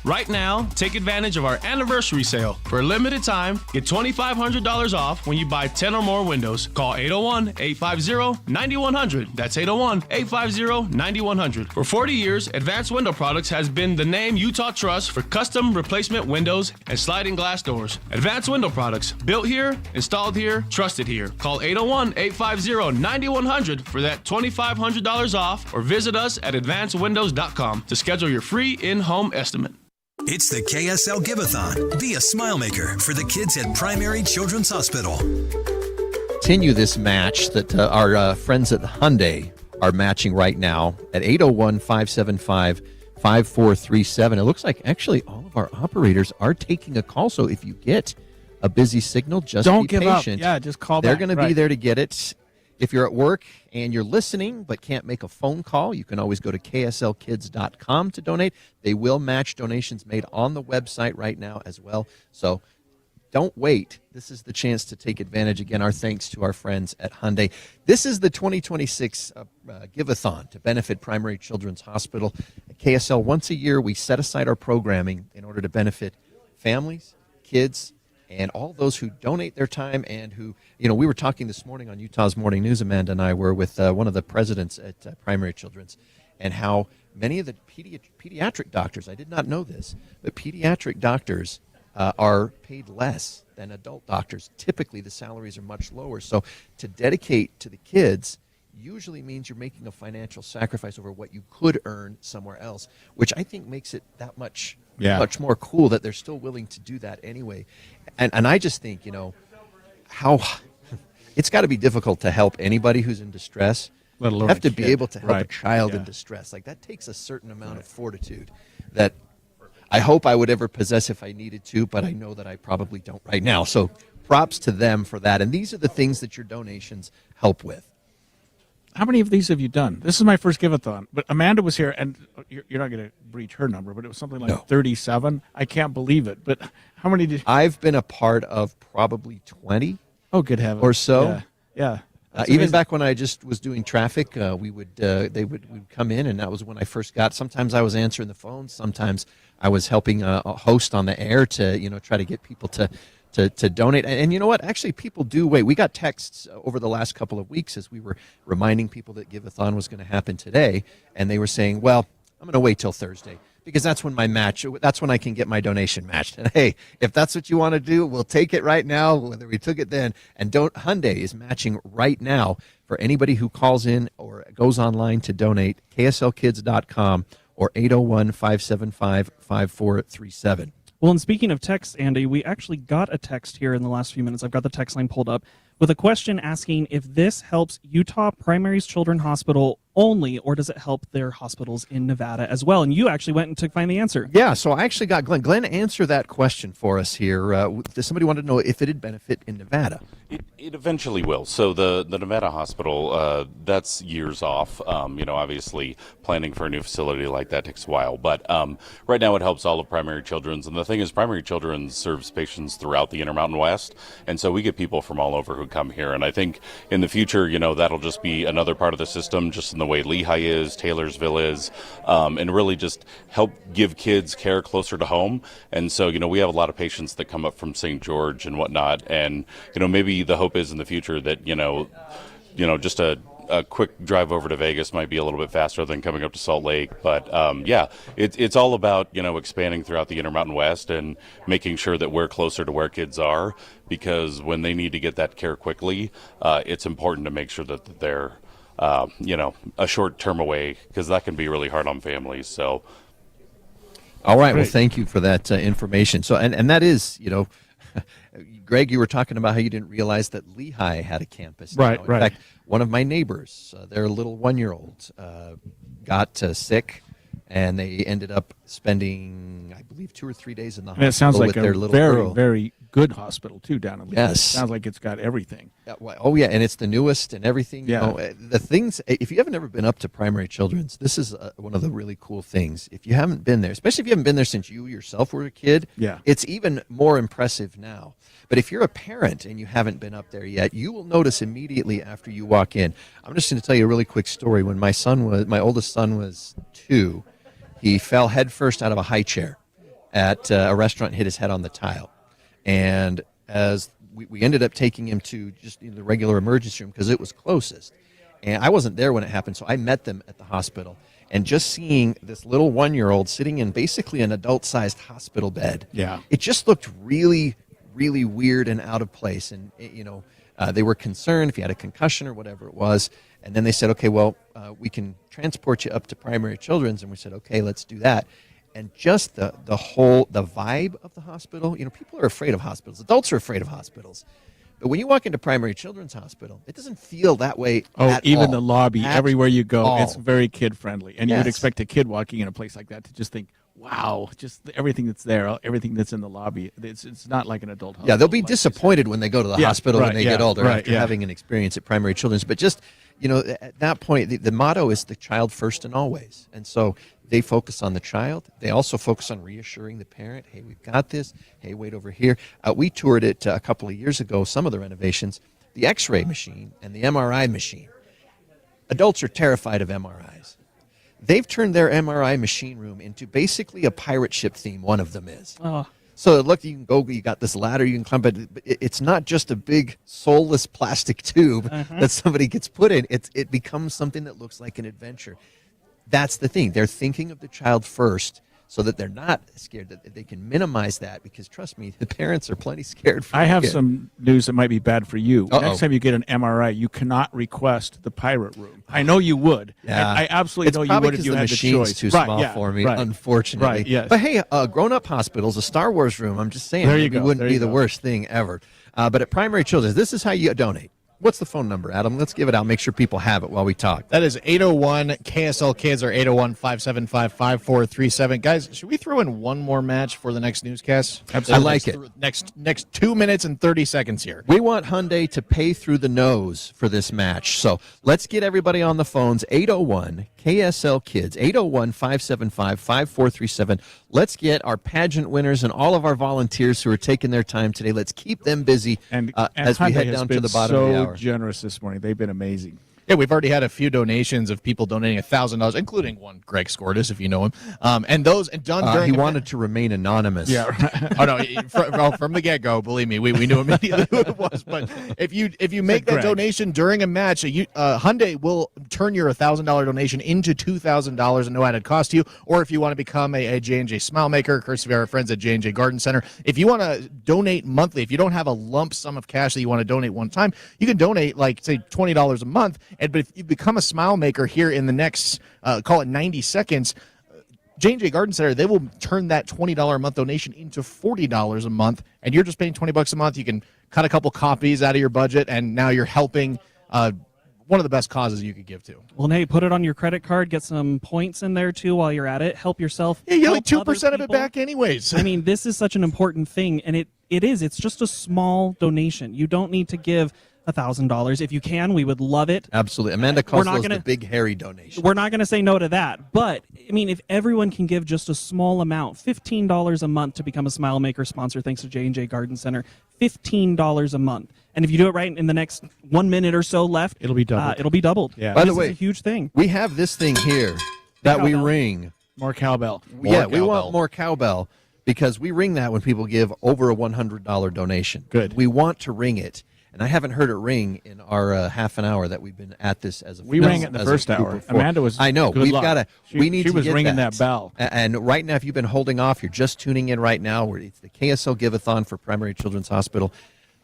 Right now, take advantage of our anniversary sale. For a limited time, get $2,500 off when you buy 10 or more windows. Call 801-850-9100. That's 801-850-9100. For 40 years, Advanced Window Products has been the name Utah trusts for custom replacement windows and sliding glass doors. Advanced Window Products, built here, installed here, trusted here. Call 801-850-9100 for that $2,500 off or visit us at advancedwindows.com to schedule your free in-home estimate. It's the KSL Give-A-Thon. Be a smile maker for the kids at Primary Children's Hospital. Continue this match that our friends at Hyundai are matching right now at 801-575-5437. It looks like actually all of our operators are taking a call. So if you get a busy signal, just don't be give patient. up. Yeah, just call They're back. going to be there to get it. If you're at work and you're listening but can't make a phone call, you can always go to kslkids.com to donate. They will match donations made on the website right now as well. So don't wait. This is the chance to take advantage. Again, our thanks to our friends at Hyundai. This is the 2026 Give-A-Thon to benefit Primary Children's Hospital. At KSL, once a year, we set aside our programming in order to benefit families, kids, and all those who donate their time and who, we were talking this morning on Utah's Morning News, Amanda and I were with one of the presidents at Primary Children's, and how many of the pediatric doctors, I did not know this, but pediatric doctors are paid less than adult doctors. Typically, the salaries are much lower. So to dedicate to the kids usually means you're making a financial sacrifice over what you could earn somewhere else, which I think makes it that much more cool that they're still willing to do that anyway. And I just think, how it's got to be difficult to help anybody who's in distress. Let alone have to a be kid. able to help a child in distress. Like, that takes a certain amount of fortitude that I hope I would ever possess if I needed to, but I know that I probably don't right now. So props to them for that. And these are the things that your donations help with. How many of these have you done? This is my first Give-A-Thon, but Amanda was here, and you're not going to breach her number, but it was something like 37. I can't believe it. But how many did I've been a part of probably 20. Oh, good heavens. Or so. Yeah. Even back when I just was doing traffic, they would come in, and that was when I first got. Sometimes I was answering the phone. Sometimes I was helping a host on the air to try to get people to donate. And you know what? Actually, people do wait. We got texts over the last couple of weeks as we were reminding people that Give-A-Thon was going to happen today, and they were saying, "Well, I'm going to wait till Thursday because that's when that's when I can get my donation matched." And hey, if that's what you want to do, we'll take it right now, whether we took it then. And Hyundai is matching right now for anybody who calls in or goes online to donate, kslkids.com or 801-575-5437. Well, and speaking of text, Andy, we actually got a text here in the last few minutes. I've got the text line pulled up with a question asking if this helps Utah Primary Children's Hospital only, or does it help their hospitals in Nevada as well? And you actually went and to find the answer. Yeah, so I actually got Glenn. Glenn, answer that question for us here. Somebody wanted to know if it'd benefit in Nevada. It eventually will. So the Nevada hospital, that's years off. Obviously planning for a new facility like that takes a while. But right now it helps all of Primary Children's. And the thing is, Primary Children's serves patients throughout the Intermountain West. And so we get people from all over who come here. And I think in the future, that'll just be another part of the system, just in the way Lehigh is, Taylorsville is, and really just help give kids care closer to home. And so, we have a lot of patients that come up from St. George and whatnot. And, maybe the hope is in the future that, just a quick drive over to Vegas might be a little bit faster than coming up to Salt Lake. But, it's all about, expanding throughout the Intermountain West and making sure that we're closer to where kids are, because when they need to get that care quickly, it's important to make sure that they're, a short term away, because that can be really hard on families. So. All right. Well, thank you for that information. So, and that is, Greg, you were talking about how you didn't realize that Lehigh had a campus. Right. In fact, one of my neighbors, their little 1-year-old, got sick, and they ended up spending, I believe, 2 or 3 days in the hospital. It sounds like with a their little very, girl. very good hospital, too, down in Lehigh. Yes. It sounds like it's got everything. Yeah, and it's the newest and everything. Yeah. The things, if you haven't ever been up to Primary Children's, this is one of the really cool things. If you haven't been there, especially if you haven't been there since you yourself were a kid, it's even more impressive now. But if you're a parent and you haven't been up there yet, you will notice immediately after you walk in. I'm just going to tell you a really quick story. When my oldest son was 2, he fell headfirst out of a high chair. at a restaurant, hit his head on the tile. And as we ended up taking him to just the regular emergency room because it was closest. And I wasn't there when it happened, so I met them at the hospital. And just seeing this little 1-year-old sitting in basically an adult-sized hospital bed, it just looked really, really weird and out of place. And, they were concerned if he had a concussion or whatever it was. And then they said, okay, well, we can transport you up to primary children's. And we said, okay, let's do that. And just the vibe of the hospital, people are afraid of hospitals. Adults are afraid of hospitals. But when you walk into primary children's hospital, it doesn't feel that way at even all. the lobby, everywhere you go, all. it's very kid-friendly. And you would expect a kid walking in a place like that to just think, wow, just everything that's there, everything that's in the lobby. It's not like an adult hospital. Yeah, they'll be disappointed when they go to the hospital when they get older after having an experience at primary children's. But just, at that point, the motto is the child first and always. And so they focus on the child. They also focus on reassuring the parent, hey, we've got this. Hey, wait over here. We toured it a couple of years ago, some of the renovations, the X-ray machine and the MRI machine. Adults are terrified of MRIs. They've turned their MRI machine room into basically a pirate ship theme, one of them is. Oh. So look, you can go, you got this ladder, you can climb, but it's not just a big soulless plastic tube that somebody gets put in. It becomes something that looks like an adventure. That's the thing. They're thinking of the child first so that they're not scared, that they can minimize that, because trust me, the parents are plenty scared for I have some news that might be bad for you. Uh-oh. Next time you get an MRI, you cannot request the pirate room. I know you would. Yeah. I absolutely know you would if you had the choice. It's too small for me, unfortunately. Right, yes. But hey, grown-up hospitals, a Star Wars room, I'm just saying, There you it go, wouldn't there be you the go. worst thing ever. But at primary children's, this is how you donate. What's the phone number, Adam? Let's give it out. Make sure people have it while we talk. That is 801 KSL Kids or 801-575-5437. Guys, should we throw in one more match for the next newscast? Absolutely. I like it. Next 2 minutes and 30 seconds here. We want Hyundai to pay through the nose for this match. So let's get everybody on the phones. 801 KSL Kids, 801-575-5437. Let's get our pageant winners and all of our volunteers who are taking their time today. Let's keep them busy And as we Hyundai head has down to been the bottom of the so hour. generous this morning. They've been amazing. Yeah, we've already had a few donations of people donating $1,000, including one Greg Scortis, if you know him. And those and done during. He wanted to remain anonymous. Yeah. Oh no! From the get-go, believe me, we knew immediately who it was. But if you make that donation during a match, Hyundai will turn your $1,000 donation into $2,000 and no added cost to you. Or if you want to become a J&J Smile Maker, courtesy of our friends at J&J Garden Center, if you want to donate monthly, if you don't have a lump sum of cash that you want to donate one time, you can donate say $20 a month. But if you become a Smile Maker here in the next, call it 90 seconds, J&J Garden Center, they will turn that $20 a month donation into $40 a month, and you're just paying $20 a month. You can cut a couple copies out of your budget, and now you're helping one of the best causes you could give to. Well, Nate, put it on your credit card. Get some points in there, too, while you're at it. Help yourself. Yeah, you get like help 2% other of it people. back anyways. I mean, this is such an important thing, and it is. It's just a small donation. You don't need to give $1,000. If you can, we would love it. Absolutely. Amanda calls those the big hairy donation. We're not going to say no to that. But, I mean, if everyone can give just a small amount, $15 a month to become a Smile Maker sponsor, thanks to J&J Garden Center, $15 a month. And if you do it right in the next 1 minute or so left, It'll be doubled. It'll be doubled. Yeah. By the This way, is a huge thing. We have this thing here that we Cowbell. ring. More cowbell. We want more cowbell because we ring that when people give over a $100 donation. Good. We want to ring it. And I haven't heard it ring in our half an hour that we've been at this as a We rang it in the as a first group hour. before. Amanda was. I know. good We've luck. got to. We need She to was get ringing that. that bell. And right now, if you've been holding off, you're just tuning in right now. It's the KSL Give-A-Thon for Primary Children's Hospital.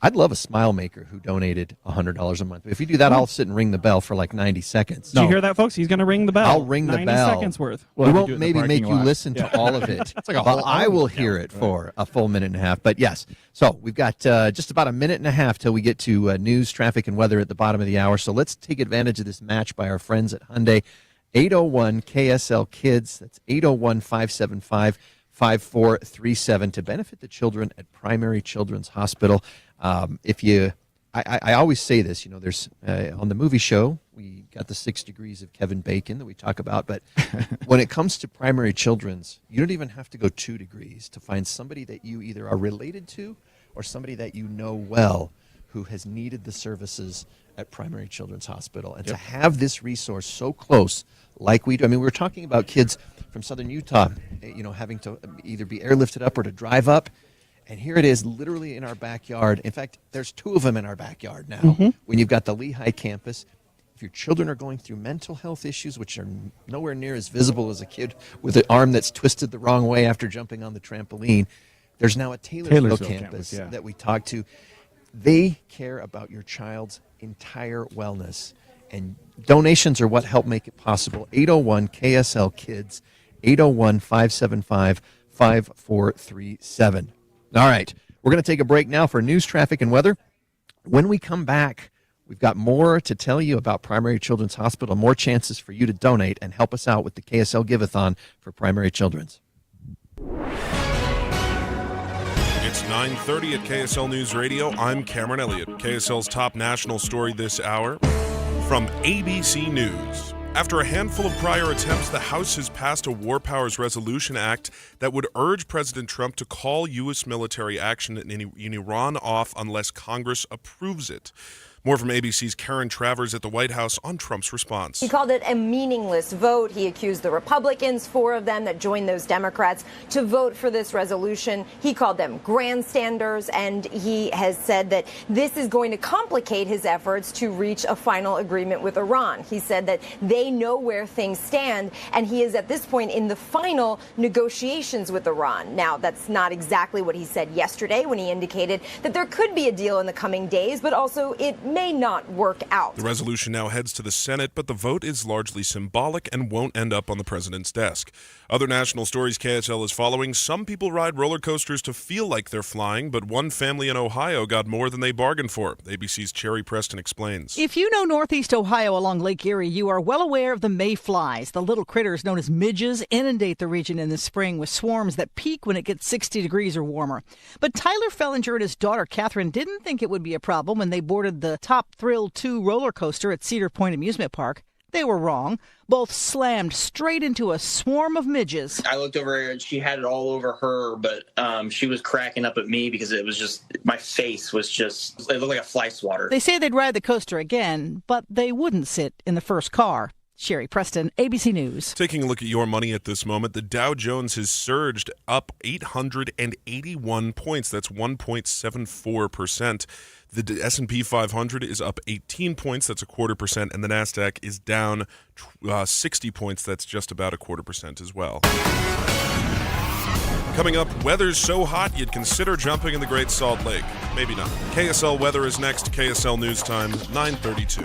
I'd love a Smile Maker who donated $100 a month. If you do that, I'll sit and ring the bell for like 90 seconds. Did you hear that, folks? He's going to ring the bell. I'll ring the 90 bell. seconds worth. We We'll do won't it in the maybe make parking you lot. listen to all of it. It's like a but whole I hour. will hear it for a full minute and a half. But yes, so we've got just about a minute and a half till we get to news, traffic, and weather at the bottom of the hour. So let's take advantage of this match by our friends at Hyundai. 801 KSL Kids. That's 801-575-5437 to benefit the children at Primary Children's Hospital. I always say this, there's on the movie show, we got the 6 degrees of Kevin Bacon that we talk about, but when it comes to primary children's, you don't even have to go 2 degrees to find somebody that you either are related to or somebody that you know well who has needed the services at Primary Children's Hospital. And to have this resource so close like we do, I mean, we were talking about kids from southern Utah, having to either be airlifted up or to drive up. And here it is literally in our backyard. In fact, there's 2 of them in our backyard now. When you've got the Lehigh campus, if your children are going through mental health issues, which are nowhere near as visible as a kid with an arm that's twisted the wrong way after jumping on the trampoline, there's now a Taylorsville campus that we talk to. They care about your child's entire wellness. And donations are what help make it possible. 801 KSL Kids, 801-575-5437. All right, we're going to take a break now for news, traffic, and weather. When we come back, we've got more to tell you about Primary Children's Hospital, more chances for you to donate and help us out with the KSL Give-A-Thon for Primary Children's. It's 9:30 at KSL News Radio. I'm Cameron Elliott. KSL's top national story this hour from ABC News. After a handful of prior attempts, the House has passed a War Powers Resolution Act that would urge President Trump to call U.S. military action in Iran off unless Congress approves it. More from ABC's Karen Travers at the White House on Trump's response. He called it a meaningless vote. He accused the Republicans, 4 of them that joined those Democrats, to vote for this resolution. He called them grandstanders, and he has said that this is going to complicate his efforts to reach a final agreement with Iran. He said that they know where things stand, and he is at this point in the final negotiations with Iran. Now, that's not exactly what he said yesterday when he indicated that there could be a deal in the coming days, but also it may not work out. The resolution now heads to the Senate, but the vote is largely symbolic and won't end up on the president's desk. Other national stories KSL is following. Some people ride roller coasters to feel like they're flying, but one family in Ohio got more than they bargained for. ABC's Cherry Preston explains. If you know Northeast Ohio along Lake Erie, you are well aware of the mayflies. The little critters known as midges inundate the region in the spring with swarms that peak when it gets 60 degrees or warmer. But Tyler Fellinger and his daughter Catherine didn't think it would be a problem when they boarded the Top Thrill 2 roller coaster at Cedar Point Amusement Park. They were wrong. Both slammed straight into a swarm of midges. I looked over her and she had it all over her, but she was cracking up at me because it was just, my face was just, it looked like a fly swatter. They say they'd ride the coaster again, but they wouldn't sit in the first car. Sherry Preston, ABC News. Taking a look at your money at this moment, the Dow Jones has surged up 881 points. That's 1.74%. The S&P 500 is up 18 points. That's 0.25%. And the NASDAQ is down 60 points. That's just about 0.25% as well. Coming up, weather's so hot you'd consider jumping in the Great Salt Lake. Maybe not. KSL Weather is next. KSL News Time, 9:32.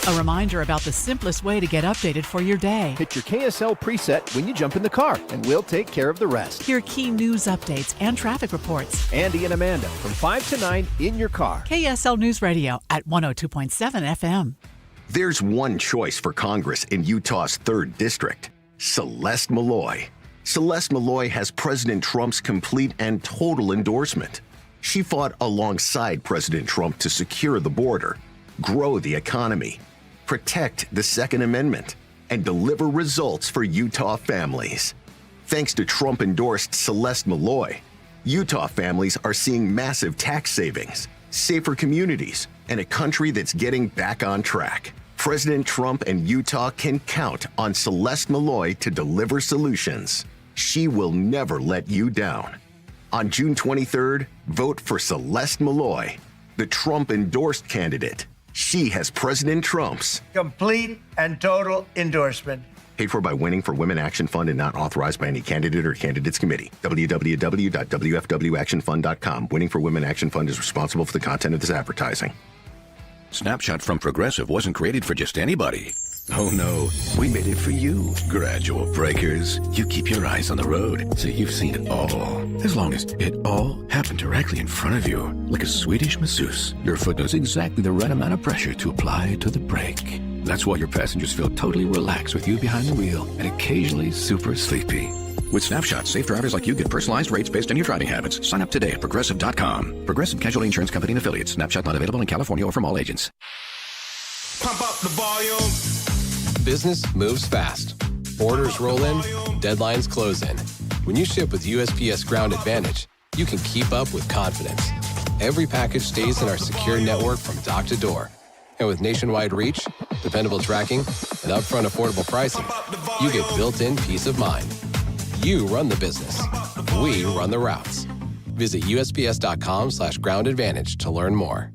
A reminder about the simplest way to get updated for your day. Hit your KSL preset when you jump in the car, and we'll take care of the rest. Hear key news updates and traffic reports. Andy and Amanda from 5 to 9 in your car. KSL News Radio at 102.7 FM. There's one choice for Congress in Utah's 3rd District, Celeste Malloy. Celeste Malloy has President Trump's complete and total endorsement. She fought alongside President Trump to secure the border, grow the economy, protect the Second Amendment, and deliver results for Utah families. Thanks to Trump-endorsed Celeste Malloy, Utah families are seeing massive tax savings, safer communities, and a country that's getting back on track. President Trump and Utah can count on Celeste Malloy to deliver solutions. She will never let you down. On June 23rd, vote for Celeste Malloy, the Trump-endorsed candidate. She has President Trump's complete and total endorsement. Paid for by Winning for Women Action Fund and not authorized by any candidate or candidates committee. www.wfwactionfund.com. Winning for Women Action Fund is responsible for the content of this advertising. Snapshot from Progressive wasn't created for just anybody. Oh no, we made it for you. Gradual breakers. You keep your eyes on the road, so you've seen it all. As long as it all happened directly in front of you, like a Swedish masseuse, your foot knows exactly the right amount of pressure to apply to the brake. That's why your passengers feel totally relaxed with you behind the wheel and occasionally super sleepy. With Snapshot, safe drivers like you get personalized rates based on your driving habits. Sign up today at Progressive.com. Progressive Casualty Insurance Company and Affiliates. Snapshot not available in California or from all agents. Pump up the volume. Business moves fast. Orders roll in, deadlines close in. When you ship with USPS Ground Advantage, you can keep up with confidence. every package stays in our secure network from dock to door. And with nationwide reach, dependable tracking, and upfront affordable pricing, you get built-in peace of mind. You run the business. We run the routes. Visit USPS.com/Ground Advantage to learn more.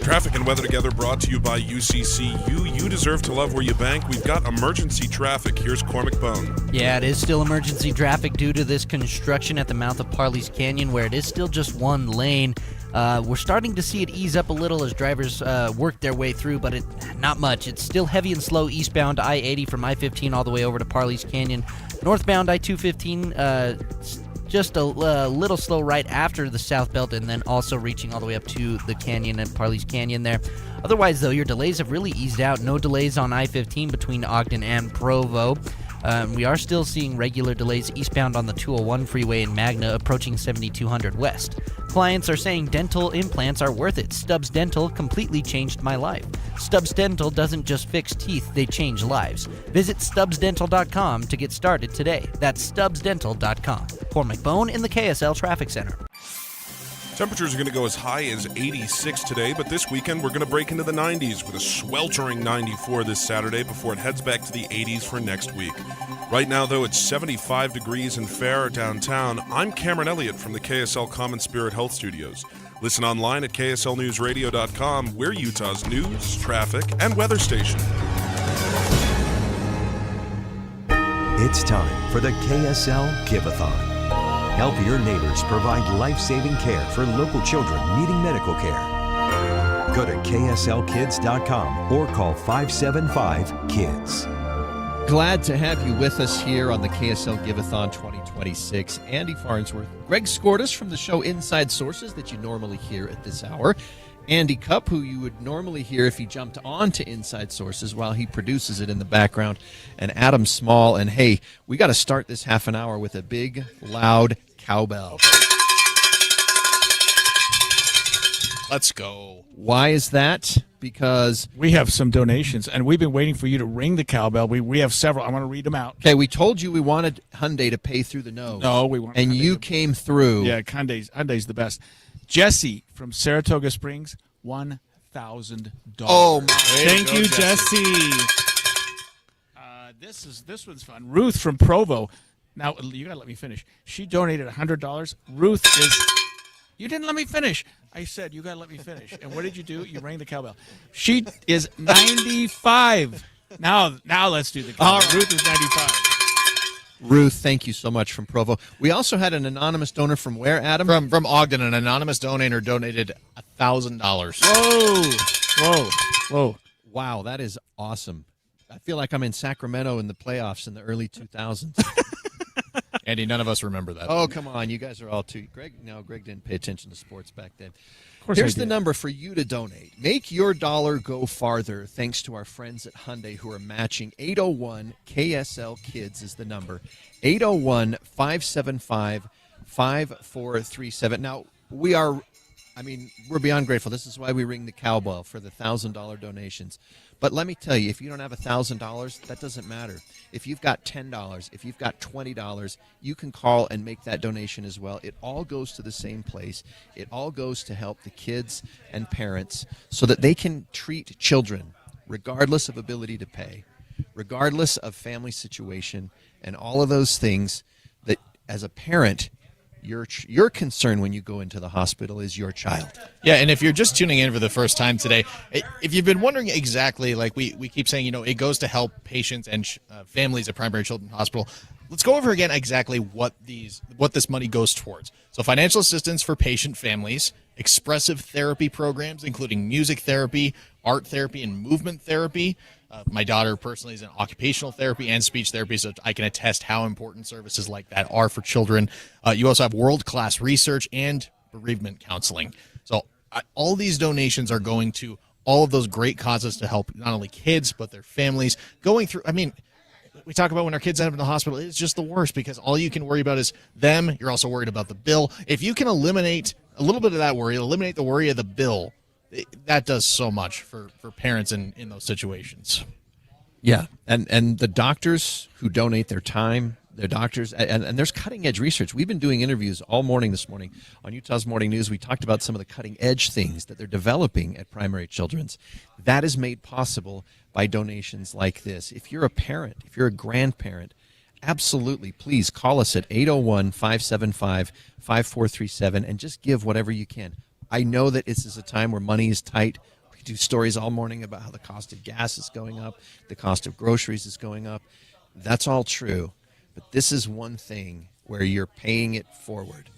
Traffic and weather together brought to you by UCCU. You deserve to love where you bank. We've got emergency traffic. Here's Cormac Bone. Yeah, it is still emergency traffic due to this construction at the mouth of Parley's Canyon, where it is still just one lane. We're starting to see it ease up a little as drivers work their way through, but not much. It's still heavy and slow eastbound I-80 from I-15 all the way over to Parley's Canyon. Northbound I-215, just a little slow right after the South Belt, and then also reaching all the way up to the canyon and Parley's Canyon there. Otherwise, though, your delays have really eased out. No delays on I-15 between Ogden and Provo. We are still seeing regular delays eastbound on the 201 freeway in Magna approaching 7200 West. Clients are saying dental implants are worth it. Stubbs Dental completely changed my life. Stubbs Dental doesn't just fix teeth, they change lives. Visit StubbsDental.com to get started today. That's StubbsDental.com. Cormac Bone in the KSL Traffic Center. Temperatures are going to go as high as 86 today, but this weekend we're going to break into the 90s with a sweltering 94 this Saturday before it heads back to the 80s for next week. Right now, though, it's 75 degrees and fair downtown. I'm Cameron Elliott from the KSL Common Spirit Health Studios. Listen online at kslnewsradio.com. We're Utah's news, traffic, and weather station. It's time for the KSL Give-A-Thon. Help your neighbors provide life-saving care for local children needing medical care. Go to kslkids.com or call 575-KIDS. Glad to have you with us here on the KSL Give-A-Thon 2026. Andy Farnsworth, Greg Skordas from the show Inside Sources that you normally hear at this hour. Andy Cupp, who you would normally hear if he jumped on to Inside Sources while he produces it in the background, and Adam Small. And hey, we got to start this half an hour with a big, loud cowbell. Let's go. Why is that? Because we have some donations, and we've been waiting for you to ring the cowbell. We have several. I want to read them out. Okay, we told you we wanted Hyundai to pay through the nose. No, we want. And Hyundai you came through. Yeah, Hyundai's the best. Jesse from Saratoga Springs, $1,000. Oh my! Thank you, Jesse. This one's fun. Ruth from Provo. Now you gotta let me finish. She donated $100. Ruth is. You didn't let me finish. I said you gotta let me finish. And what did you do? You rang the cowbell. She is 95. Now let's do the cowbell. Right. Ruth is 95. Ruth, thank you so much from Provo. We also had an anonymous donor from where, Adam? From Ogden. An anonymous donor donated $1,000. Whoa. Wow, that is awesome. I feel like I'm in Sacramento in the playoffs in the early 2000s. Andy, none of us remember that. Oh, come on. You guys are all too. Greg didn't pay attention to sports back then. Of course Here's the number for you to donate. Make your dollar go farther thanks to our friends at Hyundai who are matching 801 KSL Kids is the number. 801-575-5437. Now, we're beyond grateful. This is why we ring the cowbell for the $1,000 donations. But let me tell you, if you don't have $1,000, that doesn't matter. If you've got $10, if you've got $20, you can call and make that donation as well. It all goes to the same place. It all goes to help the kids and parents so that they can treat children, regardless of ability to pay, regardless of family situation, and all of those things that, as a parent, your concern when you go into the hospital is your child. Yeah, and if you're just tuning in for the first time today, if you've been wondering exactly, like we keep saying, it goes to help patients and families at Primary Children's Hospital. Let's go over again exactly what this money goes towards. So financial assistance for patient families, expressive therapy programs, including music therapy, art therapy, and movement therapy. My daughter personally is in occupational therapy and speech therapy, so I can attest how important services like that are for children. You also have world-class research and bereavement counseling. So all these donations are going to all of those great causes to help not only kids, but their families going through. I mean, we talk about when our kids end up in the hospital, it's just the worst because all you can worry about is them. You're also worried about the bill. If you can eliminate a little bit of that worry, eliminate the worry of the bill, that does so much for parents in those situations. Yeah, and the doctors who donate their time, Their doctors, and there's cutting edge research. We've been doing interviews all morning this morning on Utah's Morning News. We talked about some of the cutting edge things that they're developing at Primary Children's. That is made possible by donations like this. If you're a parent, if you're a grandparent, absolutely, please call us at 801-575-5437 and just give whatever you can. I know that this is a time where money is tight. We do stories all morning about how the cost of gas is going up, the cost of groceries is going up. That's all true. But this is one thing where you're paying it forward.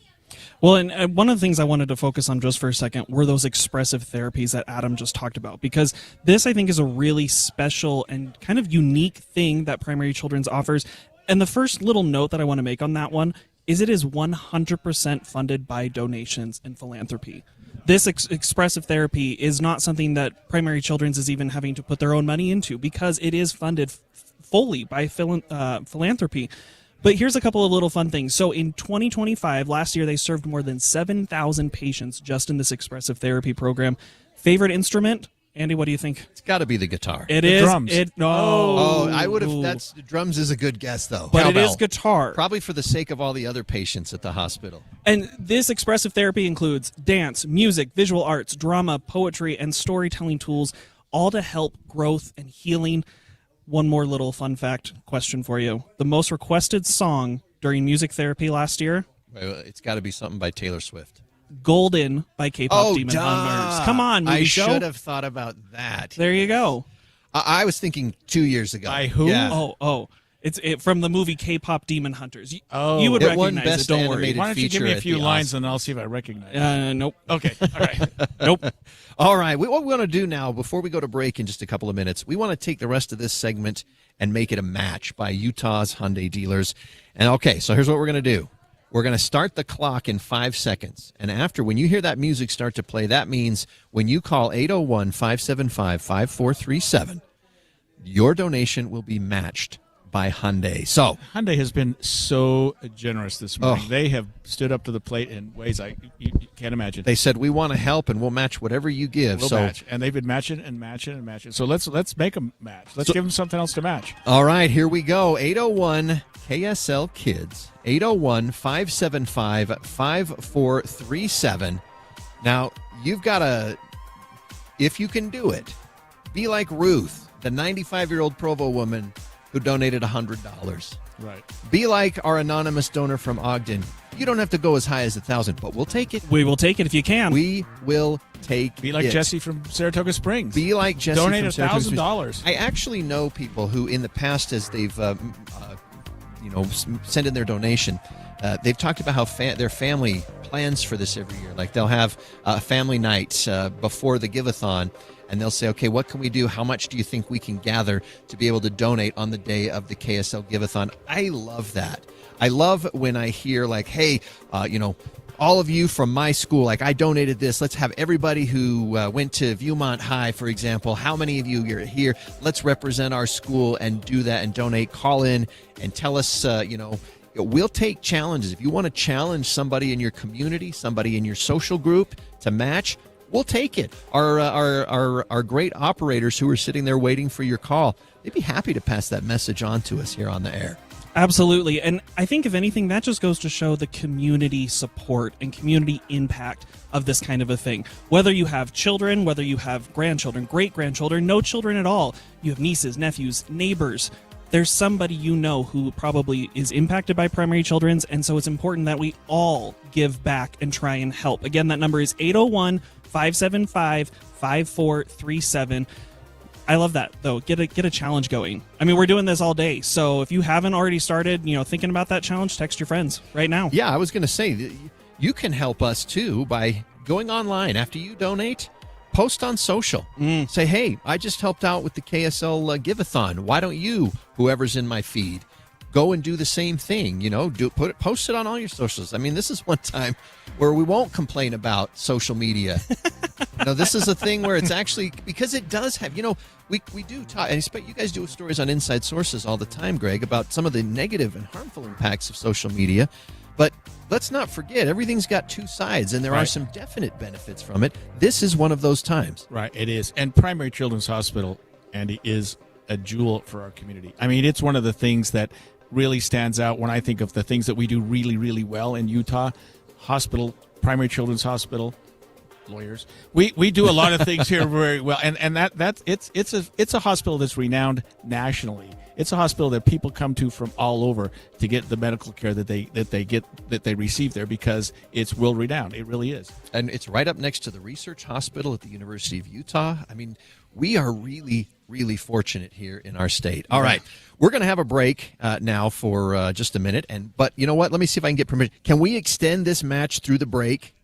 Well, and one of the things I wanted to focus on just for a second were those expressive therapies that Adam just talked about, because this, I think, is a really special and kind of unique thing that Primary Children's offers. And the first little note that I want to make on that one is it is 100% funded by donations and philanthropy. This expressive therapy is not something that Primary Children's is even having to put their own money into, because it is funded fully by philanthropy. But here's a couple of little fun things. So in 2025, last year, they served more than 7,000 patients just in this expressive therapy program. Favorite instrument? Andy, what do you think? It's got to be the guitar. It is. Drums. Oh, I would have. That's drums is a good guess, though. But Cowbell. it is guitar. Probably for the sake of all the other patients at the hospital. And this expressive therapy includes dance, music, visual arts, drama, poetry, and storytelling tools, all to help growth and healing. One more little fun fact question for you. The most requested song during music therapy last year? It's got to be something by Taylor Swift. Golden by K-pop Demon duh. Hunters. Come on, movie I show. should have thought about that. There you go. I was thinking 2 years ago. By who? Yeah. Oh. It's from the movie K-pop Demon Hunters. You would It won recognize Best it. Don't worry. Animated Why don't you give me a feature few at the lines Oscars. and I'll see if I recognize it? Nope. Okay. All right. Nope. All right. What we want to do now, before we go to break in just a couple of minutes, we want to take the rest of this segment and make it a match by Utah's Hyundai dealers. And okay, so here's what we're going to do. We're going to start the clock in 5 seconds. And after, when you hear that music start to play, that means when you call 801-575-5437, your donation will be matched by Hyundai. So Hyundai has been so generous this morning. Oh. They have stood up to the plate in ways you can't imagine. they said, we want to help and we'll match whatever you give. We'll so match, and they've been matching and matching and matching. So let's make them match. Let's give them something else to match. All right, here we go. 801 KSL Kids, 801-575-5437. Now, you've got to, if you can do it, be like Ruth, the 95-year-old Provo woman who donated $100. Right. Be like our anonymous donor from Ogden. You don't have to go as high as 1,000, but we'll take it. We will take it if you can. We will take it. Be like Jesse from Saratoga Springs. Be like Jesse Donate from Saratoga $1,000. Springs. I actually know people who, in the past, as they've sent in their donation, they've talked about how their family plans for this every year. Like they'll have a family night before the Give-A-Thon, and they'll say, okay, what can we do? How much do you think we can gather to be able to donate on the day of the KSL Give-A-Thon? I love that. I love when I hear like, hey, all of you from my school, like I donated this. Let's have everybody who went to Viewmont High, for example. How many of you are here? Let's represent our school and do that and donate. Call in and tell us, we'll take challenges. If you want to challenge somebody in your community, somebody in your social group to match, we'll take it. Our great operators who are sitting there waiting for your call, they'd be happy to pass that message on to us here on the air. Absolutely. And I think, if anything, that just goes to show the community support and community impact of this kind of a thing. Whether you have children, whether you have grandchildren, great-grandchildren, no children at all, you have nieces, nephews, neighbors, there's somebody who probably is impacted by Primary Children's, and so it's important that we all give back and try and help. Again, that number is 801-575-5437. I love that, though. Get a challenge going. I mean, we're doing this all day, so if you haven't already started, thinking about that challenge, text your friends right now. Yeah, I was going to say, you can help us, too, by going online. After you donate, post on social. Say, hey, I just helped out with the KSL Give-A-Thon. Why don't you, whoever's in my feed, go and do the same thing? Post it on all your socials. I mean, this is one time where we won't complain about social media. This is a thing where it's actually, because it does have, we do talk, and I expect you guys do stories on Inside Sources all the time, Greg, about some of the negative and harmful impacts of social media. But let's not forget, everything's got two sides, and there are some definite benefits from it. This is one of those times. Right, it is. And Primary Children's Hospital, Andy, is a jewel for our community. I mean, it's one of the things that really stands out when I think of the things that we do really, really well in Utah. Hospital, primary children's hospital, lawyers. We do a lot of things here very well, and it's a hospital that's renowned nationally. It's a hospital that people come to from all over to get the medical care that they receive there, because it's world renowned. It really is. And it's right up next to the research hospital at the University of Utah. I mean, we are really, really fortunate here in our state. All right. We're going to have a break now for just a minute. But you know what? Let me see if I can get permission. Can we extend this match through the break?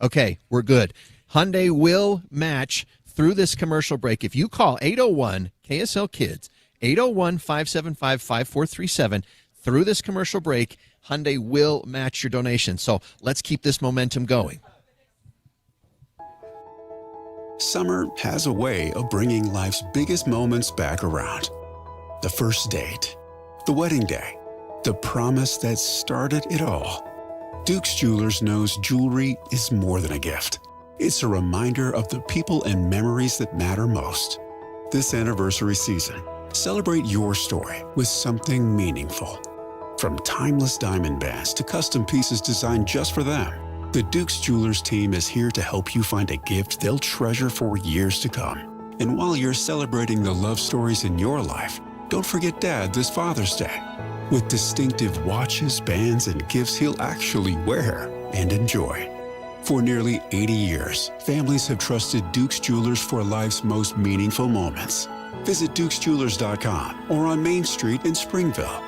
Okay, we're good. Hyundai will match through this commercial break. If you call 801 KSL Kids, 801-575-5437, through this commercial break, Hyundai will match your donation. So let's keep this momentum going. Summer has a way of bringing life's biggest moments back around. The first date, the wedding day, the promise that started it all. Duke's Jewelers knows jewelry is more than a gift. It's a reminder of the people and memories that matter most. This anniversary season, celebrate your story with something meaningful. From timeless diamond bands to custom pieces designed just for them, the Duke's Jewelers team is here to help you find a gift they'll treasure for years to come. And while you're celebrating the love stories in your life, don't forget Dad this Father's Day. With distinctive watches, bands, and gifts he'll actually wear and enjoy. For nearly 80 years, families have trusted Duke's Jewelers for life's most meaningful moments. Visit dukesjewelers.com or on Main Street in Springville.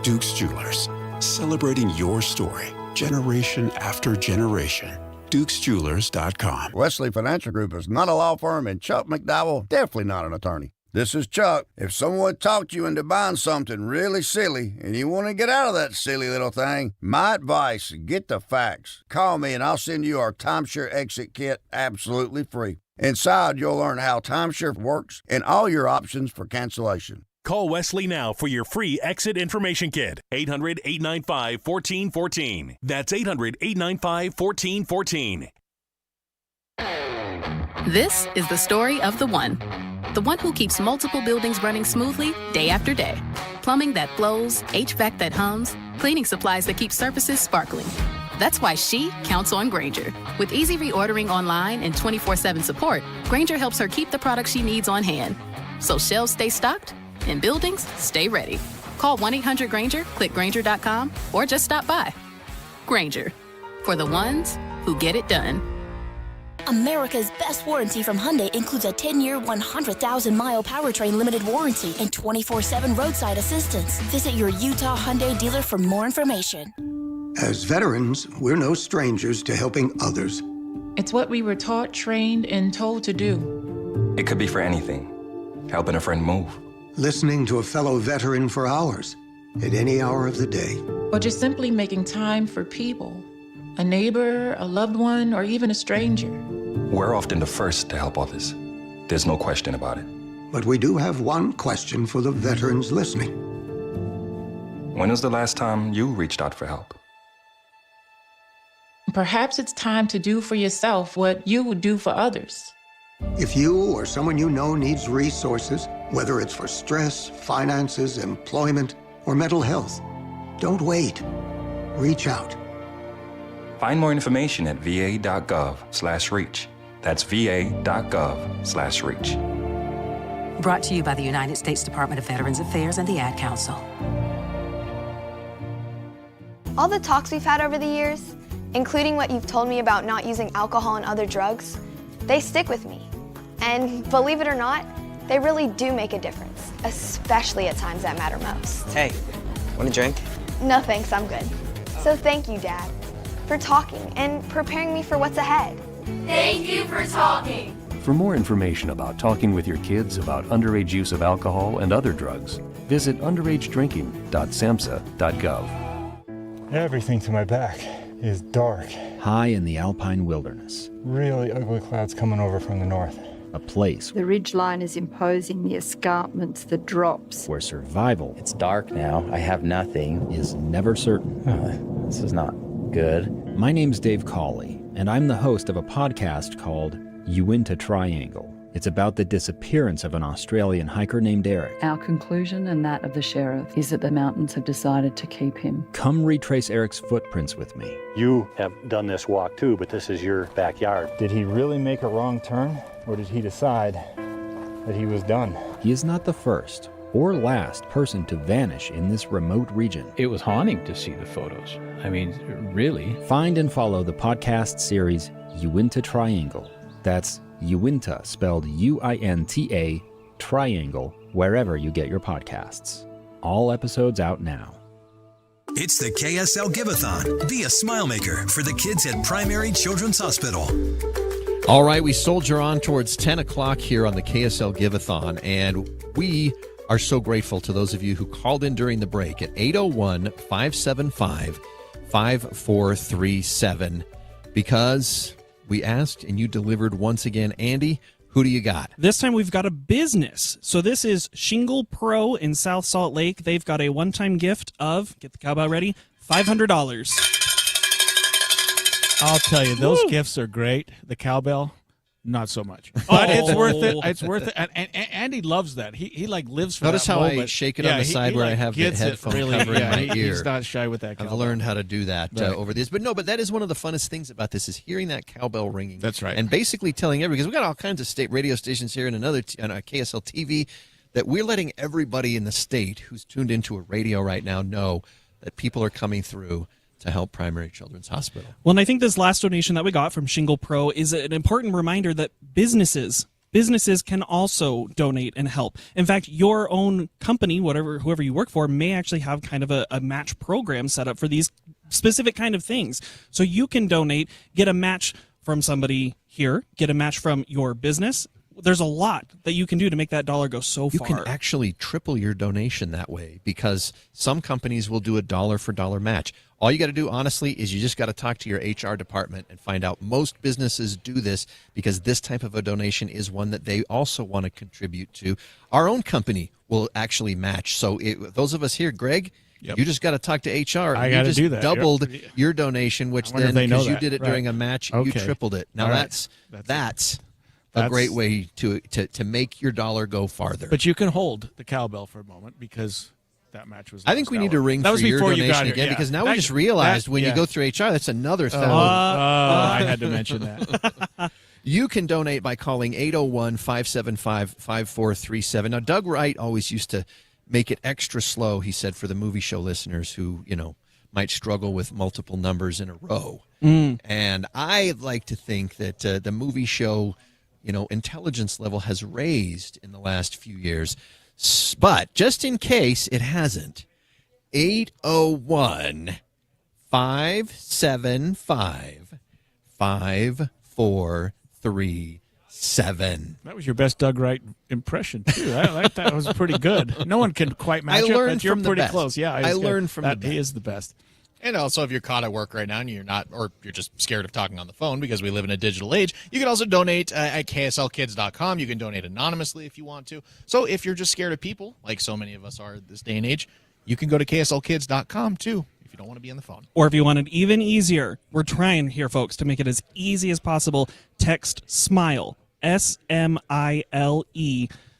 Duke's Jewelers, celebrating your story, generation after generation. dukesjewelers.com. Wesley Financial Group is not a law firm, and Chuck McDowell definitely not an attorney. This is Chuck. If someone talked you into buying something really silly and you want to get out of that silly little thing, my advice, get the facts. Call me and I'll send you our timeshare exit kit absolutely free. Inside, you'll learn how timeshare works and all your options for cancellation. Call Wesley now for your free exit information kit. 800-895-1414. That's 800-895-1414. This is the story of the one. The one who keeps multiple buildings running smoothly day after day. Plumbing that flows, HVAC that hums, cleaning supplies that keep surfaces sparkling. That's why she counts on Grainger. With easy reordering online and 24/7 support, Grainger helps her keep the products she needs on hand. So shelves stay stocked and buildings stay ready. Call 1-800-GRAINGER, click Grainger.com, or just stop by. Grainger, for the ones who get it done. America's best warranty from Hyundai includes a 10-year, 100,000-mile powertrain limited warranty and 24/7 roadside assistance. Visit your Utah Hyundai dealer for more information. As veterans, we're no strangers to helping others. It's what we were taught, trained, and told to do. It could be for anything. Helping a friend move. Listening to a fellow veteran for hours, at any hour of the day. Or just simply making time for people. A neighbor, a loved one, or even a stranger. We're often the first to help others. There's no question about it. But we do have one question for the veterans listening. When was the last time you reached out for help? Perhaps it's time to do for yourself what you would do for others. If you or someone you know needs resources, whether it's for stress, finances, employment, or mental health, don't wait. Reach out. Find more information at va.gov/reach. That's va.gov/reach. Brought to you by the United States Department of Veterans Affairs and the Ad Council. All the talks we've had over the years, including what you've told me about not using alcohol and other drugs, they stick with me. And believe it or not, they really do make a difference, especially at times that matter most. Hey, want a drink? No thanks, I'm good. So thank you, Dad, for talking and preparing me for what's ahead. Thank you for talking. For more information about talking with your kids about underage use of alcohol and other drugs, visit underagedrinking.samhsa.gov. Everything to my back is dark. High in the alpine wilderness. Really ugly clouds coming over from the north. A place the ridgeline is imposing, the escarpments, the drops. Where survival, it's dark now, I have nothing, is never certain. This is not good. My name's Dave Cawley, and I'm the host of a podcast called Uinta Triangle. It's about the disappearance of an Australian hiker named Eric. Our conclusion and that of the sheriff is that the mountains have decided to keep him. Come retrace Eric's footprints with me. You have done this walk too, but this is your backyard. Did he really make a wrong turn, or did he decide that he was done? He is not the first or last person to vanish in this remote region. It was haunting to see the photos. I mean, really. Find and follow the podcast series Uinta Triangle. That's Uinta, spelled U-I-N-T-A, Triangle, wherever you get your podcasts. All episodes out now. It's the KSL Give-A-Thon. Be a smile maker for the kids at Primary Children's Hospital. All right, we soldier on towards 10 o'clock here on the KSL Give-A-Thon, and we are so grateful to those of you who called in during the break at 801-575-5437 because we asked and you delivered once again. Andy, who do you got? This time we've got a business. So this is Shingle Pro in South Salt Lake. They've got a one-time gift of, get the cowbell ready, $500. I'll tell you, those gifts are great. The cowbell, not so much. But it's worth it. It's worth it. And Andy loves that. He like lives for Notice that how moment. I shake it on the side where I have the headphone covering my ear. He's not shy with that cowbell. I've learned how to do that over this. But that is one of the funnest things about this is hearing that cowbell ringing. That's right. And basically telling everybody, because we've got all kinds of state radio stations here and another on KSL TV, that we're letting everybody in the state who's tuned into a radio right now know that people are coming through to help Primary Children's Hospital. Well, and I think this last donation that we got from Shingle Pro is an important reminder that businesses can also donate and help. In fact, your own company, whoever you work for, may actually have kind of a match program set up for these specific kind of things. So you can donate, get a match from somebody here, get a match from your business. There's a lot that you can do to make that dollar go so far. You can actually triple your donation that way because some companies will do a dollar-for-dollar match. All you got to do, honestly, is you just got to talk to your HR department and find out. Most businesses do this because this type of a donation is one that they also want to contribute to. Our own company will actually match. So those of us here, Greg, you just got to talk to HR. I got to do that. Doubled your donation, which then, because you did it during a match, you tripled it. Now that's a great way to make your dollar go farther. But you can hold the cowbell for a moment because that match was. I think we need to ring for your donation again because now we just realized when you go through HR, that's another $1,000. I had to mention that. You can donate by calling 801-575-5437. Now, Doug Wright always used to make it extra slow, he said, for the movie show listeners who, might struggle with multiple numbers in a row. And I like to think that the movie show intelligence level has raised in the last few years. But just in case it hasn't, 801-575-5437. That was your best Doug Wright impression, too. I like that. It was pretty good. No one can quite match it, but you're pretty close. Yeah, I learned from the best. He is the best. And also, if you're caught at work right now and you're not, or you're just scared of talking on the phone because we live in a digital age, you can also donate at kslkids.com. You can donate anonymously if you want to. So if you're just scared of people, like so many of us are this day and age, you can go to kslkids.com too if you don't want to be on the phone. Or if you want it even easier, we're trying here, folks, to make it as easy as possible. Text SMILE, SMILE,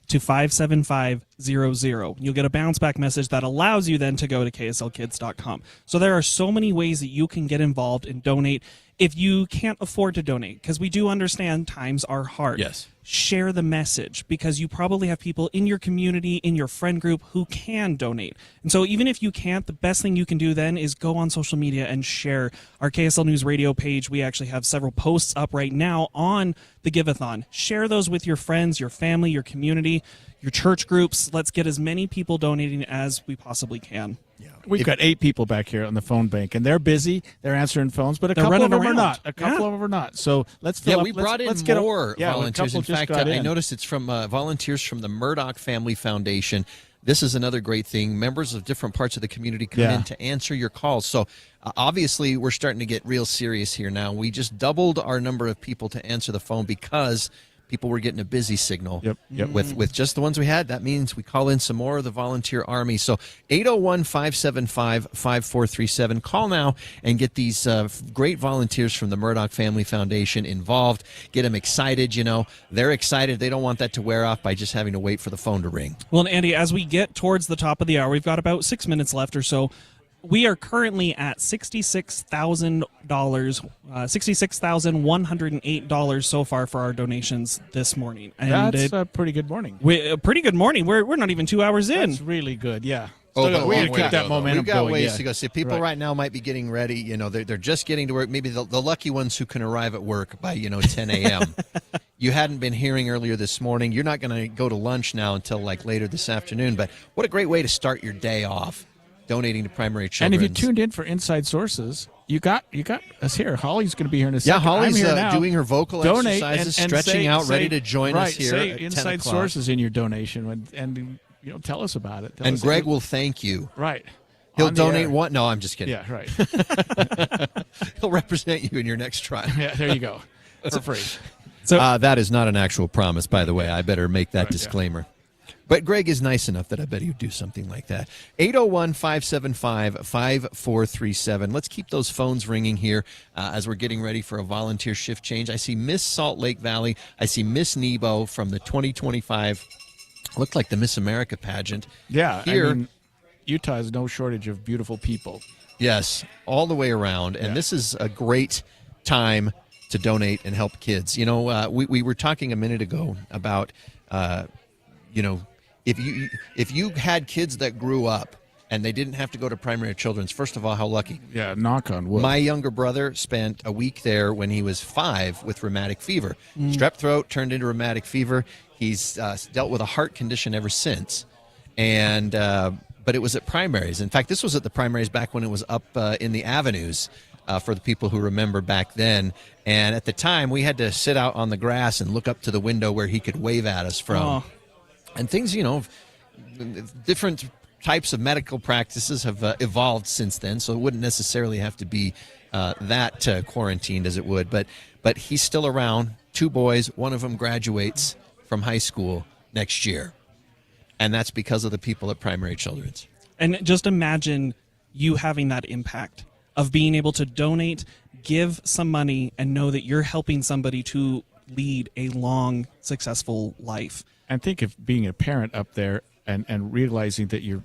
to 57500. You'll get a bounce back message that allows you then to go to kslkids.com. So there are so many ways that you can get involved and donate if you can't afford to donate, because we do understand times are hard. Yes. Share the message because you probably have people in your community, in your friend group who can donate. And so even if you can't, the best thing you can do then is go on social media and share our KSL News Radio page. We actually have several posts up right now on the Give-A-Thon. Share those with your friends, your family, your community, your church groups. Let's get as many people donating as we possibly can. We've got 8 people back here on the phone bank, and they're busy. They're answering phones, but a couple of them are not. A couple of them are not. So let's fill up. We brought in more volunteers. In fact, I noticed it's from volunteers from the Murdoch Family Foundation. This is another great thing. Members of different parts of the community come in to answer your calls. So obviously, we're starting to get real serious here now. We just doubled our number of people to answer the phone because people were getting a busy signal. Yep. With just the ones we had, that means we call in some more of the volunteer army. So 801-575-5437. Call now and get these great volunteers from the Murdoch Family Foundation involved. Get them excited. They're excited. They don't want that to wear off by just having to wait for the phone to ring. Well, and Andy, as we get towards the top of the hour, we've got about 6 minutes left or so. We are currently at $66,000, $66,108 so far for our donations this morning. And That's a pretty good morning. A pretty good morning. We're not even 2 hours in. That's really good, yeah. But we we've keep that momentum We've got going, ways yeah. to go. See, people right now might be getting ready. They're just getting to work. Maybe the lucky ones who can arrive at work by 10 a.m. You hadn't been hearing earlier this morning. You're not going to go to lunch now until later this afternoon. But what a great way to start your day off, donating to Primary Children's. And if you tuned in for Inside Sources, you got us here. Holly's going to be here in a Yeah, second. Holly's I'm here now. doing her vocal Donate exercises, and stretching out, ready to join us right, here say at 10 Inside o'clock. Sources in your donation and tell us about it. Tell And us Greg will thank you. Right. He'll On the donate air. one. No, I'm just kidding. Yeah, right. He'll represent you in your next trial. Yeah, there you go. For free. So that is not an actual promise, by the way. I better make that disclaimer. But Greg is nice enough that I bet he'd do something like that. 801-575-5437. Let's keep those phones ringing here as we're getting ready for a volunteer shift change. I see Miss Salt Lake Valley. I see Miss Nebo from the 2025, looked like the Miss America pageant. Yeah, Here, Utah has no shortage of beautiful people. yes, all the way around. And this is a great time to donate and help kids. We were talking a minute ago about, if you had kids that grew up and they didn't have to go to Primary Children's, first of all, how lucky. Yeah, knock on wood. My younger brother spent a week there when he was 5 with rheumatic fever. Strep throat turned into rheumatic fever. He's dealt with a heart condition ever since. And but it was at primaries. In fact, this was at the primaries back when it was up in the avenues for the people who remember back then. And at the time, we had to sit out on the grass and look up to the window where he could wave at us from. Oh. And things, different types of medical practices have evolved since then, so it wouldn't necessarily have to be that quarantined as it would. But he's still around. 2 boys, one of them graduates from high school next year. And that's because of the people at Primary Children's. And just imagine you having that impact of being able to donate, give some money, and know that you're helping somebody to lead a long, successful life. And think of being a parent up there and realizing that your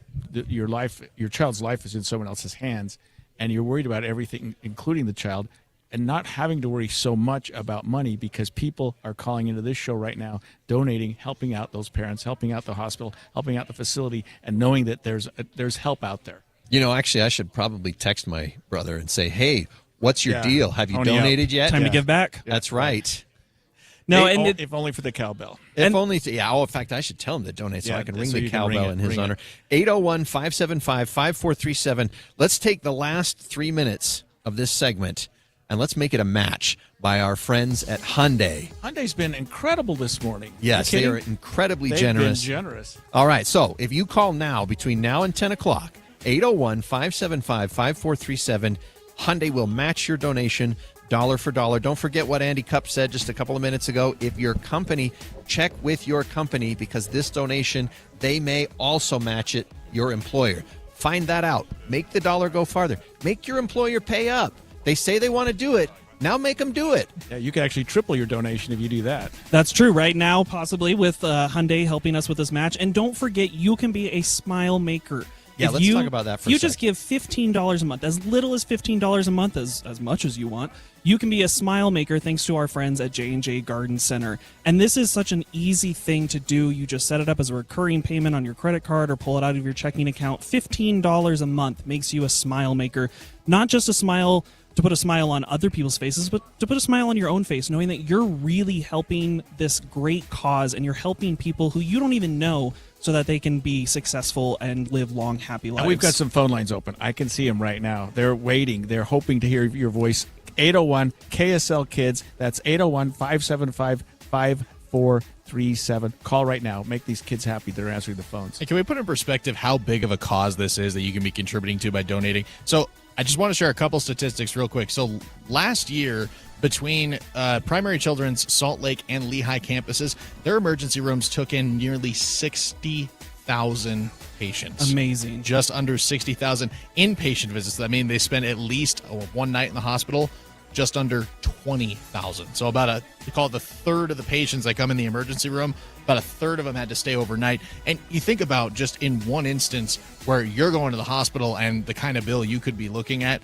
child's life is in someone else's hands, and you're worried about everything, including the child, and not having to worry so much about money because people are calling into this show right now, donating, helping out those parents, helping out the hospital, helping out the facility, and knowing that there's help out there. Actually, I should probably text my brother and say, hey, what's your deal? Have you donated yet? Time to give back. That's right. No, if only for the cowbell. In fact, I should tell him to donate so I can ring the cowbell in his honor. 801-575-5437. Let's take the last 3 minutes of this segment and let's make it a match by our friends at Hyundai. Hyundai's been incredible this morning. Yes, they are incredibly They've generous. Been generous. All right, so if you call now, between now and 10 o'clock, 801-575-5437, Hyundai will match your donation dollar for dollar. Don't forget what Andy Cupp said just a couple of minutes ago. If your company, check with your company because this donation, they may also match it, your employer. Find that out. Make the dollar go farther. Make your employer pay up. They say they want to do it. Now make them do it. Yeah, you can actually triple your donation if you do that. That's true. Right now, possibly with Hyundai helping us with this match. And don't forget, you can be a smile maker. Yeah, let's talk about that for a You just give $15 a month, as little as $15 a month, as much as you want. You can be a smile maker thanks to our friends at J&J Garden Center. And this is such an easy thing to do. You just set it up as a recurring payment on your credit card or pull it out of your checking account. $15 a month makes you a smile maker. Not just a smile to put a smile on other people's faces, but to put a smile on your own face, knowing that you're really helping this great cause and you're helping people who you don't even know so that they can be successful and live long, happy lives. And we've got some phone lines open. I can see them right now. They're waiting. They're hoping to hear your voice. 801 KSL Kids. That's 801-575-5437. Call right now. Make these kids happy. They're answering the phones. Hey, can we put in perspective how big of a cause this is that you can be contributing to by donating? So I just want to share a couple statistics real quick. So last year, Between Primary Children's Salt Lake and Lehigh campuses, their emergency rooms took in nearly 60,000 patients. Amazing. Just under 60,000 inpatient visits. I mean, they spent at least one night in the hospital, just under 20,000. So about we call it the third of the patients that come in the emergency room, about a third of them had to stay overnight. And you think about just in one instance where you're going to the hospital and the kind of bill you could be looking at,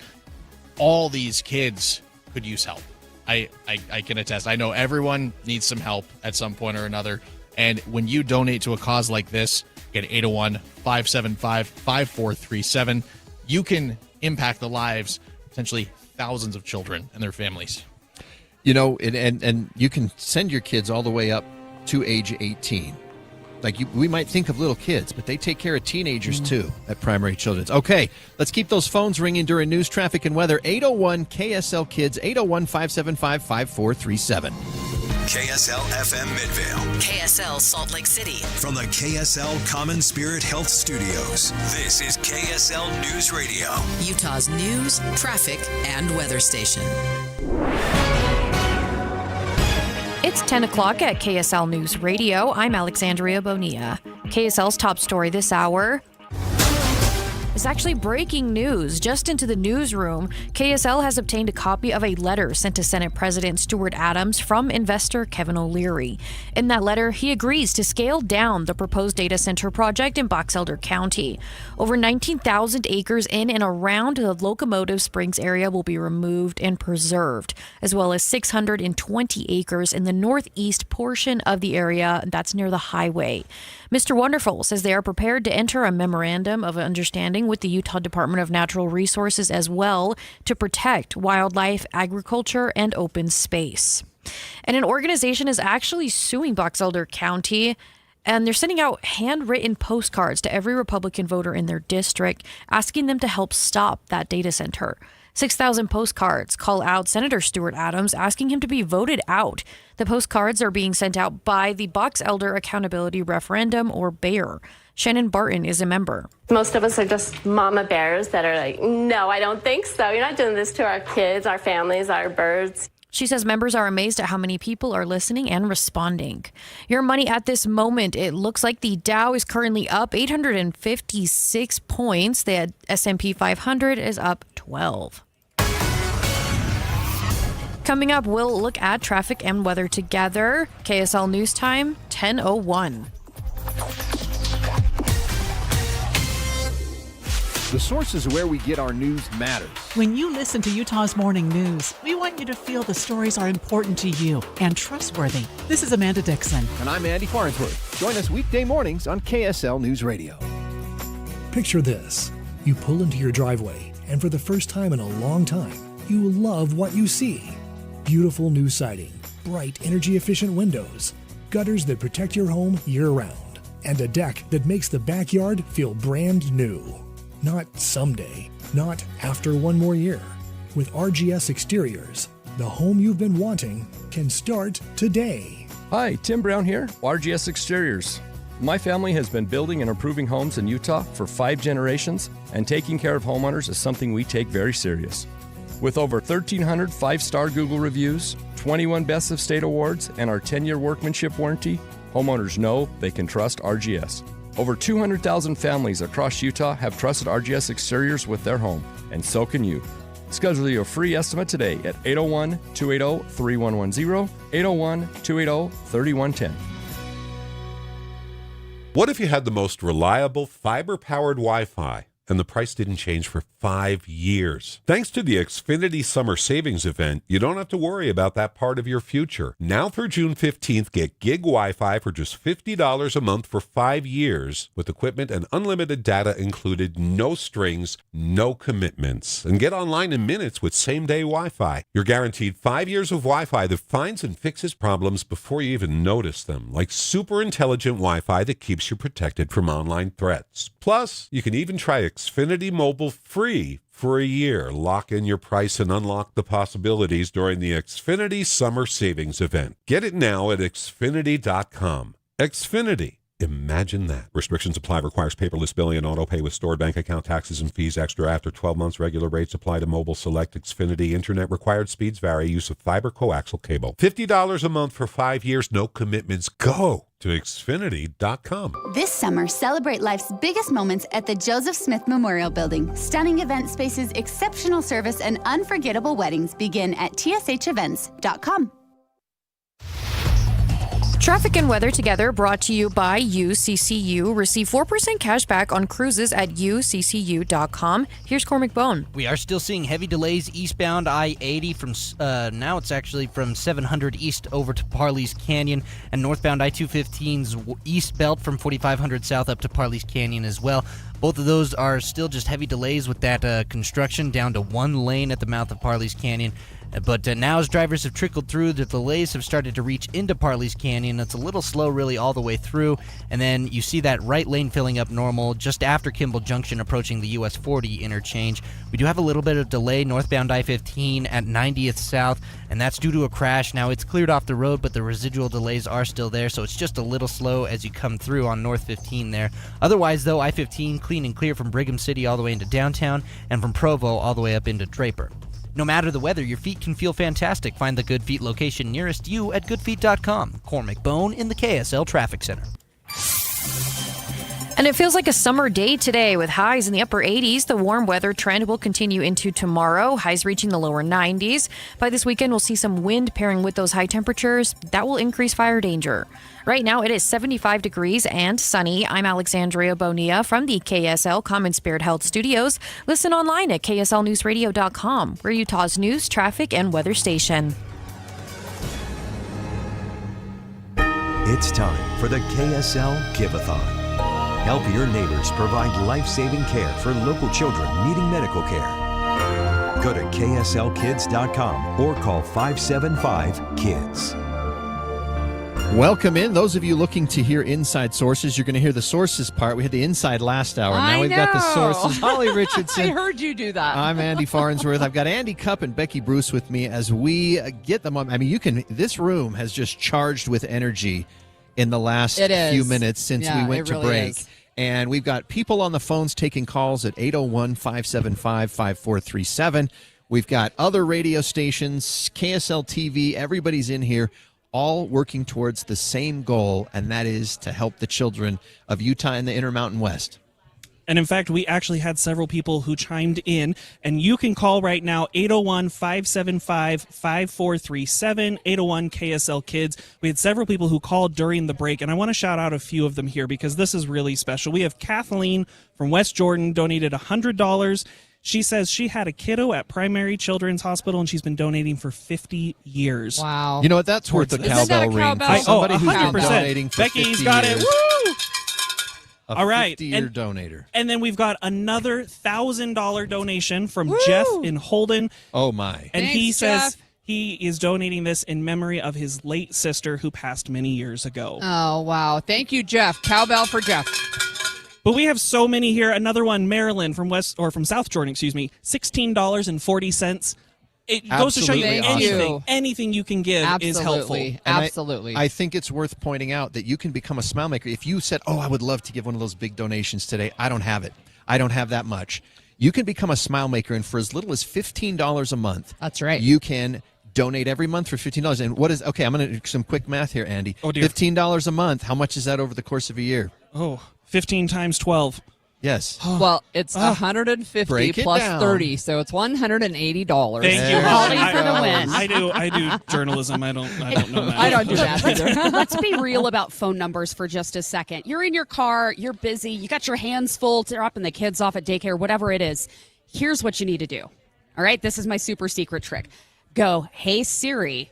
all these kids could use help. I can attest. I know everyone needs some help at some point or another. And when you donate to a cause like this, get 801-575-5437, you can impact the lives, potentially thousands of children and their families. You know, and you can send your kids all the way up to age 18. Like we might think of little kids, but they take care of teenagers too at Primary Children's. Okay, let's keep those phones ringing during news, traffic, and weather. 801 KSL Kids, 801-575-5437. KSL FM Midvale. KSL Salt Lake City. From the KSL Common Spirit Health Studios, this is KSL News Radio. Utah's news, traffic, and weather station. It's 10 o'clock at KSL News Radio. I'm Alexandria Bonilla. KSL's top story this hour is actually breaking news. Just into the newsroom, KSL has obtained a copy of a letter sent to Senate President Stuart Adams from investor Kevin O'Leary. In that letter, he agrees to scale down the proposed data center project in Box Elder County. Over 19,000 acres in and around the Locomotive Springs area will be removed and preserved, as well as 620 acres in the northeast portion of the area that's near the highway. Mr. Wonderful says they are prepared to enter a memorandum of understanding with the Utah Department of Natural Resources as well to protect wildlife, agriculture, and open space. And an organization is actually suing Box Elder County, and they're sending out handwritten postcards to every Republican voter in their district, asking them to help stop that data center. 6,000 postcards call out Senator Stuart Adams, asking him to be voted out. The postcards are being sent out by the Box Elder Accountability Referendum, or BEAR. Shannon Barton is a member. Most of us are just mama bears that are like, no, I don't think so. You're not doing this to our kids, our families, our birds. She says members are amazed at how many people are listening and responding. Your money at this moment, it looks like the Dow is currently up 856 points. The S&P 500 is up 12. Coming up, we'll look at traffic and weather together. KSL News Time, 10:01. The sources where we get our news matters. When you listen to Utah's Morning News, we want you to feel the stories are important to you and trustworthy. This is Amanda Dixon. And I'm Andy Farnsworth. Join us weekday mornings on KSL News Radio. Picture this. You pull into your driveway, and for the first time in a long time, you love what you see. Beautiful new siding, bright energy-efficient windows, gutters that protect your home year-round, and a deck that makes the backyard feel brand new. Not someday, not after one more year. With RGS Exteriors, the home you've been wanting can start today. Hi, Tim Brown here, RGS Exteriors. My family has been building and improving homes in Utah for 5 generations, and taking care of homeowners is something we take very serious. With over 1,300 5-star Google reviews, 21 Best of State awards, and our 10-year workmanship warranty, homeowners know they can trust RGS. Over 200,000 families across Utah have trusted RGS Exteriors with their home, and so can you. Schedule your free estimate today at 801-280-3110, 801-280-3110. What if you had the most reliable fiber-powered Wi-Fi and the price didn't change for 5 years? Thanks to the Xfinity Summer Savings Event, you don't have to worry about that part of your future. Now through June 15th, get gig Wi-Fi for just $50 a month for 5 years with equipment and unlimited data included, no strings, no commitments. And get online in minutes with same-day Wi-Fi. You're guaranteed 5 years of Wi-Fi that finds and fixes problems before you even notice them, like super intelligent Wi-Fi that keeps you protected from online threats. Plus, you can even try Xfinity Mobile free for a year. Lock in your price and unlock the possibilities during the Xfinity Summer Savings Event. Get it now at Xfinity.com. Xfinity. Imagine that. Restrictions apply. Requires paperless billing and auto pay with stored bank account taxes and fees extra after 12 months. Regular rates apply to mobile. Select Xfinity. Internet required speeds vary. Use of fiber coaxial cable. $50 a month for 5 years. No commitments. Go to Xfinity.com. This summer, celebrate life's biggest moments at the Joseph Smith Memorial Building. Stunning event spaces, exceptional service, and unforgettable weddings begin at tshevents.com. Traffic and weather together brought to you by UCCU. Receive 4% cash back on cruises at uccu.com. Here's Cormac Bone. We are still seeing heavy delays eastbound I-80 from now it's actually from 700 east over to Parley's Canyon, and northbound I-215's east belt from 4500 south up to Parley's Canyon as well. Both of those are still just heavy delays with that construction down to one lane at the mouth of Parley's Canyon. But now as drivers have trickled through, the delays have started to reach into Parley's Canyon. It's a little slow really all the way through. And then you see that right lane filling up normal just after Kimball Junction approaching the US 40 interchange. We do have a little bit of delay northbound I-15 at 90th South, and that's due to a crash. Now it's cleared off the road, but the residual delays are still there, so it's just a little slow as you come through on North 15 there. Otherwise, though, I-15 clean and clear from Brigham City all the way into downtown and from Provo all the way up into Draper. No matter the weather, your feet can feel fantastic. Find the Good Feet location nearest you at goodfeet.com. Cormac Bone in the KSL Traffic Center. And it feels like a summer day today with highs in the upper 80s. The warm weather trend will continue into tomorrow, highs reaching the lower 90s. By this weekend, we'll see some wind pairing with those high temperatures. That will increase fire danger. Right now, it is 75 degrees and sunny. I'm Alexandria Bonilla from the KSL Common Spirit Health Studios. Listen online at kslnewsradio.com. We're Utah's news, traffic, and weather station. It's time for the KSL Give-A-Thon. Help your neighbors provide life-saving care for local children needing medical care. Go to kslkids.com or call 575-KIDS. Welcome in. Those of you looking to hear inside sources, you're going to hear the sources part. We had the inside last hour. Now we've got the sources. Holly Richardson. I heard you do that. I'm Andy Farnsworth. I've got Andy Cupp and Becky Bruce with me as we get them on. I mean, this room has just charged with energy in the last few minutes since we went to break. And we've got people on the phones taking calls at 801-575-5437. We've got other radio stations, KSL TV, everybody's in here, all working towards the same goal, and that is to help the children of Utah and the Intermountain West. And in fact, we actually had several people who chimed in, and you can call right now, 801-575-5437, 801-KSL-KIDS. We had several people who called during the break, and I want to shout out a few of them here because this is really special. We have Kathleen from West Jordan donated $100. She says she had a kiddo at Primary Children's Hospital, and she's been donating for 50 years. Wow. You know what? That's worth a cowbell ring. For somebody who's been donating for Becky's 50 got years. it. Woo! All right. 50-year donator. And then we've got another $1,000 donation from Jeff in Holden. Oh, my. And he Thanks, says Jeff. he is donating this in memory of his late sister who passed many years ago. Oh, wow. Thank you, Jeff. Cowbell for Jeff. But we have so many here. Another one, Maryland from South Jordan, $16.40. It goes to show you anything you can give is helpful. Absolutely. I think it's worth pointing out that you can become a smile maker. If you said, I would love to give one of those big donations today, I don't have it. I don't have that much. You can become a smile maker, and for as little as $15 a month, that's right. You can donate every month for $15. And what is, I'm going to do some quick math here, Andy. Oh, dear. $15 a month. How much is that over the course of a year? 15 times 12. Yes. Well, it's 150 plus 30, so it's $180. Thank you, Holly, for the win. I do journalism. I don't know that. I don't do that either. Let's be real about phone numbers for just a second. You're in your car, you're busy, you got your hands full, dropping the kids off at daycare, whatever it is. Here's what you need to do. All right, this is my super secret trick. Go, hey Siri,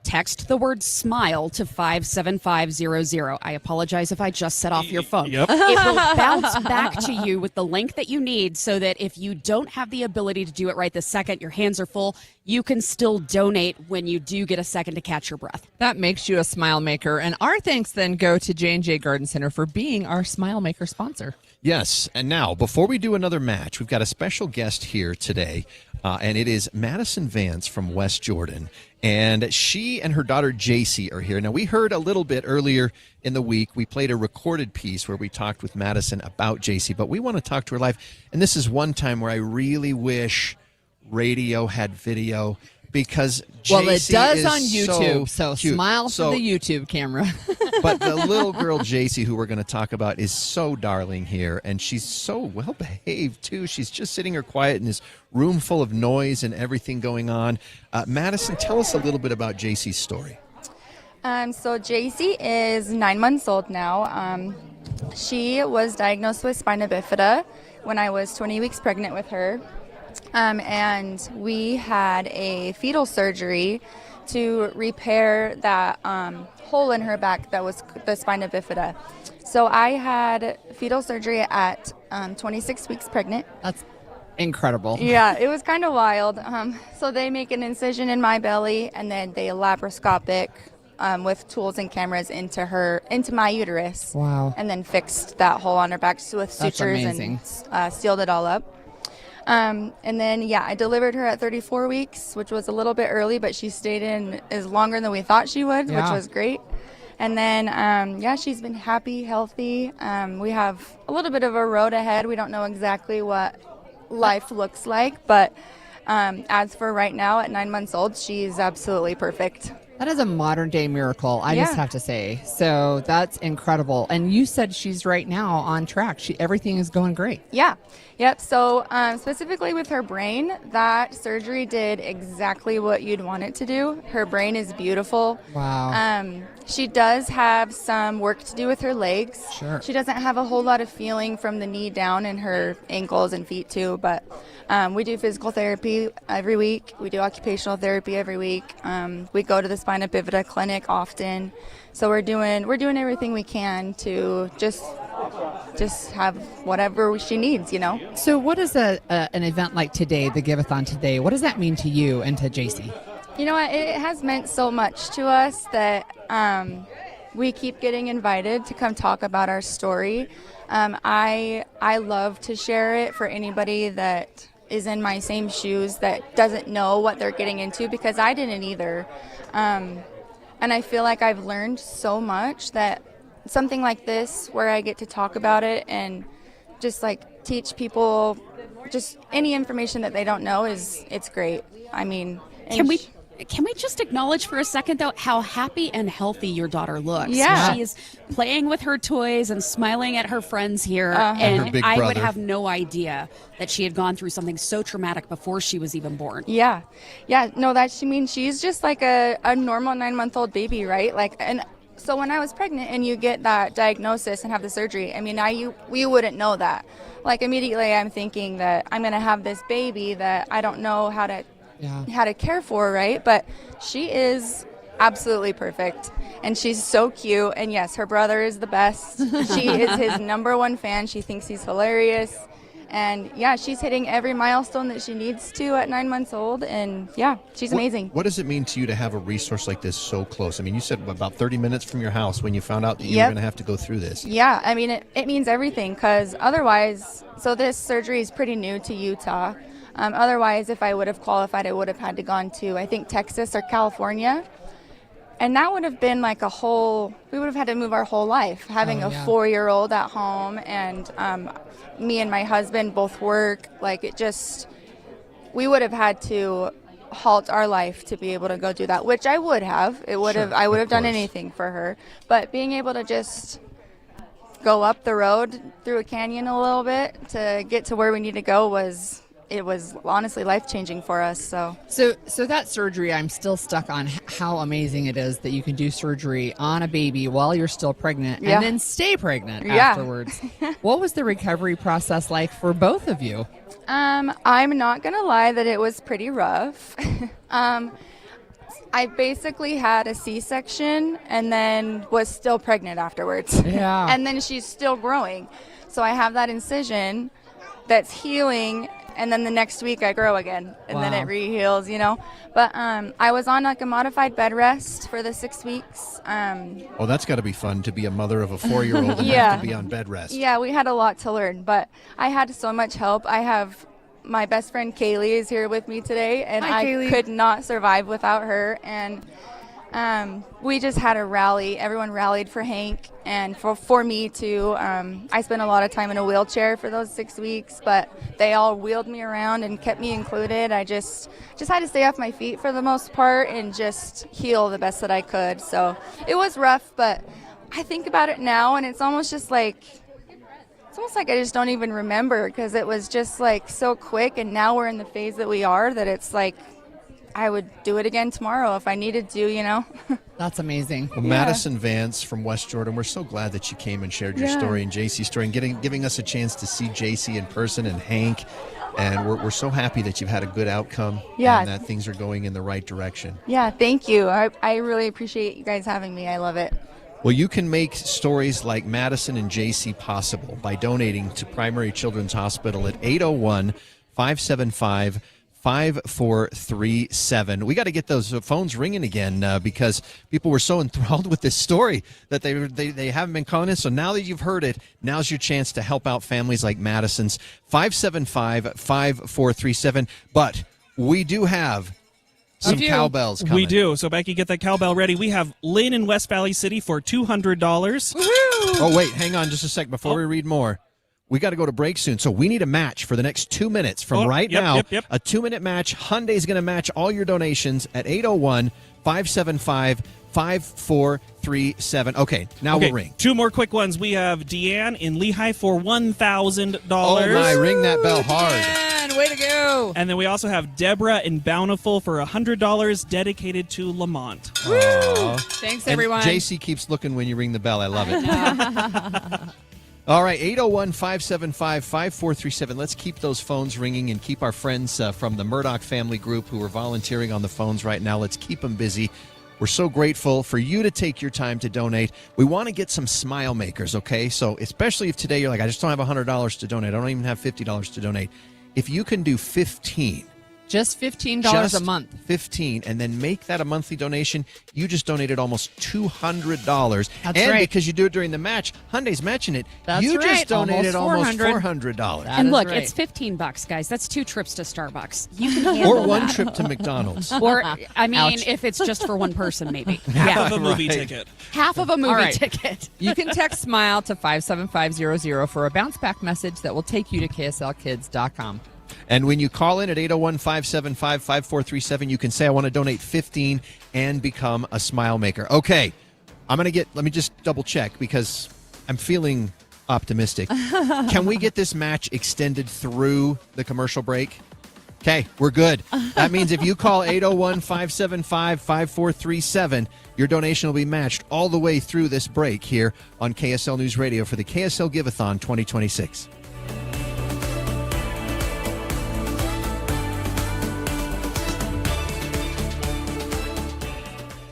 text the word smile to 57500. I apologize if I just set off your phone. Yep. It will bounce back to you with the link that you need so that if you don't have the ability to do it right this second, your hands are full, you can still donate when you do get a second to catch your breath. That makes you a smile maker. And our thanks then go to J&J Garden Center for being our smile maker sponsor. Yes, and now, before we do another match, we've got a special guest here today, and it is Madison Vance from West Jordan. And she and her daughter, JC, are here. Now, we heard a little bit earlier in the week. We played a recorded piece where we talked with Madison about JC, but we want to talk to her live. And this is one time where I really wish radio had video, because JC well, it does is on YouTube, so cute. smile for the YouTube camera. But the little girl, JC, who we're going to talk about, is so darling here, and she's so well-behaved, too. She's just sitting here quiet in this room full of noise and everything going on. Madison, tell us a little bit about JC's story. So JC is 9 months old now. She was diagnosed with spina bifida when I was 20 weeks pregnant with her. And we had a fetal surgery to repair that hole in her back that was the spina bifida. So I had fetal surgery at 26 weeks pregnant. That's incredible. Yeah, it was kind of wild. So they make an incision in my belly, and then they laparoscopic with tools and cameras into my uterus. Wow. And then fixed that hole on her back with sutures and sealed it all up. And then, I delivered her at 34 weeks, which was a little bit early, but she stayed in longer than we thought she would, which was great. And then, she's been happy, healthy. We have a little bit of a road ahead. We don't know exactly what life looks like, but as for right now, at 9 months old, she's absolutely perfect. That is a modern day miracle, I just have to say. So that's incredible. And you said she's right now on track. Everything is going great. Yeah. Yep. So specifically with her brain, that surgery did exactly what you'd want it to do. Her brain is beautiful. Wow. She does have some work to do with her legs. Sure. She doesn't have a whole lot of feeling from the knee down in her ankles and feet too, but we do physical therapy every week. We do occupational therapy every week. We go to the spina bifida clinic often. So we're doing everything we can to just have whatever she needs, So what is an event like today, the Give-A-Thon today, what does that mean to you and to JC? You know what? It has meant so much to us that we keep getting invited to come talk about our story. I love to share it for anybody that is in my same shoes that doesn't know what they're getting into, because I didn't either. And I feel like I've learned so much that something like this, where I get to talk about it and just teach people just any information that they don't know, it's great. I mean, Can we just acknowledge for a second, though, how happy and healthy your daughter looks? Yeah. She is playing with her toys and smiling at her friends here. Uh-huh. And I would have no idea that she had gone through something so traumatic before she was even born. Yeah. Yeah. No, she's just like a normal 9-month-old baby, right? And so when I was pregnant and you get that diagnosis and have the surgery, I mean, we wouldn't know that. Immediately I'm thinking that I'm going to have this baby that I don't know how to care for, right? But she is absolutely perfect, and she's so cute. And yes, her brother is the best. She is his number one fan. She thinks he's hilarious, and she's hitting every milestone that she needs to at 9 months old, and she's amazing. What does it mean to you to have a resource like this so close? I mean, you said about 30 minutes from your house when you found out that you were going to have to go through this. Yeah, I mean, it means everything, because otherwise, so this surgery is pretty new to Utah. Otherwise, if I would have qualified, I would have had to gone to, I think, Texas or California. And that would have been we would have had to move our whole life, having a 4-year-old at home, and me and my husband both work. We would have had to halt our life to be able to go do that, which I would have. I would have done anything for her. But being able to just go up the road through a canyon a little bit to get to where we need to go was honestly life-changing for us. So that surgery, I'm still stuck on how amazing it is that you can do surgery on a baby while you're still pregnant and then stay pregnant afterwards. What was the recovery process like for both of you? I'm not gonna lie that it was pretty rough. I basically had a C-section and then was still pregnant afterwards. Yeah. And then she's still growing. So I have that incision that's healing, and then the next week I grow again, and then Wow. it re-heals, But I was on like a modified bed rest for the 6 weeks. Oh, that's got to be fun to be a mother of a 4-year-old and Yeah. have to be on bed rest. Yeah, we had a lot to learn, but I had so much help. I have my best friend Kaylee is here with me today, and Hi, I Kaylee. could not survive without her. And we just had a rally. Everyone rallied for Hank and for me too. I spent a lot of time in a wheelchair for those 6 weeks, but they all wheeled me around and kept me included. I just had to stay off my feet for the most part and just heal the best that I could. So it was rough, but I think about it now, and it's almost like I just don't even remember, because it was just like so quick, and now we're in the phase that we are, that it's like I would do it again tomorrow if I needed to. That's amazing. Well, Madison Vance from West Jordan, we're so glad that you came and shared your Yeah. story and JC's story and giving us a chance to see JC in person and Hank. And we're so happy that you've had a good outcome Yeah. and that things are going in the right direction. Yeah, thank you. I really appreciate you guys having me. I love it. Well, you can make stories like Madison and JC possible by donating to Primary Children's Hospital at 801-575-5437. We got to get those phones ringing again because people were so enthralled with this story that they haven't been calling in. So now that you've heard it, now's your chance to help out families like Madison's. 575-5437. But we do have some cowbells coming. We do. So, Becky, get that cowbell ready. We have Lynn in West Valley City for $200. Oh, wait, hang on just a sec before we read more. We got to go to break soon, so we need a match for the next 2 minutes from right now. Yep. A 2-minute match. Hyundai's going to match all your donations at 801-575-5437. Okay, now we'll ring. 2 more quick ones. We have Deanne in Lehigh for $1,000. Oh, my, ring that bell hard. Man, way to go. And then we also have Deborah in Bountiful for $100 dedicated to Lamont. Aw. Thanks, And everyone. JC keeps looking when you ring the bell. I love it. All right, 801-575-5437. Let's keep those phones ringing and keep our friends from the Murdoch family group who are volunteering on the phones right now. Let's keep them busy. We're so grateful for you to take your time to donate. We want to get some smile makers, okay? So especially if today you're like, I just don't have $100 to donate. I don't even have $50 to donate. If you can do 15, just $15 a month. 15, and then make that a monthly donation. You just donated almost $200. That's and right. because you do it during the match, Hyundai's matching it. That's you right. just donated almost $400. $400. And look, right. it's $15, guys. That's 2 trips to Starbucks. You can handle Or one that. trip to McDonald's. Or, I mean, Ouch. if it's just for one person, maybe. Half of a movie Right. ticket. Half of a movie All right. ticket. You can text SMILE to 57500 for a bounce back message that will take you to kslkids.com. And when you call in at 801-575-5437, you can say, I want to donate 15 and become a smile maker. Okay, let me just double check because I'm feeling optimistic. Can we get this match extended through the commercial break? Okay, we're good. That means if you call 801-575-5437, your donation will be matched all the way through this break here on KSL News Radio for the KSL Give-A-Thon 2026.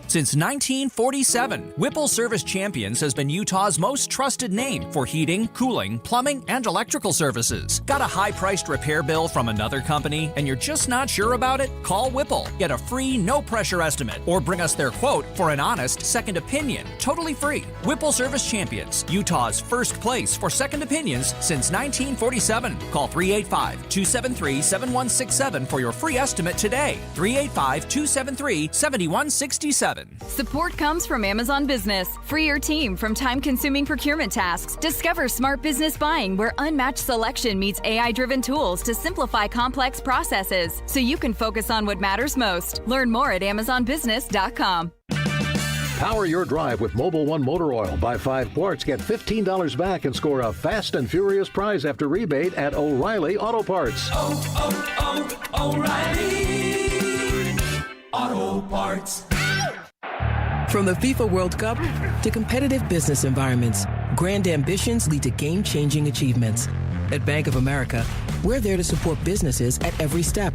Since 1947, Whipple Service Champions has been Utah's most trusted name for heating, cooling, plumbing, and electrical services. Got a high-priced repair bill from another company and you're just not sure about it? Call Whipple. Get a free, no-pressure estimate or bring us their quote for an honest second opinion. Totally free. Whipple Service Champions, Utah's first place for second opinions since 1947. Call 385-273-7167 for your free estimate today. 385-273-7167. Support comes from Amazon Business. Free your team from time-consuming procurement tasks. Discover smart business buying where unmatched selection meets AI-driven tools to simplify complex processes so you can focus on what matters most. Learn more at amazonbusiness.com. Power your drive with Mobil 1 Motor Oil. Buy 5 quarts, get $15 back and score a fast and furious prize after rebate at O'Reilly Auto Parts. O'Reilly Auto Parts. From the FIFA World Cup to competitive business environments, grand ambitions lead to game-changing achievements. At Bank of America, we're there to support businesses at every step,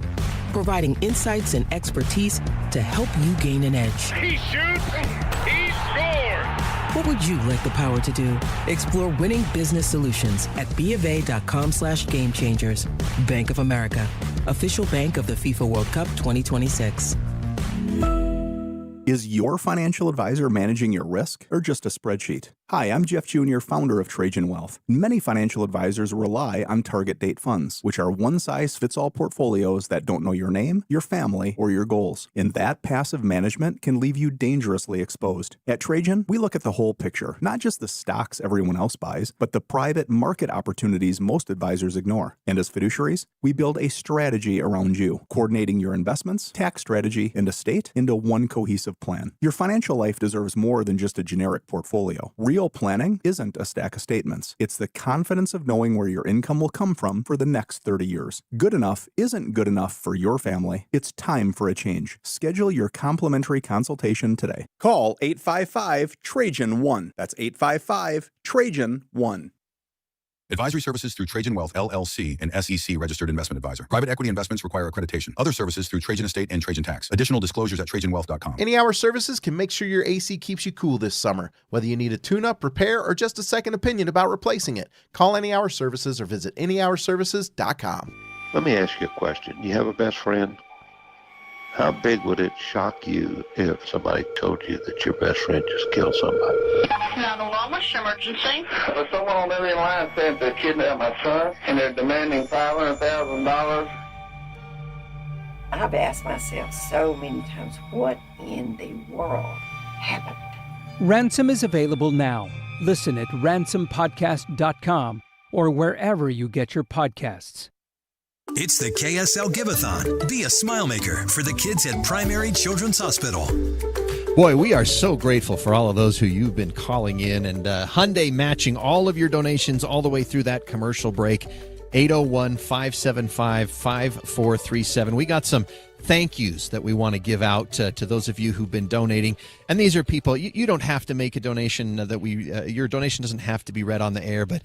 providing insights and expertise to help you gain an edge. He shoots, he scores. What would you like the power to do? Explore winning business solutions at BofA.com/gamechangers. Bank of America, official bank of the FIFA World Cup 2026. Is your financial advisor managing your risk or just a spreadsheet? Hi, I'm Jeff Jr., founder of Trajan Wealth. Many financial advisors rely on target date funds, which are one-size-fits-all portfolios that don't know your name, your family, or your goals. And that passive management can leave you dangerously exposed. At Trajan, we look at the whole picture, not just the stocks everyone else buys, but the private market opportunities most advisors ignore. And as fiduciaries, we build a strategy around you, coordinating your investments, tax strategy, and estate into one cohesive plan. Your financial life deserves more than just a generic portfolio. Real planning isn't a stack of statements. It's the confidence of knowing where your income will come from for the next 30 years. Good enough isn't good enough for your family. It's time for a change. Schedule your complimentary consultation today. Call 855-TRAJAN-1. That's 855-TRAJAN-1. Advisory services through Trajan Wealth, LLC, an SEC registered investment advisor. Private equity investments require accreditation. Other services through Trajan Estate and Trajan Tax. Additional disclosures at TrajanWealth.com. Any Hour Services can make sure your AC keeps you cool this summer. Whether you need a tune-up, repair, or just a second opinion about replacing it, call Any Hour Services or visit anyhourservices.com. Let me ask you a question. You have a best friend? How big would it shock you if somebody told you that your best friend just killed somebody? 911, what's your emergency? Someone on the other line said they kidnapped my son and they're demanding $500,000. I've asked myself so many times, what in the world happened? Ransom is available now. Listen at ransompodcast.com or wherever you get your podcasts. It's the KSL Give-A-Thon. Be a smile maker for the kids at Primary Children's Hospital. Boy, we are so grateful for all of those who you've been calling in, and Hyundai matching all of your donations all the way through that commercial break. 801-575-5437. We got some thank yous that we want to give out to those of you who've been donating. And these are people, you don't have to make a donation your donation doesn't have to be read on the air, but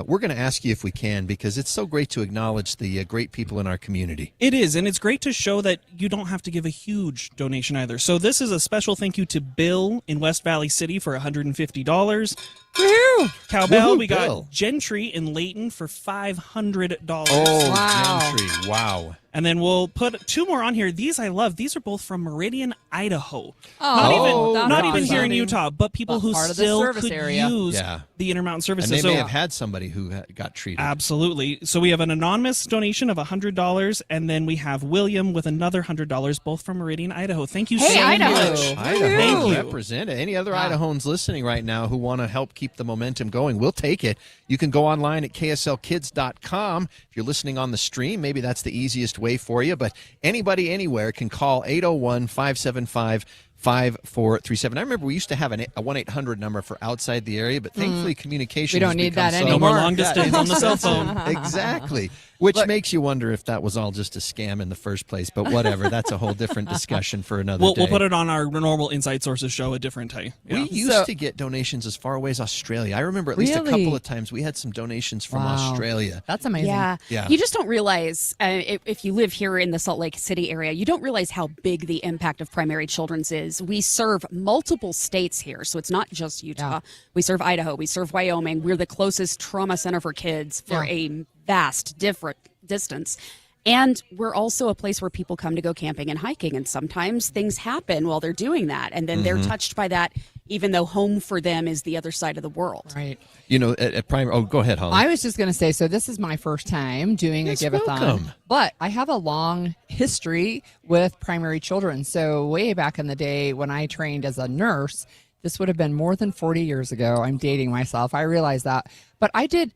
we're going to ask you if we can, because it's so great to acknowledge the great people in our community. It is, and it's great to show that you don't have to give a huge donation either. So this is a special thank you to Bill in West Valley City for $150. Woo! Cowbell, we Bill. got Gentry in Layton for $500. Oh, wow. Gentry, wow. And then we'll put two more on here. These I love. These are both from Meridian, Idaho. Not even here in Utah, but people who still could use the Intermountain services. And they may have had somebody who got treated. Absolutely. So we have an anonymous donation of $100, and then we have William with another $100, both from Meridian, Idaho. Thank you so much. Idaho, Thank you. represent it. Any other Idahans listening right now who want to help keep the momentum going, we'll take it. You can go online at kslkids.com. If you're listening on the stream, maybe that's the easiest way for you, but anybody anywhere can call 801-575-5437. I remember we used to have a 1-800 number for outside the area, but thankfully communication we don't need that anymore. No more long distance on the cell phone. Exactly. Which makes you wonder if that was all just a scam in the first place, but whatever. That's a whole different discussion for another day. We'll put it on our normal Inside Sources show a different day. Yeah. We used to get donations as far away as Australia. I remember at least a couple of times we had some donations from Australia. That's amazing. Yeah. You just don't realize, if you live here in the Salt Lake City area, you don't realize how big the impact of Primary Children's is. We serve multiple states here, so it's not just Utah. Yeah. We serve Idaho. We serve Wyoming. We're the closest trauma center for kids for a vast different distance. And we're also a place where people come to go camping and hiking, and sometimes things happen while they're doing that, and then they're touched by that, even though home for them is the other side of the world. Right. You know, at Primary... Oh, go ahead, Holly. I was just going to say, so this is my first time doing a Give-A-Thon. Welcome. But I have a long history with Primary Children. So way back in the day when I trained as a nurse, this would have been more than 40 years ago. I'm dating myself. I realize that. But I did...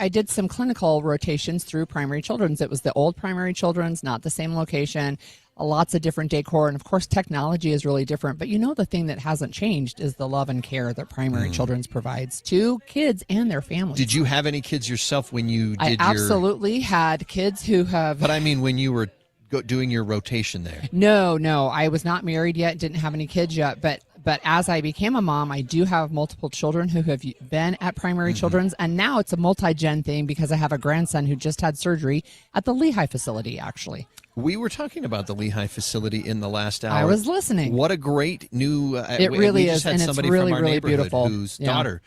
I did some clinical rotations through Primary Children's. It was the old Primary Children's, not the same location, lots of different decor. And of course, technology is really different. But you know, the thing that hasn't changed is the love and care that Primary Children's provides to kids and their families. Did you have any kids yourself when you did I absolutely had kids who have... But I mean, when you were doing your rotation there. No. I was not married yet, didn't have any kids yet. But But as I became a mom, I do have multiple children who have been at Primary Children's, and now it's a multi-gen thing because I have a grandson who just had surgery at the Lehigh facility, actually. We were talking about the Lehigh facility in the last hour. I was listening. What a great new... it really is, and it's really, really beautiful. Whose daughter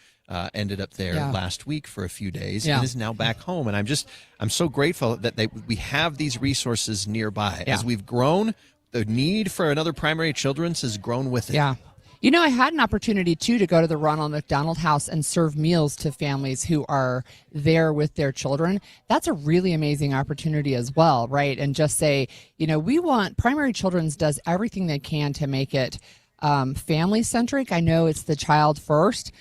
ended up there last week for a few days and is now back home. And I'm so grateful that we have these resources nearby. As we've grown, the need for another Primary Children's has grown with it. Yeah. You know, I had an opportunity, too, to go to the Ronald McDonald House and serve meals to families who are there with their children. That's a really amazing opportunity as well, right? And just say, we want Primary Children's does everything they can to make it family-centric. I know it's the child first,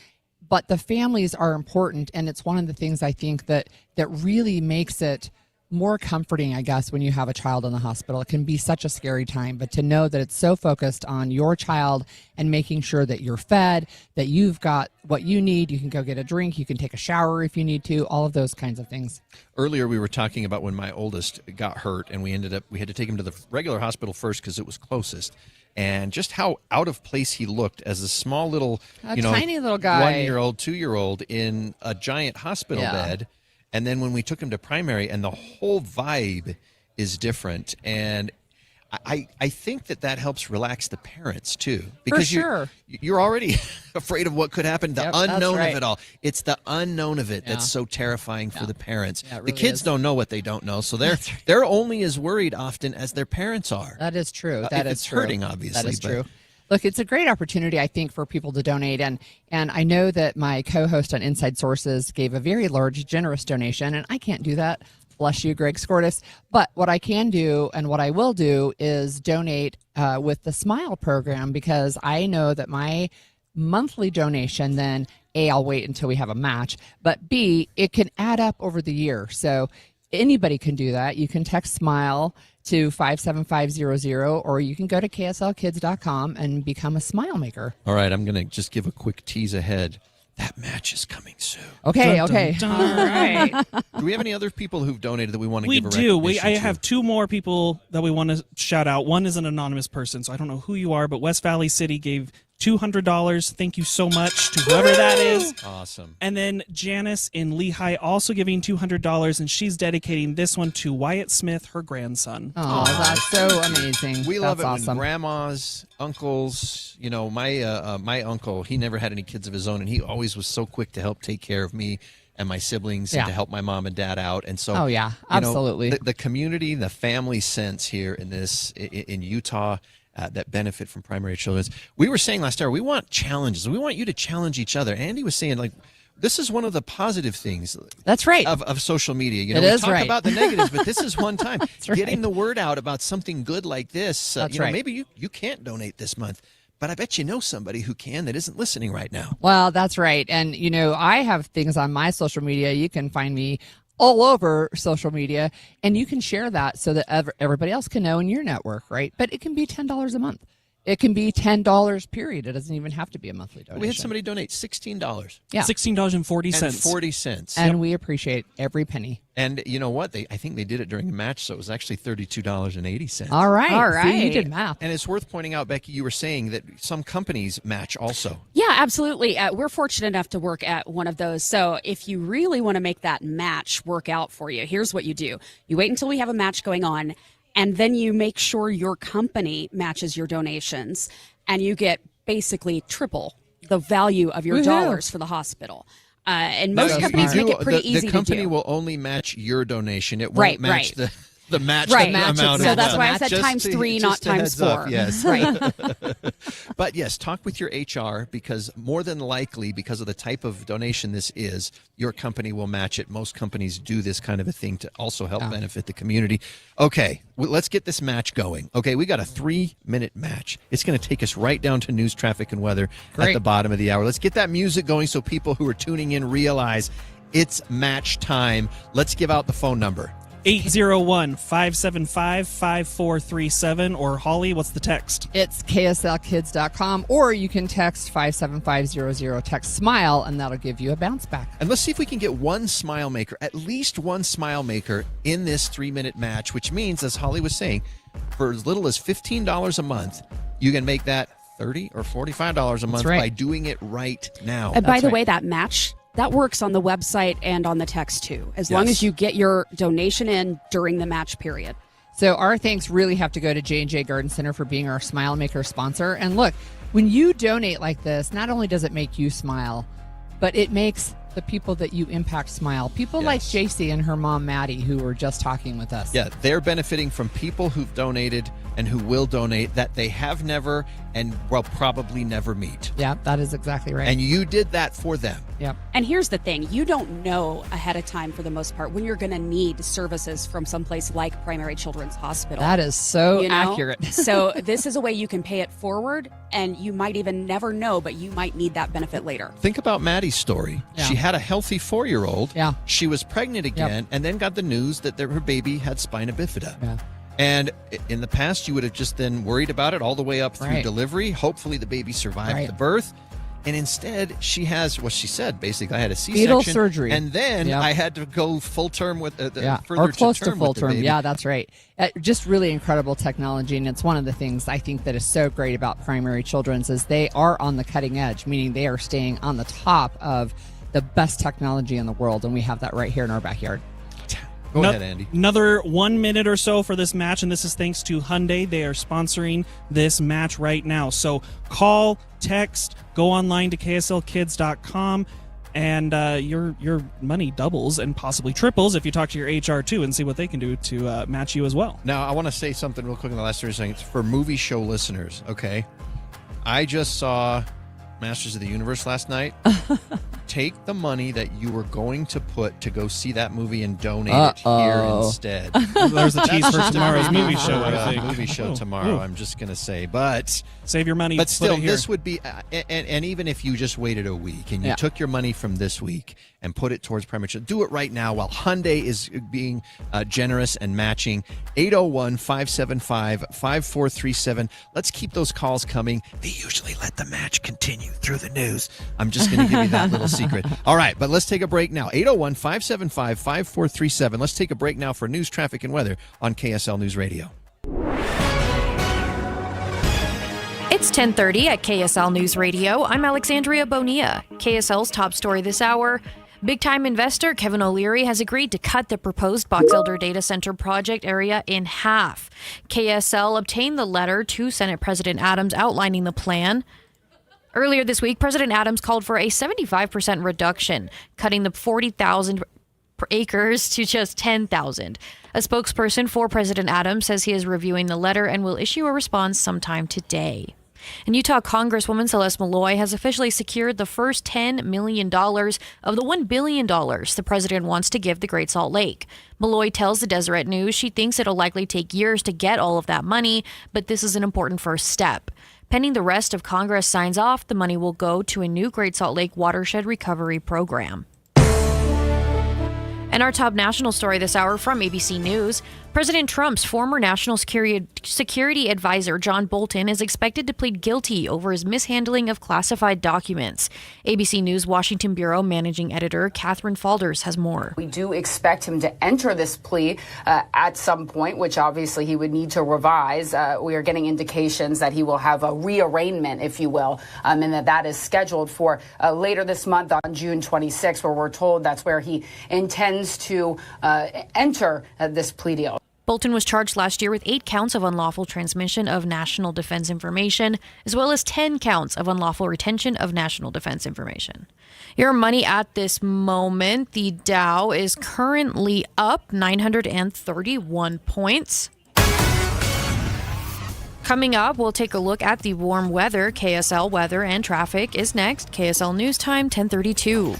but the families are important, and it's one of the things I think that really makes it more comforting, I guess, when you have a child in the hospital. It can be such a scary time, but to know that it's so focused on your child and making sure that you're fed, that you've got what you need, you can go get a drink, you can take a shower if you need to, all of those kinds of things. Earlier, we were talking about when my oldest got hurt, and we had to take him to the regular hospital first because it was closest. And just how out of place he looked as a small little, tiny little guy, 1-year-old, 2-year-old in a giant hospital bed. And then when we took him to primary, and the whole vibe is different. And I think that helps relax the parents, too. Because you're already afraid of what could happen, the unknown of it all. It's the unknown of it that's so terrifying for the parents. Yeah, really the kids don't know what they don't know, so they're only as worried often as their parents are. That is true. It's hurting, obviously. That is true. Look, it's a great opportunity, I think, for people to donate. And I know that my co-host on Inside Sources gave a very large, generous donation, and I can't do that. Bless you, Greg Skortis. But what I can do and what I will do is donate with the Smile program, because I know that my monthly donation then, A, I'll wait until we have a match, but B, it can add up over the year. So anybody can do that. You can text SMILE to 57500, or you can go to kslkids.com and become a Smile Maker. All right, I'm going to just give a quick tease ahead. That match is coming soon. Okay. All right. Do we have any other people who've donated that we want to give a recognition to? We do. I have two more people that we want to shout out. One is an anonymous person, so I don't know who you are, but West Valley City gave $200. Thank you so much to whoever that is. Awesome. And then Janice in Lehigh also giving $200, and she's dedicating this one to Wyatt Smith, her grandson. Oh, that's so amazing. We love it awesome. when grandmas, uncles, my uncle, he never had any kids of his own, and he always was so quick to help take care of me and my siblings and to help my mom and dad out. And so, absolutely. The community, the family sense here in Utah, that benefit from Primary Children's. We were saying last hour, we want challenges. We want you to challenge each other. Andy was saying, this is one of the positive things. That's right. Of social media. We talk about the negatives, but this is one time. Getting right. the word out about something good like this. That's right. Maybe you can't donate this month, but I bet you know somebody who can that isn't listening right now. Well, that's right. And, I have things on my social media. You can find me all over social media, and you can share that so that everybody else can know in your network, right? But it can be $10 a month. It can be $10, period. It doesn't even have to be a monthly donation. We had somebody donate $16. Yeah. $16.40. 40 cents. And we appreciate every penny. And you know what? I think they did it during the match, so it was actually $32.80. All right. All right. See, you did math. And it's worth pointing out, Becky, you were saying that some companies match also. Yeah, absolutely. We're fortunate enough to work at one of those. So if you really want to make that match work out for you, here's what you do. You wait until we have a match going on, and then you make sure your company matches your donations, and you get basically triple the value of your dollars for the hospital. And most companies make it pretty easy to do. The company will only match your donation. It won't match the match amount. So that's why I said times 3, not times 4. Yes. Right. But yes, talk with your HR, because more than likely, because of the type of donation this is, your company will match it. Most companies do this kind of a thing to also help benefit the community. Okay, let's get this match going. Okay, we got a 3-minute match. It's going to take us right down to news, traffic, and weather at the bottom of the hour. Let's get that music going so people who are tuning in realize it's match time. Let's give out the phone number. 801-575-5437, or Holly, what's the text? It's kslkids.com, or you can text 57500, text SMILE, and that'll give you a bounce back. And let's see if we can get one Smile Maker, at least one Smile Maker in this 3-minute match, which means, as Holly was saying, for as little as $15 a month, you can make that $30 or $45 a month by doing it right now. And by the way, that match, that works on the website and on the text too, as long as you get your donation in during the match period. So our thanks really have to go to J&J Garden Center for being our Smile Maker sponsor. And look, when you donate like this, not only does it make you smile, but it makes the people that you impact smile. People like JC and her mom, Maddie, who were just talking with us. Yeah, they're benefiting from people who've donated and who will donate that they have never and will probably never meet. Yeah, that is exactly right. And you did that for them. Yep. And here's the thing. You don't know ahead of time, for the most part, when you're going to need services from someplace like Primary Children's Hospital. That is so accurate. So this is a way you can pay it forward, and you might even never know, but you might need that benefit later. Think about Maddie's story. Yeah. She had a healthy 4-year-old. Yeah. She was pregnant again and then got the news that her baby had spina bifida. Yeah. And in the past, you would have just then worried about it all the way up through delivery. Hopefully the baby survived the birth. And instead, she has what she said. Basically, I had a C-section. Fetal surgery. And then I had to go full term with further or close to term full with the term. baby. Yeah, that's right. Just really incredible technology. And it's one of the things I think that is so great about Primary Children's is they are on the cutting edge, meaning they are staying on the top of the best technology in the world. And we have that right here in our backyard. Go ahead, Andy. Another 1 minute or so for this match, and this is thanks to Hyundai. They are sponsoring this match right now. So call, text, go online to kslkids.com, and your money doubles and possibly triples if you talk to your HR too and see what they can do to match you as well. Now, I want to say something real quick in the last 30 seconds for movie show listeners, okay? I just saw Masters of the Universe last night. Take the money that you were going to put to go see that movie and donate it here instead. There's a tease for tomorrow's movie show, I think. Movie show tomorrow, I'm just going to say. But save your money. But still, this would be, and even if you just waited a week and you took your money from this week and put it towards Primary Children, do it right now while Hyundai is being generous and matching. 801-575-5437. Let's keep those calls coming. They usually let the match continue through the news. I'm just going to give you that little secret. All right, but let's take a break now. 801-575-5437. Let's take a break now for news, traffic, and weather on KSL News Radio. It's 10:30 at KSL News Radio. I'm Alexandria Bonilla. KSL's top story this hour. Big-time investor Kevin O'Leary has agreed to cut the proposed Box Elder data center project area in half. KSL obtained the letter to Senate President Adams outlining the plan. Earlier this week, President Adams called for a 75% reduction, cutting the 40,000 acres to just 10,000. A spokesperson for President Adams says he is reviewing the letter and will issue a response sometime today. And Utah Congresswoman Celeste Malloy has officially secured the first $10 million of the $1 billion the president wants to give the Great Salt Lake. Malloy tells the Deseret News she thinks it'll likely take years to get all of that money, but this is an important first step. Pending the rest of Congress signs off, the money will go to a new Great Salt Lake watershed recovery program. And our top national story this hour from ABC News. President Trump's former national security advisor, John Bolton, is expected to plead guilty over his mishandling of classified documents. ABC News Washington Bureau Managing Editor Catherine Falders has more. We do expect him to enter this plea at some point, which obviously he would need to revise. We are getting indications that he will have a rearrangement, if you will, and that is scheduled for later this month on June 26, where we're told that's where he intends to enter this plea deal. Bolton was charged last year with 8 counts of unlawful transmission of national defense information, as well as 10 counts of unlawful retention of national defense information. Your money at this moment, the Dow is currently up 931 points. Coming up, we'll take a look at the warm weather. KSL weather and traffic is next. KSL News Time, 10:32.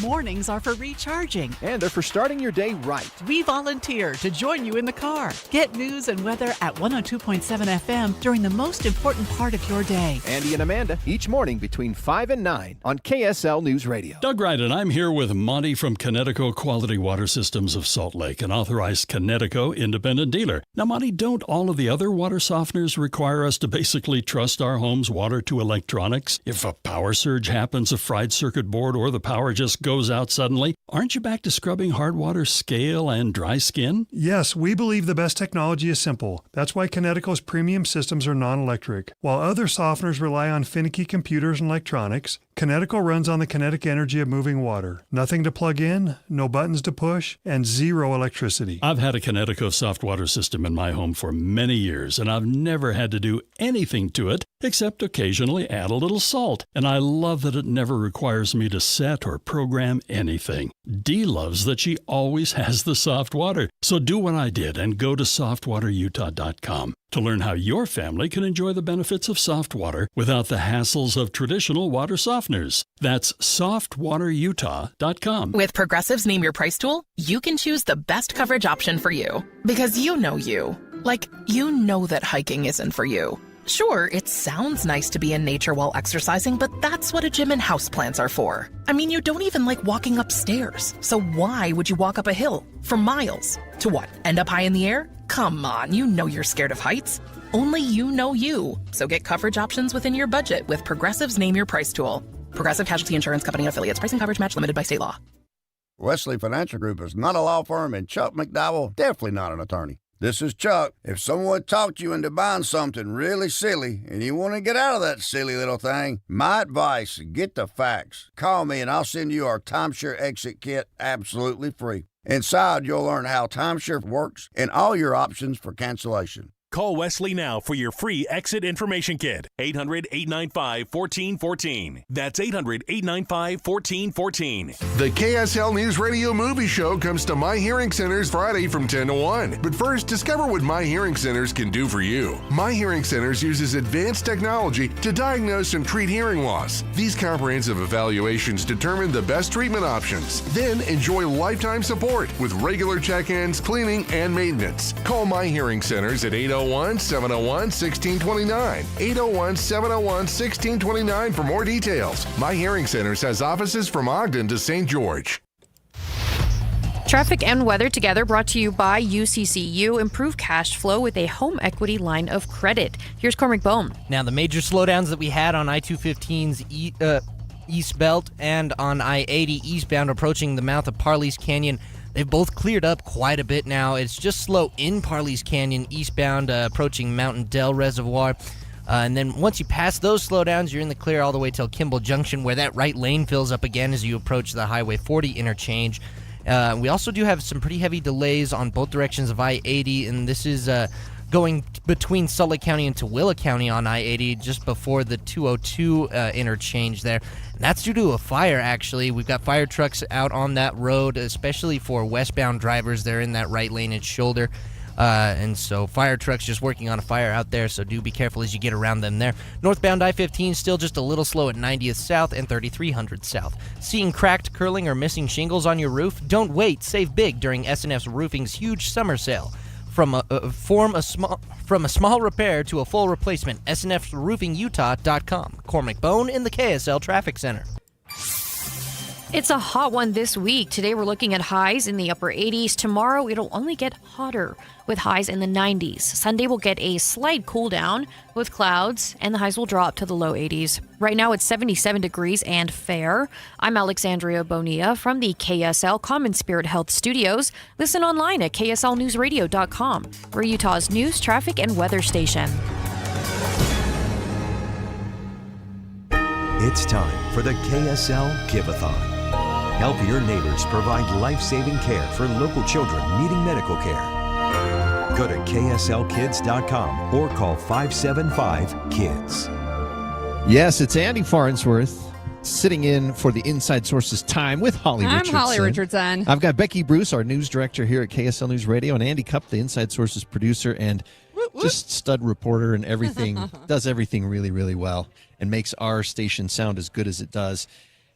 Mornings are for recharging. And they're for starting your day right. We volunteer to join you in the car. Get news and weather at 102.7 FM during the most important part of your day. Andy and Amanda, each morning between 5 and 9 on KSL News Radio. Doug Wright, and I'm here with Monty from Connecticut Quality Water Systems of Salt Lake, an authorized Connecticut independent dealer. Now, Monty, don't all of the other water softeners require us to basically trust our home's water to electronics? If a power surge happens, a fried circuit board, or the power just goes goes out suddenly, aren't you back to scrubbing hard water scale and dry skin? Yes, we believe the best technology is simple. That's why Kinetico's premium systems are non-electric. While other softeners rely on finicky computers and electronics, Kinetico runs on the kinetic energy of moving water. Nothing to plug in, no buttons to push, and zero electricity. I've had a Kinetico soft water system in my home for many years, and I've never had to do anything to it except occasionally add a little salt. And I love that it never requires me to set or program anything. Dee loves that she always has the soft water. So do what I did and go to softwaterutah.com to learn how your family can enjoy the benefits of soft water without the hassles of traditional water softeners. That's softwaterutah.com. With Progressive's Name Your Price tool, you can choose the best coverage option for you. Because you know you. Like, you know that hiking isn't for you. Sure, it sounds nice to be in nature while exercising, but that's what a gym and houseplants are for. I mean, you don't even like walking upstairs. So why would you walk up a hill for miles? To what, end up high in the air? Come on, you know you're scared of heights. Only you know you. So get coverage options within your budget with Progressive's Name Your Price tool. Progressive Casualty Insurance Company and Affiliates. Price and coverage match limited by state law. Wesley Financial Group is not a law firm, and Chuck McDowell definitely not an attorney. This is Chuck. If someone talked you into buying something really silly and you want to get out of that silly little thing, my advice, get the facts. Call me and I'll send you our timeshare exit kit absolutely free. Inside, you'll learn how timeshare works and all your options for cancellation. Call Wesley now for your free exit information kit. 800-895-1414. That's 800-895-1414. The KSL News Radio movie show comes to My Hearing Centers Friday from 10 to 1. But first, discover what My Hearing Centers can do for you. My Hearing Centers uses advanced technology to diagnose and treat hearing loss. These comprehensive evaluations determine the best treatment options. Then enjoy lifetime support with regular check-ins, cleaning, and maintenance. Call My Hearing Centers at 801-701-1629. 801-701-1629 for more details. My Hearing Centers has offices from Ogden to St. George. Traffic and weather together brought to you by UCCU. Improve cash flow with a home equity line of credit. Here's Cormac Bone. Now, the major slowdowns that we had on I-215's East Belt and on I-80 eastbound approaching the mouth of Parley's Canyon, they've both cleared up quite a bit now. It's just slow in Parley's Canyon eastbound approaching Mountain Dell Reservoir. And then once you pass those slowdowns, you're in the clear all the way till Kimball Junction, where that right lane fills up again as you approach the Highway 40 interchange. We also do have some pretty heavy delays on both directions of I-80, and this is going between Salt Lake County and Tooele County on I-80 just before the 202 interchange there. And that's due to a fire, actually. We've got fire trucks out on that road, especially for westbound drivers. They're in that right lane and shoulder. And so fire trucks just working on a fire out there, so do be careful as you get around them there. Northbound I-15 still just a little slow at 90th South and 3300 South. Seeing cracked, curling, or missing shingles on your roof? Don't wait. Save big during S&F's Roofing's huge summer sale. From a small repair to a full replacement, snfroofingutah.com. Cormac Bone in the KSL Traffic Center. It's a hot one this week. Today we're looking at highs in the upper 80s. Tomorrow it'll only get hotter with highs in the 90s. Sunday will get a slight cool down with clouds and the highs will drop to the low 80s. Right now it's 77 degrees and fair. I'm Alexandria Bonilla from the KSL Common Spirit Health Studios. Listen online at kslnewsradio.com. We're Utah's news, traffic, and weather station. It's time for the KSL Give-A-Thon. Help your neighbors provide life-saving care for local children needing medical care. Go to kslkids.com or call 575-KIDS. Yes, it's Andy Farnsworth sitting in for the Inside Sources time with Holly Richardson. I'm Holly Richardson. I've got Becky Bruce, our news director here at KSL News Radio, and Andy Cupp, the Inside Sources producer and just stud reporter and everything, does everything really, really well and makes our station sound as good as it does.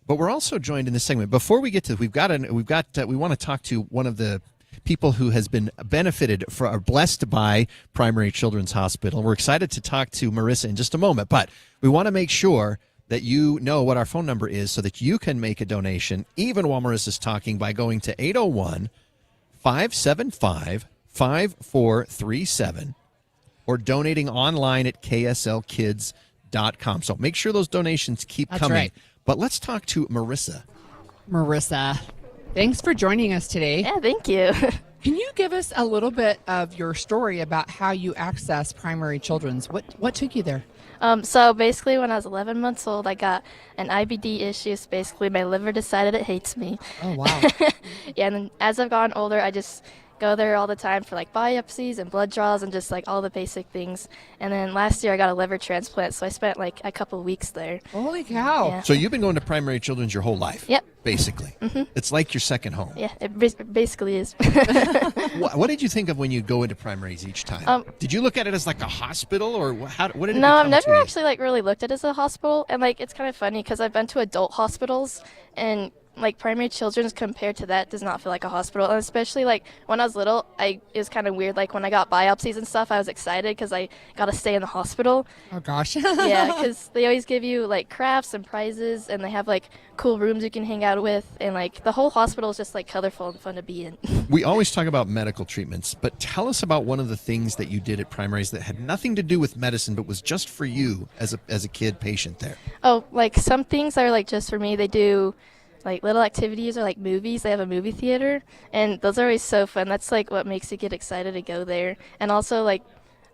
But we're also joined in this segment. Before we get to, we want to talk to one of the people who has been benefited or blessed by Primary Children's Hospital. We're excited to talk to Marissa in just a moment, but we want to make sure that you know what our phone number is so that you can make a donation even while Marissa's talking by going to 801-575-5437 or donating online at kslkids.com. So make sure those donations keep coming. Right. But let's talk to Marissa. Marissa, thanks for joining us today. Yeah, thank you. Can you give us a little bit of your story about how you access Primary Children's? What took you there? So basically, when I was 11 months old, I got an IBD issue. So basically, my liver decided it hates me. Oh, wow. Yeah, and then as I've gotten older, I just go there all the time for like biopsies and blood draws and just like all the basic things. And then last year, I got a liver transplant, so I spent like a couple weeks there. Holy cow. Yeah. So you've been going to Primary Children's your whole life? Yep. Basically. Mm-hmm. It's like your second home. Yeah, it basically is. What did you think of when you go into primaries each time? Did you look at it as like a hospital, or what did it No, I've become never to you? actually like really looked at it as a hospital, and like it's kind of funny because I've been to adult hospitals, and like Primary Children's compared to that does not feel like a hospital. And especially like when I was little, it was kind of weird. Like when I got biopsies and stuff, I was excited because I got to stay in the hospital. Oh gosh. Yeah, because they always give you like crafts and prizes, and they have like cool rooms you can hang out with, and like the whole hospital is just like colorful and fun to be in. We always talk about medical treatments, but tell us about one of the things that you did at primaries that had nothing to do with medicine, but was just for you as a kid patient there. Oh, like some things are like just for me. They do like little activities or like movies. They have a movie theater, and those are always so fun. That's like what makes you get excited to go there. And also like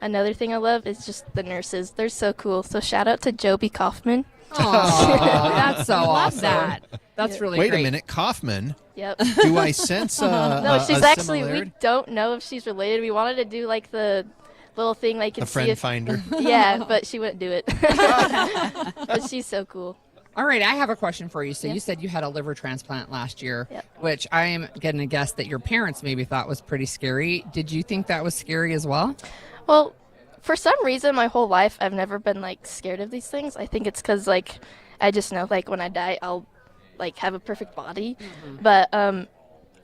another thing I love is just the nurses. They're so cool. So shout out to Joby Kaufman. Oh, that's so awesome. That's really Wait great. a minute, Kaufman. Yep. Do I sense no, she's a actually, similarity? we don't know if she's related. We wanted to do like the little thing like A friend finder. Yeah, but she wouldn't do it. But she's so cool. All right, I have a question for you. So you said you had a liver transplant last year, which I am going to guess that your parents maybe thought was pretty scary. Did you think that was scary as well? Well, for some reason, my whole life, I've never been like scared of these things. I think it's because like I just know like when I die, I'll like have a perfect body. But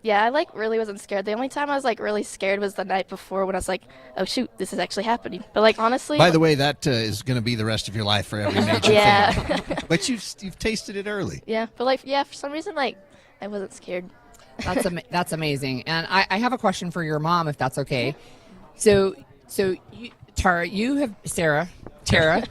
yeah, I like really wasn't scared. The only time I was like really scared was the night before when I was like, oh shoot, this is actually happening. But like honestly, By the way, that is going to be the rest of your life for every major Yeah. thing. But you've tasted it early. yeah, but like yeah, for some reason like I wasn't scared. That's amazing. And I have a question for your mom, if that's okay. So you, Tara, Tara,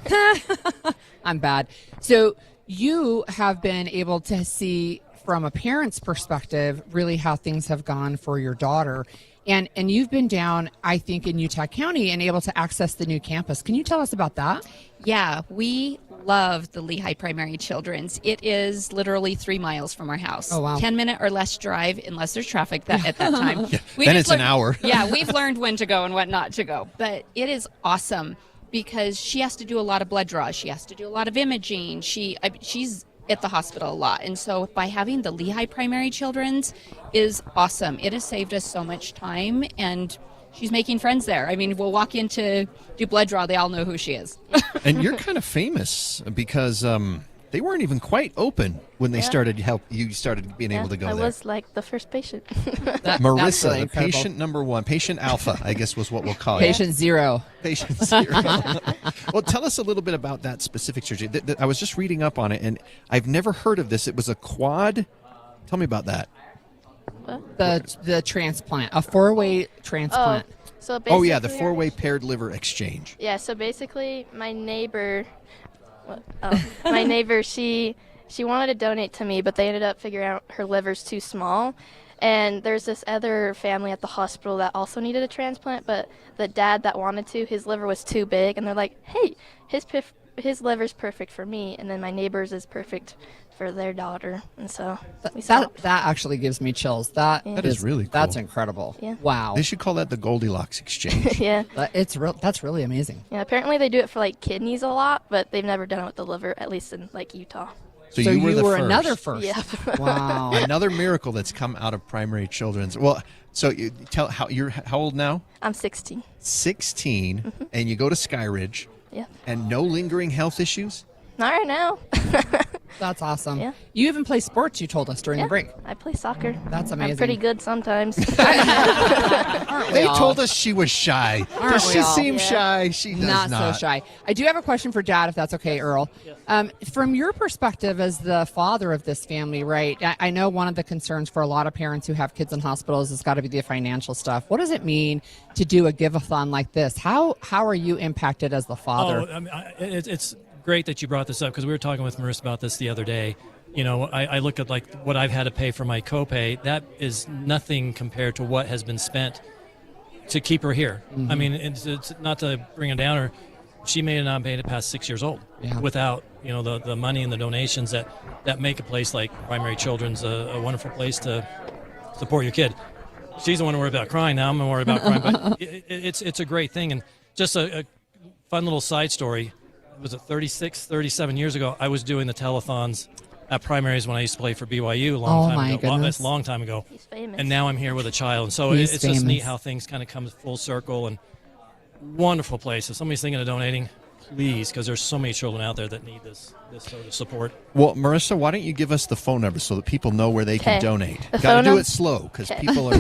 I'm bad. So you have been able to see from a parent's perspective really how things have gone for your daughter. And you've been down, I think, in Utah County and able to access the new campus. Can you tell us about that? Yeah, we love the Lehigh Primary Children's. It is literally 3 miles from our house. Oh, wow. 10-minute or less drive, unless there's traffic at that time. Then it's an hour. Yeah, we've learned when to go and when not to go. But it is awesome because she has to do a lot of blood draws. She has to do a lot of imaging. She's at the hospital a lot. And so by having the Lehigh Primary Children's is awesome. It has saved us so much time, and she's making friends there. I mean, we'll walk in to do blood draw. They all know who she is. And you're kind of famous because they weren't even quite open when they started being able to go I there. was like the first patient. Marissa, really the incredible. patient number one, patient alpha, I guess was what we'll call you. Patient zero. Patient zero. Well, tell us a little bit about that specific surgery. I was just reading up on it, and I've never heard of this. It was a quad. Tell me about that. The transplant, a 4-way transplant. So basically, Oh, yeah, the 4-way paired liver exchange. Yeah, so basically my neighbor, she wanted to donate to me, but they ended up figuring out her liver's too small. And there's this other family at the hospital that also needed a transplant, but the dad that wanted to, his liver was too big. And they're like, hey, his liver's perfect for me, and then my neighbor's is perfect for their daughter. And so that actually gives me chills. That is really cool. That's incredible. Yeah. Wow. They should call that the Goldilocks exchange. Yeah. That's really amazing. Yeah, apparently they do it for like kidneys a lot, but they've never done it with the liver, at least in like Utah. So you were the first. Another first. Yeah. Wow. Another miracle that's come out of Primary Children's. Well, so you tell how old now? I'm 16. 16, and you go to Skyridge. Yeah. And no lingering health issues? Not right now. That's awesome. Yeah. You even play sports, you told us during the break. I play soccer. That's amazing. I'm pretty good sometimes. They told us she was shy. Does she seem shy? She does not. Not so shy. I do have a question for Dad, if that's okay, Earl. From your perspective as the father of this family, right, I know one of the concerns for a lot of parents who have kids in hospitals has got to be the financial stuff. What does it mean to do a give-a-thon like this? How are you impacted as the father? Oh, I mean, it's great that you brought this up because we were talking with Marissa about this the other day. I look at like what I've had to pay for my copay. That is nothing compared to what has been spent to keep her here. Mm-hmm. I mean, it's not to bring her down, or she may have not made it past 6 years old without the money and the donations that make a place like Primary Children's a wonderful place to support your kid. She's the one to worry about crying now. I'm going to worry about crying, but it's a great thing. And just a fun little side story. Was it 37 years ago? I was doing the telethons at primaries when I used to play for BYU a long time ago. That's a long time ago. He's famous. And now I'm here with a child. And so it's just neat how things kind of come full circle, and wonderful place. If somebody's thinking of donating, please, because there's so many children out there that need this sort of support. Well, Marissa, why don't you give us the phone number so that people know where they can donate? The Got to do phone it slow because people are...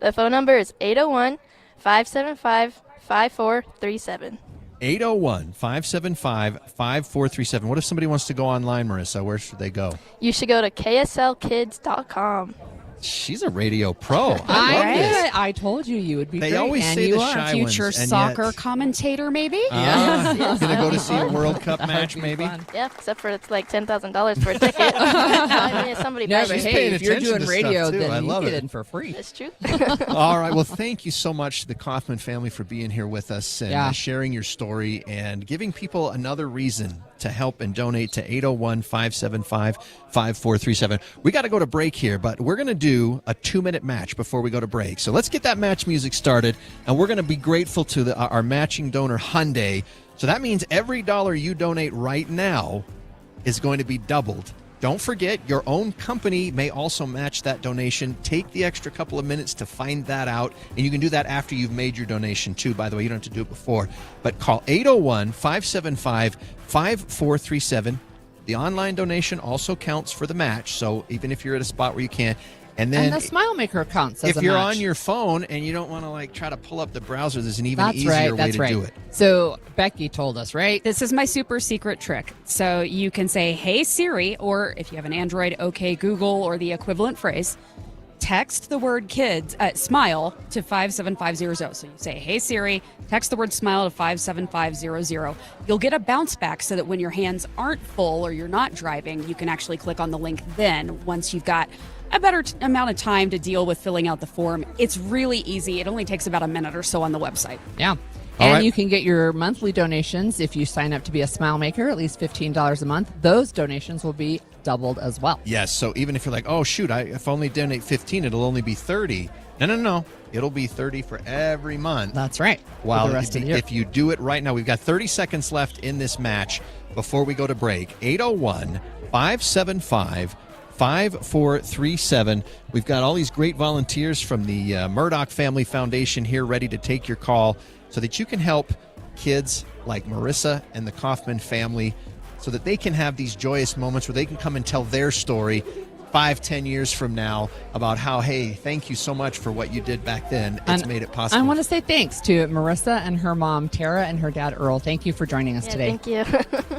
The phone number is 801-575-5437. 801-575-5437. What if somebody wants to go online, Marissa? Where should they go? You should go to kslkids.com. She's a radio pro. I told you would be They great. always and say you the are. shy Future ones, and soccer yet- commentator, maybe? Gonna go to see a World Cup match, maybe? Yeah, except for it's like $10,000 for a ticket. I mean, if somebody No, buys but it. hey, if you're attention doing to radio, stuff, too. I then you love get it. in for free. That's true. All right. Well, thank you so much to the Kaufman family for being here with us and sharing your story and giving people another reason to help and donate to 801-575-5437. We got to go to break here, but we're going to do a 2-minute match before we go to break. So let's get that match music started, and we're going to be grateful to our matching donor, Hyundai. So that means every dollar you donate right now is going to be doubled. Don't forget, your own company may also match that donation. Take the extra couple of minutes to find that out, and you can do that after you've made your donation, too. By the way, you don't have to do it before. But call 801-575-5437. The online donation also counts for the match, so even if you're at a spot where you can't. And then the Smile Maker counts as if a you're match. on your phone and you don't want to try to pull up the browser, there's an even That's easier right, way to do it. So Becky told us, right? This is my super secret trick. So you can say, "Hey Siri," or if you have an Android, "Okay Google," or the equivalent phrase. Text the word kids, smile to 57500. So you say, "Hey Siri," text the word smile to 57500. You'll get a bounce back so that when your hands aren't full or you're not driving, you can actually click on the link then once you've got a better amount of time to deal with filling out the form. It's really easy. It only takes about a minute or so on the website. Yeah. And you can get your monthly donations if you sign up to be a Smile Maker, at least $15 a month. Those donations will be doubled as well. Yes, so even if you're like, oh, shoot, if I only donate 15, it'll only be 30. No. It'll be 30 for every month. That's right. While the rest of the year. if you do it right now, we've got 30 seconds left in this match before we go to break. 801-575-5437. We've got all these great volunteers from the Murdoch Family Foundation here ready to take your call so that you can help kids like Marissa and the Kaufman family so that they can have these joyous moments where they can come and tell their story 5-10 years from now about how, hey, thank you so much for what you did back then. It's made it possible. I want to say thanks to Marissa and her mom, Tara, and her dad, Earl. Thank you for joining us today. Thank you.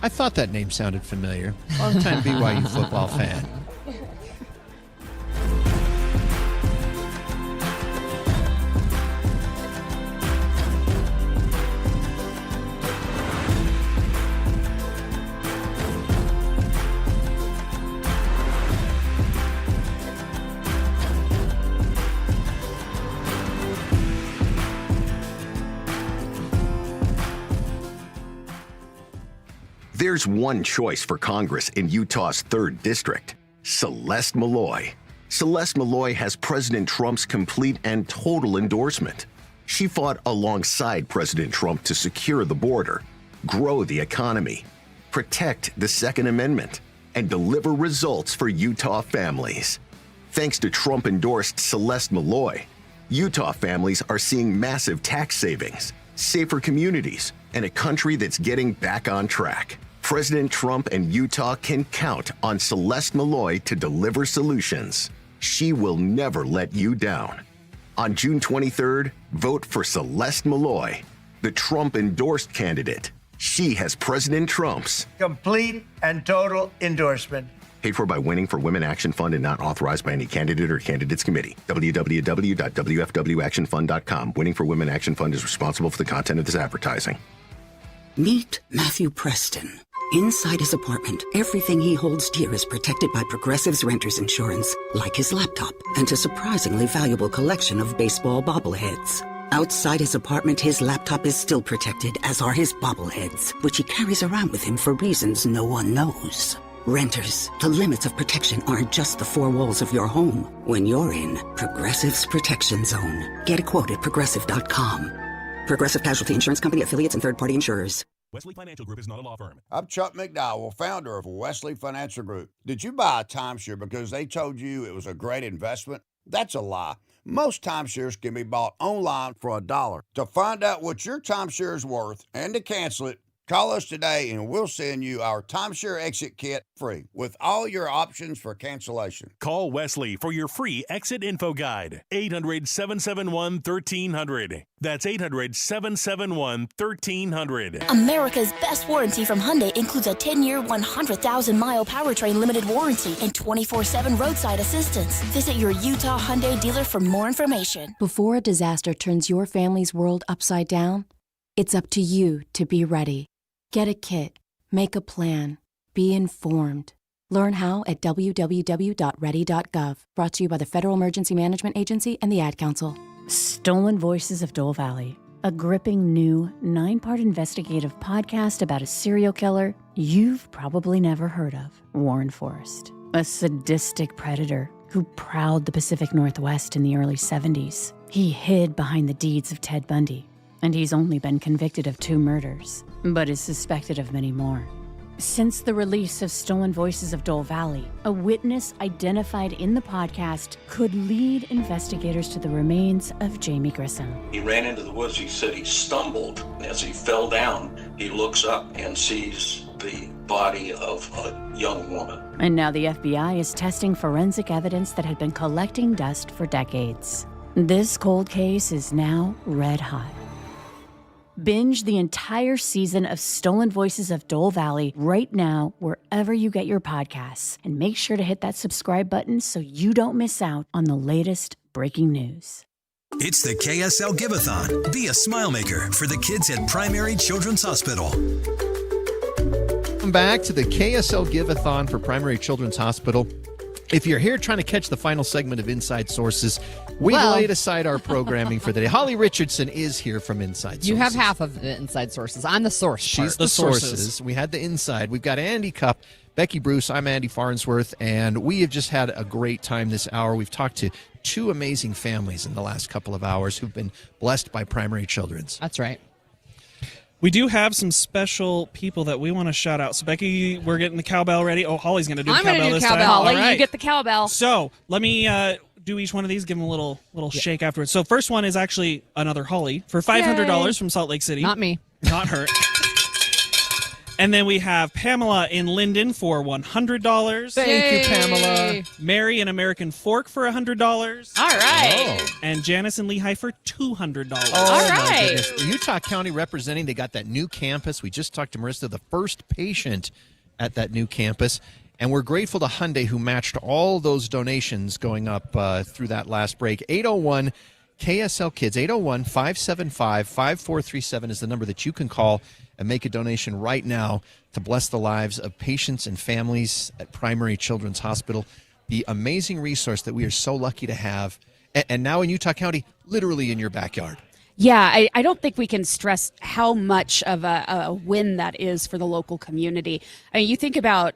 I thought that name sounded familiar. Long-time BYU football fan. There's one choice for Congress in Utah's 3rd District, Celeste Malloy. Celeste Malloy has President Trump's complete and total endorsement. She fought alongside President Trump to secure the border, grow the economy, protect the Second Amendment, and deliver results for Utah families. Thanks to Trump-endorsed Celeste Malloy, Utah families are seeing massive tax savings, safer communities, and a country that's getting back on track. President Trump and Utah can count on Celeste Malloy to deliver solutions. She will never let you down. On June 23rd, vote for Celeste Malloy, the Trump-endorsed candidate. She has President Trump's complete and total endorsement. Paid for by Winning for Women Action Fund and not authorized by any candidate or candidates committee. www.wfwactionfund.com. Winning for Women Action Fund is responsible for the content of this advertising. Meet Matthew Preston. Inside his apartment, everything he holds dear is protected by Progressive's renter's insurance, like his laptop and a surprisingly valuable collection of baseball bobbleheads. Outside his apartment, his laptop is still protected, as are his bobbleheads, which he carries around with him for reasons no one knows. Renters, the limits of protection aren't just the four walls of your home. When you're in Progressive's Protection Zone. Get a quote at Progressive.com. Progressive Casualty Insurance Company, affiliates, and third-party insurers. Wesley Financial Group is not a law firm. I'm Chuck McDowell, founder of Wesley Financial Group. Did you buy a timeshare because they told you it was a great investment? That's a lie. Most timeshares can be bought online for $1. To find out what your timeshare is worth and to cancel it, call us today and we'll send you our timeshare exit kit free with all your options for cancellation. Call Wesley for your free exit info guide. 800-771-1300. That's 800-771-1300. America's best warranty from Hyundai includes a 10-year, 100,000-mile powertrain limited warranty and 24/7 roadside assistance. Visit your Utah Hyundai dealer for more information. Before a disaster turns your family's world upside down, it's up to you to be ready. Get a kit, make a plan, be informed. Learn how at www.ready.gov. Brought to you by the Federal Emergency Management Agency and the Ad Council. Stolen Voices of Dole Valley, a gripping new 9-part investigative podcast about a serial killer you've probably never heard of, Warren Forrest, a sadistic predator who prowled the Pacific Northwest in the early 70s. He hid behind the deeds of Ted Bundy, and he's only been convicted of 2 murders, but is suspected of many more. Since the release of Stolen Voices of Dole Valley, a witness identified in the podcast could lead investigators to the remains of Jamie Grissom. He ran into the woods. He said he stumbled. As he fell down, he looks up and sees the body of a young woman. And now the FBI is testing forensic evidence that had been collecting dust for decades. This cold case is now red hot. Binge the entire season of Stolen Voices of Dole Valley right now, wherever you get your podcasts. And make sure to hit that subscribe button so you don't miss out on the latest breaking news. It's the KSL Give-A-Thon. Be a smile maker for the kids at Primary Children's Hospital. Welcome back to the KSL Give-A-Thon for Primary Children's Hospital. If you're here trying to catch the final segment of Inside Sources, we laid aside our programming for the day. Holly Richardson is here from Inside Sources. You have half of the Inside Sources. I'm the source. She's the sources. We had the inside. We've got Andy Cupp, Becky Bruce. I'm Andy Farnsworth, and we have just had a great time this hour. We've talked to 2 amazing families in the last couple of hours who've been blessed by Primary Children's. That's right. We do have some special people that we want to shout out. So, Becky, we're getting the cowbell ready. Oh, Holly's going to do the cowbell this time. I'll let you get the cowbell. So, let me do each one of these, give them a little shake afterwards. So, first one is actually another Holly for $500 from Salt Lake City. Not me. Not her. And then we have Pamela in Linden for $100. Thank you, Pamela. Mary in American Fork for $100. All right. Oh. And Janice in Lehigh for $200. All right. Utah County representing, they got that new campus. We just talked to Marissa, the first patient at that new campus. And we're grateful to Hyundai, who matched all those donations going up through that last break. 801 KSL Kids, 801-575-5437 is the number that you can call and make a donation right now to bless the lives of patients and families at Primary Children's Hospital, the amazing resource that we are so lucky to have, and now in Utah County, literally in your backyard. Yeah, I don't think we can stress how much of a win that is for the local community. I mean, you think about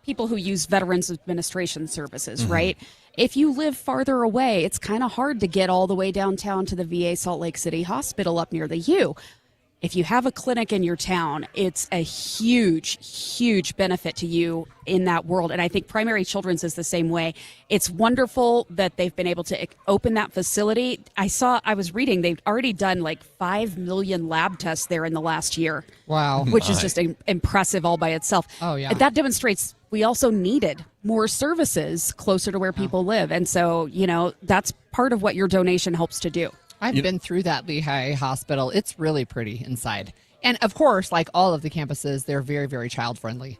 people who use Veterans Administration services, right? If you live farther away, it's kind of hard to get all the way downtown to the VA Salt Lake City Hospital up near the U. If you have a clinic in your town, it's a huge, huge benefit to you in that world. And I think Primary Children's is the same way. It's wonderful that they've been able to open that facility. I was reading, they've already done like 5 million lab tests there in the last year. Wow. Which is just impressive all by itself. Oh, yeah. That demonstrates we also needed more services closer to where people live. And so, that's part of what your donation helps to do. I've been through that Lehigh Hospital. It's really pretty inside. And, of course, like all of the campuses, they're very, very child-friendly.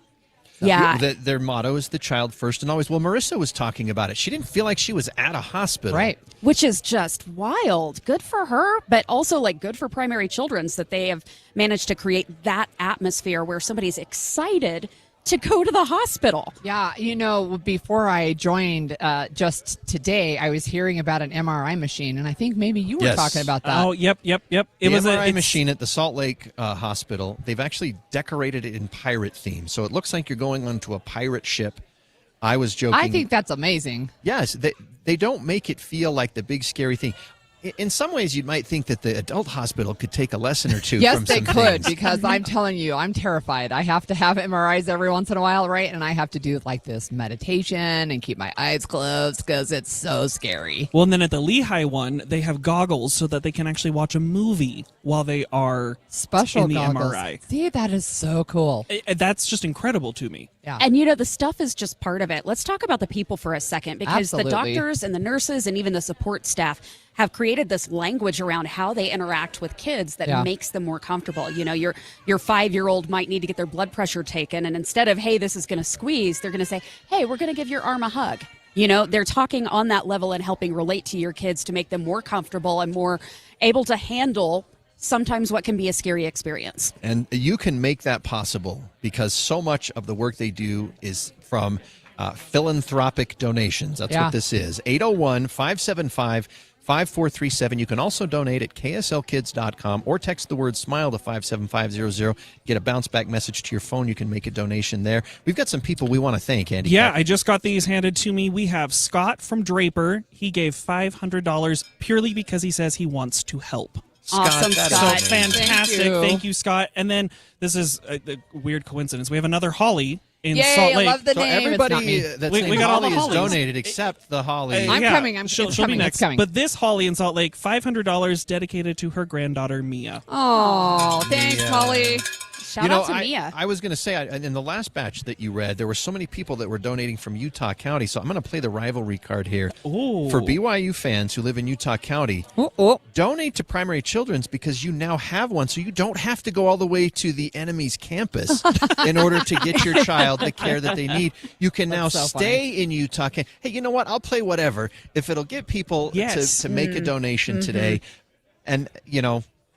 Yeah. Their motto is the child first and always. Well, Marissa was talking about it. She didn't feel like she was at a hospital. Right. Which is just wild. Good for her, but also like good for Primary Children's that they have managed to create that atmosphere where somebody's excited to go to the hospital. Yeah, before I joined just today, I was hearing about an MRI machine, and I think maybe you were talking about that. Oh, yep. It was an MRI machine at the Salt Lake Hospital. They've actually decorated it in pirate theme, so it looks like you're going onto a pirate ship. I was joking. I think that's amazing. Yes, they don't make it feel like the big scary thing. In some ways, you might think that the adult hospital could take a lesson or two. Yes, from they some could, things. because I'm telling you, I'm terrified. I have to have MRIs every once in a while, right? And I have to do like this meditation and keep my eyes closed because it's so scary. Well, and then at the Lehigh one, they have goggles so that they can actually watch a movie while they are special in the goggles. MRI. See, that is so cool. That's just incredible to me. Yeah. And the stuff is just part of it. Let's talk about the people for a second, because Absolutely. the doctors and the nurses and even the support staff have created this language around how they interact with kids that makes them more comfortable. Your 5-year-old might need to get their blood pressure taken, and instead of, hey, this is going to squeeze, they're going to say, hey, we're going to give your arm a hug. They're talking on that level and helping relate to your kids to make them more comfortable and more able to handle sometimes what can be a scary experience. And you can make that possible because so much of the work they do is from philanthropic donations. That's what this is. 801-575-5437. You can also donate at kslkids.com or text the word SMILE to 57500. Get a bounce back message to your phone. You can make a donation there. We've got some people we want to thank, Andy. Yeah, I just got these handed to me. We have Scott from Draper. He gave $500 purely because he says he wants to help. Awesome, Scott. So fantastic. Thank you, Scott. And then this is a weird coincidence. We have another Holly in Salt Lake. I love the So name. everybody that's we named got all the Holly is Hollies. donated except the Holly. I'm coming. She'll It's be coming. next. It's coming. But this Holly in Salt Lake, $500 dedicated to her granddaughter, Mia. Oh, thanks, Holly. Shout out to Mia. I was going to say, in the last batch that you read, there were so many people that were donating from Utah County, so I'm going to play the rivalry card here. Ooh. For BYU fans who live in Utah County, donate to Primary Children's because you now have one, so you don't have to go all the way to the enemy's campus in order to get your child the care that they need. You can now stay in Utah County. Hey, you know what? I'll play whatever if it'll get people to make a donation today. And,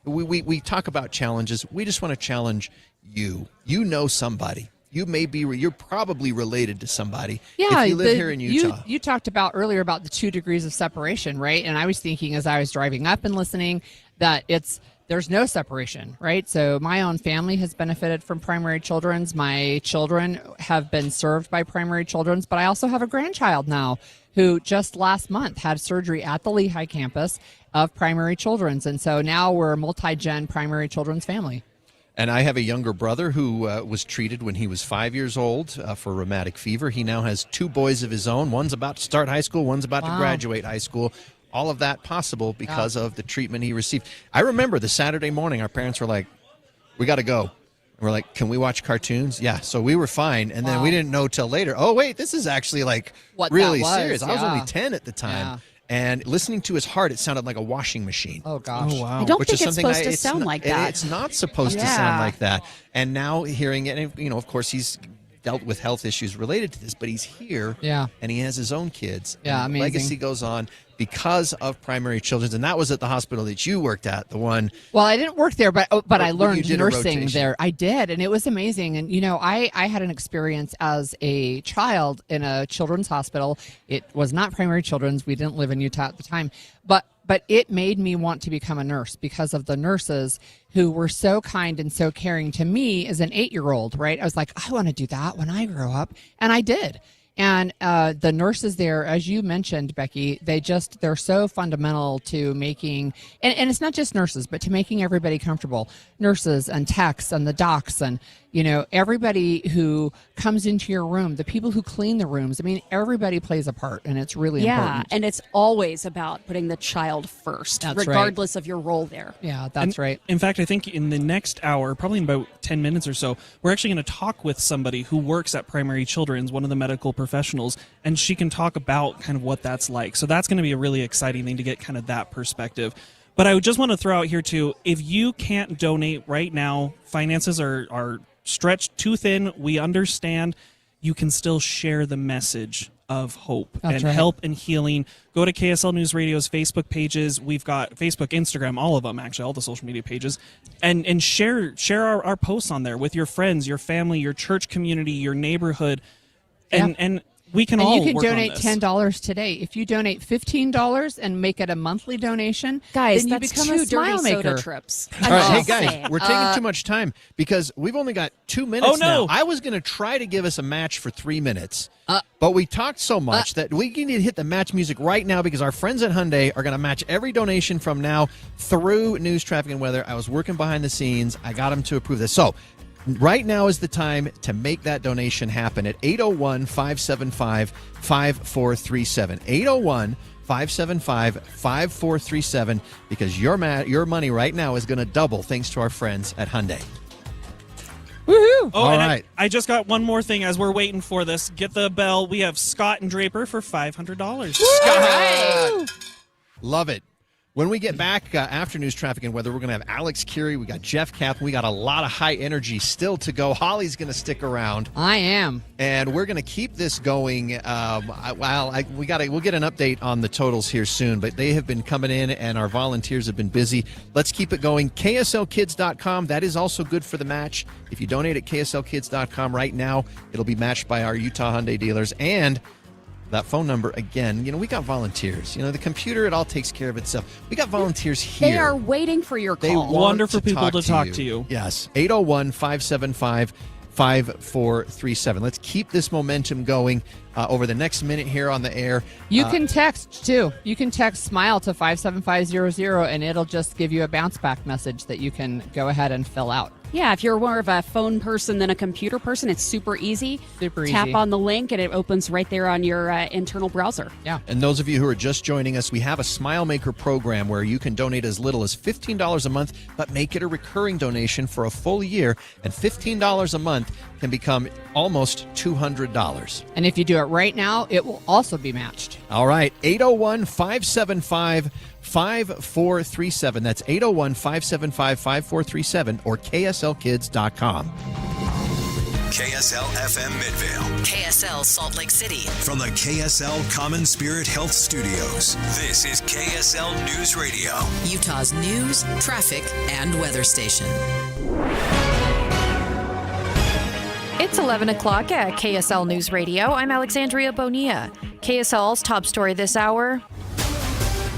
we talk about challenges. We just want to challenge you. You know somebody. You're probably related to somebody. Yeah, if you live here in Utah. You talked about earlier about the 2 degrees of separation, right? And I was thinking as I was driving up and listening that there's no separation, right? So my own family has benefited from Primary Children's. My children have been served by Primary Children's, but I also have a grandchild now who just last month had surgery at the Lehigh campus of Primary Children's. And so now we're a multi-gen Primary Children's family. And I have a younger brother who was treated when he was 5 years old for rheumatic fever. He now has 2 boys of his own. One's about to start high school. One's about to graduate high school. All of that possible because of the treatment he received. I remember the Saturday morning, our parents were like, we got to go. And we're like, can we watch cartoons? Yeah. So we were fine. And then we didn't know till later, oh, wait, this is actually like really serious. I was only 10 at the time. Yeah. And listening to his heart, it sounded like a washing machine. Oh, gosh. Oh, wow. I don't think it's supposed to sound like that. It's not supposed to sound like that. And now hearing it, and, of course, he's dealt with health issues related to this, but he's here. Yeah. And he has his own kids. Yeah, and the amazing. legacy goes on because of Primary Children's. And that was at the hospital that you worked at, the one. Well, I didn't work there, but I you learned did a nursing rotation. there. I did, and it was amazing. And, I had an experience as a child in a children's hospital. It was not Primary Children's. We didn't live in Utah at the time. But it made me want to become a nurse because of the nurses who were so kind and so caring to me as an 8-year-old, right? I was like, I want to do that when I grow up. And I did. And the nurses there, as you mentioned, Becky, they're so fundamental to making, and it's not just nurses, but to making everybody comfortable. Nurses and techs and the docs and, everybody who comes into your room, the people who clean the rooms. I mean, everybody plays a part, and it's really important. And it's always about putting the child first, That's regardless of your role there. Yeah, that's right. In fact, I think in the next hour, probably in about 10 minutes or so, we're actually going to talk with somebody who works at Primary Children's, one of the medical professionals, and she can talk about kind of what that's like. So that's going to be a really exciting thing to get kind of that perspective. But I would just want to throw out here, too, if you can't donate right now, finances are stretched too thin. We understand. You can still share the message of hope and help and healing. Go to KSL News Radio's Facebook pages. We've got Facebook, Instagram, all of them, actually, all the social media pages. And share our posts on there with your friends, your family, your church community, your neighborhood. And we can all you can work donate on this. $10 today. If you donate $15 and make it a monthly donation, guys, then you that's become 2 a smile dirty maker. soda trips. All right, hey guys, we're taking too much time because we've only got 2 minutes now. I was going to try to give us a match for 3 minutes, but we talked so much that we need to hit the match music right now because our friends at Hyundai are going to match every donation from now through news, traffic, and weather. I was working behind the scenes. I got them to approve this. So right now is the time to make that donation happen at 801-575-5437. 801-575-5437 because your money right now is going to double thanks to our friends at Hyundai. Woohoo! Oh, All and right. I just got one more thing as we're waiting for this. Get the bell. We have Scott and Draper for $500. Scott! Love it. When we get back after news, traffic, and weather, we're going to have Alex Curie. We got Jeff Kaplan. We got a lot of high energy still to go. Holly's going to stick around. I am. And we're going to keep this going. We'll get an update on the totals here soon, but they have been coming in and our volunteers have been busy. Let's keep it going. KSLkids.com. That is also good for the match. If you donate at KSLkids.com right now, it'll be matched by our Utah Hyundai dealers. And that phone number again, we got volunteers. The computer, it all takes care of itself. We got volunteers here. They are waiting for your call. They want Wonderful to people to talk to to you. Yes. 801-575-5437. Let's keep this momentum going over the next minute here on the air. You can text, too. You can text SMILE to 57500, and it'll just give you a bounce back message that you can go ahead and fill out. Yeah, if you're more of a phone person than a computer person, it's super easy. Tap on the link, and it opens right there on your internal browser. Yeah. And those of you who are just joining us, we have a Smile Maker program where you can donate as little as $15 a month, but make it a recurring donation for a full year. And $15 a month can become almost $200. And if you do it right now, it will also be matched. All right. 801-575-5437. That's 801-575-5437 or KSLkids.com. KSL FM Midvale. KSL Salt Lake City. From the KSL Common Spirit Health Studios, this is KSL News Radio. Utah's news, traffic, and weather station. It's 11 o'clock at KSL News Radio. I'm Alexandria Bonilla. KSL's top story this hour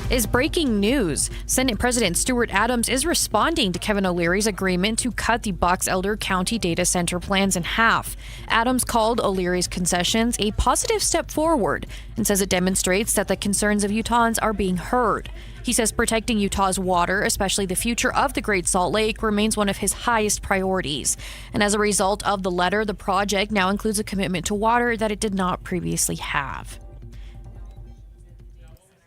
is breaking news. Senate President Stuart Adams is responding to Kevin O'Leary's agreement to cut the Box Elder County data center plans in half. Adams called O'Leary's concessions a positive step forward and says it demonstrates that the concerns of Utahns are being heard. He says protecting Utah's water, especially the future of the Great Salt Lake, remains one of his highest priorities. And as a result of the letter, the project now includes a commitment to water that it did not previously have.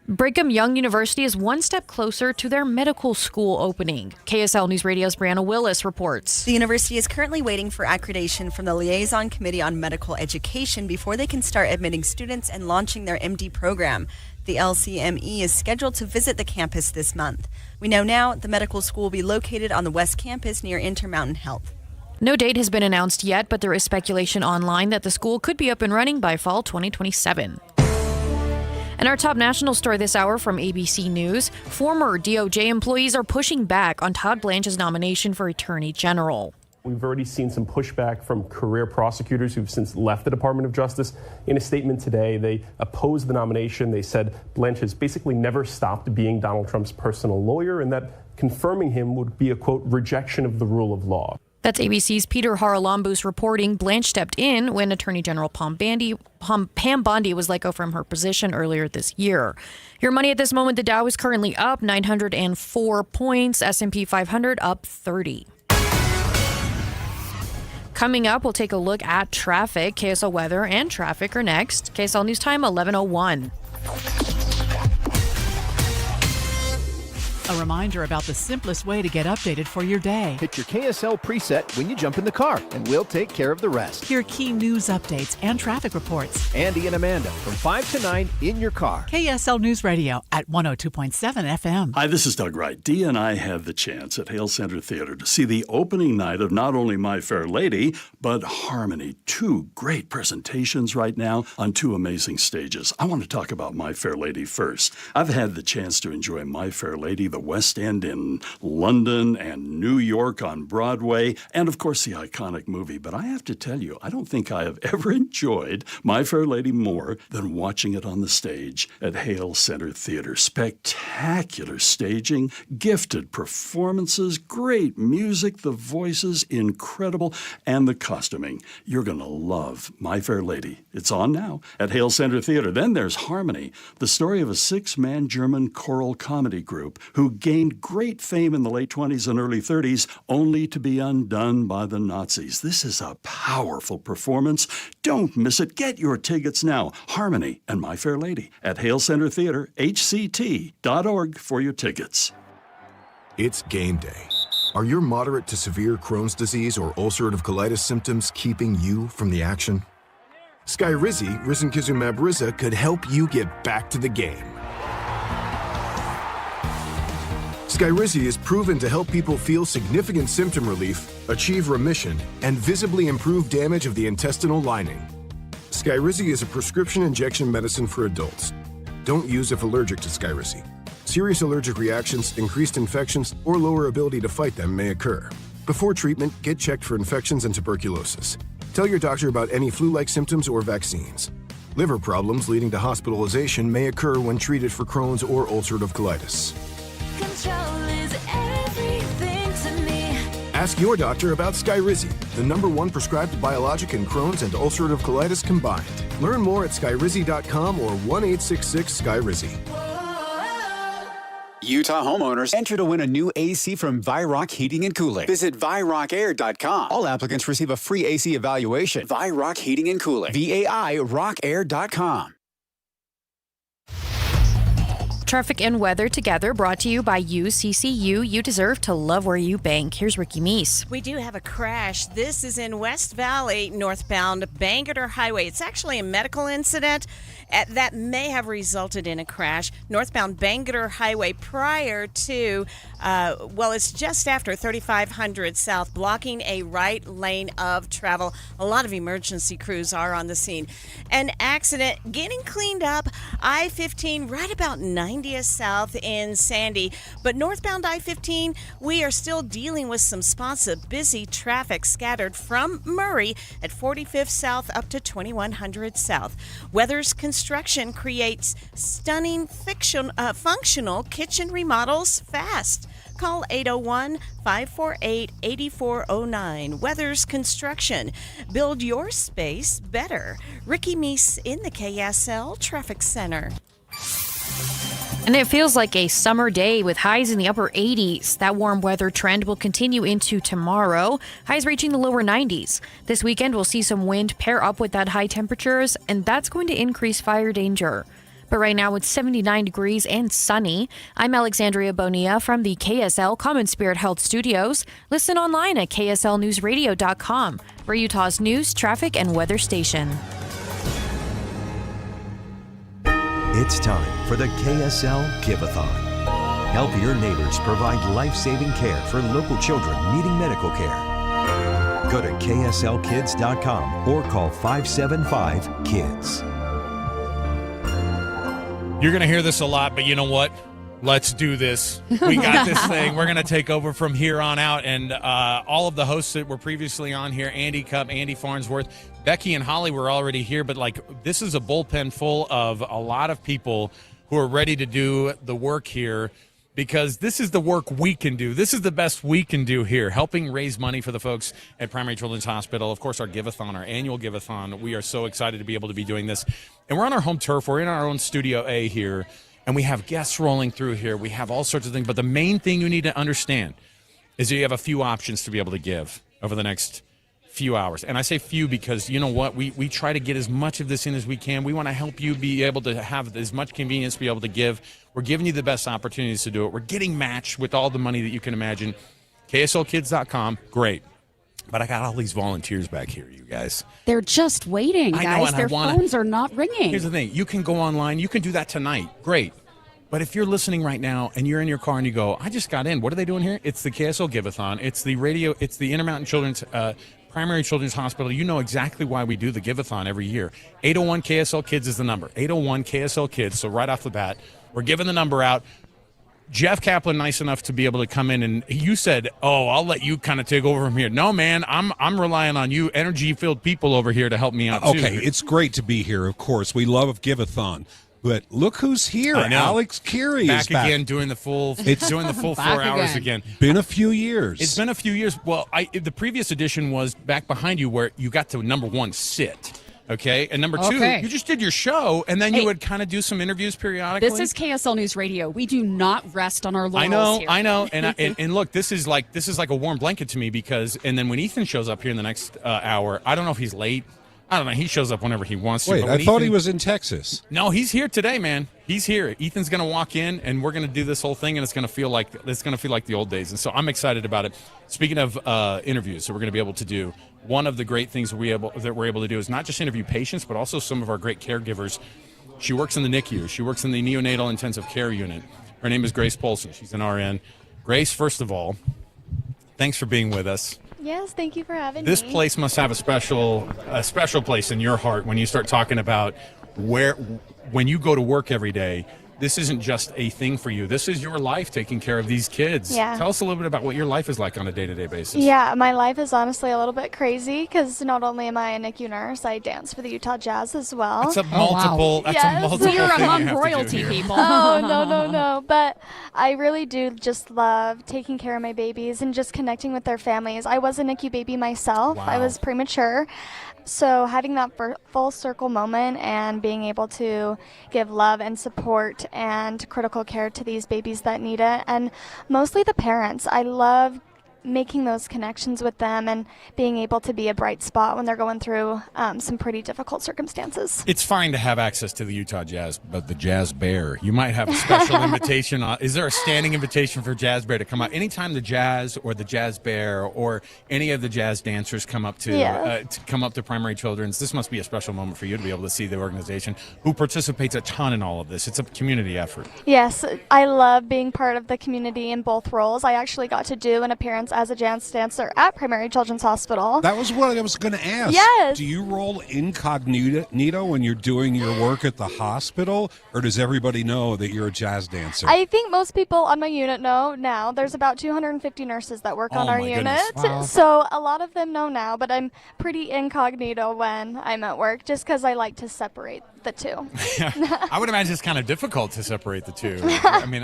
Brigham Young University is one step closer to their medical school opening. KSL News Radio's Brianna Willis reports. The university is currently waiting for accreditation from the Liaison Committee on Medical Education before they can start admitting students and launching their MD program. The LCME is scheduled to visit the campus this month. We know now the medical school will be located on the West Campus near Intermountain Health. No date has been announced yet, but there is speculation online that the school could be up and running by fall 2027. And our top national story this hour from ABC News, former DOJ employees are pushing back on Todd Blanche's nomination for Attorney General. We've already seen some pushback from career prosecutors who've since left the Department of Justice. In a statement today, they opposed the nomination. They said Blanche has basically never stopped being Donald Trump's personal lawyer and that confirming him would be a, quote, rejection of the rule of law. That's ABC's Peter Haralambous reporting. Blanche stepped in when Attorney General Pam Bondi was let go from her position earlier this year. Your money at this moment, the Dow is currently up 904 points, S&P 500 up 30. Coming up, we'll take a look at traffic. KSL weather and traffic are next. KSL News Time, 11:01. A reminder about the simplest way to get updated for your day. Hit your KSL preset when you jump in the car, and we'll take care of the rest. Hear key news updates and traffic reports. Andy and Amanda from 5 to 9 in your car. KSL News Radio at 102.7 FM. Hi, this is Doug Wright. Dee and I had the chance at Hale Center Theater to see the opening night of not only My Fair Lady, but Harmony. 2 great presentations right now on 2 amazing stages. I want to talk about My Fair Lady first. I've had the chance to enjoy My Fair Lady, the West End in London and New York on Broadway, and of course the iconic movie. But I have to tell you, I don't think I have ever enjoyed My Fair Lady more than watching it on the stage at Hale Center Theater. Spectacular staging, gifted performances, great music, the voices, incredible, and the costuming. You're going to love My Fair Lady. It's on now at Hale Center Theater. Then there's Harmony, the story of a 6-man German choral comedy group who gained great fame in the late 20s and early 30s, only to be undone by the Nazis. This is a powerful performance. Don't miss it. Get your tickets now. Harmony and My Fair Lady at Hale Center Theater, hct.org for your tickets. It's game day. Are your moderate to severe Crohn's disease or ulcerative colitis symptoms keeping you from the action? Skyrizi, risankizumab Riza, could help you get back to the game. Skyrizi is proven to help people feel significant symptom relief, achieve remission, and visibly improve damage of the intestinal lining. Skyrizi is a prescription injection medicine for adults. Don't use if allergic to Skyrizi. Serious allergic reactions, increased infections, or lower ability to fight them may occur. Before treatment, get checked for infections and tuberculosis. Tell your doctor about any flu-like symptoms or vaccines. Liver problems leading to hospitalization may occur when treated for Crohn's or ulcerative colitis. Control is everything to me. Ask your doctor about Skyrizi, the #1 prescribed biologic in Crohn's and ulcerative colitis combined. Learn more at skyrizi.com or 1-866-SKYRIZI. Utah homeowners enter to win a new AC from Vyrock Heating and Cooling. Visit VyrockAir.com. All applicants receive a free AC evaluation. Vyrock Heating and Cooling. VAIRockair.com. Traffic and weather together, brought to you by UCCU. You deserve to love where you bank. Here's Ricky Meese. We do have a crash. This is in West Valley, northbound Bangor Highway. It's actually a medical incident that may have resulted in a crash. Northbound Bangor Highway prior to, it's just after 3500 South, blocking a right lane of travel. A lot of emergency crews are on the scene. An accident getting cleaned up. I-15 right about 90th South in Sandy. But northbound I-15, we are still dealing with some spots of busy traffic scattered from Murray at 45th South up to 2100 South. Weathers Construction creates stunning functional kitchen remodels fast. Call 801-548-8409. Weathers Construction. Build your space better. Ricky Meese in the KSL Traffic Center. And it feels like a summer day with highs in the upper 80s. That warm weather trend will continue into tomorrow, highs reaching the lower 90s. This weekend, we'll see some wind pair up with that high temperatures, and that's going to increase fire danger. But right now, it's 79 degrees and sunny. I'm Alexandria Bonilla from the KSL Common Spirit Health Studios. Listen online at kslnewsradio.com for Utah's news, traffic, and weather station. It's time for the KSL Give-A-Thon. Help your neighbors provide life-saving care for local children needing medical care. Go to kslkids.com or call 575-KIDS. You're going to hear this a lot, but you know what? Let's do this. We got this thing. We're going to take over from here on out. And all of the hosts that were previously on here, Andy Cupp, Andy Farnsworth, Becky and Holly were already here. But, this is a bullpen full of a lot of people who are ready to do the work here, because this is the work we can do. This is the best we can do here, helping raise money for the folks at Primary Children's Hospital. Of course, our Give-A-Thon, our annual Give-A-Thon. We are so excited to be able to be doing this. And we're on our home turf. We're in our own Studio A here. And we have guests rolling through here. We have all sorts of things. But the main thing you need to understand is that you have a few options to be able to give over the next few hours. And I say few because you know what? We try to get as much of this in as we can. We want to help you be able to have as much convenience to be able to give. We're giving you the best opportunities to do it. We're getting matched with all the money that you can imagine. KSLkids.com, great. But I got all these volunteers back here, you guys. They're just waiting, guys. I know, and Their phones are not ringing. Here's the thing. You can go online. You can do that tonight. Great. But if you're listening right now and you're in your car and you go, I just got in. What are they doing here? It's the KSL Give-A-Thon. It's the radio. It's the Intermountain Children's Primary Children's Hospital. You know exactly why we do the Give-A-Thon every year. 801 KSL Kids is the number. 801 KSL Kids. So right off the bat, we're giving the number out. Jeff Kaplan, nice enough to be able to come in, and you said, "Oh, I'll let you kind of take over from here." No, man, I'm relying on you, energy-filled people over here, to help me out. Okay, too. it's great to be here. Of course, we love Give-A-Thon, but look who's here! Alex Carey back is back again, doing the full 4 hours again. Been a few years. It's been a few years. Well, the previous edition was back behind you, where you got to number one, sit. Okay, and number two, you just did your show, and then you would kind of do some interviews periodically. This is KSL News Radio. We do not rest on our laurels here. I know, and look, this is like a warm blanket to me because, and then when Ethan shows up here in the next hour, I don't know if he's late. I don't know. He shows up whenever he wants to. Wait, I thought he was in Texas. No, he's here today, man. He's here. Ethan's going to walk in, and we're going to do this whole thing, and it's going to feel like the old days. And so I'm excited about it. Speaking of interviews, so we're going to be able to do. One of the great things that we're able to do is not just interview patients, but also some of our great caregivers. She works in the NICU. She works in the neonatal intensive care unit. Her name is Grace Polson. She's an RN. Grace, first of all, thanks for being with us. Yes, thank you for having me. This place must have a special place in your heart when you start talking about when you go to work every day. This isn't just a thing for you. This is your life, taking care of these kids. Yeah. Tell us a little bit about what your life is like on a day-to-day basis. Yeah, my life is honestly a little bit crazy because not only am I a NICU nurse, I dance for the Utah Jazz as well. That's a multiple. That's a multiple. You're thing among you have to royalty do here. people. Oh, no. But I really do just love taking care of my babies and just connecting with their families. I was a NICU baby myself. Wow. I was premature. So having that full circle moment and being able to give love and support and critical care to these babies that need it, and mostly the parents. I love making those connections with them and being able to be a bright spot when they're going through some pretty difficult circumstances. It's fine to have access to the Utah Jazz, but the Jazz Bear, you might have a special invitation. Is there a standing invitation for Jazz Bear to come out? Anytime the Jazz or the Jazz Bear or any of the jazz dancers come up to Primary Children's, this must be a special moment for you to be able to see the organization who participates a ton in all of this. It's a community effort. Yes, I love being part of the community in both roles. I actually got to do an appearance as a jazz dancer at Primary Children's Hospital. That was what I was going to ask. Yes. Do you roll incognito when you're doing your work at the hospital, or does everybody know that you're a jazz dancer? I think most people on my unit know now. There's about 250 nurses that work on our unit. Wow. So a lot of them know now, but I'm pretty incognito when I'm at work just because I like to separate the two. I would imagine it's kind of difficult to separate the two. I mean,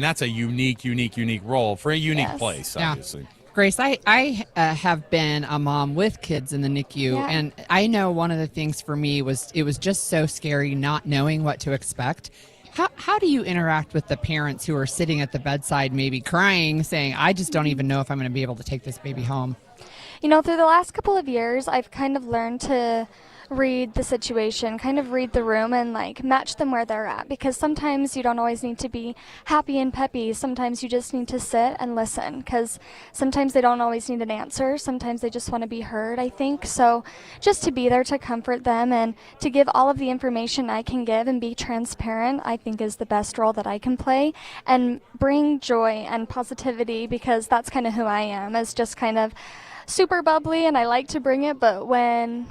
that's a unique role for a unique place, obviously. Yeah. Grace, I have been a mom with kids in the NICU, and I know one of the things for me was it was just so scary not knowing what to expect. How do you interact with the parents who are sitting at the bedside, maybe crying, saying, I just don't even know if I'm going to be able to take this baby home? You know, through the last couple of years, I've kind of learned to read the situation, kind of read the room and like match them where they're at, because sometimes you don't always need to be happy and peppy. Sometimes you just need to sit and listen, because sometimes they don't always need an answer. Sometimes they just want to be heard, I think. So just to be there to comfort them and to give all of the information I can give and be transparent, I think is the best role that I can play, and bring joy and positivity, because that's kind of who I am, is just kind of super bubbly and I like to bring it, but when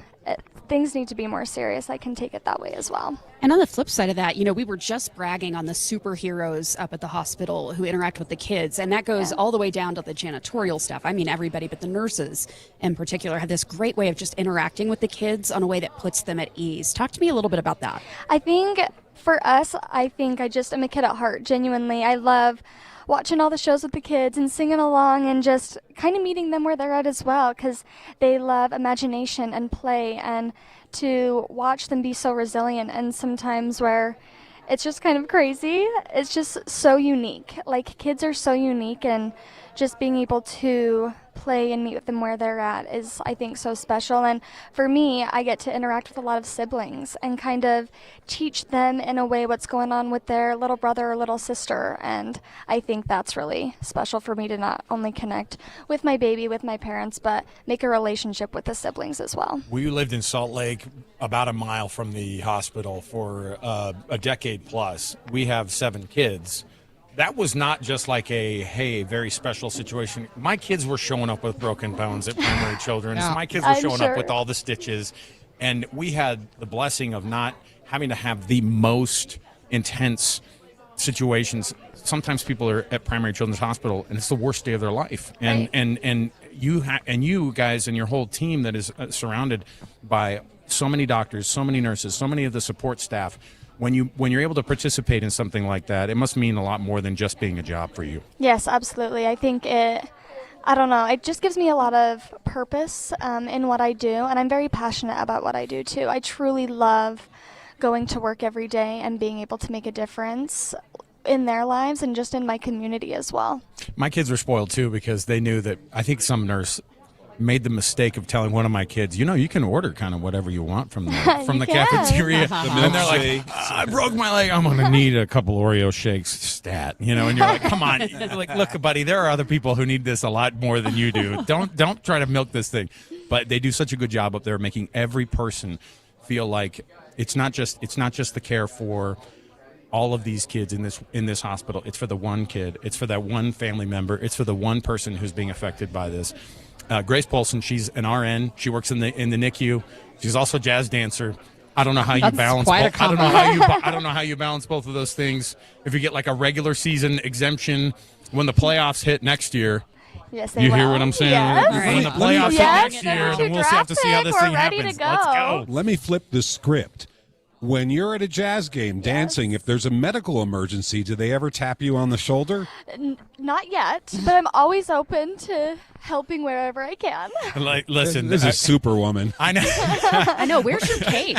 things need to be more serious, I can take it that way as well. And on the flip side of that, you know, we were just bragging on the superheroes up at the hospital who interact with the kids, and that goes all the way down to the janitorial staff. I mean, everybody, but the nurses in particular have this great way of just interacting with the kids on a way that puts them at ease. Talk to me a little bit about that. I think for us, I just am a kid at heart, genuinely. I love watching all the shows with the kids and singing along and just kind of meeting them where they're at as well, because they love imagination and play, and to watch them be so resilient, and sometimes where it's just kind of crazy. It's just so unique. Like, kids are so unique, and just being able to play and meet with them where they're at is, I think, so special. And for me, I get to interact with a lot of siblings and kind of teach them in a way what's going on with their little brother or little sister. And I think that's really special for me to not only connect with my baby, with my parents, but make a relationship with the siblings as well. We lived in Salt Lake, about a mile from the hospital, for a decade plus. We have 7 kids. That was not just like a very special situation. My kids were showing up with broken bones at Primary Children's. Yeah. My kids were I'm showing sure. up with all the stitches. And we had the blessing of not having to have the most intense situations. Sometimes people are at Primary Children's Hospital, and it's the worst day of their life. And Right. and you guys and your whole team that is surrounded by so many doctors, so many nurses, so many of the support staff. When you're able to participate in something like that, it must mean a lot more than just being a job for you. Yes, absolutely. I think it just gives me a lot of purpose in what I do, and I'm very passionate about what I do too. I truly love going to work every day and being able to make a difference in their lives and just in my community as well. My kids were spoiled too because they knew that I think some nurse made the mistake of telling one of my kids, you can order kind of whatever you want from the cafeteria. And they're like, I broke my leg. I'm going to need a couple Oreo shakes stat, and you're like, come on. You're like, look, buddy, there are other people who need this a lot more than you do. Don't try to milk this thing. But they do such a good job up there making every person feel like it's not just the care for all of these kids in this hospital. It's for the one kid. It's for that one family member. It's for the one person who's being affected by this. Grace Polson, she's an RN. She works in the NICU. She's also a jazz dancer. I don't know how you balance. I don't know how you balance both of those things. If you get like a regular season exemption when the playoffs hit next year. Yes, they you will. hear what I'm saying? Yes. When the playoffs hit next year, then we'll have to see how this We're thing ready happens. to go. Let's go. Let me flip the script. When you're at a jazz game dancing, if there's a medical emergency, do they ever tap you on the shoulder? Not yet, but I'm always open to helping wherever I can. Like, listen, This is Superwoman. I know. I know. Where's your cape?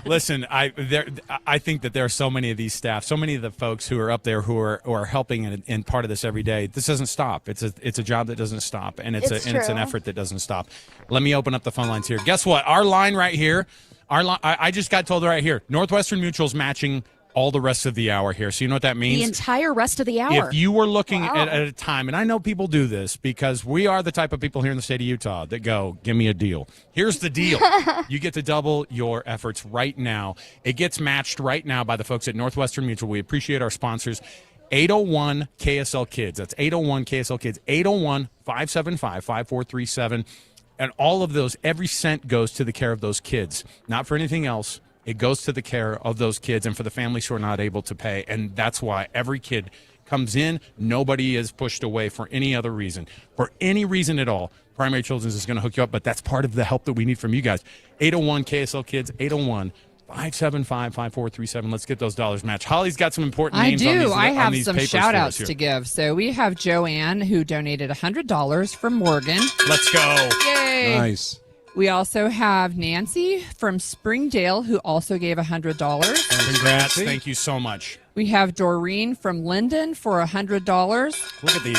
Listen, I think that there are so many of these staff, so many of the folks who are up there who are helping in part of this every day. This doesn't stop. It's a job that doesn't stop, and it's an effort that doesn't stop. Let me open up the phone lines here. Guess what? Our line right here. I just got told right here. Northwestern Mutual's matching all the rest of the hour here. So you know what that means? The entire rest of the hour. If you were looking at a time, and I know people do this because we are the type of people here in the state of Utah that go, give me a deal. Here's the deal. You get to double your efforts right now. It gets matched right now by the folks at Northwestern Mutual. We appreciate our sponsors. 801 KSL Kids. That's 801 KSL Kids. 801-575-5437. And all of those, every cent goes to the care of those kids, not for anything else. It goes to the care of those kids and for the families who are not able to pay. And that's why every kid comes in. Nobody is pushed away for any other reason. For any reason at all, Primary Children's is going to hook you up. But that's part of the help that we need from you guys. 801 KSL Kids, 801-575-5437. Let's get those dollars matched. Holly's got some important names on these. I have on these some papers shout for us outs here. to give. So we have Joanne, who donated $100 from Morgan. Let's go. Yay. Nice. We also have Nancy from Springdale, who also gave $100. Congrats. Thank you so much. We have Doreen from Linden for $100. Look at these.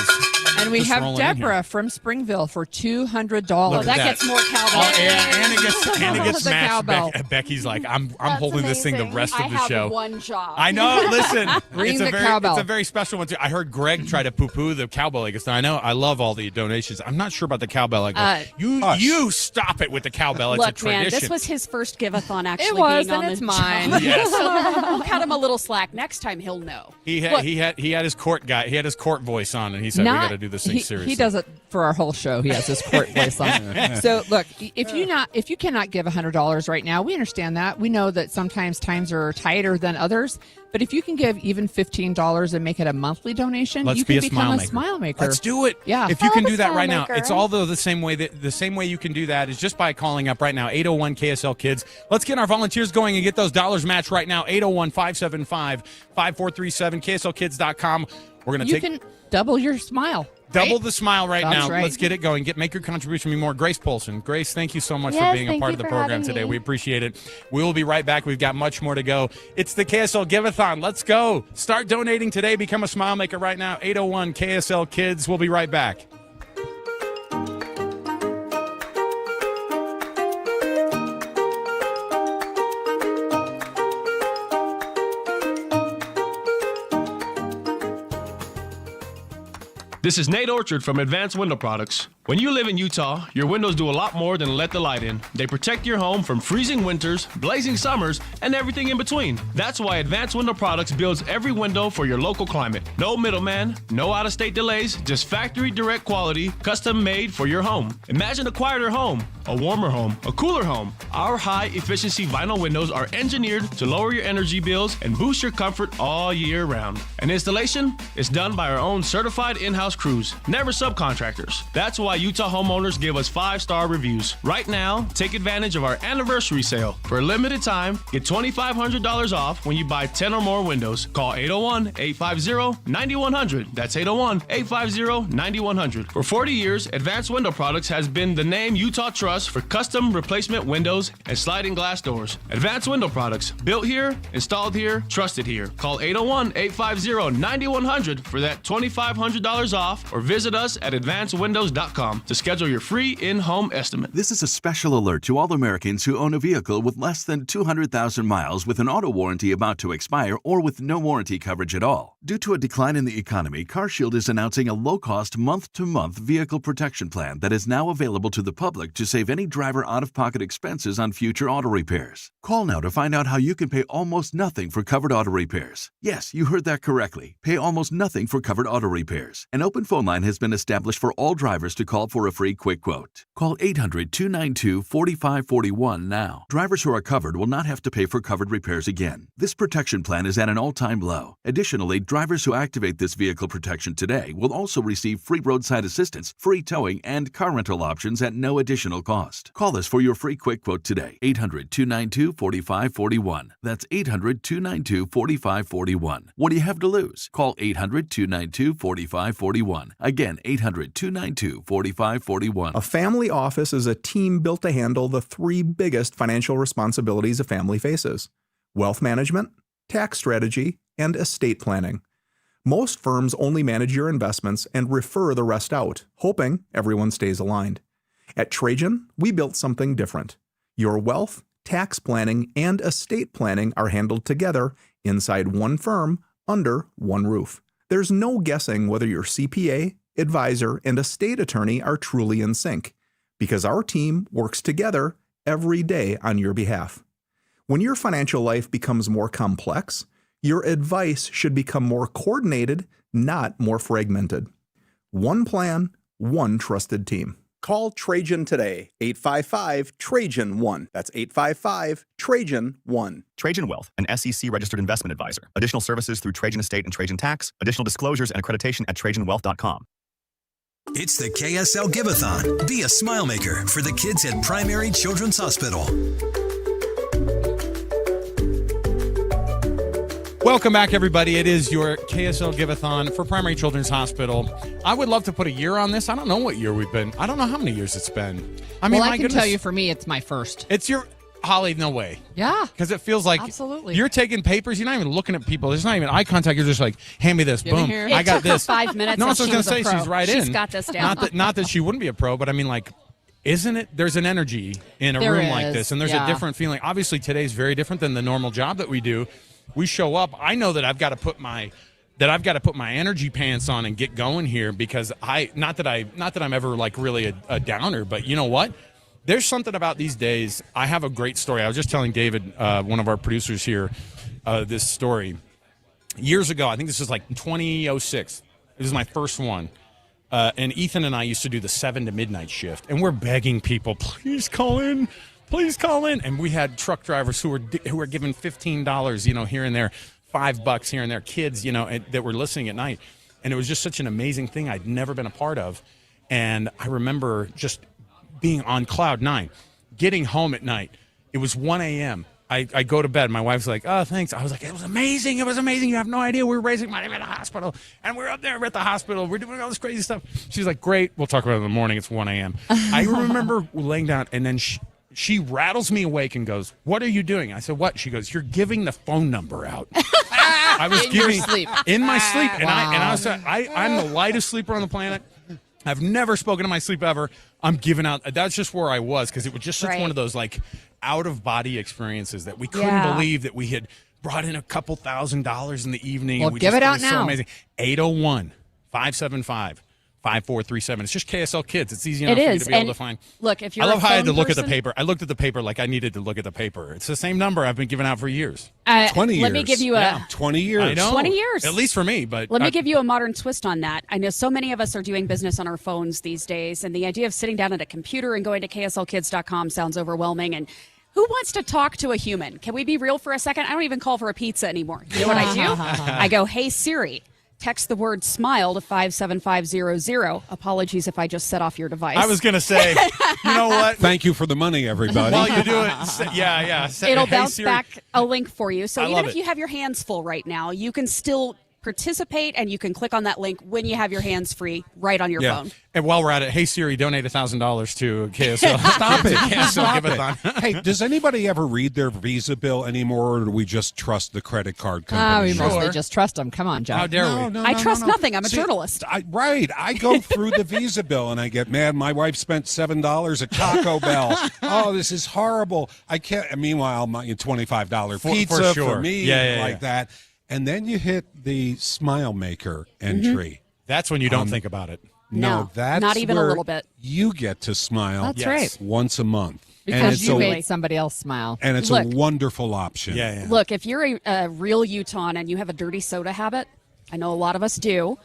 And we Just have rolling in here. Deborah from Springville for $200. Look at that. Gets more cowbell. Oh, yeah, and it gets The matched. cowbell. Becky's like, I'm holding this thing the rest I of the have show. one job. I know. Listen, Ring it's the cowbell. It's a very special one too. I heard Greg try to poo-poo the cowbell. I guess I know. I love all the donations. I'm not sure about the cowbell. I go, you stop it with the cowbell. It's a Look, tradition. man, this was his first give-a-thon actually It was, being on and it's the mine. job. Yes. So we'll cut him a little slack. Next time he'll know. He Look, had his court guy. He had his court voice on, and he said, "We got to do this thing seriously." He does it for our whole show. He has his court voice on. So look, if you cannot give $100 right now, we understand that. We know that sometimes times are tighter than others. But if you can give even $15 and make it a monthly donation, Let's you be can a become smile a maker. smile maker. Let's do it. Yeah. If you I can love do a that smile right now, maker. it's all the same way. The same way you can do that is just by calling up right now, 801 KSL Kids. Let's get our volunteers going and get those dollars matched right now. 801-575-5437. KSLKids.com. We're gonna You can double your smile. double right? the smile right That's now. right. Let's get it going. Make your contribution be more. Grace Polson. Grace, thank you so much Yes, for being a thank part you of the for program having today. me. We appreciate it. We will be right back. We've got much more to go. It's the KSL Give-A-Thon. Let's go. Start donating today. Become a smile maker right now. 801 KSL Kids. We'll be right back. This is Nate Orchard from Advanced Window Products. When you live in Utah, your windows do a lot more than let the light in. They protect your home from freezing winters, blazing summers, and everything in between. That's why Advanced Window Products builds every window for your local climate. No middleman, no out-of-state delays, just factory direct quality, custom made for your home. Imagine a quieter home, a warmer home, a cooler home. Our high-efficiency vinyl windows are engineered to lower your energy bills and boost your comfort all year round. And installation is done by our own certified in-house crews, never subcontractors. That's why Utah homeowners give us 5-star reviews. Right now, take advantage of our anniversary sale. For a limited time, get $2,500 off when you buy 10 or more windows. Call 801-850-9100. That's 801-850-9100. For 40 years, Advanced Window Products has been the name Utah trusts for custom replacement windows and sliding glass doors. Advanced Window Products, built here, installed here, trusted here. Call 801-850-9100 for that $2,500 off, or visit us at advancedwindows.com to schedule your free in-home estimate. This is a special alert to all Americans who own a vehicle with less than 200,000 miles with an auto warranty about to expire or with no warranty coverage at all. Due to a decline in the economy, CarShield is announcing a low-cost month-to-month vehicle protection plan that is now available to the public to save any driver out-of-pocket expenses on future auto repairs. Call now to find out how you can pay almost nothing for covered auto repairs. Yes, you heard that correctly. Pay almost nothing for covered auto repairs. An open phone line has been established for all drivers to call for a free quick quote. Call 800-292-4541 now. Drivers who are covered will not have to pay for covered repairs again. This protection plan is at an all-time low. Additionally, drivers who activate this vehicle protection today will also receive free roadside assistance, free towing, and car rental options at no additional cost. Call us for your free quick quote today. 800-292-4541. That's 800-292-4541. What do you have to lose? Call 800-292-4541. Again, 800-292-4541. A family office is a team built to handle the 3 biggest financial responsibilities a family faces: wealth management, tax strategy, and estate planning. Most firms only manage your investments and refer the rest out, hoping everyone stays aligned. At Trajan, we built something different. Your wealth, tax planning, and estate planning are handled together inside one firm under one roof. There's no guessing whether your CPA, advisor, and estate attorney are truly in sync, because our team works together every day on your behalf. When your financial life becomes more complex, your advice should become more coordinated, not more fragmented. One plan, one trusted team. Call Trajan today, 855-TRAJAN-1. That's 855-TRAJAN-1. Trajan Wealth, an SEC-registered investment advisor. Additional services through Trajan Estate and Trajan Tax. Additional disclosures and accreditation at TrajanWealth.com. It's the KSL Give-A-Thon. Be a smile maker for the kids at Primary Children's Hospital. Welcome back, everybody. It is your KSL Give-A-Thon for Primary Children's Hospital. I would love to put a year on this. I don't know what year we've been. I don't know how many years it's been. I mean, I can tell you, for me, it's my first. It's your... Holly, no way. Yeah. Because it feels like absolutely. You're taking papers. You're not even looking at people. There's not even eye contact. You're just like, hand me this. Boom. I got this. 5 minutes. No, that's what I was going to say. She's right in. She's got this down. Not that she wouldn't be a pro, but I mean, like, isn't it? There's an energy in a room like this, and there's a different feeling. Obviously, today's very different than the normal job that we do. We show up. I know that I've got to put my energy pants on and get going here, because not that I'm ever like really a downer, but you know what? There's something about these days. I have a great story. I was just telling David, one of our producers here, this story. Years ago, I think this was like 2006. This is my first one. And Ethan and I used to do the 7 to midnight shift, and we're begging people, please call in. Please call in. And we had truck drivers who were giving $15, here and there, $5 here and there, kids, that were listening at night. And it was just such an amazing thing I'd never been a part of. And I remember just being on cloud 9, getting home at night. It was 1 a.m. I go to bed. My wife's like, oh, thanks. I was like, it was amazing. It was amazing. You have no idea. We were raising money at the hospital, and we're up there at the hospital. We're doing all this crazy stuff. She's like, great. We'll talk about it in the morning. It's 1 a.m. I remember laying down, and then she rattles me awake and goes, what are you doing? I said, what? She goes, you're giving the phone number out. I was giving in my sleep. And I was I'm the lightest sleeper on the planet. I've never spoken in my sleep ever. I'm giving out. That's just where I was, because it was just such one of those like out of body experiences that we couldn't believe that we had brought in a couple $1,000s in the evening. Well, give it out now. So amazing. 801-575. 5437. It's just KSL Kids. It's easy enough It for you is. to be able And to find. look, if you're I love a how I had to phone look at the person- paper. I looked at the paper like I needed to look at the paper. It's the same number I've been giving out for years. 20 years. Let me give you a 20 years. I know. 20 years. At least for me. But Let me give you a modern twist on that. I know so many of us are doing business on our phones these days, and the idea of sitting down at a computer and going to kslkids.com sounds overwhelming. And who wants to talk to a human? Can we be real for a second? I don't even call for a pizza anymore. You know what I do? I go, hey, Siri. Text the word smile to 57500. Apologies if I just set off your device. I was going to say, you know what? Thank you for the money, everybody. While you do it, yeah. It'll Hey, bounce Siri. back a link for you. So I even love if it. you have your hands full right now, you can still participate and you can click on that link when you have your hands free right on your phone. And while we're at it, hey Siri, donate $1,000 to KSL. Stop it. KSL Stop Give-A-Thon. it. Hey, does anybody ever read their Visa bill anymore, or do we just trust the credit card We company? mostly just trust them. Come on, John. How dare we? I trust nothing. I'm a journalist. Right. I go through the Visa bill and I get mad. My wife spent $7 at Taco Bell. Oh, this is horrible. I can't. And meanwhile, my $25 pizza for sure. me, Yeah. that. And then you hit the Smile Maker entry. That's when you don't think about it. No, that's not even a where little bit. You get to smile. That's right. Once a month. Because you made somebody else smile. And it's Look. a wonderful option. Yeah. Look, if you're a real Utahn and you have a dirty soda habit, I know a lot of us do,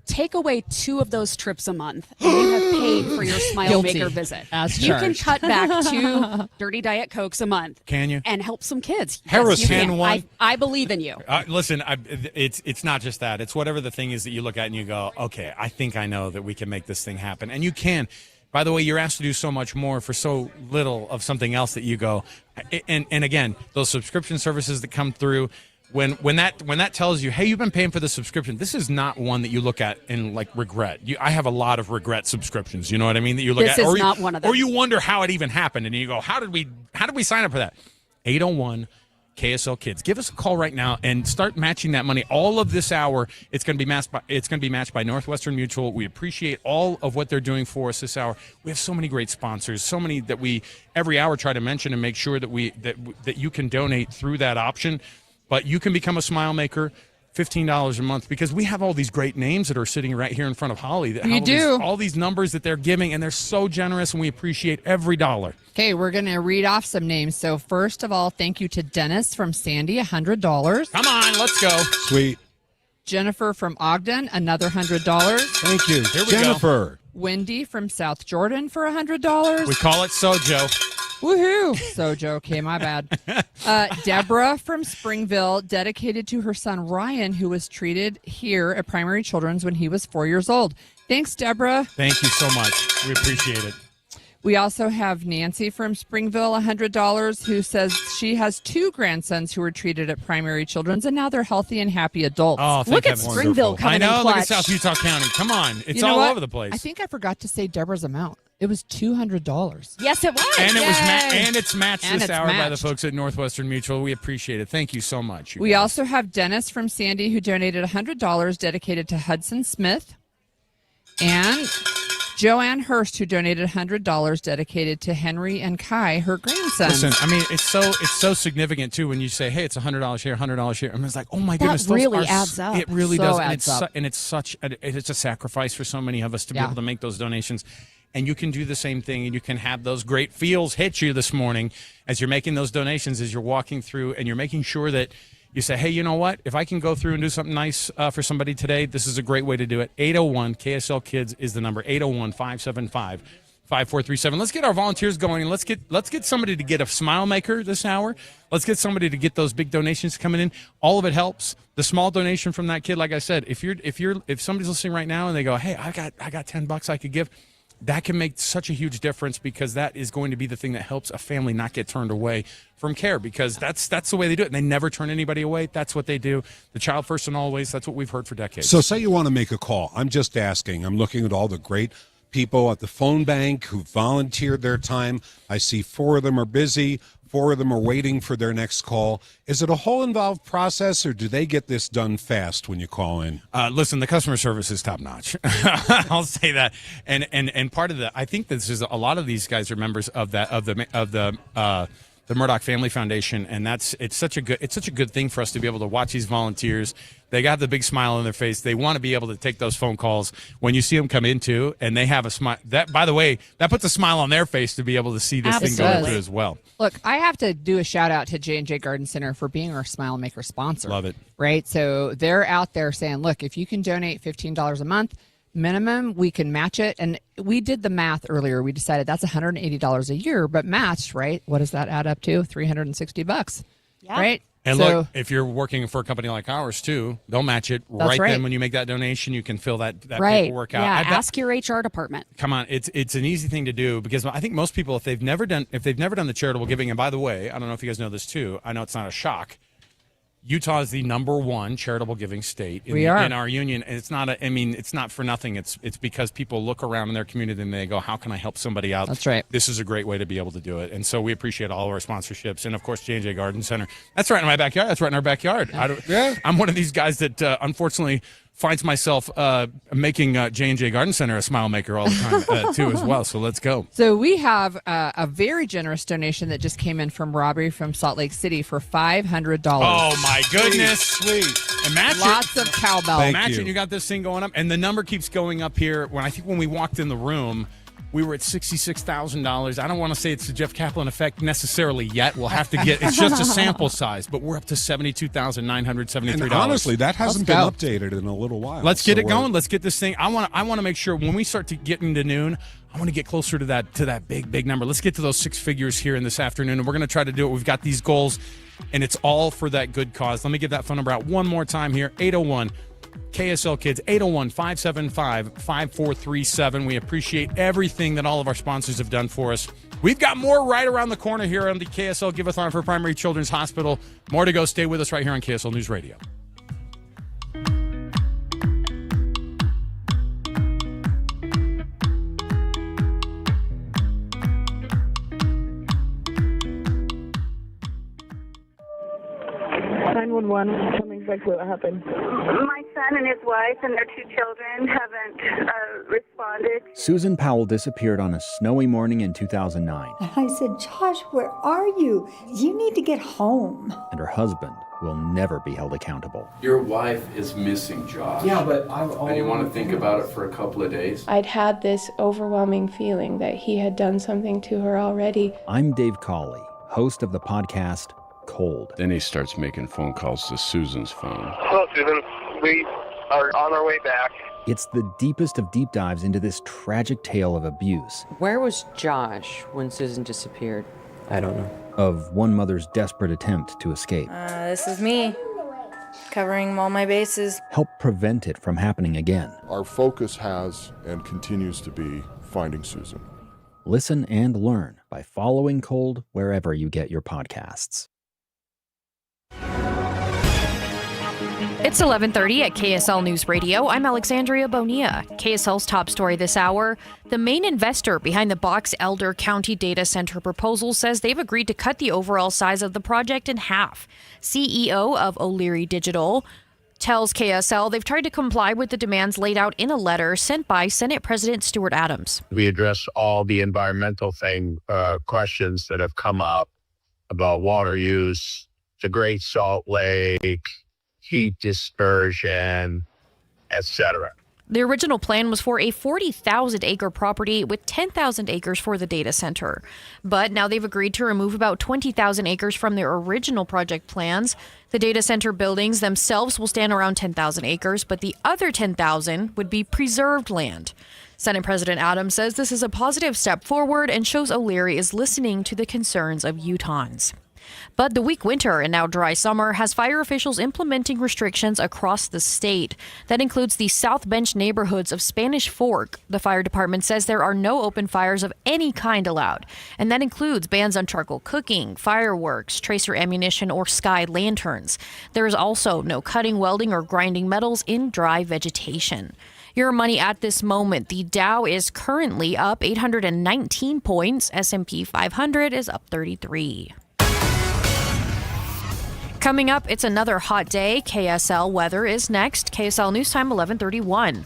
take away 2 of those trips a month and you have paid for your Smile Guilty. Maker visit. As You can charged. cut back 2 dirty Diet Cokes a month. Can you? And help some kids. Harris you can can. one. I believe in you. Listen, it's not just that. It's whatever the thing is that you look at and you go, okay, I think I know that we can make this thing happen. And you can. By the way, you're asked to do so much more for so little of something else that you go. And again, those subscription services that come through, when that tells you, hey, you've been paying for the subscription, this is not one that you look at and like regret. I have a lot of regret subscriptions. You know what I mean? That you look This at, is not one of them. or you wonder how it even happened, and you go, how did we sign up for that? 801 KSL Kids. Give us a call right now and start matching that money. All of this hour, it's going to be matched by Northwestern Mutual. We appreciate all of what they're doing for us this hour. We have so many great sponsors, so many that we every hour try to mention and make sure that you can donate through that option. But you can become a Smile Maker, $15 a month, because we have all these great names that are sitting right here in front of Holly. All these numbers that they're giving, and they're so generous, and we appreciate every dollar. Okay, we're going to read off some names. So first of all, thank you to Dennis from Sandy, $100. Come on, let's go. Sweet. Jennifer from Ogden, another $100. Thank you. Here we Jennifer. Wendy from South Jordan for $100. We call it Sojo. Woohoo! Sojo, okay, my bad. Deborah from Springville, dedicated to her son Ryan, who was treated here at Primary Children's when he was 4 years old. Thanks, Deborah. Thank you so much. We appreciate it. We also have Nancy from Springville, $100, who says she has 2 grandsons who were treated at Primary Children's, and now they're healthy and happy adults. Oh, Look at heaven. Springville coming I know. in Look clutch. at South Utah County. Come on, it's You know all what? over the place. I think I forgot to say Deborah's amount. It was $200. Yes, it was. And it was Yay. and it's matched And this it's hour by the matched. folks at Northwestern Mutual. We appreciate it. Thank you so much. you We guys. also have Dennis from Sandy, who donated $100, dedicated to Hudson Smith, and Joanne Hurst, who donated $100, dedicated to Henry and Kai, her grandsons. Listen, I mean, it's so significant too when you say, "Hey, it's $100 here, $100 here." I mean, it's like, oh my goodness, those really are adds up. It really So does, adds up. and it's a sacrifice for so many of us to be Yeah. able to make those donations. And you can do the same thing, and you can have those great feels hit you this morning as you're making those donations, as you're walking through, and you're making sure that you say, hey, you know what? If I can go through and do something nice for somebody today, this is a great way to do it. 801 KSL Kids is the number, 801-575-5437. Let's get our volunteers going, and let's get somebody to get a Smile Maker this hour. Let's get somebody to get those big donations coming in. All of it helps. The small donation from that kid, like I said, if somebody's listening right now and they go, hey, I got $10 I could give, that can make such a huge difference, because that is going to be the thing that helps a family not get turned away from care, because that's the way they do it. And they never turn anybody away. That's what they do. The child first and always. That's what we've heard for decades. So say you want to make a call. I'm just asking. I'm looking at all the great people at the phone bank who volunteered their time. I see 4 of them are busy. 4 of them are waiting for their next call. Is it a whole involved process, or do they get this done fast when you call in? Listen, the customer service is top notch. I'll say that. And part of the, I think this is a lot of these guys are members of the the Murdoch Family Foundation, and it's such a good thing for us to be able to watch these volunteers. They got the big smile on their face. They want to be able to take those phone calls when you see them come in too, and they have a smile. That, by the way, that puts a smile on their face to be able to see this thing going through as well. Look, I have to do a shout out to J&J Garden Center for being our Smile Maker sponsor. Love it. Right? So they're out there saying, look, if you can donate $15 a month, minimum, we can match it. And we did the math earlier. We decided that's $180 a year, but matched, right? What does that add up to? $360, right? And look, if you're working for a company like ours too, they'll match it right then when you make that donation. You can fill that paperwork out. Yeah, ask your HR department. Come on, it's an easy thing to do because I think most people, if they've never done the charitable giving, and by the way, I don't know if you guys know this too. I know it's not a shock. Utah is the #1 charitable giving state in our union, and it's not for nothing. It's because people look around in their community and they go, "How can I help somebody out?" That's right. This is a great way to be able to do it, and so we appreciate all of our sponsorships, and of course, J&J Garden Center. That's right in my backyard. That's right in our backyard. I'm one of these guys that unfortunately finds myself making J&J Garden Center a smile maker all the time too as well. So let's go. So we have a very generous donation that just came in from Robbie from Salt Lake City for $500. Oh my goodness! Sweet. Imagine lots of cowbell. Imagine you got this thing going up, and the number keeps going up here. When we walked in the room, we were at $66,000. I don't want to say it's the Jeff Kaplan effect necessarily yet. We'll have to get. It's just a sample size, but we're up to $72,973. And honestly, that hasn't been updated in a little while. Let's get it going. Let's get this thing. I want to make sure when we start to get into noon, I want to get closer to that big number. Let's get to those 6 figures here in this afternoon, and we're going to try to do it. We've got these goals, and it's all for that good cause. Let me give that phone number out one more time here. 801 KSL Kids, 801-575-5437. We appreciate everything that all of our sponsors have done for us. We've got more right around the corner here on the KSL Give-A-Thon for Primary Children's Hospital. More to go. Stay with us right here on KSL News Radio. Tell me exactly what happened. My son and his wife and their 2 children haven't responded. Susan Powell disappeared on a snowy morning in 2009. I said, Josh, where are you? You need to get home. And her husband will never be held accountable. Your wife is missing, Josh. Yeah, but and you want to think about it for a couple of days? I'd had this overwhelming feeling that he had done something to her already. I'm Dave Cawley, host of the podcast Cold. Then he starts making phone calls to Susan's phone. Hello, Susan. We are on our way back. It's the deepest of deep dives into this tragic tale of abuse. Where was Josh when Susan disappeared? I don't know. Of one mother's desperate attempt to escape. This is me, covering all my bases. Help prevent it from happening again. Our focus has and continues to be finding Susan. Listen and learn by following Cold wherever you get your podcasts. It's 11:30 at KSL News Radio. I'm Alexandria Bonilla. KSL's top story this hour. The main investor behind the Box Elder County Data Center proposal says they've agreed to cut the overall size of the project in half. CEO of O'Leary Digital tells KSL they've tried to comply with the demands laid out in a letter sent by Senate President Stuart Adams. We address all the environmental questions that have come up about water use, the Great Salt Lake, heat dispersion, etc. The original plan was for a 40,000-acre property with 10,000 acres for the data center. But now they've agreed to remove about 20,000 acres from their original project plans. The data center buildings themselves will stand around 10,000 acres, but the other 10,000 would be preserved land. Senate President Adams says this is a positive step forward and shows O'Leary is listening to the concerns of Utahns. But the weak winter and now dry summer has fire officials implementing restrictions across the state. That includes the South Bench neighborhoods of Spanish Fork. The fire department says there are no open fires of any kind allowed, and that includes bans on charcoal cooking, fireworks, tracer ammunition, or sky lanterns. There is also no cutting, welding, or grinding metals in dry vegetation. Your money at this moment. The Dow is currently up 819 points. S&P 500 is up 33. Coming up, it's another hot day. KSL weather is next. KSL News Time 11:31.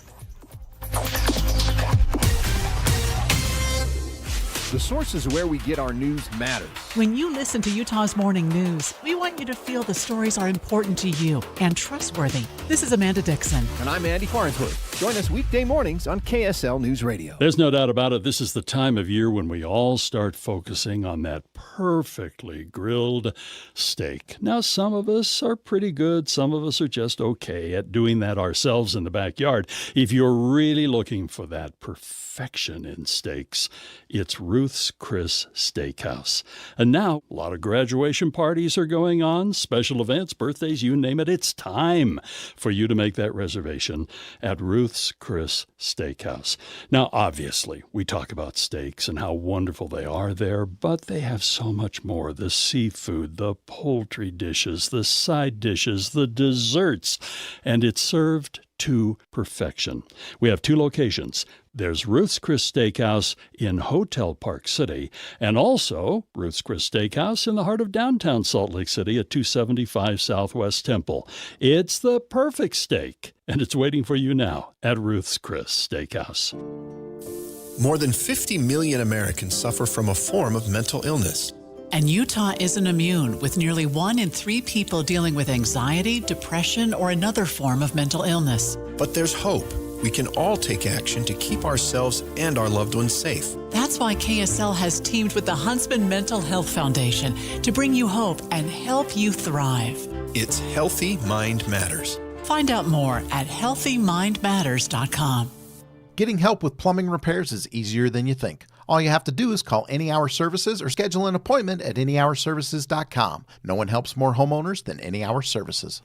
The sources where we get our news matters. When you listen to Utah's Morning News, we want you to feel the stories are important to you and trustworthy. This is Amanda Dixon. And I'm Andy Farnsworth. Join us weekday mornings on KSL News Radio. There's no doubt about it. This is the time of year when we all start focusing on that perfectly grilled steak. Now, some of us are pretty good. Some of us are just okay at doing that ourselves in the backyard. If you're really looking for that perfection in steaks, it's Ruth's Chris Steakhouse. And now, a lot of graduation parties are going on, special events, birthdays, you name it. It's time for you to make that reservation at Ruth's Chris Steakhouse. Now, obviously, we talk about steaks and how wonderful they are there, but they have so much more. The seafood, the poultry dishes, the side dishes, the desserts, and it's served to perfection. We have 2 locations. There's Ruth's Chris Steakhouse in Hotel Park City, and also Ruth's Chris Steakhouse in the heart of downtown Salt Lake City at 275 Southwest Temple. It's the perfect steak, and it's waiting for you now at Ruth's Chris Steakhouse. More than 50 million Americans suffer from a form of mental illness. And Utah isn't immune, with nearly 1 in 3 people dealing with anxiety, depression, or another form of mental illness. But there's hope. We can all take action to keep ourselves and our loved ones safe. That's why KSL has teamed with the Huntsman Mental Health Foundation to bring you hope and help you thrive. It's Healthy Mind Matters. Find out more at healthymindmatters.com. Getting help with plumbing repairs is easier than you think. All you have to do is call Any Hour Services or schedule an appointment at anyhourservices.com. No one helps more homeowners than Any Hour Services.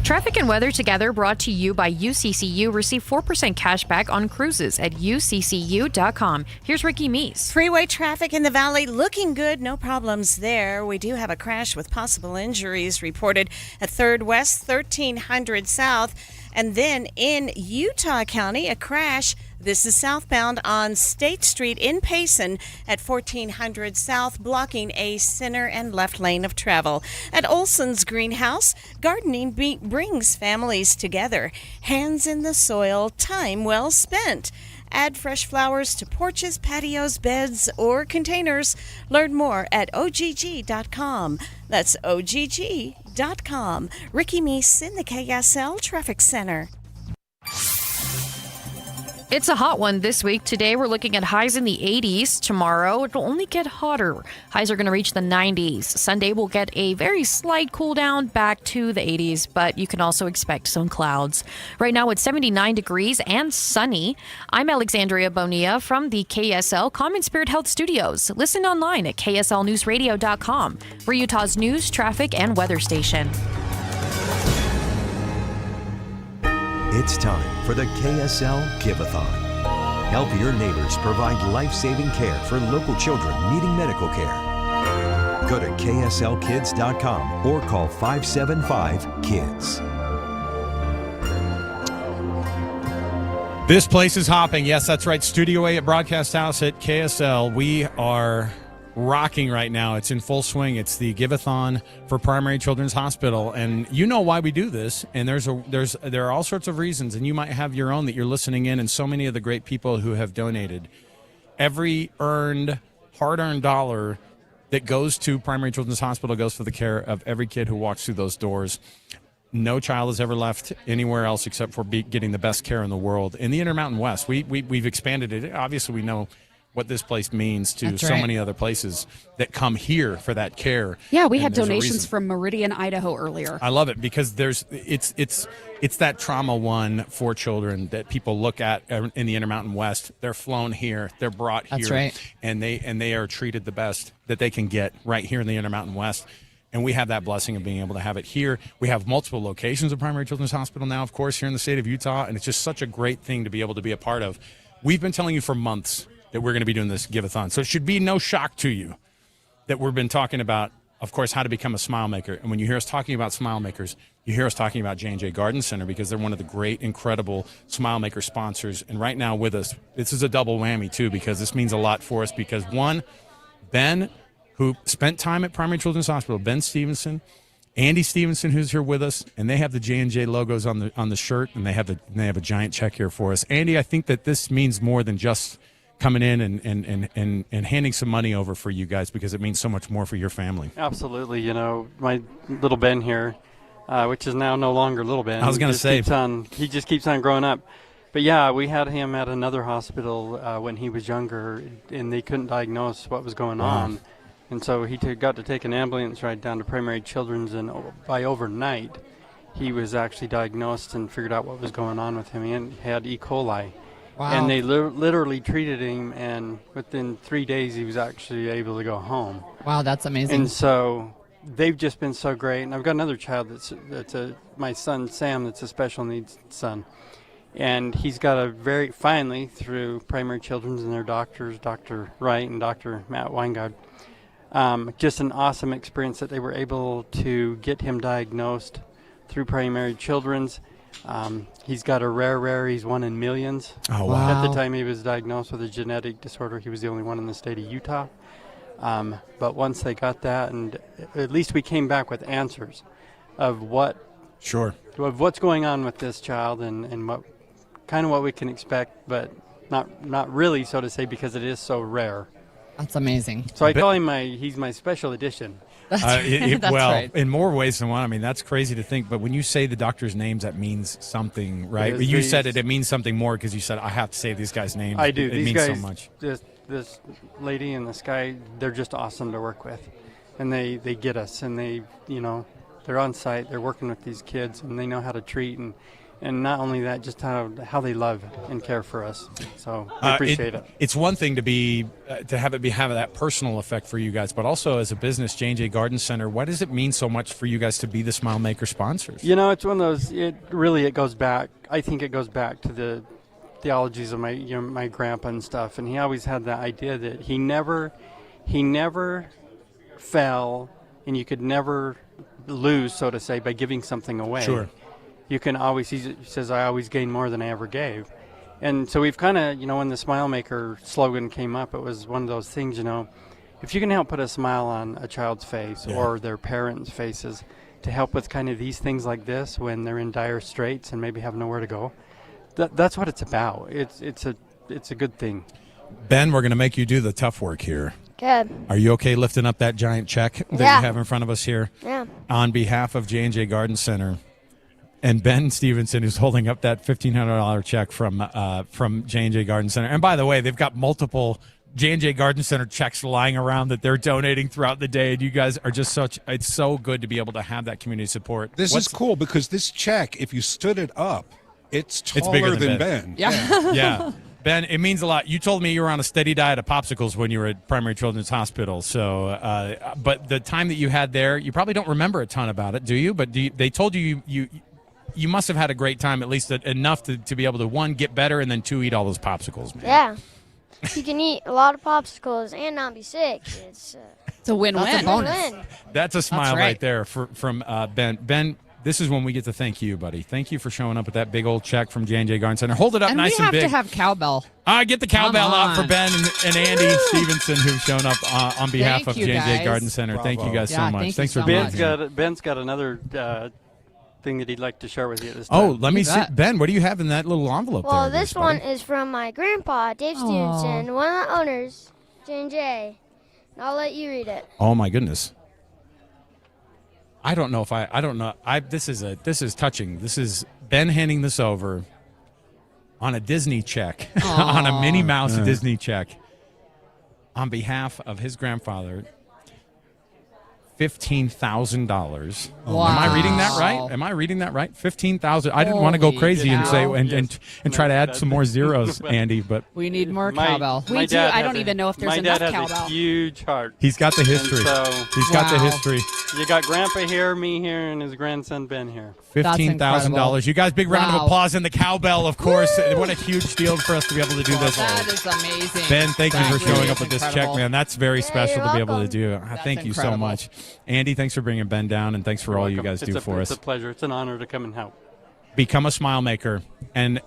Traffic and weather together brought to you by UCCU. Receive 4% cash back on cruises at uccu.com. Here's Ricky Meese. Freeway traffic in the valley looking good. No problems there. We do have a crash with possible injuries reported at 3rd West, 1300 South. And then in Utah County, a crash. This is southbound on State Street in Payson at 1400 South, blocking a center and left lane of travel. At Olson's Greenhouse, gardening brings families together. Hands in the soil, time well spent. Add fresh flowers to porches, patios, beds, or containers. Learn more at ogg.com. That's ogg.com. Ricky Meese in the KSL Traffic Center. It's a hot one this week. Today we're looking at highs in the 80s. Tomorrow it'll only get hotter. Highs are going to reach the 90s. Sunday we'll get a very slight cool down back to the 80s, but you can also expect some clouds. Right now it's 79 degrees and sunny. I'm Alexandria Bonilla from the KSL Common Spirit Health Studios. Listen online at kslnewsradio.com. We're Utah's news, traffic, and weather station. It's time for the KSL Give-A-Thon. Help your neighbors provide life-saving care for local children needing medical care. Go to kslkids.com or call 575-KIDS. This place is hopping. Yes, that's right. Studio A at Broadcast House at KSL. We are rocking right now. It's in full swing. It's the Give-A-Thon for Primary Children's Hospital, and you know why we do this. And there are all sorts of reasons, and you might have your own that you're listening in. And so many of the great people who have donated, every hard-earned dollar that goes to Primary Children's Hospital goes for the care of every kid who walks through those doors. No child has ever left anywhere else except for getting the best care in the world. In the Intermountain West, we've expanded it. Obviously, we know what this place means to so many other places that come here for that care. Yeah, we had donations from Meridian, Idaho earlier. I love it because it's that trauma one for children that people look at in the Intermountain West. They're flown here, they're brought here, That's right. and they are treated the best that they can get right here in the Intermountain West. And we have that blessing of being able to have it here. We have multiple locations of Primary Children's Hospital now, of course, here in the state of Utah, and it's just such a great thing to be able to be a part of. We've been telling you for months that we're going to be doing this Give-A-Thon. So it should be no shock to you that we've been talking about, of course, how to become a smile maker. And when you hear us talking about smile makers, you hear us talking about J&J Garden Center because they're one of the great, incredible smile maker sponsors. And right now with us, this is a double whammy too, because this means a lot for us because one, Ben, who spent time at Primary Children's Hospital, Ben Stevenson, Andy Stevenson, who's here with us, and they have the J&J logos on the shirt, and they have a giant check here for us. Andy, I think that this means more than just coming in and handing some money over for you guys because it means so much more for your family. Absolutely. My little Ben here, which is now no longer little Ben. I was going to say. He just keeps on growing up. But yeah, we had him at another hospital when he was younger, and they couldn't diagnose what was going on. And so he got to take an ambulance ride down to Primary Children's, and by overnight, he was actually diagnosed and figured out what was going on with him. He had E. coli. Wow. And they literally treated him, and within 3 days, he was actually able to go home. Wow, that's amazing. And so they've just been so great. And I've got another child that's my son, Sam, that's a special needs son. And he's got finally, through Primary Children's and their doctors, Dr. Wright and Dr. Matt Weingard, just an awesome experience that they were able to get him diagnosed through Primary Children's. He's got a rare, he's one in millions. Oh, wow. At the time he was diagnosed with a genetic disorder, he was the only one in the state of Utah. But once they got that, and at least we came back with answers of what's going on with this child and what we can expect, but not really, so to say, because it is so rare. That's amazing. So I call him he's my special edition. That's right. In more ways than one. I mean, that's crazy to think. But when you say the doctor's names, that means something, right? You said it means something more because you said, I have to say these guys' names. I do. It These means guys, so much. This lady and this guy, they're just awesome to work with. And they get us, and they're on site, they're working with these kids, and they know how to treat, and not only that, just how they love and care for us. So I appreciate it. It's one thing to have that personal effect for you guys, but also as a business, J&J Garden Center, why does it mean so much for you guys to be the Smile Maker sponsors? It's one of those. It goes back. I think it goes back to the theologies of my grandpa and stuff, and he always had that idea that he never fell, and you could never lose, so to say, by giving something away. Sure. You can always, he says, I always gain more than I ever gave. And so we've kind of, when the Smile Maker slogan came up, it was one of those things, if you can help put a smile on a child's face or their parents' faces to help with kind of these things like this when they're in dire straits and maybe have nowhere to go, that's what it's about. It's a good thing. Ben, we're going to make you do the tough work here. Good. Are you okay lifting up that giant check that you have in front of us here? Yeah. On behalf of J&J Garden Center and Ben Stevenson, who's holding up that $1,500 check from J&J Garden Center. And by the way, they've got multiple J&J Garden Center checks lying around that they're donating throughout the day. And you guys are just it's so good to be able to have that community support. This is cool because this check, if you stood it up, it's taller than Ben. Yeah. Yeah. Ben, it means a lot. You told me you were on a steady diet of popsicles when you were at Primary Children's Hospital. So, but the time that you had there, you probably don't remember a ton about it, do you? But they told you you must have had a great time, at least enough to be able to, one, get better, and then two, eat all those popsicles, man. Yeah. You can eat a lot of popsicles and not be sick. It's a win-win. That's a bonus. That's a smile That's right. right there from Ben. Ben, this is when we get to thank you, buddy. Thank you for showing up with that big old check from J&J Garden Center. Hold it up nice and big. We have to have cowbell. Get the cowbell out for Ben and Andy Stevenson, who've shown up on behalf of J&J Garden Center. Bravo. Thank you guys so much. Thanks for being here. Ben's got another thing that he'd like to share with you this time. Let me see. Ben, what do you have in that little envelope there? Well, this one is from my grandpa, Dave Stevenson, one of the owners, J&J. I'll let you read it. Oh my goodness. I don't know. This is touching. This is Ben handing this over on a Disney check, on a Minnie Mouse Disney check, on behalf of his grandfather. $15,000. Wow. Am I reading that right? 15,000. I didn't want to go crazy and say and try to add some more zeros, Andy, but we need more cowbell. We do. I don't even know if there's enough cowbell. My dad has a huge heart. He's got the history. He's got the history. You got Grandpa here, me here, and his grandson Ben here. $15,000. You guys, big round of applause and the cowbell, of course. What a huge deal for us to be able to do this. That is amazing. Ben, thank you for showing up with this check, man. That's very special to be able to do. Thank you so much. Andy, thanks for bringing Ben down, and thanks for all you guys do for us. It's a pleasure. It's an honor to come and help. Become a smile maker and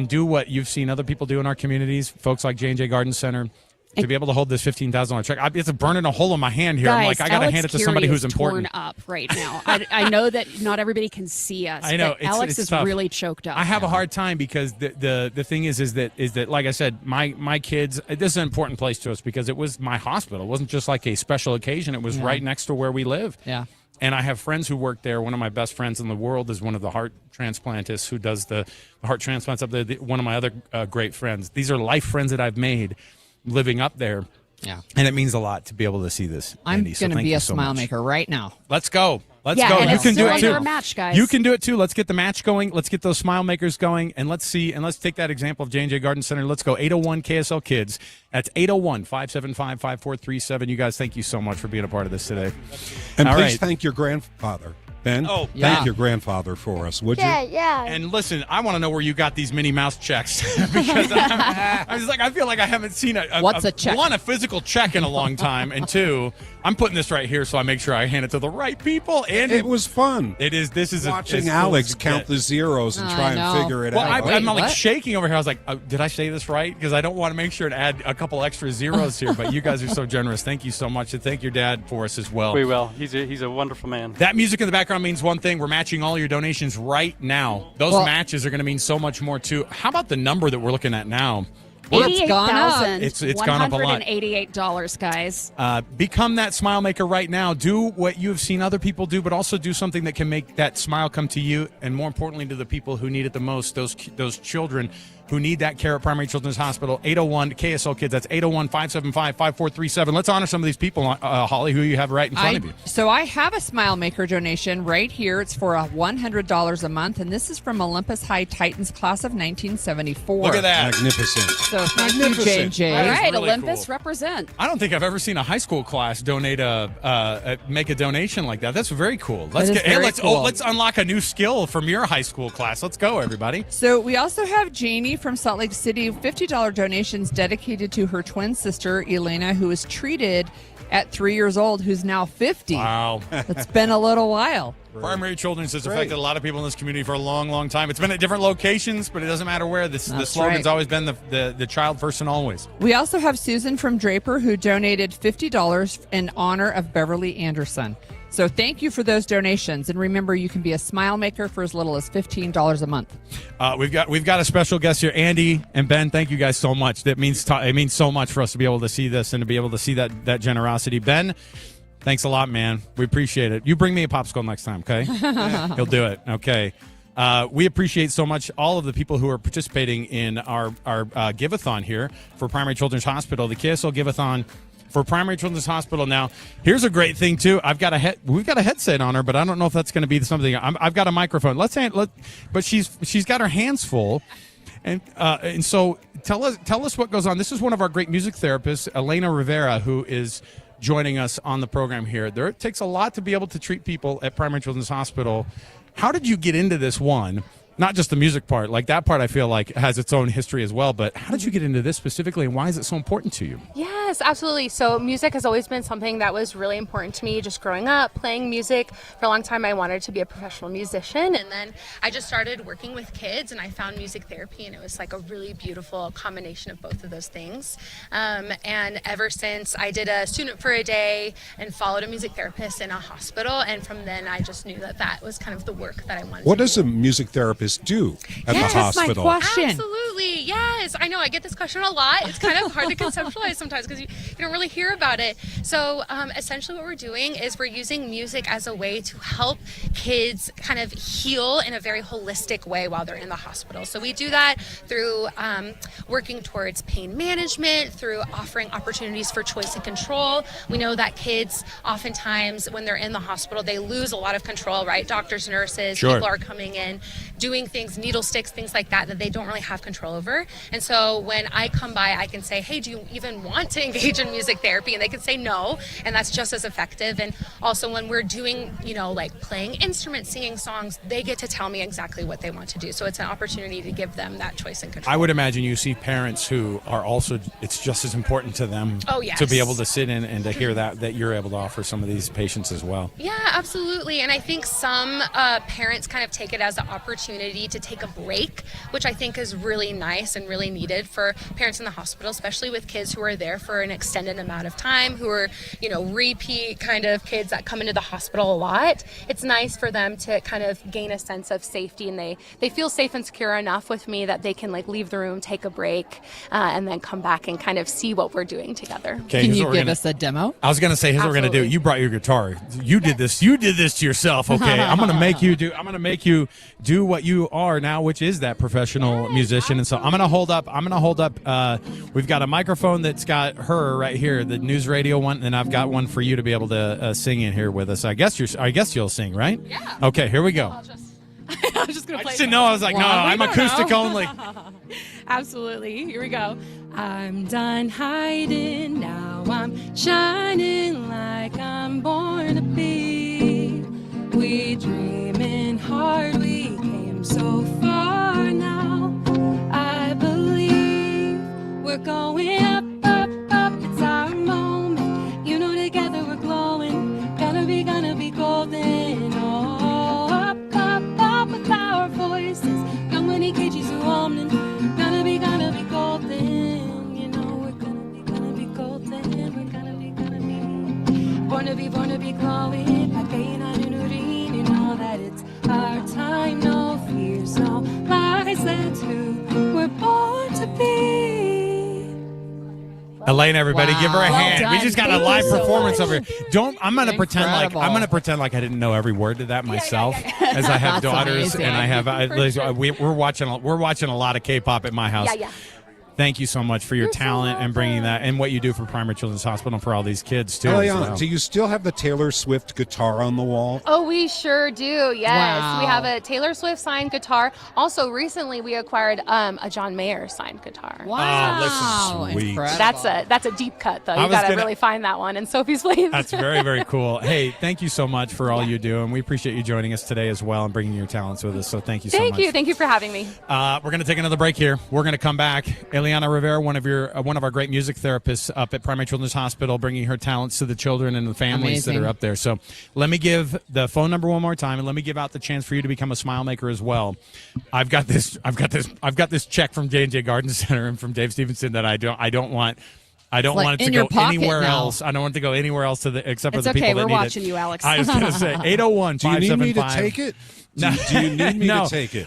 do what you've seen other people do in our communities, folks like J&J Garden Center. to be able to hold this $15,000 check. It's burning a hole in my hand here. Guys, I'm like, I got to hand it to somebody who's important. Torn up right now. I know that not everybody can see us. I know but Alex is tough. really choked up. I have a hard time because the thing is that like I said, my kids. This is an important place to us because it was my hospital. It wasn't just like a special occasion. It was right next to where we live. Yeah. And I have friends who work there. One of my best friends in the world is one of the heart transplantists who does the heart transplants up there. One of my other great friends. These are life friends that I've made living up there. Yeah. And it means a lot to be able to see this. I'm Andy, going to be a smile maker right now. Let's go. Let's yeah, go. And You it's can do still it under too. a match, guys. You can do it too. Let's get the match going. Let's get those smile makers going. And let's see. And let's take that example of J&J Garden Center. Let's go. 801 KSL Kids. That's 801-575-5437. You guys, thank you so much for being a part of this today. And All please right. thank your grandfather, Ben. Oh, thank your grandfather for us, would you? Yeah. And listen, I want to know where you got these Minnie Mouse checks because I feel like I haven't seen What's a check? One, a physical check in a long time, and two, I'm putting this right here so I make sure I hand it to the right people. And it was fun. It is. This is watching as cool Alex as you count get. the zeros and try and figure it Well, out. I'm like shaking over here. I was like, did I say this right? Because I don't want to make sure to add a couple extra zeros here. But you guys are so generous. Thank you so much, and thank your dad for us as well. We will. He's a wonderful man. That music in the background means one thing. We're matching all your donations right now. Those matches are going to mean so much more too. How about the number that we're looking at now? It's gone up. It's gone up a lot. $188, guys. Become that smile maker right now. Do what you have seen other people do, but also do something that can make that smile come to you, and more importantly, to the people who need it the most. Those children who need that care at Primary Children's Hospital. 801 KSL Kids. That's 801-575-5437. Let's honor some of these people, Holly, who you have right in front of you. So I have a Smile Maker donation right here. It's for $100 a month, and this is from Olympus High Titans class of 1974. Look at that. Magnificent. So thank you, J&J. All right, really Olympus cool. represent. I don't think I've ever seen a high school class donate make a donation like that. That's very cool. Let's unlock a new skill from your high school class. Let's go, everybody. So we also have Janie from Salt Lake City, $50 donations dedicated to her twin sister, Elena, who was treated at 3 years old, who's now 50. Wow. It's been a little while. Primary Children's has affected a lot of people in this community for a long, long time. It's been at different locations, but it doesn't matter where. The slogan's always been the child first and always. We also have Susan from Draper, who donated $50 in honor of Beverly Anderson. So thank you for those donations. And remember, you can be a smile maker for as little as $15 a month. We've got a special guest here, Andy and Ben. Thank you guys so much. It means so much for us to be able to see this and to be able to see that generosity. Ben, thanks a lot, man. We appreciate it. You bring me a popsicle next time, okay? He'll do it. Okay. We appreciate so much all of the people who are participating in our Give-A-Thon here for Primary Children's Hospital, the KSL Give-A-Thon for Primary Children's Hospital. Now, here's a great thing too. We've got a headset on her, but I don't know if that's going to be something. I've got a microphone. But she's got her hands full, and so tell us what goes on. This is one of our great music therapists, Elena Rivera, who is joining us on the program here. It takes a lot to be able to treat people at Primary Children's Hospital. How did you get into this one? Not just the music part, like that part I feel like has its own history as well, but how did you get into this specifically and why is it so important to you? Yes, absolutely. So music has always been something that was really important to me, just growing up, playing music. For a long time I wanted to be a professional musician, and then I just started working with kids and I found music therapy, and it was like a really beautiful combination of both of those things. And ever since I did a student for a day and followed a music therapist in a hospital, and from then I just knew that was kind of the work that I wanted to do. What does a music therapist do at the hospital? My question. Absolutely, yes. I know I get this question a lot. It's kind of hard to conceptualize sometimes because you don't really hear about it. So essentially what we're doing is we're using music as a way to help kids kind of heal in a very holistic way while they're in the hospital. So we do that through working towards pain management, through offering opportunities for choice and control. We know that kids oftentimes when they're in the hospital, they lose a lot of control, right? Doctors, nurses, people are coming in, doing things, needle sticks, things like that they don't really have control over. And so when I come by, I can say, hey, do you even want to engage immersion music therapy, and they can say no, and that's just as effective. And also when we're doing, like playing instruments, singing songs, they get to tell me exactly what they want to do. So it's an opportunity to give them that choice and control. I would imagine you see parents who are also, it's just as important to them to be able to sit in and to hear that you're able to offer some of these patients as well. Yeah, absolutely. And I think some parents kind of take it as an opportunity to take a break, which I think is really nice and really needed for parents in the hospital, especially with kids who are there for an extended amount of time, who are, repeat kind of kids that come into the hospital a lot. It's nice for them to kind of gain a sense of safety, and they feel safe and secure enough with me that they can leave the room, take a break, and then come back and kind of see what we're doing together. Okay, can you give us a demo? I was going to say, here's what we're going to do. You brought your guitar. You did this to yourself. Okay, I'm going to make you do what you are now, which is that professional musician. And so I'm going to hold up. We've got a microphone that's got her right here, the news radio one, and I've got one for you to be able to sing in here with us. I guess you'll sing, right? Yeah. Okay, here we go. I'm just going to play. I didn't know. I was like, no, I'm acoustic only. Absolutely. Here we go. I'm done hiding. Now I'm shining like I'm born to be. We dreaming hard. We came so far now. I believe we're going up, up, up. It's our moment. Together we're glowing. Gonna be golden. Oh, up, up, up with our voices. Young money cages are warming. Gonna be golden. We're gonna be golden. We're gonna be born to be glowing. You know that it's our time. No fears, no lies. That's who we're born to be. Elaine, everybody, give her a hand. Done. We just got a Thank live you so performance much. over here. I'm gonna pretend like I didn't know every word to that myself, as I have That's daughters amazing. and I have. We're watching a lot of K-pop at my house. Yeah. Thank you so much for your talent and bringing that, and what you do for Primary Children's Hospital for all these kids too. Eliana, do you still have the Taylor Swift guitar on the wall? Oh, we sure do. Yes, Wow. we have a Taylor Swift signed guitar. Also, recently we acquired a John Mayer signed guitar. Wow, listen, sweet. Incredible. That's a deep cut though. I You was gotta gonna- really find that one in Sophie's Place. That's very, very cool. Hey, thank you so much for all you do, and we appreciate you joining us today as well and bringing your talents with us. So thank you so much. Thank you for having me. We're going to take another break here. We're going to come back. Eliana Rivera, one of our great music therapists up at Primary Children's Hospital, bringing her talents to the children and the families Amazing. that are up there. So let me give the phone number one more time, and let me give out the chance for you to become a smile maker as well. I've got this check from J&J Garden Center and from Dave Stevenson that I don't want it to go anywhere else. I don't want it to go anywhere else except for It's the people okay. that We're need watching it. you, Alex. I was going to say 801-575. Do you need me to take it? Do you need me to take it?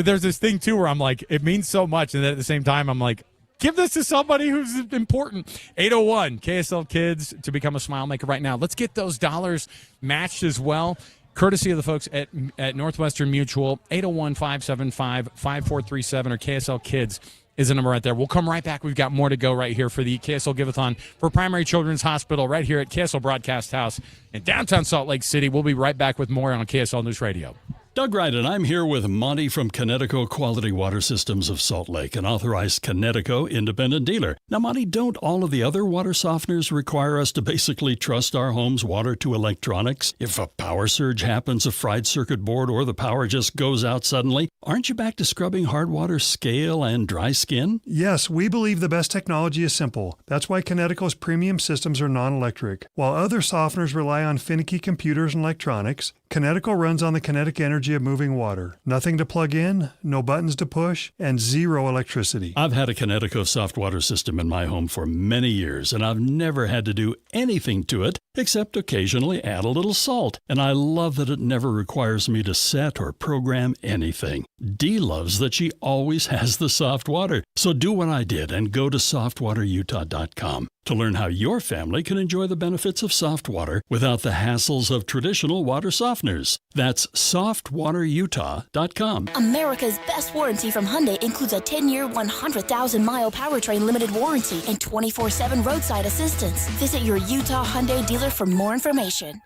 There's this thing too where I'm like, it means so much, and then at the same time I'm like, give this to somebody who's important. 801 KSL Kids to become a smile maker right now. Let's get those dollars matched as well, courtesy of the folks at Northwestern Mutual. 801-575-5437 or KSL Kids is the number right there. We'll come right back. We've got more to go right here for the KSL Give-A-Thon for Primary Children's Hospital right here at KSL Broadcast House in downtown Salt Lake City. We'll be right back with more on KSL News Radio. Doug Wright, and I'm here with Monty from Connecticut Quality Water Systems of Salt Lake, an authorized Connecticut independent dealer. Now, Monty, don't all of the other water softeners require us to basically trust our home's water to electronics? If a power surge happens, a fried circuit board, or the power just goes out suddenly, aren't you back to scrubbing hard water scale and dry skin? Yes, we believe the best technology is simple. That's why Connecticut's premium systems are non-electric. While other softeners rely on finicky computers and electronics, Connecticut runs on the kinetic energy of moving water. Nothing to plug in, no buttons to push, and zero electricity. I've had a Connecticut soft water system in my home for many years, and I've never had to do anything to it except occasionally add a little salt. And I love that it never requires me to set or program anything. Dee loves that she always has the soft water. So do what I did and go to softwaterutah.com to learn how your family can enjoy the benefits of soft water without the hassles of traditional water softeners. That's softwaterutah.com. America's best warranty from Hyundai includes a 10-year, 100,000-mile powertrain limited warranty and 24/7 roadside assistance. Visit your Utah Hyundai dealer for more information.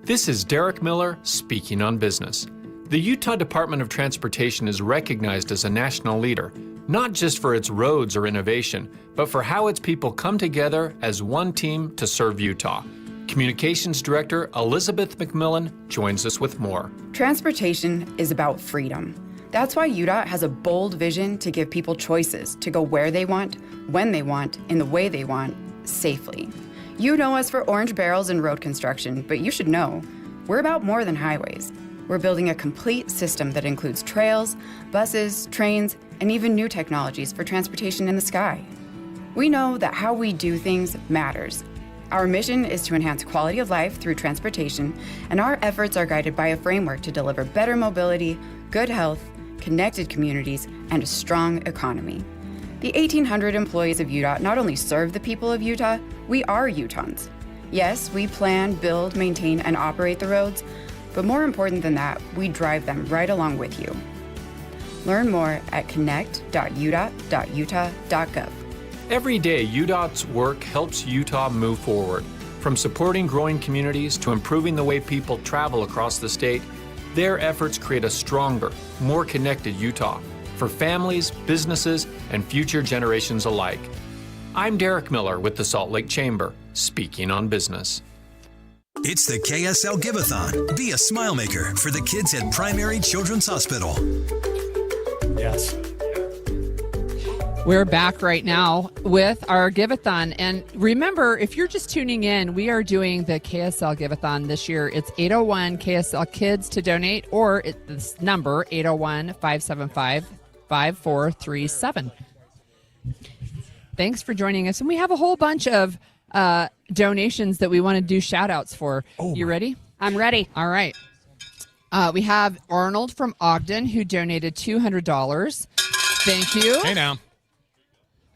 This is Derek Miller speaking on business. The Utah Department of Transportation is recognized as a national leader. not just for its roads or innovation, but for how its people come together as one team to serve Utah. Communications Director Elizabeth McMillan joins us with more. Transportation is about freedom. That's why UDOT has a bold vision to give people choices to go where they want, when they want, in the way they want, safely. You know us for orange barrels and road construction, but you should know we're about more than highways. We're building a complete system that includes trails, buses, trains, and even new technologies for transportation in the sky. We know that how we do things matters. Our mission is to enhance quality of life through transportation, and our efforts are guided by a framework to deliver better mobility, good health, connected communities, and a strong economy. The 1,800 employees of UDOT not only serve the people of Utah, we are Utahns. Yes, we plan, build, maintain, and operate the roads, but more important than that, we drive them right along with you. Learn more at connect.udot.utah.gov. Every day, UDOT's work helps Utah move forward. From supporting growing communities to improving the way people travel across the state, their efforts create a stronger, more connected Utah for families, businesses, and future generations alike. I'm Derek Miller with the Salt Lake Chamber, speaking on business. It's the KSL Give-A-Thon. Be a smile maker for the kids at Primary Children's Hospital. Yes. We're back right now with our Give-A-Thon. And remember, if you're just tuning in, we are doing the KSL Give-A-Thon this year. It's 801 KSL Kids to donate, or this number, 801-575-5437. Thanks for joining us. And we have a whole bunch of donations that we want to do shout outs for. You ready? I'm ready. All right. We have Arnold from Ogden who donated $200. Thank you. Hey now.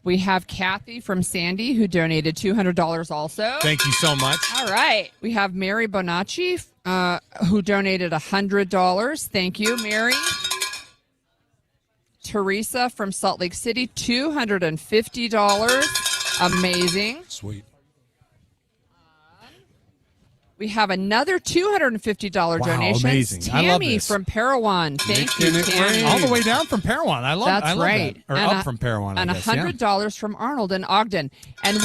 We have Kathy from Sandy who donated $200 also. Thank you so much. All right. We have Mary Bonacci who donated $100. Thank you, Mary. Teresa from Salt Lake City, $250. Amazing. Sweet. We have another $250 donation. Amazing. Tammy I love this. from Parowan. Thank you, Tammy. All the way down from Parowan. I love That's right. that. Or and up from Parowan, I and guess. $100 from Arnold in Ogden. And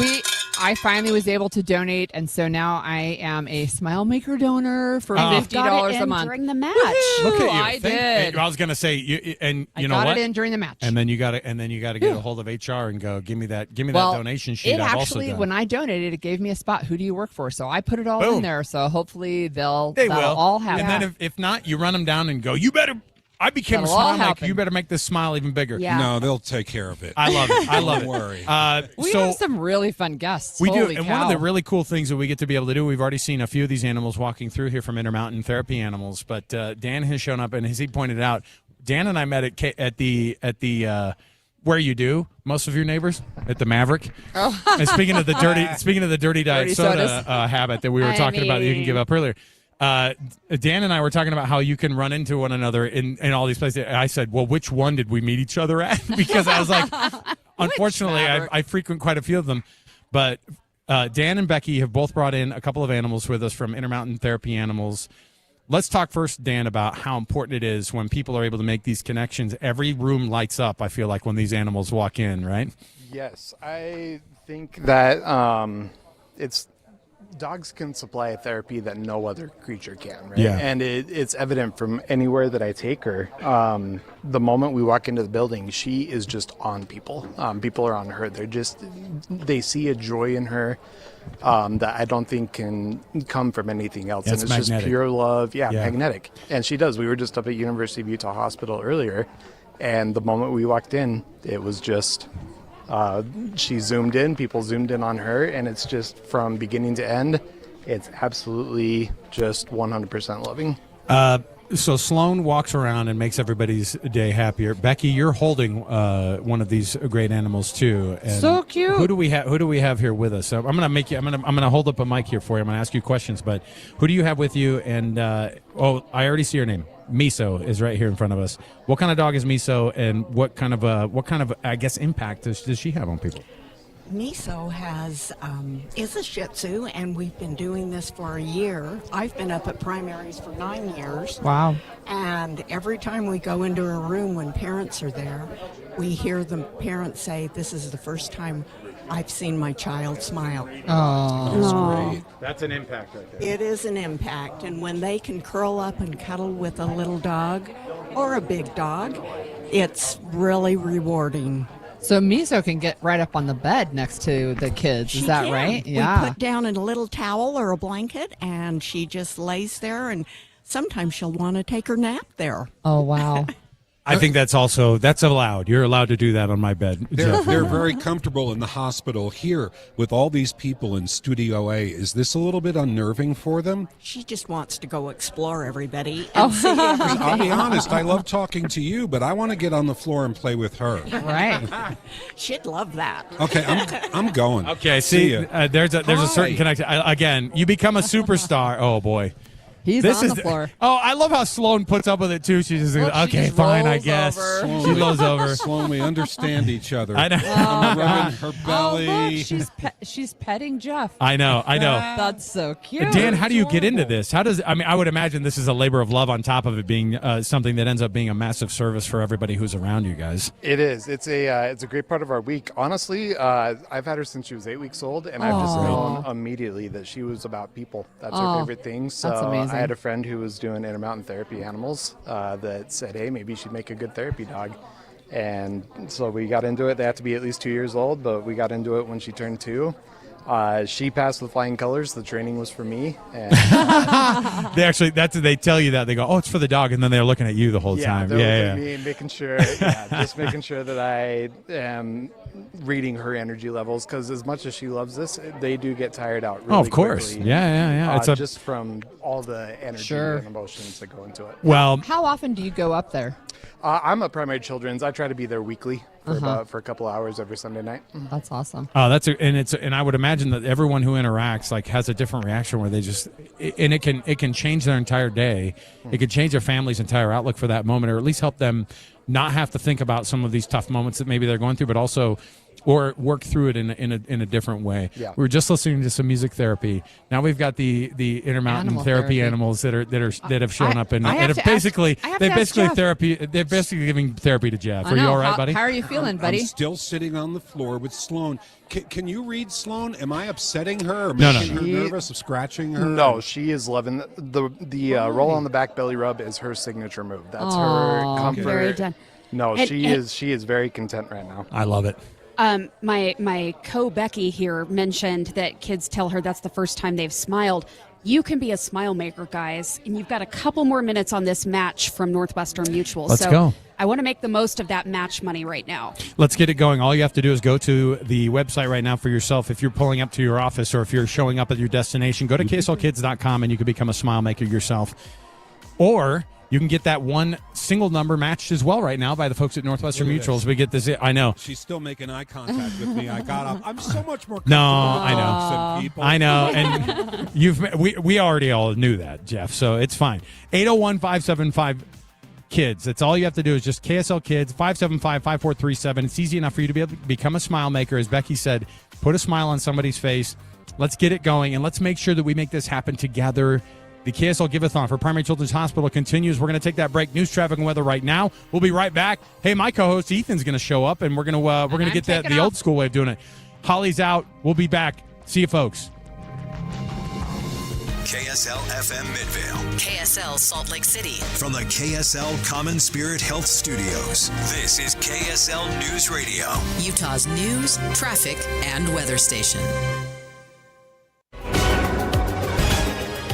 I finally was able to donate, and so now I am a Smile Maker donor for $50 a month. During the match. Woo-hoo! Look at you. I did. I was going to say, you know I what? got it in during the match. And then you got to get a hold of HR and go, give me that donation sheet. It I've actually, also done. when I donated, it gave me a spot. Who do you work for? So I put it all in there. So hopefully that'll all happen. And then if not, you run them down and go, you better. I became a smile maker. You better make this smile even bigger. Yeah. No, they'll take care of it. I love it. I love Don't it. worry. We have some really fun guests. We Holy do. And cow. one of the really cool things that we get to be able to do, we've already seen a few of these animals walking through here from Intermountain Therapy Animals, but Dan has shown up, and as he pointed out, Dan and I met at the where you do most of your neighbors at the Maverick. Oh. And speaking of the dirty diet soda sodas. habit that we were talking about that you can give up earlier. Dan and I were talking about how you can run into one another in all these places. I said, well, which one did we meet each other at? Because I was like, unfortunately, I frequent quite a few of them. But Dan and Becky have both brought in a couple of animals with us from Intermountain Therapy Animals. Let's talk first, Dan, about how important it is when people are able to make these connections. Every room lights up, I feel like, when these animals walk in, right? Yes, I think that dogs can supply a therapy that no other creature can, right? Yeah. And it's evident from anywhere that I take her. The moment we walk into the building, she is just on people. People are on her. They see a joy in her that I don't think can come from anything else. Yeah, and it's magnetic. just pure love. Yeah, Yeah. magnetic. And she does. We were just up at University of Utah Hospital earlier, and the moment we walked in, it was just... she zoomed in, people zoomed in on her, and it's just from beginning to end, it's absolutely just 100% loving. So Sloan walks around and makes everybody's day happier. Becky, you're holding one of these great animals too. And so cute. Who do we have here with us? So I'm gonna hold up a mic here for you. I'm gonna ask you questions, but who do you have with you? And I already see your name. Miso is right here in front of us. What kind of dog is Miso, and what kind of I guess impact does she have on people? Miso is a Shih Tzu, and we've been doing this for a year. I've been up at primaries for 9 years. Wow. And every time we go into a room when parents are there, we hear the parents say, "This is the first time I've seen my child smile." Oh, That's an impact right there. It is an impact, and when they can curl up and cuddle with a little dog or a big dog, it's really rewarding. So Miso can get right up on the bed next to the kids. Is that right? Yeah. We put down a little towel or a blanket, and she just lays there, and sometimes she'll want to take her nap there. Oh, wow. I think that's allowed. You're allowed to do that on my bed. They're very comfortable in the hospital. Here, with all these people in Studio A, is this a little bit unnerving for them? She just wants to go explore everybody and see everything. I'll be honest, I love talking to you, but I want to get on the floor and play with her. Right. She'd love that. Okay, I'm going. Okay, See see, ya. there's a certain connection. Again, you become a superstar. Oh, boy. He's on the floor. Oh, I love how Sloan puts up with it, too. She's just okay, fine, I guess. She rolls over. Sloan, we understand each other. I know. I'm rubbing her belly. Oh, look, she's petting Jeff. I know. That's so cute. Dan, how do you get into this? I would imagine this is a labor of love on top of it being something that ends up being a massive service for everybody who's around you guys. It is. It's a great part of our week. Honestly, I've had her since she was 8 weeks old, and I've just known immediately that she was about people. That's her favorite thing. So that's amazing. I had a friend who was doing Intermountain Therapy animals that said, hey, maybe she'd make a good therapy dog. And so we got into it. They have to be at least 2 years old, but we got into it when she turned 2. She passed with flying colors. The training was for me. And they tell you that. They go, oh, it's for the dog, and then they're looking at you the whole time. They're looking at me, making sure, just making sure that I am reading her energy levels, because as much as she loves this, they do get tired out really of course. quickly. Yeah. It's just from all the energy and emotions that go into it. Well, how often do you go up there? I'm at Primary Children's. I try to be there weekly for a couple hours every Sunday night. That's awesome. Oh, and I would imagine that everyone who interacts has a different reaction where they just, and it can change their entire day. It could change their family's entire outlook for that moment, or at least help them not have to think about some of these tough moments that maybe they're going through, but also or work through it in a different way. Yeah. We were just listening to some music therapy. Now we've got the Intermountain therapy animals that have shown up and have basically they're basically giving therapy to Jeff. Are you all right, buddy? How are you feeling, buddy? I'm still sitting on the floor with Sloan. Can you read Sloan? Am I upsetting her or No. making her nervous of scratching her? No, she is loving the roll on the back belly rub is her signature move. That's her comfort. Very done. No, she is very content right now. I love it. My co-Becky here mentioned that kids tell her that's the first time they've smiled. You can be a smile maker, guys, and you've got a couple more minutes on this match from Northwestern Mutual. Let's go. I want to make the most of that match money right now. Let's get it going. All you have to do is go to the website right now for yourself. If you're pulling up to your office or if you're showing up at your destination, go to kslkids.com and you can become a smile maker yourself. Or you can get that one single number matched as well right now by the folks at Northwestern Mutuals. We get this. I know. She's still making eye contact with me. I got up. I'm so much more No, comfortable with people. I know. And we already all knew that, Jeff, so it's fine. 801-575-KIDS. That's all you have to do is just KSL Kids, 575-5437. It's easy enough for you to be able to become a smile maker. As Becky said, put a smile on somebody's face. Let's get it going, and let's make sure that we make this happen together. The KSL Give-A-Thon for Primary Children's Hospital continues. We're going to take that break. News, traffic, and weather right now. We'll be right back. Hey, my co-host Ethan's going to show up, and we're going to get the old school way of doing it. Holly's out. We'll be back. See you, folks. KSL FM Midvale. KSL Salt Lake City. From the KSL Common Spirit Health Studios, this is KSL News Radio. Utah's news, traffic, and weather station.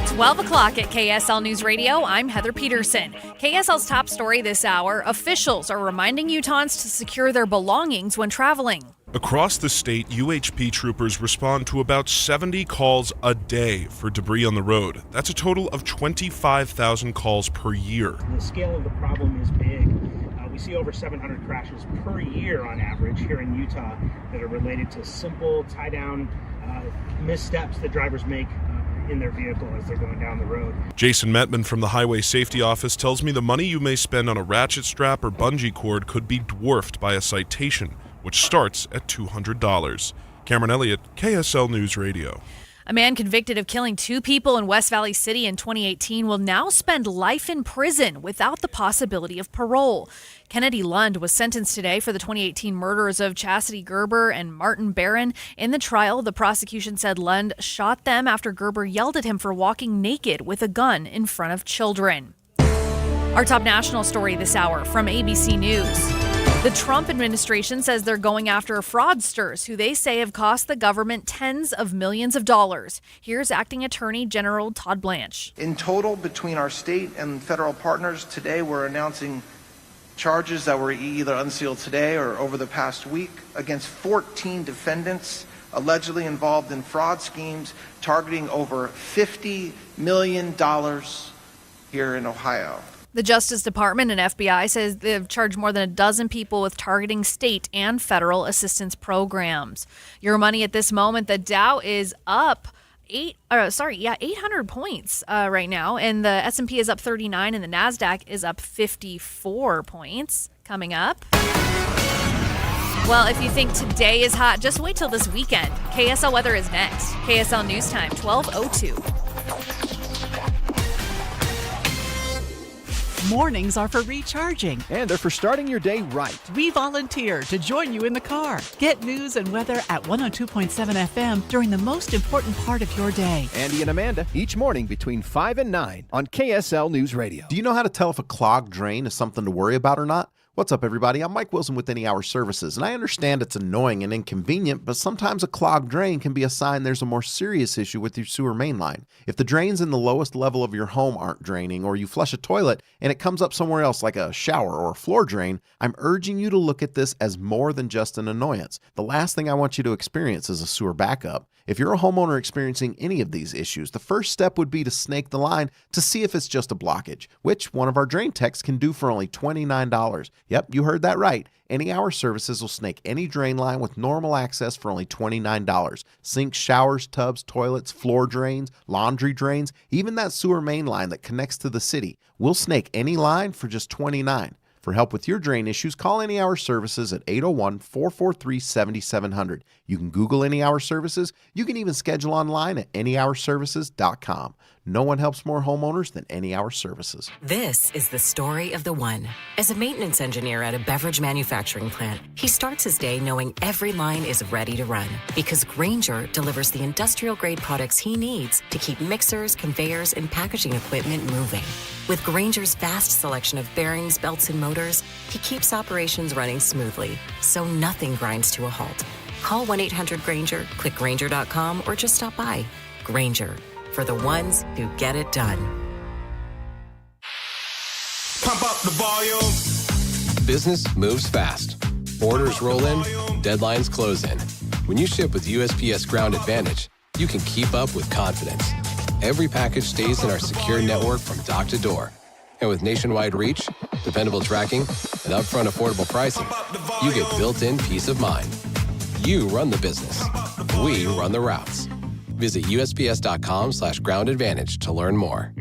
12 o'clock at KSL News Radio. I'm Heather Peterson. KSL's top story this hour, officials are reminding Utahns to secure their belongings when traveling. Across the state, UHP troopers respond to about 70 calls a day for debris on the road. That's a total of 25,000 calls per year. The scale of the problem is big. We see over 700 crashes per year on average here in Utah that are related to simple tie-down missteps that drivers make in their vehicle as they're going down the road. Jason Metman from the Highway Safety Office tells me the money you may spend on a ratchet strap or bungee cord could be dwarfed by a citation, which starts at $200. Cameron Elliott, KSL News Radio. A man convicted of killing 2 people in West Valley City in 2018 will now spend life in prison without the possibility of parole. Kennedy Lund was sentenced today for the 2018 murders of Chastity Gerber and Martin Barron. In the trial, the prosecution said Lund shot them after Gerber yelled at him for walking naked with a gun in front of children. Our top national story this hour from ABC News. The Trump administration says they're going after fraudsters who they say have cost the government tens of millions of dollars. Here's Acting Attorney General Todd Blanche. In total, between our state and federal partners, today we're announcing charges that were either unsealed today or over the past week against 14 defendants allegedly involved in fraud schemes targeting over $50 million here in Ohio. The Justice Department and FBI says they've charged more than a dozen people with targeting state and federal assistance programs. Your money at this moment, the Dow is up 800 points right now, and the S&P is up 39, and the NASDAQ is up 54 points. Coming up. Well, if you think today is hot, just wait till this weekend. KSL weather is next. KSL News Time, 12:02. Mornings are for recharging. And they're for starting your day right. We volunteer to join you in the car. Get news and weather at 102.7 FM during the most important part of your day. Andy and Amanda, each morning between 5 and 9 on KSL News Radio. Do you know how to tell if a clogged drain is something to worry about or not? What's up, everybody? I'm Mike Wilson with Any Hour Services, and I understand it's annoying and inconvenient, but sometimes a clogged drain can be a sign there's a more serious issue with your sewer main line. If the drains in the lowest level of your home aren't draining, or you flush a toilet and it comes up somewhere else like a shower or a floor drain, I'm urging you to look at this as more than just an annoyance. The last thing I want you to experience is a sewer backup. If you're a homeowner experiencing any of these issues, the first step would be to snake the line to see if it's just a blockage, which one of our drain techs can do for only $29. Yep, you heard that right. Any Hour Services will snake any drain line with normal access for only $29. Sinks, showers, tubs, toilets, floor drains, laundry drains, even that sewer main line that connects to the city. We'll snake any line for just $29. For help with your drain issues, call Any Hour Services at 801-443-7700. You can Google Any Hour Services. You can even schedule online at anyhourservices.com. No one helps more homeowners than Any Hour Services. This is the story of the one. As a maintenance engineer at a beverage manufacturing plant, he starts his day knowing every line is ready to run because Grainger delivers the industrial-grade products he needs to keep mixers, conveyors, and packaging equipment moving. With Grainger's vast selection of bearings, belts, and motors, he keeps operations running smoothly, so nothing grinds to a halt. Call 1-800-GRAINGER, click Grainger.com, or just stop by. Grainger, for the ones who get it done. Pump up the volume. Business moves fast. Orders roll in, deadlines close in. When you ship with USPS Ground Advantage, you can keep up with confidence. Every package stays in our secure network from dock to door. And with nationwide reach, dependable tracking, and upfront affordable pricing, you get built-in peace of mind. You run the business. We run the routes. Visit USPS.com/Ground Advantage to learn more.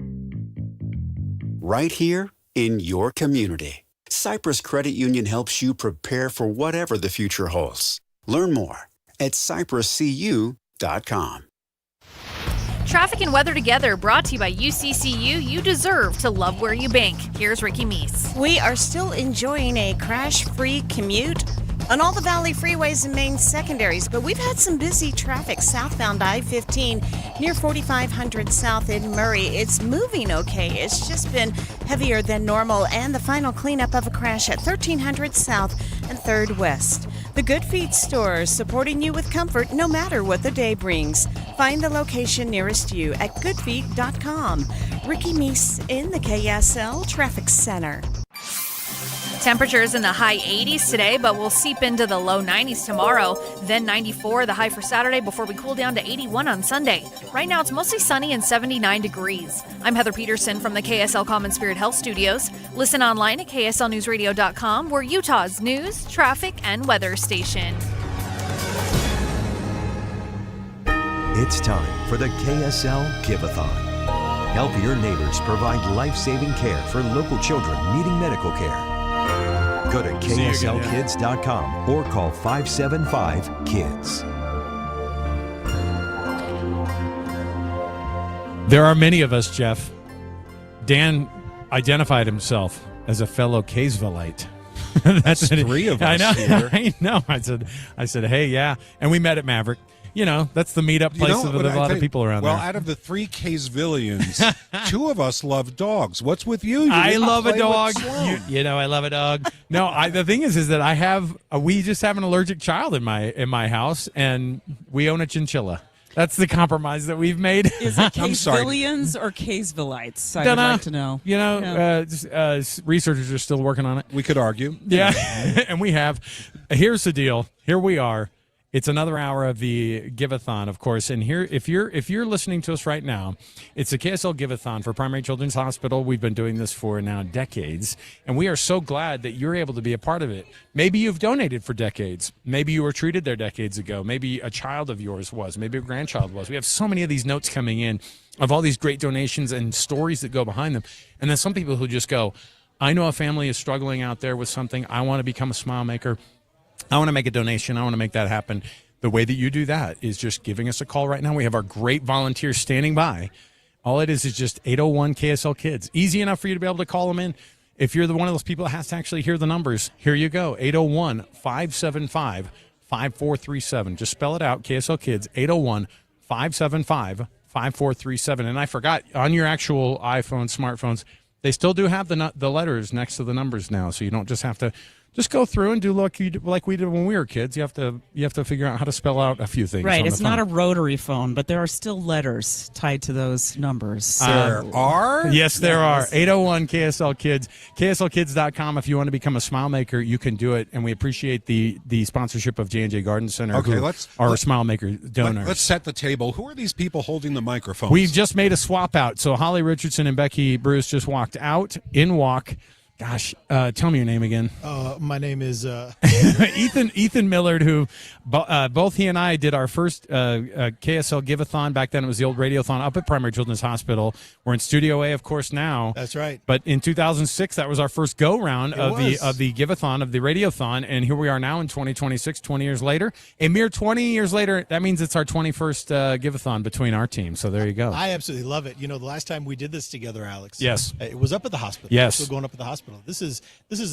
Right here in your community, Cyprus Credit Union helps you prepare for whatever the future holds. Learn more at cypruscu.com. Traffic and weather together, brought to you by UCCU. You deserve to love where you bank. Here's Ricky Meese. We are still enjoying a crash-free commute on all the Valley freeways and main secondaries, but we've had some busy traffic southbound I-15 near 4500 South in Murray. It's moving okay. It's just been heavier than normal, and the final cleanup of a crash at 1300 South and 3rd West. The Good Feet store, supporting you with comfort no matter what the day brings. Find the location nearest you at goodfeet.com. Ricky Meese in the KSL Traffic Center. Temperatures in the high 80s today, but we'll seep into the low 90s tomorrow. Then 94, the high for Saturday, before we cool down to 81 on Sunday. Right now, it's mostly sunny and 79 degrees. I'm Heather Peterson from the KSL Common Spirit Health Studios. Listen online at KSLNewsRadio.com. We're Utah's news, traffic, and weather station. It's time for the KSL Give-A-Thon. Help your neighbors provide life-saving care for local children needing medical care. Go to KSLKids.com or call 575-KIDS. There are many of us, Jeff. Dan identified himself as a fellow Kaysvilleite. That's three of us I know. here. I know. I said, hey, yeah. And we met at Maverick. You know, that's the meetup place with a lot of people around there. Well, out of the 3 Kaysvillians, 2 of us love dogs. What's with you? I love a dog. You know, I love a dog. No, the thing is that we just have an allergic child in my house, and we own a chinchilla. That's the compromise that we've made. Is it Kaysvillians or Kaysvillites? I would like to know. You know, researchers are still working on it. We could argue. Yeah, and we have. Here's the deal. Here we are. It's another hour of the Give-A-Thon, of course. And here, if you're listening to us right now, it's the KSL Give-A-Thon for Primary Children's Hospital. We've been doing this for now decades, and we are so glad that you're able to be a part of it. Maybe you've donated for decades. Maybe you were treated there decades ago. Maybe a child of yours was. Maybe a grandchild was. We have so many of these notes coming in of all these great donations and stories that go behind them. And then some people who just go, I know a family is struggling out there with something. I want to become a smile maker. I want to make a donation. I want to make that happen. The way that you do that is just giving us a call right now. We have our great volunteers standing by. All it is just 801 KSL Kids. Easy enough for you to be able to call them in. If you're one of those people that has to actually hear the numbers, here you go. 801-575-5437. Just spell it out, KSL Kids, 801-575-5437. And I forgot, on your actual iPhone, smartphones, they still do have the letters next to the numbers now, so you don't just have to just go through and do like we did when we were kids. You have to figure out how to spell out a few things. Right. It's not a rotary phone, but there are still letters tied to those numbers. So. There are? Yes, there are. 801 KSL Kids. KSLkids.com. If you want to become a smile maker, you can do it. And we appreciate the sponsorship of J&J Garden Center. Okay, let's smile maker donors. Let's set the table. Who are these people holding the microphones? We've just made a swap out. So Holly Richardson and Becky Bruce just walked out. In walk. Gosh, tell me your name again. My name is Ethan Millard, who both he and I did our first KSL Give-A-Thon. Back then it was the old Radiothon up at Primary Children's Hospital. We're in Studio A, of course, now. That's right. But in 2006, that was our first go-round of the Give-A-Thon, of the Radiothon, and here we are now in 2026, 20 years later. A mere 20 years later, that means it's our 21st Give-A-Thon between our teams, so there you go. I absolutely love it. You know, the last time we did this together, Alex. Yes. It was up at the hospital. Yes. Still going up at the hospital. This is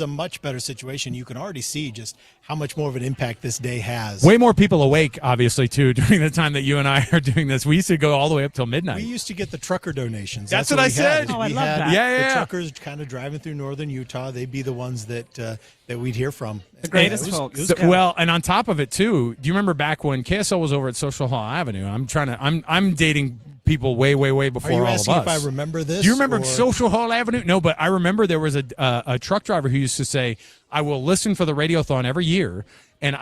a much better situation. You can already see just how much more of an impact this day has. Way more people awake, obviously, too, during the time that you and I are doing this. We used to go all the way up till midnight. We used to get the trucker donations. That's what I said. Oh, I love that. Yeah. The truckers kind of driving through northern Utah. They'd be the ones that we'd hear from. The greatest folks. Well, and on top of it, too, do you remember back when KSL was over at Social Hall Avenue? I'm dating people way before all of us. Are you asking if I remember this? Do you remember Social Hall Avenue? No, but I remember there was a truck driver who used to say, I will listen for the Radiothon every year, and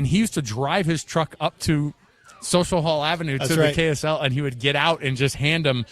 he used to drive his truck up to Social Hall Avenue to the KSL, and he would get out and just hand them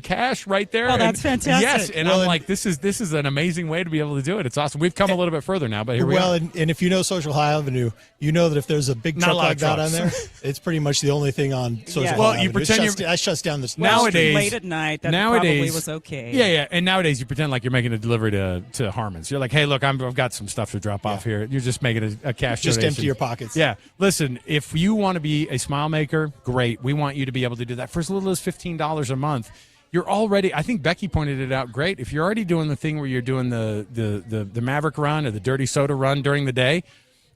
cash right there. Oh, that's fantastic. Yes, and I'm like, this is an amazing way to be able to do it. It's awesome. We've come a little bit further now, but here we are. Well, and if you know Social Hall Avenue, you know that if there's a big truck like that on there, it's pretty much the only thing on Social Hall Avenue. You pretend that shuts down the nowadays late at night. That probably was okay. Yeah, and nowadays you pretend like you're making a delivery to Harmon's. You're like, hey, look, I've got some stuff to drop off here. You're just making a cash just donation. empty your pockets. Yeah, listen, if you want to be a smile maker, great. We want you to be able to do that for as little as $15 a month. You're already, I think Becky pointed it out great. If you're already doing the thing where you're doing the Maverick run or the Dirty Soda run during the day,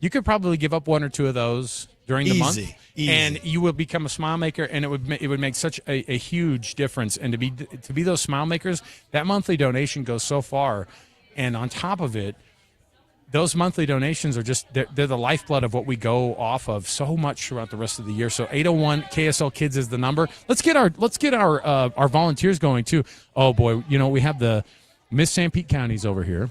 you could probably give up one or two of those during the month. Easy. And you will become a smile maker, and it would make such a huge difference. And to be those smile makers, that monthly donation goes so far. And on top of it, those monthly donations are they're the lifeblood of what we go off of so much throughout the rest of the year. So 801 KSL Kids is the number. Let's get our volunteers going too. Oh boy, we have the Miss St. Pete counties over here.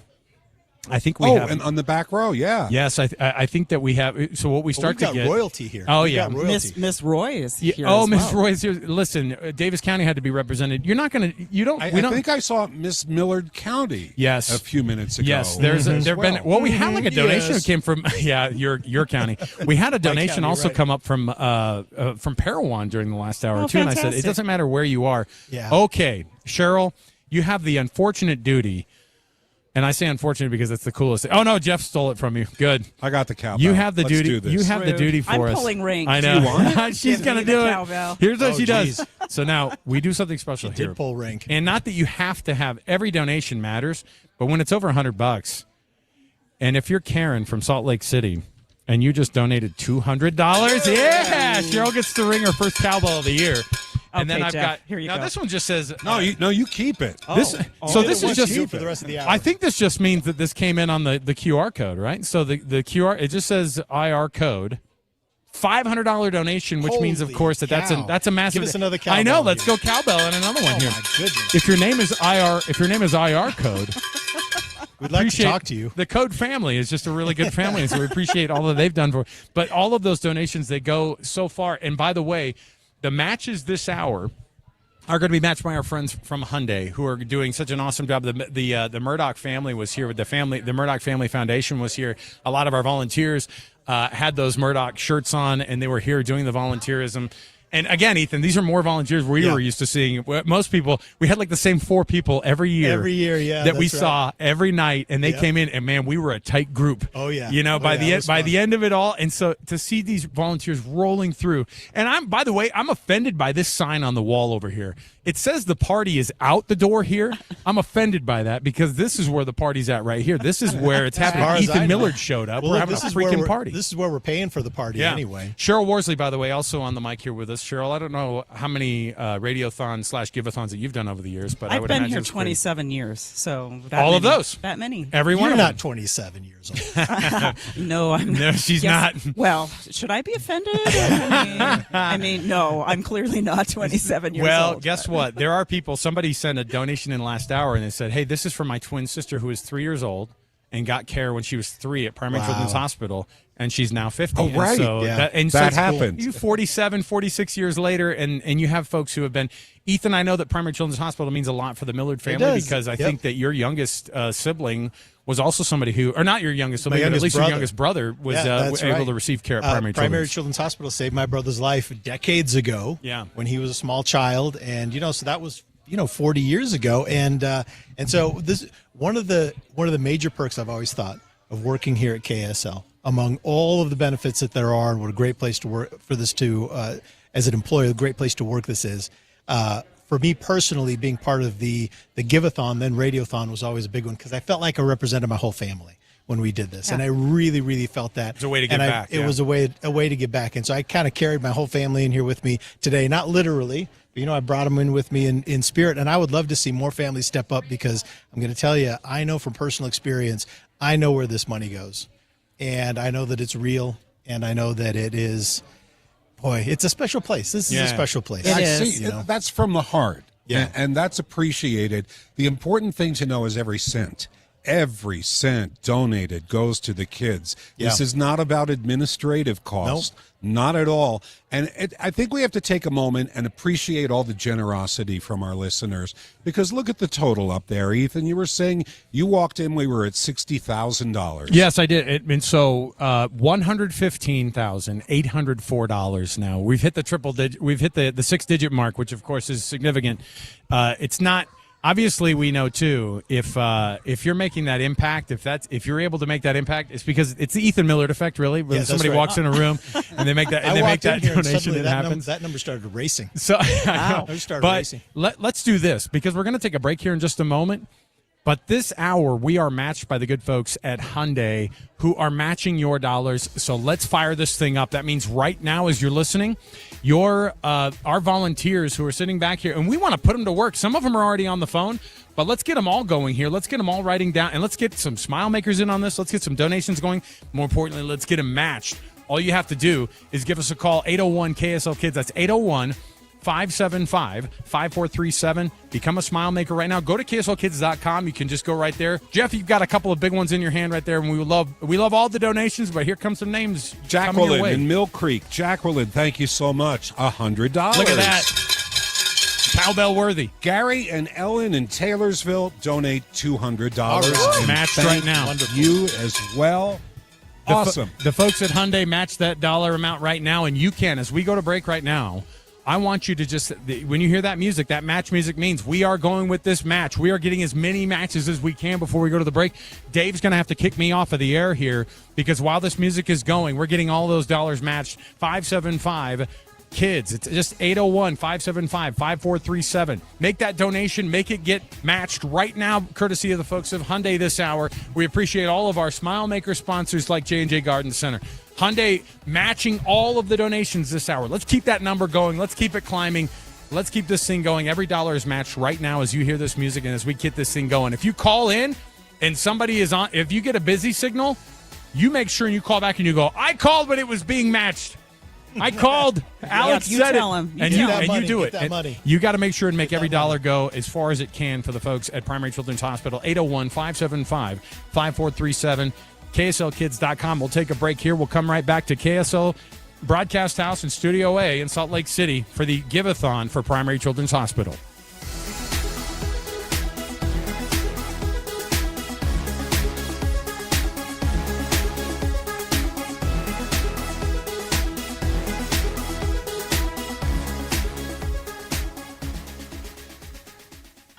I think we have. And on the back row, yeah. Yes, I think that we have. So what we start to get royalty here. Oh, yeah, Miss Roy is here. Miss Roy is here. Listen, Davis County had to be represented. You're not going to. I think I saw Miss Millard County. Yes, a few minutes ago. Yes, we had like a donation that came from your county. We had a donation also come up from Parowan during the last hour too, and I said it doesn't matter where you are. Yeah. Okay, Cheryl, you have the unfortunate duty. And I say unfortunate because it's the coolest thing. Oh no, Jeff stole it from you. Good. I got the cowbell. You have the Let's duty. do this. You have the duty for us. I'm pulling rank. I know. Do you want it? She's gonna do it. Cowbell. Here's what she does. So now we do something special here. Pull rank. And not that you have to have every donation matters, but when it's over $100, and if you're Karen from Salt Lake City and you just donated $200, Cheryl gets to ring her first cowbell of the year. And then I've got here you now go. This one just says you keep it. This is just for the rest of the hour. I think this just means that this came in on the QR code, right? So the QR, it just says IR code. $500 donation, which means, of course, that's a massive. Give us another cowbell. I know. Let's go cowbell and another one here. My goodness. If your name is IR code, we'd like to talk to you. The Code family is just a really good family, and so we appreciate all that they've done for. But all of those donations, they go so far. And by the way, the matches this hour are going to be matched by our friends from Hyundai, who are doing such an awesome job. The Murdoch family was here with the Murdoch Family Foundation was here. A lot of our volunteers had those Murdoch shirts on, and they were here doing the volunteerism. And again, Ethan, these are more volunteers we were used to seeing. Most people, we had like the same 4 people every year. Every year, that we saw every night, and they came in, and man, we were a tight group. Oh yeah, by the end of it all, and so to see these volunteers rolling through, and I'm offended by this sign on the wall over here. It says the party is out the door here. I'm offended by that because this is where the party's at right here. This is where it's happening. Ethan Millard showed up. Well, we're having a freaking party. This is where we're paying for the party anyway. Cheryl Worsley, by the way, also on the mic here with us. Cheryl, I don't know how many Radiothon / Give-A-Thons that you've done over the years, but I would been imagine here it's 27 years, so all of those. That many. Everyone. You're not 27 years old. No, I'm not. No, she's not. Well, should I be offended? I mean, no, I'm clearly not 27 years old. Well, guess what? There are people. Somebody sent a donation in last hour, and they said, "Hey, this is for my twin sister who is 3 years old and got care when she was 3 at Primary Children's Hospital, and she's now 50." Oh, right. And That so happens. You 47, 46 years later, and you have folks who have been. Ethan, I know that Primary Children's Hospital means a lot for the Millard family because I think that your youngest sibling was also somebody who, or not your youngest sibling, but at least your youngest brother was able to receive care at Primary Children's Hospital saved my brother's life decades ago. Yeah. When he was a small child, and so that was 40 years ago, and so this one of the major perks I've always thought of working here at KSL, among all of the benefits that there are, and what a great place to work for this to as an employer, a great place to work this is. For me personally, being part of the Give-A-Thon, then Radiothon was always a big one because I felt like I represented my whole family when we did this, and I really, really felt that. It was a way to give back. It was a way to give back, and so I kind of carried my whole family in here with me today, not literally. But, I brought them in with me in spirit, and I would love to see more families step up because I'm going to tell you, I know from personal experience, I know where this money goes, and I know that it's real, and I know that it is. Boy, it's a special place. This is a special place. It is. That's from the heart. Yeah. And that's appreciated. The important thing to know is every cent donated goes to the kids. Yeah. This is not about administrative costs. Nope. Not at all. And I think we have to take a moment and appreciate all the generosity from our listeners because look at the total up there. Ethan, you were saying you walked in, we were at $60,000. Yes, I did. And so $115,804 now. We've hit the triple digit. We've hit the 6-digit mark, which of course is significant. It's not. Obviously, we know too if you're making that impact, if you're able to make that impact, it's because it's the Ethan Millard effect, really. When somebody walks in a room and they make that donation, it happens. That number started racing. So, racing. Let's do this because we're going to take a break here in just a moment. But this hour, we are matched by the good folks at Hyundai who are matching your dollars. So let's fire this thing up. That means right now as you're listening, our volunteers who are sitting back here, and we want to put them to work. Some of them are already on the phone, but let's get them all going here. Let's get them all writing down, and let's get some smile makers in on this. Let's get some donations going. More importantly, let's get them matched. All you have to do is give us a call, 801-KSL-KIDS. That's 801-575-5437. Become a smile maker right now. Go to KSLKids.com. You can just go right there. Jeff, you've got a couple of big ones in your hand right there, and we love all the donations, but here come some names. Jacqueline in Mill Creek. Jacqueline, thank you so much. $100. Look at that. Cowbell worthy. Gary and Ellen in Taylorsville donate $200. Right. Matched right now. Wonderful. You as well. Awesome. The folks at Hyundai match that dollar amount right now, and you can. As we go to break right now, I want you to just, when you hear that music, that match music means we are going with this match. We are getting as many matches as we can before we go to the break. Dave's going to have to kick me off of the air here because while this music is going, we're getting all those dollars matched. 575 Kids. It's just 801-575-5437. Make that donation. Make it get matched right now, courtesy of the folks of Hyundai this hour. We appreciate all of our Smile Maker sponsors like J&J Garden Center. Hyundai matching all of the donations this hour. Let's keep that number going. Let's keep it climbing. Let's keep this thing going. Every dollar is matched right now as you hear this music and as we get this thing going. If you call in and somebody is on, if you get a busy signal, you make sure and you call back and you go, I called, but it was being matched. I called. Alex you said tell it. him. And you do it. That money. You got to make sure and make every dollar go as far as it can for the folks at Primary Children's Hospital. 801-575-5437. KSLkids.com. We'll take a break here. We'll come right back to KSL Broadcast House in Studio A in Salt Lake City for the Give-A-Thon for Primary Children's Hospital.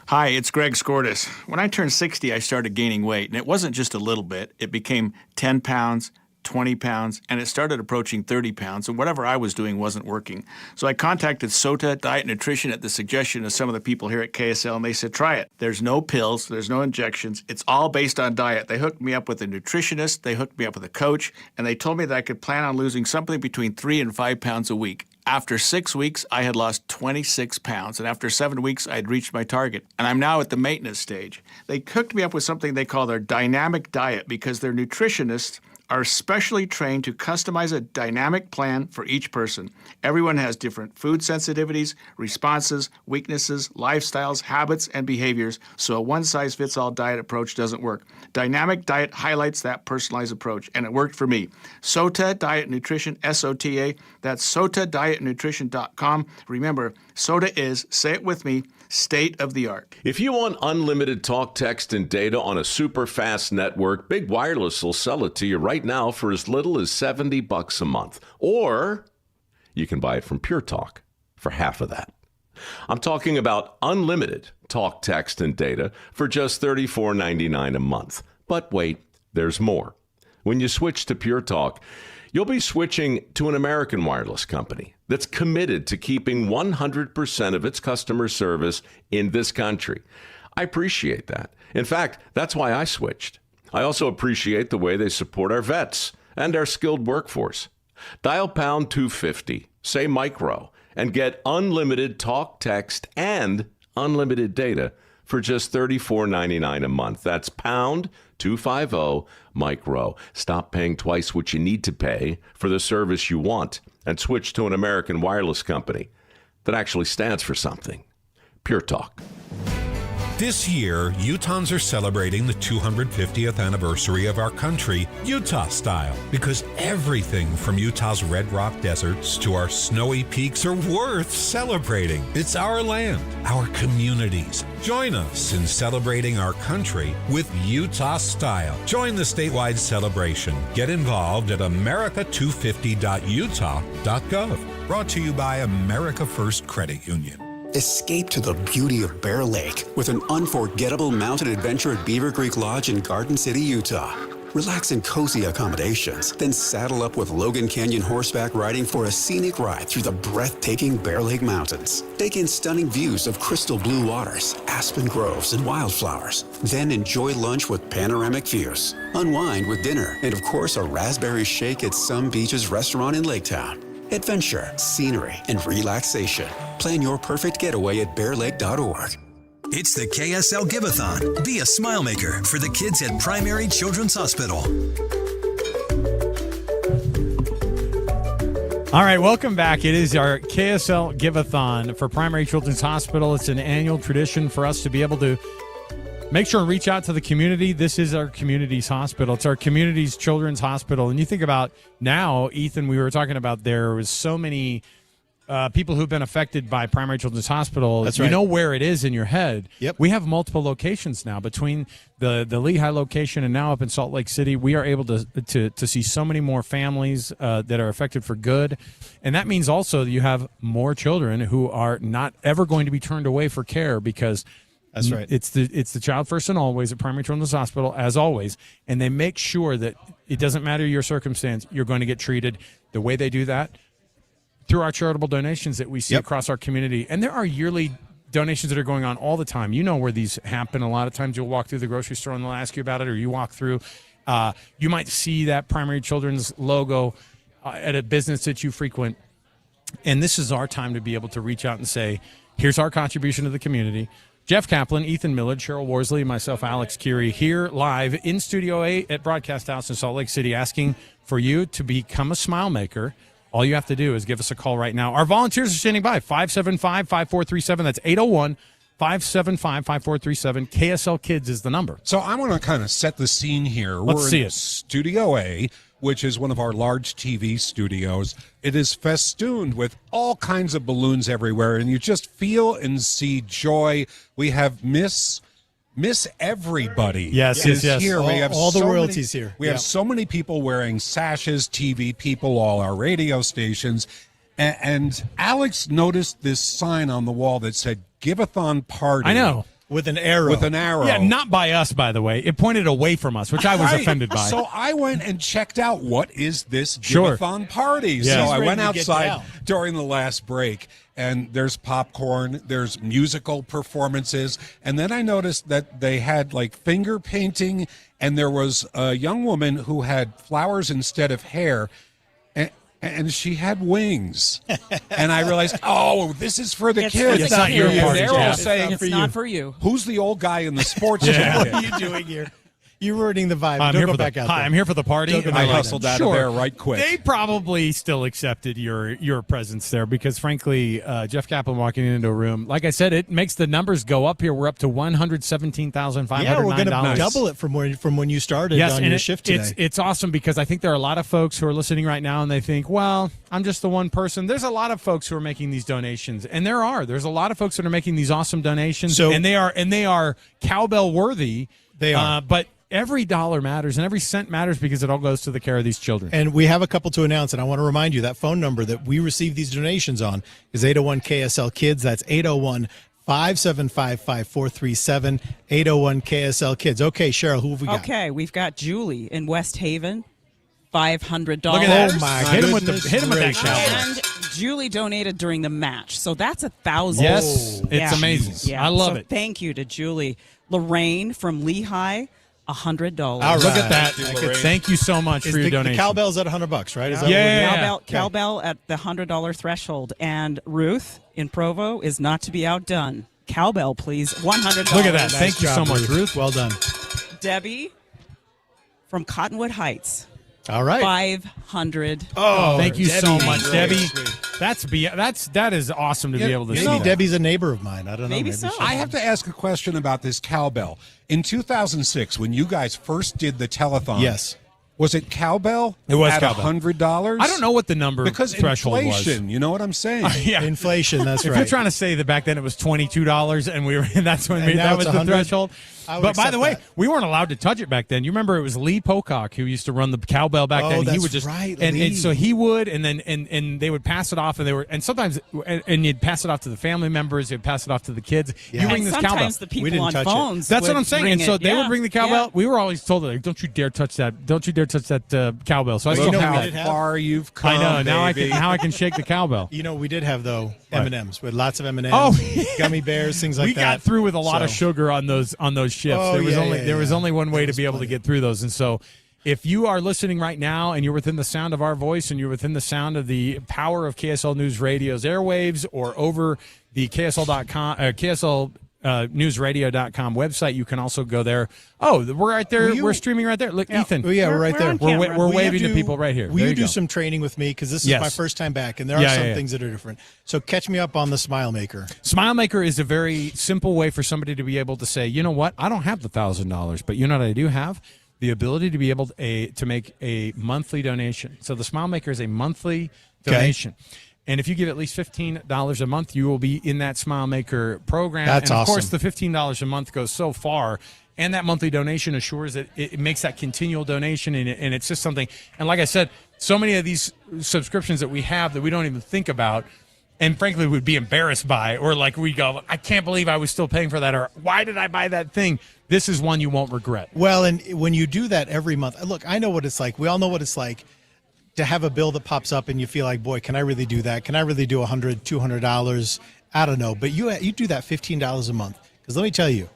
Hi, it's Greg Skordas. When I turned 60, I started gaining weight, and it wasn't just a little bit. It became 10 pounds, 20 pounds, and it started approaching 30 pounds, and whatever I was doing wasn't working. So I contacted SOTA Diet Nutrition at the suggestion of some of the people here at KSL, and they said, try it. There's no pills, there's no injections. It's all based on diet. They hooked me up with a nutritionist, they hooked me up with a coach, and they told me that I could plan on losing something between 3 and 5 pounds a week. After 6 weeks, I had lost 26 pounds, and after 7 weeks, I had reached my target. And I'm now at the maintenance stage. They hooked me up with something they call their dynamic diet because their nutritionists are specially trained to customize a dynamic plan for each person. Everyone has different food sensitivities, responses, weaknesses, lifestyles, habits, and behaviors, so a one-size-fits-all diet approach doesn't work. Dynamic diet highlights that personalized approach, and it worked for me. SOTA Diet Nutrition, SOTA, that's SOTADietNutrition.com. Remember, SOTA is, say it with me, state of the art. If you want unlimited talk, text, and data on a super fast network, Big Wireless will sell it to you right now for as little as $70 a month. Or you can buy it from Pure Talk for half of that. I'm talking about unlimited talk, text, and data for just $34.99 a month. But wait, there's more. When you switch to Pure Talk, you'll be switching to an American wireless company that's committed to keeping 100% of its customer service in this country. I appreciate that. In fact, that's why I switched. I also appreciate the way they support our vets and our skilled workforce. Dial pound 250, say micro, and get unlimited talk, text, and unlimited data for just $34.99 a month. That's pound 250 micro. Stop paying twice what you need to pay for the service you want and switch to an American wireless company that actually stands for something. Pure Talk. This year, Utahns are celebrating the 250th anniversary of our country, Utah style, because everything from Utah's red rock deserts to our snowy peaks are worth celebrating. It's our land, our communities. Join us in celebrating our country with Utah style. Join the statewide celebration. Get involved at america250.utah.gov. Brought to you by America First Credit Union. Escape to the beauty of Bear Lake with an unforgettable mountain adventure at Beaver Creek Lodge in Garden City, Utah. Relax in cozy accommodations, then saddle up with Logan Canyon horseback riding for a scenic ride through the breathtaking Bear Lake Mountains. Take in stunning views of crystal blue waters, aspen groves, and wildflowers. Then enjoy lunch with panoramic views. Unwind with dinner, and of course a raspberry shake at Some Beaches restaurant in Laketown. Adventure, scenery, and relaxation. Plan your perfect getaway at bearlake.org. It's the KSL Give-A-Thon. Be a smile maker for the kids at Primary Children's Hospital. All right, welcome back. It is our KSL Give-A-Thon for Primary Children's Hospital. It's an annual tradition for us to be able to make sure and reach out to the community. This is our community's hospital. It's our community's children's hospital. And you think about now, Ethan, we were talking about there was so many people who've been affected by Primary Children's Hospital. That's right. You know where it is in your head. Yep. We have multiple locations now. Between the Lehigh location and now up in Salt Lake City, we are able to see so many more families that are affected for good. And that means also that you have more children who are not ever going to be turned away for care because that's right. It's the child first and always at Primary Children's Hospital, as always. And they make sure that it doesn't matter your circumstance, you're going to get treated. The way they do that, through our charitable donations that we see across our community. And there are yearly donations that are going on all the time. You know where these happen. A lot of times you'll walk through the grocery store and they'll ask you about it, or you walk through. You might see that Primary Children's logo at a business that you frequent. And this is our time to be able to reach out and say, here's our contribution to the community. Jeff Kaplan, Ethan Millard, Cheryl Worsley, myself, Alex Curie, here live in Studio A at Broadcast House in Salt Lake City, asking for you to become a Smile Maker. All you have to do is give us a call right now. Our volunteers are standing by, 575-5437. That's 801-575-5437. KSL Kids is the number. So I want to kind of set the scene here. Let's see in it. Studio A, which is one of our large TV studios. It is festooned with all kinds of balloons everywhere, and you just feel and see joy. We have Miss Everybody. Yes. Here. We have all the so royalties many, here. We have so many people wearing sashes, TV people, all our radio stations. And Alex noticed this sign on the wall that said Give-A-Thon Party. I know. With an arrow. Yeah, not by us, by the way. It pointed away from us, which I was offended by. So I went and checked out what is this Sure. Give-A-Thon party. Yeah. So He's I ready went to get outside down. during the last break, and there's popcorn, there's musical performances, and then I noticed that they had like finger painting, and there was a young woman who had flowers instead of hair. And she had wings. And I realized, oh, this is for the kids. It's not your party, They're all Jeff. saying, It's not for you. who's the old guy in the sports Yeah. jacket? What are you doing here? You're ruining the vibe. I'm Don't here go for back the, out hi, there. I'm here for the party. Don't go And back they're out hustled there. out of there right quick. They probably still accepted your presence there because, frankly, Jeff Kaplan walking into a room, like I said, it makes the numbers go up here. We're up to $117,509. Yeah, we're going to double it from when you started on your shift today. It's awesome because I think there are a lot of folks who are listening right now and they think, well, I'm just the one person. There's a lot of folks who are making these donations, and there's a lot of folks that are making these awesome donations, So- and they are cowbell worthy. They are. But every dollar matters and every cent matters because it all goes to the care of these children. And we have a couple to announce, and I want to remind you that phone number that we receive these donations on is 801-KSL Kids. That's 801-575-5437, 801-KSL Kids. Okay, Cheryl, who have we got? Okay, we've got Julie in West Haven, $500. Look at that. Oh, my hit him with goodness that gracious. cowbell. And Julie donated during the match, so that's $1,000. Yes, it's Yeah. amazing. Yeah. I love So it. Thank you to Julie. Lorraine from Lehigh, $100. All right. Look at that. Thank you, Thank you so much Is for your the donation. cowbell's at $100, right? Is that Yeah. what we're doing? Cowbell at the $100 threshold. And Ruth in Provo is not to be outdone. Cowbell, please. $100. Look at that. Nice Thank you so job, much, Ruth. Well done. Debbie from Cottonwood Heights, All right. $500. Oh, thank you so Debbie. much, Very Debbie. sweet. That is awesome to be able to see. Maybe that. Debbie's a neighbor of mine. I don't know. Maybe so. she- I have to ask a question about this cowbell. In 2006, when you guys first did the telethon, Yes. was it cowbell? It was at cowbell. $100? I don't know what the number because threshold inflation. was. You know what I'm saying? Yeah. Inflation, that's If right. you're trying to say that back then it was $22 and that's when And now that was it's the 100? threshold. I would But by accept the way, that. we weren't allowed to touch it back then. You remember it was Lee Pocock who used to run the cowbell back Oh, then. He that's would just right, and Lee. so he would and then and they would pass it off and sometimes you'd pass it off to the family members, you'd pass it off to the kids. Yeah. You ring And this cowbell. sometimes the We people didn't on touch it. phones. That's what would I'm saying. ring And so it. they Yeah. would ring the cowbell. Yeah. We were always told, like, don't you dare touch that. Don't you dare touch that cowbell. So I Well, still you know have what that. we did have? Far you've come, I know. Now baby. I can shake the cowbell. You know, we did have, though, Right. M&Ms. We had lots of M&Ms, Oh, gummy bears, things like we that. got through with a lot of So- sugar on those shifts. Oh, there was yeah, only yeah, there was yeah. only one way There to was be able to plenty. get through those. And so if you are listening right now and you're within the sound of our voice and you're within the sound of the power of KSL News Radio's airwaves or over the KSL.com KSL newsradio.com website, you can also go there. Oh, we're right there. We're streaming right there. Look, Ethan. Oh, yeah, we're right there. on We're, camera. we're Will you waving to do- people right here. Will There you you do go. some training with me? Because this is Yes. my first time back, and there are Yeah, some yeah, yeah. things that are different. So catch me up on the Smile Maker. Smile Maker is a very simple way for somebody to be able to say, you know what, I don't have the $1,000, but you know what I do have? The ability to be able to make a monthly donation. So the Smile Maker is a monthly donation. And if you give at least $15 a month, you will be in that Smile Maker program. That's and of awesome. course, the $15 a month goes so far. And that monthly donation assures that it makes that continual donation. And it's just something. And like I said, so many of these subscriptions that we have that we don't even think about and frankly would be embarrassed by, or like we go, I can't believe I was still paying for that, or why did I buy that thing? This is one you won't regret. Well, and when you do that every month, look, I know what it's like. We all know what it's like to have a bill that pops up and you feel like, boy, can I really do that? Can I really do $100, $200? I don't know. But you do that $15 a month. Because let me tell you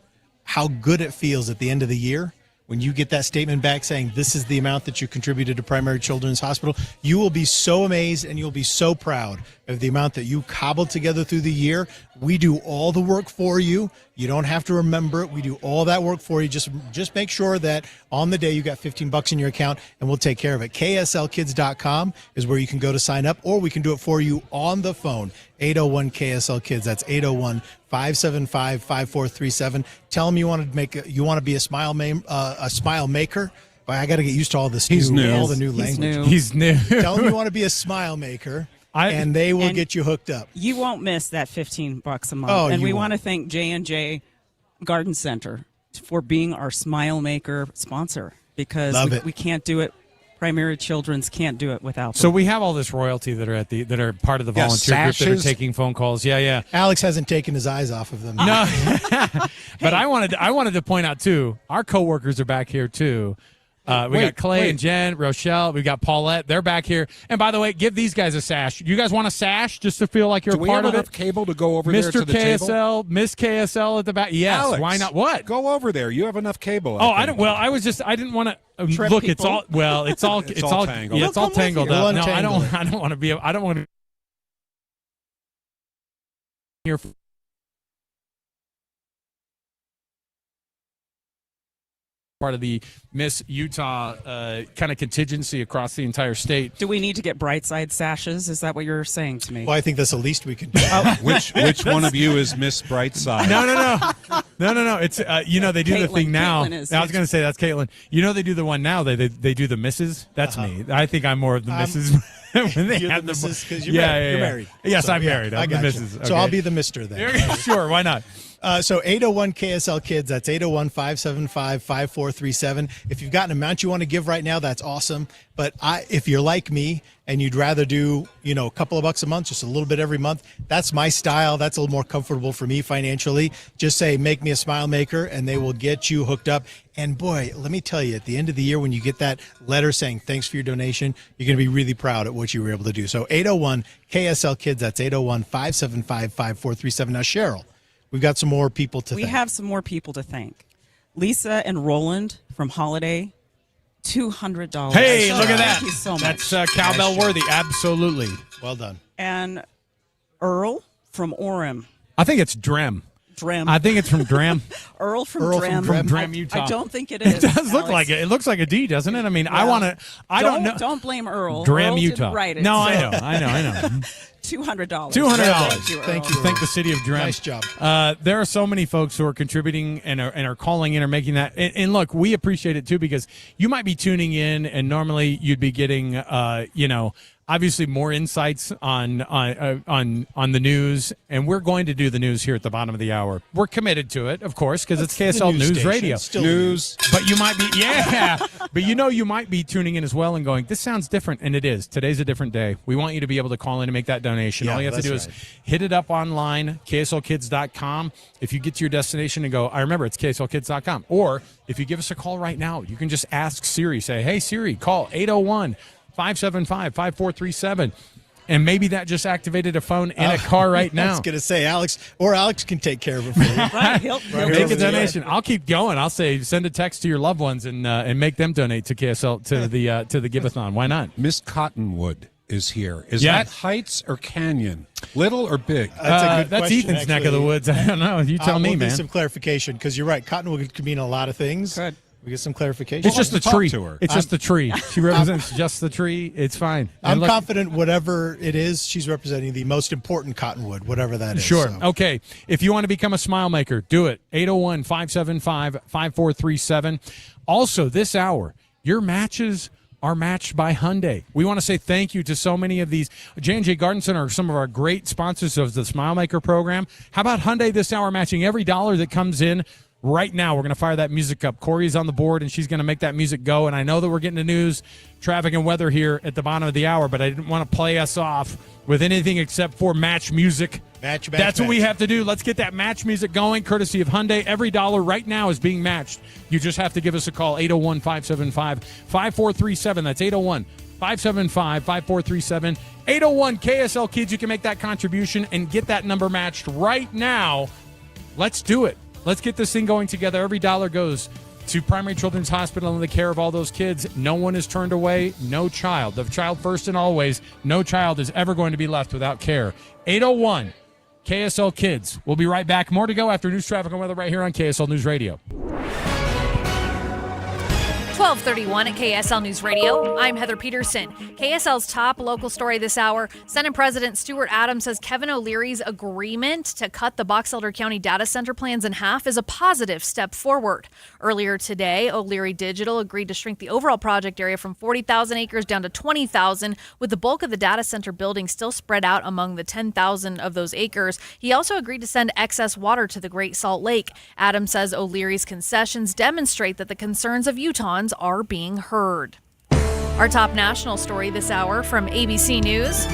how good it feels at the end of the year when you get that statement back saying this is the amount that you contributed to Primary Children's Hospital. You will be so amazed and you'll be so proud of the amount that you cobbled together through the year. We do all the work for you. You don't have to remember it. We do all that work for you. Just make sure that on the day you got $15 in your account, and we'll take care of it. KSLkids.com is where you can go to sign up, or we can do it for you on the phone. 801 KSL Kids. That's 801-575-5437. Tell them you want to be a smile maker. But I got to get used to all this. All the new language. He's new. Tell them you want to be a smile maker. And they will get you hooked up. You won't miss that $15 a month. Oh, and we want to thank J&J Garden Center for being our Smile Maker sponsor, because we can't do it. Primary Children's can't do it without them. So we have all this royalty that are part of the volunteer group that are taking phone calls. Yeah. Alex hasn't taken his eyes off of them. No, but I wanted to point out too. Our coworkers are back here too. We got Clay and Jen, Rochelle. We got Paulette. They're back here. And by the way, give these guys a sash. You guys want a sash just to feel like you're a part of it? Do we have enough cable to go over there to the Mr. KSL, table? Miss KSL at the back. Yes. Alex, why not? What? Go over there. You have enough cable. I didn't want to look. It's all tangled. It's all tangled. Yeah, it's all tangled up. No, I don't want to be. I don't want to. Here. Part of the Miss Utah kind of contingency across the entire state. Do we need to get bright side sashes? Is that what you're saying to me? Well, I think that's the least we could do. Which one of you is Miss Brightside? No. It's they do the thing now. I was going to say that's Caitlin. They do the one now. They do the misses. That's me. I think I'm more of the misses. When they have the misses because you're married. Yes, I'm married. I'm the misses. Okay. So I'll be the Mister then. Sure, why not? So 801 KSL Kids, that's 801-575-5437. If you've got an amount you want to give right now, that's awesome. But if you're like me and you'd rather do, a couple of bucks a month, just a little bit every month, that's my style. That's a little more comfortable for me financially. Just say, make me a smile maker, and they will get you hooked up. And boy, let me tell you, at the end of the year, when you get that letter saying thanks for your donation, you're going to be really proud at what you were able to do. So 801 KSL Kids, that's 801-575-5437. Now, Cheryl, we've got some more people to thank. We have some more people to thank. Lisa and Roland from Holiday, $200. Hey, look at that. Thank you so much. That's cowbell worthy. Absolutely. Well done. And Earl from Orem. I think it's Drem. I think it's from Drem. Earl from Drem, Utah. I don't think it is. It does look like it. It looks like a D, doesn't it? I mean, well, I don't know. Don't blame Earl. Drem, Earl Utah. Didn't write it, no, so. I know. $200. $200. Thank you. Thank the city of Drem. Nice job. There are so many folks who are contributing and are calling in or making that. And look, we appreciate it too, because you might be tuning in and normally you'd be getting, obviously more insights on the news, and we're going to do the news here at the bottom of the hour. We're committed to it, of course, because it's KSL News Radio. News. But you might be, but you might be tuning in as well and going, this sounds different, and it is. Today's a different day. We want you to be able to call in and make that donation. All you have to do is hit it up online, kslkids.com. If you get to your destination and go, I remember it's kslkids.com. Or if you give us a call right now, you can just ask Siri, say, hey, Siri, call 801-575-5437. And maybe that just activated a phone in a car right now. I was going to say, Alex can take care of it for you. Right, he'll make a donation. I'll keep going. I'll say send a text to your loved ones and make them donate to KSL to the Give-A-Thon. Why not? Miss Cottonwood is here. Is that Heights or Canyon? Little or big? That's a good that's question, Ethan's neck of the woods. I don't know. You tell me, we'll man. Need some clarification, because you're right. Cottonwood could mean a lot of things. Good. We get some clarification. It's just the tree. It's just the tree. She represents just the tree. It's fine. I'm confident whatever it is, she's representing the most important cottonwood, whatever that is. Sure. So. Okay. If you want to become a smile maker, do it. 801-575-5437. Also, this hour, your matches are matched by Hyundai. We want to say thank you to so many of these. J&J Garden Center are some of our great sponsors of the Smile Maker program. How about Hyundai this hour matching every dollar that comes in? Right now, we're going to fire that music up. Corey's on the board, and she's going to make that music go. And I know that we're getting the news, traffic, and weather here at the bottom of the hour, but I didn't want to play us off with anything except for match music. That's what we have to do. Let's get that match music going, courtesy of Hyundai. Every dollar right now is being matched. You just have to give us a call, 801-575-5437. That's 575-5437. 801 KSL Kids. You can make that contribution and get that number matched right now. Let's do it. Let's get this thing going together. Every dollar goes to Primary Children's Hospital and the care of all those kids. No one is turned away. No child. The child first and always. No child is ever going to be left without care. 801 KSL Kids. We'll be right back. More to go after news, traffic, and weather right here on KSL News Radio. 1231 at KSL News Radio. I'm Heather Peterson. KSL's top local story this hour. Senate President Stuart Adams says Kevin O'Leary's agreement to cut the Box Elder County data center plans in half is a positive step forward. Earlier today, O'Leary Digital agreed to shrink the overall project area from 40,000 acres down to 20,000, with the bulk of the data center building still spread out among the 10,000 of those acres. He also agreed to send excess water to the Great Salt Lake. Adams says O'Leary's concessions demonstrate that the concerns of Utahns are being heard. Our top national story this hour from ABC News.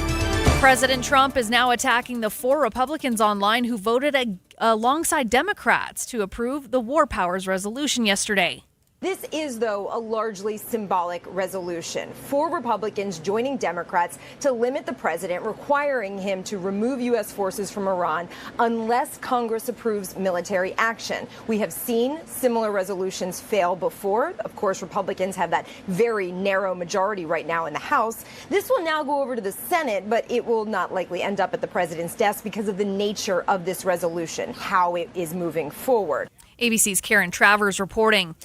President Trump is now attacking the 4 Republicans online who voted alongside Democrats to approve the War Powers resolution yesterday. This is, though, a largely symbolic resolution. 4 Republicans joining Democrats to limit the president, requiring him to remove U.S. forces from Iran unless Congress approves military action. We have seen similar resolutions fail before. Of course, Republicans have that very narrow majority right now in the House. This will now go over to the Senate, but it will not likely end up at the president's desk because of the nature of this resolution, how it is moving forward. ABC's Karen Travers reporting.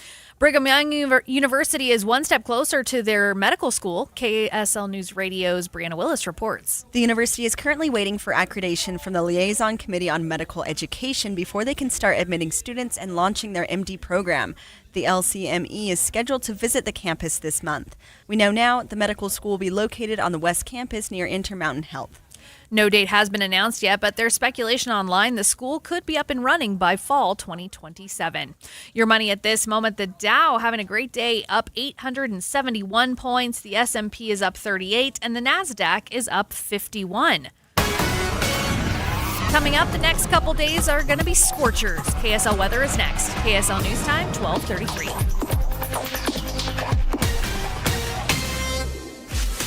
Brigham Young University is one step closer to their medical school. KSL News Radio's Brianna Willis reports. The university is currently waiting for accreditation from the Liaison Committee on Medical Education before they can start admitting students and launching their MD program. The LCME is scheduled to visit the campus this month. We know now the medical school will be located on the West Campus near Intermountain Health. No date has been announced yet, but there's speculation online the school could be up and running by fall 2027. Your money at this moment, the Dow having a great day, up 871 points. The S&P is up 38, and the NASDAQ is up 51. Coming up, the next couple days are going to be scorchers. KSL weather is next. KSL News Time, 12:33.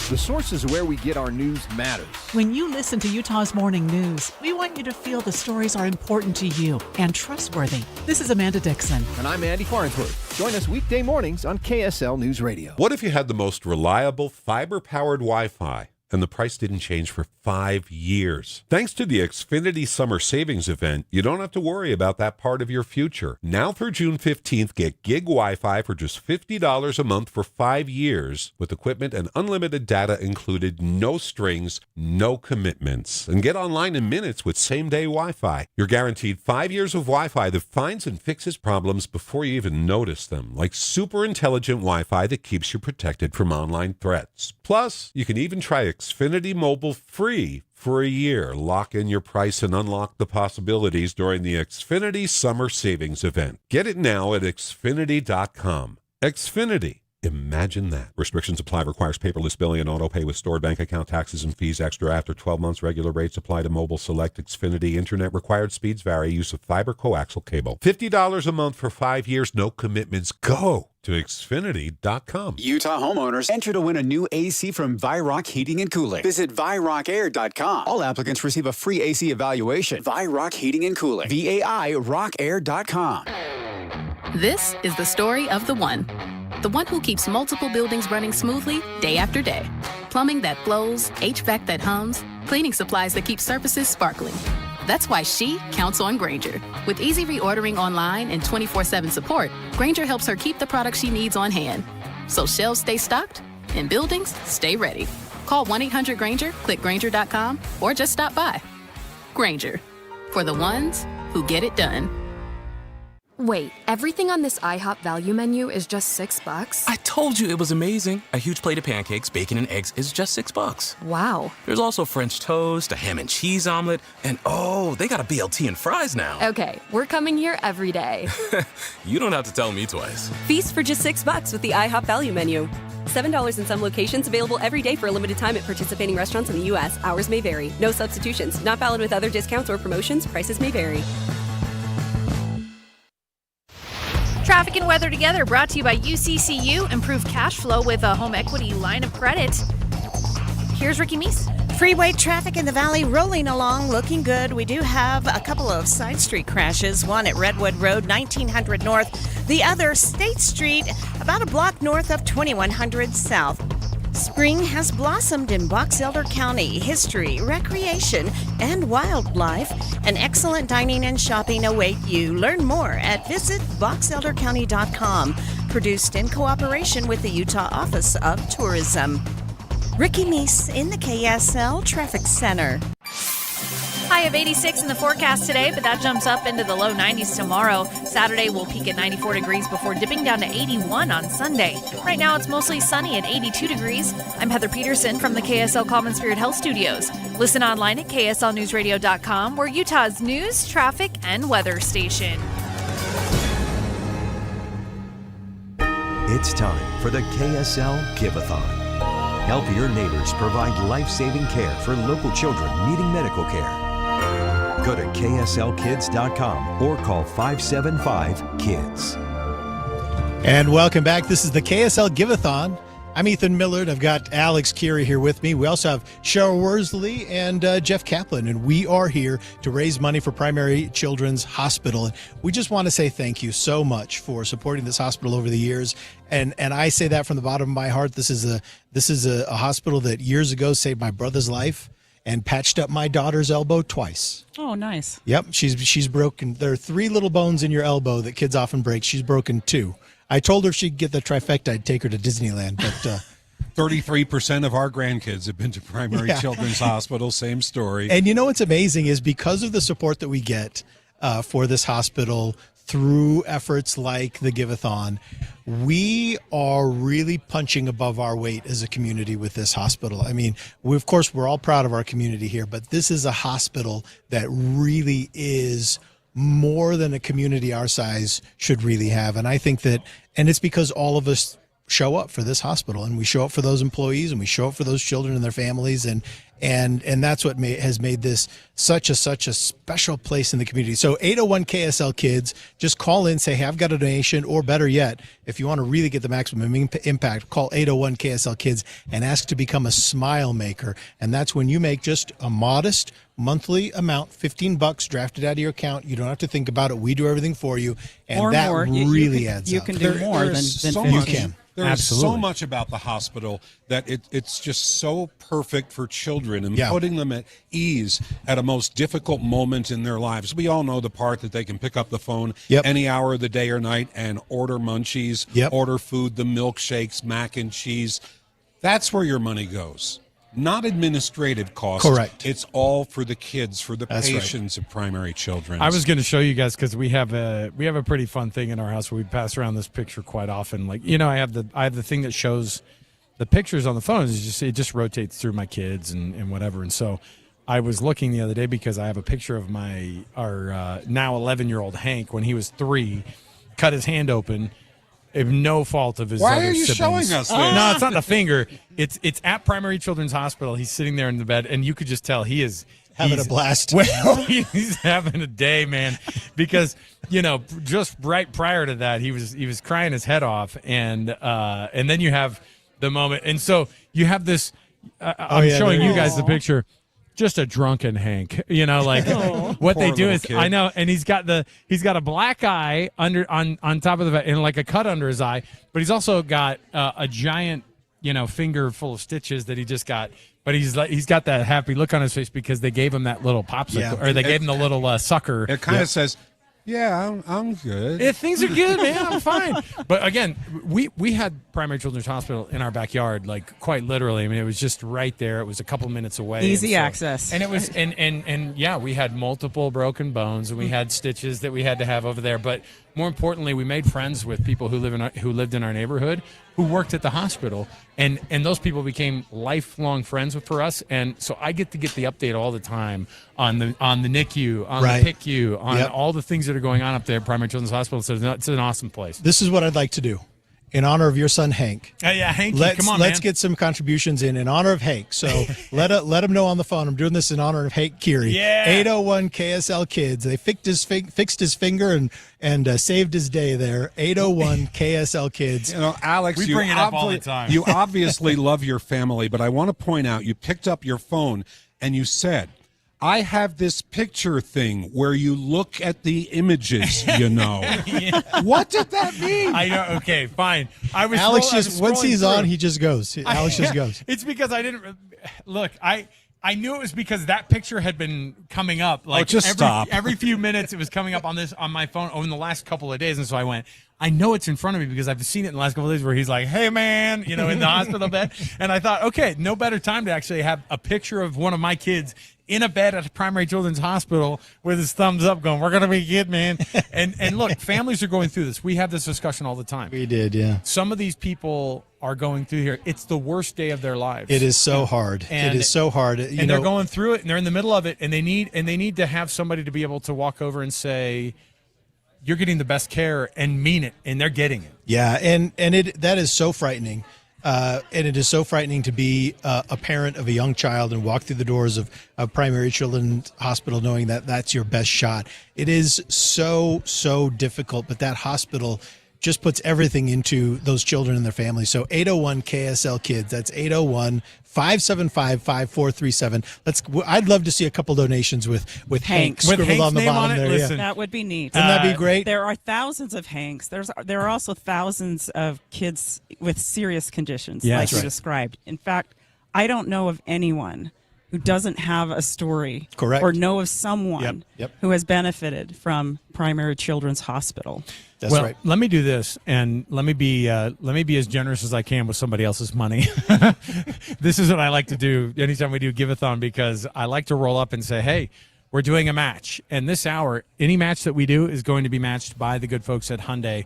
The sources where we get our news matters. When you listen to Utah's Morning News, we want you to feel the stories are important to you and trustworthy. This is Amanda Dixon. And I'm Andy Farnsworth. Join us weekday mornings on KSL News Radio. What if you had the most reliable fiber-powered Wi-Fi and the price didn't change for 5 years? Thanks to the Xfinity Summer Savings Event, you don't have to worry about that part of your future. Now through June 15th, get gig Wi-Fi for just $50 a month for 5 years with equipment and unlimited data included, no strings, no commitments. And get online in minutes with same-day Wi-Fi. You're guaranteed 5 years of Wi-Fi that finds and fixes problems before you even notice them, like super intelligent Wi-Fi that keeps you protected from online threats. Plus, you can even try Xfinity Mobile free for a year. Lock in your price and unlock the possibilities during the Xfinity Summer Savings Event. Get it now at Xfinity.com. Xfinity. Imagine that. Restrictions apply. Requires paperless billing and auto pay with stored bank account taxes and fees extra after 12 months. Regular rates apply to mobile. Select Xfinity. Internet required speeds vary. Use of fiber coaxial cable. $50 a month for 5 years. No commitments. Go to Xfinity.com. Utah homeowners enter to win a new AC from Vyrock Heating and Cooling. Visit VyrockAir.com. All applicants receive a free AC evaluation. Vyrock Heating and Cooling. VAIRockair.com. This is the story of the one who keeps multiple buildings running smoothly day after day. Plumbing that flows, HVAC that hums, cleaning supplies that keep surfaces sparkling. That's why she counts on Grainger. With easy reordering online and 24/7 support, Grainger helps her keep the products she needs on hand. So shelves stay stocked and buildings stay ready. Call 1-800-GRAINGER, click Grainger.com, or just stop by. Grainger, for the ones who get it done. Wait, everything on this IHOP value menu is just $6? I told you it was amazing. A huge plate of pancakes, bacon, and eggs is just $6. Wow. There's also French toast, a ham and cheese omelet, and oh, they got a BLT and fries now. Okay, we're coming here every day. You don't have to tell me twice. Feast for just $6 with the IHOP value menu. $7 in some locations, available every day for a limited time at participating restaurants in the U.S. Hours may vary. No substitutions. Not valid with other discounts or promotions. Prices may vary. traffic and weather together, brought to you by UCCU. Improve cash flow with a home equity line of credit. Here's Ricky Meese. Freeway traffic in the valley rolling along, looking good. We do have a couple of side street crashes, one at Redwood Road, 1900 North. The other, State Street, about a block north of 2100 South. Spring has blossomed in Box Elder County. History, recreation, and wildlife. And excellent dining and shopping await you. Learn more at visitboxeldercounty.com. Produced in cooperation with the Utah Office of Tourism. Ricky Meese in the KSL Traffic Center. High of 86 in the forecast today, but that jumps up into the low 90s tomorrow. Saturday will peak at 94 degrees before dipping down to 81 on Sunday. Right now it's mostly sunny at 82 degrees. I'm Heather Peterson from the KSL Common Spirit Health Studios. Listen online at kslnewsradio.com. We're Utah's news, traffic, and weather station. It's time for the KSL Give-A-Thon. Help your neighbors provide life-saving care for local children needing medical care. Go to kslkids.com or call 575-KIDS. And welcome back. This is the KSL Give-A-Thon. I'm Ethan Millard. I've got Alex Curie here with me. We also have Cheryl Worsley and Jeff Kaplan, and we are here to raise money for Primary Children's Hospital. And we just want to say thank you so much for supporting this hospital over the years. And I say that from the bottom of my heart. This is a hospital that years ago saved my brother's life and patched up my daughter's elbow twice. Oh, nice. Yep, she's broken. There are 3 little bones in your elbow that kids often break. She's broken 2. I told her if she could get the trifecta, I'd take her to Disneyland. But 33% of our grandkids have been to Primary Children's Hospital. Same story. And you know what's amazing is because of the support that we get for this hospital through efforts like the Give-A-Thon, we are really punching above our weight as a community with this hospital. I mean, of course, we're all proud of our community here, but this is a hospital that really is more than a community our size should really have. And I think that, and it's because all of us show up for this hospital, and we show up for those employees, and we show up for those children and their families, and that's what has made this such a special place in the community. So 801 KSL Kids, just call in, say, hey, I've got a donation, or better yet, if you want to really get the maximum impact, call 801 KSL Kids and ask to become a smile maker. And that's when you make just a modest monthly amount, $15 drafted out of your account. You don't have to think about it. We do everything for you, and or that more. really adds you up. can do more than so 50. You can. There's so much about the hospital that it's just so perfect for children and putting them at ease at a most difficult moment in their lives. We all know the part that they can pick up the phone any hour of the day or night and order munchies, order food, the milkshakes, mac and cheese. That's where your money goes. Not administrative costs. Correct. It's all for the kids, for the That's patients of Primary Children. I was going to show you guys because we have a pretty fun thing in our house where we pass around this picture quite often. Like, you know, I have the thing that shows the pictures on the phone. It just rotates through my kids and whatever. And so I was looking the other day because I have a picture of our now 11-year-old Hank when he was 3, cut his hand open. Of no fault of his Why other are you siblings. showing us this? No, it's not the finger. It's at Primary Children's Hospital. He's sitting there in the bed, and you could just tell he's having a blast. Well, he's having a day, man, because just right prior to that, he was crying his head off, and then you have the moment, and so you have this. I'm showing you guys the picture. Just a drunken Hank, like what they do is, kid. I know, and he's got a black eye on top of the and like a cut under his eye, but he's also got a giant, finger full of stitches that he just got. But he's got that happy look on his face because they gave him that little popsicle, or they gave him the little sucker. It kind of says, yeah, I'm good. Things are good, man. I'm fine. But again, we had Primary Children's Hospital in our backyard, like quite literally. I mean, it was just right there. It was a couple minutes away. Easy access. And it was, and yeah, we had multiple broken bones, and we had stitches that we had to have over there. But more importantly, we made friends with people who lived in our neighborhood, who worked at the hospital, and those people became lifelong friends for us. And so I get to get the update all the time on the NICU, on the PICU, on all the things that are going on up there at Primary Children's Hospital. So it's an awesome place. This is what I'd like to do. in honor of your son Hank. Yeah, Hanky, come on, let's man. get some contributions in honor of Hank. So let him know on the phone. I'm doing this in honor of Hank Keary. Yeah. 801 KSL Kids. They fixed his finger and saved his day there. 801 KSL Kids. You know, Alex, We bring it up all the time. You obviously love your family, but I want to point out you picked up your phone and you said, I have this picture thing where you look at the images, you know. What did that mean? I know. Okay, fine. Alex once he's on, he just goes. Alex just goes. It's because I didn't look. I knew it was because that picture had been coming up. Like stop. Every few minutes, it was coming up on my phone over the last couple of days, and so I went. I know it's in front of me because I've seen it in the last couple of days where he's like, "Hey, man," in the hospital bed, and I thought, okay, no better time to actually have a picture of one of my kids in a bed at a primary children's hospital with his thumbs up going, we're going to be good, man. And look, families are going through this. We have this discussion all the time. We did, yeah. Some of these people are going through here. It's the worst day of their lives. It is so hard. And, it is so hard. And they're going through it, and they're in the middle of it, and they need to have somebody to be able to walk over and say, you're getting the best care, and mean it, and they're getting it. Yeah, and that is so frightening. And it is so frightening to be a parent of a young child and walk through the doors of primary children's hospital knowing that that's your best shot. It is so, so difficult, but that hospital just puts everything into those children and their families. So 801 KSL Kids, that's 801-575-5437. I'd love to see a couple donations with Hank scribbled on the bottom there. Listen, that would be neat. Wouldn't that be great? There are thousands of Hanks. There are also thousands of kids with serious conditions, like you described. In fact, I don't know of anyone who doesn't have a story or know of someone who has benefited from Primary Children's Hospital. That's right. Let me do this, and let me be as generous as I can with somebody else's money. This is what I like to do anytime we do Give-A-Thon, because I like to roll up and say, hey, we're doing a match. And this hour, any match that we do is going to be matched by the good folks at Hyundai.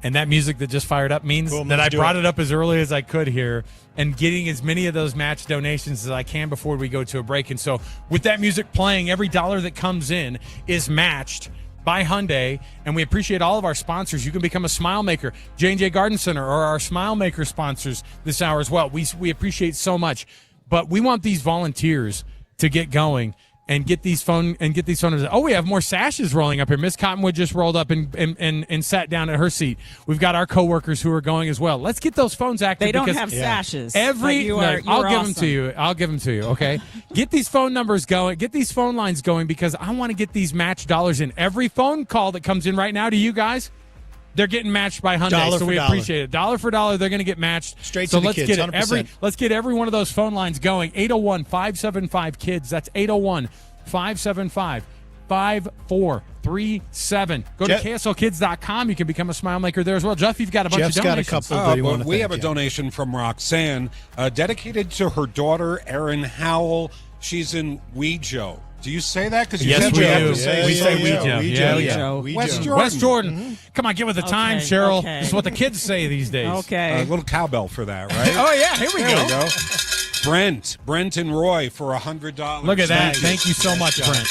And that music that just fired up means that I brought it up as early as I could here and getting as many of those match donations as I can before we go to a break. And so with that music playing, every dollar that comes in is matched by Hyundai, and we appreciate all of our sponsors. You can become a Smile Maker. J&J Garden Center are our Smile Maker sponsors this hour as well. We appreciate so much. But we want these volunteers to get going and get these phone numbers. Oh, we have more sashes rolling up here. Miss Cottonwood just rolled up and sat down at her seat. We've got our coworkers who are going as well. Let's get those phones active. They don't have sashes. I'll give them to you. I'll give them to you. Okay. Get these phone numbers going. Get these phone lines going, because I want to get these match dollars in. Every phone call that comes in right now to you guys, they're getting matched by Hyundai, so we appreciate it. Dollar for dollar, they're going to get matched. Straight to the kids, 100%. Let's get every one of those phone lines going. 801-575-KIDS. That's 801-575-5437. Go to KSLKids.com. You can become a Smile Maker there as well. Jeff, you've got a bunch of donations. Got a couple. We have a donation from Roxanne dedicated to her daughter, Erin Howell. She's in Wejo. Do you say that? Because yes, we do. We say Wejo. Yeah. West Jordan. Mm-hmm. Come on, get with the time, Cheryl. This is what the kids say these days. Okay. A little cowbell for that, right? Oh, yeah. Here we go. Brent and Roy for $100. Look at that. Thank you so much, Brent.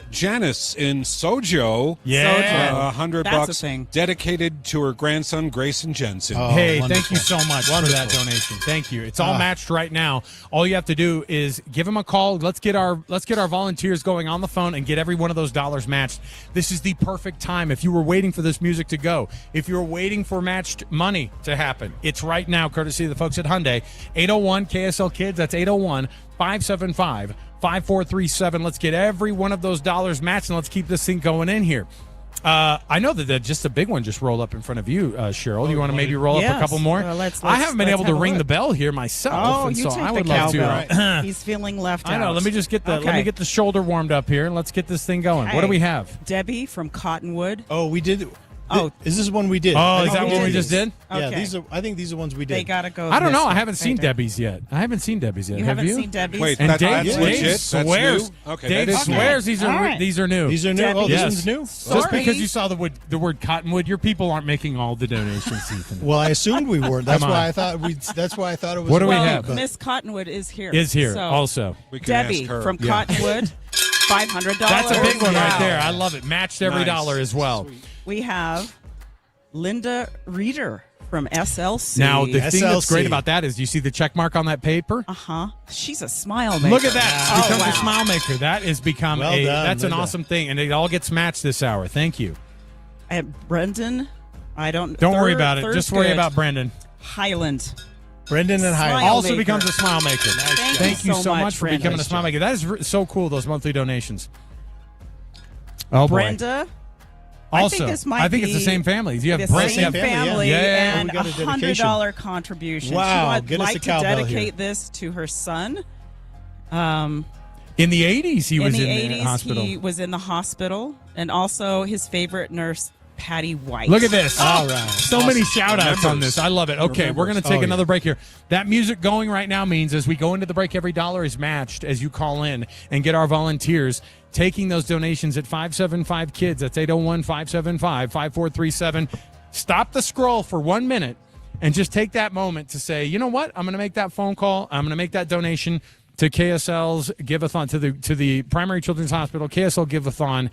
Janice in Sojo. Yeah. $100 That's a thing. dedicated to her grandson, Grayson Jensen. Hey, thank you so much for that donation. Thank you. It's all matched right now. All you have to do is give them a call. Let's get our volunteers going on the phone and get every one of those dollars matched. This is the perfect time. If you were waiting for this music to go, if you were waiting for matched money to happen, it's right now, courtesy of the folks at Hyundai. 801 KSL Kids. That's 801-575-5437. Let's get every one of those dollars matched, and let's keep this thing going in here. I know that just a big one just rolled up in front of you, Cheryl. You want to maybe roll up a couple more? I haven't been able to ring the bell here myself. Oh, and you so take I the would love cowbell. to. He's feeling left out. I know. Let me just get let me get the shoulder warmed up here, and let's get this thing going. What do we have? Debbie from Cottonwood. Oh, we did. Oh, is this one we did? Oh, is that what we just did? Okay. Yeah, I think these are ones we did. They gotta go. I don't know. I haven't seen Debbie's yet. You haven't seen Have you? seen Debbie's? Wait, and that's Dave legit? swears. That's new? Okay, Dave that is swears new. these are These are new. These are new. Debbie. Oh, this Yes. one's new. Just because you saw the word Cottonwood, your people aren't making all the donations. Ethan. Well, I assued we were. That's Come why on. I thought That's why I thought it was. What do we Well, have? Miss Cottonwood is here. So, also. We can Debbie ask her. from Cottonwood, $500. That's a big one Wow. right there. I love it. Matched every Nice. dollar as well. We have Linda Reeder from SLC. Now, the thing that's SLC. great about that is you see the check mark on that paper? Uh-huh. She's a smile maker. Look at that. She becomes wow. a smile maker. That has become Well done, that's an Linda. awesome thing. And it all gets matched this hour. Thank you. Brendan, Don't worry about it. Just worry about Brendan. Highland. Brendan and Highland. Also maker. becomes a smile maker. Thank you so much for Brenda. becoming a smile maker. That is so cool, those monthly donations. Oh, boy. Brenda. Also, it's the same family. You have the Brent, same family yeah. and We got a dedication. $100 contribution. Wow, She would get us like a to cowbell dedicate here. this to her son. In the 80s, he was in the the 80s, hospital. he was in the hospital, and also his favorite nurse, Patty White. Look at this. All right. So many shout-outs on this. I love it. Okay, we're going to take Oh, yeah. another break here. That music going right now means as we go into the break, every dollar is matched as you call in and get our volunteers taking those donations at 575-KIDS. That's 801-575-5437. Stop the scroll for 1 minute and just take that moment to say, you know what? I'm going to make that phone call. I'm going to make that donation to KSL's Give-A-Thon, to the Primary Children's Hospital, KSL Give-A-Thon.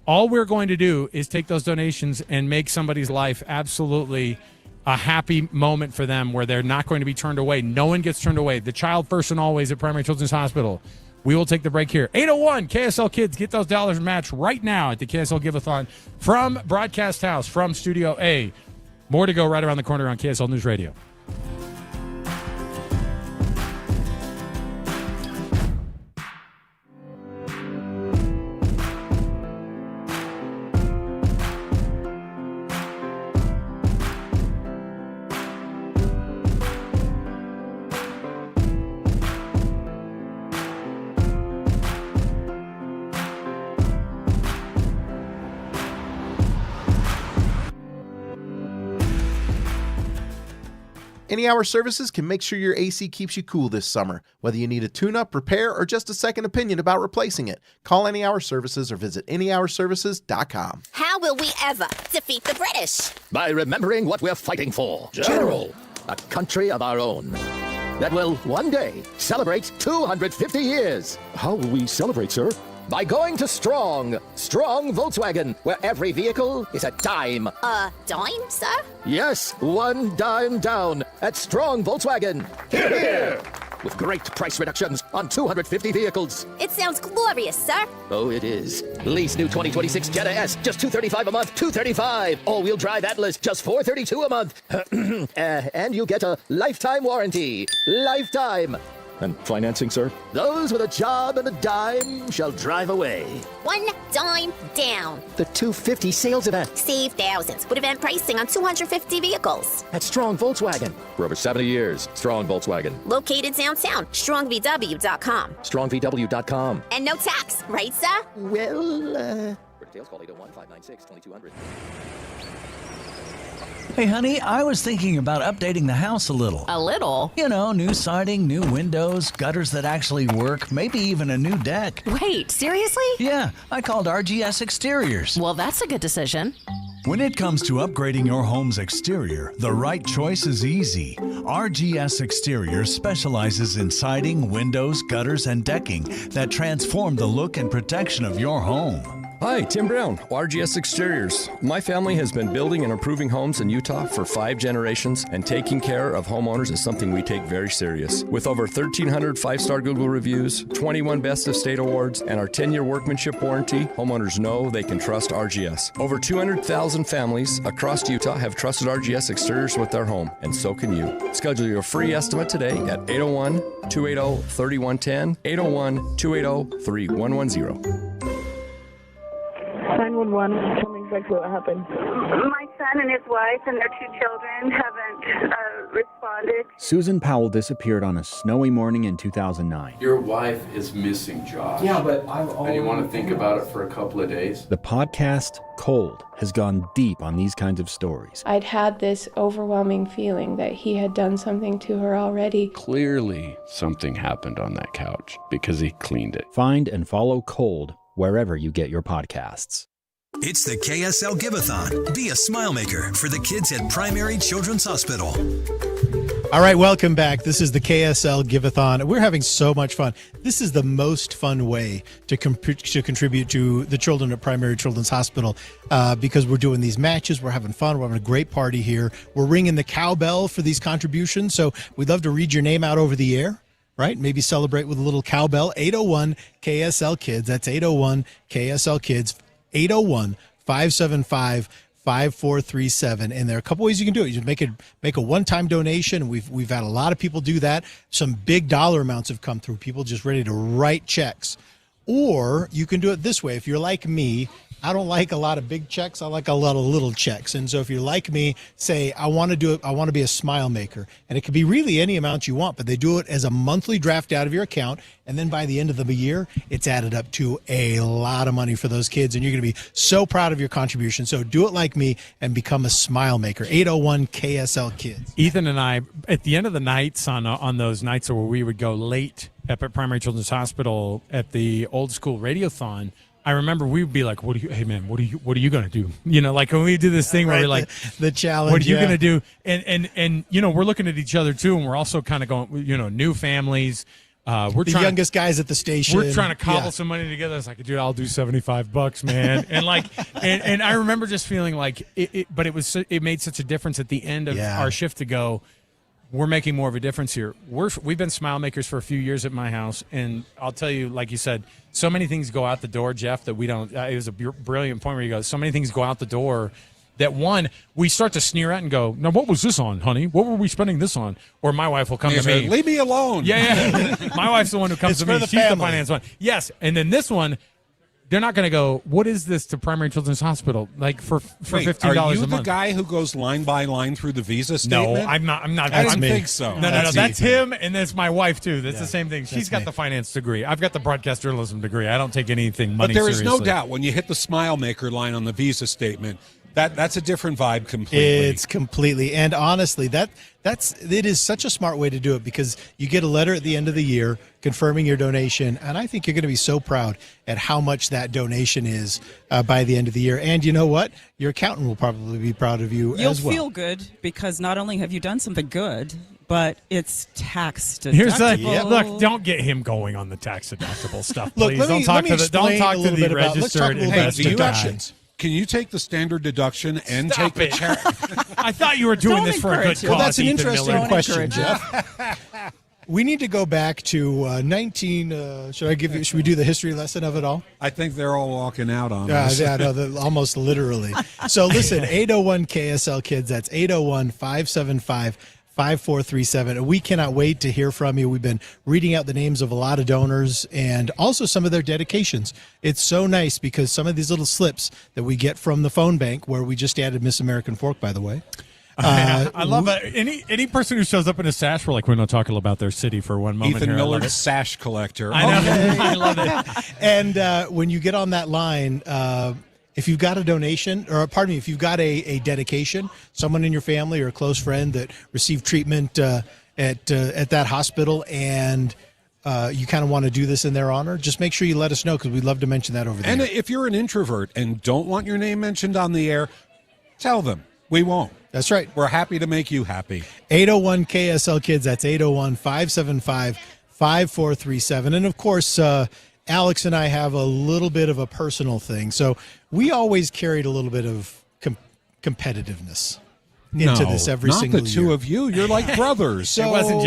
All we're going to do is take those donations and make somebody's life absolutely a happy moment for them where they're not going to be turned away. No one gets turned away. The child first and always at Primary Children's Hospital. We will take the break here. 801 KSL Kids. Get those dollars matched right now at the KSL Give-A-Thon from Broadcast House, from Studio A. More to go right around the corner on KSL News Radio. Any Hour Services can make sure your AC keeps you cool this summer. Whether you need a tune-up, repair, or just a second opinion about replacing it, call Any Hour Services or visit anyhourservices.com. How will we ever defeat the British? By remembering what we're fighting for. General. A country of our own. That will one day celebrate 250 years. How will we celebrate, sir? By going to Strong Volkswagen, where every vehicle is a dime. A dime, sir? Yes, one dime down at Strong Volkswagen. Hear, hear. With great price reductions on 250 vehicles. It sounds glorious, sir. Oh, it is. Lease new 2026 Jetta S, just $235 a month, $235. All-wheel drive Atlas, just $432 a month. And you get a lifetime warranty. Lifetime. And financing, sir? Those with a job and a dime shall drive away. One dime down. The 250 sales event. Save thousands with event pricing on 250 vehicles. At Strong Volkswagen. For over 70 years, Strong Volkswagen. Located downtown, strongvw.com. strongvw.com. And no tax, right, sir? Well, for details, call 801-596-2200. Hey, honey, I was thinking about updating the house a little. A little? You know, new siding, new windows, gutters that actually work, maybe even a new deck. Wait, seriously? Yeah, I called RGS Exteriors. Well, that's a good decision. When it comes to upgrading your home's exterior, the right choice is easy. RGS Exteriors specializes in siding, windows, gutters, and decking that transform the look and protection of your home. Hi, Tim Brown, RGS Exteriors. My family has been building and improving homes in Utah for 5 generations, and taking care of homeowners is something we take very serious. With over 1,300 5-star Google reviews, 21 Best of State awards, and our 10-year workmanship warranty, homeowners know they can trust RGS. Over 200,000 families across Utah have trusted RGS Exteriors with their home, and so can you. Schedule your free estimate today at 801-280-3110, 801-280-3110. 911, tell me exactly what happened. My son and his wife and their 2 children haven't responded. Susan Powell disappeared on a snowy morning in 2009. Your wife is missing, Josh. Yeah, but And you want to think about it for a couple of days? The podcast, Cold, has gone deep on these kinds of stories. I'd had this overwhelming feeling that he had done something to her already. Clearly, something happened on that couch because he cleaned it. Find and follow Cold wherever you get your podcasts. It's the KSL Give-A-Thon. Be a smile maker for the kids at Primary Children's Hospital. All right, welcome back. This is the KSL Give-A-Thon. We're having so much fun. This is the most fun way to contribute to the children at Primary Children's Hospital because we're doing these matches. We're having fun. We're having a great party here. We're ringing the cowbell for these contributions, so we'd love to read your name out over the air, right? Maybe celebrate with a little cowbell. 801 KSL Kids. That's 801 KSL Kids. 801-575-5437, and there are a couple ways you can do it. You can make a one-time donation. We've had a lot of people do that. Some big dollar amounts have come through. People just ready to write checks. Or you can do it this way. If you're like me, I don't like a lot of big checks. I like a lot of little checks. And so if you're like me, say, I want to do it. I want to be a smile maker. And it could be really any amount you want, but they do it as a monthly draft out of your account. And then by the end of the year, it's added up to a lot of money for those kids. And you're going to be so proud of your contribution. So do it like me and become a smile maker. 801 KSL Kids. Ethan and I, at the end of the nights on those nights where we would go late up at Primary Children's Hospital at the old school radiothon, I remember we would be like, what are you going to do? You know, like when we do this thing where we're like, the challenge, what are you going to do? And, you know, we're looking at each other too. And we're also kind of going, you know, new families. We're the youngest guys at the station. We're trying to cobble some money together. It's like, dude, I'll do $75, man. And like, and I remember just feeling like but it made such a difference at the end of our shift to go, we're making more of a difference here. We've been smile makers for a few years at my house, and I'll tell you, like you said, so many things go out the door, Jeff, that we don't. It was a brilliant point where you go, so many things go out the door that one, we start to sneer at and go, now what was this on, honey? What were we spending this on? Or my wife will come to me. Leave me alone. Yeah. My wife's the one who comes to me. She's the finance one. Yes. And then this one, they're not going to go, what is this to Primary Children's Hospital? Like for $15 a month. Are you the guy who goes line by line through the visa statement? No, I'm not. I didn't think so. No. That's him, and that's my wife, too. That's the same thing. She's got the finance degree. I've got the broadcast journalism degree. I don't take anything money seriously. But there is no doubt when you hit the smile maker line on the visa statement, that's a different vibe completely. It's completely. And honestly, it is such a smart way to do it because you get a letter at the end of the year confirming your donation, and I think you're going to be so proud at how much that donation is by the end of the year. And you know what? Your accountant will probably be proud of you as well. You'll feel good because not only have you done something good, but it's tax deductible. Look, don't get him going on the tax deductible stuff, Look, please. Don't talk to the registered deductions. Can you take the standard deduction and take the charity? I thought you were doing this for a good cause. Well, that's an Ethan interesting Miller. question, Jeff. We need to go back to 19. Should we do the history lesson of it all? I think they're all walking out on us. Yeah, no, almost literally. So listen, 801 KSL Kids. That's 801-575-5437. And we cannot wait to hear from you. We've been reading out the names of a lot of donors and also some of their dedications. It's so nice because some of these little slips that we get from the phone bank, where we just added Miss American Fork, by the way. I love it. Any person who shows up in a sash, we're like, we're not talking about their city for one moment. Ethan here. Miller's sash collector. I know. I love it. And when you get on that line, if you've got a donation, or pardon me, if you've got a dedication, someone in your family or a close friend that received treatment at that hospital, and you kind of want to do this in their honor, just make sure you let us know because we'd love to mention that over there. And if you're an introvert and don't want your name mentioned on the air, tell them. We won't. That's right. We're happy to make you happy. 801 KSL Kids. That's 801-575-5437. And of course, Alex and I have a little bit of a personal thing. So we always carried a little bit of competitiveness into this every single year. Not the two of you. You're like brothers. So, it wasn't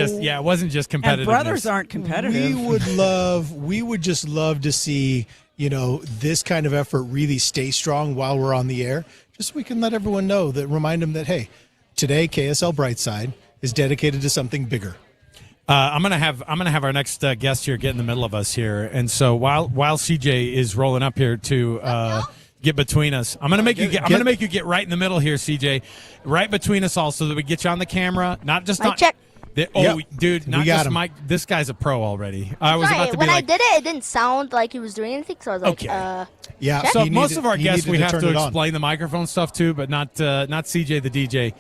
just competitiveness. And brothers aren't competitive. We would just love to see, this kind of effort really stay strong while we're on the air. Just so we can let everyone know, remind them that, hey, today KSL Brightside is dedicated to something bigger. I'm gonna have our next guest here get in the middle of us here, and so while CJ is rolling up here to get between us, I'm gonna make you get right in the middle here, CJ, right between us all, so that we get you on the camera, not just on. Check. Dude, not just Mike. This guy's a pro already. I was about to be when like, I did it, it didn't sound like he was doing anything, so I was like, yeah. Check? So most of our guests we have to explain the microphone stuff too, but not CJ the DJ.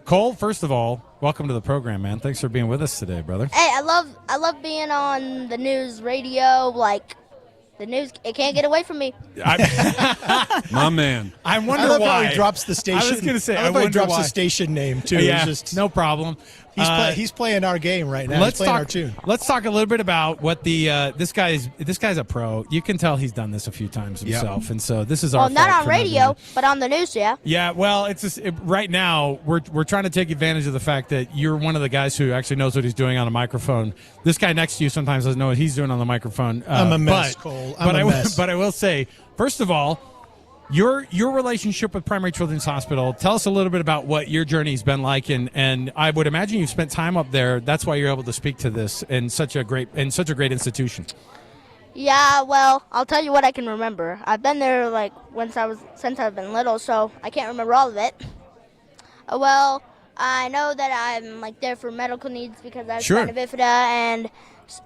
Cole, first of all, welcome to the program, man. Thanks for being with us today, brother. Hey, I love being on the news radio, like. The news, it can't get away from me. My man. I wonder why he drops the station. I was going to say, I wonder why he drops the station name, too. Yeah, no problem. He's playing our game right now. He's playing our tune. Let's talk a little bit about what the this guy's a pro. You can tell he's done this a few times himself, and so this is our. Well, not on radio, but on the news, yeah. Yeah, well, it's just, right now we're trying to take advantage of the fact that you're one of the guys who actually knows what he's doing on a microphone. This guy next to you sometimes doesn't know what he's doing on the microphone. I'm a mess, Cole. I'm a mess. But I will say, first of all, your relationship with Primary Children's Hospital, tell us a little bit about what your journey's been like, and I would imagine you've spent time up there. That's why you're able to speak to this in such a great institution. Yeah, well, I'll tell you what I can remember. I've been there like since I've been little, so I can't remember all of it. Well, I know that I'm like there for medical needs because I have spina bifida, and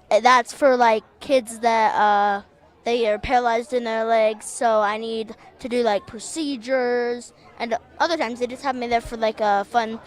that's for like kids that they are paralyzed in their legs, so I need to do like procedures, and other times they just have me there for like fun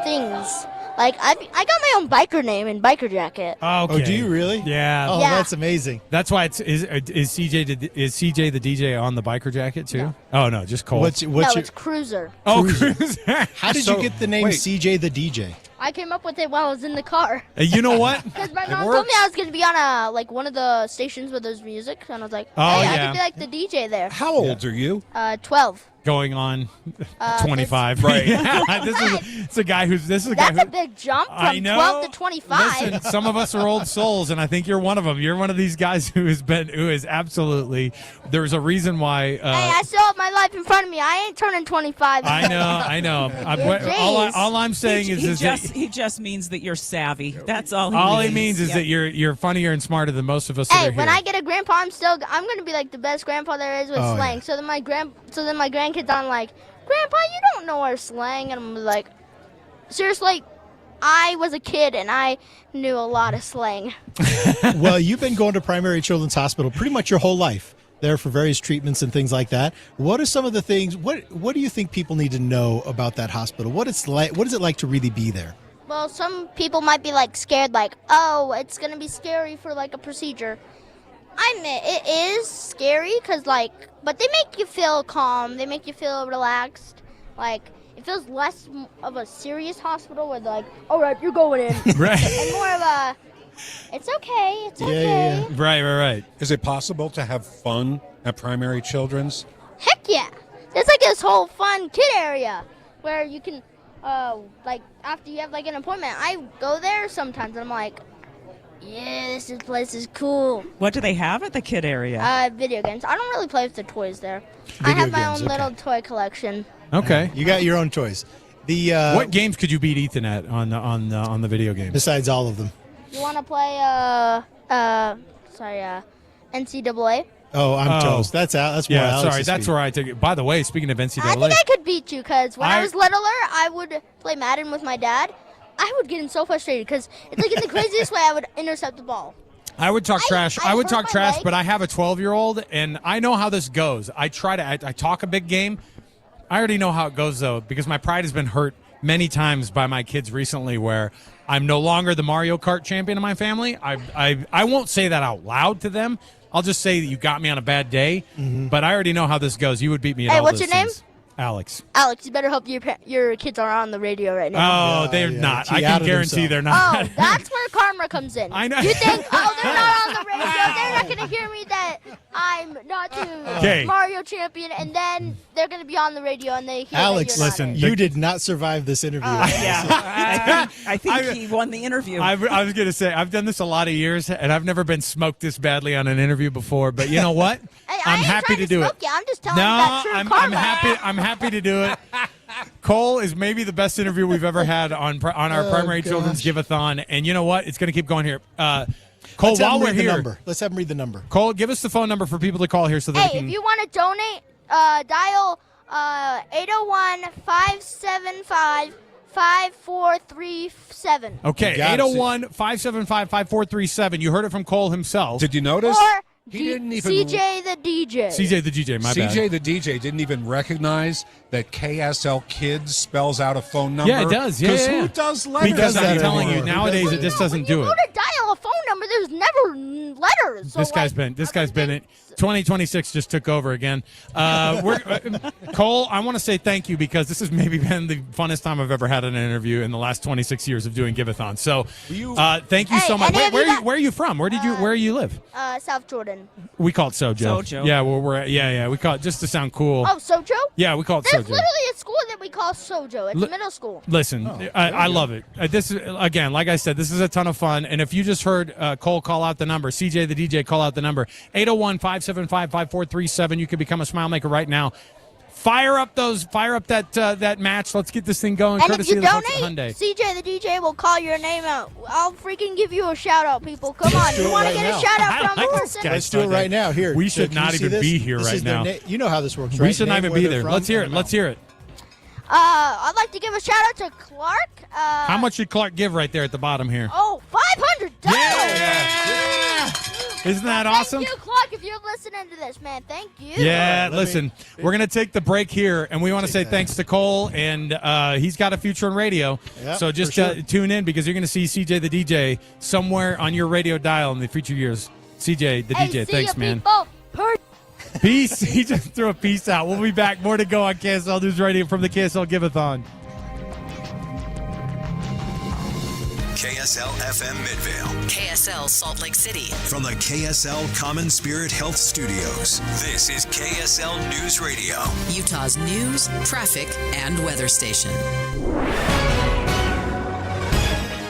things. Like I got my own biker name and biker jacket. Oh, okay. Oh, do you really? Yeah. Oh, yeah. That's amazing. That's why is CJ the DJ on the biker jacket too? No. Oh no, just Cole. It's Cruiser. Oh, Cruiser. How did you get the name CJ the DJ? I came up with it while I was in the car. You know what? Because my mom told me I was going to be on one of the stations where there's music, and I was like, I could be like the DJ there. How old are you? 12. Going on 25. Right. This is a guy who's That's a big jump from 12 to 25. Listen, some of us are old souls, and I think you're one of them. You're one of these guys who is absolutely. There's a reason why. Hey, I still have my life in front of me. I ain't turning 25. I know. All I'm saying he just means that you're savvy. That's all. He means is that you're funnier and smarter than most of us. Hey, when I get a grandpa, I'm going to be like the best grandpa there is with slang. Yeah. So then my grandkids on like, Grandpa, you don't know our slang, and I'm like, seriously, I was a kid and I knew a lot of slang. Well, you've been going to Primary Children's Hospital pretty much your whole life, there for various treatments and things like that. What are some of the things? What do you think people need to know about that hospital? What is it like to really be there? Well, some people might be like scared, like, oh, it's gonna be scary for like a procedure. I admit, it is scary but they make you feel calm. They make you feel relaxed. Like, it feels less of a serious hospital where they're like, all right, you're going in. Right. And more of a, it's okay, it's okay. Yeah. Right. Is it possible to have fun at Primary Children's? Heck yeah. There's like this whole fun kid area where you can, after you have like an appointment, I go there sometimes and I'm like, yeah, this place is cool. What do they have at the kid area? Video games. I don't really play with the toys there. I have my own little toy collection. Okay. You got your own toys. What games could you beat Ethan at on the video games? Besides all of them. You want to play NCAA? Oh, I'm toast. That's more Alex's that's speed. where I take it. By the way, speaking of NCAA, I think I could beat you because when I was littler, I would play Madden with my dad. I would get so frustrated because it's like in the craziest way I would intercept the ball. I would talk trash. I would talk trash, but I have a 12-year-old, and I know how this goes. I talk a big game. I already know how it goes, though, because my pride has been hurt many times by my kids recently where I'm no longer the Mario Kart champion of my family. I won't say that out loud to them. I'll just say that you got me on a bad day, but I already know how this goes. You would beat me at all what's those your name? things. Alex, you better hope your kids are on the radio right now. Oh, they're not. I can guarantee they're not. Oh, that's where karma comes in. I know. You think, they're not on the radio. They're not going to hear me that I'm not the Mario champion, and then they're going to be on the radio and they hear Alex, that you're listen, not you did not survive this interview. I think he won the interview. I was going to say, I've done this a lot of years, and I've never been smoked this badly on an interview before, but you know what? I'm happy to do it. I'm just telling you that true karma. I'm happy to do it. Cole is maybe the best interview we've ever had on our Primary Children's Give-A-Thon, and you know what? It's going to keep going here. Cole, while we're here, let's have him read the number. Cole, give us the phone number for people to call here so that if you want to donate, dial 801-575-5437. Okay, 801-575-5437. You heard it from Cole himself. Did you notice? Or He didn't even. CJ the DJ. CJ the DJ, my bad. CJ the DJ didn't even recognize that KSL Kids spells out a phone number. Yeah, it does. Yeah, Because yeah. who does letters? Because I'm anymore? telling you, nowadays it just doesn't do Go it. to dial a phone number. There's never letters. So This guy's been it. 2026 just took over again. Cole, I want to say thank you because this has maybe been the funnest time I've ever had in an interview in the last 26 years of doing Give-A-Thon. So, thank you so much. Where are you from? Where do you live? South Jordan. We call it Sojo. Sojo. Yeah, we call it just to sound cool. Oh, Sojo? Yeah, we call it There's Sojo. literally a school that we call Sojo. It's a middle school. Listen, I love it. This is, again, like I said, this is a ton of fun. And if you just heard Cole call out the number, CJ the DJ call out the number, 801-575-5437. You can become a Smile Maker right now. Fire up that match. Let's get this thing going. And Courtesy if you of the folks at donate, Hyundai. CJ the DJ will call your name out. I'll freaking give you a shout out, people. Come on, you want to get a shout out from a person? Let's do it right now. Here, We so should can you not see even this? be here This right is their now. you know how this works, right? We should not Name even where be they're there. from, Let's hear it. and Let's hear it. I'd like to give a shout out to Clark. How much did Clark give right there at the bottom here? Oh, $500. Isn't that awesome? Thank you, Clark, if you're listening to this, man. Thank you. Yeah, listen, we're going to take the break here, and we want to say thanks to Cole, and he's got a future in radio. Yeah, so just for sure. tune in because you're going to see CJ the DJ somewhere on your radio dial in the future years. CJ the DJ, See thanks, ya, man. people. Peace. He just threw a peace out. We'll be back. More to go on KSL News Radio from the KSL Give-A-Thon. KSL FM Midvale. KSL Salt Lake City. From the KSL Common Spirit Health Studios, this is KSL News Radio. Utah's news, traffic, and weather station.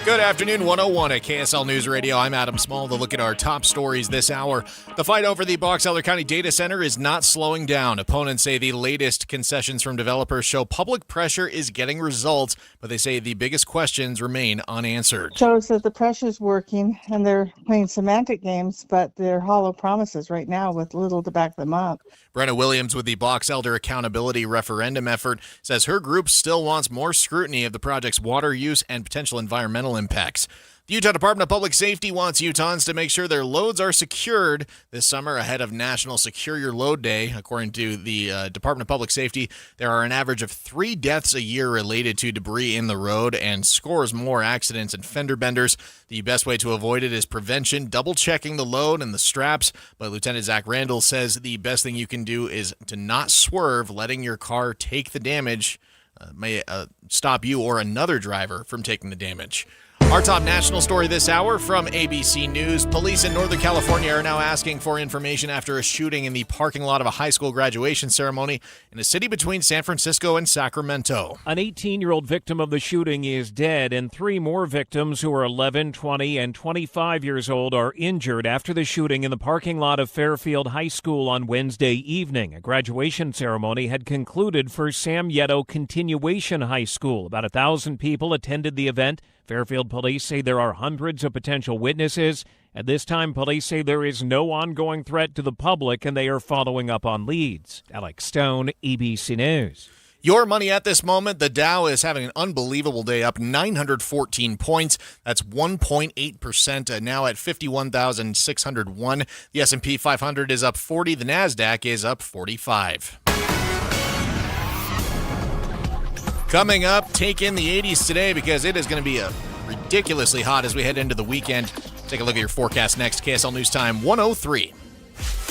Good afternoon, 101 at KSL News Radio. I'm Adam Small to look at our top stories this hour. The fight over the Box Elder County data center is not slowing down. Opponents say the latest concessions from developers show public pressure is getting results, but they say the biggest questions remain unanswered. Shows that the pressure's working and they're playing semantic games, but they're hollow promises right now with little to back them up. Brenna Williams with the Box Elder Accountability Referendum effort says her group still wants more scrutiny of the project's water use and potential environmental impacts. The Utah Department of Public Safety wants Utahns to make sure their loads are secured this summer ahead of National Secure Your Load Day. According to the Department of Public Safety, there are an average of 3 deaths a year related to debris in the road and scores more accidents and fender benders. The best way to avoid it is prevention, double-checking the load and the straps. But Lieutenant Zach Randall says the best thing you can do is to not swerve, letting your car take the damage may stop you or another driver from taking the damage. Our top national story this hour from ABC News. Police in Northern California are now asking for information after a shooting in the parking lot of a high school graduation ceremony in a city between San Francisco and Sacramento. An 18-year-old victim of the shooting is dead, and 3 more victims who are 11, 20, and 25 years old are injured after the shooting in the parking lot of Fairfield High School on Wednesday evening. A graduation ceremony had concluded for Sam Yetto Continuation High School. About 1,000 people attended the event. Fairfield police say there are hundreds of potential witnesses. At this time, police say there is no ongoing threat to the public, and they are following up on leads. Alex Stone, ABC News. Your money at this moment, the Dow is having an unbelievable day, up 914 points. That's 1.8%, now at 51,601. The S&P 500 is up 40. The NASDAQ is up 45. Coming up, take in the 80s today because it is going to be ridiculously hot as we head into the weekend. Take a look at your forecast next. KSL News Time 103.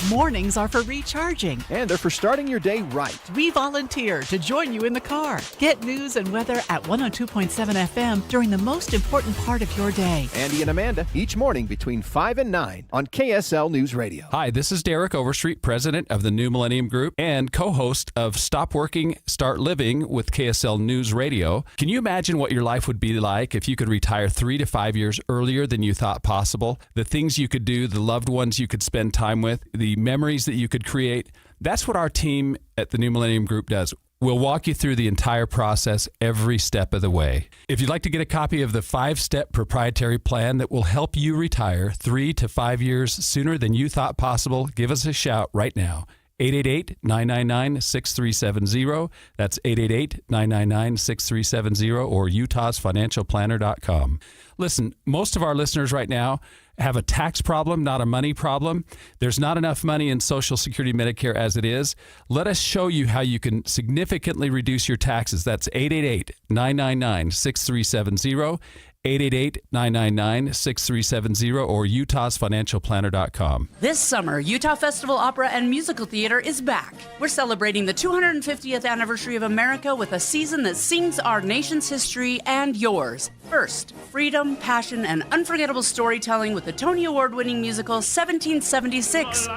Mornings are for recharging. And they're for starting your day right. We volunteer to join you in the car. Get news and weather at 102.7 FM during the most important part of your day. Andy and Amanda, each morning between 5 and 9 on KSL News Radio. Hi, this is Derek Overstreet, president of the New Millennium Group and co-host of Stop Working, Start Living with KSL News Radio. Can you imagine what your life would be like if you could retire 3 to 5 years earlier than you thought possible? The things you could do, the loved ones you could spend time with, the memories that you could create. That's what our team at the New Millennium Group does. We'll walk you through the entire process every step of the way. If you'd like to get a copy of the 5-step proprietary plan that will help you retire 3 to 5 years sooner than you thought possible, give us a shout right now. 888-999-6370. That's 888-999-6370 or utahsfinancialplanner.com. Listen, most of our listeners right now have a tax problem, not a money problem. There's not enough money in Social Security Medicare as it is. Let us show you how you can significantly reduce your taxes. That's 888-999-6370. 888-999-6370 or utahsfinancialplanner.com. This summer, Utah Festival Opera and Musical Theater is back. We're celebrating the 250th anniversary of America with a season that sings our nation's history and yours. First, freedom, passion, and unforgettable storytelling with the Tony Award-winning musical 1776.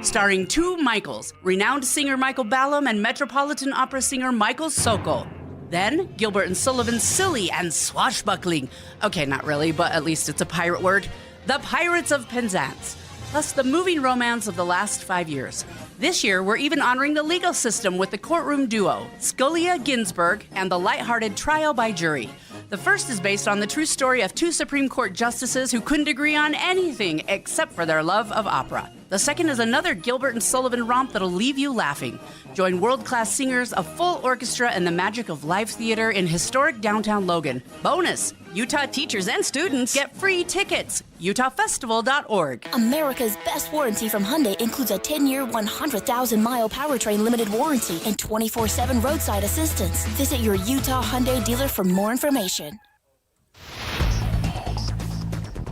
Starring two Michaels, renowned singer Michael Ballum and Metropolitan Opera singer Michael Sokol. Then, Gilbert and Sullivan's silly and swashbuckling, okay, not really, but at least it's a pirate word, The Pirates of Penzance, plus the moving romance of the last 5 years. This year, we're even honoring the legal system with the courtroom duo, Scalia Ginsburg and the lighthearted Trial by Jury. The first is based on the true story of two Supreme Court justices who couldn't agree on anything except for their love of opera. The second is another Gilbert and Sullivan romp that'll leave you laughing. Join world-class singers, a full orchestra, and the magic of live theater in historic downtown Logan. Bonus! Utah teachers and students get free tickets. UtahFestival.org. America's best warranty from Hyundai includes a 10-year, 100,000-mile powertrain limited warranty and 24/7 roadside assistance. Visit your Utah Hyundai dealer for more information.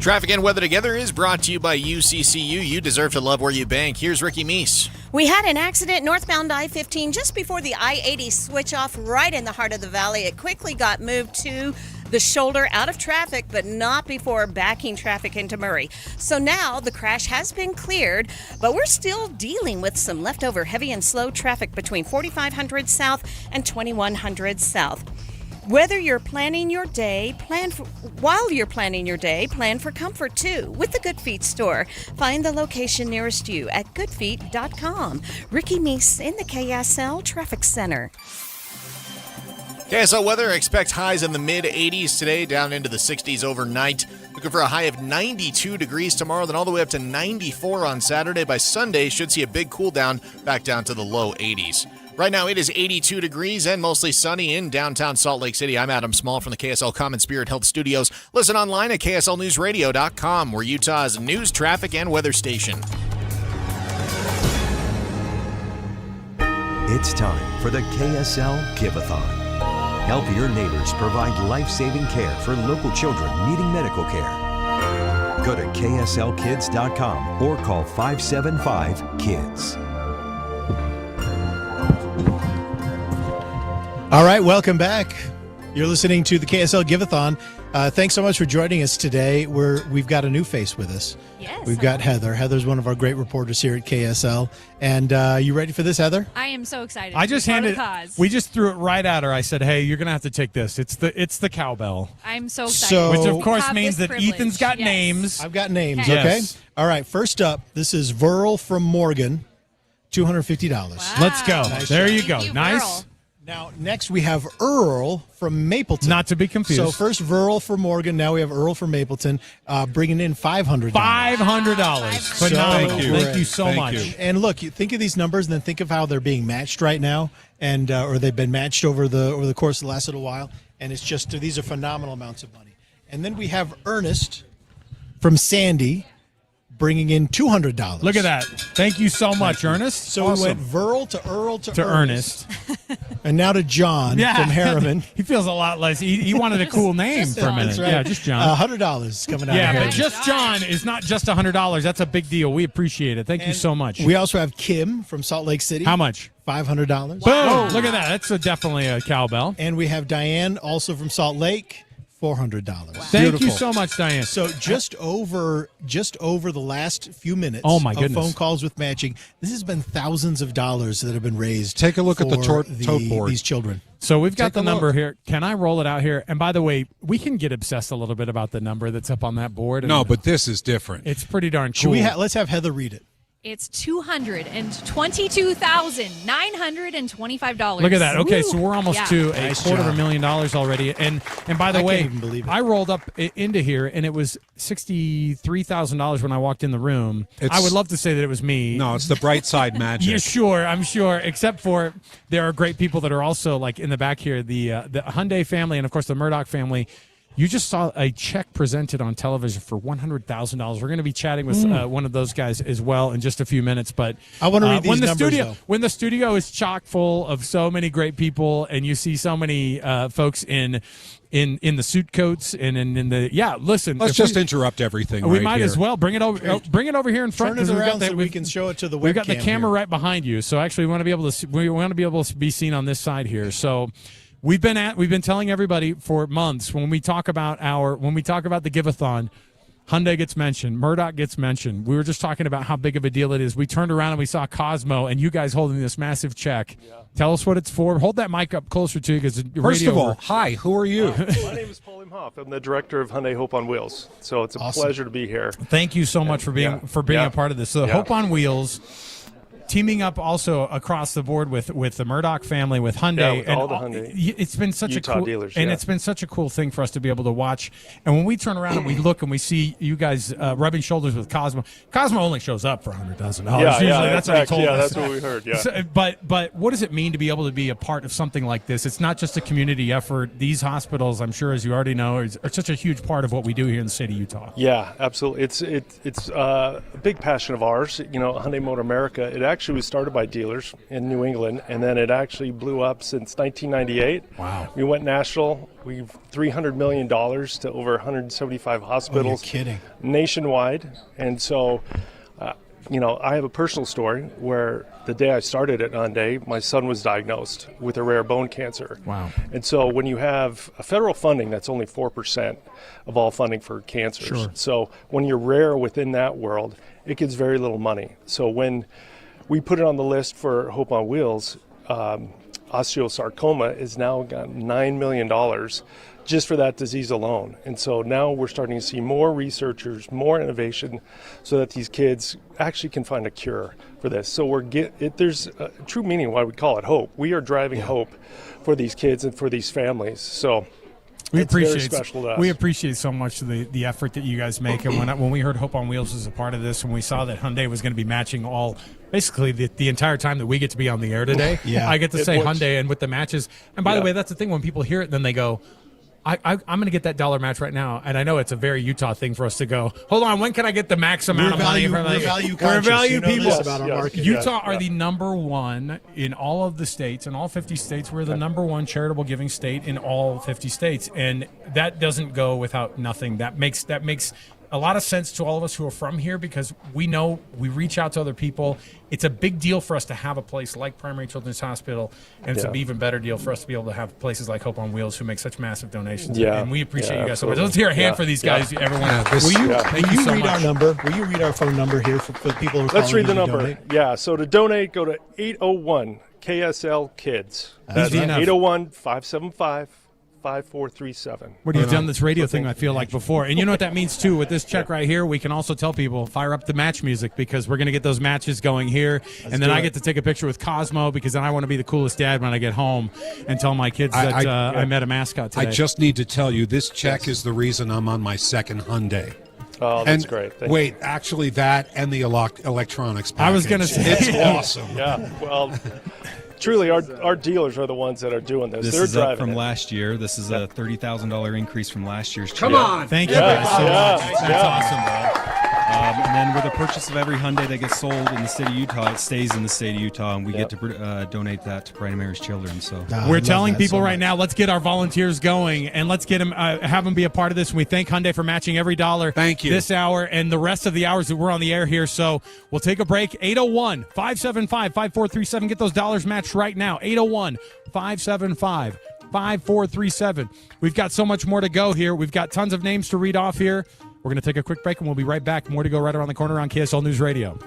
Traffic and Weather Together is brought to you by UCCU. You deserve to love where you bank. Here's Ricky Meese. We had an accident northbound I-15 just before the I-80 switch off right in the heart of the valley. It quickly got moved to the shoulder out of traffic, but not before backing traffic into Murray. So now the crash has been cleared, but we're still dealing with some leftover heavy and slow traffic between 4500 South and 2100 South. Whether you're planning your day, plan for comfort too with the Good Feet store. Find the location nearest you at goodfeet.com. Ricky Meese in the KSL Traffic Center. KSL weather expects highs in the mid-80s today, down into the 60s overnight. Looking for a high of 92 degrees tomorrow, then all the way up to 94 on Saturday. By Sunday, should see a big cool down back down to the low 80s. Right now, it is 82 degrees and mostly sunny in downtown Salt Lake City. I'm Adam Small from the KSL Common Spirit Health Studios. Listen online at kslnewsradio.com. We're Utah's news, traffic, and weather station. It's time for the KSL Give-A-Thon. Help your neighbors provide life-saving care for local children needing medical care. Go to kslkids.com or call 575-KIDS. All right, welcome back. You're listening to the KSL Give-A-Thon. Thanks so much for joining us today. We've got a new face with us. Yes. We've got Heather. Heather's one of our great reporters here at KSL. And you ready for this, Heather? I am so excited. I just handed. We just threw it right at her. I said, "Hey, you're gonna have to take this. It's the cowbell." I'm so excited. Which of course have means that privilege. Ethan's got Yes. names. I've got names. Okay. Okay. Yes. All right. First up, this is Verl from Morgan, $250. Wow. Let's go. Nice There job. you go. Nice. Verl. Now, next we have Earl from Mapleton. Not to be confused. So first Verl from Morgan. Now we have Earl from Mapleton, bringing in $500. $500. Phenomenal. Thank you so much. And look, you think of these numbers, and then think of how they're being matched right now, and or they've been matched over the course of the last little while. And it's just these are phenomenal amounts of money. And then we have Ernest from Sandy, bringing in $200. Look at that. Thank you so much, Ernest. So Awesome. we went Verl to Earl to Ernest. And now to John from Harriman. He feels a lot less. He wanted a cool name for a minute. That's right. Yeah, just John. $100 coming out. Yeah, of but Harriman. just John is not just $100. That's a big deal. We appreciate it. Thank you so much. We also have Kim from Salt Lake City. How much? $500. Boom! Look at that. That's definitely a cowbell. And we have Diane, also from Salt Lake, $400. Thank you so much, Diane. So just over the last few minutes Oh, my of goodness. phone calls with matching, this has been thousands of dollars that have been raised. Take a look at the for tote board. These children. So we've got Take the a number look. here. Can I roll it out here? And by the way, we can get obsessed a little bit about the number that's up on that board. No, but this is different. It's pretty darn cool. Should let's have Heather read it. It's $222,925. Look at that. Okay, so we're almost to Nice $250,000 already. And by the I way, can't even believe it. I rolled up into here, and it was $63,000 when I walked in the room. I would love to say that it was me. No, it's the bright side magic. Yeah, sure. I'm sure. Except for there are great people that are also like in the back here. The Hyundai family and of course the Murdoch family. You just saw a check presented on television for $100,000. We're going to be chatting with one of those guys as well in just a few minutes. But I want to read these numbers, though. When the studio is chock full of so many great people, and you see so many folks in the suit coats and in the listen. Let's just interrupt everything. We right might here. as well bring it over. Bring it over here in front. Turn it 'cause around so we can show it to the webcam. We've got the camera here. right behind you, so actually we want to be able to be seen on this side here. So. We've been telling everybody for months when we talk about the Give-A-Thon, Hyundai gets mentioned, Murdoch gets mentioned. We were just talking about how big of a deal it is. We turned around and we saw Cosmo and you guys holding this massive check. Yeah. Tell us what it's for. Hold that mic up closer to you because First of all, hi, who are you? My name is Paul Imhoff. I'm the director of Hyundai Hope on Wheels. So it's a pleasure to be here. Thank you so much for being a part of this. So Hope on Wheels. Teaming up also across the board with the Murdoch family, with Hyundai, with and all the Hyundai it's been such Utah a cool dealers, and it's been such a cool thing for us to be able to watch. And when we turn around and we look and we see you guys rubbing shoulders with Cosmo only shows up for $100,000. That's what he told us. That's what we heard. Yeah. So, but what does it mean to be able to be a part of something like this? It's not just a community effort. These hospitals, I'm sure, as you already know, are such a huge part of what we do here in the state of Utah. Yeah, absolutely. It's a big passion of ours. You know, Hyundai Motor America. It actually was started by dealers in New England, and then it actually blew up since 1998. Wow. We went national. We've $300 million to over 175 hospitals. Oh, you're kidding. Nationwide. And so, I have a personal story where the day I started at Hyundai, my son was diagnosed with a rare bone cancer. Wow. And so when you have a federal funding, that's only 4% of all funding for cancers. Sure. So when you're rare within that world, it gets very little money. So when we put it on the list for Hope on Wheels, osteosarcoma has now got $9 million just for that disease alone. And so now we're starting to see more researchers, more innovation, so that these kids actually can find a cure for this. So there's a true meaning why we call it hope. We are driving hope for these kids and for these families. So it's very special to us. We appreciate so much the effort that you guys make. And when we heard Hope on Wheels was a part of this, when we saw that Hyundai was going to be matching basically the entire time that we get to be on the air today, I get to say Hyundai and with the matches. And by the way, that's the thing, when people hear it, then they go, I'm going to get that dollar match right now. And I know it's a very Utah thing for us to go, hold on, when can I get the max amount of money? We're value people. About our market. Utah are the number one in all of the states, in all 50 states. We're the number one charitable giving state in all 50 states. And that doesn't go without nothing. That makes a lot of sense to all of us who are from here, because we know we reach out to other people. It's a big deal for us to have a place like Primary Children's Hospital, and it's an even better deal for us to be able to have places like Hope on Wheels who make such massive donations. And we appreciate you guys so much. Let's hear a hand for these guys, everyone. Will you read our number? Will you read our phone number here for people who are Let's read the calling number. Yeah, so to donate, go to 801 KSL Kids. That's 801-575-5437. What have you done this radio thing, I feel like, before? And you know what that means, too. With this check right here, we can also tell people, fire up the match music, because we're going to get those matches going here. And then I get to take a picture with Cosmo, because then I want to be the coolest dad when I get home and tell my kids that I met a mascot today. I just need to tell you, this check is the reason I'm on my second Hyundai. Oh, that's great. Thank you. Actually, that and the electronics package. I was going to say. It's awesome. Yeah, well, truly, our dealers are the ones that are doing this. This They're is driving up from it. last year. This is a $30,000 increase from last year's check. Come on. Thank you guys so much. That's awesome. And then with the purchase of every Hyundai that gets sold in the state of Utah, it stays in the state of Utah, and we get to donate that to Primary's children. So we're telling people right now, let's get our volunteers going, and let's get them, have them be a part of this. And we thank Hyundai for matching every dollar. Thank you. This hour and the rest of the hours that we're on the air here. So we'll take a break. 801-575-5437. Get those dollars matched right now. 801-575-5437. We've got so much more to go here. We've got tons of names to read off here. We're going to take a quick break, and we'll be right back. More to go right around the corner on KSL News Radio.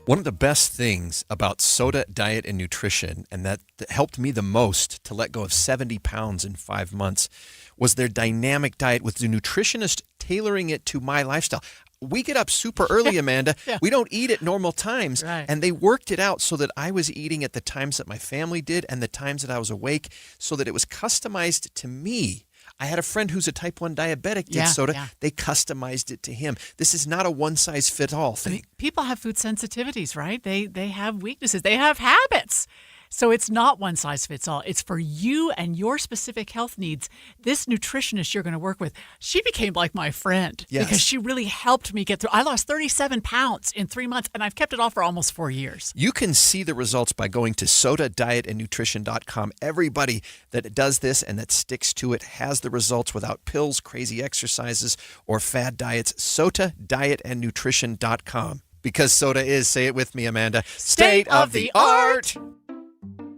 One of the best things about Soda Diet and Nutrition, and that helped me the most to let go of 70 pounds in 5 months, was their dynamic diet with the nutritionist tailoring it to my lifestyle. We get up super early, Amanda. Yeah. We don't eat at normal times. Right. And they worked it out so that I was eating at the times that my family did and the times that I was awake, so that it was customized to me. I had a friend who's a type 1 diabetic, did soda. Yeah. They customized it to him. This is not a one-size-fits-all thing. I mean, people have food sensitivities, right? They have weaknesses. They have habits. So it's not one size fits all. It's for you and your specific health needs. This nutritionist you're going to work with, she became like my friend because she really helped me get through. I lost 37 pounds in 3 months, and I've kept it off for almost 4 years. You can see the results by going to sodadietandnutrition.com. Everybody that does this and that sticks to it has the results without pills, crazy exercises, or fad diets. sodadietandnutrition.com. Because soda is, say it with me, Amanda, state of the art.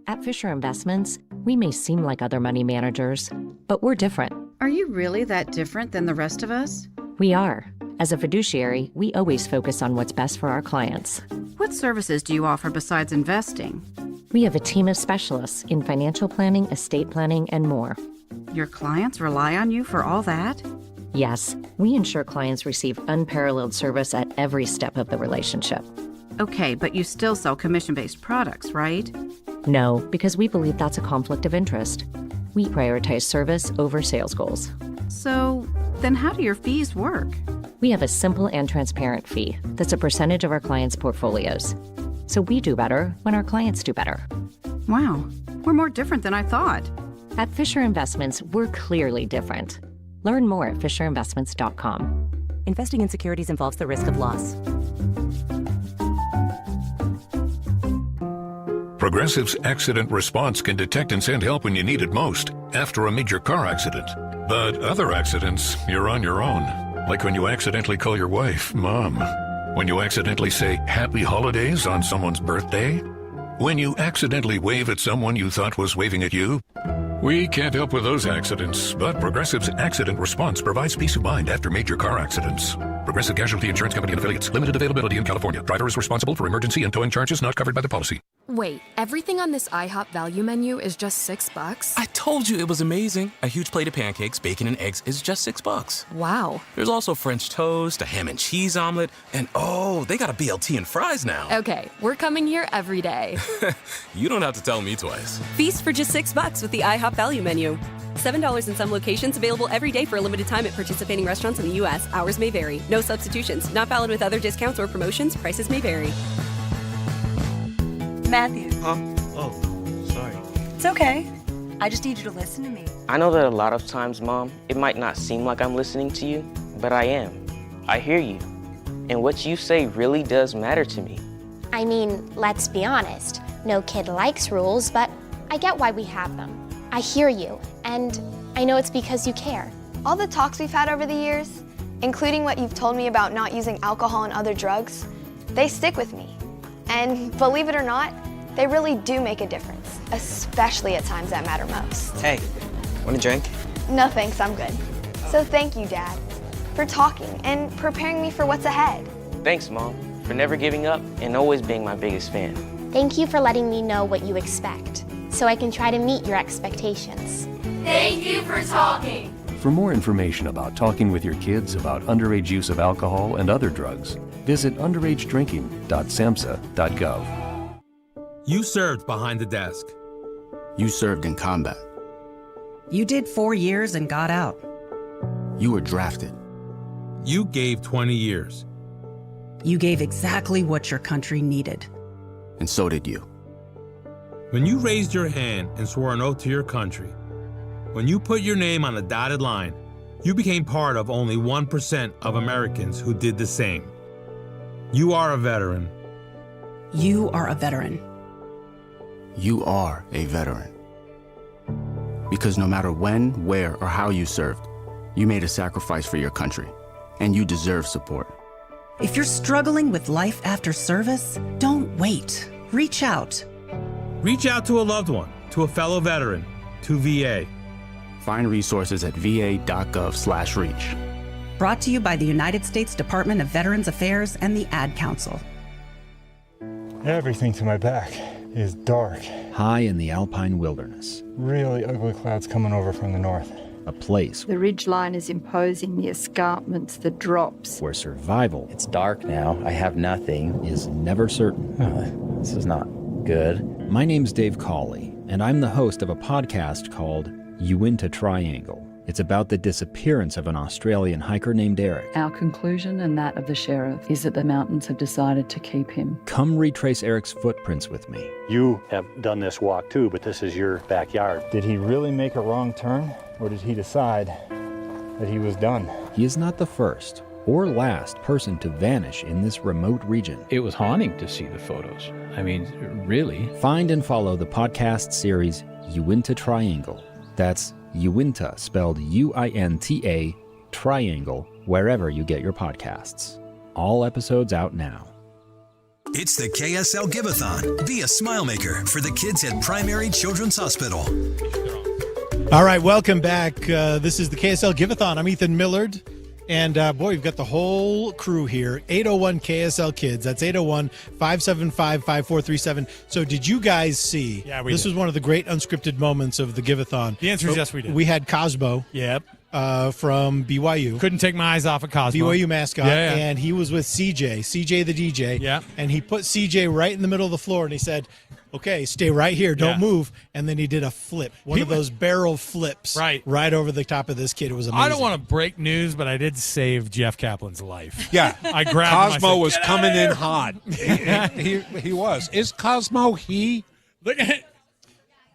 At Fisher Investments, we may seem like other money managers, but we're different. Are you really that different than the rest of us? We are. As a fiduciary, we always focus on what's best for our clients. What services do you offer besides investing? We have a team of specialists in financial planning, estate planning, and more. Your clients rely on you for all that? Yes, we ensure clients receive unparalleled service at every step of the relationship. Okay, but you still sell commission-based products, right? No, because we believe that's a conflict of interest. We prioritize service over sales goals. So, then how do your fees work? We have a simple and transparent fee that's a percentage of our clients' portfolios. So we do better when our clients do better. Wow, we're more different than I thought. At Fisher Investments, we're clearly different. Learn more at fisherinvestments.com. Investing in securities involves the risk of loss. Progressive's accident response can detect and send help when you need it most, after a major car accident. But other accidents, you're on your own. Like when you accidentally call your wife Mom. When you accidentally say Happy Holidays on someone's birthday. When you accidentally wave at someone you thought was waving at you. We can't help with those accidents, but Progressive's accident response provides peace of mind after major car accidents. Progressive Casualty Insurance Company and Affiliates. Limited availability in California. Driver is responsible for emergency and towing charges not covered by the policy. Wait, everything on this IHOP value menu is just $6? I told you it was amazing. A huge plate of pancakes, bacon, and eggs is just $6. Wow. There's also French toast, a ham and cheese omelet, and oh, they got a BLT and fries now. Okay, we're coming here every day. You don't have to tell me twice. Feast for just $6 with the IHOP value menu. $7 in some locations, available every day for a limited time at participating restaurants in the U.S. Hours may vary. No substitutions. Not valid with other discounts or promotions. Prices may vary. Matthew. Huh? Oh, sorry. It's okay. I just need you to listen to me. I know that a lot of times, Mom, it might not seem like I'm listening to you, but I am. I hear you. And what you say really does matter to me. I mean, let's be honest. No kid likes rules, but I get why we have them. I hear you, and I know it's because you care. All the talks we've had over the years, including what you've told me about not using alcohol and other drugs, they stick with me. And believe it or not, they really do make a difference, especially at times that matter most. Hey, want a drink? No thanks, I'm good. So thank you, Dad, for talking and preparing me for what's ahead. Thanks, Mom, for never giving up and always being my biggest fan. Thank you for letting me know what you expect, so I can try to meet your expectations. Thank you for talking. For more information about talking with your kids about underage use of alcohol and other drugs, visit underagedrinking.samhsa.gov. You served behind the desk. You served in combat. You did 4 years and got out. You were drafted. You gave 20 years. You gave exactly what your country needed. And so did you. When you raised your hand and swore an oath to your country, when you put your name on a dotted line, you became part of only 1% of Americans who did the same. You are a veteran. You are a veteran. You are a veteran. Because no matter when, where, or how you served, you made a sacrifice for your country, and you deserve support. If you're struggling with life after service, don't wait. Reach out. Reach out to a loved one, to a fellow veteran, to VA. Find resources at va.gov/reach. Brought to you by the United States Department of Veterans Affairs and the Ad Council. Everything to my back is dark. High in the alpine wilderness. Really ugly clouds coming over from the north. A place The ridgeline is imposing, the escarpments, the drops. where survival It's dark now. I have nothing. is never certain. This is not good. My name's Dave Cawley, and I'm the host of a podcast called Uinta Triangle. It's about the disappearance of an Australian hiker named Eric. Our conclusion, and that of the sheriff, is that the mountains have decided to keep him. Come retrace Eric's footprints with me. You have done this walk too, but this is your backyard. Did he really make a wrong turn, or did he decide that he was done? He is not the first or last person to vanish in this remote region. It was haunting to see the photos. I mean, really. Find and follow the podcast series Uinta Triangle. That's Uinta, spelled U-I-N-T-A, Triangle, wherever you get your podcasts. All episodes out now. It's the KSL Give-A-Thon. Be a smile maker for the kids at Primary Children's Hospital. All right, welcome back. This is the KSL Give-A-Thon. I'm Ethan Millard. And, boy, we've got the whole crew here. 801 KSL Kids. That's 801-575-5437. So did you guys see? Yeah, we This did. was one of the great unscripted moments of the Give-A-Thon. The answer is yes, we did. We had Cosmo. Yep. From BYU. Couldn't take my eyes off of Cosmo. BYU mascot. Yeah, yeah. And he was with CJ the DJ. Yeah. And he put CJ right in the middle of the floor, and he said, okay, stay right here. Don't move. And then he did a flip. One of those barrel flips. Right over the top of this kid. It was amazing. I don't want to break news, but I did save Jeff Kaplan's life. Yeah. I grabbed him. Cosmo I said, was "Get coming out of in here." hot. He was. Is Cosmo he? Look at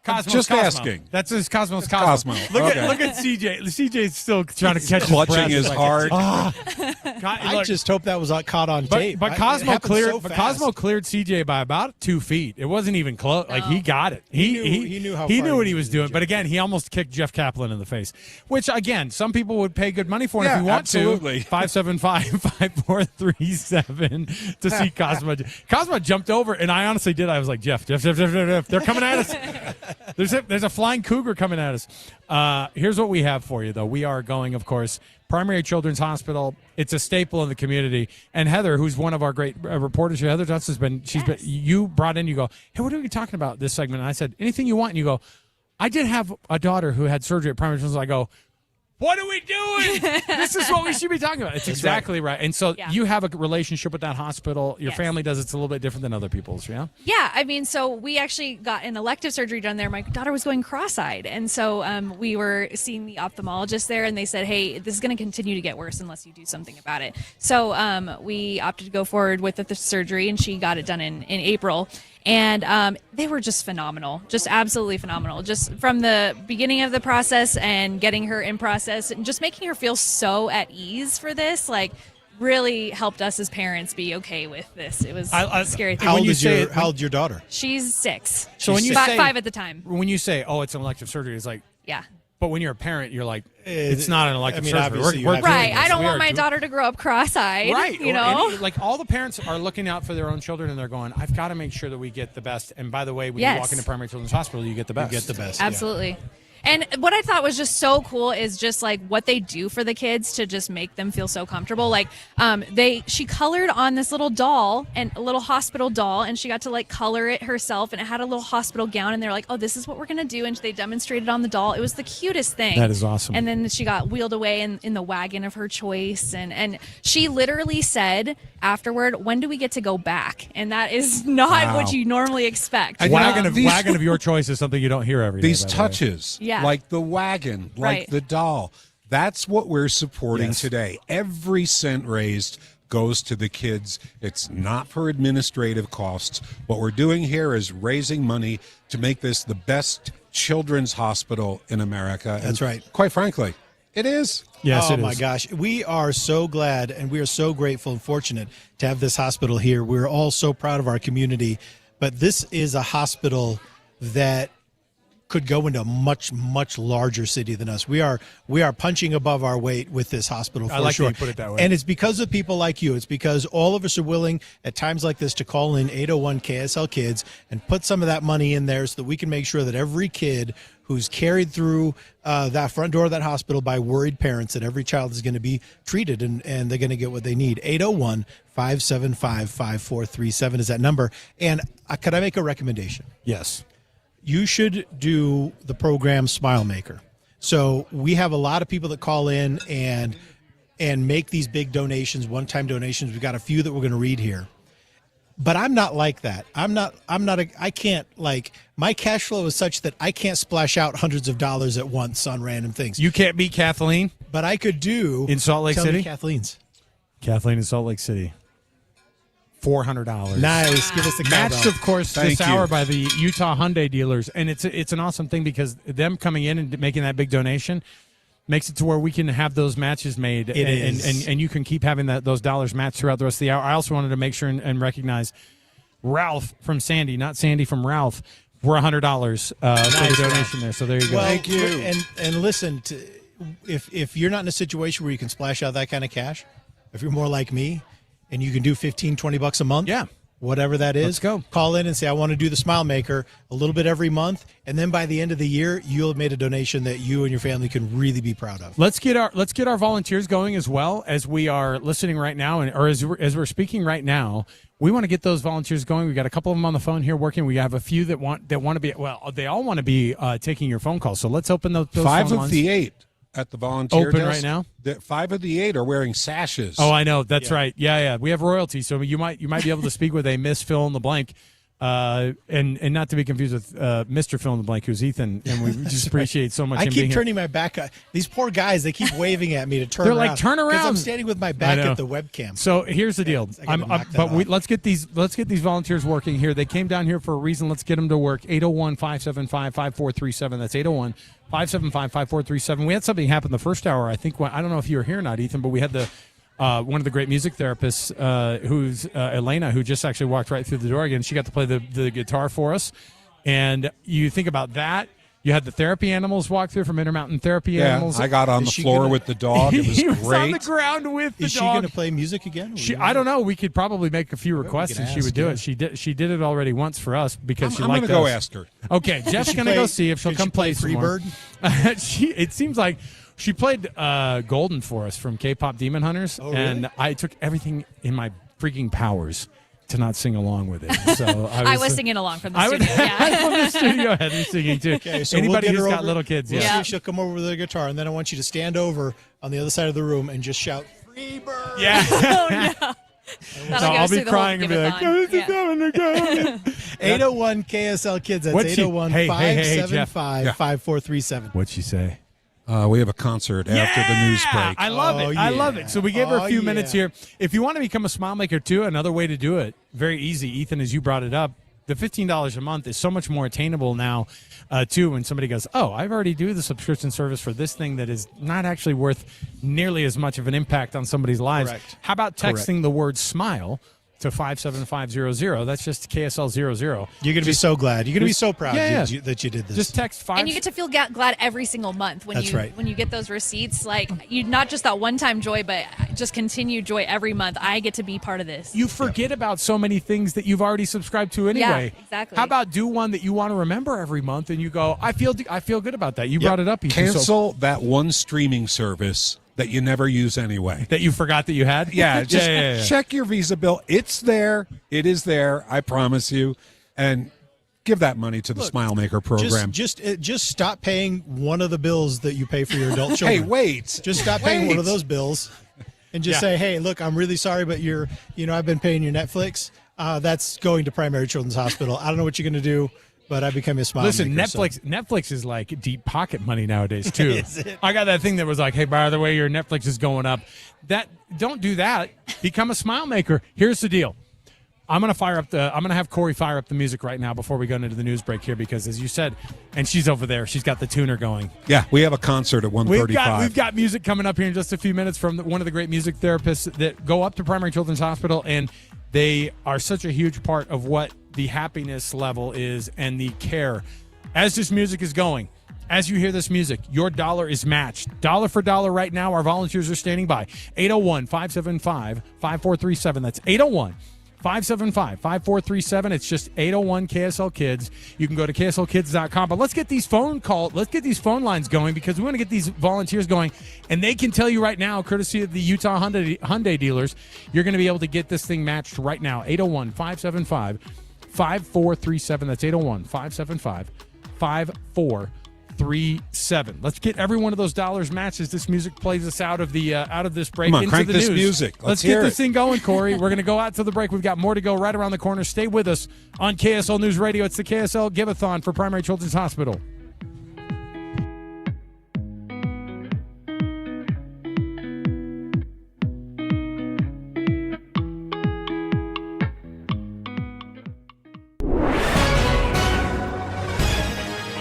Cosmo's Just Cosmo. asking. That's his Cosmo's Cosmo. Cosmo. Look Okay. at CJ. CJ's still trying to He's catch clutching his his breath. heart. I just hope that was caught on tape. But It Cosmo happened cleared. so But fast. Cosmo cleared CJ by about 2 feet. It wasn't even close. Like he got it. He knew how he far knew what he he was doing. But again, he almost kicked Jeff Kaplan in the face. Which again, some people would pay good money for. And if Yeah, you want absolutely. to, 575-5437 to see Cosmo. Cosmo jumped over, and I honestly did. I was like, Jeff, they're coming at us. There's a flying cougar coming at us. Here's what we have for you, though. We are going, of course, Primary Children's Hospital. It's a staple in the community. And Heather, who's one of our great reporters here, Heather Dunst you brought in, you go, hey, what are we talking about this segment? And I said, anything you want. And you go, I did have a daughter who had surgery at Primary Children's. I go, what are we doing? This is what we should be talking about. It's exactly right. And so you have a relationship with that hospital. Your family does. It's a little bit different than other people's, yeah? Yeah, I mean, so we actually got an elective surgery done there. My daughter was going cross-eyed, and so we were seeing the ophthalmologist there, and they said, hey, this is going to continue to get worse unless you do something about it. So we opted to go forward with the surgery, and she got it done in April. And they were just phenomenal, just absolutely phenomenal. Just from the beginning of the process and getting her in process and just making her feel so at ease for this, like really helped us as parents be okay with this. It was a scary thing. How old is your daughter? She's 6. So when you She's say 5 at the time. When you say, oh, it's an elective surgery, it's like, yeah. But when you're a parent, you're like, it's not an elective surgery. obviously We're you have doing Right. this. I don't We want are my doing- daughter to grow up cross-eyed. Right. You know? Like all the parents are looking out for their own children, and they're going, I've got to make sure that we get the best. And by the way, when you walk into Primary Children's Hospital, you get the best. You get the best. Absolutely. And what I thought was just so cool is just like what they do for the kids to just make them feel so comfortable. Like she colored on this little doll, and a little hospital doll, and she got to like color it herself, and it had a little hospital gown, and they're like, oh, this is what we're gonna do, and they demonstrated on the doll. It was the cutest thing. That is awesome. And then she got wheeled away in the wagon of her choice, and she literally said afterward, when do we get to go back? And that is not what you normally expect. Wagon of your choice is something you don't hear every day. These by the way. touches, like the wagon, like the doll, that's what we're supporting today. Every cent raised goes to the kids. It's not for administrative costs. What we're doing here is raising money to make this the best children's hospital in America. That's right. Quite frankly, it is. Yes, my gosh. We are so glad and we are so grateful and fortunate to have this hospital here. We're all so proud of our community, but this is a hospital that could go into a much, much larger city than us. We are punching above our weight with this hospital for I like sure. that you put it that way. And it's because of people like you. It's because all of us are willing at times like this to call in 801 KSL Kids and put some of that money in there so that we can make sure that every kid who's carried through that front door of that hospital by worried parents that every child is going to be treated and they're going to get what they need. 801-575-5437 is that number. And could I make a recommendation? Yes. You should do the program Smile Maker. So we have a lot of people that call in and make these big donations, one-time donations. We've got a few that we're going to read here. But I'm not like that. I can't, like, my cash flow is such that I can't splash out hundreds of dollars at once on random things. You can't beat Kathleen? But I could do. In Salt Lake tell City? Me Kathleen's. Kathleen in Salt Lake City. $400. Nice. Give us the matched, of course, this hour you. by the Utah Hyundai dealers. And it's an awesome thing because them coming in and making that big donation makes it to where we can have those matches made, and you can keep having those dollars matched throughout the rest of the hour. I also wanted to make sure and recognize Ralph from Sandy, not Sandy from Ralph, for $100 for the donation there. So there you go. Well, Thank you. And listen, if you're not in a situation where you can splash out that kind of cash, if you're more like me and you can do $15-20 a month, yeah, whatever that is, let's go. Call in and say, I want to do the Smile Maker a little bit every month. And then by the end of the year, you'll have made a donation that you and your family can really be proud of. Let's get our volunteers going as well as we are listening right now, or as we're speaking right now. We want to get those volunteers going. We got a couple of them on the phone here working. We have a few that want to be. Well, they all want to be taking your phone calls. So let's open those 5 phone of lines. the 8 at the volunteer Open desk. right now? 5 of the 8 are wearing sashes. Oh, I know. That's right. Yeah. We have royalty, so you might be able to speak with a Miss Fill in the Blank, and not to be confused with Mr. Fill in the Blank, who's Ethan, and we just appreciate so much. I him keep being turning my back. These poor guys, they keep waving at me to turn. They're around. like, turn around. 'Cause I'm standing with my back at the webcam. So here's the deal. Let's get these volunteers working here. They came down here for a reason. Let's get them to work. 801-575-5437. That's 801-575-5437. We had something happen the first hour. I think. I don't know if you were here or not, Ethan, but we had the one of the great music therapists, who's Elena, who just actually walked right through the door again. She got to play the guitar for us. And you think about that. You had the therapy animals walk through from Intermountain Therapy Animals. I got on the floor with the dog. It was he great. was on the ground with the dog. Is she going to play music again? I don't know. We could probably make a few requests and she would do it. She did it already once for us because she liked us. I'm going to go ask her. Okay, Jeff's going to go see if she'll come play some more. Freebird? It seems like she played Golden for us from K-Pop Demon Hunters, and I took everything in my freaking powers to not sing along with it. So I was singing along from the studio. From the studio, I had me singing too. Okay, so anybody we'll who's got little kids, we'll see if she'll come over with a guitar, and then I want you to stand over on the other side of the room and just shout, "Freebird!" Yeah. I'll be crying and be like, "This is having a go." 801 KSL Kids. That's 801-575-5437. What'd she say? We have a concert after the news break. I love it. I love it. So we gave her a few minutes here. If you want to become a Smile Maker too, another way to do it, very easy. Ethan, as you brought it up, the $15 a month is so much more attainable now, too, when somebody goes, oh, I've already do the subscription service for this thing that is not actually worth nearly as much of an impact on somebody's lives. Correct. How about texting the word SMILE to 57500? That's just KSL 00. You're going to be so glad. You're going to be so proud that you did this. Just text 5. And you get to feel glad every single month when when you get those receipts. Like, you not just that one-time joy, but just continued joy every month. I get to be part of this. You forget about so many things that you've already subscribed to anyway. Yeah, exactly. How about do one that you want to remember every month, and you go, I feel good about that. You brought it up, Ethan. Cancel that one streaming service that you never use anyway. That you forgot that you had? Yeah, just check your Visa bill. It's there. It is there. I promise you. And give that money to the Smile Maker program. Just stop paying one of the bills that you pay for your adult children. Hey, wait. Just stop paying one of those bills and just say, hey, look, I'm really sorry, but I've been paying your Netflix. That's going to Primary Children's Hospital. I don't know what you're going to do, but I become a Smile Listen, Maker. Netflix is like deep pocket money nowadays too. Is it? I got that thing that was like, hey, by the way, your Netflix is going up. Don't do that. Become a Smile Maker. Here's the deal. I'm gonna have Corey fire up the music right now before we go into the news break here, because as you said, and she's over there, she's got the tuner going. Yeah, we have a concert at 1:35. We've got music coming up here in just a few minutes from one of the great music therapists that go up to Primary Children's Hospital, and they are such a huge part of what the happiness level is and the care. As this music is going, as you hear this music, your dollar is matched. Dollar for dollar right now. Our volunteers are standing by. 801-575-5437. That's 575-5437. It's just 801 KSL Kids. You can go to kslkids.com. But let's get these phone lines going, because we want to get these volunteers going. And they can tell you right now, courtesy of the Utah Hyundai dealers, you're going to be able to get this thing matched right now. 801-575-5437. That's 801-575-5437. Let's get every one of those dollars matched as this music plays us out of this break. Come on, into crank the this news. music. Let's get this thing going, Corey. We're going to go out to the break. We've got more to go right around the corner. Stay with us on KSL News Radio. It's the KSL Give-A-Thon for Primary Children's Hospital.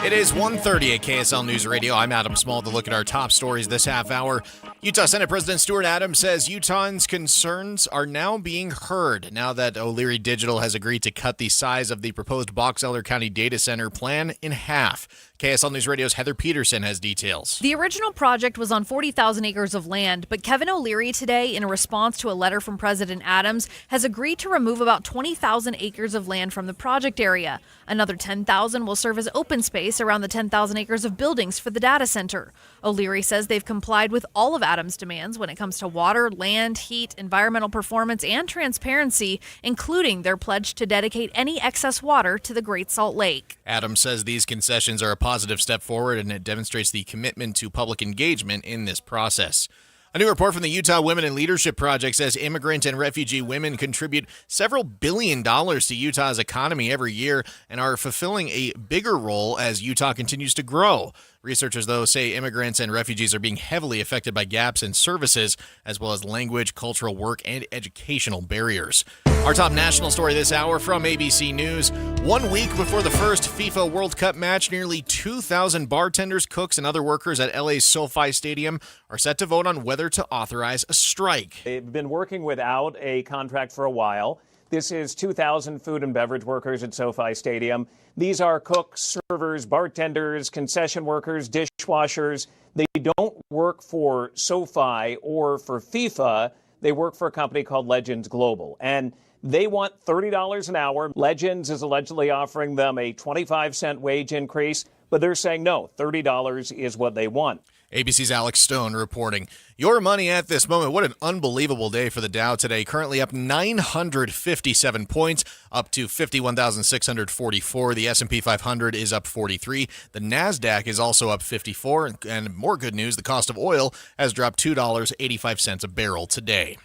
It is 1:30 at KSL News Radio. I'm Adam Small to look at our top stories this half hour. Utah Senate President Stuart Adams says Utahns' concerns are now being heard now that O'Leary Digital has agreed to cut the size of the proposed Box Elder County data center plan in half. KSL News Radio's Heather Peterson has details. The original project was on 40,000 acres of land, but Kevin O'Leary today, in a response to a letter from President Adams, has agreed to remove about 20,000 acres of land from the project area. Another 10,000 will serve as open space around the 10,000 acres of buildings for the data center. O'Leary says they've complied with all of Adams' demands when it comes to water, land, heat, environmental performance, and transparency, including their pledge to dedicate any excess water to the Great Salt Lake. Adams says these concessions are a positive step forward, and it demonstrates the commitment to public engagement in this process. A new report from the Utah Women in Leadership Project says immigrant and refugee women contribute several $1 billion to Utah's economy every year and are fulfilling a bigger role as Utah continues to grow. Researchers, though, say immigrants and refugees are being heavily affected by gaps in services, as well as language, cultural work, and educational barriers. Our top national story this hour from ABC News. 1 week before the first FIFA World Cup match, nearly 2,000 bartenders, cooks, and other workers at LA's SoFi Stadium are set to vote on whether to authorize a strike. They've been working without a contract for a while. This is 2,000 food and beverage workers at SoFi Stadium. These are cooks, servers, bartenders, concession workers, dishwashers. They don't work for SoFi or for FIFA. They work for a company called Legends Global. And they want $30 an hour. Legends is allegedly offering them a 25-cent wage increase, but they're saying no, $30 is what they want. ABC's Alex Stone reporting. Your money at this moment. What an unbelievable day for the Dow today. Currently up 957 points, up to 51,644. The S&P 500 is up 43. The NASDAQ is also up 54. And more good news, the cost of oil has dropped $2.85 a barrel today.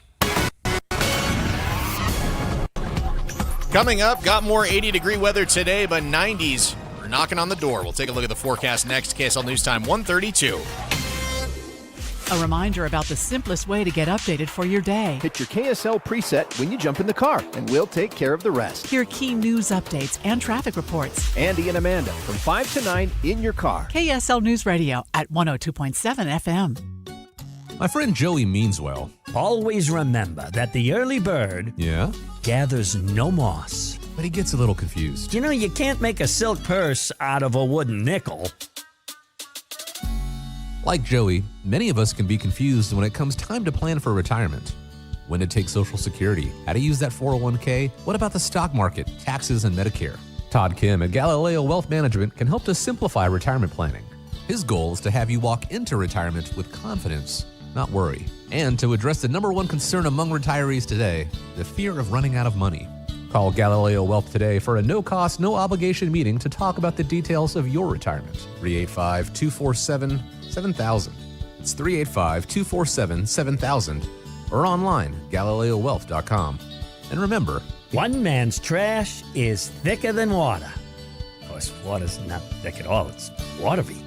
Coming up, got more 80-degree weather today, but 90s are knocking on the door. We'll take a look at the forecast next. KSL News Time, 1:32. A reminder about the simplest way to get updated for your day. Hit your KSL preset when you jump in the car, and we'll take care of the rest. Hear key news updates and traffic reports. Andy and Amanda from 5 to 9 in your car. KSL News Radio at 102.7 FM. My friend Joey means well. Always remember that the early bird gathers no moss. But he gets a little confused. You know, you can't make a silk purse out of a wooden nickel. Like Joey, many of us can be confused when it comes time to plan for retirement. When to take Social Security, how to use that 401k, what about the stock market, taxes, and Medicare? Todd Kim at Galileo Wealth Management can help to simplify retirement planning. His goal is to have you walk into retirement with confidence, not worry, and to address the number one concern among retirees today, the fear of running out of money. Call Galileo Wealth today for a no-cost, no-obligation meeting to talk about the details of your retirement. 385-247-7000. It's 385-247-7000 or online, GalileoWealth.com. And remember, one man's trash is thicker than water. Of course, water's not thick at all. It's watery.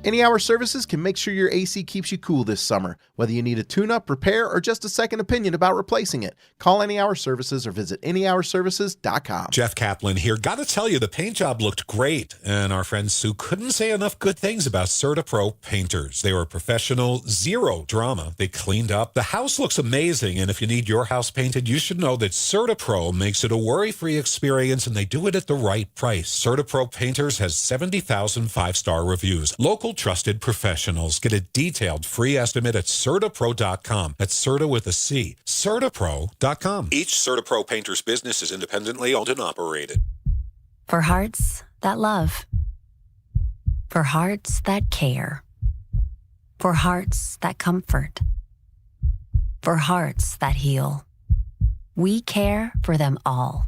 Any Hour Services can make sure your AC keeps you cool this summer. Whether you need a tune-up, repair, or just a second opinion about replacing it, call Any Hour Services or visit anyhourservices.com. Jeff Kaplan here. Got to tell you, the paint job looked great, and our friend Sue couldn't say enough good things about CertaPro painters. They were professional, zero drama. They cleaned up. The house looks amazing, and if you need your house painted, you should know that CertaPro makes it a worry-free experience, and they do it at the right price. CertaPro Painters has 70,000 five-star reviews. Local Local trusted professionals. Get a detailed free estimate at CertaPro.com. That's Certa with a C. CertaPro.com. Each CertaPro painter's business is independently owned and operated. For hearts that love. For hearts that care. For hearts that comfort. For hearts that heal. We care for them all.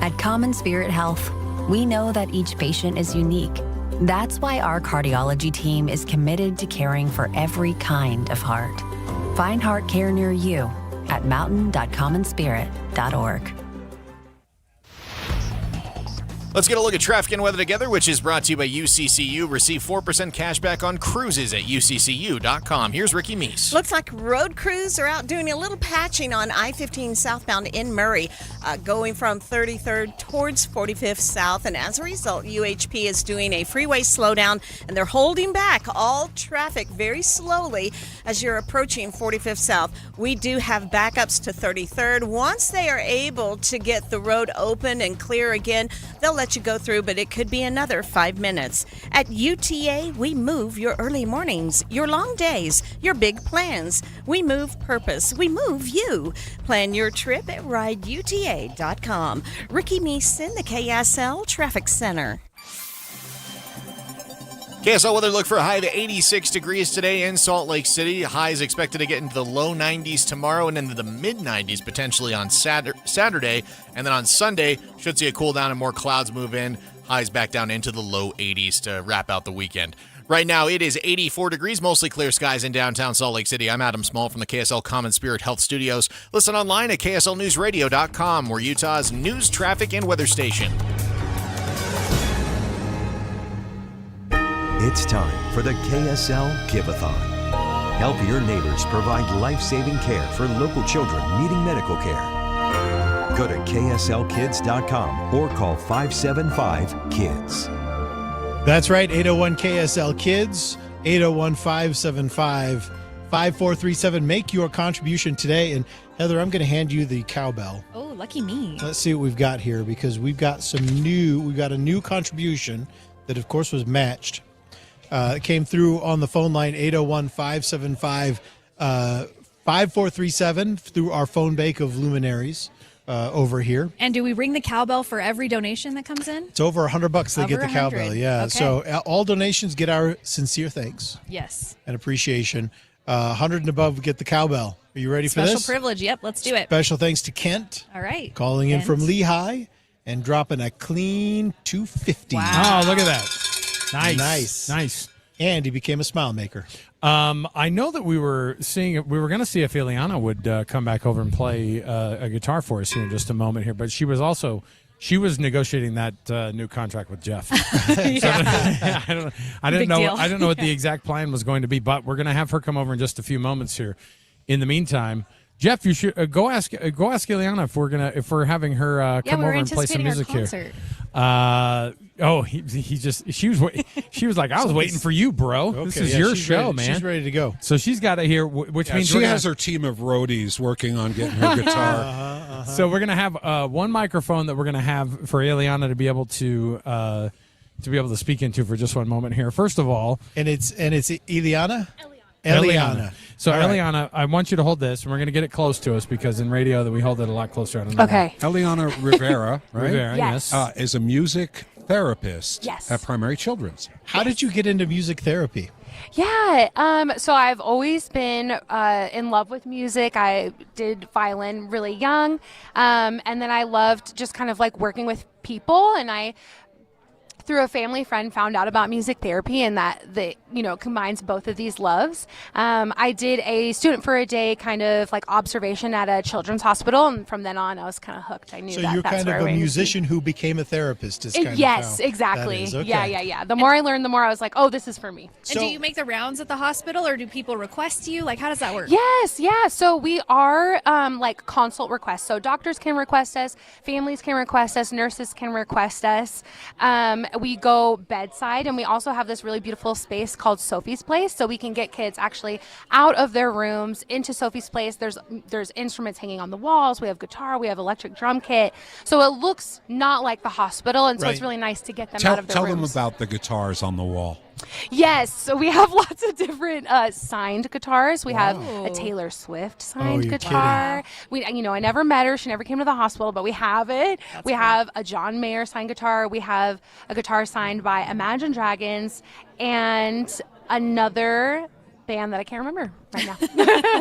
At Common Spirit Health, we know that each patient is unique. That's why our cardiology team is committed to caring for every kind of heart. Find heart care near you at mountain.commonspirit.org. Let's get a look at traffic and weather together, which is brought to you by UCCU. Receive 4% cash back on cruises at uccu.com. Here's Ricky Meese. Looks like road crews are out doing a little patching on I-15 southbound in Murray, going from 33rd towards 45th South. And as a result, UHP is doing a freeway slowdown, and they're holding back all traffic very slowly as you're approaching 45th South. We do have backups to 33rd. Once they are able to get the road open and clear again, they'll let you go through, but it could be another 5 minutes. At UTA, we move your early mornings, your long days, your big plans. We move purpose. We move you. Plan your trip at rideuta.com. Ricky Meese in the KSL Traffic Center. KSL weather look for a high of 86 degrees today in Salt Lake City. High is expected to get into the low 90s tomorrow and into the mid 90s potentially on Saturday. And then on Sunday, should see a cool down and more clouds move in. Highs back down into the low 80s to wrap out the weekend. Right now, it is 84 degrees, mostly clear skies in downtown Salt Lake City. I'm Adam Small from the KSL Common Spirit Health Studios. Listen online at kslnewsradio.com, we're Utah's news, traffic, and weather station. It's time for the KSL Give-A-Thon. Help your neighbors provide life-saving care for local children needing medical care. Go to kslkids.com or call 575-KIDS. That's right, 801 KSL Kids, 801-575-5437. Make your contribution today. And Heather, I'm going to hand you the cowbell. Oh, lucky me. Let's see what we've got here, because we've got a new contribution that, of course, was matched. It came through on the phone line, 801-575-5437, through our phone bank of luminaries over here. And do we ring the cowbell for every donation that comes in? It's over $100 they get the 100. cowbell. Yeah. Okay. So all donations get our sincere thanks. Yes. And appreciation. 100 and above get the cowbell. Are you ready for this? Special privilege. Yep, let's do it. Special thanks to Kent. All right. Calling in Kent. from Lehigh and dropping a clean $250. Wow, look at that. Nice. And he became a smile maker. I know that we were going to see if Ileana would come back over and play a guitar for us here in just a moment here, but she was negotiating that new contract with Jeff. Yeah. I didn't Big know. deal. I didn't know what the exact plan was going to be, but we're going to have her come over in just a few moments here. In the meantime, Jeff, you should go ask Ileana if we're having her come over and play some music here. She was like, I was waiting for you, bro. Okay, this is your show, man. She's ready to go. So she's got it here, which means she has her team of roadies working on getting her guitar. So we're gonna have one microphone that we're gonna have for Ileana to be able to speak into for just one moment here. First of all, and it's Ileana. Eliana. So All right. Eliana, I want you to hold this, and we're going to get it close to us because in radio that we hold it a lot closer. Okay. Eliana Rivera, right? Rivera, yes. Is a music therapist at Primary Children's. How did you get into music therapy? Yeah, so I've always been in love with music. I did violin really young, and then I loved just kind of like working with people, and I through a family friend found out about music therapy and that combines both of these loves. I did a student for a day kind of like observation at a children's hospital, and from then on I was kind of hooked. I knew So that you're that's kind where of I a wanted to musician who became a therapist. Is kind yes, of how exactly. that is. Okay. Yeah. The more I learned, the more I was like, oh, this is for me. And do you make the rounds at the hospital, or do people request you? Like, how does that work? Yes, yeah. So we are like consult requests. So doctors can request us, families can request us, nurses can request us. we go bedside, and we also have this really beautiful space called Sophie's Place, so we can get kids actually out of their rooms into Sophie's Place. There's instruments hanging on the walls. We have guitar. We have electric drum kit. So it looks not like the hospital, and so it's really nice to get them out of their Tell rooms. them about the guitars on the wall. Yes, so we have lots of different signed guitars. We have a Taylor Swift signed guitar. I never met her; she never came to the hospital, but we have it. We have a John Mayer signed guitar. We have a guitar signed by Imagine Dragons and another band that I can't remember right now.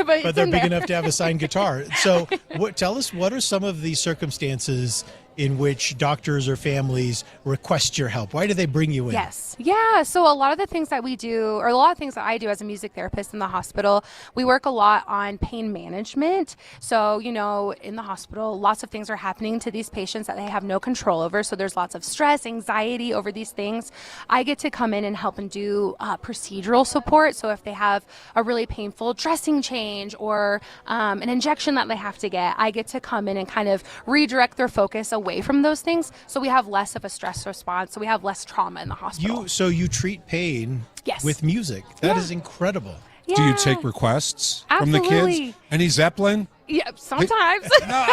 But they're big enough to have a signed guitar. So, tell us, what are some of the circumstances in which doctors or families request your help? Why do they bring you in? Yes. Yeah. So a lot of the things that we do, or a lot of things that I do as a music therapist in the hospital, we work a lot on pain management. So, in the hospital, lots of things are happening to these patients that they have no control over. So there's lots of stress, anxiety over these things. I get to come in and help and do procedural support. So if they have a really painful dressing change or an injection that they have to get, I get to come in and kind of redirect their focus away from those things, so we have less of a stress response, so we have less trauma in the hospital. So you treat pain with music. That is incredible. Yeah. Do you take requests from the Absolutely. kids? Any Zeppelin? Yeah, sometimes.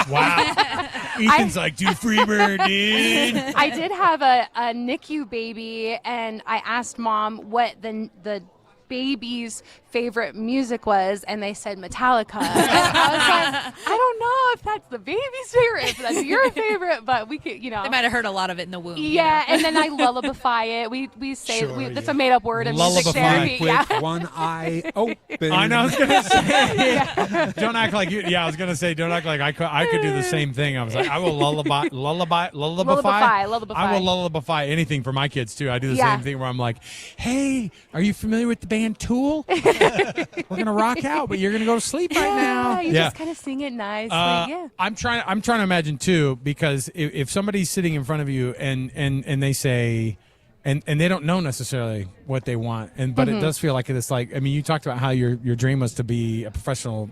Wow. Ethan's like, do Freebird, dude. I did have a NICU baby, and I asked Mom what the baby's favorite music was, and they said Metallica. And I was like, I don't know if that's the baby's favorite, if that's your favorite, but we could, They might have heard a lot of it in the womb. Yeah, and then I lullabify it. We say that's a made up word in music therapy. With one eye open. I know. I was gonna say, don't act like you. Yeah, I was gonna say, don't act like I could do the same thing. I was like, I will lullabify. I will lullabify anything for my kids too. I do the same thing where I'm like, hey, are you familiar with the band Tool? We're gonna rock out, but you're gonna go to sleep right now. You just kind of sing it nicely. I'm trying to imagine too, because if somebody's sitting in front of you and they say, and they don't know necessarily what they want, but it does feel like it's like, I mean, you talked about how your dream was to be a professional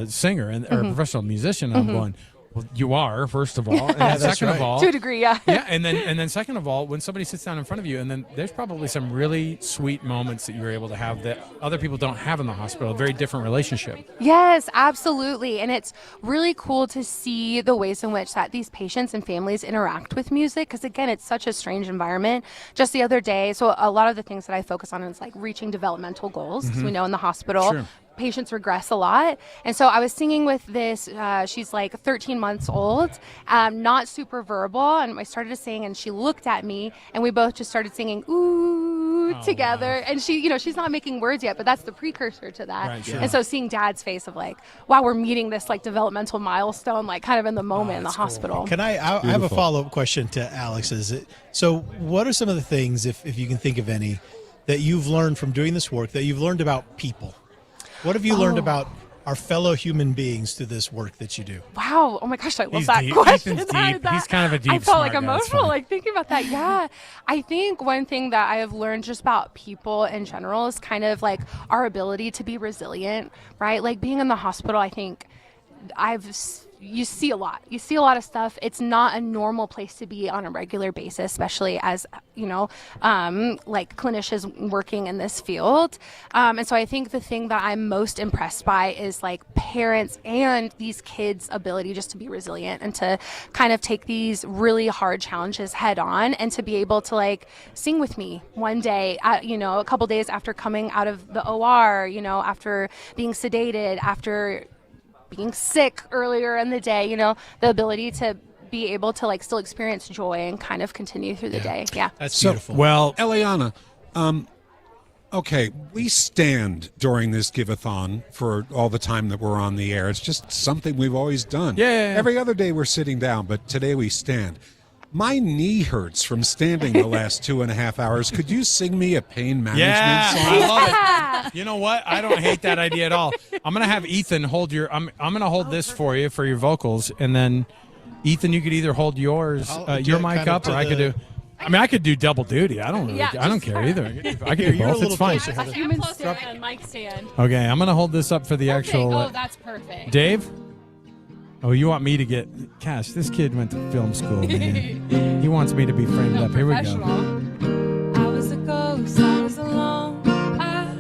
singer or a professional musician. I'm going, well, you are, first of all, and second of all, to a degree, yeah. and then second of all, when somebody sits down in front of you, and then there's probably some really sweet moments that you're able to have that other people don't have in the hospital. A very different relationship. Yes, absolutely, and it's really cool to see the ways in which that these patients and families interact with music, because again, it's such a strange environment. Just the other day, so a lot of the things that I focus on is like reaching developmental goals, because we know in the hospital. Sure. Patients regress a lot. And so I was singing with this, she's like 13 months old, not super verbal. And I started to sing and she looked at me and we both just started singing, ooh, together. Wow. And she, she's not making words yet, but that's the precursor to that. Right, sure. And so seeing Dad's face of like, wow, we're meeting this like developmental milestone, like kind of in the moment in the hospital. Can I have a follow-up question to Alex. So what are some of the things, if you can think of any, that you've learned from doing this work, that you've learned about people? What have you learned about our fellow human beings through this work that you do? Wow. Oh my gosh, I love He's that deep. question. Ethan's deep. He's kind of a deep, I felt like smart guy. emotional, like thinking about that. Yeah. I think one thing that I have learned just about people in general is kind of like our ability to be resilient, right? Like being in the hospital, I think you see a lot. You see a lot of stuff. It's not a normal place to be on a regular basis, especially as, like clinicians working in this field. And so I think the thing that I'm most impressed by is like parents and these kids' ability just to be resilient and to kind of take these really hard challenges head on and to be able to like sing with me one day, a couple days after coming out of the OR, after being sedated, after being sick earlier in the day, the ability to be able to like still experience joy and kind of continue through the day. Yeah. That's beautiful. Well, Eliana, okay, we stand during this Give-A-Thon for all the time that we're on the air. It's just something we've always done. Yeah. Every other day we're sitting down, but today we stand. My knee hurts from standing the last 2.5 hours. Could you sing me a pain management song? I love it. You know what? I don't hate that idea at all. I'm gonna have Ethan hold your. I'm gonna hold this for you for your vocals, and then Ethan, you could either hold yours, your mic up, or I could do. I mean, I could do double duty. I don't care either. I could do both. It's fine. I'm closer than mic stand. Okay, I'm gonna hold this up for the actual. Oh, that's perfect. Dave. Oh, you want me to get Cash? This kid went to film school, man. He wants me to be framed up. Here we go. I was a ghost, I was alone. I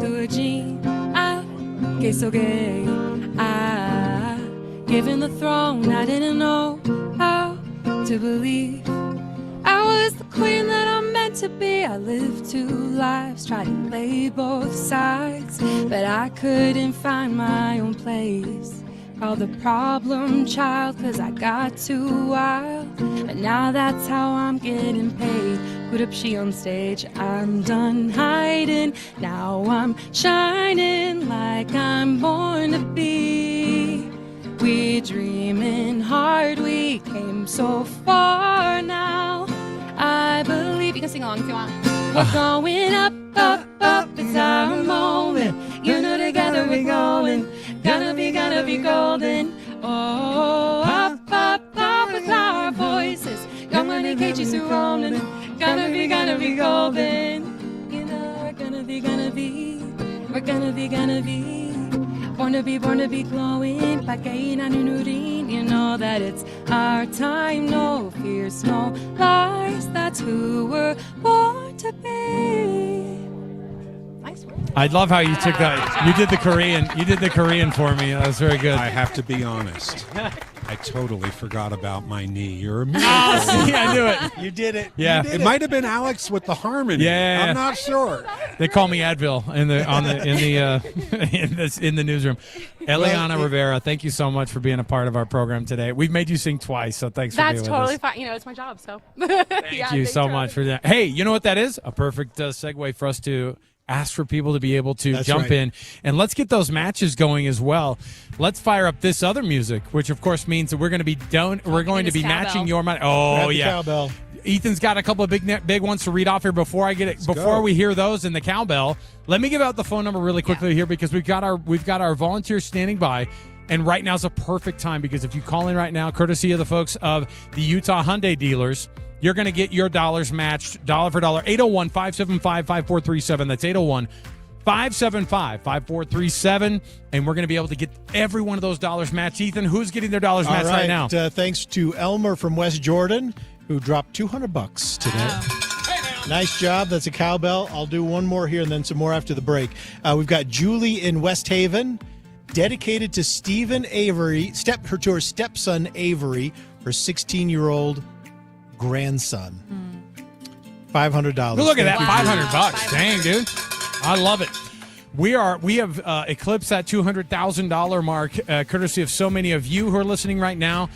threw a gene, I get so gay. I given the throne, I didn't know how to believe. I was the queen that I'm meant to be. I lived 2 lives, tried to play both sides, but I couldn't find my own place. Called the problem child, cause I got too wild. But now that's how I'm getting paid. Put up she on stage, I'm done hiding. Now I'm shining like I'm born to be. We dreaming hard, we came so far now. I believe you can sing along if you want. We're going up, up, up, it's our moment. You know together we're going. Gonna be golden. Oh, up, up, up with our voices. Young money cages are rolling. Gonna be golden. You know we're gonna be. We're gonna be. Born to be glowing. Pagay na nunurin. You know that it's our time. No fears, no lies. That's who we're born to be. I love how you took that. You did the Korean. You did the Korean for me. That was very good. I have to be honest. I totally forgot about my knee. You're a miracle. Oh, see, I knew it. You did it. Yeah. You did It might have been Alex with the harmony. Yeah. I'm not sure. They call me Advil in the newsroom. Eliana Rivera, thank you so much for being a part of our program today. We've made you sing twice, so thanks for being with us. That's totally fine. You know, it's my job, so. Thank you so much for that. Hey, you know what that is? A perfect segue for us to ask for people to be able to jump in. And let's get those matches going as well. Let's fire up this other music, which of course means that we're going to be matching your money. Oh, yeah. Cowbell. Ethan's got a couple of big ones to read off here before we hear those in the cowbell. Let me give out the phone number really quickly here because we've got our volunteers standing by. And right now is a perfect time because if you call in right now, courtesy of the folks of the Utah Hyundai dealers, you're going to get your dollars matched dollar for dollar. 801-575-5437. That's 801-575-5437. And we're going to be able to get every one of those dollars matched. Ethan, who's getting their dollars matched right now? Thanks to Elmer from West Jordan, who dropped $200 today. Wow. Nice job. That's a cowbell. I'll do one more here and then some more after the break. We've got Julie in West Haven, dedicated to Stephen Avery, to her stepson Avery, her 16-year-old grandson. $500. Look at that, $500. Dang, dude. I love it. We have eclipsed that $200,000 mark, courtesy of so many of you who are listening right now,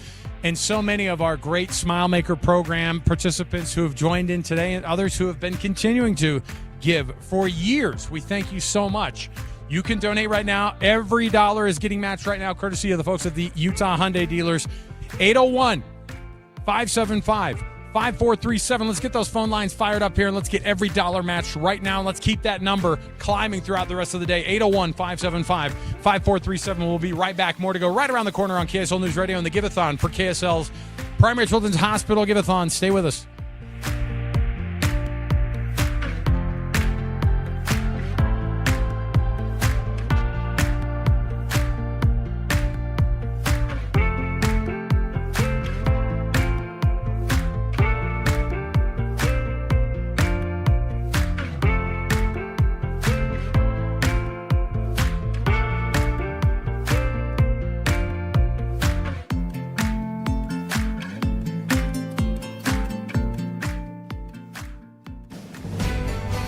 and so many of our great Smile Maker program participants who have joined in today, and others who have been continuing to give for years. We thank you so much. You can donate right now. Every dollar is getting matched right now, courtesy of the folks at the Utah Hyundai dealers. 801-575-5437. Let's get those phone lines fired up here, and let's get every dollar matched right now. Let's keep that number climbing throughout the rest of the day. 801-575-5437. We'll be right back. More to go right around the corner on KSL News Radio and the Give-A-Thon for KSL's Primary Children's Hospital Give-A-Thon. Stay with us.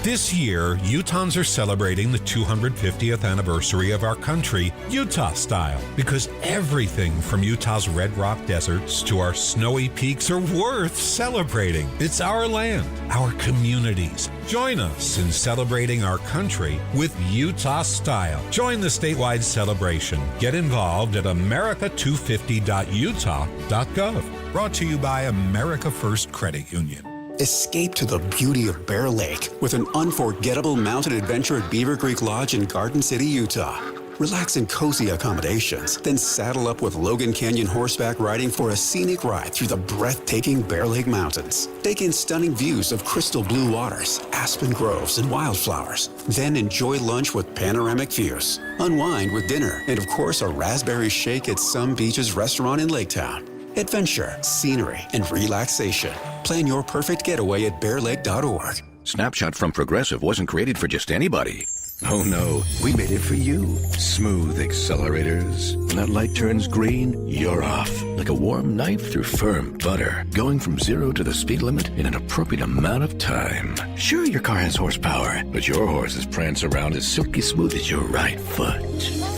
This year, Utahns are celebrating the 250th anniversary of our country, Utah style, because everything from Utah's red rock deserts to our snowy peaks are worth celebrating. It's our land, our communities. Join us in celebrating our country with Utah style. Join the statewide celebration. Get involved at america250.utah.gov. Brought to you by America First Credit Union. Escape to the beauty of Bear Lake with an unforgettable mountain adventure at Beaver Creek Lodge in Garden City, Utah. relax in cozy accommodations, then saddle up with Logan Canyon horseback riding for a scenic ride through the breathtaking Bear Lake Mountains. Take in stunning views of crystal blue waters, aspen groves, and wildflowers. Then enjoy lunch with panoramic views. Unwind with dinner, and of course a raspberry shake at Some Beaches restaurant in Laketown. Adventure, scenery, and relaxation. Plan your perfect getaway at bearlake.org. Snapshot from Progressive wasn't created for just anybody. Oh no, we made it for you. Smooth accelerators. When that light turns green, you're off. Like a warm knife through firm butter. Going from 0 to the speed limit in an appropriate amount of time. Sure, your car has horsepower, but your horses prance around as silky smooth as your right foot.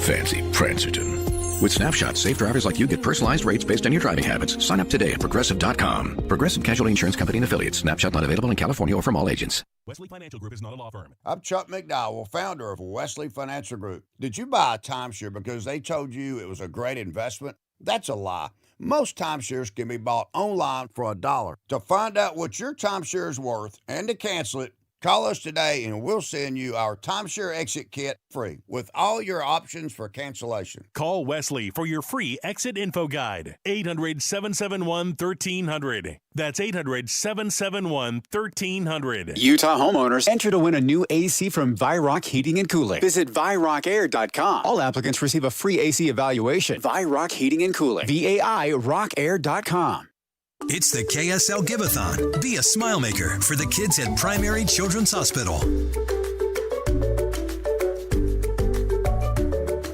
Fancy Prancerton. With Snapshot, safe drivers like you get personalized rates based on your driving habits. Sign up today at Progressive.com. Progressive Casualty Insurance Company and Affiliates. Snapshot not available in California or from all agents. Wesley Financial Group is not a law firm. I'm Chuck McDowell, founder of Wesley Financial Group. Did you buy a timeshare because they told you it was a great investment? That's a lie. Most timeshares can be bought online for $1. To find out what your timeshare is worth and to cancel it, call us today and we'll send you our timeshare exit kit free with all your options for cancellation. Call Wesley for your free exit info guide. 800-771-1300. That's 800-771-1300. Utah homeowners enter to win a new AC from Vyrock Heating and Cooling. Visit VyrockAir.com. All applicants receive a free AC evaluation. Vyrock Heating and Cooling. VAIRockair.com. It's the KSL Give-A-Thon. Be a smile maker for the kids at Primary Children's Hospital.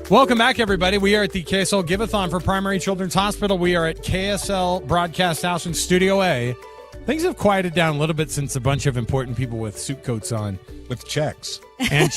Welcome back, everybody. We are at the KSL Give-A-Thon for Primary Children's Hospital. We are at KSL Broadcast House in Studio A. Things have quieted down a little bit since a bunch of important people with suit coats on. With checks. And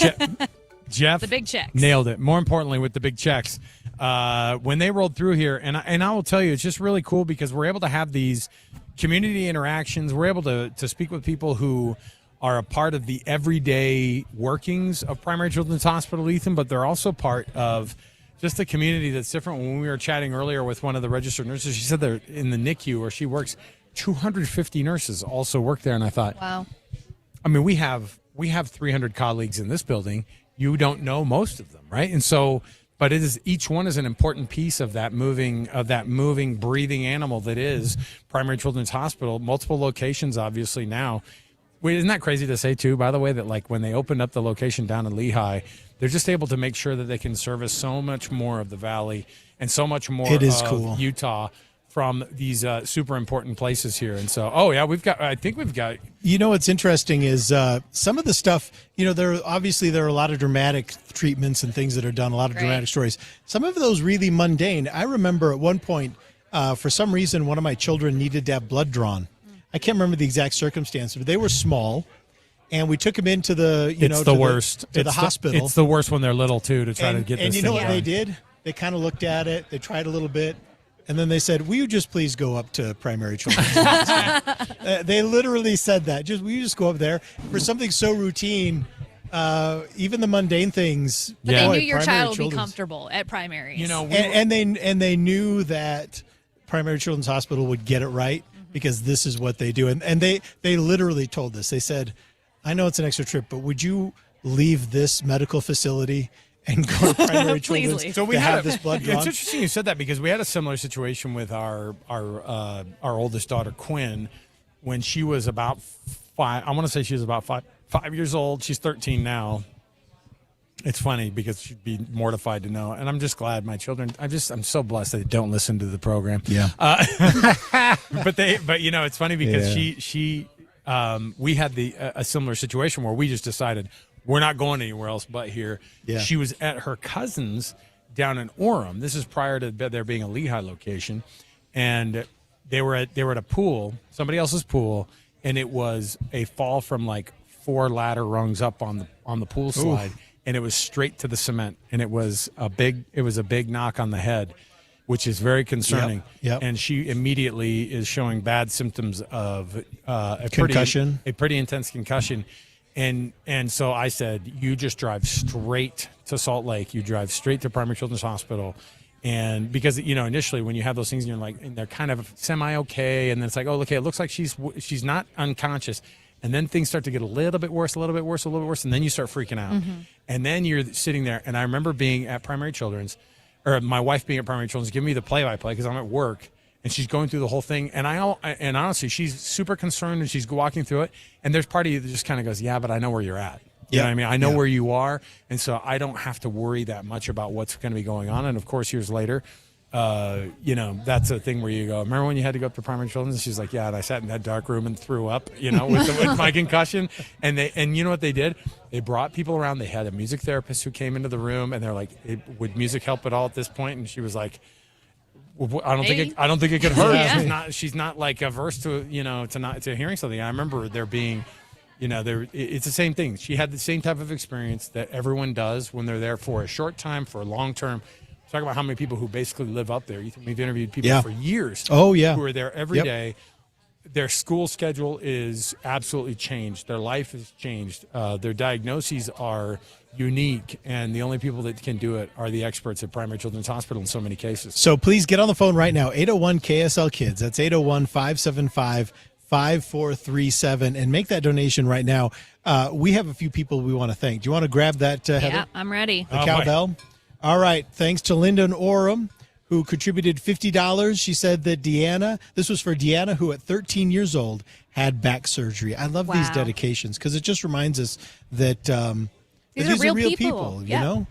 Jeff The big checks. nailed it. More importantly, with the big checks. When they rolled through here, and I will tell you, it's just really cool because we're able to have these community interactions. We're able to speak with people who are a part of the everyday workings of Primary Children's Hospital, Ethan, but they're also part of just a community that's different. When we were chatting earlier with one of the registered nurses, she said they're in the NICU where she works, 250 nurses also work there. And I thought, wow. I mean, we have 300 colleagues in this building. You don't know most of them, right? And so, but it is, each one is an important piece of that moving, breathing animal that is Primary Children's Hospital. Multiple locations, obviously, now. Wait, isn't that crazy to say, too, by the way, that like when they opened up the location down in Lehigh, they're just able to make sure that they can service so much more of the valley and so much more of Utah from these super important places here. And so, I think we've got. You know, what's interesting is some of the stuff, you know, there are a lot of dramatic treatments and things that are done, a lot of dramatic stories. Some of those really mundane. I remember at one point, for some reason, one of my children needed to have blood drawn. I can't remember the exact circumstance, but they were small, and we took them into the, the hospital. It's the worst when they're little, too, to try to get this And you know what they did? They kind of looked at it, they tried a little bit, and then they said, will you just please go up to Primary Children's Hospital? They literally said that. Will you just go up there? For something so routine, even the mundane things. But they knew your child would be comfortable at primaries. You know, and they knew that Primary Children's Hospital would get it right because this is what they do. And they literally told us, they said, I know it's an extra trip, but would you leave this medical facility and go to Primary Children's so we to had have this blood drawn? It's interesting you said that because we had a similar situation with our oldest daughter, Quinn, when she was about 5. I want to say she was about 5 years old. She's 13 now. It's funny because she'd be mortified to know. And I'm just glad my children, I'm so blessed that they don't listen to the program. Yeah. But you know, it's funny because we had a similar situation where we just decided we're not going anywhere else but here. Yeah. She was at her cousin's down in Orem. This is prior to there being a Lehigh location. And they were at a pool, somebody else's pool, and it was a fall from like 4 ladder rungs up on the pool slide. Oof. And it was straight to the cement, and it was a big knock on the head, which is very concerning. Yep. And she immediately is showing bad symptoms of a concussion, pretty intense concussion. And so I said, you just drive straight to Salt Lake. You drive straight to Primary Children's Hospital. And because, you know, initially when you have those things and you're like, and they're kind of semi okay, and then it's like, oh, okay, it looks like she's not unconscious. And then things start to get a little bit worse, and then you start freaking out. And then you're sitting there, and I remember being at Primary Children's, or my wife being at Primary Children's, giving me the play-by-play because I'm at work, and she's going through the whole thing. And and honestly, she's super concerned, and she's walking through it. And there's part of you that just kind of goes, yeah, but I know where you're at. You know what I mean? I know where you are, and so I don't have to worry that much about what's going to be going on. And, of course, years later, that's a thing where you go, remember when you had to go up to Primary Children's? She's like, yeah, and I sat in that dark room and threw up, with my concussion. And you know what they did? They brought people around. They had a music therapist who came into the room, and they're like, would music help at all at this point? And she was like, I don't think it could hurt. Yeah. She's not like averse to to hearing something. I remember there being, it's the same thing. She had the same type of experience that everyone does when they're there for a short time, for a long term. Talk about how many people who basically live up there. We've interviewed people for years. Oh, yeah. Who are there every day. Their school schedule is absolutely changed. Their life is changed. Their diagnoses are unique, and the only people that can do it are the experts at Primary Children's Hospital in so many cases. So please get on the phone right now, 801-KSL-KIDS. That's 801-575-5437, and make that donation right now. We have a few people we want to thank. Do you want to grab that, Heather? Yeah, I'm ready. The cowbell? All right. Thanks to Linda and Orem, who contributed $50. She said that this was for Deanna, who at 13 years old had back surgery. I love these dedications because it just reminds us that these are real people, you know?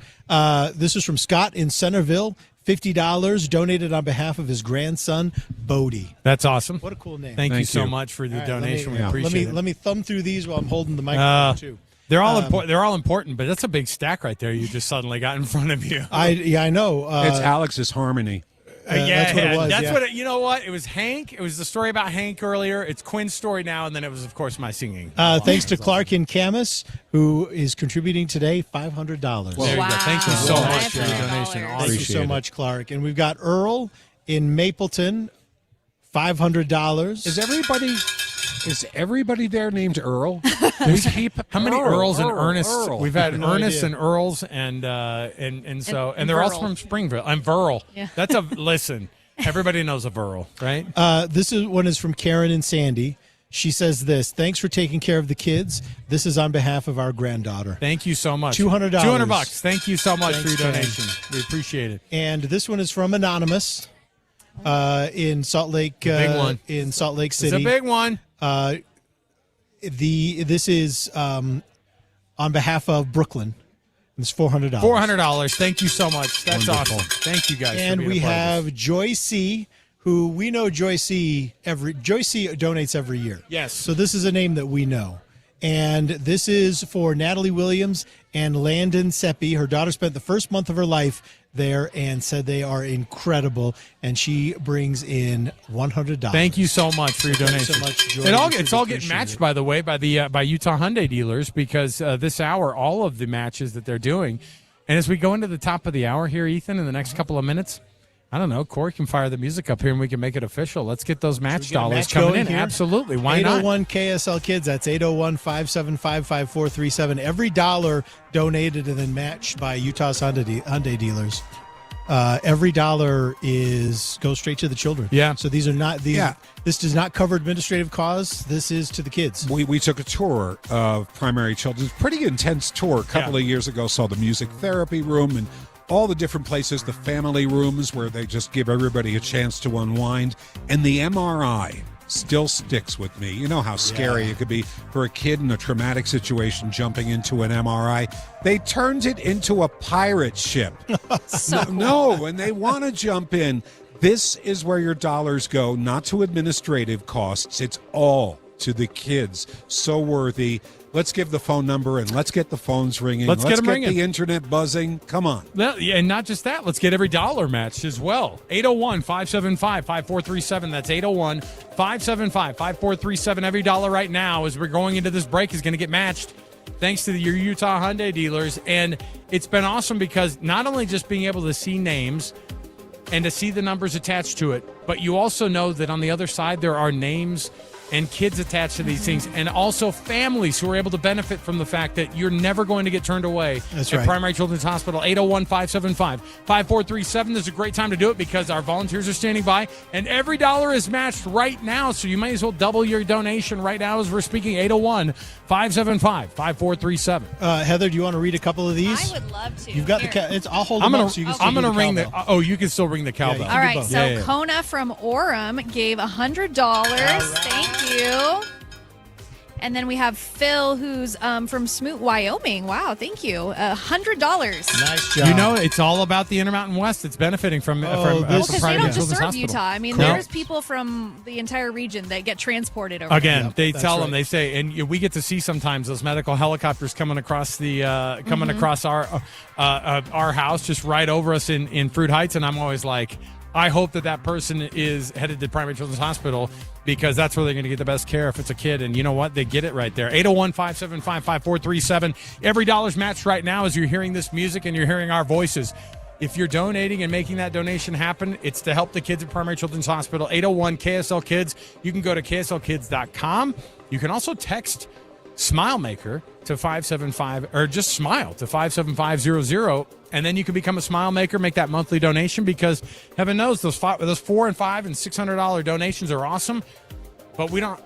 This is from Scott in Centerville, $50 donated on behalf of his grandson, Bodie. That's awesome. What a cool name. Thank you so much for the donation. We appreciate it. Let me thumb through these while I'm holding the microphone, too. They're all important. They're all important, but that's a big stack right there. You just suddenly got in front of you. I know. It's Alex's harmony. That's what it was. You know what? It was Hank. It was the story about Hank earlier. It's Quinn's story now, and then it was, of course, my singing. Thanks to Clark in Camas, who is contributing today $500. There you go. Thank you so much for your donation. Thank you so much, Clark. And we've got Earl in Mapleton, $500. Is everybody there named Earl? How many Earls and Ernests? Earl. We've had Ernests and Earls, and they're all from Springville. I'm Verl. Yeah. That's listen. Everybody knows a Verl, right? This one is from Karen and Sandy. She says this: thanks for taking care of the kids. This is on behalf of our granddaughter. Thank you so much. $200. $200. Thank you so much for your donation. We appreciate it. And this one is from Anonymous in Salt Lake. Big one. In Salt Lake City. It's a big one. This is on behalf of Brooklyn. It's $400. $400. Thank you so much. That's Wonderful. awesome. Thank you guys. And we have Joy C, who we know Joy C donates every year. Yes. So this is a name that we know. And this is for Natalie Williams and Landon Seppi. Her daughter spent the first month of her life there and said they are incredible. And she brings in $100. Thank you so much for your donation. So much, Joy. It's all getting matched, by the way, by Utah Hyundai dealers, because this hour, all of the matches that they're doing. And as we go into the top of the hour here, Ethan, in the next couple of minutes, I don't know, Corey can fire the music up here and we can make it official. Let's get those match dollars coming in. Here? Absolutely. Why not? 801 KSL Kids. That's 801-575-5437. Every dollar donated and then matched by Utah's Hyundai dealers. Every dollar goes straight to the children. Yeah. So these are not this does not cover administrative costs. This is to the kids. We took a tour of Primary Children's, pretty intense tour a couple of years ago. Saw the music therapy room and all the different places, the family rooms where they just give everybody a chance to unwind. And the MRI still sticks with me. You know how scary it could be for a kid in a traumatic situation jumping into an MRI. They turned it into a pirate ship. No, and they want to jump in. This is where your dollars go, not to administrative costs. It's all to the kids. So worthy. Let's give the phone number and let's get the phones ringing. Let's get the internet buzzing. Come on. Well, yeah, and not just that. Let's get every dollar matched as well. 801-575-5437. That's 801-575-5437. Every dollar right now as we're going into this break is going to get matched thanks to your Utah Hyundai dealers. And it's been awesome because not only just being able to see names and to see the numbers attached to it, but you also know that on the other side there are names and kids attached to these things, and also families who are able to benefit from the fact that you're never going to get turned away That's at right. Primary Children's Hospital. 801-575-5437. This is a great time to do it because our volunteers are standing by, and every dollar is matched right now, so you might as well double your donation right now as we're speaking. 801-575-5437. Heather, do you want to read a couple of these? I would love to. You've got Here. I'll hold them up so you can still I'm do gonna the ring cowbell. the. Oh, you can still ring the cowbell. Yeah, All right, both. so Yeah. Kona from Orem gave $100. Thank you. And then we have Phil, who's from Smoot, Wyoming. Wow, thank you. $100. Nice job. You know, it's all about the Intermountain West. It's benefiting from Because they Primary don't just Children's serve Hospital. Utah. I mean, No. there's people from the entire region that get transported over. Again, there. they tell them, they say, and we get to see sometimes those medical helicopters coming across the across our house, just right over us in Fruit Heights, and I'm always like, I hope that person is headed to Primary Children's Hospital because that's where they're going to get the best care if it's a kid. And you know what? They get it right there. 801-575-5437. Every dollar's matched right now as you're hearing this music and you're hearing our voices. If you're donating and making that donation happen, it's to help the kids at Primary Children's Hospital. 801-KSL-KIDS. You can go to KSLKids.com. You can also text SmileMaker to 575, or just smile to 57500, and then you can become a Smile Maker, make that monthly donation, because heaven knows those $4 and $5 and $600 donations are awesome, but we don't.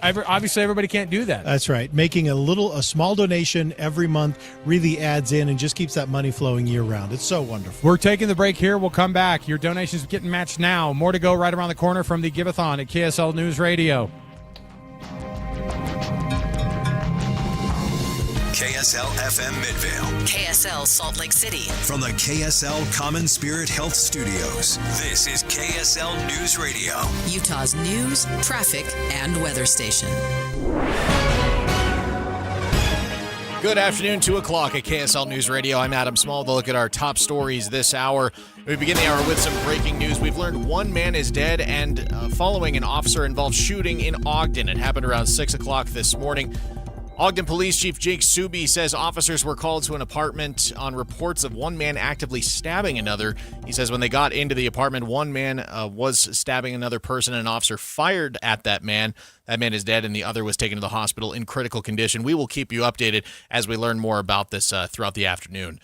Obviously, everybody can't do that. That's right. Making a small donation every month really adds in and just keeps that money flowing year round. It's so wonderful. We're taking the break here. We'll come back. Your donations getting matched now. More to go right around the corner from the Give-A-Thon at KSL News Radio. KSL FM Midvale. KSL Salt Lake City. From the KSL Common Spirit Health Studios, this is KSL News Radio. Utah's news, traffic, and weather station. Good afternoon, 2 o'clock at KSL News Radio. I'm Adam Small. To look at our top stories this hour. We begin the hour with some breaking news. We've learned one man is dead and following an officer-involved shooting in Ogden. It happened around 6 o'clock this morning. Ogden Police Chief Jake Suby says officers were called to an apartment on reports of one man actively stabbing another. He says when they got into the apartment, one man was stabbing another person, and an officer fired at that man. That man is dead, and the other was taken to the hospital in critical condition. We will keep you updated as we learn more about this throughout the afternoon.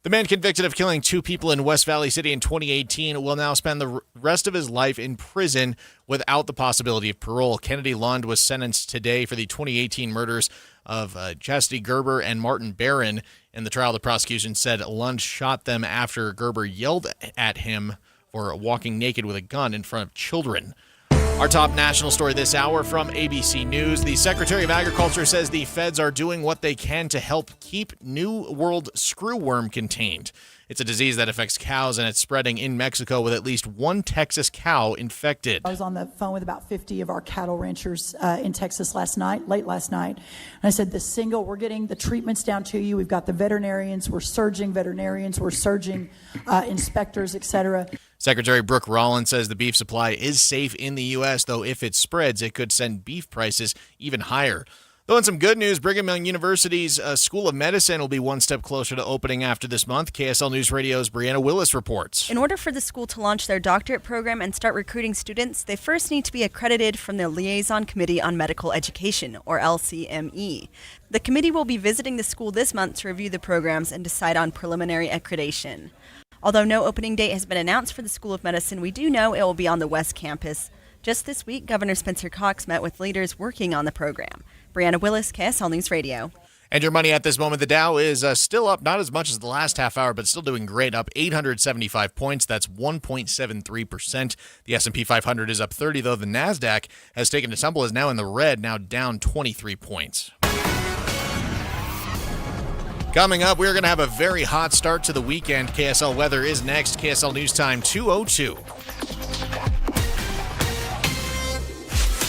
The man convicted of killing 2 people in West Valley City in 2018 will now spend the rest of his life in prison without the possibility of parole. Kennedy Lund was sentenced today for the 2018 murders of Chastity Gerber and Martin Barron. In the trial, the prosecution said Lund shot them after Gerber yelled at him for walking naked with a gun in front of children. Our top national story this hour from ABC News. The Secretary of Agriculture says the feds are doing what they can to help keep New World screwworm contained. It's a disease that affects cows, and it's spreading in Mexico with at least one Texas cow infected. I was on the phone with about 50 of our cattle ranchers in Texas late last night. And I said, we're getting the treatments down to you. We've got the veterinarians. We're surging inspectors, et cetera. Secretary Brooke Rollins says the beef supply is safe in the U.S., though if it spreads, it could send beef prices even higher. Though in some good news, Brigham Young University's School of Medicine will be one step closer to opening after this month. KSL News Radio's Brianna Willis reports. In order for the school to launch their doctorate program and start recruiting students, they first need to be accredited from the Liaison Committee on Medical Education, or LCME. The committee will be visiting the school this month to review the programs and decide on preliminary accreditation. Although no opening date has been announced for the School of Medicine, we do know it will be on the West Campus. Just this week, Governor Spencer Cox met with leaders working on the program. Brianna Willis, KSL News Radio. And your money at this moment, the Dow is still up, not as much as the last half hour, but still doing great, up 875 points. That's 1.73%. The S&P 500 is up 30, though. The NASDAQ has taken a tumble, is now in the red, now down 23 points. Coming up, we're going to have a very hot start to the weekend. KSL weather is next. KSL News Time 2:02.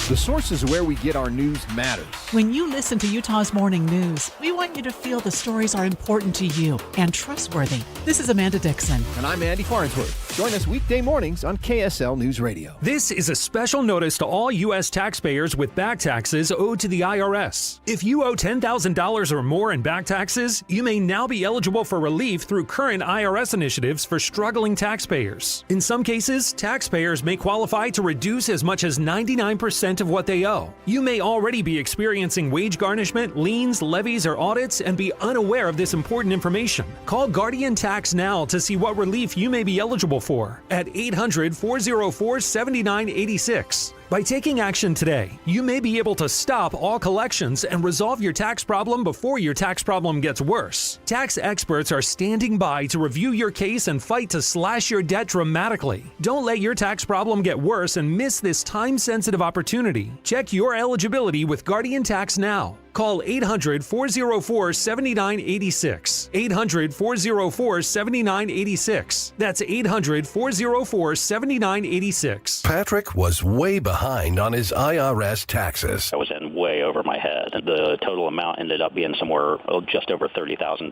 The sources where we get our news matters. When you listen to Utah's Morning News, we want you to feel the stories are important to you and trustworthy. This is Amanda Dixon. And I'm Andy Farnsworth. Join us weekday mornings on KSL News Radio. This is a special notice to all U.S. taxpayers with back taxes owed to the IRS. If you owe $10,000 or more in back taxes, you may now be eligible for relief through current IRS initiatives for struggling taxpayers. In some cases, taxpayers may qualify to reduce as much as 99% of what they owe. You may already be experiencing wage garnishment, liens, levies, or audits and be unaware of this important information. Call Guardian Tax now to see what relief you may be eligible for at 800-404-7986. By taking action today, you may be able to stop all collections and resolve your tax problem before your tax problem gets worse. Tax experts are standing by to review your case and fight to slash your debt dramatically. Don't let your tax problem get worse and miss this time-sensitive opportunity. Check your eligibility with Guardian Tax now. Call 800-404-7986. 800-404-7986. That's 800-404-7986. Patrick was way behind on his IRS taxes. I was in way over my head. The total amount ended up being somewhere just over $30,000.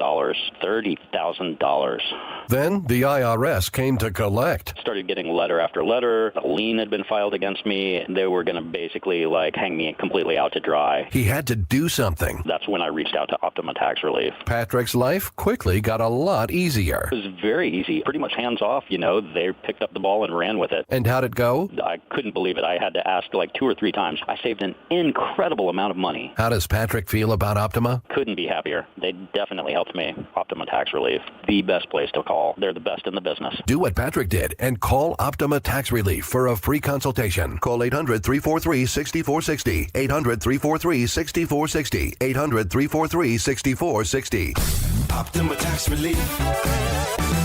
$30,000. Then the IRS came to collect. Started getting letter after letter. A lien had been filed against me. They were going to basically hang me completely out to dry. He had to do something. That's when I reached out to Optima Tax Relief. Patrick's life quickly got a lot easier. It was very easy, pretty much hands off. They picked up the ball and ran with it. And how'd it go? I couldn't believe it. I had to ask 2 or 3 times. I saved an incredible amount of money. How does Patrick feel about Optima? Couldn't be happier. They definitely helped me. Optima Tax Relief, the best place to call. They're the best in the business. Do what Patrick did and call Optima Tax Relief for a free consultation. Call 800-343-6460. 800-343-6460. 800-343-6460. Optima Tax Relief.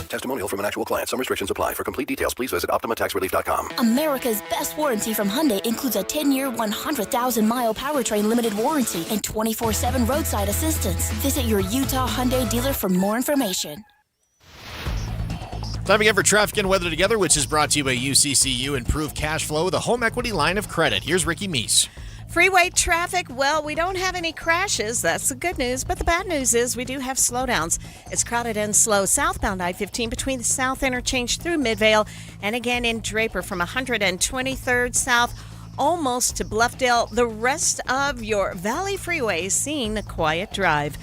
Testimonial from an actual client. Some restrictions apply. For complete details, please visit OptimaTaxRelief.com. America's best warranty from Hyundai includes a 10-year, 100,000-mile powertrain limited warranty and 24/7 roadside assistance. Visit your Utah Hyundai dealer for more information. Time again for Traffic and Weather Together, which is brought to you by UCCU. Improve cash flow with a home equity line of credit. Here's Ricky Meese. Freeway traffic, well, we don't have any crashes. That's the good news. But the bad news is we do have slowdowns. It's crowded and slow southbound I-15 between the South Interchange through Midvale and again in Draper from 123rd South almost to Bluffdale. The rest of your Valley Freeway is seeing a quiet drive.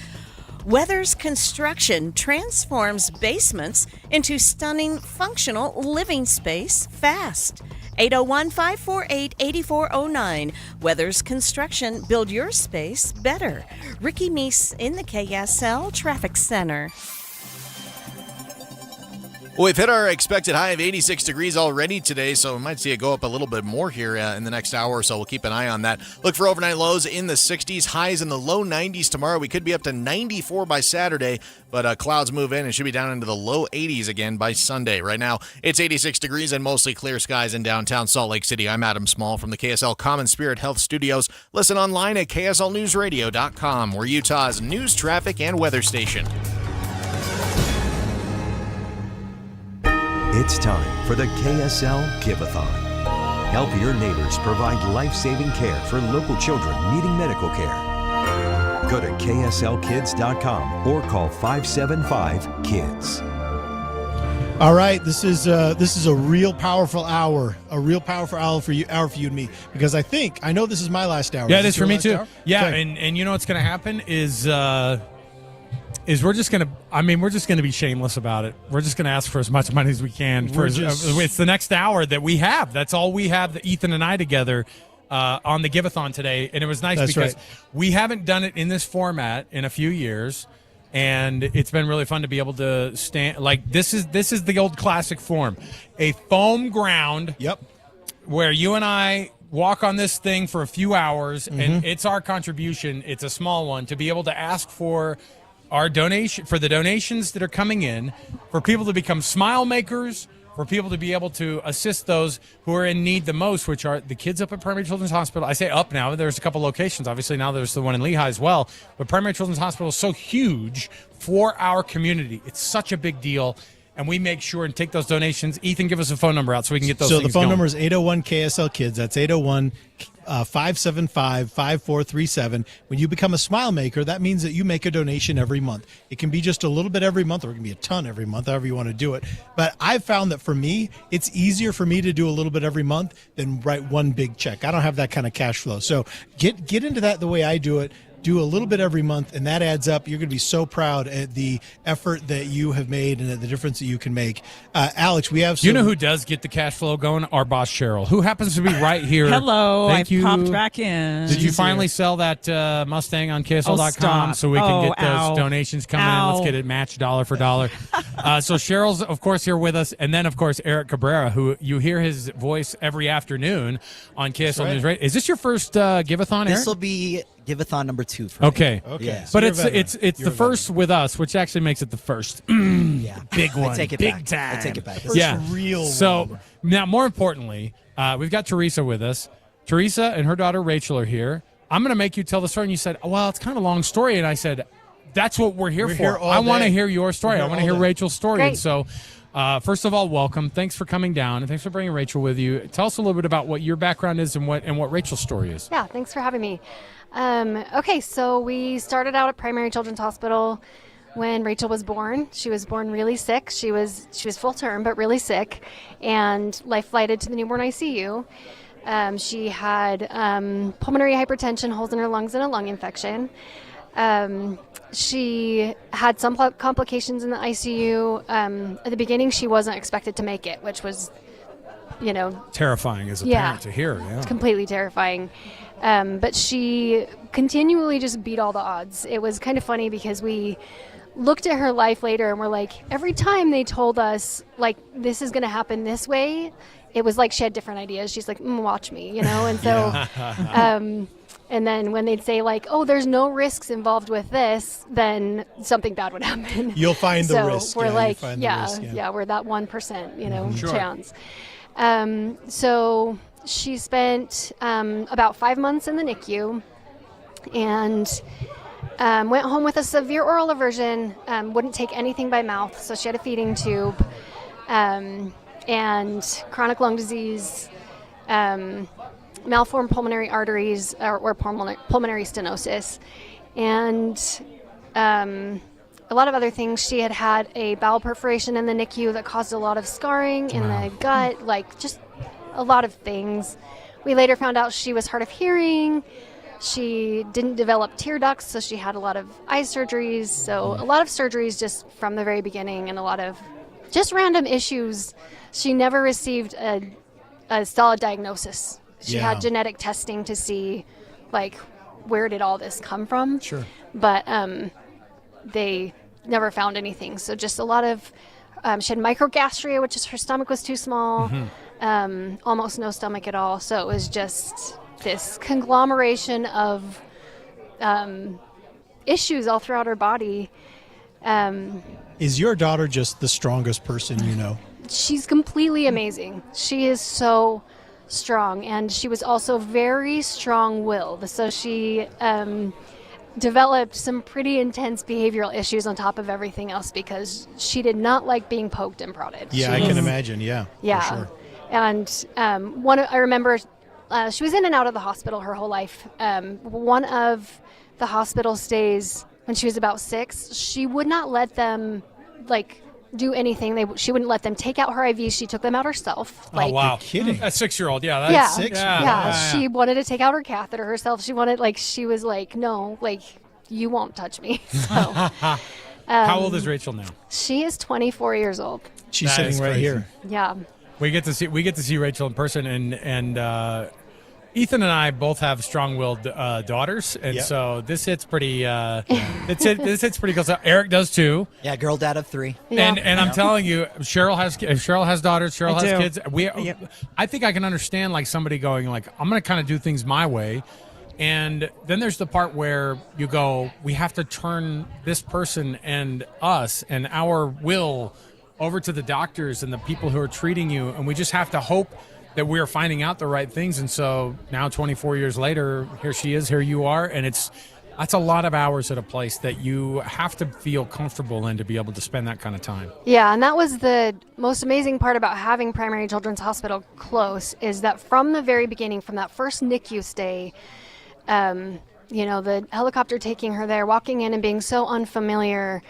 Weathers Construction transforms basements into stunning, functional living space fast. 801-548-8409. Weathers Construction. Build your space better. Ricky Meese in the KSL Traffic Center. Well, we've hit our expected high of 86 degrees already today, so we might see it go up a little bit more here in the next hour or so. We'll keep an eye on that. Look for overnight lows in the 60s, highs in the low 90s tomorrow. We could be up to 94 by Saturday, but clouds move in and should be down into the low 80s again by Sunday. Right now, it's 86 degrees and mostly clear skies in downtown Salt Lake City. I'm Adam Small from the KSL Common Spirit Health Studios. Listen online at kslnewsradio.com. We're Utah's news, traffic, and weather station. It's time for the KSL Give-A-Thon. Help your neighbors provide life-saving care for local children needing medical care. Go to kslkids.com or call 575-KIDS. All right, this is a real powerful hour, for you and me, because I know this is my last hour. Yeah, it is for me too. Hour? Yeah, okay. and you know what's going to happen is we're just going to be shameless about it. We're just going to ask for as much money as we can. It's the next hour that we have. That's all we have, Ethan and I together, on the Give-A-Thon today. And it was nice because we haven't done it in this format in a few years. And it's been really fun to be able to stand. This is the old classic form. A foam ground. Yep. Where you and I walk on this thing for a few hours. Mm-hmm. And it's our contribution. It's a small one to be able to ask for our donation, for the donations that are coming in, for people to become smile makers, for people to be able to assist those who are in need the most, which are the kids up at Primary Children's Hospital. I say up now. There's a couple locations. Obviously, now there's the one in Lehigh as well. But Primary Children's Hospital is so huge for our community. It's such a big deal. and we make sure and take those donations. Ethan, give us a phone number out so we can get those So things the phone going. number is 801 KSL Kids. That's 801 575-5437. When you become a Smile Maker, that means that you make a donation every month. It can be just a little bit every month, or it can be a ton every month, however you want to do it. But I've found that for me, it's easier for me to do a little bit every month than write one big check. I don't have that kind of cash flow. So get into that the way I do it. Do a little bit every month, and that adds up. You're going to be so proud at the effort that you have made and at the difference that you can make. Alex, we have some... You know who does get the cash flow going? Our boss, Cheryl, who happens to be right here. Hello, Thank you. popped back in. Did you finally sell that Mustang on KSL.com stop. so we can get those Ow. donations coming in? Let's get it matched dollar for dollar. So Cheryl's, of course, here with us. And then, of course, Eric Cabrera, who you hear his voice every afternoon on KSL right. News Radio. Is this your first Give-A-Thon, Eric? This will be Give-A-Thon number 2 for me. Okay. Yeah. But it's the first with us, which actually makes it the first. Yeah. Big one. I take it big back. time. I take it back. Yeah. real So one. now, more importantly, we've got Teresa with us. Teresa and her daughter Rachel are here. I'm going to make you tell the story. And you said, well, it's kind of a long story. And I said, that's what we're here We're for. here all I want to day. hear your story. We're I here want to all hear day. Rachel's story. Great. And so, first of all, welcome. Thanks for coming down. And thanks for bringing Rachel with you. Tell us a little bit about what your background is and what Rachel's story is. Yeah, thanks for having me. Okay, so we started out at Primary Children's Hospital when Rachel was born. She was born really sick. She was full term, but really sick, and life flighted to the newborn ICU. She had pulmonary hypertension, holes in her lungs, and a lung infection. She had some complications in the ICU. At the beginning, she wasn't expected to make it, which was, Terrifying as a Yeah. parent to hear. Yeah. completely terrifying. But she continually just beat all the odds. It was kind of funny because we looked at her life later and we're like, every time they told us, like, this is going to happen this way, it was like she had different ideas. She's like, watch me, And so, and then when they'd say, like, oh, there's no risks involved with this, then something bad would happen. You'll find the so risk. we're Yeah, like, you'll find the yeah, risk, yeah. we're that 1%, Sure. chance. So she spent about 5 months in the NICU and went home with a severe oral aversion, wouldn't take anything by mouth, so she had a feeding tube, and chronic lung disease, malformed pulmonary arteries, or pulmonary stenosis, and a lot of other things. She had a bowel perforation in the NICU that caused a lot of scarring in the gut, like just a lot of things. We later found out she was hard of hearing. She didn't develop tear ducts, so she had a lot of eye surgeries. So a lot of surgeries just from the very beginning, and a lot of just random issues. She never received a solid diagnosis. She Yeah. had genetic testing to see, like, where did all this come from? Sure. But they never found anything. So just a lot of, she had microgastria, which is her stomach was too small, almost no stomach at all. So it was just this conglomeration of issues all throughout her body. Is your daughter just the strongest person you know? She's completely amazing. She is so strong, and she was also very strong-willed. So she developed some pretty intense behavioral issues on top of everything else because she did not like being poked and prodded. Yeah, I She can was- imagine. Yeah. Yeah, For sure. and I remember she was in and out of the hospital her whole life. One of the hospital stays when she was about 6, she would not let them do anything. She wouldn't let them take out her IVs. She took them out herself. Oh, wow. You're kidding. A 6-year-old. Yeah. Yeah, That's yeah. She wanted to take out her catheter herself. She was like, no, you won't touch me. So, How old is Rachel now? she is 24 years old. She's That sitting is right crazy. here. Yeah. We get to see Rachel in person, and Ethan and I both have strong-willed daughters, and Yep. so this hits pretty. This hits pretty close. Eric does too. Yeah, girl dad of 3. And I'm telling you, Cheryl has daughters. Cheryl I has do. kids. I think I can understand somebody going I'm going to kind of do things my way, and then there's the part where you go, we have to turn this person and us and our will over to the doctors and the people who are treating you, and we just have to hope that we are finding out the right things. And so now 24 years later, here she is, here you are, and it's That's a lot of hours at a place that you have to feel comfortable in to be able to spend that kind of time. Yeah, and that was the most amazing part about having Primary Children's Hospital close, is that from the very beginning, from that first NICU stay, the helicopter taking her there, walking in and being so unfamiliar,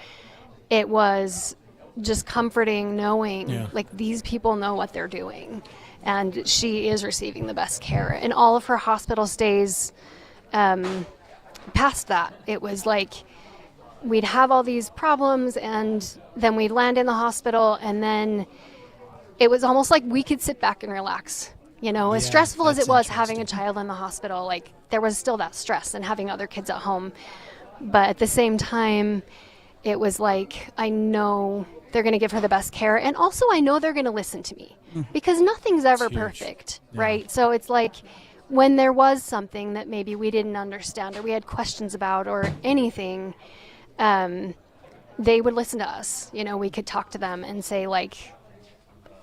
it was just comforting knowing like these people know what they're doing and she is receiving the best care. And all of her hospital stays past that, it was like we'd have all these problems and then we'd land in the hospital and then it was almost like we could sit back and relax. As stressful as it was having a child in the hospital, like there was still that stress and having other kids at home. But at the same time, it was like, I know they're going to give her the best care. And also I know they're going to listen to me because nothing's ever perfect, right? So it's like when there was something that maybe we didn't understand or we had questions about or anything, they would listen to us. We could talk to them and say like,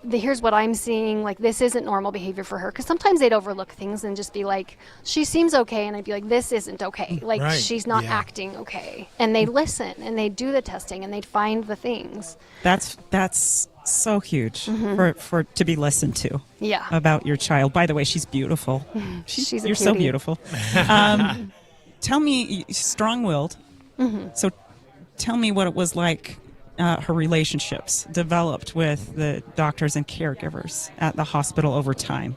here's what I'm seeing, like this isn't normal behavior for her, because sometimes they'd overlook things and just be like, she seems okay, and I'd be like, this isn't okay, like she's not acting okay, and they'd listen and they'd do the testing and they'd find the things. That's so huge for to be listened to about your child. By the way, she's beautiful. She's you're so beautiful. Tell me, strong-willed, so tell me what it was like. Her relationships developed with the doctors and caregivers at the hospital over time.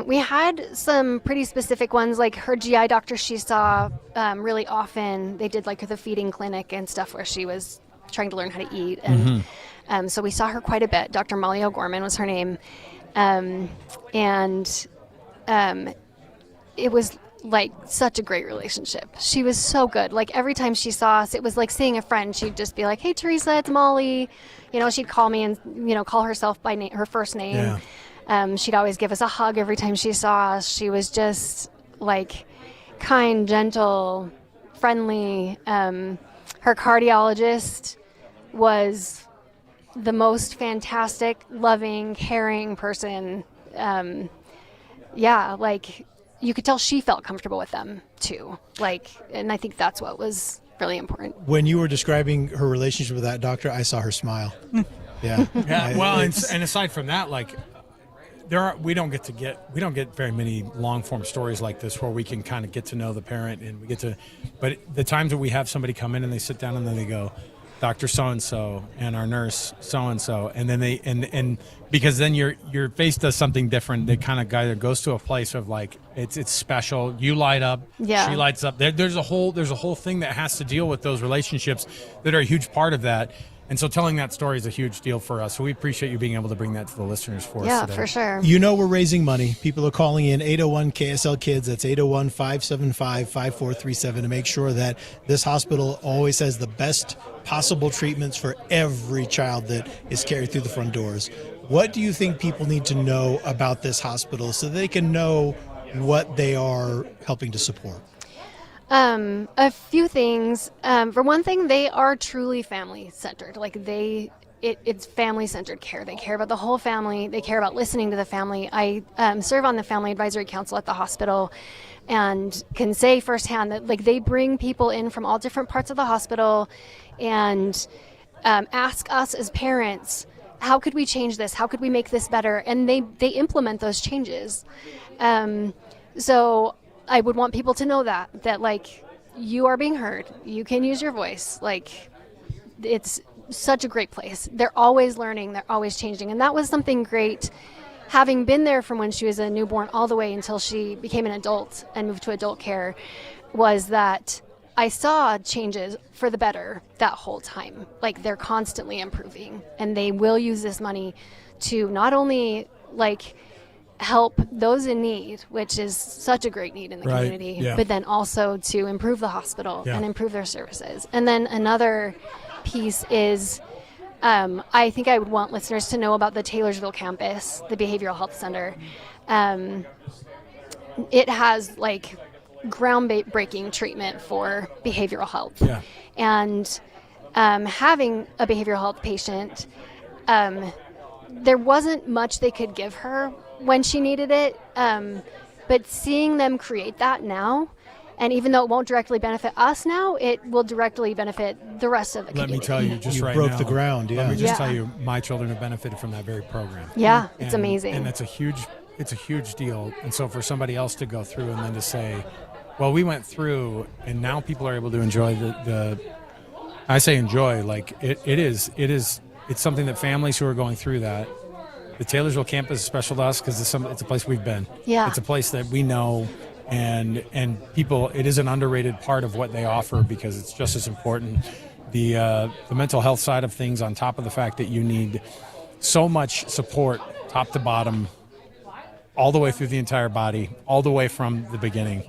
We had some pretty specific ones, like her GI doctor she saw really often. They did like the feeding clinic and stuff where she was trying to learn how to eat. And so we saw her quite a bit. Dr. Molly O'Gorman was her name. It was like such a great relationship. She was so good. Like every time she saw us, it was like seeing a friend. She'd just be like, hey, Teresa, it's Molly. She'd call me and, call herself by her first name. Yeah. She'd always give us a hug every time she saw us. She was just like kind, gentle, friendly. Her cardiologist was the most fantastic, loving, caring person. You could tell she felt comfortable with them too. And I think that's what was really important. When you were describing her relationship with that doctor, I saw her smile. Yeah. And aside from that, we don't get very many long form stories like this where we can kind of get to know the parent but the times that we have somebody come in and they sit down and then they go, Dr. So-and-so and our nurse so-and-so, and then and because then your face does something different. They kind of goes to a place of like it's special. You light up, she lights up. There's a whole thing that has to deal with those relationships that are a huge part of that. And so telling that story is a huge deal for us. So we appreciate you being able to bring that to the listeners for us today. Yeah, for sure. We're raising money. People are calling in 801 KSL Kids. That's 801-575-5437 to make sure that this hospital always has the best possible treatments for every child that is carried through the front doors. What do you think people need to know about this hospital so they can know what they are helping to support? A few things. For one thing, they are truly family-centered. It's family-centered care. They care about the whole family. They care about listening to the family. I serve on the Family Advisory Council at the hospital and can say firsthand that they bring people in from all different parts of the hospital and ask us as parents, how could we change this? How could we make this better? And they implement those changes. So I would want people to know that you are being heard. You can use your voice. It's such a great place. They're always learning. They're always changing. And that was something great, having been there from when she was a newborn all the way until she became an adult and moved to adult care, was that I saw changes for the better that whole time. They're constantly improving. And they will use this money to not only help those in need, which is such a great need in the community, but then also to improve the hospital and improve their services. And then another piece is I think I would want listeners to know about the Taylorsville campus, the Behavioral Health Center. It has groundbreaking treatment for behavioral health. Yeah. And having a behavioral health patient, there wasn't much they could give her when she needed it, but seeing them create that now And even though it won't directly benefit us now, it will directly benefit the rest of the Let community. me tell you, just You right broke now, the ground, yeah. Let me just Yeah. tell you, my children have benefited from that very program. Yeah, it's amazing. And it's a huge deal. And so for somebody else to go through and then to say, well, we went through, and now people are able to enjoy the I say enjoy, like it's something that families who are going through that. The Taylorsville campus is special to us because it's a place we've been. Yeah. It's a place that we know, and people, it is an underrated part of what they offer because it's just as important. The mental health side of things, on top of the fact that you need so much support, top to bottom, all the way through the entire body, all the way from the beginning.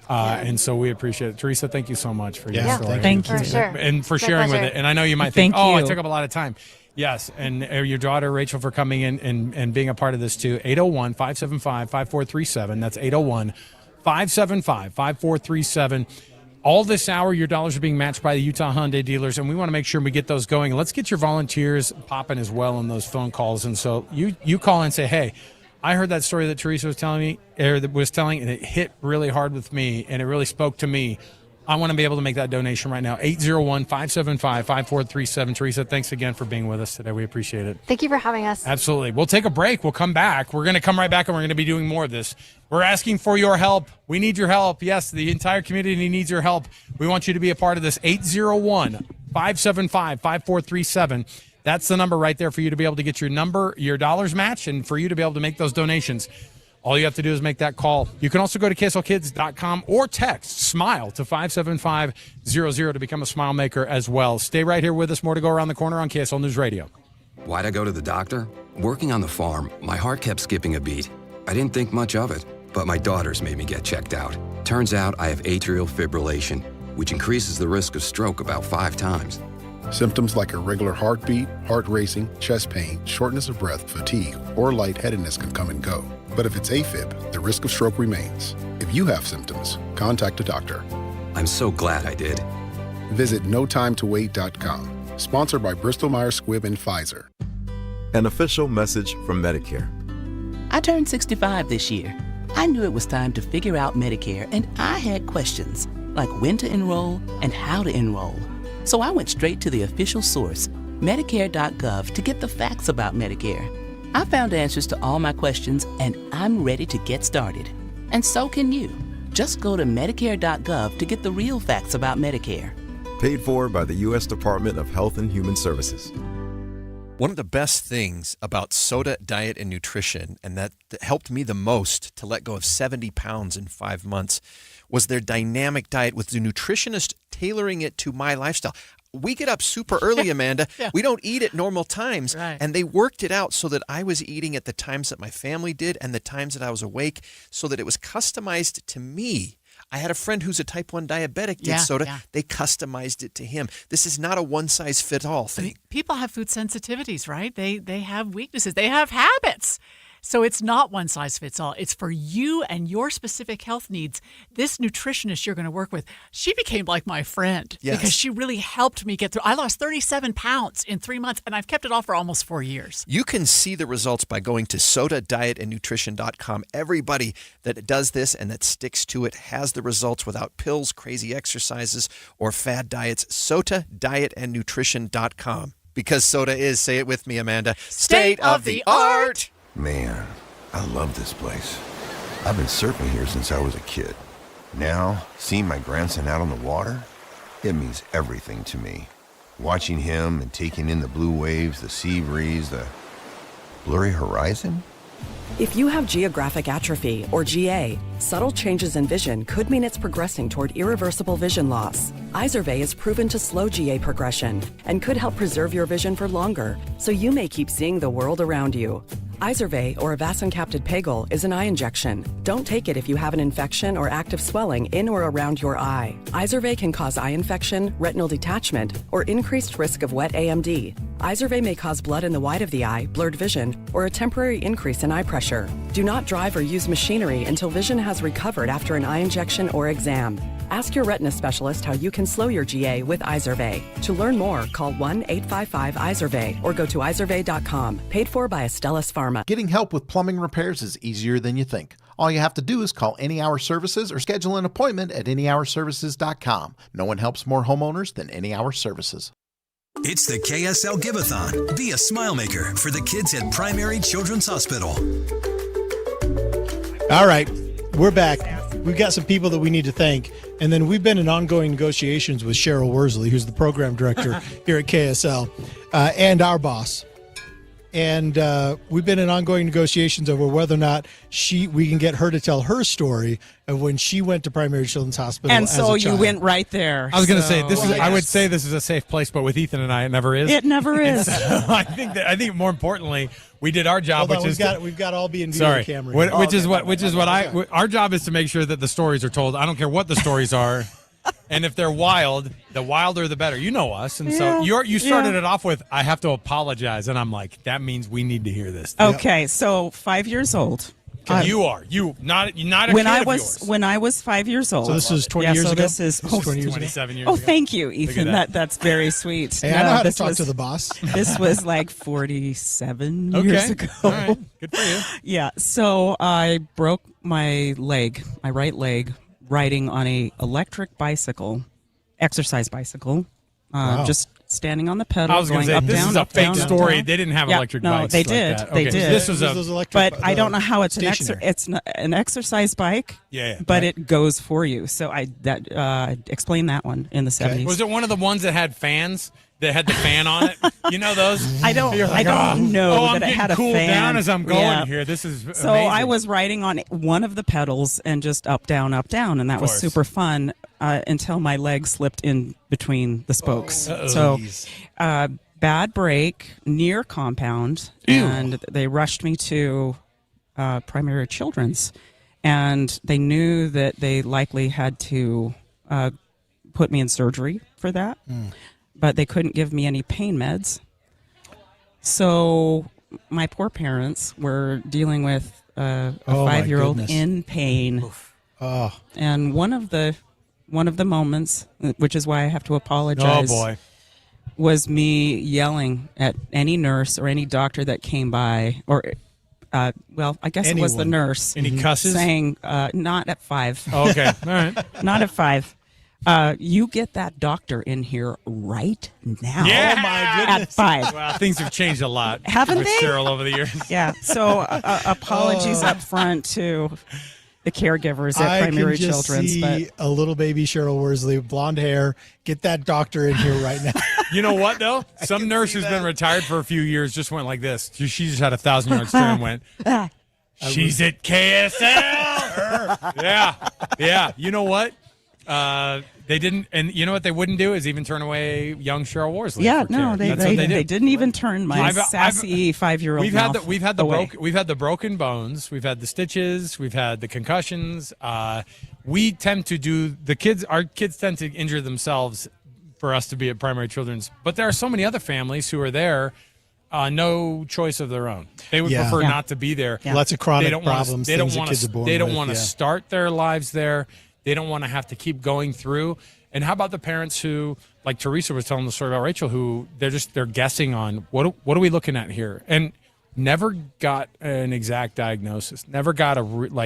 And so we appreciate it. Teresa, thank you so much for your story. Thank you. For sure. And for It's my sharing with pleasure. it. And I know you might think, Thank oh, you. I took up a lot of time. Yes, and your daughter, Rachel, for coming in and being a part of this too. 801-575-5437. That's 801-575-5437. All this hour, your dollars are being matched by the Utah Hyundai dealers, and we want to make sure we get those going. Let's get your volunteers popping as well on those phone calls. And so you call and say, hey, I heard that story that Teresa was telling, and it hit really hard with me, and it really spoke to me. I want to be able to make that donation right now. 801-575-5437. Teresa, thanks again for being with us today. We appreciate it. Thank you for having us. Absolutely. We'll take a break. We'll come back. We're going to come right back, and we're going to be doing more of this. We're asking for your help. We need your help. Yes, the entire community needs your help. We want you to be a part of this. 801-575-5437. That's the number right there for you to be able to get your dollars matched and for you to be able to make those donations. All you have to do is make that call. You can also go to KSLKids.com or text SMILE to 57500 to become a Smile Maker as well. Stay right here with us. More to go around the corner on KSL News Radio. Why'd I go to the doctor? Working on the farm, my heart kept skipping a beat. I didn't think much of it, but my daughters made me get checked out. Turns out I have atrial fibrillation, which increases the risk of stroke about 5 times. Symptoms like irregular heartbeat, heart racing, chest pain, shortness of breath, fatigue, or lightheadedness can come and go. But if it's AFib, the risk of stroke remains. If you have symptoms, contact a doctor. I'm so glad I did. Visit notimetowait.com. Sponsored by Bristol-Myers Squibb and Pfizer. An official message from Medicare. I turned 65 this year. I knew it was time to figure out Medicare, and I had questions, like when to enroll and how to enroll. So I went straight to the official source, Medicare.gov, to get the facts about Medicare. I found answers to all my questions, and I'm ready to get started. And so can you. Just go to Medicare.gov to get the real facts about Medicare. Paid for by the U.S. Department of Health and Human Services. One of the best things about Soda Diet and Nutrition, and that helped me the most to let go of 70 pounds in 5 months, was their dynamic diet with the nutritionist tailoring it to my lifestyle. We get up super early, Amanda. Yeah. We don't eat at normal times. Right. And they worked it out so that I was eating at the times that my family did and the times that I was awake, so that it was customized to me. I had a friend who's a type 1 diabetic did soda. Yeah. They customized it to him. This is not a one-size-fits-all thing. People have food sensitivities, right? They have weaknesses. They have habits. So it's not one size fits all. It's for you and your specific health needs. This nutritionist you're going to work with, she became like my friend because she really helped me get through. I lost 37 pounds in 3 months, and I've kept it off for almost 4 years. You can see the results by going to sodadietandnutrition.com. Everybody that does this and that sticks to it has the results without pills, crazy exercises, or fad diets. Sodadietandnutrition.com. Because soda is, say it with me, Amanda, state of the art. Man, I love this place. I've been surfing here since I was a kid. Now, seeing my grandson out on the water, it means everything to me. Watching him and taking in the blue waves, the sea breeze, the blurry horizon. If you have geographic atrophy, or GA, subtle changes in vision could mean it's progressing toward irreversible vision loss. Izervay is proven to slow GA progression and could help preserve your vision for longer, so you may keep seeing the world around you. Izervay, or avacincaptad pegol, is an eye injection. Don't take it if you have an infection or active swelling in or around your eye. Izervay can cause eye infection, retinal detachment, or increased risk of wet AMD. Izervay may cause blood in the white of the eye, blurred vision, or a temporary increase in eye pressure. Do not drive or use machinery until vision has recovered after an eye injection or exam. Ask your retina specialist how you can slow your GA with Izervay. To learn more, call 1-855-IZERVAY or go to izervay.com. Paid for by Astellas Pharma. Getting help with plumbing repairs is easier than you think. All you have to do is call Any Hour Services or schedule an appointment at anyhourservices.com. No one helps more homeowners than Any Hour Services. It's the KSL Give-A-Thon. Be a smile maker for the kids at Primary Children's Hospital. All right, we're back. We've got some people that we need to thank. And then we've been in ongoing negotiations with Cheryl Worsley, who's the program director here at KSL, and our boss. And we've been in ongoing negotiations over whether or not we can get her to tell her story of when she went to Primary Children's Hospital. And as so a you child. went right there. I was going to say So- I would say this is a safe place, but with Ethan and I, it never is. It never is. So I think more importantly, we did our job, Hold on, which is we've got all being sorry, camera. which is what our job is to make sure that the stories are told. I don't care what the stories are. And if they're wild, the wilder the better. You know us, and so you started it off with, "I have to apologize," and I'm like, that means we need to hear this. Okay, so 5 years old. Not a kid when I of was yours. when I was 5 years old. So this is 20 years so ago? This is 27 years Oh, ago. thank you, Look Ethan. at that. That's very sweet. Hey, I know how to this talk to the boss. This was like 47 Okay. years ago. All right. Good for you. Yeah. So I broke my right leg, riding on a electric bicycle, exercise bicycle, Wow. just standing on the pedal. I was going to say, up, this down, is a up, fake down, up, story. down. They didn't have Yeah, electric no, bikes they like did. that. They Okay, so did. this was but I don't know how it's stationary. it's an exercise bike. Yeah. But it goes for you. So I explained that one in the 70s. Was it one of the ones that had fans? That had the fan on it? You know those? I don't. You're like, I don't know oh, I'm that it getting had a cooled fan. down as I'm going Yeah. here. This is So amazing. I was riding on one of the pedals and just up, down, and that Of was course. super fun until my leg slipped in between the spokes. Oh. So Uh-oh. bad break near compound, and they rushed me to Primary Children's, and they knew that they likely had to put me in surgery for that. But they couldn't give me any pain meds. So my poor parents were dealing with a Oh, my 5-year-old goodness. in pain. Oh. And one of the moments, which is why I have to apologize, Oh, boy. was me yelling at any nurse or any doctor that came by, or well, I guess it was the Anyone. nurse. Any cusses? Saying, not at 5. Oh, okay. All right. Not at 5. You get that doctor in here right now. Yeah. Oh, my goodness. At 5. Well, things have changed a lot. Haven't with they? Cheryl over the years. Yeah. So apologies up front to the caregivers at I Primary can just Children's. see But a little baby Cheryl Worsley, blonde hair. Get that doctor in here right now. You know what, though? Some nurse who's been retired for a few years just went like this. She just had a 1,000-yard stare and went, she's at KSL. Yeah. You know what? They didn't, and you know what they wouldn't do is even turn away young Cheryl Worsley. yeah, for no, care. they That's what they did. didn't even turn my sassy 5-year-old. We've had the away. we've had the broken bones, we've had the stitches, we've had the concussions. We tend to do our kids tend to injure themselves for us to be at Primary Children's, but there are so many other families who are there. No choice of their own. They would prefer not to be there. Lots of chronic They don't wanna- problems, They don't things that want kids are to. born They don't with, want to yeah. start their lives there. They don't want to have to keep going through. And how about the parents who, like Teresa was telling the story about Rachel, who they're guessing on what are we looking at here, and never got an exact diagnosis. Never got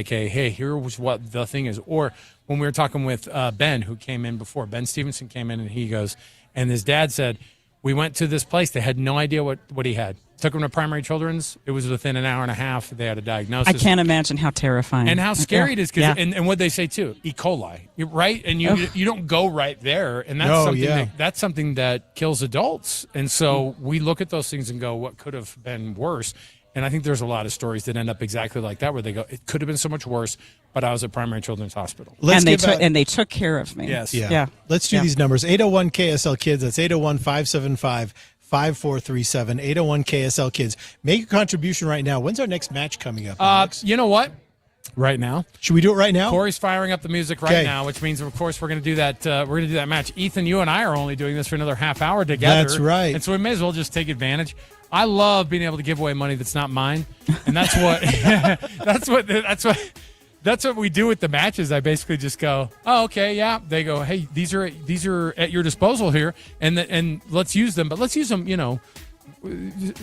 hey, here was what the thing is. Or when we were talking with Ben, who came in before, Ben Stevenson came in, and he goes, and his dad said, we went to this place. They had no idea what he had. Took him to Primary Children's. It was within an hour and a half. They had a diagnosis. I can't imagine how terrifying And how scary it is. Yeah. And what they say, too, E. coli, right? And you don't go right there. And that's, that's something that kills adults. And so we look at those things and go, what could have been worse? And I think there's a lot of stories that end up exactly like that, where they go, it could have been so much worse, but I was at Primary Children's Hospital. And they took care of me. Yes. Yeah. Let's do these numbers. 801 KSL Kids. That's 801-575-5437. 801 KSL Kids. Make a contribution right now. When's our next match coming up, Alex? You know what? Right now. Should we do it right now? Corey's firing up the music right now, which means, of course, we're going to do that. We're going to do that match. Ethan, you and I are only doing this for another half hour together. That's right. And so we may as well just take advantage. I love being able to give away money that's not mine, and that's what that's what we do with the matches. I basically just go, oh, okay, yeah. They go, hey, these are at your disposal here, and let's use them, but let's use them,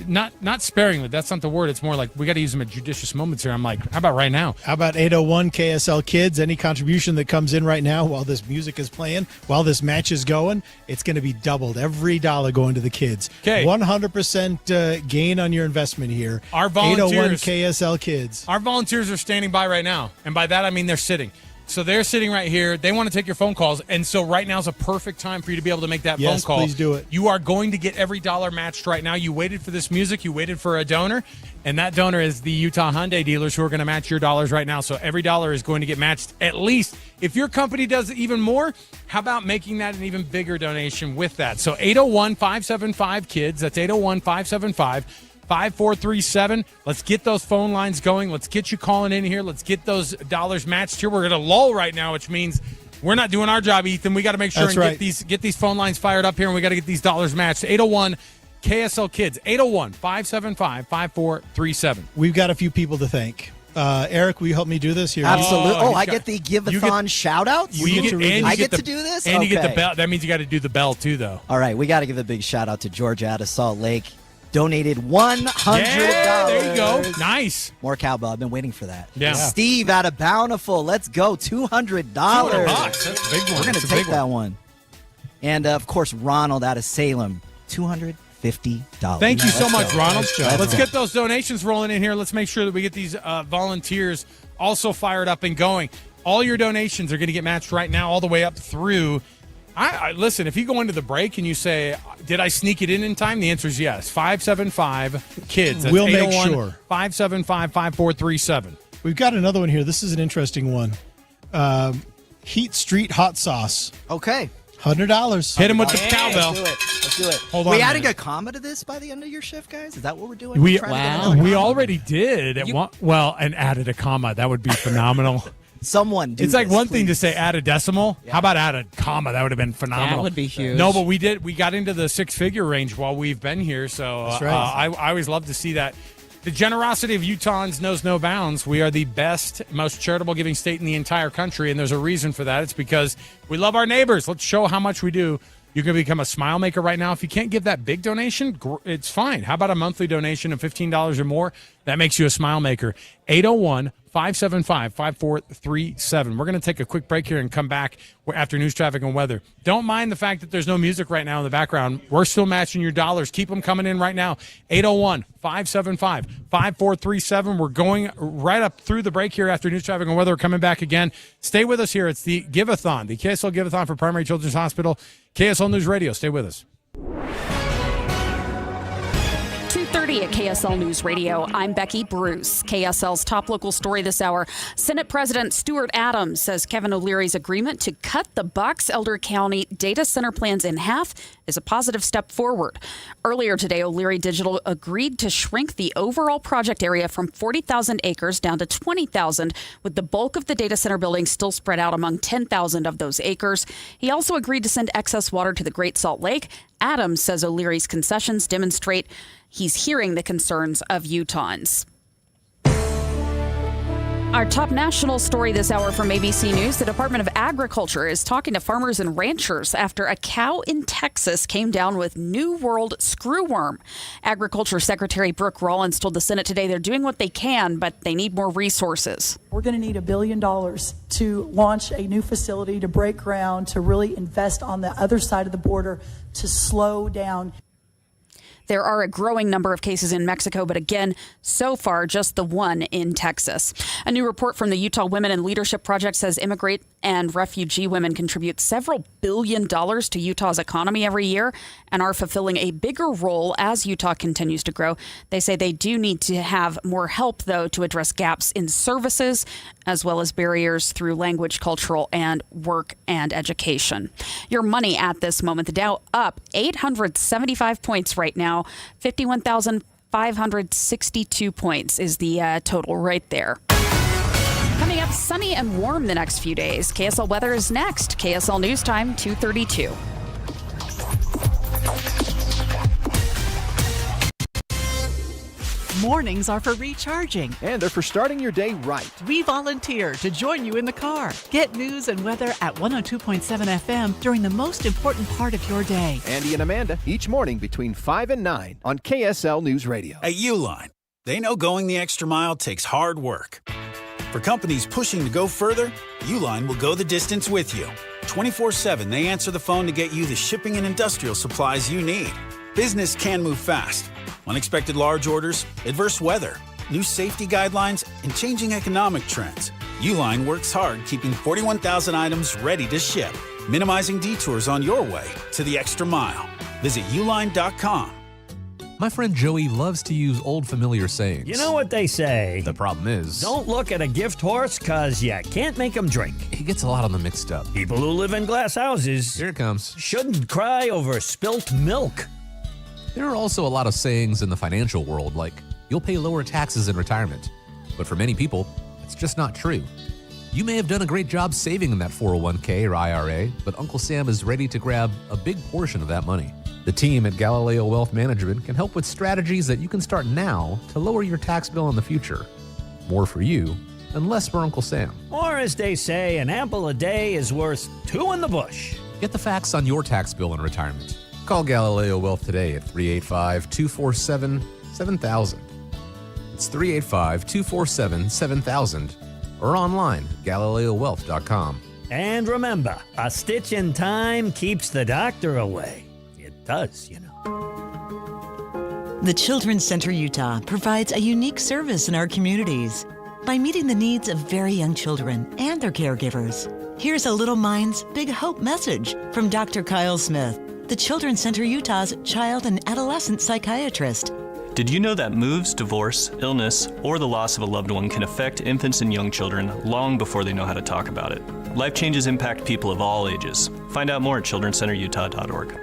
not sparingly. That's not the word. It's more like we got to use them at judicious moments here. I'm like, how about right now? How about 801 KSL Kids? Any contribution that comes in right now while this music is playing, while this match is going, it's going to be doubled. Every dollar going to the kids. Okay. 100% gain on your investment here. Our volunteers, 801 KSL Kids. Our volunteers are standing by right now. And by that, I mean they're sitting. So they're sitting right here. They want to take your phone calls. And so right now is a perfect time for you to be able to make that phone call. Yes, please do it. You are going to get every dollar matched right now. You waited for this music. You waited for a donor. And that donor is the Utah Hyundai dealers who are going to match your dollars right now. So every dollar is going to get matched at least. If your company does even more, how about making that an even bigger donation with that? So 801-575-KIDS. That's 801-575-5437. Let's get those phone lines going. Let's get you calling in here. Let's get those dollars matched here. We're going to lull right now, which means we're not doing our job, Ethan. We got to make sure get these phone lines fired up here, and we got to get these dollars matched. 801 KSL Kids. 801-575-5437. We've got a few people to thank. Eric, will you help me do this here? Absolutely. I get the Give-A-Thon shout-outs? I get to do this? And you get the bell. That means you got to do the bell, too, though. All right, we got to give a big shout-out to Georgia out of Salt Lake. Donated $100. Yeah, there you go. Nice. More cowbell. I've been waiting for that. Yeah. Steve out of Bountiful. Let's go. $200. $200. That's a big one. We're going to take that one. And, of course, Ronald out of Salem. $250. Thank you so much, Ronald. Let's get those donations rolling in here. Let's make sure that we get these volunteers also fired up and going. All your donations are going to get matched right now all the way up through. Listen, if you go into the break and you say, did I sneak it in time? The answer is yes. 575-KIDS. That's we'll make sure. 575-5437. We've got another one here. This is an interesting one. Heat Street Hot Sauce. Okay. $100. Hit him with the cowbell. Let's do it. Hold on. We adding a comma to this by the end of your shift, guys? Is that what we're doing? We already did. And added a comma. That would be phenomenal. Someone do It's like this, one thing to please. say add a decimal. How about add a comma? That would have been phenomenal. That would be huge. No, but we did. We got into the six-figure range while we've been here. So That's right. I always love to see that. The generosity of Utahns knows no bounds. We are the best, most charitable giving state in the entire country, and there's a reason for that. It's because we love our neighbors. Let's show how much we do. You can become a smile maker right now. If you can't give that big donation, it's fine. How about a monthly donation of $15 or more? That makes you a smile maker. 801-575-5437. We're going to take a quick break here and come back after news, traffic, and weather. Don't mind the fact that there's no music right now in the background. We're still matching your dollars. Keep them coming in right now. 801-575-5437. We're going right up through the break here after news, traffic, and weather. We're coming back again. Stay with us here. It's the Give-A-Thon, the KSL Give-A-Thon for Primary Children's Hospital. KSL News Radio. Stay with us. 2:30 at KSL News Radio. I'm Becky Bruce. KSL's top local story this hour. Senate President Stuart Adams says Kevin O'Leary's agreement to cut the Box Elder County data center plans in half is a positive step forward. Earlier today, O'Leary Digital agreed to shrink the overall project area from 40,000 acres down to 20,000, with the bulk of the data center building still spread out among 10,000 of those acres. He also agreed to send excess water to the Great Salt Lake. Adams says O'Leary's concessions demonstrate he's hearing the concerns of Utahns. Our top national story this hour from ABC News. The Department of Agriculture is talking to farmers and ranchers after a cow in Texas came down with New World screwworm. Agriculture Secretary Brooke Rollins told the Senate today they're doing what they can, but they need more resources. We're going to need $1 billion to launch a new facility, to break ground, to really invest on the other side of the border, to slow down. There are a growing number of cases in Mexico, but again, so far, just the one in Texas. A new report from the Utah Women in Leadership Project says immigrant and refugee women contribute several $billions to Utah's economy every year and are fulfilling a bigger role as Utah continues to grow. They say they do need to have more help, though, to address gaps in services, as well as barriers through language, cultural, and work and education. Your money at this moment, the Dow up 875 points right now, 51,562 points is the total right there. Coming up, sunny and warm the next few days. KSL weather is next. KSL News Time, 2:32. Mornings are for recharging. And they're for starting your day right. We volunteer to join you in the car. Get news and weather at 102.7 FM during the most important part of your day. Andy and Amanda, each morning between 5 and 9 on KSL News Radio. At Uline, they know going the extra mile takes hard work. For companies pushing to go further, Uline will go the distance with you. 24/7, they answer the phone to get you the shipping and industrial supplies you need. Business can move fast. Unexpected large orders, adverse weather, new safety guidelines, and changing economic trends. Uline works hard keeping 41,000 items ready to ship, minimizing detours on your way to the extra mile. Visit uline.com. My friend Joey loves to use old familiar sayings. You know what they say? The problem is, don't look at a gift horse, cause you can't make them drink. He gets a lot of them mixed up. People who live in glass houses, here it comes, shouldn't cry over spilt milk. There are also a lot of sayings in the financial world, like, you'll pay lower taxes in retirement. But for many people, it's just not true. You may have done a great job saving in that 401k or IRA, but Uncle Sam is ready to grab a big portion of that money. The team at Galileo Wealth Management can help with strategies that you can start now to lower your tax bill in the future. More for you and less for Uncle Sam. Or as they say, an apple a day is worth two in the bush. Get the facts on your tax bill in retirement. Call Galileo Wealth today at 385-247-7000. It's 385-247-7000 or online at GalileoWealth.com. And remember, a stitch in time keeps the doctor away. It does, you know. The Children's Center Utah provides a unique service in our communities by meeting the needs of very young children and their caregivers. Here's a Little Minds Big Hope message from Dr. Kyle Smith, the Children's Center Utah's child and adolescent psychiatrist. Did you know that moves, divorce, illness, or the loss of a loved one can affect infants and young children long before they know how to talk about it? Life changes impact people of all ages. Find out more at childrencenterutah.org.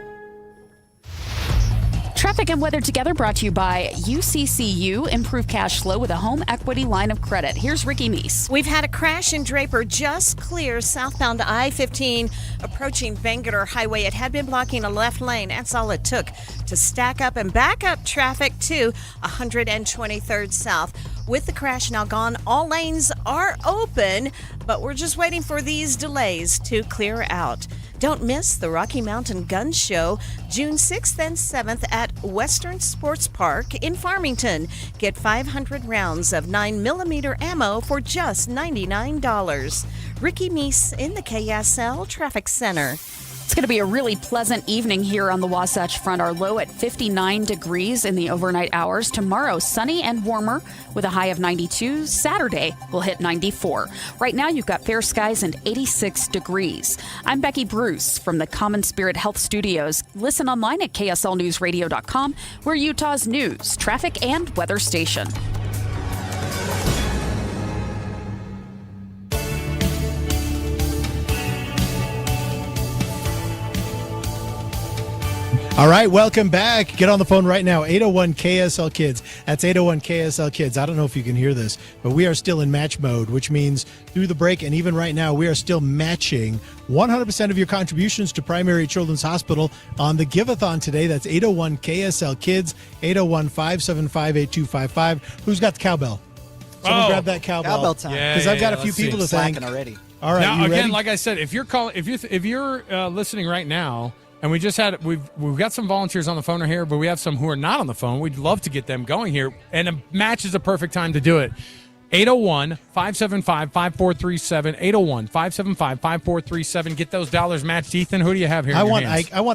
Traffic and weather together brought to you by UCCU. Improve cash flow with a home equity line of credit. Here's Ricky Meese. We've had a crash in Draper just clear southbound I-15 approaching Bangerter Highway. It had been blocking a left lane. That's all it took to stack up and back up traffic to 123rd South. With the crash now gone, all lanes are open, but we're just waiting for these delays to clear out. Don't miss the Rocky Mountain Gun Show, June 6th and 7th at Western Sports Park in Farmington. Get 500 rounds of 9mm ammo for just $99. Ricky Meese in the KSL Traffic Center. It's going to be a really pleasant evening here on the Wasatch Front. Our low at 59 degrees in the overnight hours. Tomorrow, sunny and warmer with a high of 92. Saturday, we'll hit 94. Right now, you've got fair skies and 86 degrees. I'm Becky Bruce from the Common Spirit Health Studios. Listen online at kslnewsradio.com. We're Utah's news, traffic, and weather station. All right, welcome back. Get on the phone right now, 801 KSL Kids. That's 801 KSL Kids. I don't know if you can hear this, but we are still in match mode, which means through the break and even right now, we are still matching 100% of your contributions to Primary Children's Hospital on the Give-A-Thon today. That's 801 KSL Kids, 801-575-8255. Who's got the cowbell? Someone grab that cowbell. Cowbell time. Because I've got a few people to thank. Already. All right, now, you again, ready? like I said, if you're listening right now, and we've got some volunteers on the phone here, but we have some who are not on the phone. We'd love to get them going here, and a match is a perfect time to do it. 801-575-5437, 801-575-5437. Get those dollars matched. Ethan, who do you have here? I want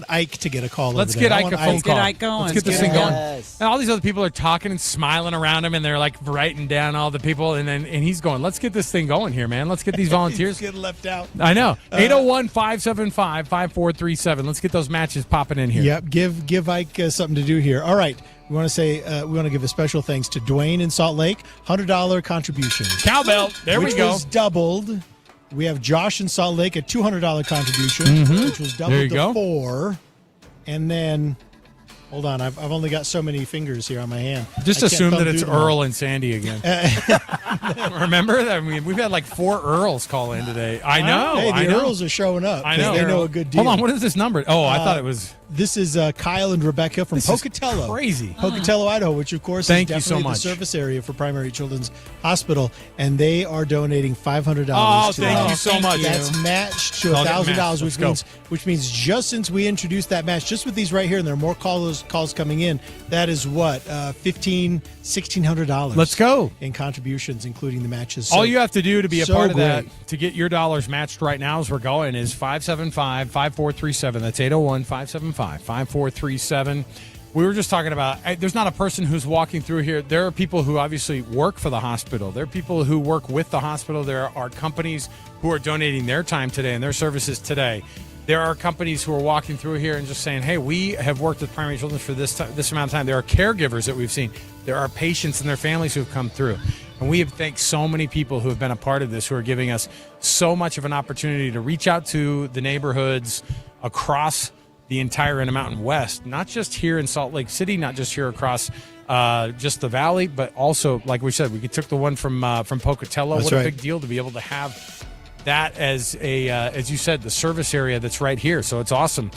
Ike to get a call. Let's over get there. Ike a phone call. Get Ike going. Let's get this thing going. Yes. And all these other people are talking and smiling around him, and they're like writing down all the people, and he's going, let's get this thing going here, man. Let's get these volunteers. He's getting left out. I know. 801-575-5437. Let's get those matches popping in here. Yep. Give Ike something to do here. All right. We want to give a special thanks to Dwayne in Salt Lake, $100 contribution. Cowbell. There we go. Which was doubled. We have Josh in Salt Lake at $200 contribution, which was doubled to $4. And then, hold on, I've only got so many fingers here on my hand. Just assume that it's Earl and Sandy again. Remember that? I mean, we've had like 4 Earls call in today. I know. Hey, the Earls are showing up. I know. They know a good deal. Hold on. What is this number? Oh, I thought it was. This is Kyle and Rebecca from Pocatello. Crazy. Pocatello, Idaho, which, of course, Thank is you so definitely much. the service area for Primary Children's Hospital, and they are donating $500. Oh, to thank them. you so much. That's matched to I'll get $1,000, matched. which means just since we introduced that match, just with these right here, and there are more calls coming in, that is what, $1,600. Let's go. In contributions, including the matches. All So- you have to do to be a so part of that, great. to get your dollars matched right now as we're going, is 575-5437. That's 801-575-5437. We were just talking about, there's not a person who's walking through here. There are people who obviously work for the hospital. There are people who work with the hospital. There are companies who are donating their time today and their services today. There are companies who are walking through here and just saying, hey, we have worked with Primary Children for this amount of time. There are caregivers that we've seen. There are patients and their families who have come through. And we have thanked so many people who have been a part of this, who are giving us so much of an opportunity to reach out to the neighborhoods across the entire Intermountain West, not just here in Salt Lake City, not just here across just the valley, but also, like we said, we took the one from Pocatello. That's what a right. big deal to be able to have that as a, as you said, the service area that's right here. So it's awesome.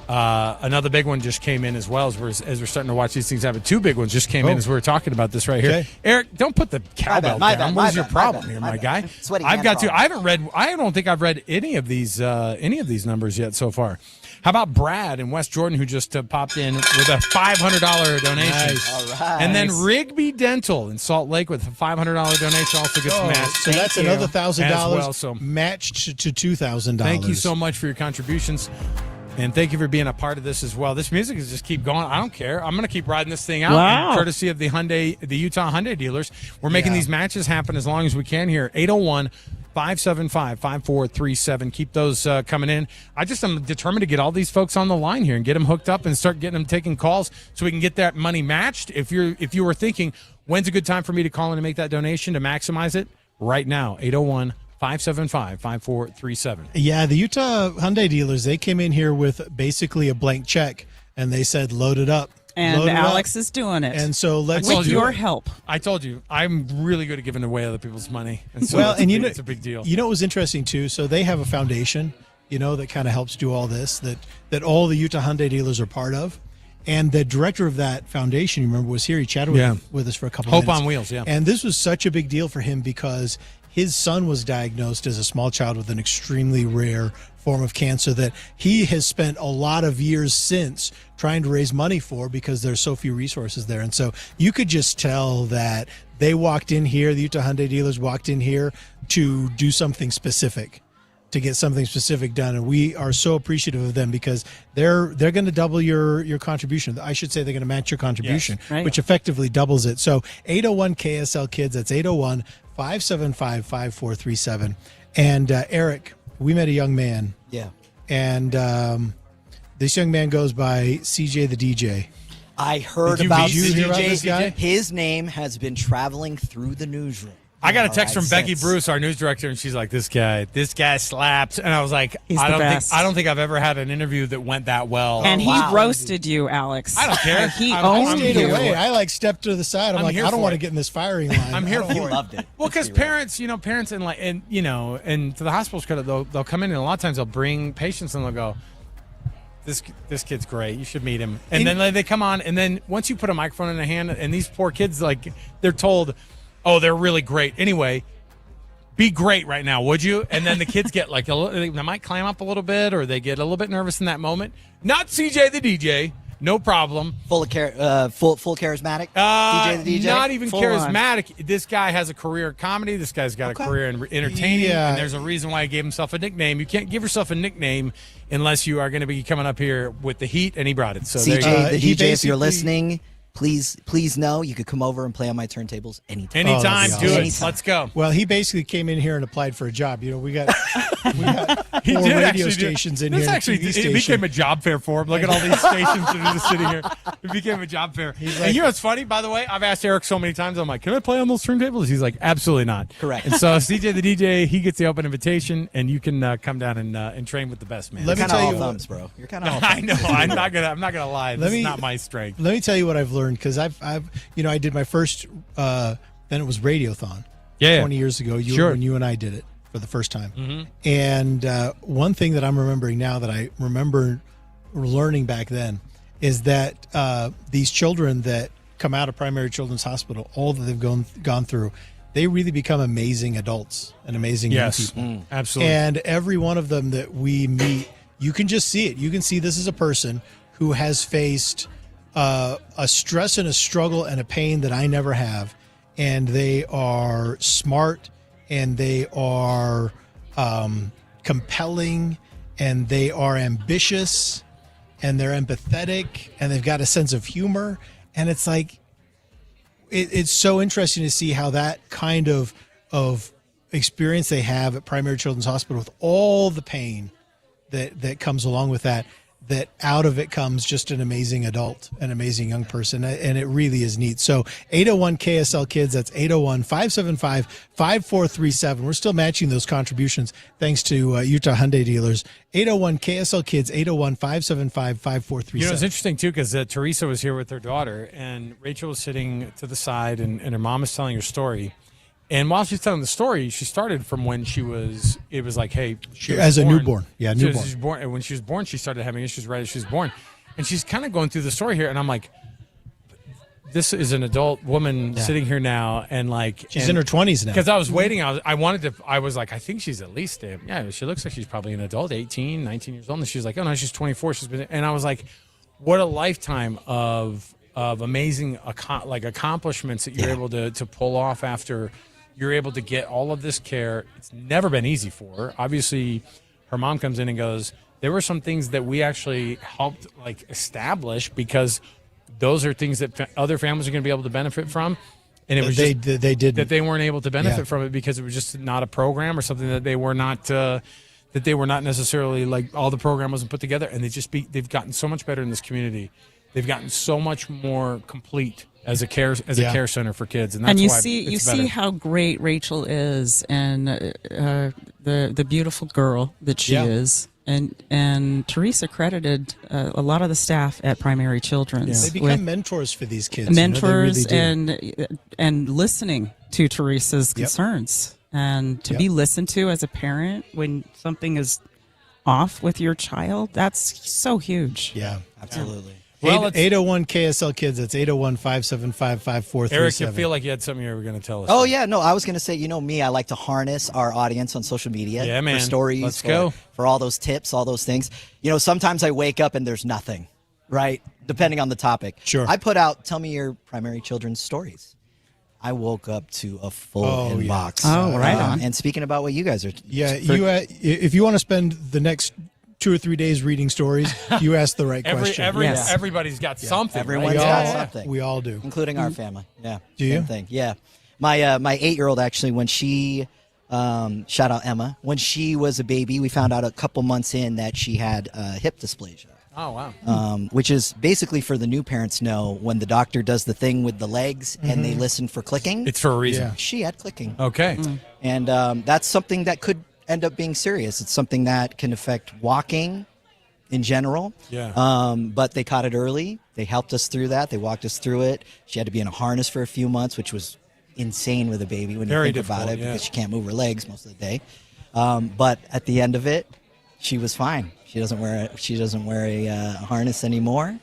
Another big one just came in as well as we're starting to watch these things happen. Two big ones just came in as we were talking about this right here. Okay. Eric, don't put the cowbell down. What is your problem here, my guy? Sweaty I've hand got to. problem. I don't think I've read any of these numbers yet so far. How about Brad in West Jordan, who just popped in with a $500 donation? Nice. All right. And then Rigby Dental in Salt Lake with a $500 donation also gets matched. So that's another $1,000 as well. So matched to $2,000. thank you so much for your contributions. And thank you for being a part of this as well. This music is just keep going. I don't care. I'm going to keep riding this thing out. Wow. Courtesy of the Utah Hyundai dealers. We're making these matches happen as long as we can here. 801-575-5437. Keep those coming in. I'm determined to get all these folks on the line here and get them hooked up and start getting them taking calls so we can get that money matched. If you were thinking, when's a good time for me to call in and make that donation to maximize it? Right now, 801-575-5437. Yeah, the Utah Hyundai dealers, they came in here with basically a blank check, and they said, load it up. And Load it Alex up. is doing it. And so let's with do your it. help. I told you, I'm really good at giving away other people's money. And so Well, and it's a big deal. You know what was interesting, too? So they have a foundation, that kind of helps do all this, that all the Utah Hyundai dealers are part of. And the director of that foundation, you remember, was here. He chatted with us for a couple of Hope minutes. on Wheels, yeah. And this was such a big deal for him because his son was diagnosed as a small child with an extremely rare form of cancer that he has spent a lot of years since trying to raise money for because there's so few resources there. And so you could just tell that they walked in here, the Utah Hyundai dealers walked in here to do something specific, to get something specific done. And we are so appreciative of them because they're going to double your contribution. I should say they're going to match your contribution, right. which effectively doubles it. So 801 KSL Kids, that's 801-575-5437. And Eric, we met a young man. Yeah. And this young man goes by CJ the DJ. I heard Did you about hear about this guy? CJ. His name has been traveling through the newsroom. I got a text All from right, Becky since. Bruce, our news director, and she's like, "This guy slaps." And I was like, He's "I the don't best. think I've ever had an interview that went that well." And wow. he roasted you, Alex. I don't care. He I'm owned Stayed you. away. I stepped to the side. I'm like, here I don't for want to it. get in this firing line. I'm here I don't for want- it. Loved it. Well, because parents and and to the hospital's credit, they'll come in and a lot of times they'll bring patients and they'll go, This kid's great. You should meet him. And then they come on, and then once you put a microphone in their hand, and these poor kids, like, they're told, "Oh, they're really great." Anyway, be great right now, would you? And then the kids get like they might clam up a little bit, or they get a little bit nervous in that moment. Not CJ the DJ, no problem. Full charismatic. DJ the DJ. Not even Full charismatic. This guy has a career in comedy. This guy's got a career in entertaining, Yeah. and there's a reason why he gave himself a nickname. You can't give yourself a nickname unless you are going to be coming up here with the heat, and he brought it. So there you go. CJ the he DJ. If you're basically- listening, please know you could come over and play on my turntables anytime. Anytime, Oh, do it. anytime. Let's go. Well, he basically came in here and applied for a job. We got He four did radio actually do- stations in this here. actually, and a TV it station. became a job fair for him. Look at all these stations that are just sitting here. It became a job fair. And you know what's funny, by the way? I've asked Eric so many times. I'm like, can I play on those turntables? He's like, absolutely not. Correct. And so CJ the DJ, he gets the open invitation, and you can come down and train with the best man. Let me Kind of tell all you what- thumbs, bro. You're kind of all I thumbs. know. I'm not gonna lie. This is not my strength. Let me tell you what I've learned because I did my first. Then it was Radiothon. Yeah. 20 years ago. When you and I did it for the first time. Mm-hmm. And one thing that I'm remembering now that I remember learning back then is that these children that come out of Primary Children's Hospital, all that they've gone through, they really become amazing adults and amazing young people. Absolutely. And every one of them that we meet, you can just see it. You can see this is a person who has faced a stress and a struggle and a pain that I never have. And they are smart, and they are compelling, and they are ambitious, and they're empathetic, and they've got a sense of humor. And it's like, it's so interesting to see how that kind of experience they have at Primary Children's Hospital, with all the pain that comes along with that out of it comes just an amazing adult, an amazing young person. And it really is neat. So 801 KSL Kids, that's 801-575-5437. We're still matching those contributions thanks to Utah Hyundai dealers. 801 KSL Kids, 801-575-5437. You know, it's interesting, too, because Teresa was here with her daughter, and Rachel was sitting to the side, and her mom is telling her story. And while she's telling the story, she started from when it was like, hey, she was as a born. newborn. Yeah, newborn. She was born. And when she was born, she started having issues right as she was born. And she's kind of going through the story here, and I'm like, this is an adult woman sitting here now, and like she's in her 20s now. Because I was waiting, I was like, I think she's at least she looks like she's probably an adult, 18, 19 years old. And she's like, oh no, she's 24. And I was like, what a lifetime of amazing accomplishments that you're able to pull off after you're able to get all of this care. It's never been easy for her. Obviously, her mom comes in and goes, there were some things that we actually helped establish, because those are things that other families are going to be able to benefit from. And it was they didn't. That they weren't able to benefit from it because it was just not a program or something that they were not necessarily, like, all the program wasn't put together. And they've gotten so much better in this community. They've gotten so much more complete as a care center for kids, and that's you why see better. how great Rachel is, and the beautiful girl that she is, and Teresa credited a lot of the staff at Primary Children's. They become mentors for these kids. Mentors, really and listening to Teresa's concerns, and to be listened to as a parent when something is off with your child. That's so huge. Yeah, absolutely. Well, 801 KSL Kids, that's 801-575-5437. Eric, you feel like you had something you were going to tell us. Oh, yeah. No, I was going to say, you know me, I like to harness our audience on social media man. for stories, Let's go. For all those tips, all those things. You know, sometimes I wake up and there's nothing, right? Depending on the topic. Sure. I put out, tell me your primary children's stories. I woke up to a full inbox. Oh, right on. And speaking about what you guys are... Yeah, if you want to spend the next 2 or 3 days reading stories, you ask the right question. Everybody's got something. Everyone's got something. We all do. Including our family. Yeah. Do same you? thing. Yeah. My 8-year-old, actually, when she, shout out Emma, when she was a baby, we found out a couple months in that she had hip dysplasia. Oh, wow. Which is basically, for the new parents know, when the doctor does the thing with the legs and they listen for clicking. It's for a reason. Yeah. She had clicking. Okay. And that's something that could end up being serious. It's something that can affect walking in general. Yeah. But they caught it early. They helped us through that. They walked us through it. She had to be in a harness for a few months, which was insane with a baby when Very you think about it, difficult, because she can't move her legs most of the day. But at the end of it, she was fine. She doesn't wear a harness anymore.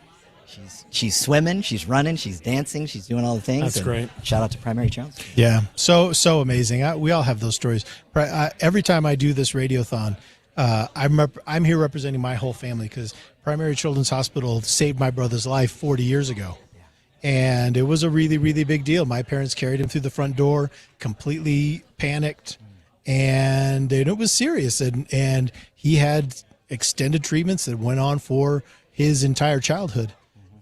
She's swimming, she's running, she's dancing, she's doing all the things. That's great. Shout out to Primary Children's. Yeah, so amazing. We all have those stories. Every time I do this radiothon, I'm here representing my whole family, because Primary Children's Hospital saved my brother's life 40 years ago. And it was a really, really big deal. My parents carried him through the front door, completely panicked, and it was serious. And he had extended treatments that went on for his entire childhood.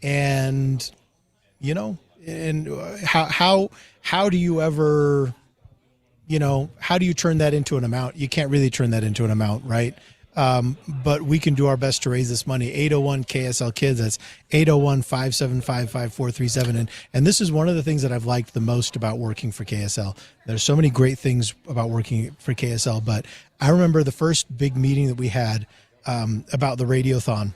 And, you know, and how do you ever, you know, how do you turn that into an amount? You can't really turn that into an amount, right? But we can do our best to raise this money. 801 KSL Kids, that's 801-575-5437. And this is one of the things that I've liked the most about working for KSL. There's so many great things about working for KSL, but I remember the first big meeting that we had about the radiothon.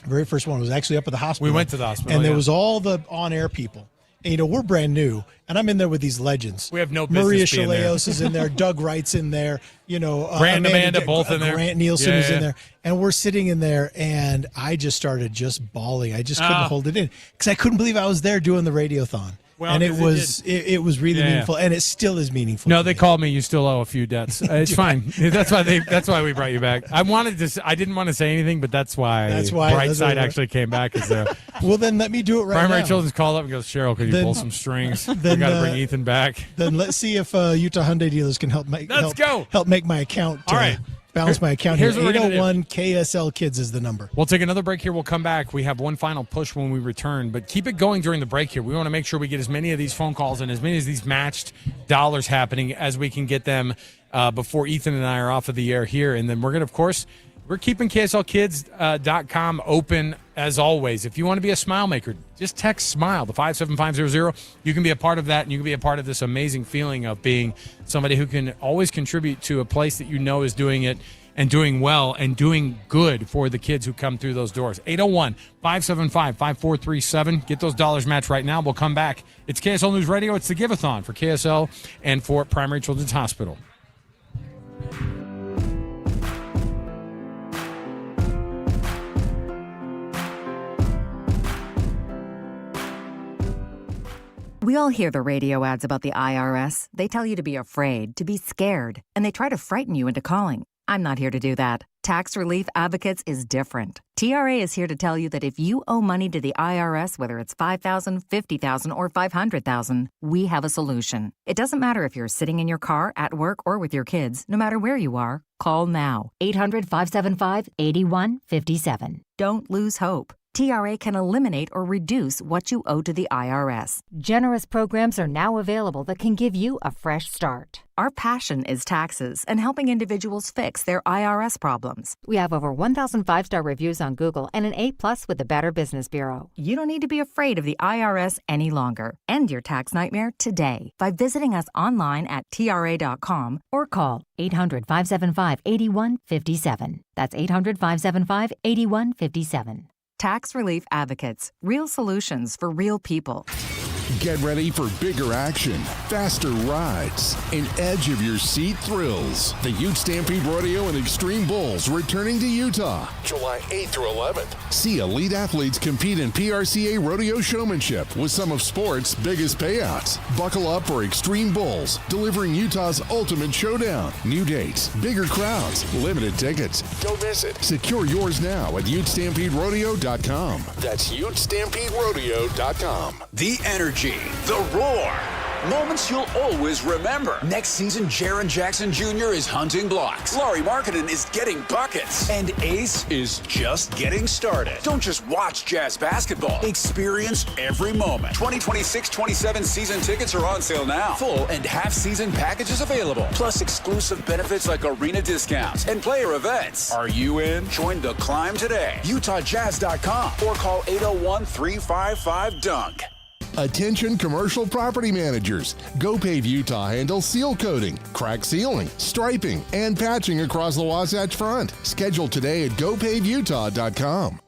The very first one was actually up at the hospital. We went to the hospital. And there was all the on-air people. And, we're brand new, and I'm in there with these legends. We have no business Maria being there. Chaleos is in there. Doug Wright's in there. Grant and Amanda both in there. Grant Nielsen is Yeah. in there. And we're sitting in there, and I just started bawling. I just couldn't hold it in because I couldn't believe I was there doing the radiothon. Well, and it 'cause was was really meaningful, and it still is meaningful. No, they called me. You still owe a few debts. It's fine. That's why we brought you back. I didn't want to say anything, but that's why Brightside actually came back. Well, then let me do it right Primary now. Children's called up and goes, Cheryl, could you pull some strings? We then, got to bring Ethan back. Then let's see if Utah Hyundai dealers can help make my account. All right. Balance my account Here's here. what we're gonna do. 801 KSL Kids is the number. We'll take another break here. We'll come back. We have one final push when we return, but keep it going during the break here. We want to make sure we get as many of these phone calls and as many of these matched dollars happening as we can get them before Ethan and I are off of the air here. And then we're going to, of course, we're keeping KSLkids.com open as always. If you want to be a smile maker, just text SMILE to 57500. You can be a part of that, and you can be a part of this amazing feeling of being somebody who can always contribute to a place that you know is doing it and doing well and doing good for the kids who come through those doors. 801-575-5437. Get those dollars matched right now. We'll come back. It's KSL News Radio. It's the Give-A-Thon for KSL and for Primary Children's Hospital. We all hear the radio ads about the IRS. They tell you to be afraid, to be scared, and they try to frighten you into calling. I'm not here to do that. Tax Relief Advocates is different. TRA is here to tell you that if you owe money to the IRS, whether it's $5,000, $50,000, or $500,000, we have a solution. It doesn't matter if you're sitting in your car, at work, or with your kids. No matter where you are, call now. 800-575-8157. Don't lose hope. TRA can eliminate or reduce what you owe to the IRS. Generous programs are now available that can give you a fresh start. Our passion is taxes and helping individuals fix their IRS problems. We have over 1,000 5-star reviews on Google and an A+ with the Better Business Bureau. You don't need to be afraid of the IRS any longer. End your tax nightmare today by visiting us online at TRA.com or call 800-575-8157. That's 800-575-8157. Tax Relief Advocates. Real solutions for real people. Get ready for bigger action, faster rides, and edge-of-your-seat thrills. The Ute Stampede Rodeo and Extreme Bulls returning to Utah, July 8th through 11th. See elite athletes compete in PRCA rodeo showmanship with some of sport's biggest payouts. Buckle up for Extreme Bulls, delivering Utah's ultimate showdown. New dates, bigger crowds, limited tickets. Don't miss it. Secure yours now at UteStampedeRodeo.com. That's UteStampedeRodeo.com. The energy, the roar. Moments you'll always remember. Next season, Jaron Jackson Jr. is hunting blocks. Laurie Markkinen is getting buckets. And Ace is just getting started. Don't just watch Jazz basketball. Experience every moment. 2026-27 season tickets are on sale now. Full and half-season packages available. Plus exclusive benefits like arena discounts and player events. Are you in? Join the climb today. UtahJazz.com or call 801-355-DUNK. Attention commercial property managers. GoPave Utah handles seal coating, crack sealing, striping, and patching across the Wasatch Front. Schedule today at GoPaveUtah.com.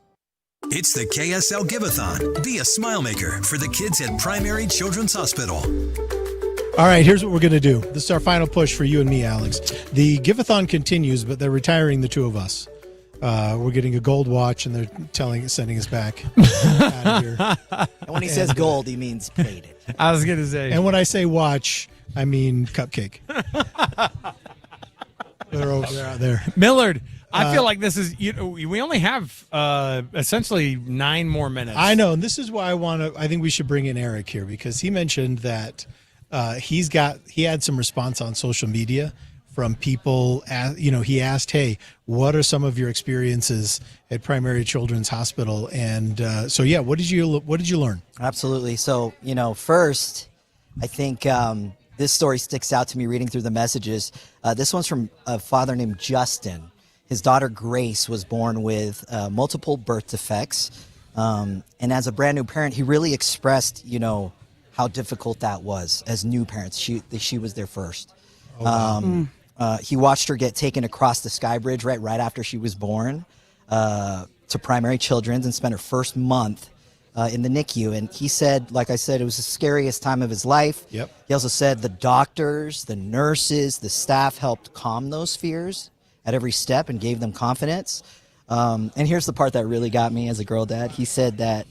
It's the KSL Give-A-Thon. Be a smile maker for the kids at Primary Children's Hospital. All right, here's what we're going to do. This is our final push for you and me, Alex. The Give-A-Thon continues, but they're retiring the two of us. We're getting a gold watch, and they're sending us back out of here. And when he says gold, he means plated. I was going to say. And when I say watch, I mean cupcake. They're over there, out there. Millard, I feel like this is, we only have essentially 9 more minutes. I know, and this is why I think we should bring in Eric here, because he mentioned that he had some response on social media from people. He asked, hey, what are some of your experiences at Primary Children's Hospital? And what did you learn? Absolutely. So, first, I think this story sticks out to me reading through the messages. This one's from a father named Justin. His daughter Grace was born with multiple birth defects. And as a brand new parent, he really expressed, how difficult that was as new parents. She was their first. Oh, wow. He watched her get taken across the Sky Bridge right after she was born to Primary Children's, and spent her first month in the NICU. And he said, like I said, it was the scariest time of his life. Yep. He also said the doctors, the nurses, the staff helped calm those fears at every step and gave them confidence. And here's the part that really got me as a girl dad. He said that,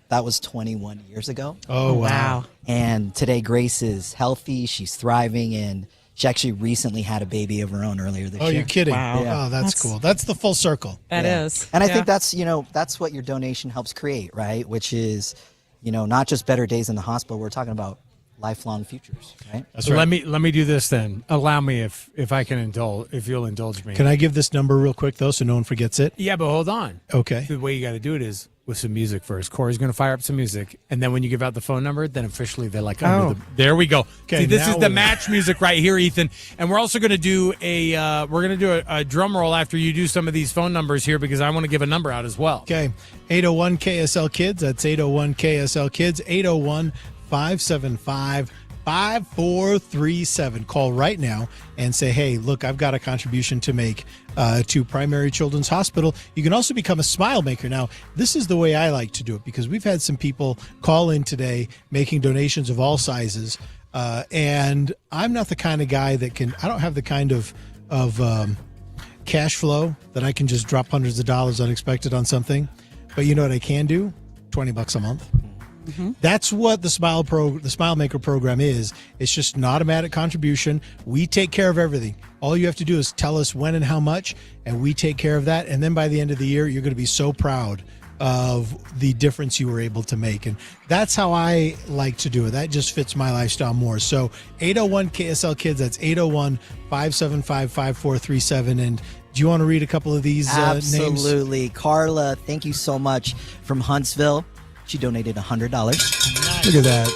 that was 21 years ago. Oh, wow. And today Grace is healthy. She's thriving. And she actually recently had a baby of her own earlier this year. Oh, you're kidding. Wow. Yeah. Oh, that's cool. That's the full circle. That is. And I think that's what your donation helps create, right? Which is, not just better days in the hospital. We're talking about lifelong futures, right? That's right. Let me do this then. Allow me if I can indulge, if you'll indulge me. Can I give this number real quick, though, so no one forgets it? Yeah, but hold on. Okay. The way you got to do it is with some music first. Corey's going to fire up some music, and then when you give out the phone number, then officially they're like, there we go. Okay, see, this now is the we're- match music right here, Ethan. And we're also going to do a drum roll after you do some of these phone numbers here because I want to give a number out as well. Okay. 801 KSL Kids. That's 801 KSL Kids. 801 575 5437. Call right now and say, hey, look, I've got a contribution to make to Primary Children's Hospital. You can also become a smile maker. Now, this is the way I like to do it because we've had some people call in today making donations of all sizes. And I'm not the kind of guy that I don't have the kind of cash flow that I can just drop hundreds of dollars unexpected on something. But you know what I can do? $20 a month. Mm-hmm. That's what the Smile Maker program is. It's just an automatic contribution. We take care of everything. All you have to do is tell us when and how much, and we take care of that. And then by the end of the year, you're going to be so proud of the difference you were able to make. And that's how I like to do it. That just fits my lifestyle more. So 801 KSL Kids, that's 801-575-5437. And do you want to read a couple of these names? Absolutely. Carla, thank you so much, from Huntsville. She donated $100. Look at that.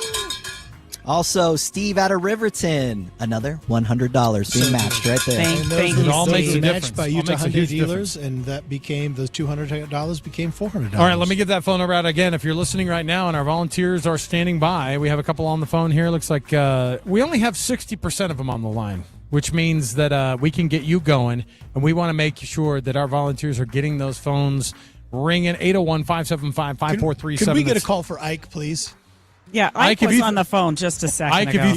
Also, Steve out of Riverton, another $100 being matched right there. Thank you, all makes a Steve. difference. By Utah All makes a Hyundai huge dealers, and that became those $200 became $400. All right, let me get that phone number out again. If you're listening right now and our volunteers are standing by, we have a couple on the phone here. Looks like we only have 60% of them on the line, which means that we can get you going, and we want to make sure that our volunteers are getting those phones ringing. 801-575-5437. Can we get a call for Ike, please? Yeah, Ike was on the phone just a second Ike, ago. have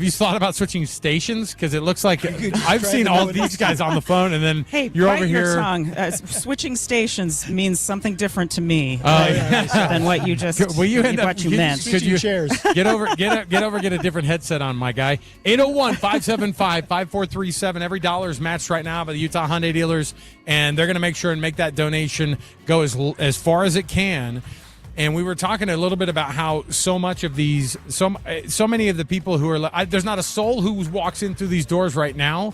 you thought about switching stations? Because it looks like I've seen all these guys on the phone, and then Hey, you're bite over your here. tongue. Switching stations means something different to me yeah. than what you just Well, you end up what you meant. Could you get a different headset on, my guy? 801-575-5437. Every dollar is matched right now by the Utah Hyundai dealers, and they're going to make sure and make that donation go as far as it can. And we were talking a little bit about how so much of these, so many of the people who are, there's not a soul who walks in through these doors right now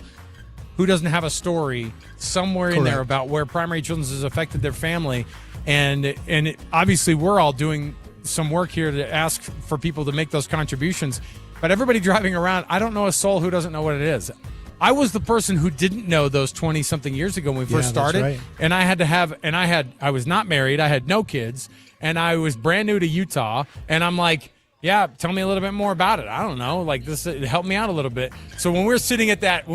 who doesn't have a story somewhere in there about where Primary Children's has affected their family. And obviously we're all doing some work here to ask for people to make those contributions. But everybody driving around, I don't know a soul who doesn't know what it is. I was the person who didn't know those 20-something years ago when we first started. Right. And I was not married. I had no kids. And I was brand new to Utah, and I'm like, yeah, tell me a little bit more about it. I don't know, like this, help me out a little bit. So when we were sitting at that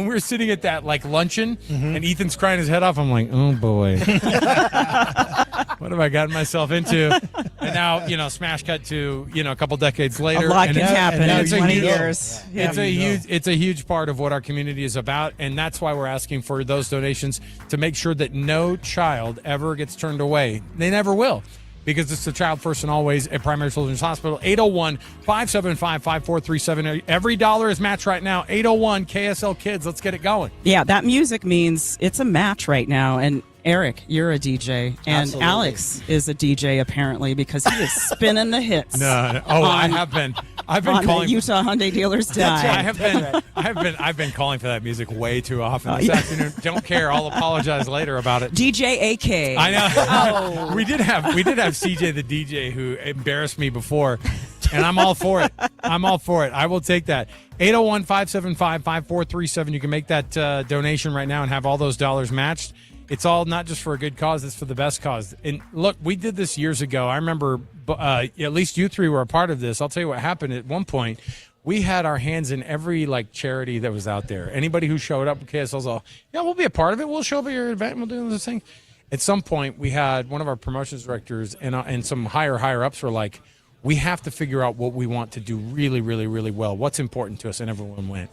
like luncheon, and Ethan's crying his head off, I'm like, oh boy, what have I gotten myself into? And now, smash cut to a couple decades later, A lot can happen in 20 years. It's a huge part of what our community is about, and that's why we're asking for those donations to make sure that no child ever gets turned away. They never will. Because it's the child first and always at Primary Children's Hospital. 801-575-5437. Every dollar is matched right now. 801 KSL Kids. Let's get it going. Yeah, that music means it's a match right now. And Eric, you're a DJ, and Absolutely. Alex is a DJ apparently because he is spinning the hits. No. Oh, I have been. I've been on calling the Utah Hyundai dealers dime. I've been calling for that music way too often this afternoon. Don't care. I'll apologize later about it. DJ AK. I know. Oh. We did have CJ the DJ who embarrassed me before, and I'm all for it. I will take that. 801-575-5437. You can make that donation right now and have all those dollars matched. It's all not just for a good cause, it's for the best cause. And look, we did this years ago. I remember at least you three were a part of this. I'll tell you what happened at one point. We had our hands in every charity that was out there. Anybody who showed up, KSL's all, yeah, we'll be a part of it. We'll show up at your event and we'll do this thing. at some point we had one of our promotions directors and some higher ups were like, we have to figure out what we want to do really, really, really well. What's important to us? And everyone went,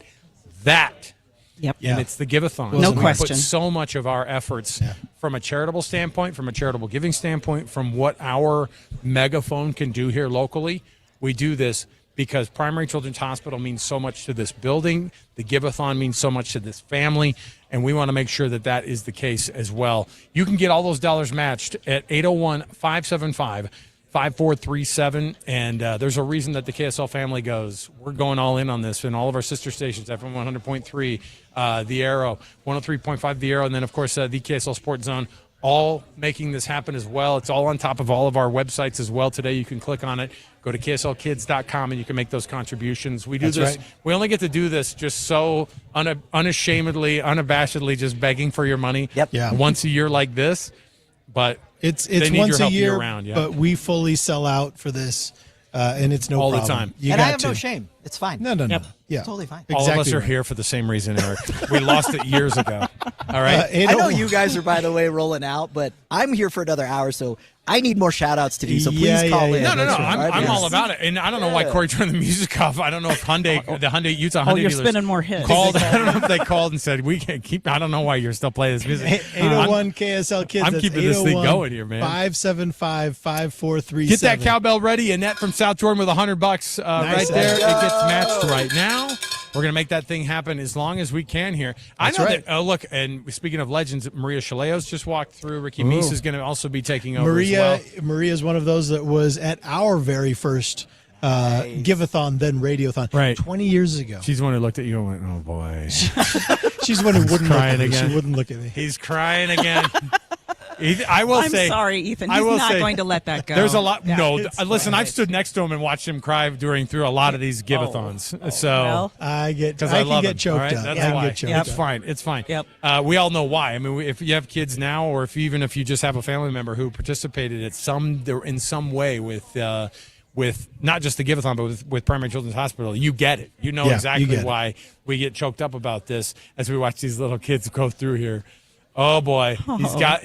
that. Yep. And it's the Give-A-Thon. No we question. put so much of our efforts from a charitable standpoint, from a charitable giving standpoint, from what our megaphone can do here locally. We do this because Primary Children's Hospital means so much to this building. The Give-A-Thon means so much to this family. And we want to make sure that that is the case as well. You can get all those dollars matched at 801-575-5437. And there's a reason that the KSL family goes, we're going all in on this. And all of our sister stations, FM 100.3, The Arrow, 103.5 The Arrow, and then, of course, the KSL Sports Zone, all making this happen as well. It's all on top of all of our websites as well today. You can click on it. Go to kslkids.com, and you can make those contributions. We do this. Right. We only get to do this just so unashamedly, unabashedly, just begging for your money once a year like this. But it's they need once your a help year, year-round. but we fully sell out for this, and it's no all problem. the time. And I have no shame. It's fine. No. Yeah, totally fine. All of us are here for the same reason, Eric. We lost it years ago. All right. I know you guys are, by the way, rolling out, but I'm here for another hour, so I need more shout-outs to do, so please call in. No. I'm all about it. And I don't know why Corey turned the music off. I don't know if Utah Hyundai you're dealers spinning more hits. Called. I don't know if they called and said, we can't keep, I don't know why you're still playing this music. 801 KSL Kids. I'm keeping this thing going here, man. 575-5437. Get that cowbell ready. Annette from South Jordan with $100 right there. It gets matched right now. We're going to make that thing happen as long as we can here. That's I know right. that, look, and speaking of legends, Maria Shaleos just walked through. Ricky Meese is going to also be taking over as well. Maria is one of those that was at our very first Give-A-Thon, then Radiothon, right, 20 years ago. She's the one who looked at you and went, oh, boy. She's the one who wouldn't look at me. Again. She wouldn't look at me. He's crying again. I'm sorry, Ethan. He's not going to let that go. There's a lot. Yeah, no, listen, I've stood next to him and watched him cry through a lot of these Give-A-Thons. Well, I get choked up. That's why. It's fine. It's fine. Yep. We all know why. I mean, if you have kids now, or even if you just have a family member who participated in some way with not just the Give-A-Thon, but with Primary Children's Hospital, you get it. You know exactly why we get choked up about this as we watch these little kids go through here. Oh boy, he's got.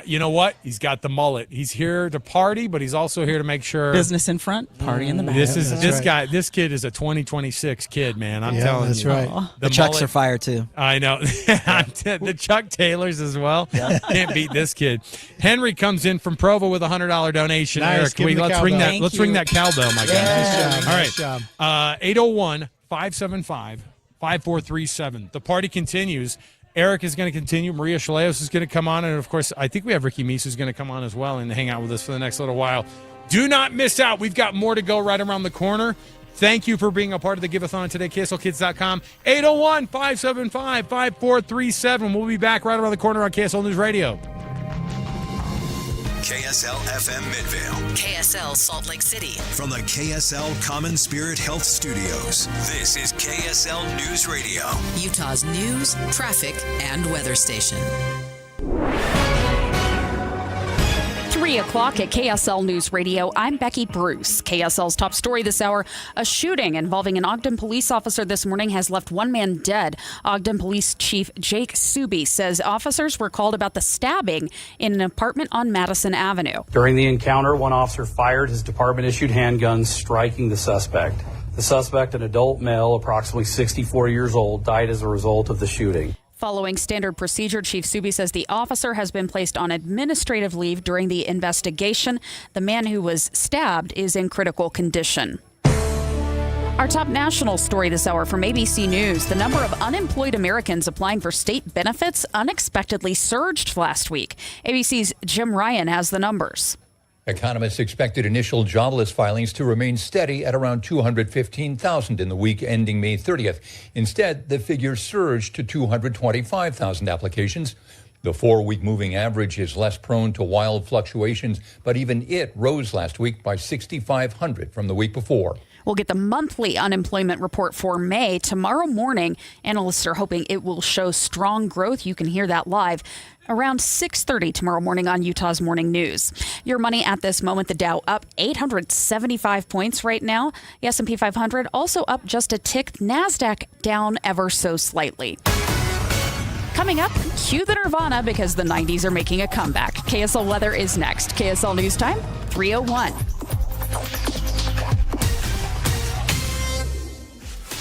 You know what? He's got the mullet. He's here to party, but he's also here to make sure business in front, party in the back. This kid is a 2026 kid, man. I'm telling you. That's right. The Chucks are fire too. I know. The Chuck Taylors as well. Yeah. Can't beat this kid. Henry comes in from Provo with a $100 donation. Nice. Eric, let's ring that cowbell, my guy. Nice job. All right. 801-575-5437. The party continues. Eric is going to continue. Maria Shaleos is going to come on. And, of course, I think we have Ricky Meese who's going to come on as well and hang out with us for the next little while. Do not miss out. We've got more to go right around the corner. Thank you for being a part of the Give-A-Thon today. KSLKids.com. 801-575-5437. We'll be back right around the corner on KSL News Radio. KSL FM Midvale. KSL Salt Lake City. From the KSL Common Spirit Health Studios, this is KSL News Radio. Utah's news, traffic, and weather station. 3 o'clock at KSL News Radio. I'm Becky Bruce. KSL's top story this hour, a shooting involving an Ogden police officer this morning has left one man dead. Ogden Police Chief Jake Suby says officers were called about the stabbing in an apartment on Madison Avenue. During the encounter, one officer fired his department-issued handgun, striking the suspect. The suspect, an adult male, approximately 64 years old, died as a result of the shooting. Following standard procedure, Chief Suby says the officer has been placed on administrative leave during the investigation. The man who was stabbed is in critical condition. Our top national story this hour from ABC News. The number of unemployed Americans applying for state benefits unexpectedly surged last week. ABC's Jim Ryan has the numbers. Economists expected initial jobless filings to remain steady at around 215,000 in the week ending May 30th. Instead, the figure surged to 225,000 applications. The 4-week moving average is less prone to wild fluctuations, but even it rose last week by 6,500 from the week before. We'll get the monthly unemployment report for May tomorrow morning. Analysts are hoping it will show strong growth. You can hear that live around 6:30 tomorrow morning on Utah's Morning News. Your money at this moment, the Dow up 875 points right now. The S&P 500 also up just a tick. NASDAQ down ever so slightly. Coming up, cue the Nirvana because the 90s are making a comeback. KSL weather is next. KSL News Time, 3:01.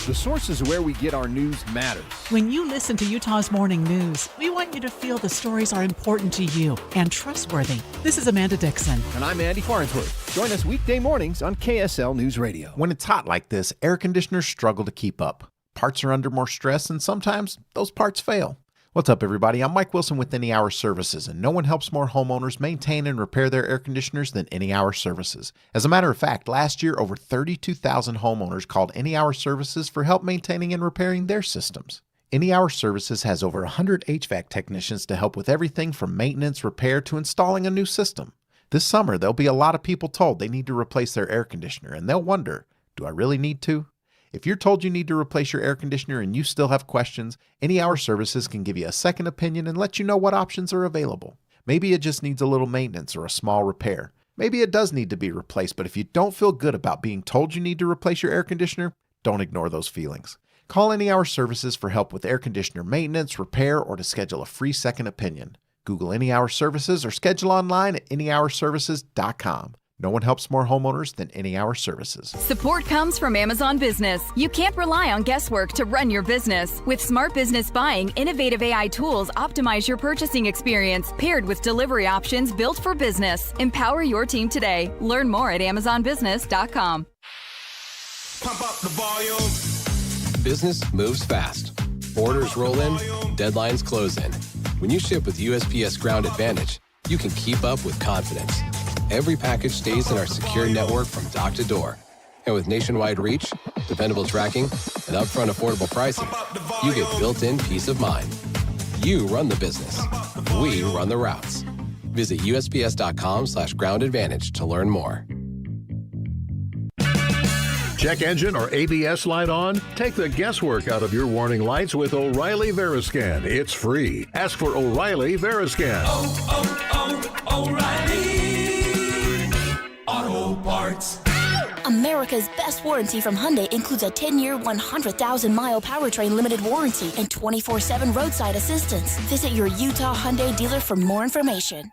The sources where we get our news matters. When you listen to Utah's Morning News, we want you to feel the stories are important to you and trustworthy. This is Amanda Dixon. And I'm Andy Farnsworth. Join us weekday mornings on KSL News Radio. When it's hot like this, air conditioners struggle to keep up. Parts are under more stress, and sometimes those parts fail. What's up, everybody? I'm Mike Wilson with Any Hour Services, and no one helps more homeowners maintain and repair their air conditioners than Any Hour Services. As a matter of fact, last year, over 32,000 homeowners called Any Hour Services for help maintaining and repairing their systems. Any Hour Services has over 100 HVAC technicians to help with everything from maintenance, repair, to installing a new system. This summer, there'll be a lot of people told they need to replace their air conditioner, and they'll wonder, do I really need to? If you're told you need to replace your air conditioner and you still have questions, Any Hour Services can give you a second opinion and let you know what options are available. Maybe it just needs a little maintenance or a small repair. Maybe it does need to be replaced, but if you don't feel good about being told you need to replace your air conditioner, don't ignore those feelings. Call Any Hour Services for help with air conditioner maintenance, repair, or to schedule a free second opinion. Google Any Hour Services or schedule online at anyhourservices.com. No one helps more homeowners than Any Hour Services. Support comes from Amazon Business. You can't rely on guesswork to run your business. With Smart Business Buying, innovative AI tools optimize your purchasing experience, paired with delivery options built for business. Empower your team today. Learn more at amazonbusiness.com. Pump up the volume. Business moves fast. Orders roll in, deadlines close in. When you ship with USPS Ground Advantage, you can keep up with confidence. Every package stays in our secure network from dock to door. And with nationwide reach, dependable tracking, and upfront affordable pricing, you get built-in peace of mind. You run the business. We run the routes. Visit USPS.com/Ground Advantage to learn more. Check engine or ABS light on? Take the guesswork out of your warning lights with O'Reilly Veriscan. It's free. Ask for O'Reilly Veriscan. O'Reilly Auto Parts. America's best warranty from Hyundai includes a 10-year, 100,000-mile powertrain limited warranty and 24/7 roadside assistance. Visit your Utah Hyundai dealer for more information.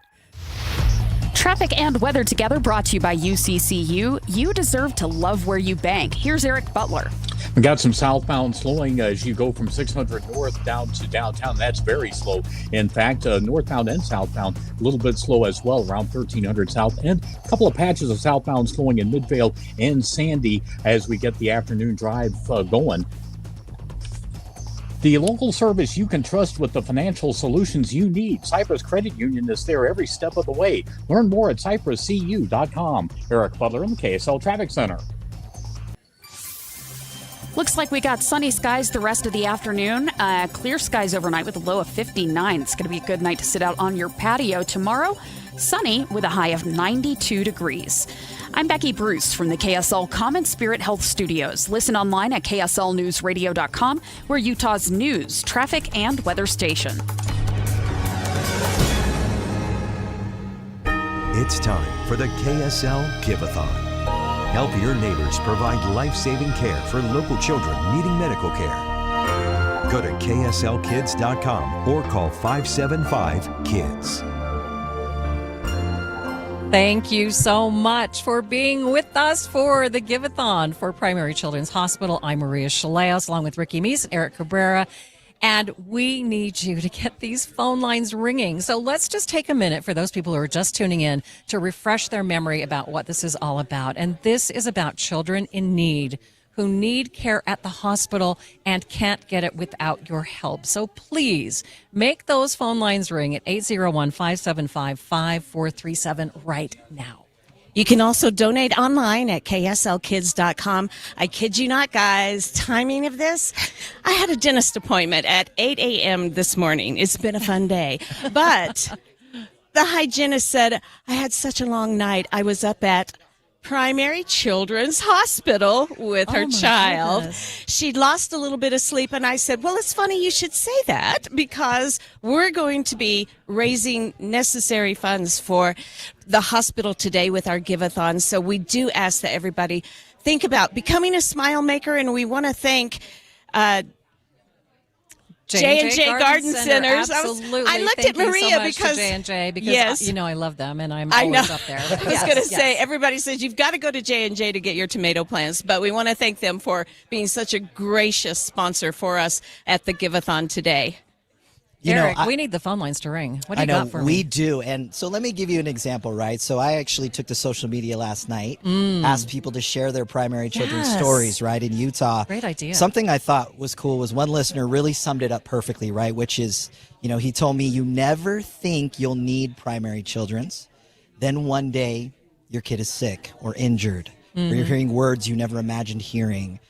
Traffic and weather together brought to you by UCCU. You deserve to love where you bank. Here's Eric Butler. We got some southbound slowing as you go from 600 north down to downtown. That's very slow. In fact, northbound and southbound, a little bit slow as well, around 1300 south. And a couple of patches of southbound slowing in Midvale and Sandy as we get the afternoon drive going. The local service you can trust with the financial solutions you need. Cypress Credit Union is there every step of the way. Learn more at cypresscu.com. Eric Butler in the KSL Traffic Center. Looks like we got sunny skies the rest of the afternoon. Clear skies overnight with a low of 59. It's going to be a good night to sit out on your patio. Tomorrow, sunny with a high of 92 degrees. I'm Becky Bruce from the KSL Common Spirit Health Studios. Listen online at kslnewsradio.com. We're Utah's news, traffic, and weather station. It's time for the KSL Give-A-Thon. Help your neighbors provide life-saving care for local children needing medical care. Go to kslkids.com or call 575-KIDS. Thank you so much for being with us for the Give-A-Thon for Primary Children's Hospital. I'm Maria Chaleos, along with Ricky Meese and Eric Cabrera. And we need you to get these phone lines ringing. So let's just take a minute for those people who are just tuning in to refresh their memory about what this is all about. And this is about children in need who need care at the hospital and can't get it without your help. So please make those phone lines ring at 801-575-5437 right now. You can also donate online at kslkids.com. I kid you not, guys. Timing of this, I had a dentist appointment at 8 a.m. this morning. It's been a fun day. But the hygienist said, I had such a long night. I was up at Primary Children's Hospital with her child. Goodness. She'd lost a little bit of sleep, and I said, well, it's funny you should say that because we're going to be raising necessary funds for the hospital today with our Give-A-Thon. So we do ask that everybody think about becoming a smile maker, and we want to thank J&J Garden Centers. Absolutely. I looked Thank at Maria you so much because to J&J because yes. I love them and I'm I always know. up there. I was going to say, everybody says you've got to go to J&J to get your tomato plants, but we want to thank them for being such a gracious sponsor for us at the Give-A-Thon today. Eric, we need the phone lines to ring. What do you got for me? We do. And so let me give you an example, right? So I actually took to social media last night, asked people to share their primary children's stories, right, in Utah. Great idea. Something I thought was cool was one listener really summed it up perfectly, right, which is, he told me you never think you'll need primary children's. Then one day your kid is sick or injured or you're hearing words you never imagined hearing.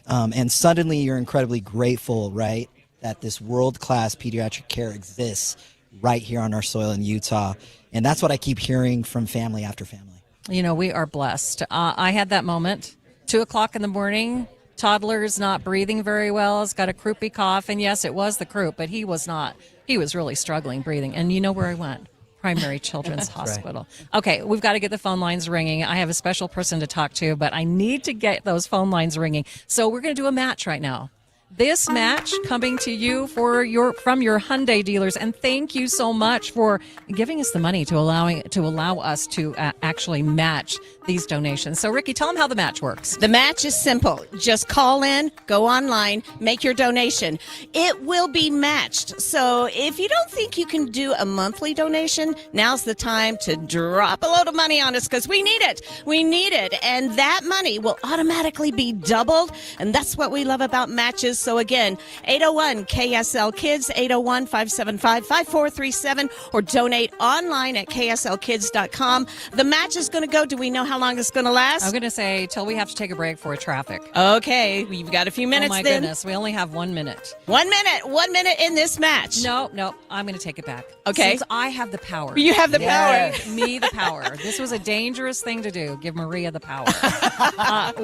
And suddenly you're incredibly grateful, right, that this world-class pediatric care exists right here on our soil in Utah. And that's what I keep hearing from family after family. We are blessed. I had that moment, 2:00 in the morning, toddler's not breathing very well, has got a croupy cough. And yes, it was the croup, but he was not. He was really struggling breathing. And you know where I went? Primary Children's Hospital. Right. Okay, we've got to get the phone lines ringing. I have a special person to talk to, but I need to get those phone lines ringing. So we're going to do a match right now. This match coming to you from your Hyundai dealers, and thank you so much for giving us the money to allow us to actually match these donations. So, Ricky, tell them how the match works. The match is simple. Just call in, go online, make your donation. It will be matched. So if you don't think you can do a monthly donation, now's the time to drop a load of money on us because we need it. We need it. And that money will automatically be doubled. And that's what we love about matches. So again, 801 KSL Kids, 801-575-5437, or donate online at kslkids.com. The match is going to go. Do we know how long it's going to last? I'm going to say till we have to take a break for traffic. Okay, we've got a few minutes. Oh my goodness, we only have 1 minute. 1 minute. 1 minute in this match. No, I'm going to take it back. Okay. Since I have the power. You have the power. Me the power. This was a dangerous thing to do. Give Maria the power.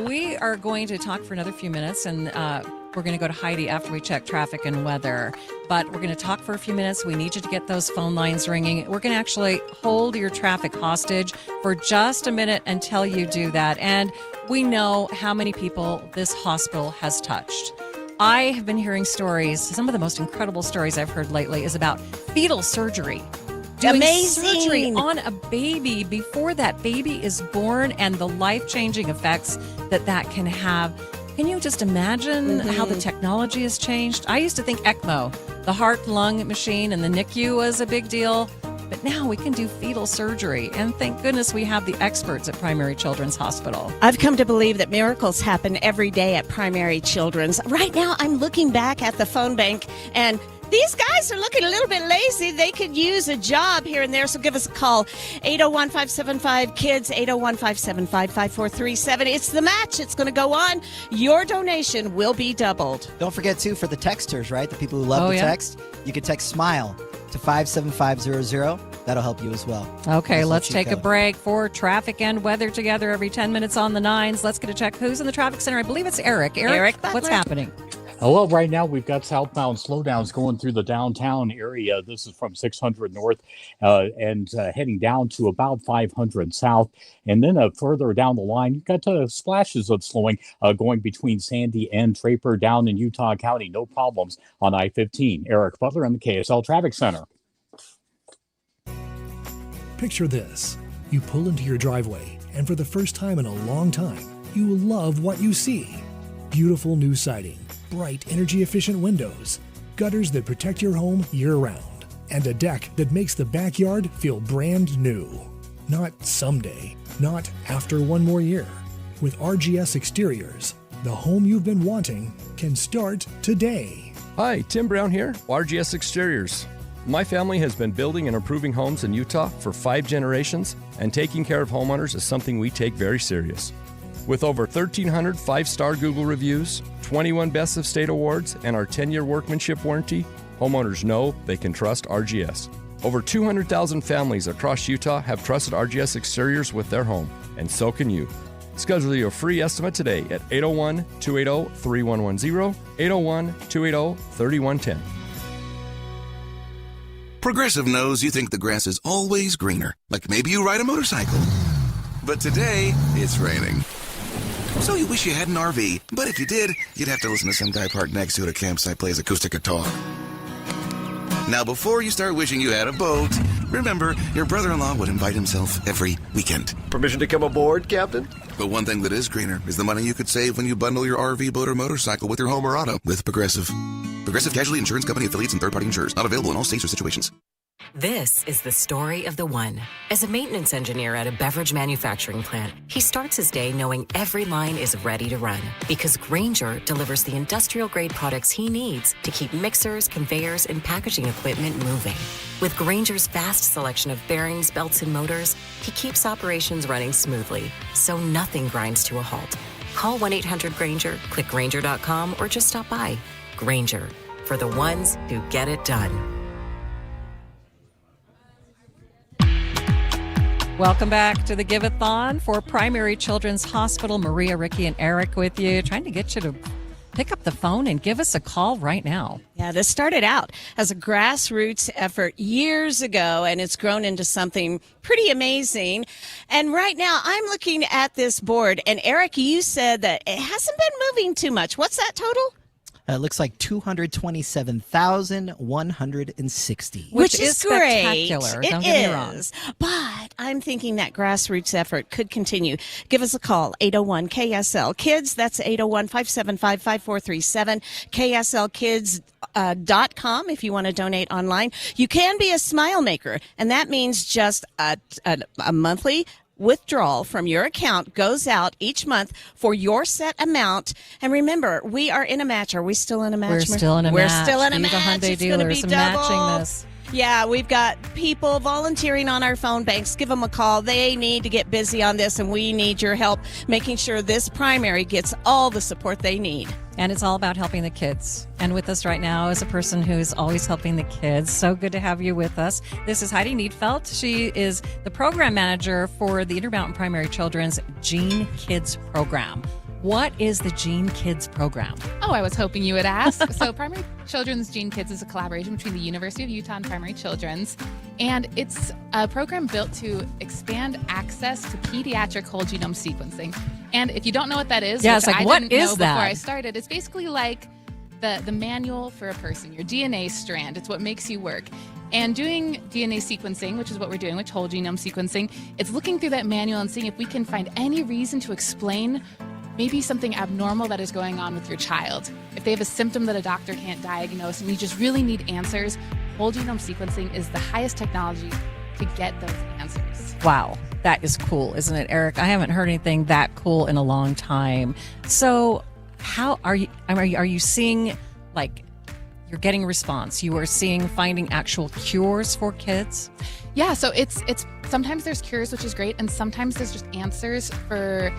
We are going to talk for another few minutes, and we're going to go to Heidi after we check traffic and weather. But we're going to talk for a few minutes. We need you to get those phone lines ringing. We're going to actually hold your traffic hostage for just a minute until you do that. And we know how many people this hospital has touched. I have been hearing stories. Some of the most incredible stories I've heard lately is about fetal surgery. Doing Amazing. Surgery on a baby before that baby is born and the life-changing effects that can have. Can you just imagine how the technology has changed? I used to think ECMO, the heart-lung machine, and the NICU was a big deal. But now we can do fetal surgery. And thank goodness we have the experts at Primary Children's Hospital. I've come to believe that miracles happen every day at Primary Children's. Right now, I'm looking back at the phone bank, and these guys are looking a little bit lazy. They could use a job here and there, so give us a call. 801-575-KIDS, 801-575-5437. It's the match. It's going to go on. Your donation will be doubled. Don't forget, too, for the texters, right, the people who love text, you can text SMILE to 57500. That'll help you as well. Okay, let's take a break for traffic and weather together every 10 minutes on the nines. Let's get a check. Who's in the traffic center? I believe it's Eric. Eric, what's happening? Well, right now we've got southbound slowdowns going through the downtown area. This is from 600 north and heading down to about 500 south. And then further down the line, you've got splashes of slowing going between Sandy and Draper down in Utah County. No problems on I-15. Eric Butler in the KSL Traffic Center. Picture this. You pull into your driveway, and for the first time in a long time, you will love what you see. Beautiful new siding, bright, energy-efficient windows, gutters that protect your home year-round, and a deck that makes the backyard feel brand new. Not someday, not after one more year. With RGS Exteriors, the home you've been wanting can start today. Hi, Tim Brown here, RGS Exteriors. My family has been building and improving homes in Utah for 5 generations, and taking care of homeowners is something we take very serious. With over 1,300 5-star Google reviews, 21 Best of State awards, and our 10-year workmanship warranty, homeowners know they can trust RGS. Over 200,000 families across Utah have trusted RGS Exteriors with their home, and so can you. Schedule your free estimate today at 801-280-3110, 801-280-3110. Progressive knows you think the grass is always greener, like maybe you ride a motorcycle. But today, it's raining. So you wish you had an RV, but if you did, you'd have to listen to some guy parked next to it at a campsite plays acoustic guitar. Now, before you start wishing you had a boat, remember, your brother-in-law would invite himself every weekend. Permission to come aboard, Captain? But one thing that is greener is the money you could save when you bundle your RV, boat, or motorcycle with your home or auto with Progressive. Progressive Casualty Insurance Company affiliates and third-party insurers. Not available in all states or situations. This is the story of the one. As a maintenance engineer at a beverage manufacturing plant, he starts his day knowing every line is ready to run because Grainger delivers the industrial-grade products he needs to keep mixers, conveyors, and packaging equipment moving. With Grainger's vast selection of bearings, belts, and motors, he keeps operations running smoothly, so nothing grinds to a halt. Call 1-800-GRAINGER, click Grainger.com, or just stop by. Grainger, for the ones who get it done. Welcome back to the Give-A-Thon for Primary Children's Hospital. Maria, Ricky, and Eric with you, trying to get you to pick up the phone and give us a call right now. Yeah, this started out as a grassroots effort years ago, and it's grown into something pretty amazing. And right now, I'm looking at this board, and Eric, you said that it hasn't been moving too much. What's that total? It looks like 227,160. Which is great. spectacular. It Don't get me wrong. is. But I'm thinking that grassroots effort could continue. Give us a call, 801-KSL Kids. That's 801-575-5437. KSLkids.com if you want to donate online. You can be a smile maker, and that means just a monthly withdrawal from your account goes out each month for your set amount. And remember, we are in a match. Are we still in a match? We're still in a We're match. still in a Be the match. Hyundai It's going to be dealers double. matching this. Yeah, we've got people volunteering on our phone banks. Give them a call. They need to get busy on this, and we need your help making sure this primary gets all the support they need. And it's all about helping the kids. And with us right now is a person who's always helping the kids. So good to have you with us. This is Heidi Needfelt. She is the program manager for the Intermountain Primary Children's Gene Kids program. What is the Gene Kids program? Oh, I was hoping you would ask. So Primary Children's Gene Kids is a collaboration between the University of Utah and Primary Children's. And it's a program built to expand access to pediatric whole genome sequencing. And if you don't know what that is, yeah, which it's like, I what didn't is know that? before I started, it's basically like the manual for a person, your DNA strand. It's what makes you work. And doing DNA sequencing, which is what we're doing, which whole genome sequencing, it's looking through that manual and seeing if we can find any reason to explain maybe something abnormal that is going on with your child. If they have a symptom that a doctor can't diagnose and you just really need answers, whole genome sequencing is the highest technology to get those answers. Wow, that is cool, isn't it, Eric? I haven't heard anything that cool in a long time. So how are you seeing, like, you're getting a response? You are finding actual cures for kids? Yeah, so it's sometimes there's cures, which is great, and sometimes there's just answers for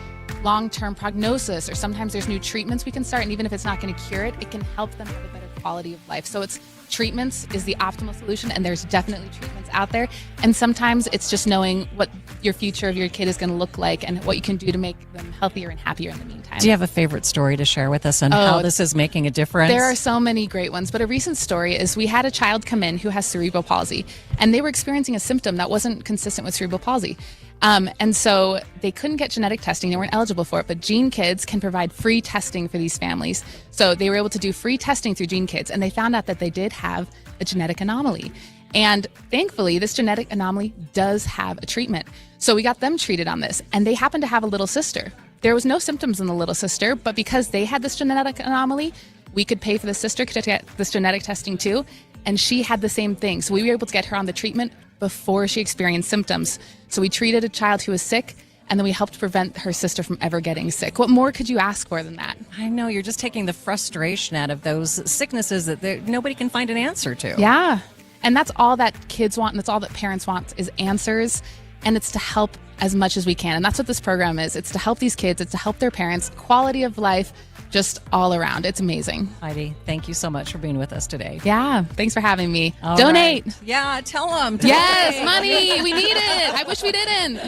long-term prognosis, or sometimes there's new treatments we can start, and even if it's not going to cure it, it can help them have a better quality of life. So it's treatments is the optimal solution, and there's definitely treatments out there. And sometimes it's just knowing what your future of your kid is going to look like and what you can do to make them healthier and happier in the meantime. Do you have a favorite story to share with us on how this is making a difference? There are so many great ones, but a recent story is we had a child come in who has cerebral palsy, and they were experiencing a symptom that wasn't consistent with cerebral palsy. And so they couldn't get genetic testing. They weren't eligible for it, but Gene Kids can provide free testing for these families. So they were able to do free testing through Gene Kids, and they found out that they did have a genetic anomaly. And thankfully, this genetic anomaly does have a treatment. So we got them treated on this, and they happen to have a little sister. There was no symptoms in the little sister, but because they had this genetic anomaly, we could pay for the sister to get this genetic testing too, and she had the same thing. So we were able to get her on the treatment before she experienced symptoms. So we treated a child who was sick, and then we helped prevent her sister from ever getting sick. What more could you ask for than that? I know, you're just taking the frustration out of those sicknesses that nobody can find an answer to. Yeah, and that's all that kids want, and that's all that parents want is answers, and it's to help as much as we can. And that's what this program is. It's to help these kids. It's to help their parents. Quality of life, just all around. It's amazing. Heidi, thank you so much for being with us today. Yeah, thanks for having me. All Donate. Right. Yeah, tell them. Yes, money. We need it. I wish we didn't.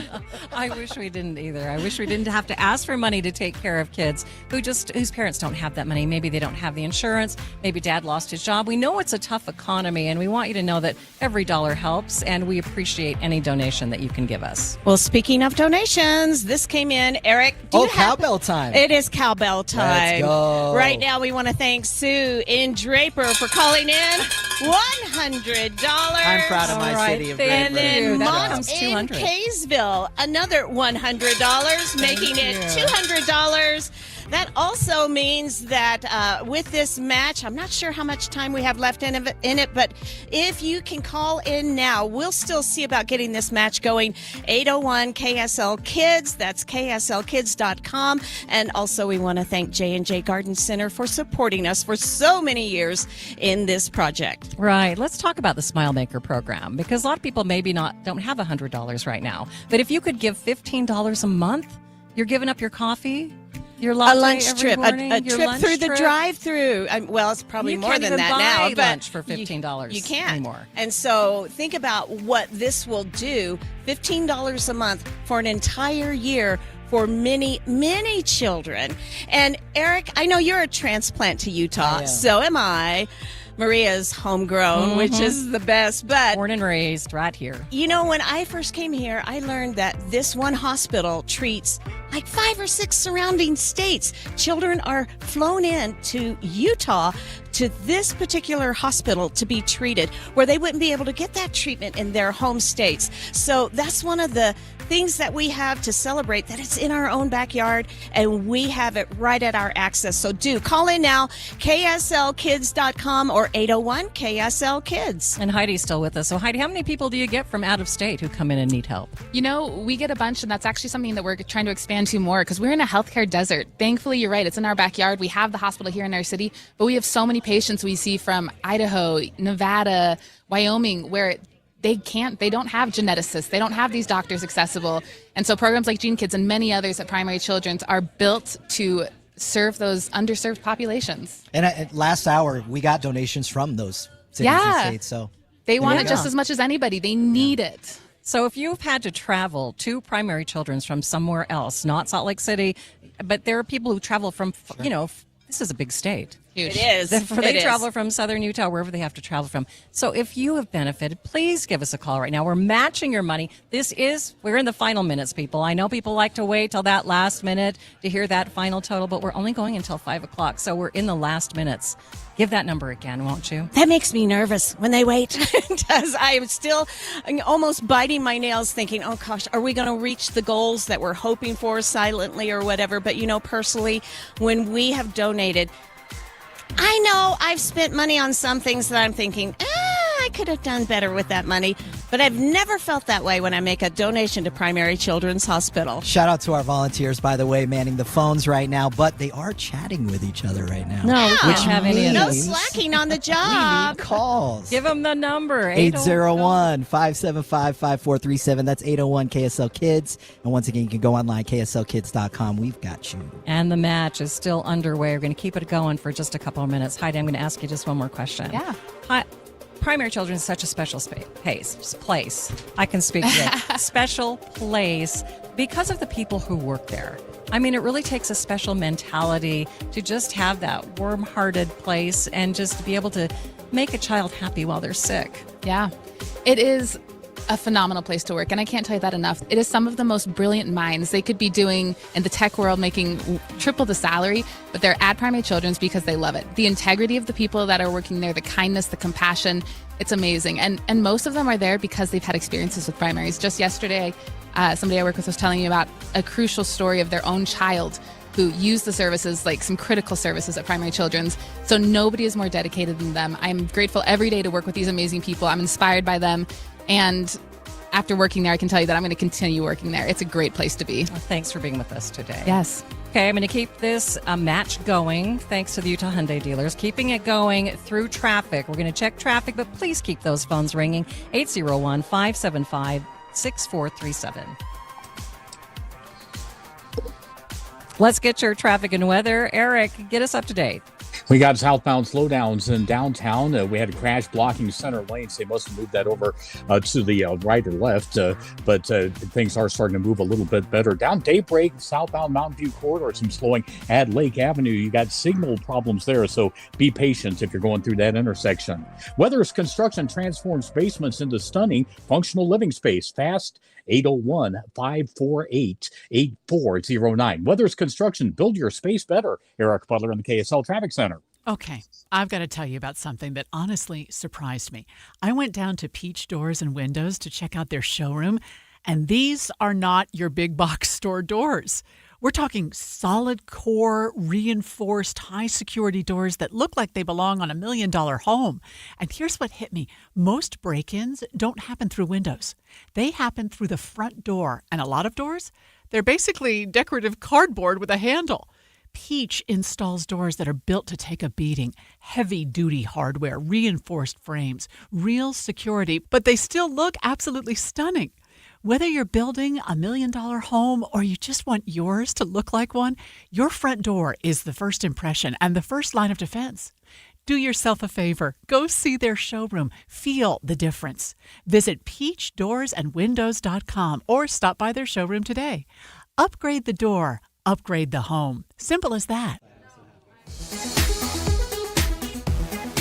I wish we didn't either. I wish we didn't have to ask for money to take care of kids whose parents don't have that money. Maybe they don't have the insurance. Maybe dad lost his job. We know it's a tough economy, and we want you to know that every dollar helps, and we appreciate any donation that you can give us. Well, speaking Speaking of donations, this came in. Eric, cowbell time. It is cowbell time. Let's go. Right now, we want to thank Sue in Draper for calling in $100. I'm proud of my city of Draper. And then Mont in $200. Kaysville, another $100, making it $200. That also means that with this match, I'm not sure how much time we have left in it, but if you can call in now, we'll still see about getting this match going. 801 KSL Kids, that's kslkids.com. And also we want to thank J&J Garden Center for supporting us for so many years in this project. Right. Let's talk about the Smile Maker program, because a lot of people maybe don't have $100 right now. But if you could give $15 a month, you're giving up your coffee, your latte, a lunch every trip, morning, a your trip lunch through the trip. drive-through. Well, it's probably You more can't than even that buy now. But lunch for $15 you can't anymore. And so think about what this will do. $15 a month for an entire year for many, many children. And Eric, I know you're a transplant to Utah. So am I. Maria's homegrown, which is the best. But born and raised right here. You know, when I first came here, I learned that this one hospital treats like 5 or 6 surrounding states. Children are flown in to Utah to this particular hospital to be treated, where they wouldn't be able to get that treatment in their home states. So that's one of the things that we have to celebrate, that it's in our own backyard and we have it right at our access. So do call in now, kslkids.com or 801 KSL Kids. And Heidi's still with us. So Heidi, how many people do you get from out of state who come in and need help? You know, we get a bunch, and that's actually something that we're trying to expand to more, because we're in a healthcare desert. Thankfully, you're right, it's in our backyard. We have the hospital here in our city, but we have so many patients we see from Idaho, Nevada, Wyoming, where they don't have geneticists. They don't have these doctors accessible. And so programs like Gene Kids and many others at Primary Children's are built to serve those underserved populations. And last hour, we got donations from those cities and states. So they want it just as much as anybody. They need it. So if you've had to travel to Primary Children's from somewhere else, not Salt Lake City, but there are people who travel from, this is a big state. Huge. It is. They travel from southern Utah, wherever they have to travel from. So if you have benefited, please give us a call right now. We're matching your money. We're in the final minutes, people. I know people like to wait till that last minute to hear that final total, but we're only going until 5 o'clock. So we're in the last minutes. Give that number again, won't you? That makes me nervous when they wait. Because I am still almost biting my nails thinking, oh gosh, are we going to reach the goals that we're hoping for silently or whatever? But personally, when we have donated, I know I've spent money on some things that I'm thinking, I could have done better with that money. But I've never felt that way when I make a donation to Primary Children's Hospital. Shout out to our volunteers, by the way, manning the phones right now, but they are chatting with each other right now. No, we can't have any of No those. slacking on the We job. need calls. Give them the number. 801-575-5437. That's 801 KSL Kids. And once again, you can go online, kslkids.com. We've got you. And the match is still underway. We're going to keep it going for just a couple of minutes. Heidi, I'm going to ask you just one more question. Yeah. Primary Children is such a special place. I can speak to it. Special place because of the people who work there. I mean, it really takes a special mentality to just have that warm-hearted place and just to be able to make a child happy while they're sick. Yeah. It is a phenomenal place to work, and I can't tell you that enough. It is some of the most brilliant minds. They could be doing in the tech world making triple the salary, but they're at Primary Children's because they love it. The integrity of the people that are working there, the kindness, the compassion, it's amazing. And most of them are there because they've had experiences with primaries. Just yesterday, somebody I work with was telling me about a crucial story of their own child who used the services, like some critical services at Primary Children's. So nobody is more dedicated than them. I'm grateful every day to work with these amazing people. I'm inspired by them. And after working there, I can tell you that I'm going to continue working there. It's a great place to be. Well, thanks for being with us today. Yes. Okay, I'm going to keep this match going thanks to the Utah Hyundai dealers, keeping it going through traffic. We're going to check traffic, but please keep those phones ringing. 801-575-6437. Let's get your traffic and weather. Eric, get us up to date. We got southbound slowdowns in downtown. We had a crash blocking center lanes. They must have moved that over to the right or left, but things are starting to move a little bit better. Down Daybreak, southbound Mountain View corridor, some slowing at Lake Avenue. You got signal problems there, so be patient if you're going through that intersection. Weathers Construction transforms basements into stunning functional living space. Fast 801-548-8409. Weathers Construction, build your space better. Eric Butler in the KSL Traffic Center. Okay, I've got to tell you about something that honestly surprised me. I went down to Peach Doors and Windows to check out their showroom, and these are not your big box store doors. We're talking solid core, reinforced, high security doors that look like they belong on $1 million home. And here's what hit me. Most break-ins don't happen through windows. They happen through the front door. And a lot of doors, they're basically decorative cardboard with a handle. Peach installs doors that are built to take a beating. Heavy-duty hardware, reinforced frames, real security, but they still look absolutely stunning. Whether you're building $1 million home or you just want yours to look like one, your front door is the first impression and the first line of defense. Do yourself a favor. Go see their showroom. Feel the difference. Visit peachdoorsandwindows.com or stop by their showroom today. Upgrade the door. Upgrade the home. Simple as that.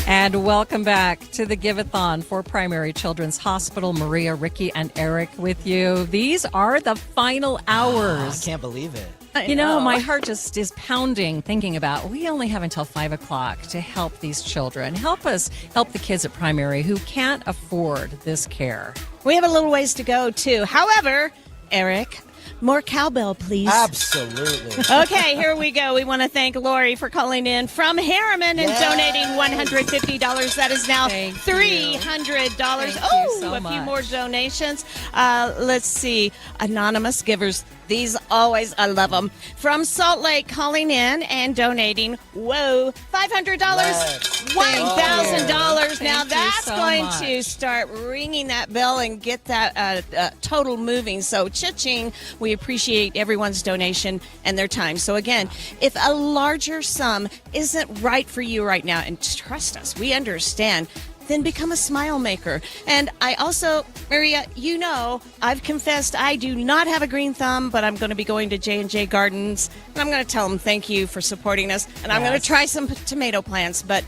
And welcome back to the Give-A-Thon for Primary Children's Hospital. Maria, Ricky, and Eric with you. These are the final hours. I can't believe it. You know, my heart just is pounding thinking about we only have until 5 o'clock to help these children. Help us help the kids at primary who can't afford this care. We have a little ways to go, too. However, Eric, more cowbell, please. Absolutely. Okay, here we go. We want to thank Lori for calling in from Harriman and donating $150. That is now $300. So a few much. more donations. Let's see. Anonymous givers. These always, I love them. From Salt Lake, calling in and donating, $500, $1,000. Now that's going to start ringing that bell and get that total moving. So, cha-ching, we appreciate everyone's donation and their time. So again, if a larger sum isn't right for you right now, and trust us, we understand, then become a smile maker. And I also, Maria, you know, I've confessed I do not have a green thumb, but I'm going to be going to J&J Gardens, and I'm going to tell them thank you for supporting us, and I'm going to try some tomato plants, but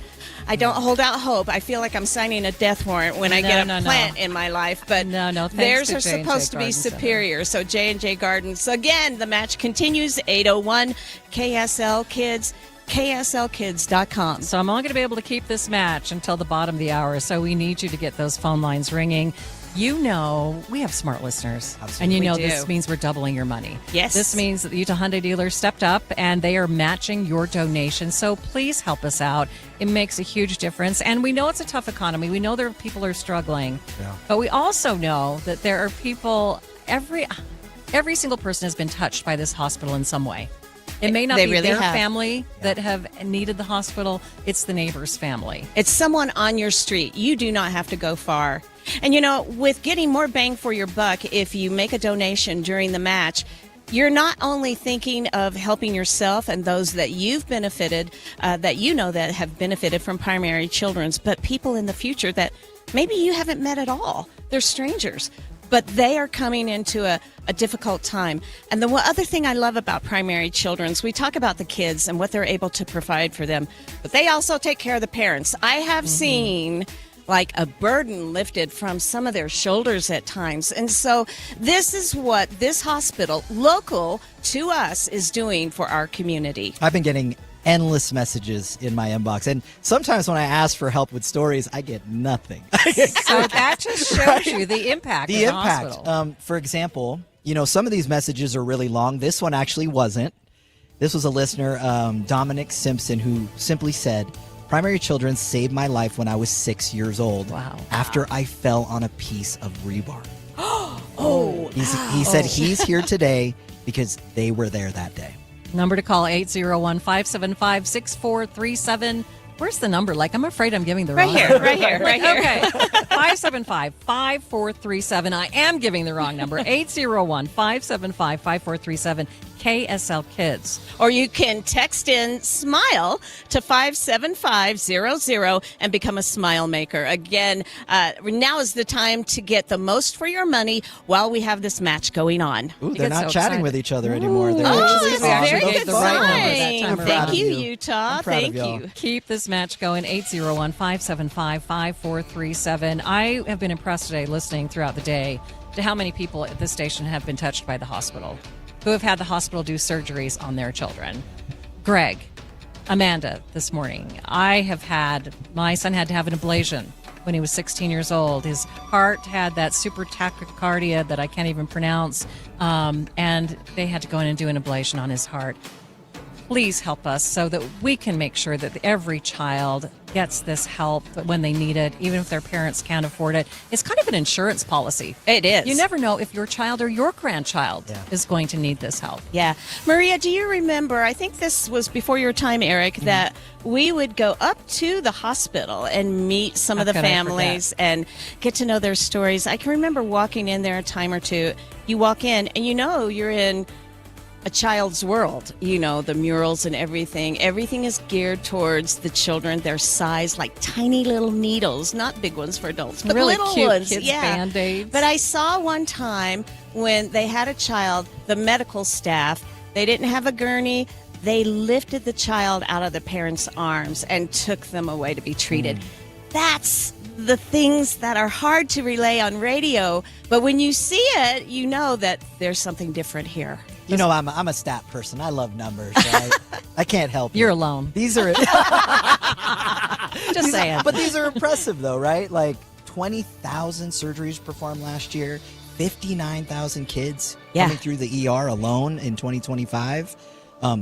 I don't hold out hope. I feel like I'm signing a death warrant when I get a plant in my life, but theirs are supposed to be superior. So J&J Gardens. Again, the match continues, 801 KSL Kids. KSLkids.com. So I'm only going to be able to keep this match until the bottom of the hour, so we need you to get those phone lines ringing. You know, we have smart listeners. Absolutely. And you know We do. this means we're doubling your money. Yes. This means that the Utah Hyundai dealer stepped up and they are matching your donation. So please help us out. It makes a huge difference. And we know it's a tough economy. We know there are people who are struggling. Yeah. But we also know that there are people, every single person has been touched by this hospital in some way. It may not They be really their have. family that have needed the hospital. It's the neighbor's family. It's someone on your street. You do not have to go far. And you know, with getting more bang for your buck, if you make a donation during the match, you're not only thinking of helping yourself and those that you've benefited, that you know that have benefited from Primary Children's, but people in the future that maybe you haven't met at all. They're strangers. But they are coming into a difficult time. And the other thing I love about Primary Children's, we talk about the kids and what they're able to provide for them, but they also take care of the parents. I have seen like a burden lifted from some of their shoulders at times. And so this is what this hospital, local to us, is doing for our community. I've been getting endless messages in my inbox, and sometimes when I ask for help with stories, I get nothing. So that just shows you the impact of the hospital. For example, you know, some of these messages are really long. This one actually wasn't. This was a listener, Dominic Simpson, who simply said, Primary Children saved my life when I was 6 years old. Wow. After I fell on a piece of rebar. He said he's here today because they were there that day. Number to call, 801-575-6437. Where's the number? Like, I'm afraid I'm giving the wrong number. Right here. Okay. 575-5437. I am giving the wrong number. 801-575-5437. KSL Kids. Or you can text in SMILE to 57500 and become a smile maker. Again, now is the time to get the most for your money while we have this match going on. Ooh, they're not chatting with each other anymore. They're that's a actually very good the right number sign. that time Thank around. you, Utah. I'm proud of Thank y'all. you. Keep this match going, 801-575-5437. I have been impressed today listening throughout the day to how many people at this station have been touched by the hospital, who have had the hospital do surgeries on their children. Greg, Amanda, this morning. My son had to have an ablation when he was 16 years old. His heart had that super tachycardia that I can't even pronounce, and they had to go in and do an ablation on his heart. Please help us so that we can make sure that every child gets this help when they need it, even if their parents can't afford it. It's kind of an insurance policy. It is. You never know if your child or your grandchild is going to need this help. Yeah. Maria, do you remember, I think this was before your time, Eric, that we would go up to the hospital and meet some of the families and get to know their stories. I can remember walking in there a time or two. You walk in and you're in a child's world, the murals and everything. Everything is geared towards the children, their size, like tiny little needles, not big ones for adults, but really little cute ones. kids' Band-Aids. But I saw one time when they had a child, the medical staff, they didn't have a gurney. They lifted the child out of the parents' arms and took them away to be treated. That's the things that are hard to relay on radio, but when you see it, you know that there's something different here. I'm a stat person. I love numbers. So I can't help You're it. alone. These are Just saying. But these are impressive, though, right? Like 20,000 surgeries performed last year, 59,000 kids coming through the ER alone in 2025.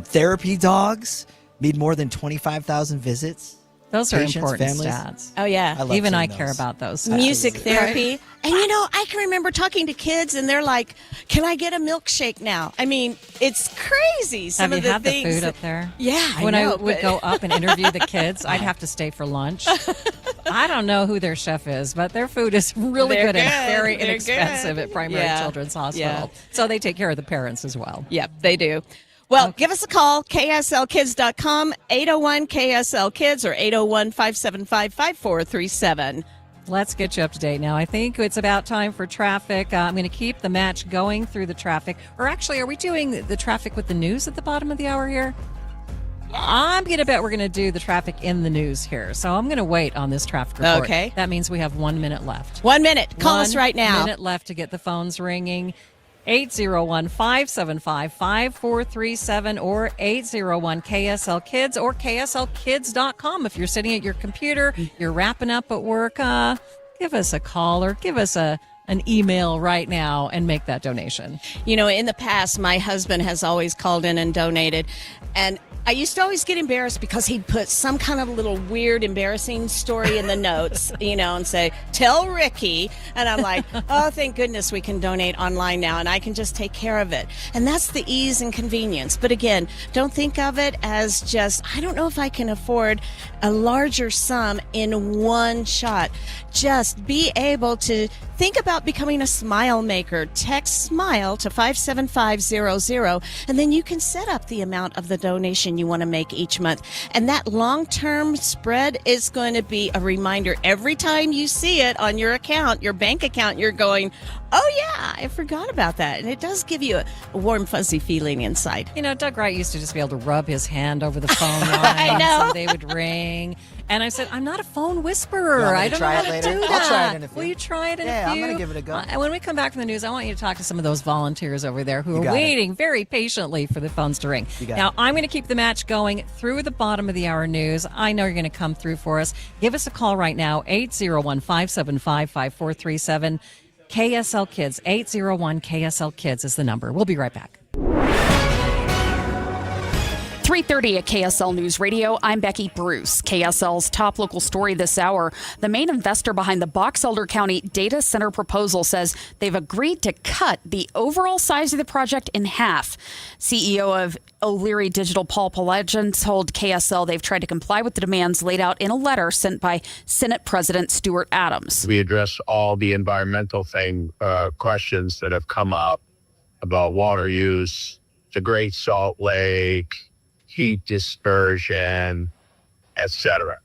Therapy dogs made more than 25,000 visits. Those are Patients, important families. stats. Oh, yeah. Even I care about those stats. Music therapy. And I can remember talking to kids and they're like, can I get a milkshake now? I mean, it's crazy. Have you had the food up there? Yeah, When I know, I would go up and interview the kids, I'd have to stay for lunch. I don't know who their chef is, but their food is really They're good and good. very They're inexpensive good. at Primary Yeah. Children's Hospital. Yeah. So they take care of the parents as well. Yep, they do. Well, give us a call, kslkids.com, 801-KSL-KIDS, or 801-575-5437. Let's get you up to date now. I think it's about time for traffic. I'm going to keep the match going through the traffic. Or actually, are we doing the traffic with the news at the bottom of the hour here? I'm going to bet we're going to do the traffic in the news here. So I'm going to wait on this traffic report. Okay. That means we have 1 minute left. 1 minute. Call us right now. 1 minute left to get the phones ringing. 801-575-5437 or 801-KSL-KIDS or KSLKids.com. If you're sitting at your computer, you're wrapping up at work, give us a call or give us an email right now and make that donation. In the past, my husband has always called in and donated, and I used to always get embarrassed because he'd put some kind of little weird, embarrassing story in the notes, and say, tell Ricky. And I'm like, oh, thank goodness we can donate online now and I can just take care of it. And that's the ease and convenience. But again, don't think of it as just, I don't know if I can afford a larger sum in one shot. Just be able to think about becoming a smile maker. Text SMILE to 57500, and then you can set up the amount of the donation you want to make each month. And that long-term spread is going to be a reminder every time you see it on your account, your bank account, you're going, oh yeah, I forgot about that. And it does give you a warm, fuzzy feeling inside. Doug Wright used to just be able to rub his hand over the phone line. I know. So they would ring. And I said, I'm not a phone whisperer. I don't know how to do that. I'll try it in a few. Will you try it in a few? Yeah, I'm going to give it a go. And when we come back from the news, I want you to talk to some of those volunteers over there who You are got it. waiting very patiently for the phones to ring. You got Now, it. I'm going to keep the match going through the bottom of the hour news. I know you're going to come through for us. Give us a call right now, 801-575-5437. KSL Kids, 801 Kids is the number. We'll be right back. 3:30 at KSL News Radio. I'm Becky Bruce. KSL's top local story this hour. The main investor behind the Box Elder County data center proposal says they've agreed to cut the overall size of the project in half. CEO of O'Leary Digital, Paul Pelagian, told KSL they've tried to comply with the demands laid out in a letter sent by Senate President Stuart Adams. We address all the environmental questions that have come up about water use, the Great Salt Lake, heat dispersion, etc.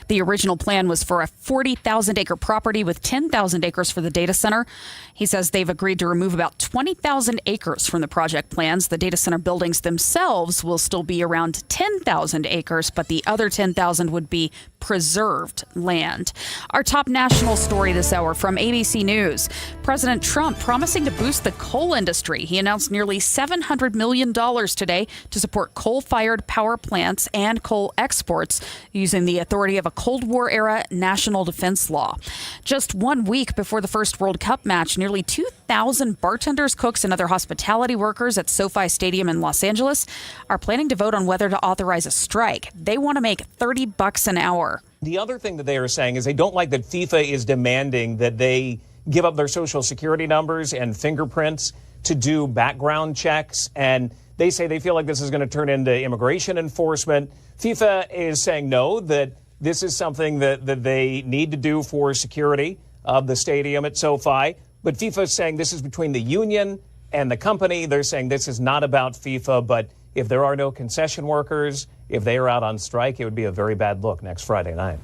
The original plan was for a 40,000-acre property with 10,000 acres for the data center. He says they've agreed to remove about 20,000 acres from the project plans. The data center buildings themselves will still be around 10,000 acres, but the other 10,000 would be preserved land. Our top national story this hour from ABC News. President Trump promising to boost the coal industry. He announced nearly $700 million today to support coal-fired power plants and coal exports using the authority of a Cold War-era national defense law. Just 1 week before the first World Cup match, nearly 2,000 bartenders, cooks, and other hospitality workers at SoFi Stadium in Los Angeles are planning to vote on whether to authorize a strike. They want to make $30 an hour. The other thing that they are saying is they don't like that FIFA is demanding that they give up their social security numbers and fingerprints to do background checks. And they say they feel like this is going to turn into immigration enforcement. FIFA is saying no, that this is something that they need to do for security of the stadium at SoFi. But FIFA is saying this is between the union and the company. They're saying this is not about FIFA, but if there are no concession workers, if they are out on strike, it would be a very bad look next Friday night.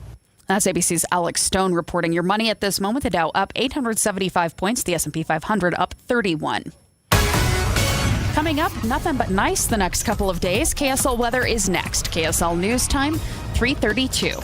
That's ABC's Alex Stone reporting. Your money at this moment, the Dow up 875 points, the S&P 500 up 31. Coming up, nothing but nice the next couple of days. KSL weather is next. KSL News Time, 3:32.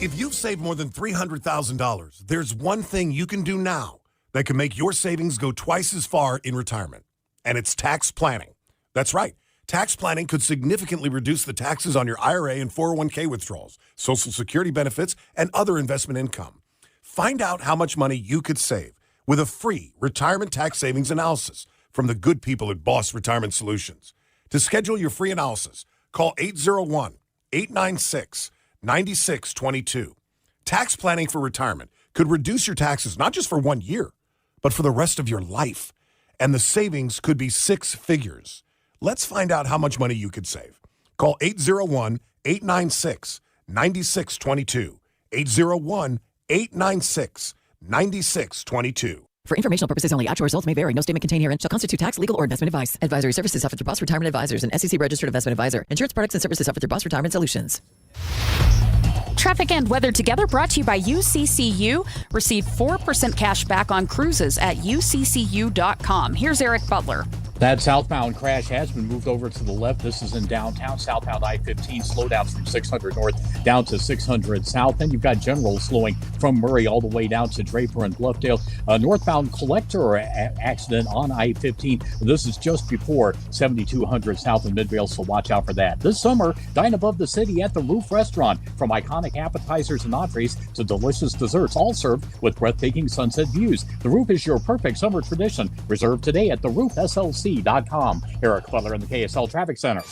If you've saved more than $300,000, there's one thing you can do now that can make your savings go twice as far in retirement, and it's tax planning. That's right. Tax planning could significantly reduce the taxes on your IRA and 401k withdrawals, Social Security benefits, and other investment income. Find out how much money you could save with a free retirement tax savings analysis from the good people at Boss Retirement Solutions. To schedule your free analysis, call 801-896-9622. Tax planning for retirement could reduce your taxes not just for 1 year, but for the rest of your life. And the savings could be six figures. Let's find out how much money you could save. Call 801-896-9622. 801-896-9622. For informational purposes only, actual results may vary. No statement contained herein shall constitute tax, legal, or investment advice. Advisory services offered through Boss Retirement Advisors, an SEC-registered investment advisor. Insurance products and services offered through Boss Retirement Solutions. Traffic and weather together brought to you by UCCU. Receive 4% cash back on cruises at uccu.com. Here's Eric Butler. That southbound crash has been moved over to the left. This is in downtown, southbound I-15. Slowdowns from 600 north down to 600 south. Then you've got general slowing from Murray all the way down to Draper and Bluffdale. Northbound collector accident on I-15. This is just before 7200 south in Midvale, so watch out for that. This summer, dine above the city at the Roof Restaurant. From iconic appetizers and entrees to delicious desserts, all served with breathtaking sunset views. The Roof is your perfect summer tradition. Reserve today at theroofslc.com. Eric Butler in the KSL Traffic Center.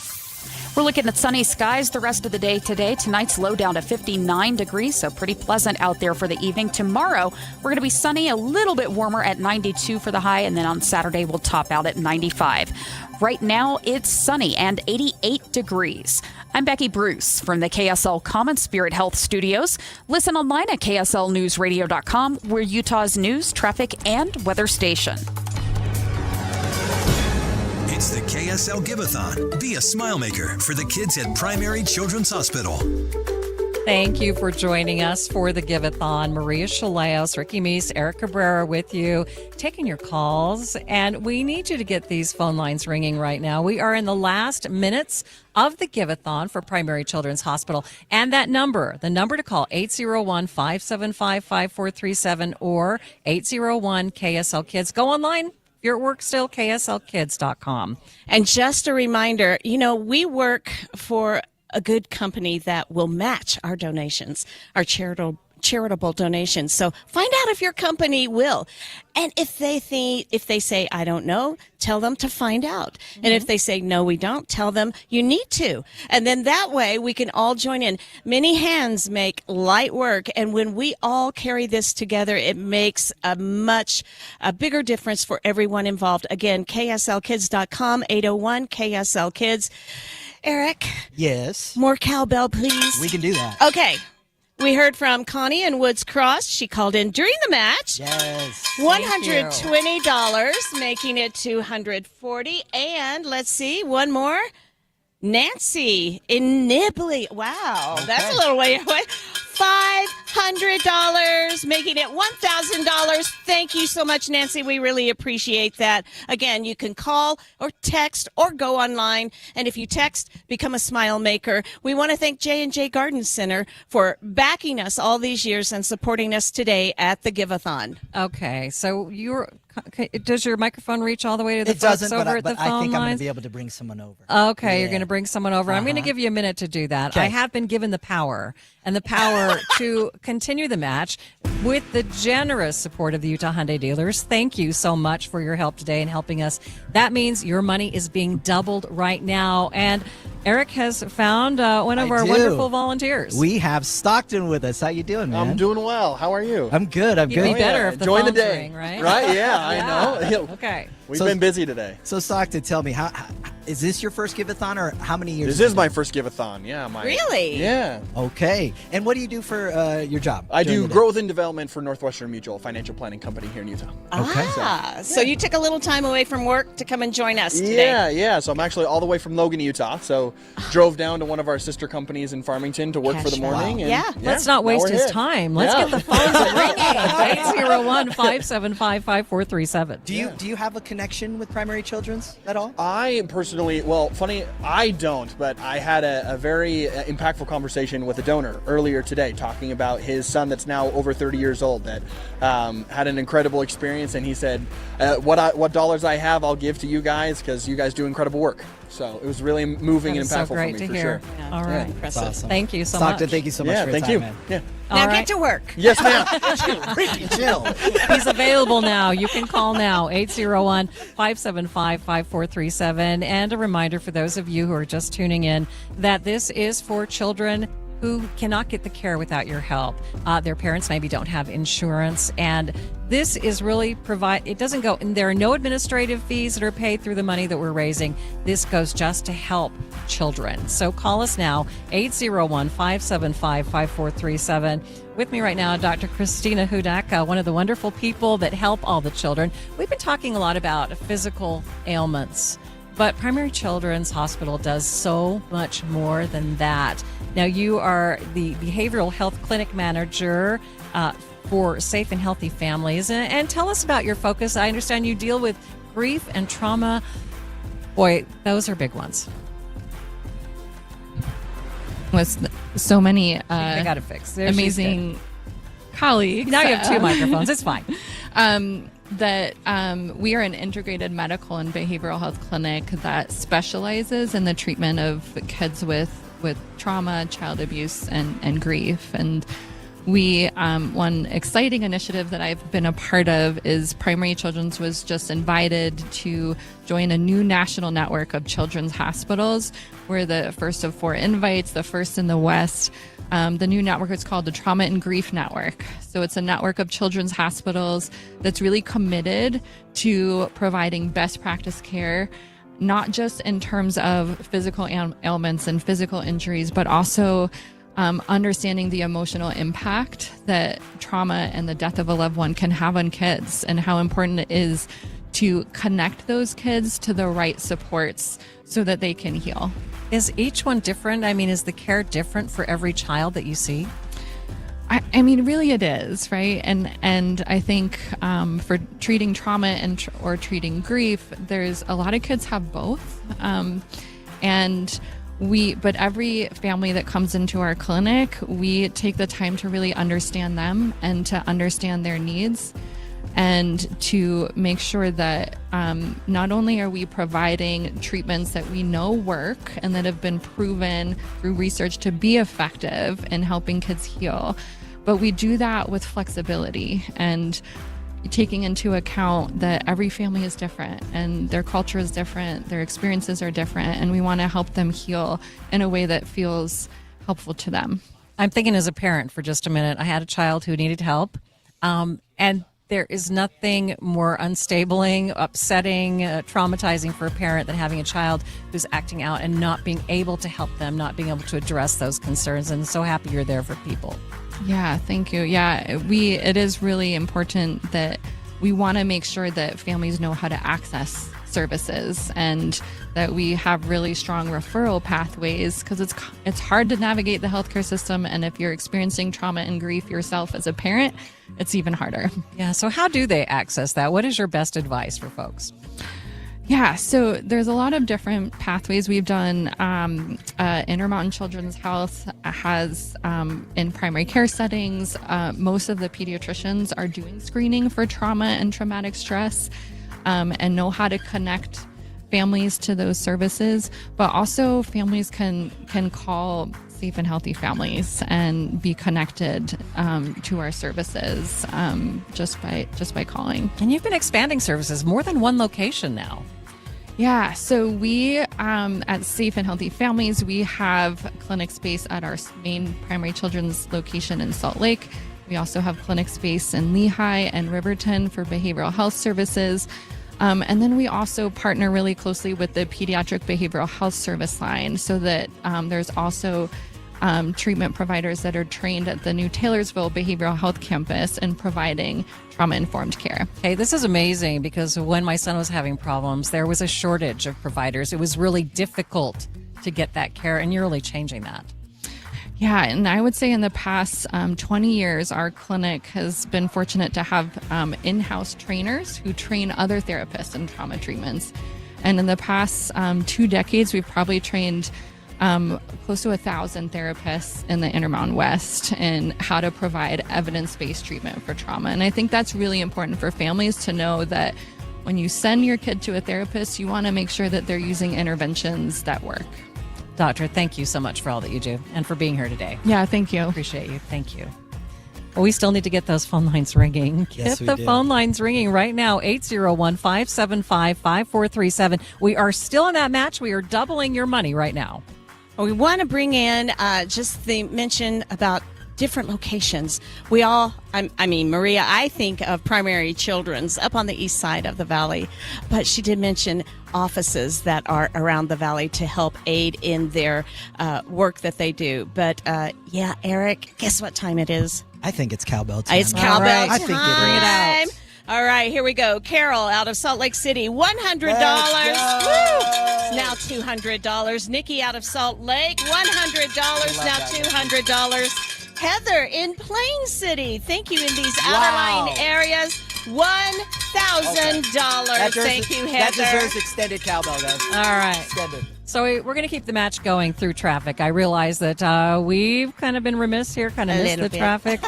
We're looking at sunny skies the rest of the day today. Tonight's low down to 59 degrees, so pretty pleasant out there for the evening. Tomorrow, we're going to be sunny, a little bit warmer at 92 for the high, and then on Saturday, we'll top out at 95. Right now, it's sunny and 88 degrees. I'm Becky Bruce from the KSL Common Spirit Health Studios. Listen online at kslnewsradio.com. We're Utah's news, traffic, and weather station. It's the KSL Give-A-Thon. Be a smile maker for the kids at Primary Children's Hospital. Thank you for joining us for the Give-A-Thon. Maria Chaleos, Ricky Meese, Eric Cabrera with you, taking your calls. And we need you to get these phone lines ringing right now. We are in the last minutes of the Give-A-Thon for Primary Children's Hospital. And that number, the number to call, 801-575-5437 or 801-KSL-KIDS. Go online. You're at work still, kslkids.com. And just a reminder, we work for a good company that will match our donations, our charitable donations. So find out if your company will. And if they say, I don't know, tell them to find out. Mm-hmm. And if they say, no, we don't, tell them you need to. And then that way we can all join in. Many hands make light work. And when we all carry this together, it makes a bigger difference for everyone involved. Again, kslkids.com, 801 KSL Kids. Eric? Yes? More cowbell, please. We can do that. Okay. We heard from Connie in Woods Cross. She called in during the match. Yes. $120, making it $240. And let's see, one more. Nancy in Nibley. Wow, that's a little way away. $500, making it $1,000. Thank you so much, Nancy. We really appreciate that. Again, you can call or text or go online. And if you text, become a smile maker. We want to thank J&J Garden Center for backing us all these years and supporting us today at the Give-A-Thon. Okay, so does your microphone reach all the way to the It folks doesn't, over but at the I phone think I'm going lines? to be able to bring someone over. Okay, you're going to bring someone over. I'm going to Uh-huh. give you a minute to do that. Okay. I have been given the power to continue the match with the generous support of the Utah Hyundai dealers. Thank you so much for your help today and helping us. That means your money is being doubled right now. And Eric has found one of our wonderful volunteers. We have Stockton with us. How you doing, man? I'm doing well. How are you? I'm good. I'm You'd good. be better if the Enjoying the phones day, ring, right? Right? Yeah, I know. Okay. We've been busy today. So, Stockton, tell me, how is this your first Give-A-Thon, or how many years? This is my first Give-A-Thon. Yeah. Really? Yeah. Okay. And what do you do for your job? I during do the day? growth and development for Northwestern Mutual, financial planning company here in Utah. So you took a little time away from work to come and join us today. Yeah. So I'm actually all the way from Logan, Utah. So drove down to one of our sister companies in Farmington to work for the morning. Wow. And Let's not now waste we're his here. time. Let's Yeah. get the phones ringing. 801-575-5437. Do you have a connection with Primary Children's at all? I personally, well, funny, I don't, but I had a very impactful conversation with a donor earlier today talking about his son that's now over 30 years old that had an incredible experience, and he said, what dollars I have, I'll give to you guys because you guys do incredible work. So it was really moving and impactful so great for me, to for hear. sure. All right. That's awesome. Thank you so Stockton, much. thank you so much Yeah, for your thank time, you. man. Yeah. Now All get right. to work. Yes, ma'am. Pretty chill. He's available now. You can call now, 801-575-5437. And a reminder for those of you who are just tuning in that this is for children who cannot get the care without your help. Their parents maybe don't have insurance, and this is really it doesn't go, and there are no administrative fees that are paid through the money that we're raising. This goes just to help children. So call us now, 801-575-5437. With me right now, Dr. Christina Hudak, one of the wonderful people that help all the children. We've been talking a lot about physical ailments, but Primary Children's Hospital does so much more than that. Now, you are the behavioral health clinic manager for Safe and Healthy Families. And tell us about your focus. I understand you deal with grief and trauma. Boy, those are big ones. With so many I got it fixed. There, amazing colleagues. now you have two microphones. It's fine. That we are an integrated medical and behavioral health clinic that specializes in the treatment of kids with trauma, child abuse, and grief. And we one exciting initiative that I've been a part of is Primary Children's was just invited to join a new national network of children's hospitals. We're the first of 4 invites, the first in the West. The new network is called the Trauma and Grief Network. So it's a network of children's hospitals that's really committed to providing best practice care, not just in terms of physical ailments and physical injuries, but also understanding the emotional impact that trauma and the death of a loved one can have on kids, and how important it is to connect those kids to the right supports so that they can heal. Is each one different? I mean, is the care different for every child that you see? I mean, really it is, right? And I think for treating trauma or treating grief, there's a lot of kids have both. But every family that comes into our clinic, we take the time to really understand them and to understand their needs, and to make sure that not only are we providing treatments that we know work and that have been proven through research to be effective in helping kids heal, but we do that with flexibility and taking into account that every family is different and their culture is different, their experiences are different, and we want to help them heal in a way that feels helpful to them. I'm thinking as a parent for just a minute. I had a child who needed help, and there is nothing more unstabling, upsetting, traumatizing for a parent than having a child who's acting out and not being able to help them, not being able to address those concerns. And so happy you're there for people. Yeah, thank you. Yeah, it is really important that we want to make sure that families know how to access services and that we have really strong referral pathways, because it's hard to navigate the healthcare system, and if you're experiencing trauma and grief yourself as a parent, it's even harder. Yeah, so how do they access that? What is your best advice for folks? Yeah, so there's a lot of different pathways. We've done Intermountain Children's Health has in primary care settings. Most of the pediatricians are doing screening for trauma and traumatic stress and know how to connect families to those services. But also families can call Safe and Healthy Families and be connected to our services just by calling. And you've been expanding services, more than one location now. Yeah, so we at Safe and Healthy Families, we have clinic space at our main primary children's location in Salt Lake. We also have clinic space in Lehigh and Riverton for behavioral health services. And then we also partner really closely with the Pediatric Behavioral Health Service line, so that there's also treatment providers that are trained at the new Taylorsville Behavioral Health Campus in providing trauma-informed care. Okay, this is amazing, because when my son was having problems, there was a shortage of providers. It was really difficult to get that care, and you're really changing that. Yeah, and I would say in the past 20 years, our clinic has been fortunate to have in-house trainers who train other therapists in trauma treatments. And in the past 2 decades, we've probably trained close to 1,000 therapists in the Intermountain West in how to provide evidence-based treatment for trauma. And I think that's really important for families to know that when you send your kid to a therapist, you want to make sure that they're using interventions that work. Doctor, thank you so much for all that you do and for being here today. Yeah, thank you. Appreciate you. Thank you. Well, we still need to get those phone lines ringing. Yes, Get the phone lines ringing right now, 801-575-5437. We are still in that match. We are doubling your money right now. We want to bring in just the mention about different locations. Maria, I think of Primary Children's up on the east side of the valley, but she did mention offices that are around the valley to help aid in their work that they do. But Eric, guess what time it is? I think it's cowbell time. It's cowbell time. I think it is. Bring it out. All right, here we go. Carol out of Salt Lake City, $100. Woo! Now $200. Nikki out of Salt Lake, $100. Now $200. Heather in Plain City. Thank you in these outlying areas. $1,000. Thank you, Heather. That deserves extended cowbell, guys. All right. Extended. So we're going to keep the match going through traffic. I realize that we've kind of been remiss here, kind of missed the traffic.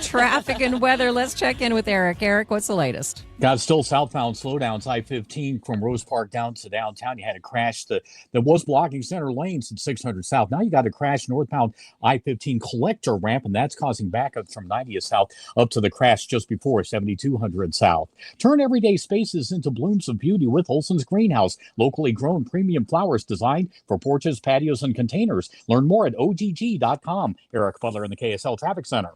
Traffic and weather. Let's check in with Eric. Eric, what's the latest? Got still southbound slowdowns, I-15 from Rose Park down to downtown. You had a crash that was blocking center lanes at 600 South. Now you got a crash northbound I-15 collector ramp, and that's causing backup from 90th South up to the crash just before 7200 South. Turn everyday spaces into blooms of beauty with Olson's Greenhouse. Locally grown premium flowers designed for porches, patios, and containers. Learn more at ogg.com. Eric Butler in the KSL Traffic Center.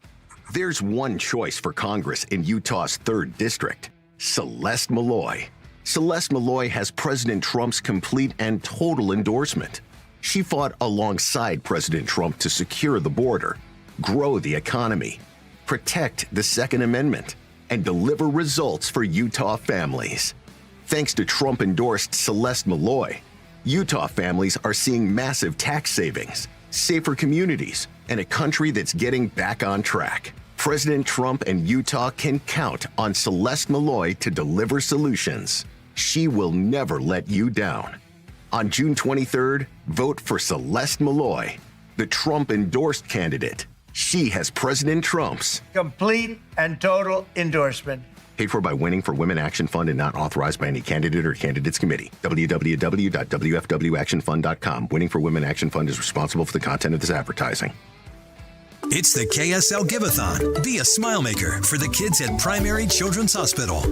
There's one choice for Congress in Utah's 3rd District. Celeste Malloy. Celeste Malloy has President Trump's complete and total endorsement. She fought alongside President Trump to secure the border, grow the economy, protect the Second Amendment, and deliver results for Utah families. Thanks to Trump-endorsed Celeste Malloy, Utah families are seeing massive tax savings, safer communities, and a country that's getting back on track. President Trump and Utah can count on Celeste Malloy to deliver solutions. She will never let you down. On June 23rd, vote for Celeste Malloy, the Trump-endorsed candidate. She has President Trump's complete and total endorsement. Paid for by Winning for Women Action Fund and not authorized by any candidate or candidates committee. www.wfwactionfund.com. Winning for Women Action Fund is responsible for the content of this advertising. It's the KSL Give-A-Thon. Be a smile maker for the kids at Primary Children's Hospital.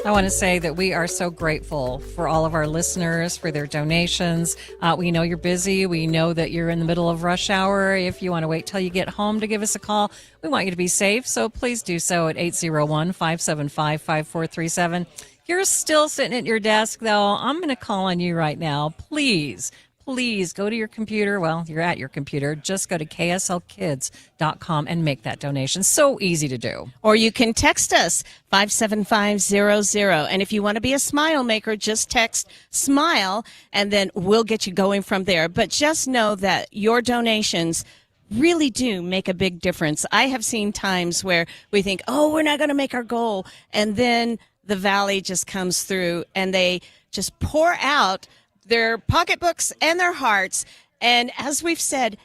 I want to say that we are so grateful for all of our listeners, for their donations. We know you're busy. We know that you're in the middle of rush hour. If you want to wait till you get home to give us a call, we want you to be safe. So please do so at 801-575-5437. You're still sitting at your desk, though. I'm going to call on you right now. Please please go to your computer. Well, you're at your computer. Just go to kslkids.com and make that donation. So easy to do. Or you can text us 57500. And if you want to be a smile maker, just text SMILE and then we'll get you going from there. But just know that your donations really do make a big difference. I have seen times where we think, oh, we're not going to make our goal. And then the Valley just comes through and they just pour out their pocketbooks and their hearts. And as we've said,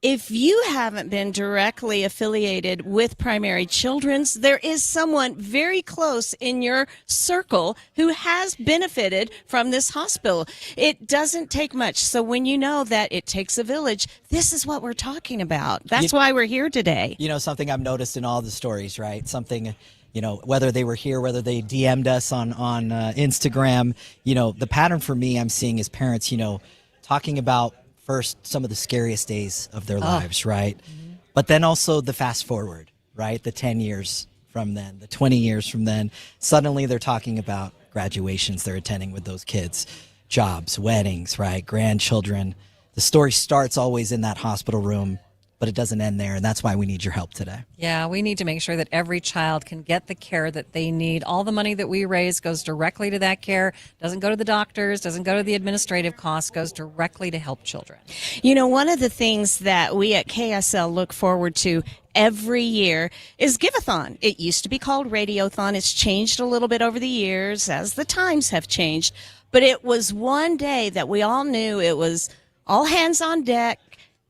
if you haven't been directly affiliated with Primary Children's, there is someone very close in your circle who has benefited from this hospital. It doesn't take much. So when you know that it takes a village, this is what we're talking about. That's why we're here today. You know, something I've noticed in all the stories, right? Something, you know, whether they were here, whether they DM'd us on Instagram, you know, the pattern for me I'm seeing is parents, you know, talking about first some of the scariest days of their lives, right? Mm-hmm. But then also the fast forward, right? The 10 years from then, the 20 years from then. Suddenly they're talking about graduations they're attending with those kids, jobs, weddings, right? Grandchildren. The story starts always in that hospital room, but it doesn't end there, and that's why we need your help today. Yeah, we need to make sure that every child can get the care that they need. All the money that we raise goes directly to that care, doesn't go to the doctors, doesn't go to the administrative costs, goes directly to help children. You know, one of the things that we at KSL look forward to every year is Give-A-Thon. It used to be called Radiothon. It's changed a little bit over the years as the times have changed, but it was one day that we all knew it was all hands on deck,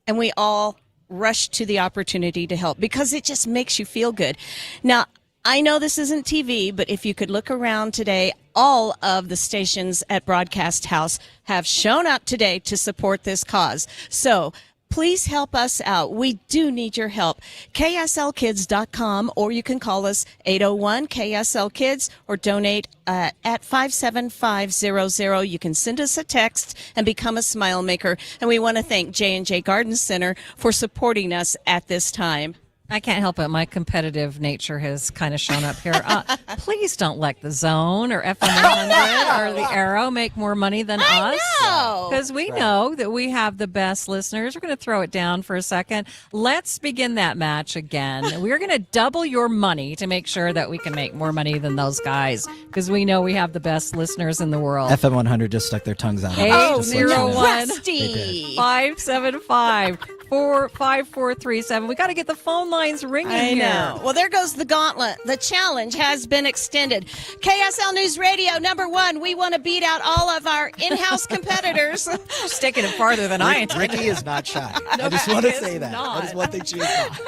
and we all rush to the opportunity to help because it just makes you feel good. Now, I know this isn't TV, but if you could look around today, all of the stations at Broadcast House have shown up today to support this cause. So please help us out. We do need your help. KSLkids.com, or you can call us 801-KSL-KIDS or donate at 57500. You can send us a text and become a smile maker. And we want to thank J&J Garden Center for supporting us at this time. I can't help it. My competitive nature has kind of shown up here. Please don't let the Zone or FM 100 or the Arrow make more money than us. Because we know that we have the best listeners. We're going to throw it down for a second. Let's begin that match again. We're going to double your money to make sure that we can make more money than those guys, because we know we have the best listeners in the world. FM 100 just stuck their tongues out. 801-575-5437. We got to get the phone lines ringing I here. know. Well, there goes the gauntlet. The challenge has been extended. KSL News Radio, #1. We want to beat out all of our in-house competitors. Just taking it farther than I intended. Ricky is not shy. I just want to say that. Not. That is one thing she is not.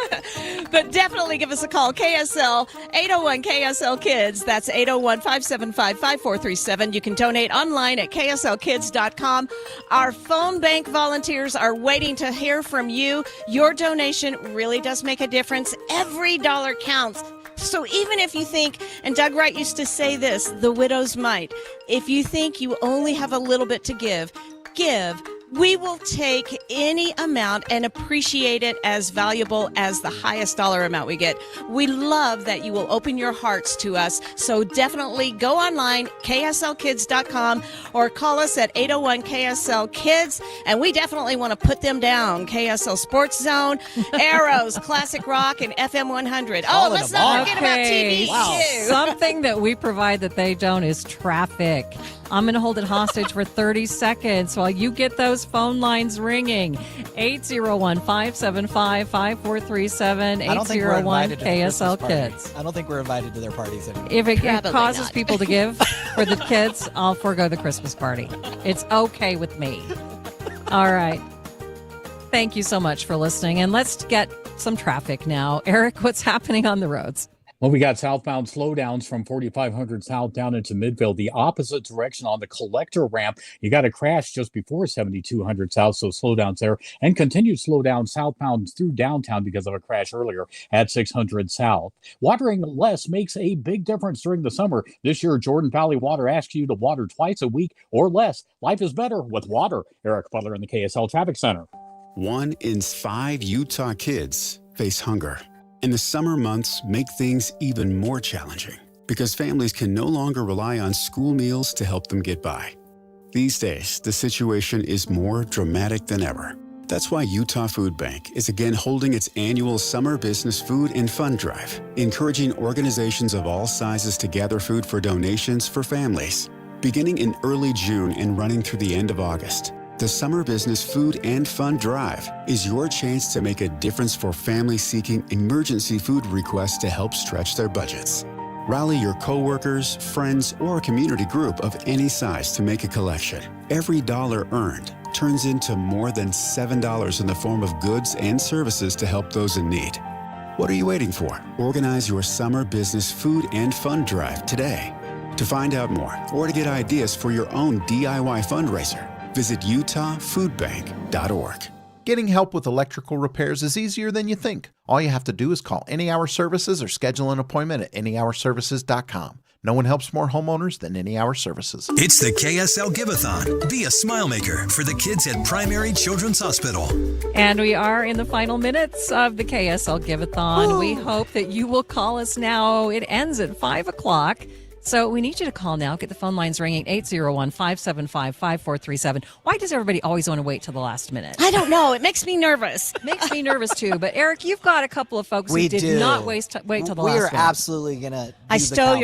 But definitely give us a call. KSL, 801-KSL-KIDS. That's 801-575-5437. You can donate online at kslkids.com. Our phone bank volunteers are waiting to hear from you. Your donation really does make a difference. Every dollar counts. So even if you think, and Doug Wright used to say this, the widow's mite, if you think you only have a little bit to give. We will take any amount and appreciate it as valuable as the highest dollar amount we get. We love that you will open your hearts to us. So definitely go online, kslkids.com, or call us at 801-KSL-KIDS. And we definitely want to put them down. KSL Sports Zone, Arrows, Classic Rock, and FM 100. Oh, let's not forget about TV, too. Something that we provide that they don't is traffic. I'm going to hold it hostage for 30 seconds while you get those phone lines ringing. 801-575-5437, 801-KSL-KIDS. I don't think we're invited to their parties anymore. If it causes people to give for the kids, I'll forego the Christmas party. It's okay with me. All right. Thank you so much for listening. And let's get some traffic now. Eric, what's happening on the roads? Well, we got southbound slowdowns from 4500 south down into Midvale, the opposite direction on the collector ramp. You got a crash just before 7200 south, so slowdowns there, and continued slowdown southbound through downtown because of a crash earlier at 600 south. Watering less makes a big difference during the summer. This year, Jordan Valley Water asks you to water twice a week or less. Life is better with water. Eric Butler in the KSL Traffic Center. 1 in 5 Utah kids face hunger. And the summer months make things even more challenging because families can no longer rely on school meals to help them get by. These days, the situation is more dramatic than ever. That's why Utah Food Bank is again holding its annual Summer Business Food and Fund Drive, encouraging organizations of all sizes to gather food for donations for families. Beginning in early June and running through the end of August, the Summer Business Food and Fund Drive is your chance to make a difference for families seeking emergency food requests to help stretch their budgets. Rally your coworkers, friends, or a community group of any size to make a collection. Every dollar earned turns into more than $7 in the form of goods and services to help those in need. What are you waiting for? Organize your Summer Business Food and Fund Drive today. To find out more or to get ideas for your own DIY fundraiser, visit utahfoodbank.org. Getting help with electrical repairs is easier than you think. All you have to do is call Any Hour Services or schedule an appointment at anyhourservices.com. No one helps more homeowners than Any Hour Services. It's the KSL Give-A-Thon. Be a smile maker for the kids at Primary Children's Hospital. And we are in the final minutes of the KSL Give-A-Thon. We hope that you will call us now. It ends at 5 o'clock. So we need you to call now. Get the phone lines ringing, 801-575-5437. Why does everybody always want to wait till the last minute? I don't know. It makes me nervous. Makes me nervous, too. But, Eric, you've got a couple of folks who did not wait till the last minute. We are absolutely going to I stole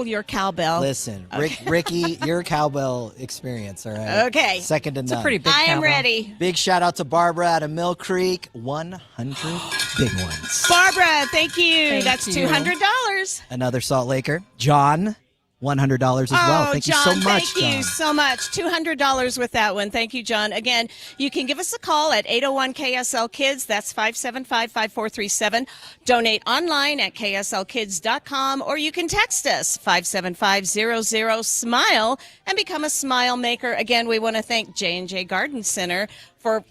your cowbell. Listen, Okay. Ricky, your cowbell experience, all right? Okay. Second to none. It's a pretty big I am cowbell. ready. Big shout out to Barbara out of Mill Creek. 100 big ones. Barbara, thank you. Thank That's you. $200. Another Salt Laker. John, $100 as well. Thank John, you so much, thank you so much. $200 with that one. Thank you, John. Again, you can give us a call at 801-KSL-KIDS. That's 575-5437. Donate online at kslkids.com, or you can text us 575-00-SMILE and become a smile maker. Again, we want to thank J&J Garden Center for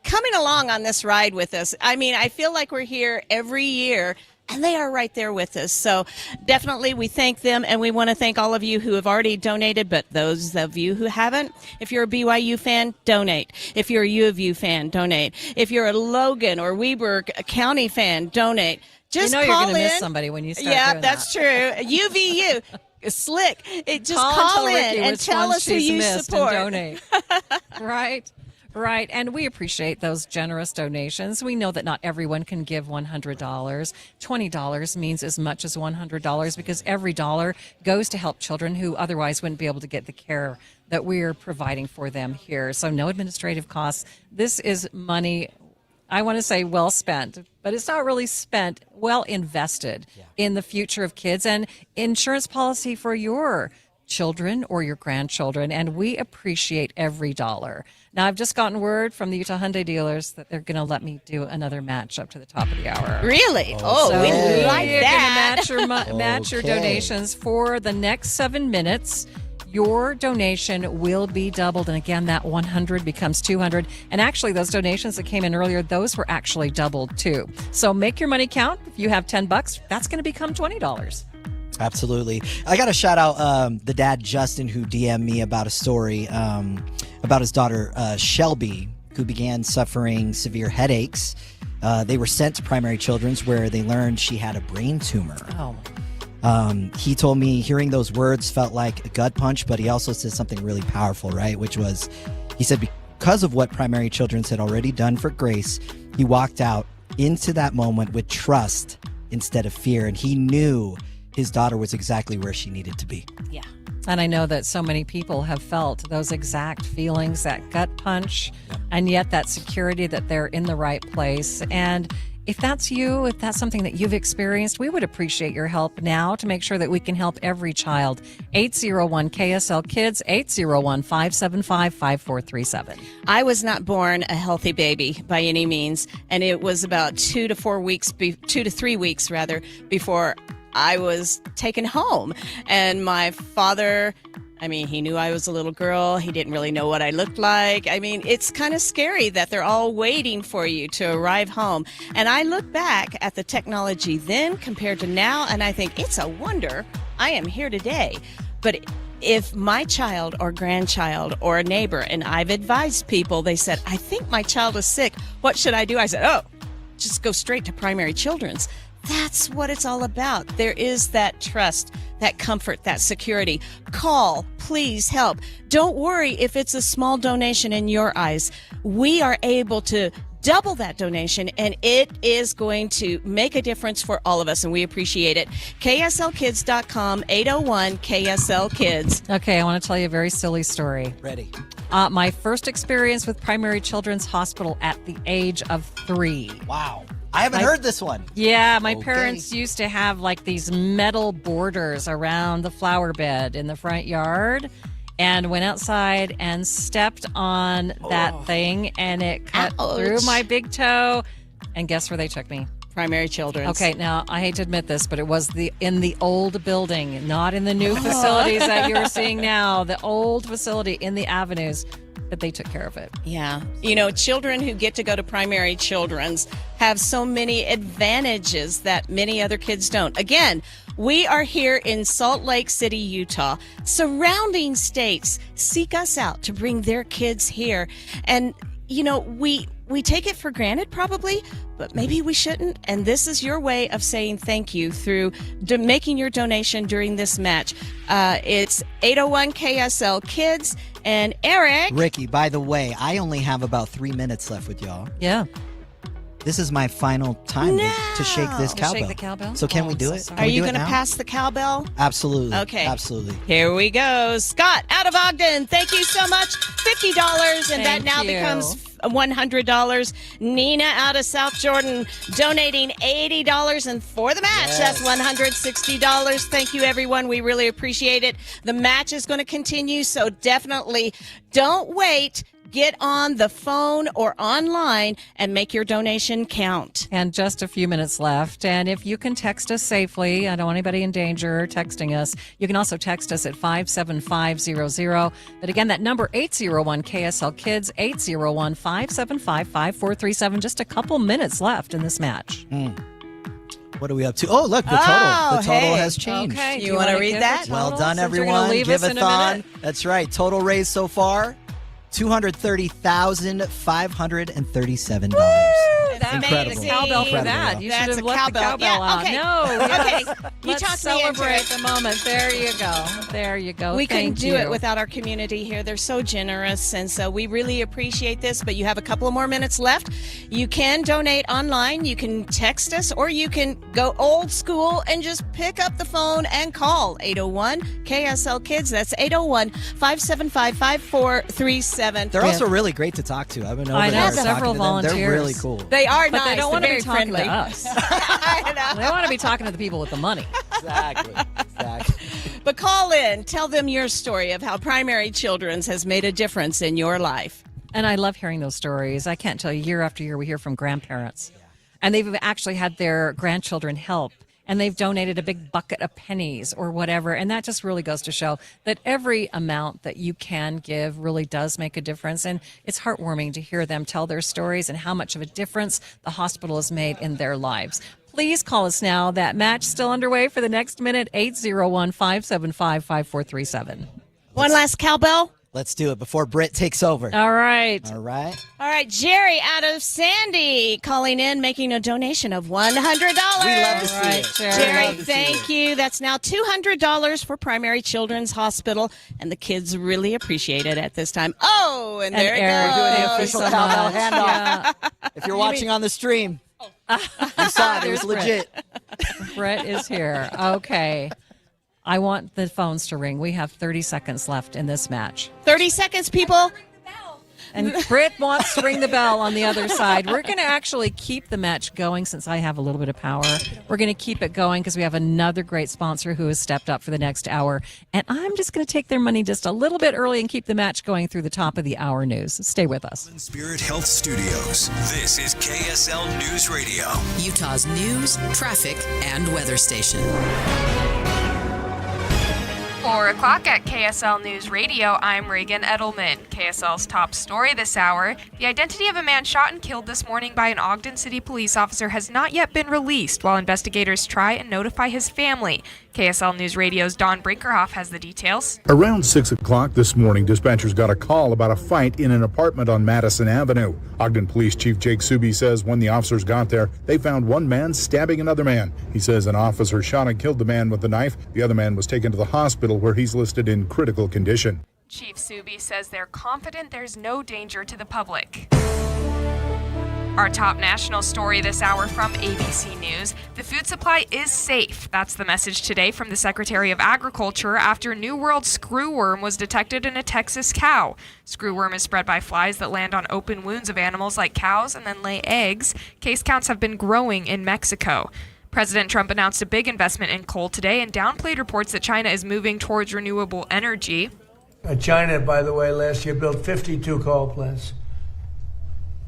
coming along on this ride with us. I mean, I feel like we're here every year, and they are right there with us. So definitely we thank them, and we want to thank all of you who have already donated, but those of you who haven't, if you're a BYU fan, donate. If you're a U of U fan, donate. If you're a Logan or Weber County fan, donate. Just you know call you're going to in. miss somebody when you start Yeah, doing that's true. UVU. Slick. Just Call call and tell in Ricky and which tell ones us who she's you missed support. and donate. Right. And we appreciate those generous donations. We know that not everyone can give $100. $20 means as much as $100 because every dollar goes to help children who otherwise wouldn't be able to get the care that we're providing for them here. So no administrative costs. This is money, I want to say well spent, but it's not really spent, well invested in the future of kids and insurance policy for your children or your grandchildren, and we appreciate every dollar. Now, I've just gotten word from the Utah Hyundai dealers that they're going to let me do another match up to the top of the hour. Really? So we like you're that. going to match your donations for the next 7 minutes. Your donation will be doubled, and again, that 100 becomes 200. And actually, those donations that came in earlier, those were actually doubled too. So make your money count. If you have $10, that's going to become $20. Absolutely. I got to shout out the dad, Justin, who DM'd me about a story about his daughter, Shelby, who began suffering severe headaches. They were sent to Primary Children's where they learned she had a brain tumor. He told me hearing those words felt like a gut punch, but he also said something really powerful, right? Which was, he said, because of what Primary Children's had already done for Grace, he walked out into that moment with trust instead of fear. And he knew his daughter was exactly where she needed to be. Yeah. And I know that so many people have felt those exact feelings, that gut punch, and yet that security that they're in the right place. And if that's you, if that's something that you've experienced, we would appreciate your help now to make sure that we can help every child. 801-KSL-KIDS, 801-575-5437. I was not born a healthy baby by any means, and it was about 2 to 3 weeks before I was taken home. And my father, I mean, he knew I was a little girl. He didn't really know what I looked like. I mean, it's kind of scary that they're all waiting for you to arrive home. And I look back at the technology then compared to now, and I think it's a wonder I am here today. But if my child or grandchild or a neighbor, and I've advised people, they said, I think my child is sick. What should I do? I said, just go straight to Primary Children's. That's what it's all about. There is that trust that comfort, that security. Call, please help. Don't worry if it's a small donation in your eyes. We are able to double that donation, and it is going to make a difference for all of us, and we appreciate it. KSLkids.com, 801-KSL-KIDS. Okay, I want to tell you a very silly story. Ready. My first experience with Primary Children's Hospital at the age of 3. Wow. I haven't heard this one. Yeah, my parents used to have like these metal borders around the flower bed in the front yard, and went outside and stepped on that thing, and it cut through my big toe. And guess where they took me? Primary Children's. Okay, now I hate to admit this, but it was in the old building, not in the new facilities that you're seeing now. The old facility in the avenues. But they took care of it. Yeah. Children who get to go to Primary Children's have so many advantages that many other kids don't. Again, we are here in Salt Lake City, Utah. Surrounding states seek us out to bring their kids here. And, we take it for granted probably, but maybe we shouldn't. And this is your way of saying thank you through making your donation during this match. It's 801-KSL-KIDS. And Eric. Ricky, by the way, I only have about 3 minutes left with y'all. Yeah. This is my final time to shake this cowbell. Shake the cowbell? So can we do it? Are you going to pass the cowbell? Absolutely. Okay. Absolutely. Here we go. Scott out of Ogden, thank you so much. $50, and that now becomes $100. Nina out of South Jordan donating $80, and for the match, that's $160. Thank you, everyone. We really appreciate it. The match is going to continue, so definitely don't wait. Get on the phone or online and make your donation count. And just a few minutes left. And if you can text us safely, I don't want anybody in danger texting us. You can also text us at 57500. But again, that number 801-KSL-KIDS, 801-575-5437. Just a couple minutes left in this match. What are we up to? Oh, look, the total has changed. Okay. You want to read that? Well done, everyone. Give-A-Thon. That's right. Total raised so far, $230,537. Incredible. Cowbell for that. You should have left the cowbell out. Okay. No. Okay. Let's celebrate the moment. There you go. There you go. We couldn't do it without our community here. They're so generous, and so we really appreciate this. But you have a couple of more minutes left. You can donate online. You can text us, or you can go old school and just pick up the phone and call 801-KSL-KIDS. That's 801-575-5437. They're also really great to talk to. I've been over I know, there several talking to them. volunteers. They're really cool. They are but nice. They don't want to be talking friendly to us. I know. They want to be talking to the people with the money. Exactly. But call in. Tell them your story of how Primary Children's has made a difference in your life. And I love hearing those stories. I can't tell you, year after year, we hear from grandparents. And they've actually had their grandchildren help. And they've donated a big bucket of pennies or whatever. And that just really goes to show that every amount that you can give really does make a difference. And it's heartwarming to hear them tell their stories and how much of a difference the hospital has made in their lives. Please call us now. That match still underway for the next minute, 801-575-5437. One last cowbell. Let's do it before Britt takes over. All right. All right. All right, Jerry out of Sandy calling in, making a donation of $100. We love to see it. Jerry, thank you. That's now $200 for Primary Children's Hospital, and the kids really appreciate it at this time. Oh, and there it We're goes. doing the official cowbell handoff. If you're watching on the stream, you saw it. It was legit. Brett is here. Okay. I want the phones to ring. We have 30 seconds left in this match. 30 seconds, people. And Britt wants to ring the bell on the other side. We're going to actually keep the match going since I have a little bit of power. We're going to keep it going because we have another great sponsor who has stepped up for the next hour. And I'm just going to take their money just a little bit early and keep the match going through the top of the hour news. Stay with us. Spirit Health Studios. This is KSL News Radio. Utah's news, traffic, and weather station. 4 o'clock at KSL News Radio, I'm Reagan Edelman. KSL's top story this hour, the identity of a man shot and killed this morning by an Ogden City police officer has not yet been released while investigators try and notify his family. KSL News Radio's Don Brinkerhoff has the details. Around 6 o'clock this morning, dispatchers got a call about a fight in an apartment on Madison Avenue. Ogden Police Chief Jake Suby says when the officers got there, they found one man stabbing another man. He says an officer shot and killed the man with the knife. The other man was taken to the hospital where he's listed in critical condition. Chief Suby says they're confident there's no danger to the public. Our top national story this hour from ABC News. The food supply is safe. That's the message today from the Secretary of Agriculture after New World screwworm was detected in a Texas cow. Screwworm is spread by flies that land on open wounds of animals like cows and then lay eggs. Case counts have been growing in Mexico. President Trump announced a big investment in coal today and downplayed reports that China is moving towards renewable energy. China, by the way, last year built 52 coal plants.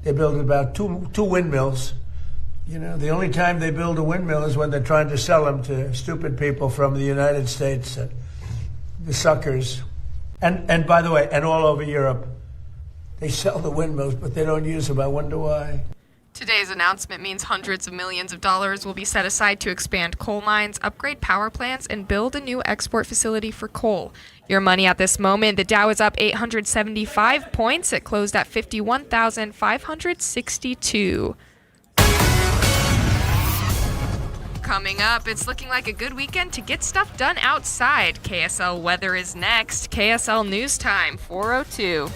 They built about two windmills. You know, the only time they build a windmill is when they're trying to sell them to stupid people from the United States, the suckers. And by the way, and all over Europe, they sell the windmills, but they don't use them. I wonder why. Today's announcement means hundreds of millions of dollars will be set aside to expand coal mines, upgrade power plants, and build a new export facility for coal. Your money at this moment, the Dow is up 875 points. It closed at 51,562. Coming up, it's looking like a good weekend to get stuff done outside. KSL weather is next. KSL News Time, 4:02.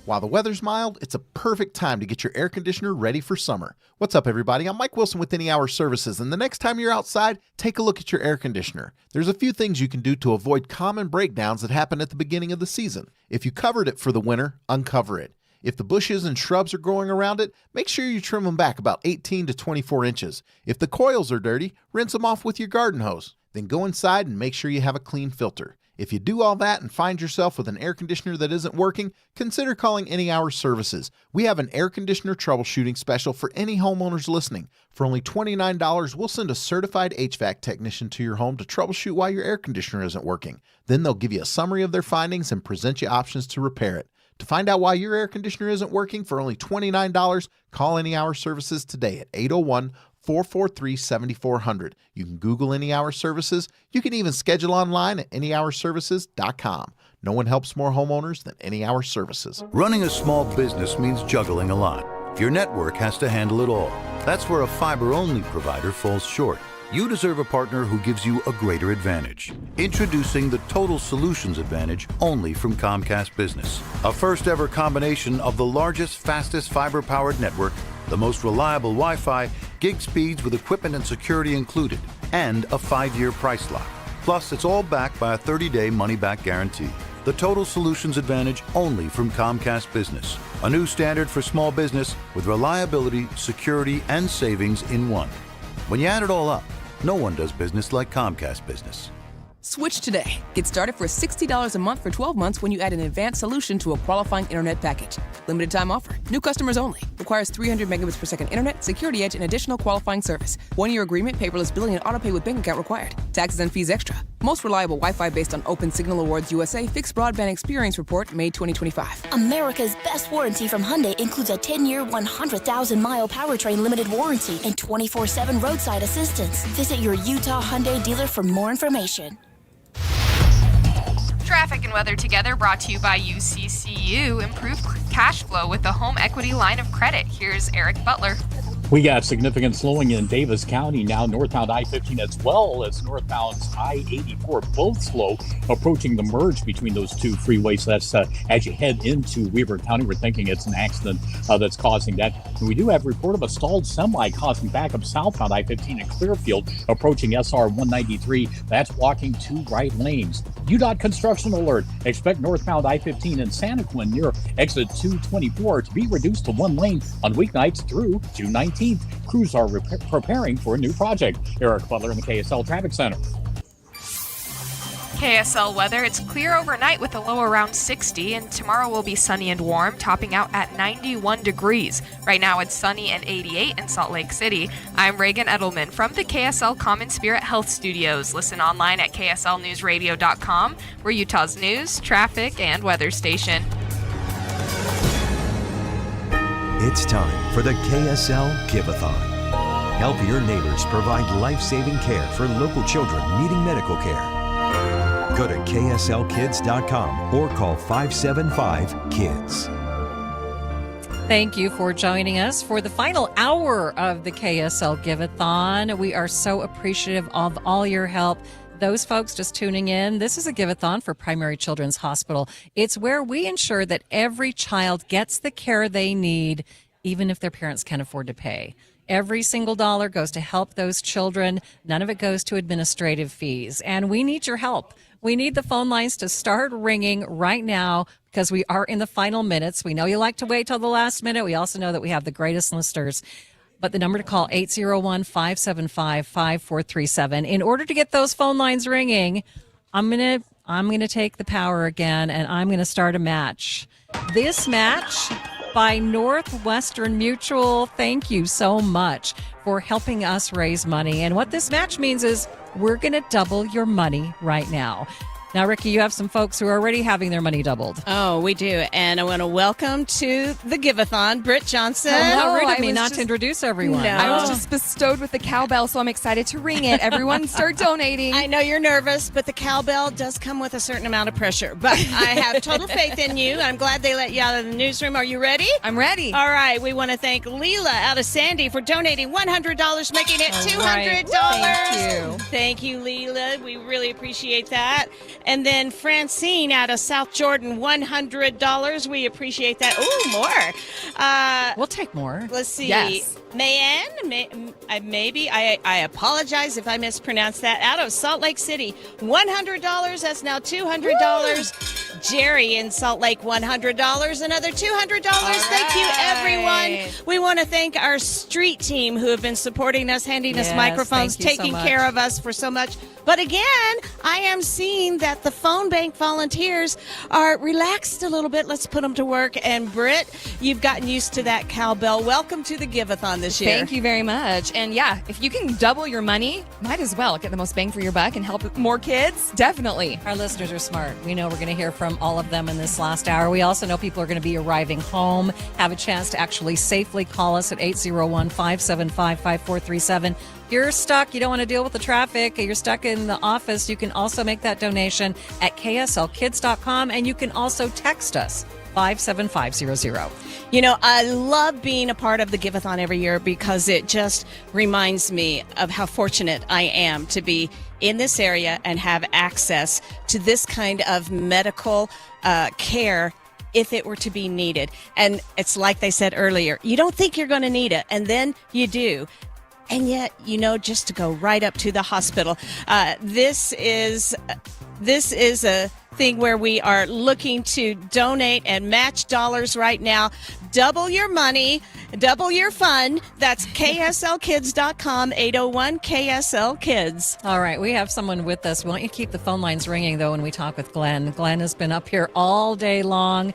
While the weather's mild, it's a perfect time to get your air conditioner ready for summer. What's up, everybody? I'm Mike Wilson with Any Hour Services, and the next time you're outside, take a look at your air conditioner. There's a few things you can do to avoid common breakdowns that happen at the beginning of the season. If you covered it for the winter, uncover it. If the bushes and shrubs are growing around it, make sure you trim them back about 18 to 24 inches. If the coils are dirty, rinse them off with your garden hose. Then go inside and make sure you have a clean filter. If you do all that and find yourself with an air conditioner that isn't working, consider calling Any Hour Services. We have an air conditioner troubleshooting special for any homeowners listening. For only $29, we'll send a certified HVAC technician to your home to troubleshoot why your air conditioner isn't working. Then they'll give you a summary of their findings and present you options to repair it. To find out why your air conditioner isn't working for only $29, call Any Hour Services today at 801-443-7400. You can Google Any Hour Services. You can even schedule online at anyhourservices.com. No one helps more homeowners than Any Hour Services. Running a small business means juggling a lot. Your network has to handle it all. That's where a fiber-only provider falls short. You deserve a partner who gives you a greater advantage. Introducing the Total Solutions Advantage only from Comcast Business. A first-ever combination of the largest, fastest fiber-powered network, the most reliable Wi-Fi, gig speeds with equipment and security included, and a 5-year price lock. Plus, it's all backed by a 30-day money-back guarantee. The Total Solutions Advantage only from Comcast Business. A new standard for small business with reliability, security, and savings in one. When you add it all up, no one does business like Comcast Business. Switch today. Get started for $60 a month for 12 months when you add an advanced solution to a qualifying internet package. Limited time offer. New customers only. Requires 300 megabits per second internet, security edge, and additional qualifying service. 1-year agreement, paperless billing, and autopay with bank account required. Taxes and fees extra. Most reliable Wi-Fi based on Open Signal Awards USA Fixed Broadband Experience Report, May 2025. America's best warranty from Hyundai includes a 10-year, 100,000-mile powertrain limited warranty and 24/7 roadside assistance. Visit your Utah Hyundai dealer for more information. Traffic and weather together brought to you by UCCU. Improve cash flow with the home equity line of credit. Here's Eric Butler. We got significant slowing in Davis County now, northbound I-15 as well as northbound I-84, both slow, approaching the merge between those two freeways. That's as you head into Weaver County. We're thinking it's an accident that's causing that. And we do have a report of a stalled semi causing backup southbound I-15 in Clearfield, approaching SR 193. That's blocking 2 right lanes. UDOT construction alert. Expect northbound I-15 in Santaquin near exit 224 to be reduced to 1 lane on weeknights through June 19th. Crews are preparing for a new project. Eric Butler in the KSL Traffic Center. KSL weather. It's clear overnight with a low around 60, and tomorrow will be sunny and warm, topping out at 91 degrees. Right now it's sunny and 88 in Salt Lake City. I'm Reagan Edelman from the KSL Common Spirit Health Studios. Listen online at kslnewsradio.com. We're Utah's news, traffic, and weather station. It's time for the KSL Give-A-Thon. Help your neighbors provide life-saving care for local children needing medical care. Go to kslkids.com or call 575-KIDS. Thank you for joining us for the final hour of the KSL Give-A-Thon. We are so appreciative of all your help. Those folks just tuning in, this is a Give-A-Thon for Primary Children's Hospital. It's where we ensure that every child gets the care they need, even if their parents can't afford to pay. Every single dollar goes to help those children. None of it goes to administrative fees. And we need your help. We need the phone lines to start ringing right now because we are in the final minutes. We know you like to wait till the last minute. We also know that we have the greatest listeners. But the number to call, 801-575-5437. In order to get those phone lines ringing, I'm gonna take the power again, and I'm going to start a match. This match by Northwestern Mutual. Thank you so much for helping us raise money. And what this match means is we're going to double your money right now. Now, Ricky, you have some folks who are already having their money doubled. Oh, we do. And I want to welcome to the Give-A-Thon, Britt Johnson. How rude of me not to introduce everyone. No. I was just bestowed with the cowbell, so I'm excited to ring it. Everyone start donating. I know you're nervous, but the cowbell does come with a certain amount of pressure. But I have total faith in you. I'm glad they let you out of the newsroom. Are you ready? I'm ready. All right. We want to thank Leela out of Sandy for donating $100, making it $200. Right. Thank you. Thank you, Leela. We really appreciate that. And then Francine out of South Jordan, $100. We appreciate that. Ooh, more. We'll take more. Let's see. Yes. Mayanne, maybe. I apologize if I mispronounced that. Out of Salt Lake City, $100. That's now $200. Woo! Jerry in Salt Lake, $100. Another $200. Thank you, everyone. We want to thank our street team who have been supporting us, handing us microphones, taking care of us for so much. But again, I am seeing that the phone bank volunteers are relaxed a little bit. Let's put them to work. And Britt, you've gotten used to that cowbell. Welcome to the Give-A-Thon this year. Thank you very much. And yeah, if you can double your money, might as well get the most bang for your buck and help more kids. Definitely. Our listeners are smart. We know we're going to hear from all of them in this last hour. We also know people are going to be arriving home, have a chance to actually safely call us at 801-575-5437. You're stuck, you don't want to deal with the traffic, you're stuck in the office, you can also make that donation at kslkids.com, and you can also text us 57500. You know, I love being a part of the Give-A-Thon every year because it just reminds me of how fortunate I am to be in this area and have access to this kind of medical care if it were to be needed. And it's like they said earlier, you don't think you're going to need it, and then you do. And yet, you know, just to go right up to the hospital. This is a thing where we are looking to donate and match dollars right now. Double your money, double your fun. That's kslkids.com, 801-KSL-KIDS. All right, we have someone with us. We want you to keep the phone lines ringing, though, when we talk with Glenn. Glenn has been up here all day long.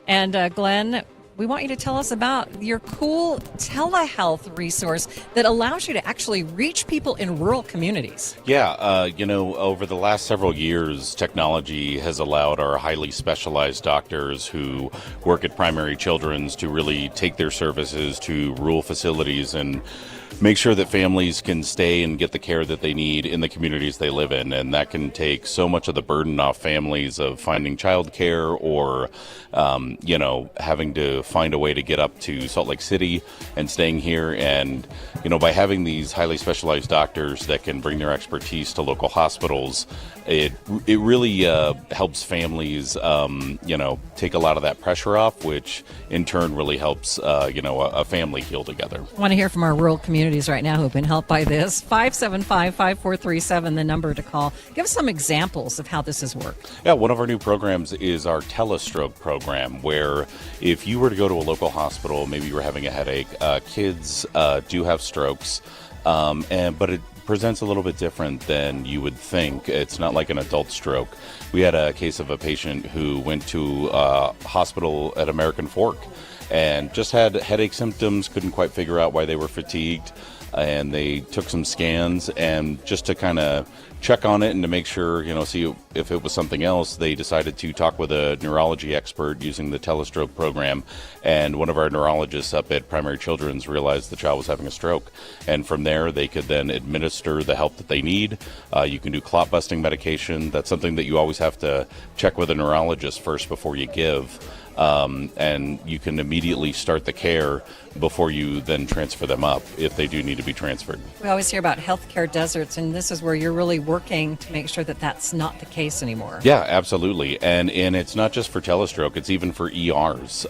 And Glenn, we want you to tell us about your cool telehealth resource that allows you to actually reach people in rural communities. Yeah, over the last several years, technology has allowed our highly specialized doctors who work at Primary Children's to really take their services to rural facilities and make sure that families can stay and get the care that they need in the communities they live in. And that can take so much of the burden off families of finding childcare or, having to find a way to get up to Salt Lake City and staying here. And, by having these highly specialized doctors that can bring their expertise to local hospitals, it really helps families, take a lot of that pressure off, which in turn really helps, a family heal together. I want to hear from our rural communities right now who have been helped by this. 575-5437, the number to call. Give us some examples of how this has worked. Yeah, one of our new programs is our telestroke program, where if you were to go to a local hospital, maybe you were having a headache, kids do have strokes, but it presents a little bit different than you would think. It's not like an adult stroke. We had a case of a patient who went to a hospital at American Fork, and just had headache symptoms, couldn't quite figure out why they were fatigued. And they took some scans, and just to kind of check on it and to make sure, see if it was something else, they decided to talk with a neurology expert using the telestroke program. And one of our neurologists up at Primary Children's realized the child was having a stroke. And from there, they could then administer the help that they need. You can do clot busting medication. That's something that you always have to check with a neurologist first before you give. And you can immediately start the care before you then transfer them up if they do need to be transferred. We always hear about healthcare deserts, and this is where you're really working to make sure that that's not the case anymore. Yeah, absolutely. And it's not just for telestroke, it's even for ERs.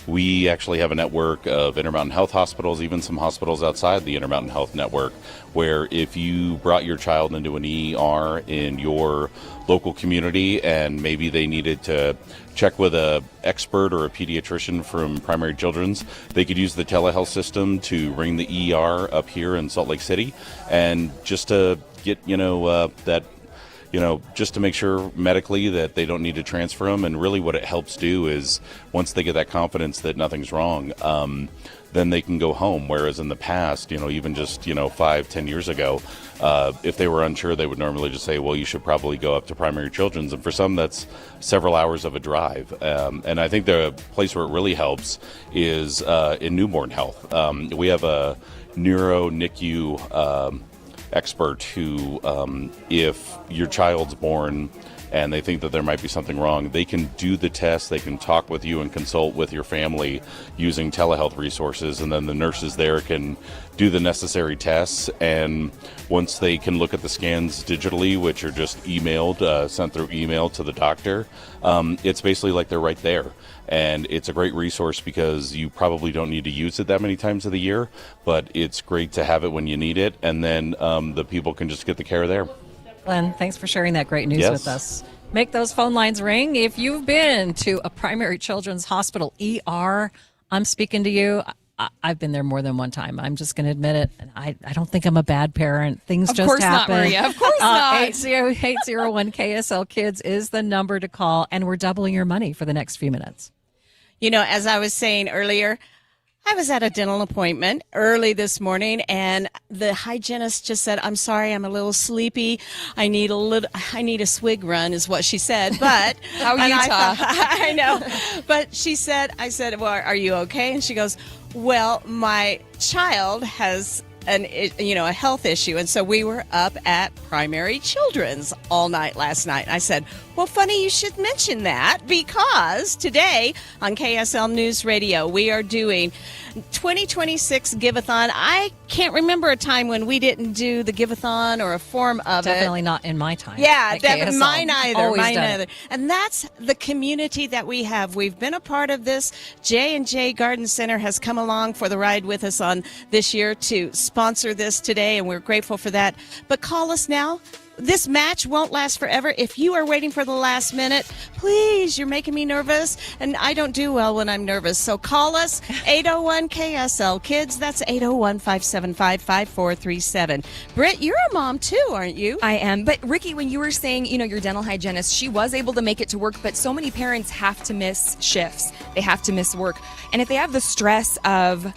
We actually have a network of Intermountain Health hospitals, even some hospitals outside the Intermountain Health network, where if you brought your child into an ER in your local community and maybe they needed to check with an expert or a pediatrician from Primary Children's, they could use the telehealth system to ring the ER up here in Salt Lake City, and just to get, just to make sure medically that they don't need to transfer them. And really what it helps do is once they get that confidence that nothing's wrong, then they can go home. Whereas in the past, even just, 5-10 years ago, if they were unsure, they would normally just say, well, you should probably go up to Primary Children's. And for some, that's several hours of a drive. And I think the place where it really helps is in newborn health. We have a neuro NICU expert who, if your child's born and they think that there might be something wrong, they can do the test, they can talk with you and consult with your family using telehealth resources, and then the nurses there can do the necessary tests. And once they can look at the scans digitally, which are just emailed, sent through email to the doctor, it's basically like they're right there. And it's a great resource because you probably don't need to use it that many times of the year, but it's great to have it when you need it, and then the people can just get the care there. Glenn, thanks for sharing that great news with us. Make those phone lines ring. If you've been to a Primary Children's Hospital ER, I'm speaking to you. I've been there more than one time. I'm just going to admit it. I don't think I'm a bad parent. Things of just course happen. Not, Maria. Of course not. 80801 KSL Kids is the number to call, and we're doubling your money for the next few minutes. As I was saying earlier, I was at a dental appointment early this morning, and the hygienist just said, "I'm sorry, I'm a little sleepy. I need a swig run," is what she said. But how Utah? I know. But I said, "Well, are you okay?" And she goes, "Well, my child has a health issue, and so we were up at Primary Children's all night last night." I said, "Well, funny you should mention that, because today on KSL News Radio we are doing 2026 Give-A-Thon. I can't remember a time when we didn't do the Give-A-Thon or a form of Definitely not in my time. Yeah, KSL. mine either. Always Mine done either. And that's the community that we have. We've been a part of this. J&J Garden Center has come along for the ride with us on this year to sponsor this today, and we're grateful for that. But call us now. This match won't last forever. If you are waiting for the last minute, please, you're making me nervous, and I don't do well when I'm nervous. So call us, 801-KSL Kids. That's 801-575-5437. Britt, you're a mom too, aren't you? I am. But Ricky, when you were saying, your dental hygienist, she was able to make it to work, but so many parents have to miss shifts. They have to miss work. And if they have the stress of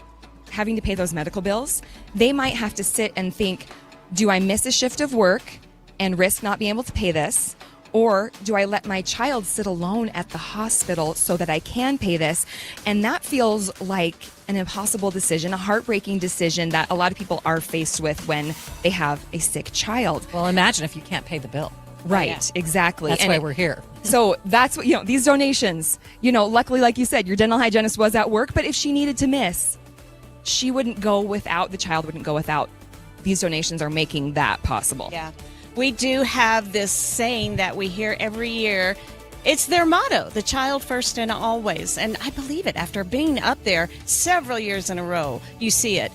having to pay those medical bills, they might have to sit and think, do I miss a shift of work and risk not being able to pay this? Or do I let my child sit alone at the hospital so that I can pay this? And that feels like an impossible decision, a heartbreaking decision that a lot of people are faced with when they have a sick child. Well, imagine if you can't pay the bill. Right, Yeah. exactly. That's why we're here. So that's what, these donations, luckily, like you said, your dental hygienist was at work, but if she needed to miss, she wouldn't go without, the child wouldn't go without. These donations are making that possible. Yeah. We do have this saying that we hear every year. It's their motto, the child first and always. And I believe it. After being up there several years in a row, you see it.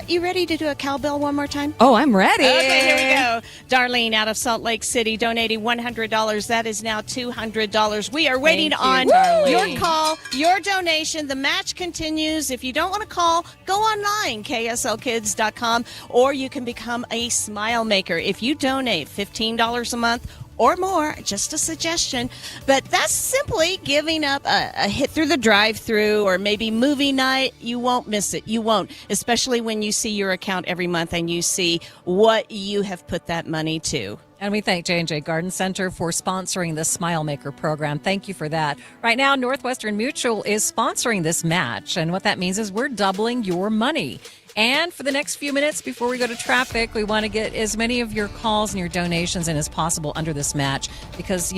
You ready to do a cowbell one more time? Oh, I'm ready. Okay, here we go. Darlene out of Salt Lake City donating $100. That is now $200. We are waiting on your call, your donation. The match continues. If you don't want to call, go online, kslkids.com, or you can become a smile maker. If you donate $15 a month or more, just a suggestion. But that's simply giving up a hit through the drive-thru or maybe movie night. You won't miss it. You won't, especially when you see your account every month and you see what you have put that money to. And we thank J&J Garden Center for sponsoring the Smile Maker program. Thank you for that. Right now, Northwestern Mutual is sponsoring this match. And what that means is we're doubling your money. And for the next few minutes before we go to traffic, we want to get as many of your calls and your donations in as possible under this match because,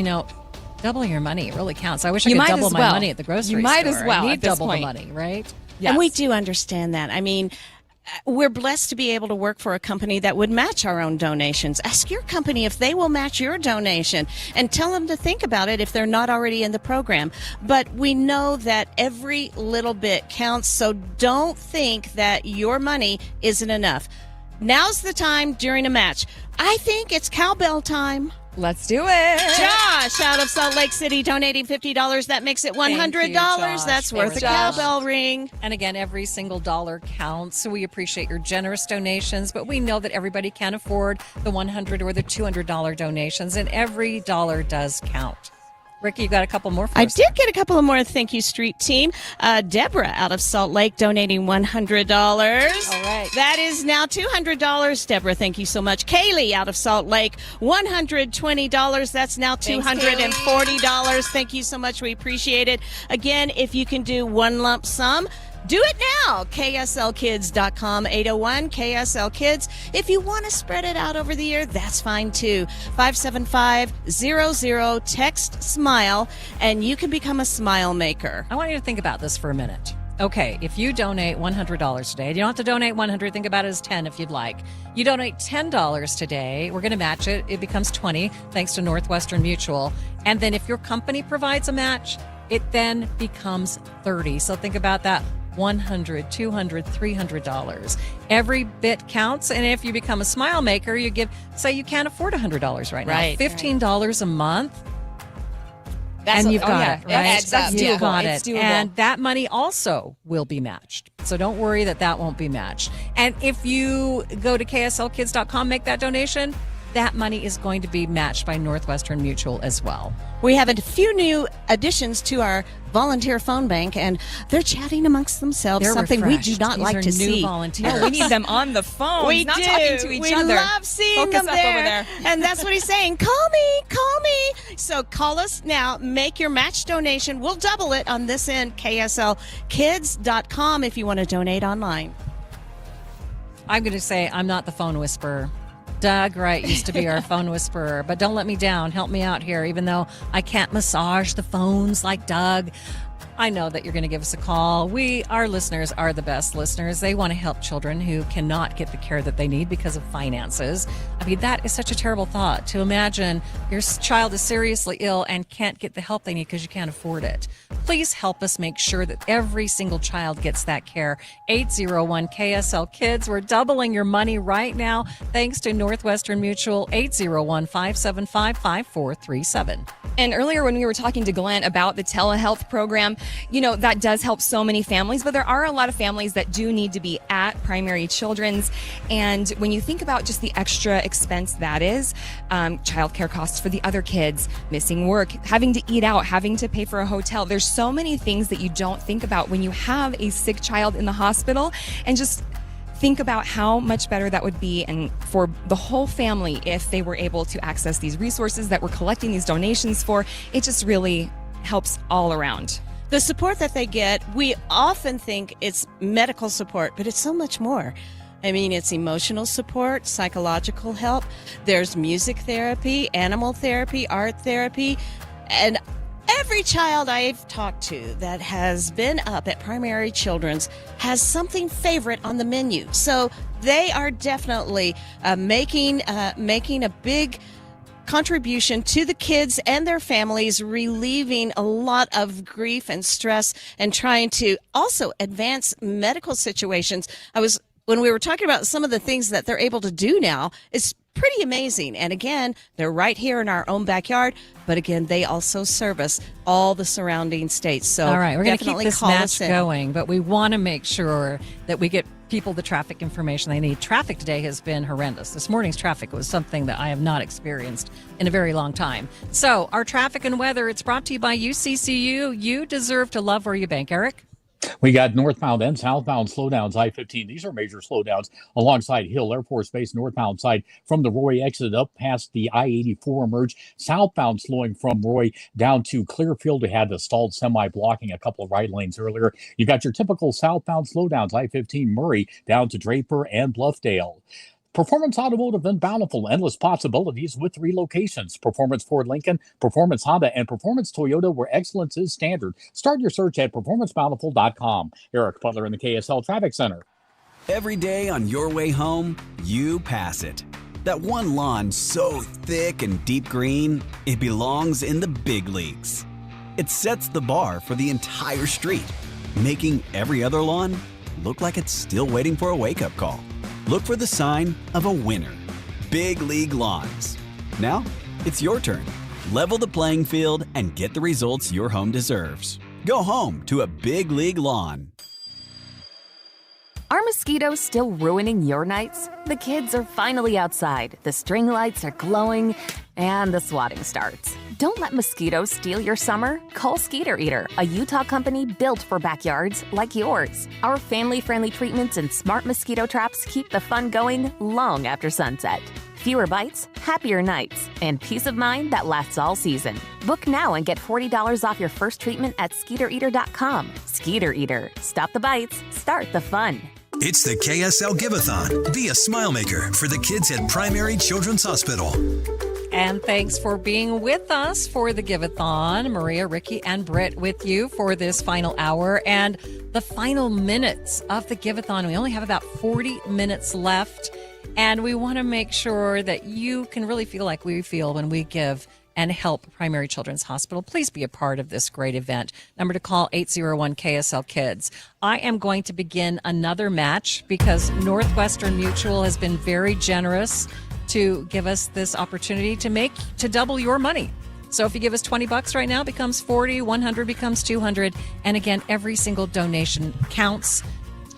doubling your money really counts. I wish I could double my money at the grocery store. You might as well I need at this double point. the money, right? Yes. And we do understand that. I mean, we're blessed to be able to work for a company that would match our own donations. Ask your company if they will match your donation and tell them to think about it if they're not already in the program. But we know that every little bit counts, so don't think that your money isn't enough. Now's the time during a match. I think it's cowbell time. Let's do it. Josh out of Salt Lake City donating $50. That makes it $100. Thank you, Josh. That's worth a Josh. cowbell ring. And again, every single dollar counts. So we appreciate your generous donations, but we know that everybody can't afford the $100 or the $200 donations, and every dollar does count. Ricky, you got a couple more for us? I did get a couple of more. Thank you, Street Team. Deborah out of Salt Lake donating $100. All right. That is now $200. Deborah, thank you so much. Kaylee out of Salt Lake, $120. That's now $240. Thank you so much. We appreciate it. Again, if you can do one lump sum, do it now. KSLkids.com, 801 KSL Kids. If you want to spread it out over the year, that's fine too. 57500, text SMILE, and you can become a smile maker. I want you to think about this for a minute. Okay, if you donate $100 today, you don't have to donate $100. Think about it as 10 if you'd like. You donate $10 today, we're going to match it. It becomes 20 thanks to Northwestern Mutual. And then if your company provides a match, it then becomes 30. So think about that. $100, $200, $300. Every bit counts. And if you become a smile maker, you give, say you can't afford $100 right now. Right. $15 a month. That's And you've got yeah. it, right? That's doable. You've got It's it. doable. And that money also will be matched. So don't worry that won't be matched. And if you go to kslkids.com, make that donation, that money is going to be matched by Northwestern Mutual as well. We have a few new additions to our volunteer phone bank, and they're chatting amongst themselves, They're something refreshed. we do not These like are to new see. volunteers. No, we need them on the phone. We not do. talking to each we other. love seeing Focus them up there. over there. And that's what he's saying. Call me, call me. So call us now. Make your match donation. We'll double it on this end, KSLkids.com, if you want to donate online. I'm going to say I'm not the phone whisperer. Doug Wright used to be our phone whisperer, but don't let me down. Help me out here, even though I can't massage the phones like Doug. I know that you're going to give us a call. Our listeners are the best listeners. They want to help children who cannot get the care that they need because of finances. I mean, that is such a terrible thought to imagine your child is seriously ill and can't get the help they need because you can't afford it. Please help us make sure that every single child gets that care. 801 KSL Kids. We're doubling your money right now thanks to Northwestern Mutual. 801-575-5437. And earlier when we were talking to Glenn about the telehealth program, that does help so many families, but there are a lot of families that do need to be at Primary Children's. And when you think about just the extra expense that is, childcare costs for the other kids, missing work, having to eat out, having to pay for a hotel, there's so many things that you don't think about when you have a sick child in the hospital. And just think about how much better that would be and for the whole family if they were able to access these resources that we're collecting these donations for. It just really helps all around. The support that they get, we often think it's medical support, but it's so much more. I mean, it's emotional support, psychological help. There's music therapy, animal therapy, art therapy, and every child I've talked to that has been up at Primary Children's has something favorite on the menu. So they are definitely making a big contribution to the kids and their families, relieving a lot of grief and stress and trying to also advance medical situations. When we were talking about some of the things that they're able to do now, it's pretty amazing. And again, they're right here in our own backyard. But again, they also service all the surrounding states. So all right, we're going to keep definitely this call match us in. going, but we want to make sure that we get people the traffic information they need. Traffic today has been horrendous. This morning's traffic was something that I have not experienced in a very long time. So our traffic and weather, it's brought to you by UCCU. You deserve to love where you bank. Eric? We got northbound and southbound slowdowns, I-15. These are major slowdowns alongside Hill Air Force Base, northbound side from the Roy exit up past the I-84 merge. Southbound slowing from Roy down to Clearfield. We had the stalled semi blocking a couple of right lanes earlier. You got your typical southbound slowdowns, I-15 Murray down to Draper and Bluffdale. Performance Automotive and Bountiful, endless possibilities with 3 locations. Performance Ford Lincoln, Performance Honda, and Performance Toyota, where excellence is standard. Start your search at performancebountiful.com. Eric Butler in the KSL Traffic Center. Every day on your way home, you pass it. That one lawn so thick and deep green, it belongs in the big leagues. It sets the bar for the entire street, making every other lawn look like it's still waiting for a wake-up call. Look for the sign of a winner. Big League Lawns. Now, it's your turn. Level the playing field and get the results your home deserves. Go home to a Big League Lawn. Are mosquitoes still ruining your nights? The kids are finally outside, the string lights are glowing, and the swatting starts. Don't let mosquitoes steal your summer. Call Skeeter Eater, a Utah company built for backyards like yours. Our family-friendly treatments and smart mosquito traps keep the fun going long after sunset. Fewer bites, happier nights, and peace of mind that lasts all season. Book now and get $40 off your first treatment at SkeeterEater.com. Skeeter Eater. Stop the bites. Start the fun. It's the KSL Give-A-Thon. Be a smile maker for the kids at Primary Children's Hospital. And thanks for being with us for the Give-A-Thon. Maria, Ricky, and Britt with you for this final hour and the final minutes of the Give-A-Thon. We only have about 40 minutes left, and we want to make sure that you can really feel like we feel when we give and help Primary Children's Hospital. Please be a part of this great event. Number to call, 801-KSL-KIDS. I am going to begin another match because Northwestern Mutual has been very generous to give us this opportunity to double your money. So if you give us $20 right now, it becomes $40, $100 becomes $200. And again, every single donation counts.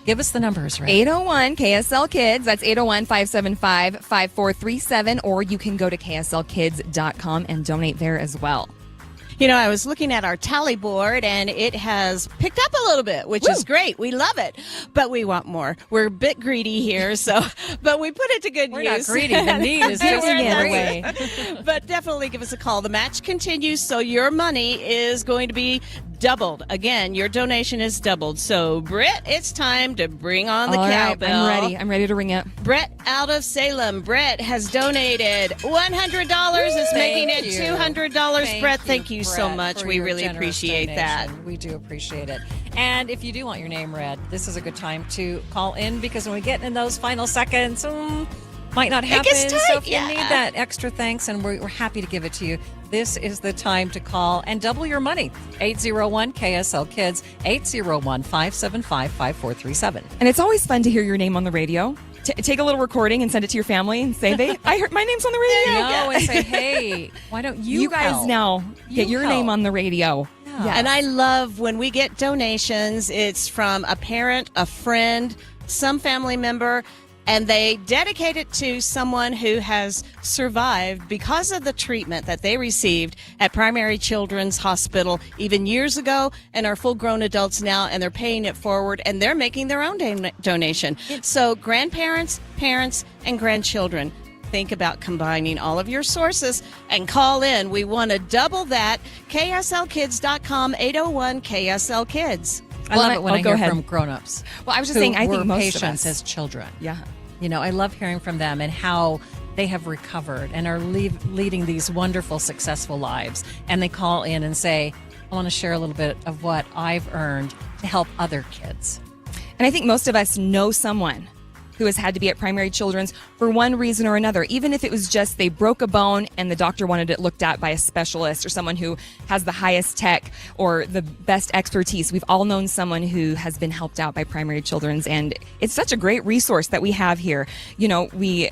Give us the numbers, right? 801-KSL-KIDS. That's 801-575-5437. Or you can go to kslkids.com and donate there as well. You know, I was looking at our tally board, and it has picked up a little bit, which is great. We love it, but we want more. We're a bit greedy here, but we put it to good use. We're not greedy. The need is just the other way. But definitely give us a call. The match continues, so your money is going to be doubled. Again, your donation is doubled. So, Britt, it's time to bring on the cowbell. I'm ready to ring it. Brett out of Salem. Brett has donated $100. It's making it $200. Brett, thank you so much. We really appreciate that. We do appreciate it. And if you do want your name read, this is a good time to call in because when we get in those final seconds, might not happen. So if you need that extra thanks, and we're happy to give it to you, this is the time to call and double your money. 801-KSL-KIDS, 801-575-5437. And it's always fun to hear your name on the radio. Take a little recording and send it to your family and say, I heard my name's on the radio. No, and say, hey, why don't you guys help? now get your name on the radio. Yeah. And I love when we get donations, it's from a parent, a friend, some family member, and they dedicate it to someone who has survived because of the treatment that they received at Primary Children's Hospital even years ago, and are full-grown adults now, and they're paying it forward, and they're making their own donation. So grandparents, parents, and grandchildren, think about combining all of your sources and call in. We want to double that. KSLkids.com, 801-KSL-KIDS. I love it when I hear from grown-ups. Well, I was just saying, I think most patients of us as children. Yeah. You know, I love hearing from them and how they have recovered and are leading these wonderful, successful lives. And they call in and say, I want to share a little bit of what I've earned to help other kids. And I think most of us know someone who has had to be at Primary Children's for one reason or another, even if it was just they broke a bone and the doctor wanted it looked at by a specialist or someone who has the highest tech or the best expertise. We've all known someone who has been helped out by Primary Children's, and it's such a great resource that we have here. You know, we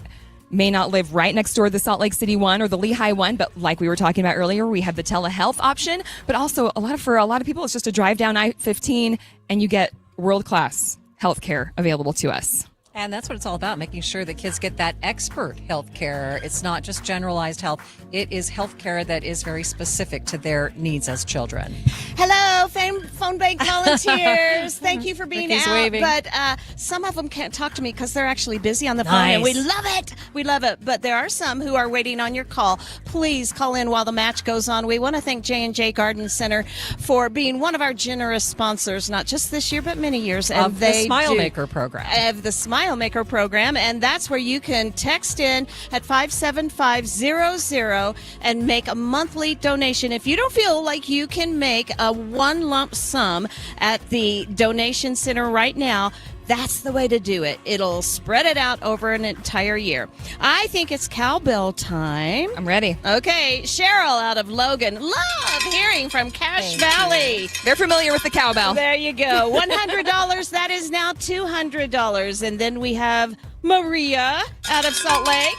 may not live right next door to the Salt Lake City one or the Lehigh one, but like we were talking about earlier, we have the telehealth option, but also for a lot of people, it's just a drive down I-15 and you get world-class health care available to us. And that's what it's all about, making sure that kids get that expert health care. It's not just generalized health. It is health care that is very specific to their needs as children. Hello, phone bank volunteers. Thank you for being Ricky's out. waving. But some of them can't talk to me because they're actually busy on the phone. And we love it. We love it. But there are some who are waiting on your call. Please call in while the match goes on. We want to thank J&J Garden Center for being one of our generous sponsors, not just this year, but many years. And Of the Smile Maker program. Of the Smile Maker program. And that's where you can text in at 57500 and make a monthly donation. If you don't feel like you can make a one lump sum at the donation center right now, that's the way to do it. It'll spread it out over an entire year. I think it's cowbell time. I'm ready. Okay, Cheryl out of Logan. Love hearing from Cache Valley. They're familiar with the cowbell. There you go. $100. That is now $200. And then we have Maria out of Salt Lake.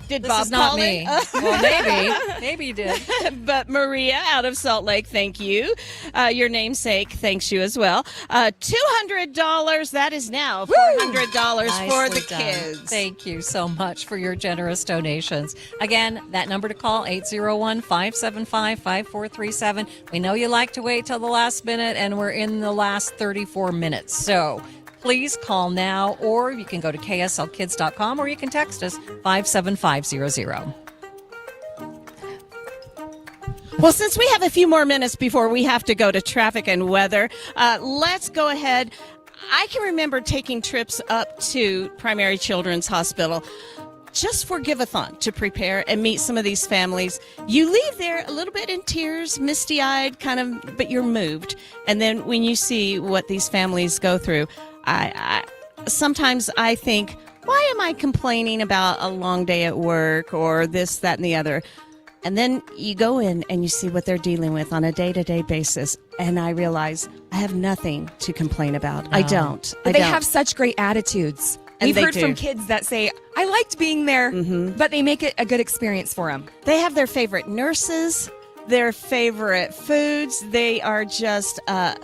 Did This Bob is not call me. it? Well, maybe. Maybe you did. But Maria out of Salt Lake, thank you. Your namesake thanks you as well. $200. That is now $400 for the Nicely done. kids. Thank you so much for your generous donations. Again, that number to call, 801-575-5437. We know you like to wait till the last minute, and we're in the last 34 minutes. So please call now, or you can go to kslkids.com, or you can text us 57500. Well, since we have a few more minutes before we have to go to traffic and weather, let's go ahead. I can remember taking trips up to Primary Children's Hospital just for Give-A-Thon to prepare and meet some of these families. You leave there a little bit in tears, misty-eyed, kind of, but you're moved. And then when you see what these families go through, I sometimes I think, why am I complaining about a long day at work or this, that, and the other? And then you go in and you see what they're dealing with on a day-to-day basis. And I realize I have nothing to complain about. I don't. But they have such great attitudes. And We've they heard do. from kids that say, I liked being there, but they make it a good experience for them. They have their favorite nurses, their favorite foods. They are just a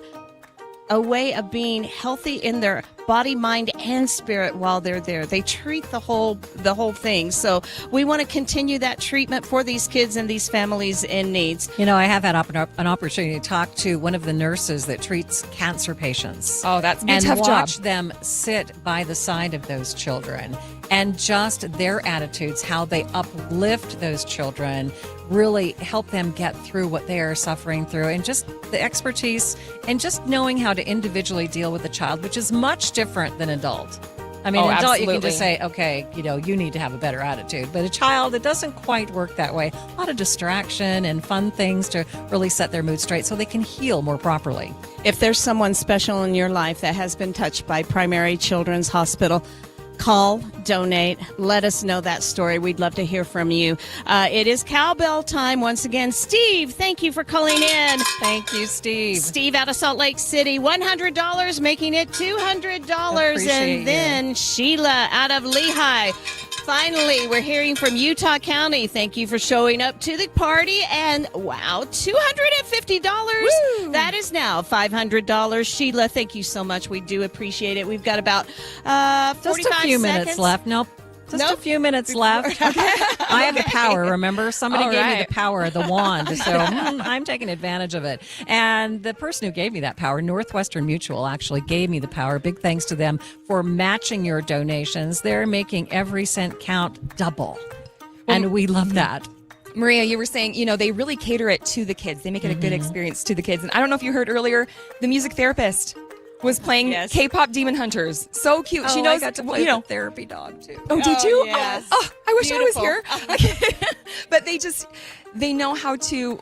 way of being healthy in their body, mind, and spirit while they're there. They treat the whole thing. So we want to continue that treatment for these kids and these families in needs. You know, I have had an opportunity to talk to one of the nurses that treats cancer patients. Oh, that's a and tough watch job. them sit by the side of those children, and just their attitudes, how they uplift those children, really help them get through what they are suffering through, and just the expertise and just knowing how to individually deal with a child, which is much different than adult. I mean, adult, you can just say, okay, you need to have a better attitude. But a child, it doesn't quite work that way. A lot of distraction and fun things to really set their mood straight so they can heal more properly. If there's someone special in your life that has been touched by Primary Children's Hospital, call, donate, let us know that story. We'd love to hear from you. It is cowbell time once again. Steve, thank you for calling in. Thank you, Steve. Steve out of Salt Lake City, $100, making it $200. Appreciate And then Sheila out of Lehigh. Finally, we're hearing from Utah County. Thank you for showing up to the party. And wow, $250. Woo! That is now $500. Sheila, thank you so much. We do appreciate it. We've got about 45 Just a few minutes seconds left. Nope. Just a few minutes left. I have the power, remember? Somebody All gave me right. the power, the wand. So I'm taking advantage of it. And the person who gave me that power, Northwestern Mutual, actually gave me the power. Big thanks to them for matching your donations. They're making every cent count double. And we love that. Maria, you were saying, they really cater it to the kids. They make it a good experience to the kids. And I don't know if you heard earlier, the music therapist was playing K-pop Demon Hunters. So cute. She knows I got to play with the therapy dog, too. Oh, did you? yes. Oh, I wish Beautiful. I was here. Okay. But they know how to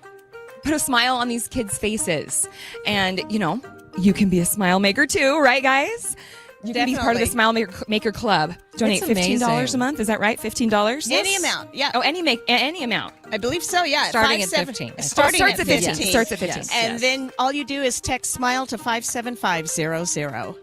put a smile on these kids' faces. And, you can be a smile maker too, right, guys? You can be part of the Smile Maker Club. Donate It's amazing. $15 a month. Is that right? $15? Any amount. Yeah. Oh, any amount. I believe so, yeah. Starting at 15. Starting Starts at at 15. 15. Starts at 15. Yes. And then all you do is text SMILE to 57500.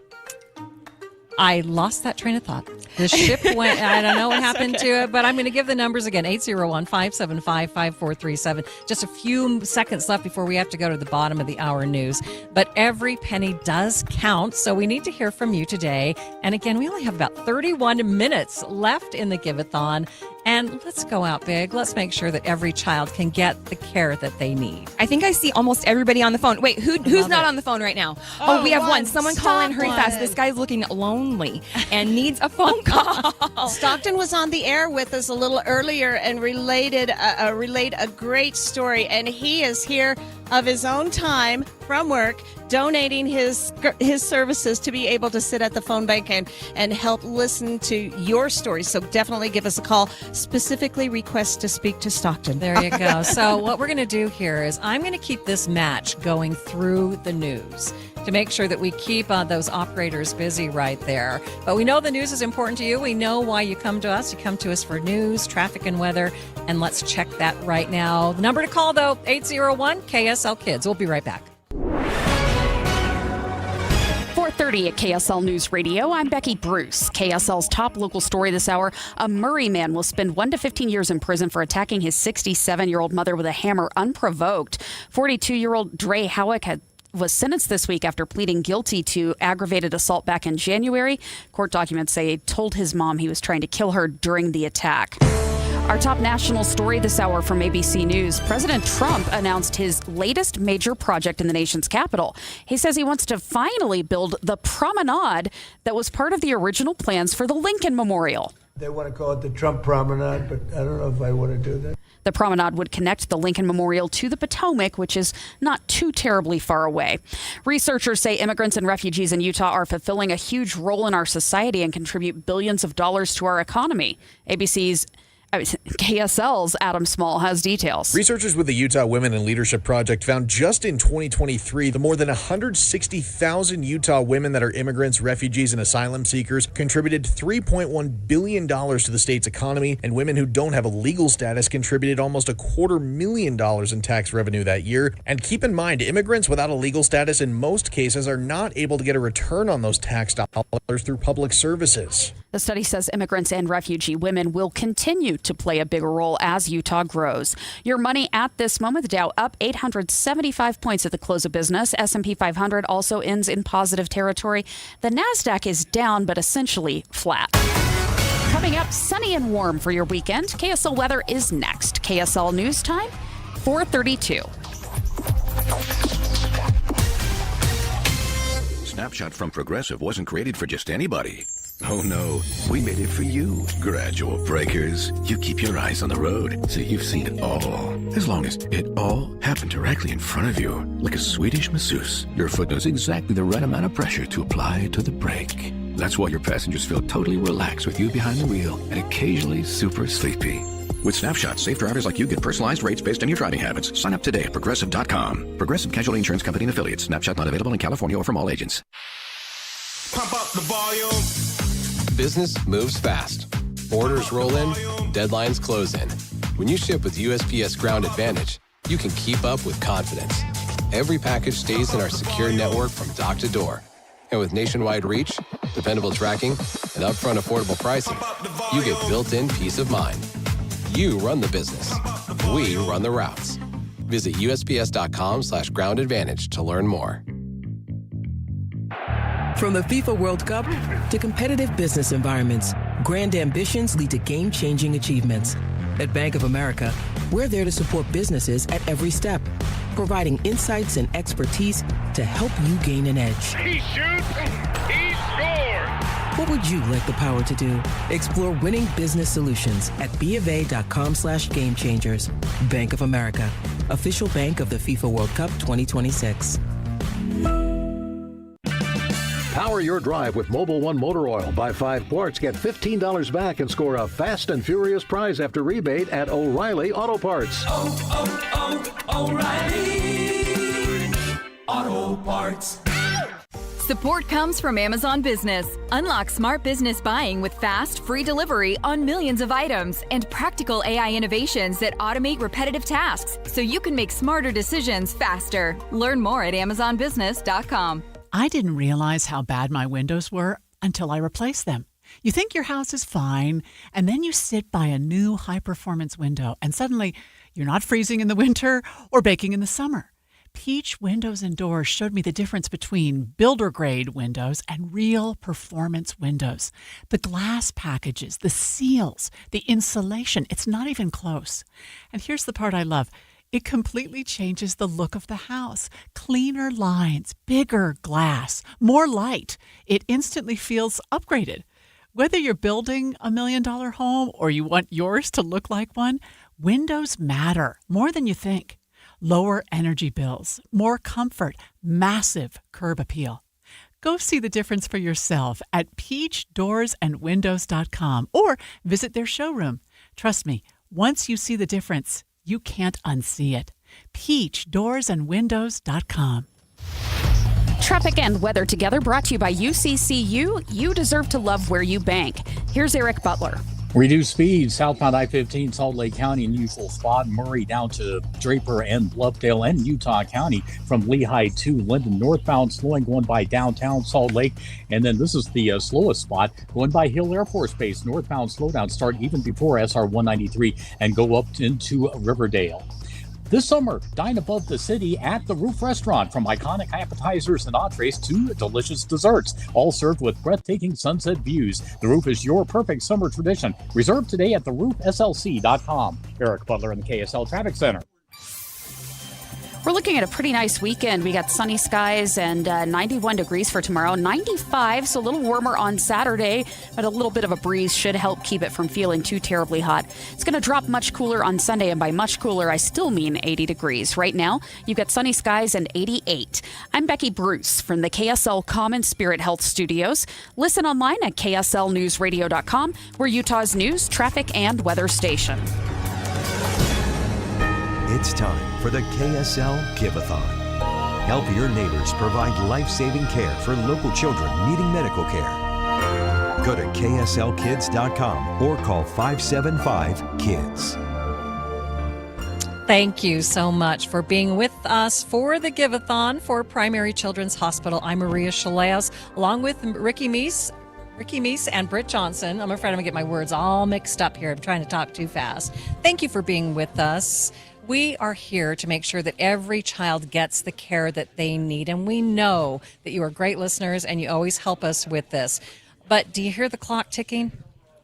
I lost that train of thought. The ship went, I don't know what happened to it, but I'm going to give the numbers again, 801-575-5437. Just a few seconds left before we have to go to the bottom of the hour news. But every penny does count, so we need to hear from you today. And again, we only have about 31 minutes left in the Give-A-Thon. And let's go out big. Let's make sure that every child can get the care that they need. I think I see almost everybody on the phone. Wait, who's not on the phone right now? Oh, we have one. Someone call in, hurry fast. This guy's looking lonely and needs a phone call. Stockton was on the air with us a little earlier and relayed a great story, and he is here of his own time from work, donating his services to be able to sit at the phone bank and help listen to your stories. So definitely give us a call. Specifically request to speak to Stockton. There you go. So what we're going to do here is I'm going to keep this match going through the news to make sure that we keep those operators busy right there. But we know the news is important to you. We know why you come to us. You come to us for news, traffic, and weather. And let's check that right now. The number to call, though, 801-KSL Kids. We'll be right back. 4:30 at KSL News Radio. I'm Becky Bruce. KSL's top local story this hour. A Murray man will spend 1 to 15 years in prison for attacking his 67-year-old mother with a hammer unprovoked. 42-year-old Dre Howick was sentenced this week after pleading guilty to aggravated assault back in January. Court documents say he told his mom he was trying to kill her during the attack. Our top national story this hour from ABC News. President Trump announced his latest major project in the nation's capital. He says he wants to finally build the promenade that was part of the original plans for the Lincoln Memorial. They want to call it the Trump Promenade, but I don't know if I want to do that. The promenade would connect the Lincoln Memorial to the Potomac, which is not too terribly far away. Researchers say immigrants and refugees in Utah are fulfilling a huge role in our society and contribute billions of dollars to our economy. KSL's Adam Small has details. Researchers with the Utah Women in Leadership Project found just in 2023, the more than 160,000 Utah women that are immigrants, refugees, and asylum seekers contributed $3.1 billion to the state's economy, and women who don't have a legal status contributed almost $250,000 in tax revenue that year. And keep in mind, immigrants without a legal status in most cases are not able to get a return on those tax dollars through public services. The study says immigrants and refugee women will continue to play a bigger role as Utah grows. Your money at this moment, the Dow up 875 points at the close of business. S&P 500 also ends in positive territory. The NASDAQ is down, but essentially flat. Coming up, sunny and warm for your weekend. KSL weather is next. KSL News Time, 4:32. Snapshot from Progressive wasn't created for just anybody. Oh no, we made it for you, gradual breakers. You keep your eyes on the road, so you've seen it all. As long as it all happened directly in front of you, like a Swedish masseuse, your foot knows exactly the right amount of pressure to apply to the brake. That's why your passengers feel totally relaxed with you behind the wheel and occasionally super sleepy. With Snapshot, safe drivers like you get personalized rates based on your driving habits. Sign up today at Progressive.com. Progressive Casualty Insurance Company and Affiliates. Snapshot not available in California or from all agents. Pump up the volume. Business moves fast. Orders roll in, deadlines close in. When you ship with USPS Ground Advantage, you can keep up with confidence. Every package stays in our secure network from dock to door. And with nationwide reach, dependable tracking, and upfront affordable pricing, you get built-in peace of mind. You run the business. We run the routes. Visit USPS.com/Ground Advantage to learn more. From the FIFA World Cup to competitive business environments, grand ambitions lead to game-changing achievements. At Bank of America, we're there to support businesses at every step, providing insights and expertise to help you gain an edge. He shoots, he scores! What would you like the power to do? Explore winning business solutions at BofA.com/gamechangers. Bank of America, official bank of the FIFA World Cup 2026. Power your drive with Mobil 1 motor oil. Buy 5 quarts, get $15 back, and score a fast and furious prize after rebate at O'Reilly Auto Parts. O'Reilly Auto Parts. Support comes from Amazon Business. Unlock smart business buying with fast, free delivery on millions of items and practical AI innovations that automate repetitive tasks so you can make smarter decisions faster. Learn more at AmazonBusiness.com. I didn't realize how bad my windows were until I replace them. You think your house is fine, and then you sit by a new high-performance window, and suddenly you're not freezing in the winter or baking in the summer. Peach Windows and Doors showed me the difference between builder-grade windows and real performance windows. The glass packages, the seals, the insulation, it's not even close. And here's the part I love. It completely changes the look of the house. Cleaner lines, bigger glass, more light. It instantly feels upgraded. Whether you're building $1 million home or you want yours to look like one, windows matter more than you think. Lower energy bills, more comfort, massive curb appeal. Go see the difference for yourself at peachdoorsandwindows.com or visit their showroom. Trust me, once you see the difference, you can't unsee it. peachdoorsandwindows.com. Traffic and weather together brought to you by UCCU. You deserve to love where you bank. Here's Eric Butler. Reduced speed, southbound I-15, Salt Lake County, unusual spot. Murray down to Draper and Bluffdale and Utah County from Lehigh to Linden. Northbound slowing going by downtown Salt Lake. And then this is the slowest spot going by Hill Air Force Base. Northbound slowdown start even before SR 193 and go up into Riverdale. This summer, dine above the city at the Roof Restaurant. From iconic appetizers and entrees to delicious desserts, all served with breathtaking sunset views. The Roof is your perfect summer tradition. Reserve today at theroofslc.com. Eric Butler in the KSL Traffic Center. We're looking at a pretty nice weekend. We got sunny skies and 91 degrees for tomorrow, 95, so a little warmer on Saturday, but a little bit of a breeze should help keep it from feeling too terribly hot. It's going to drop much cooler on Sunday, and by much cooler, I still mean 80 degrees. Right now, you've got sunny skies and 88. I'm Becky Bruce from the KSL Common Spirit Health Studios. Listen online at kslnewsradio.com. We're Utah's news, traffic, and weather station. It's time for the KSL Give-A-Thon. Help your neighbors provide life-saving care for local children needing medical care. Go to kslkids.com or call 575-KIDS. Thank you so much for being with us for the Give-A-Thon for Primary Children's Hospital. I'm Maria Chaleos, along with Ricky Meese and Britt Johnson. I'm afraid I'm going to get my words all mixed up here. I'm trying to talk too fast. Thank you for being with us. We are here to make sure that every child gets the care that they need. And we know that you are great listeners and you always help us with this. But do you hear the clock ticking?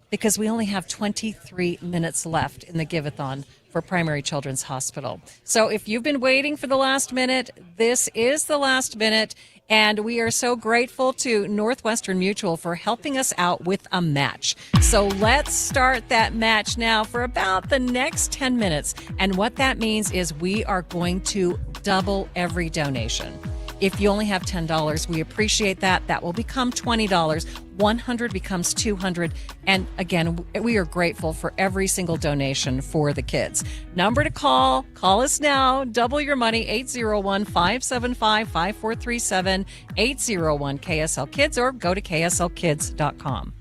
Because we only have 23 minutes left in the Give-A-Thon for Primary Children's Hospital. So if you've been waiting for the last minute, this is the last minute. And we are so grateful to Northwestern Mutual for helping us out with a match. So let's start that match now for about the next 10 minutes. And what that means is we are going to double every donation. If you only have $10, we appreciate that. That will become $20. 100 becomes 200. And again, we are grateful for every single donation for the kids. Number to call us now. Double your money, 801-575-5437, 801-KSL-KIDS, or go to kslkids.com.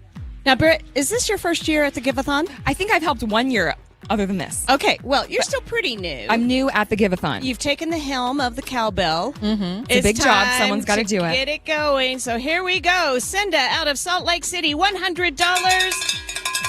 Now, Britt, is this your first year at the Give-A-Thon? I think I've helped 1 year other than this. Okay, well, you're still pretty new. I'm new at the Give-A-Thon. You've taken the helm of the cowbell. Mm-hmm. It's a big job. Someone's got to do it. Get it going. So here we go. Cinda out of Salt Lake City, $100.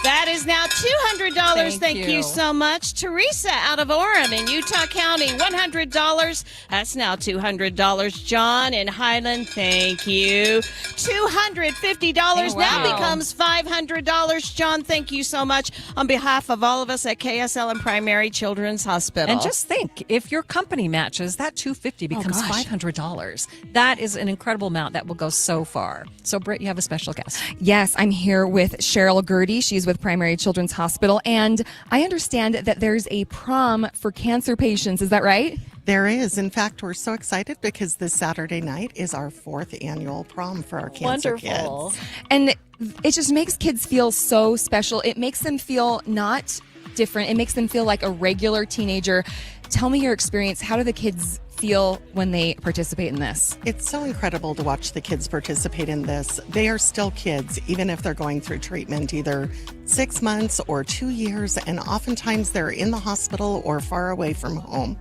That is now $200. Thank you so much. Teresa out of Orem in Utah County, $100. That's now $200. John in Highland, thank you. $250 now becomes $500. John, thank you so much on behalf of all of us at KSL and Primary Children's Hospital. And just think, if your company matches, that $250 becomes $500. That is an incredible amount that will go so far. So, Britt, you have a special guest. Yes, I'm here with Cheryl Gertie. She's with Primary Children's Hospital, and I understand that there's a prom for cancer patients. Is that right? There is. In fact, we're so excited because this Saturday night is our 4th annual prom for our cancer kids. And it just makes kids feel so special. It makes them feel not different. It makes them feel like a regular teenager. Tell me your experience. How do the kids feel when they participate in this? It's so incredible to watch the kids participate in this. They are still kids, even if they're going through treatment, either 6 months or 2 years, and oftentimes they're in the hospital or far away from home.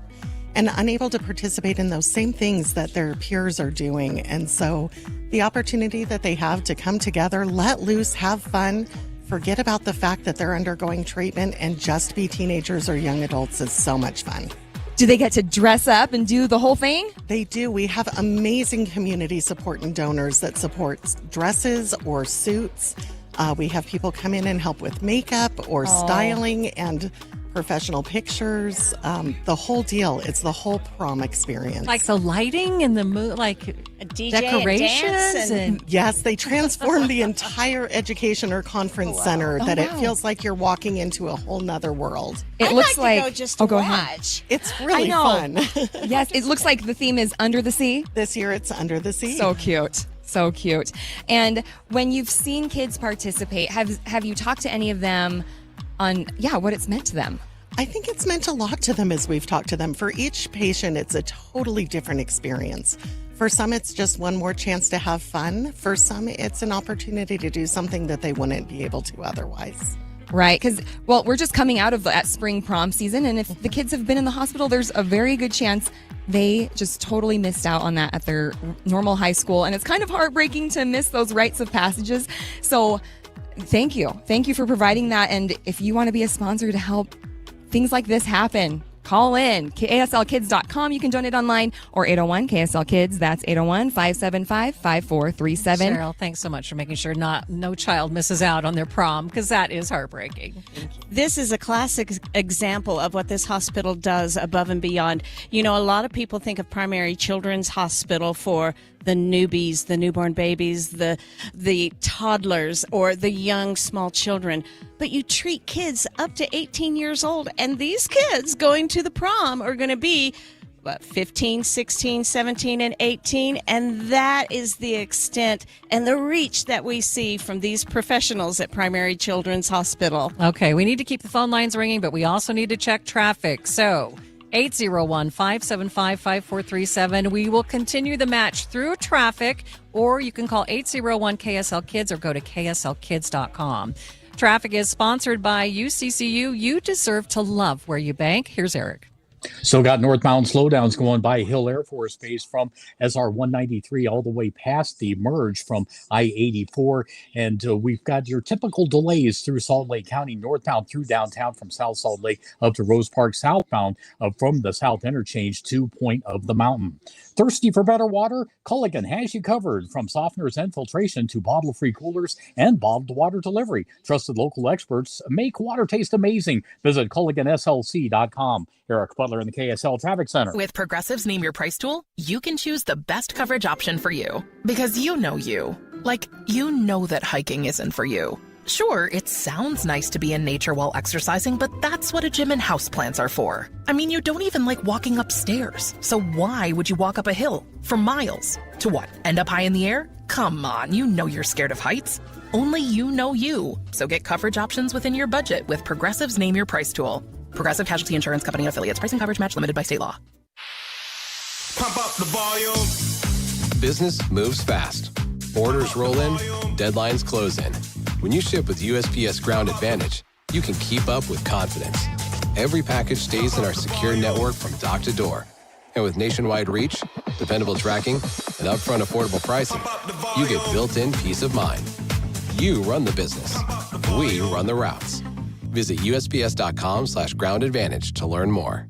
and unable to participate in those same things that their peers are doing. And so the opportunity that they have to come together, let loose, have fun, forget about the fact that they're undergoing treatment, and just be teenagers or young adults is so much fun. Do they get to dress up and do the whole thing? They do. We have amazing community support and donors that support dresses or suits. We have people come in and help with makeup or styling and professional pictures. The whole deal. It's the whole prom experience. Like the lighting and the like a DJ decorations. And yes, they transform the entire education or conference center that it feels like you're walking into a whole nother world. It looks like like to go just to go watch. ahead. It's really fun. Yes, it looks like the theme is Under the Sea. This year it's Under the Sea. So cute. So cute. And when you've seen kids participate, have you talked to any of them on what it's meant to them? I think it's meant a lot to them as we've talked to them. For each patient, it's a totally different experience. For some, it's just one more chance to have fun. For some, it's an opportunity to do something that they wouldn't be able to otherwise. Right, because, we're just coming out of that spring prom season, and if the kids have been in the hospital, there's a very good chance they just totally missed out on that at their normal high school, and it's kind of heartbreaking to miss those rites of passages. So thank you. Thank you for providing that, and if you want to be a sponsor to help things like this happen, call in. KSLkids.com. You can donate online, or 801-KSL-KIDS. That's 801-575-5437. Cheryl, thanks so much for making sure no child misses out on their prom, because that is heartbreaking. This is a classic example of what this hospital does above and beyond. You know, a lot of people think of Primary Children's Hospital for the newbies, the newborn babies, the toddlers, or the young small children. But you treat kids up to 18 years old, and these kids going to the prom are going to be 15, 16, 17, and 18, and that is the extent and the reach that we see from these professionals at Primary Children's Hospital. Okay, we need to keep the phone lines ringing, but we also need to check traffic. So 801-575-5437. We will continue the match through traffic, or you can call 801-KSL-KIDS or go to KSLkids.com. Traffic is sponsored by UCCU. You deserve to love where you bank. Here's Eric. Still got northbound slowdowns going by Hill Air Force Base from SR 193 all the way past the merge from I-84. And we've got your typical delays through Salt Lake County, northbound through downtown from South Salt Lake up to Rose Park, southbound from the South Interchange to Point of the Mountain. Thirsty for better water? Culligan has you covered, from softeners and filtration to bottle-free coolers and bottled water delivery. Trusted local experts make water taste amazing. Visit CulliganSLC.com. Eric Butler in the KSL Traffic Center. With Progressive's Name Your Price tool, you can choose the best coverage option for you. Because you know you. Like, you know that hiking isn't for you. Sure, it sounds nice to be in nature while exercising, but that's what a gym and houseplants are for. I mean, you don't even like walking upstairs. So why would you walk up a hill for miles? To what, end up high in the air? Come on, you know you're scared of heights. Only you know you. So get coverage options within your budget with Progressive's Name Your Price tool. Progressive Casualty Insurance Company affiliates. Price and coverage match limited by state law. Pump up the volume. Business moves fast. Orders roll in, deadlines close in. When you ship with USPS Ground Advantage, you can keep up with confidence. Every package stays in our secure network from dock to door. And with nationwide reach, dependable tracking, and upfront affordable pricing, you get built-in peace of mind. You run the business. We run the routes. Visit USPS.com/Ground Advantage to learn more.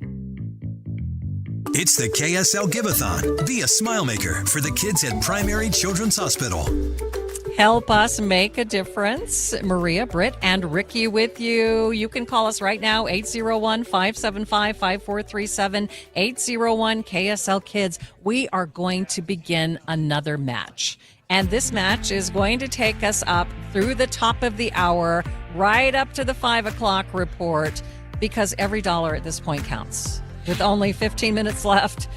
It's the KSL Give-A-Thon. Be a smile maker for the kids at Primary Children's Hospital. Help us make a difference. Maria, Britt, and Ricky with you. You can call us right now, 801-575-5437, 801-KSL-KIDS. We are going to begin another match. And this match is going to take us up through the top of the hour, right up to the 5 o'clock report, because every dollar at this point counts. With only 15 minutes left,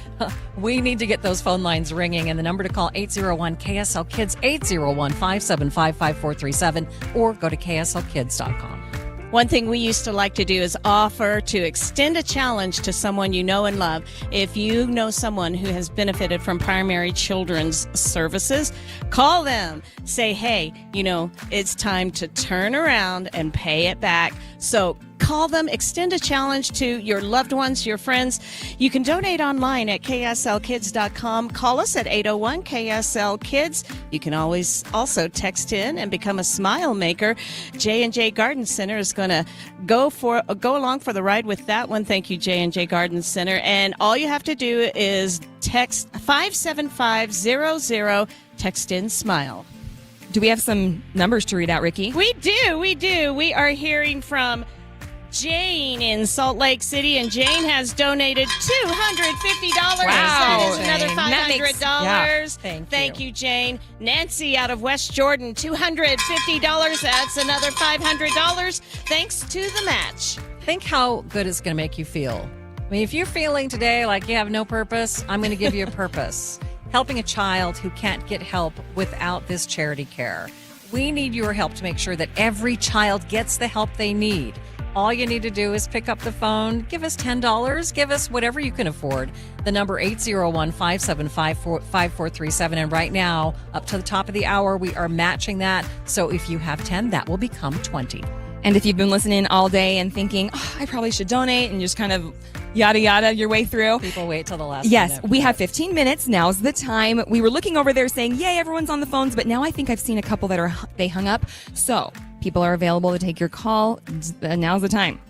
we need to get those phone lines ringing. And the number to call, 801-KSL-KIDS, 801-575-5437, or go to KSLkids.com. One thing we used to like to do is offer to extend a challenge to someone you know and love. If you know someone who has benefited from Primary Children's services, call them. Say, hey, it's time to turn around and pay it back. So call them, extend a challenge to your loved ones, your friends. You can donate online at kslkids.com. Call us at 801-KSL-KIDS. You can always also text in and become a smile maker. J&J Garden Center is going to go along for the ride with that one. Thank you, J&J Garden Center. And all you have to do is text 57500, text in SMILE. Do we have some numbers to read out, Ricky? We do. We are hearing from Jane in Salt Lake City, and Jane has donated $250. Wow. That is another $500. Yeah. Thank you, Jane. Nancy out of West Jordan, $250. That's another $500. Thanks to the match. Think how good it's going to make you feel. I mean, if you're feeling today like you have no purpose, I'm going to give you a purpose. Helping a child who can't get help without this charity care. We need your help to make sure that every child gets the help they need. All you need to do is pick up the phone, give us $10, give us whatever you can afford. The number 801-575-5437. And right now, up to the top of the hour, we are matching that. So if you have 10, that will become 20. And if you've been listening all day and thinking, I probably should donate, and just kind of yada yada your way through. People wait till the last Yes, minute. we have 15 minutes. Now's the time. We were looking over there saying, yay, everyone's on the phones, but now I think I've seen a couple that they hung up. So people are available to take your call. Now's the time.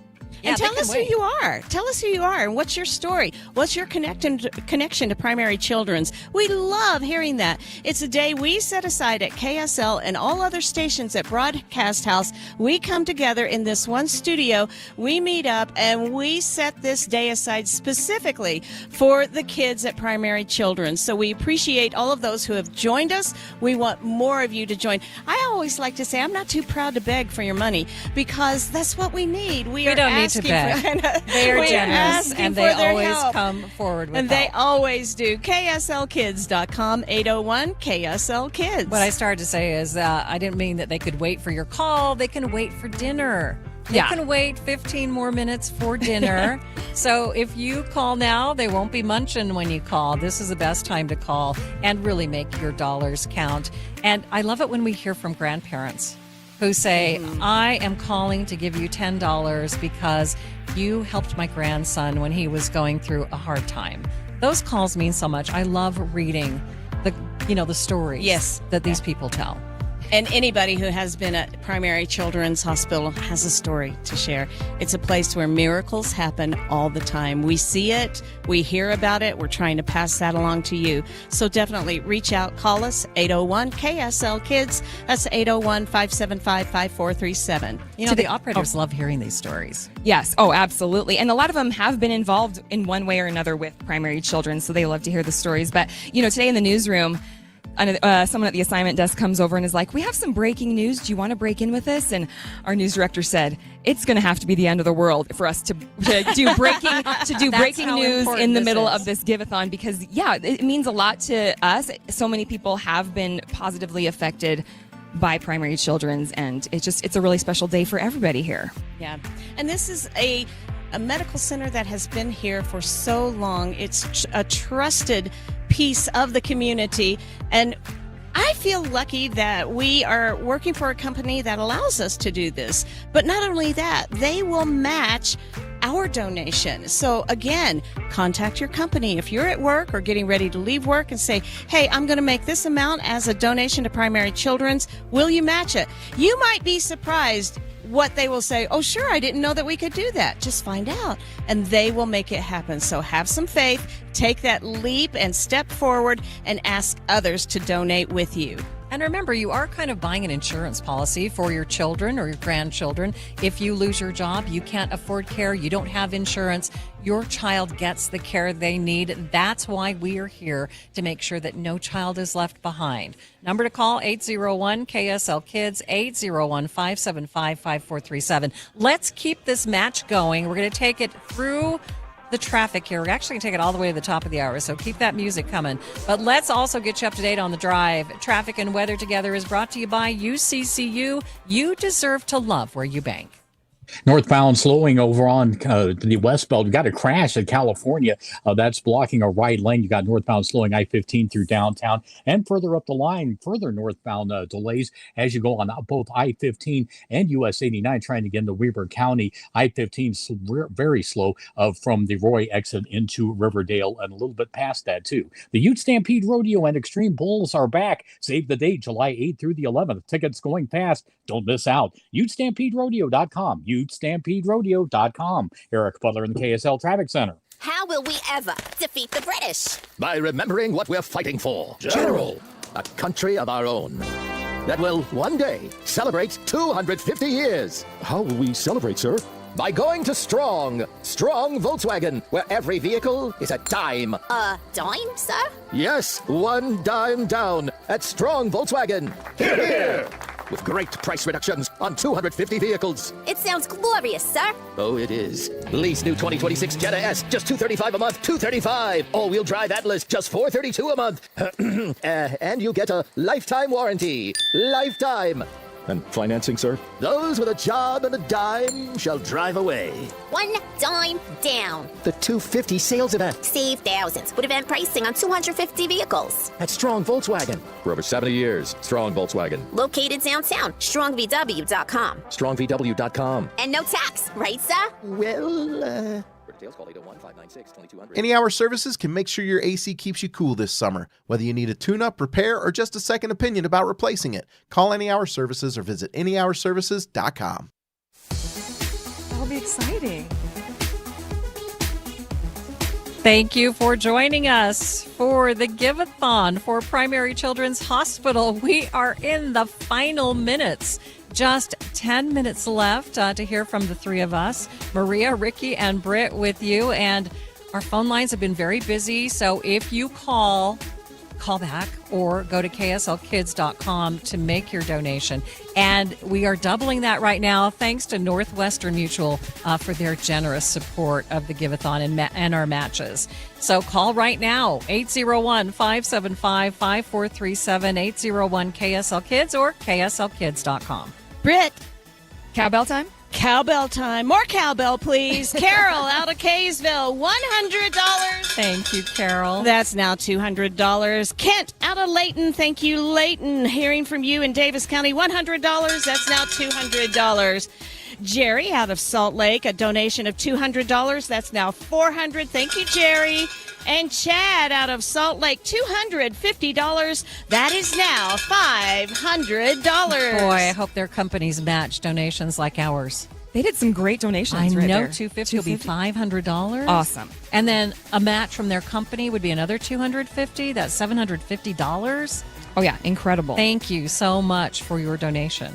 And tell us who you are. Tell us who you are and what's your story. What's your connection to Primary Children's? We love hearing that. It's a day we set aside at KSL and all other stations at Broadcast House. We come together in this one studio. We meet up and we set this day aside specifically for the kids at Primary Children's. So we appreciate all of those who have joined us. We want more of you to join. I always like to say I'm not too proud to beg for your money because that's what we need. We don't need to beg. They are generous, and they always come forward with and help. they always do. KSLkids.com, 801-KSL-KIDS. What I started to say is I didn't mean that they could wait for your call. They can wait for dinner. They can wait 15 more minutes for dinner. So if you call now, they won't be munching when you call. This is the best time to call and really make your dollars count. And I love it when we hear from grandparents who say, I am calling to give you $10 because you helped my grandson when he was going through a hard time. Those calls mean so much. I love reading the stories that these people tell. And anybody who has been at Primary Children's Hospital has a story to share. It's a place where miracles happen all the time. We see it, we hear about it, we're trying to pass that along to you. So definitely reach out, call us, 801-KSL-KIDS. That's 801-575-5437. The operators love hearing these stories. Yes. Oh, absolutely. And a lot of them have been involved in one way or another with Primary Children, so they love to hear the stories. But, today in the newsroom, someone at the assignment desk comes over and is like, we have some breaking news. Do you want to break in with us? And our news director said, it's going to have to be the end of the world for us to do breaking news in the middle of this Give-A-Thon because, it means a lot to us. So many people have been positively affected by Primary Children's, and it's a really special day for everybody here. Yeah. And this is a medical center that has been here for so long. It's a trusted piece of the community, and I feel lucky that we are working for a company that allows us to do this. But not only that, they will match our donation. So again, contact your company if you're at work or getting ready to leave work and say, hey, I'm going to make this amount as a donation to Primary Children's. Will you match it? You might be surprised what they will say. Oh, sure, I didn't know that we could do that. Just find out. And they will make it happen. So have some faith, take that leap and step forward and ask others to donate with you. And remember, you are kind of buying an insurance policy for your children or your grandchildren. If you lose your job, you can't afford care, you don't have insurance, your child gets the care they need. That's why we are here, to make sure that no child is left behind. Number to call, 801-KSL-KIDS, 801-575-5437. Let's keep this match going. We're going to take it through the traffic here. We're actually going to take it all the way to the top of the hour, so keep that music coming. But let's also get you up to date on the drive. Traffic and weather together is brought to you by UCCU. You deserve to love where you bank. Northbound slowing over on the westbound. We got a crash in California. That's blocking a right lane. You got northbound slowing I-15 through downtown, and further up the line, further northbound delays as you go on both I-15 and US 89 trying to get into Weber County. I-15 very slow from the Roy exit into Riverdale and a little bit past that too. The Ute Stampede Rodeo and Extreme Bulls are back. Save the date, July 8th through the 11th. Tickets going fast. Don't miss out. UteStampedeRodeo.com. UteStampedeRodeo.com. Eric Butler in the KSL Traffic Center. How will we ever defeat the British? By remembering what we're fighting for. General. A country of our own. That will one day celebrate 250 years. How will we celebrate, sir? By going to Strong Volkswagen, where every vehicle is a dime. A dime, sir? Yes, one dime down at Strong Volkswagen. Hear, hear. With great price reductions on 250 vehicles. It sounds glorious, sir. Oh, it is. Lease new 2026 Jetta S, just $235 a month, $235. All-wheel drive Atlas, just $432 a month. And you get a lifetime warranty. Lifetime. And financing, sir? Those with a job and a dime shall drive away. One dime down. The 250 sales event. Save thousands with event pricing on 250 vehicles. At Strong Volkswagen. For over 70 years, Strong Volkswagen. Located downtown, strongvw.com. strongvw.com. And no tax, right, sir? Well, Any Hour Services can make sure your AC keeps you cool this summer. Whether you need a tune-up, repair, or just a second opinion about replacing it, call Any Hour Services or visit anyhourservices.com. That'll be exciting. Thank you for joining us for the Give-A-Thon for Primary Children's Hospital. We are in the final minutes. Just 10 minutes left to hear from the three of us, Maria, Ricky, and Britt with you. And our phone lines have been very busy. So if you call back or go to kslkids.com to make your donation. And we are doubling that right now thanks to Northwestern Mutual for their generous support of the Give-A-Thon and our matches. So call right now, 801-575-5437, 801-KSL-KIDS or kslkids.com. Britt. Cowbell time? Cowbell time. More cowbell, please. Carol out of Kaysville, $100. Thank you, Carol. That's now $200. Kent out of Layton. Thank you, Layton. Hearing from you in Davis County, $100. That's now $200. Jerry out of Salt Lake, a donation of $200. That's now $400. Thank you, Jerry. And Chad out of Salt Lake, $250. That is now $500. Boy, I hope their companies match donations like ours. They did some great donations. I right know, there. $250 will be $500. Awesome. And then a match from their company would be another $250. That's $750. Oh, yeah, incredible. Thank you so much for your donation.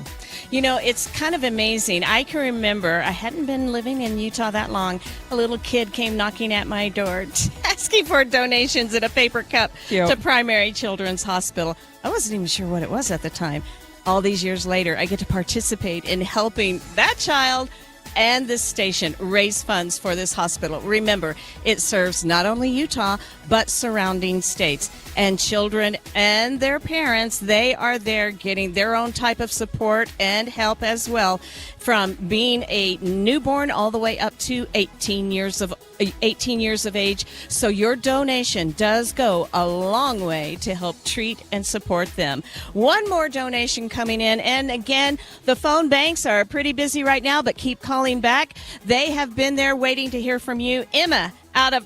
You know, it's kind of amazing. I can remember, I hadn't been living in Utah that long. A little kid came knocking at my door asking for donations in a paper cup to Primary Children's Hospital. I wasn't even sure what it was at the time. All these years later, I get to participate in helping that child and this station raise funds for this hospital. Remember, it serves not only Utah, but surrounding states. And children and their parents, they are there getting their own type of support and help as well, from being a newborn all the way up to 18 years of age. So your donation does go a long way to help treat and support them. One more donation coming in. And again, the phone banks are pretty busy right now, but keep calling back. They have been there waiting to hear from you. Emma out of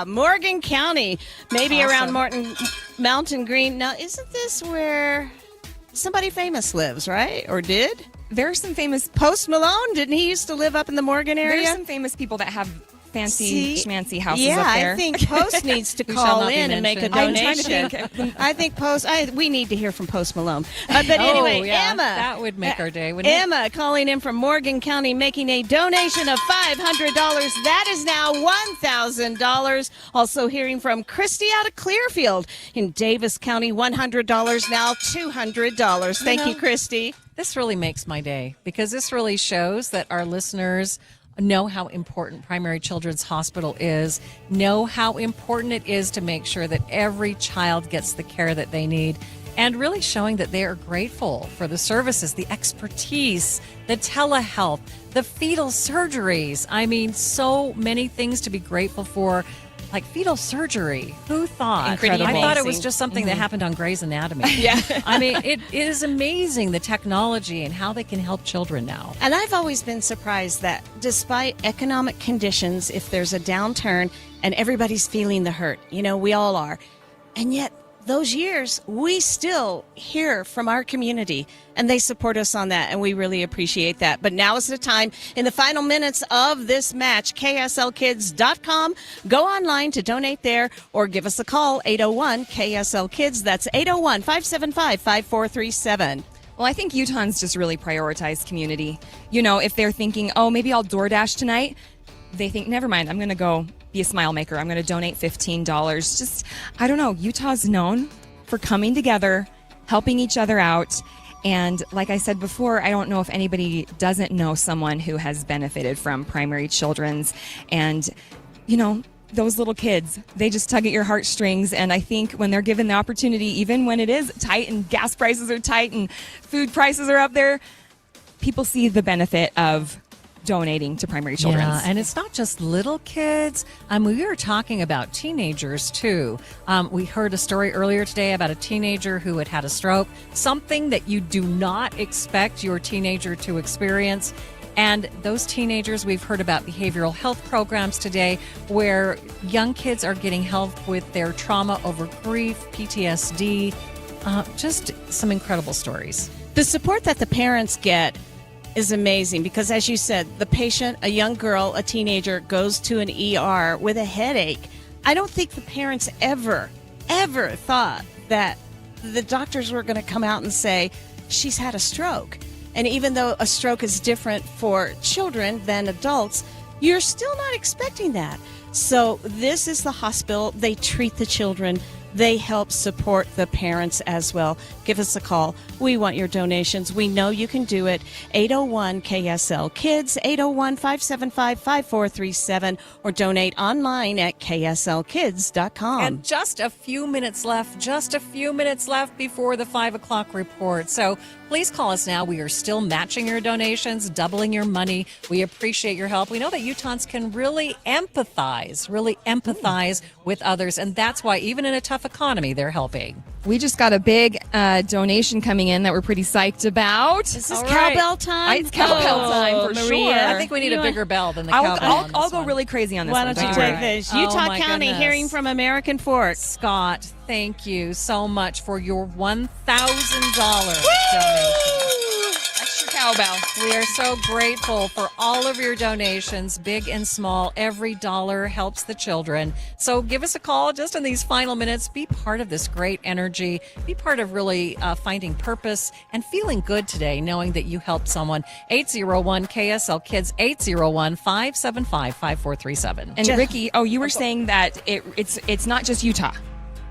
Morgan County, maybe awesome. around Mountain Green. Now, isn't this where somebody famous lives, right? Or did? There's some famous... Post Malone, didn't he used to live up in the Morgan area? There's some famous people that have fancy schmancy houses up there. I think Post needs to call in and make a donation. I'm trying to think. I think Post, we need to hear from Post Malone. But anyway, yeah, Emma. That would make our day, wouldn't it? Emma calling in from Morgan County, making a donation of $500. That is now $1,000. Also hearing from Christy out of Clearfield in Davis County, $100, now $200. Thank you, Christy. This really makes my day because this really shows that our listeners know how important Primary Children's Hospital is, know how important it is to make sure that every child gets the care that they need. and really showing that they are grateful for the services, the expertise, the telehealth, the fetal surgeries. I mean, so many things to be grateful for. Like fetal surgery. Who thought? Incredible. I thought it was just something that happened on Grey's Anatomy. Yeah. I mean, it is amazing, the technology and how they can help children now. And I've always been surprised that despite economic conditions, if there's a downturn and everybody's feeling the hurt, we all are. And yet those years, we still hear from our community and they support us on that. And we really appreciate that. But now is the time in the final minutes of this match, KSLkids.com. Go online to donate there or give us a call, 801-KSL-KIDS. That's 801-575-5437. Well, I think Utahns just really prioritize community. If they're thinking, oh, maybe I'll DoorDash tonight, they think, never mind, I'm going to go be a smile maker. I'm going to donate $15. Just, I don't know. Utah's known for coming together, helping each other out. And like I said before, I don't know if anybody doesn't know someone who has benefited from Primary Children's. And, those little kids, they just tug at your heartstrings. And I think when they're given the opportunity, even when it is tight and gas prices are tight and food prices are up there, people see the benefit of donating to Primary Children's. Yeah, and it's not just little kids. We were talking about teenagers too. We heard a story earlier today about a teenager who had a stroke, something that you do not expect your teenager to experience. And those teenagers, we've heard about behavioral health programs today where young kids are getting help with their trauma over grief, PTSD, just some incredible stories. The support that the parents get is amazing because, as you said, the patient, a young girl, a teenager, goes to an ER with a headache. I don't think the parents ever thought that the doctors were going to come out and say, she's had a stroke. And even though a stroke is different for children than adults, you're still not expecting that. So this is the hospital. They treat the children. They help support the parents as well. Give us a call. We want your donations. We know you can do it. 801-KSL-KIDS, 801-575-5437, or donate online at kslkids.com. And just a few minutes left before the 5 o'clock report. So please call us now. We are still matching your donations, doubling your money. We appreciate your help. We know that Utahns can really empathize with others. And that's why even in a tough economy, they're helping. We just got a big donation coming in that we're pretty psyched about. Is this cowbell time? It's cowbell time for Maria. sure. I think we need a bigger bell than the cowbell. I'll go really crazy on this Why one. don't you take this? Utah County, hearing from American Fork. Scott, thank you so much for your $1,000 donation. Extra cowbell. We are so grateful for all of your donations, big and small. Every dollar helps the children. So give us a call just in these final minutes. Be part of this great energy. Be part of really finding purpose and feeling good today, knowing that you helped someone. 801-KSL-KIDS, 801-575-5437. And Ricky, you were saying that it's not just Utah.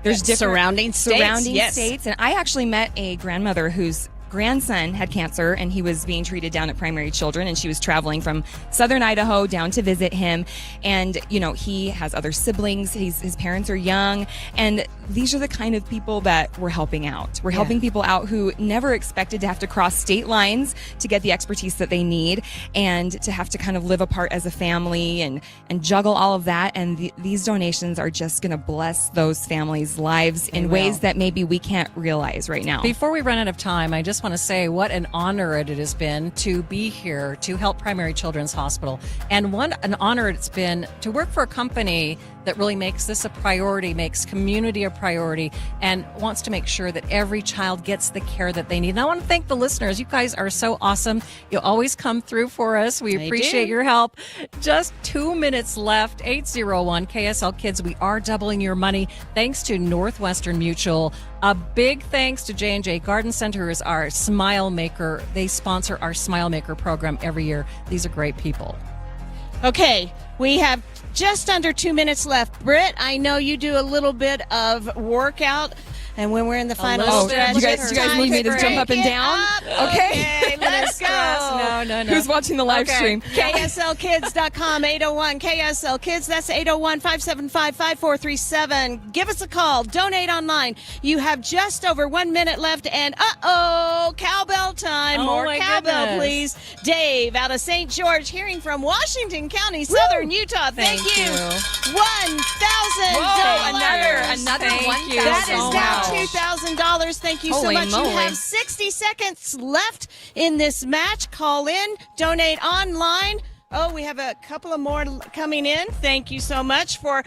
There's different surrounding states. And I actually met a grandmother whose grandson had cancer and he was being treated down at Primary Children, and she was traveling from southern Idaho down to visit him. And he has other siblings. His parents are young, and these are the kind of people that we're helping out. We're helping people out who never expected to have to cross state lines to get the expertise that they need, and to have to kind of live apart as a family and juggle all of that. And these donations are just going to bless those families' lives in ways that maybe we can't realize right now. Before we run out of time, I just want to say what an honor it has been to be here to help Primary Children's Hospital, and an honor it's been to work for a company that really makes this a priority, makes community a priority, and wants to make sure that every child gets the care that they need. And I want to thank the listeners. You guys are so awesome. You always come through for us. We appreciate your help. Just 2 minutes left. 801-KSL-KIDS. We are doubling your money thanks to Northwestern Mutual. A big thanks to J&J Garden Center, who is our Smile Maker. They sponsor our Smile Maker program every year. These are great people. Okay, we have just under 2 minutes left. Britt, I know you do a little bit of workout, and when we're in the final stretch, you guys need me to jump up and down? Okay, let's Let's go. No. Who's watching the live stream? KSLkids.com, 801 KSL Kids. That's 801-575-5437. Give us a call. Donate online. You have just over 1 minute left, and cowbell time. More cowbell, please. Dave out of St. George, hearing from Washington County, Southern Utah. Thank you. $1,000. Another Thank you. That is now $2,000. Thank you so much. You have 60 seconds left in this match. Call in, donate online. Oh, we have a couple of more coming in. Thank you so much for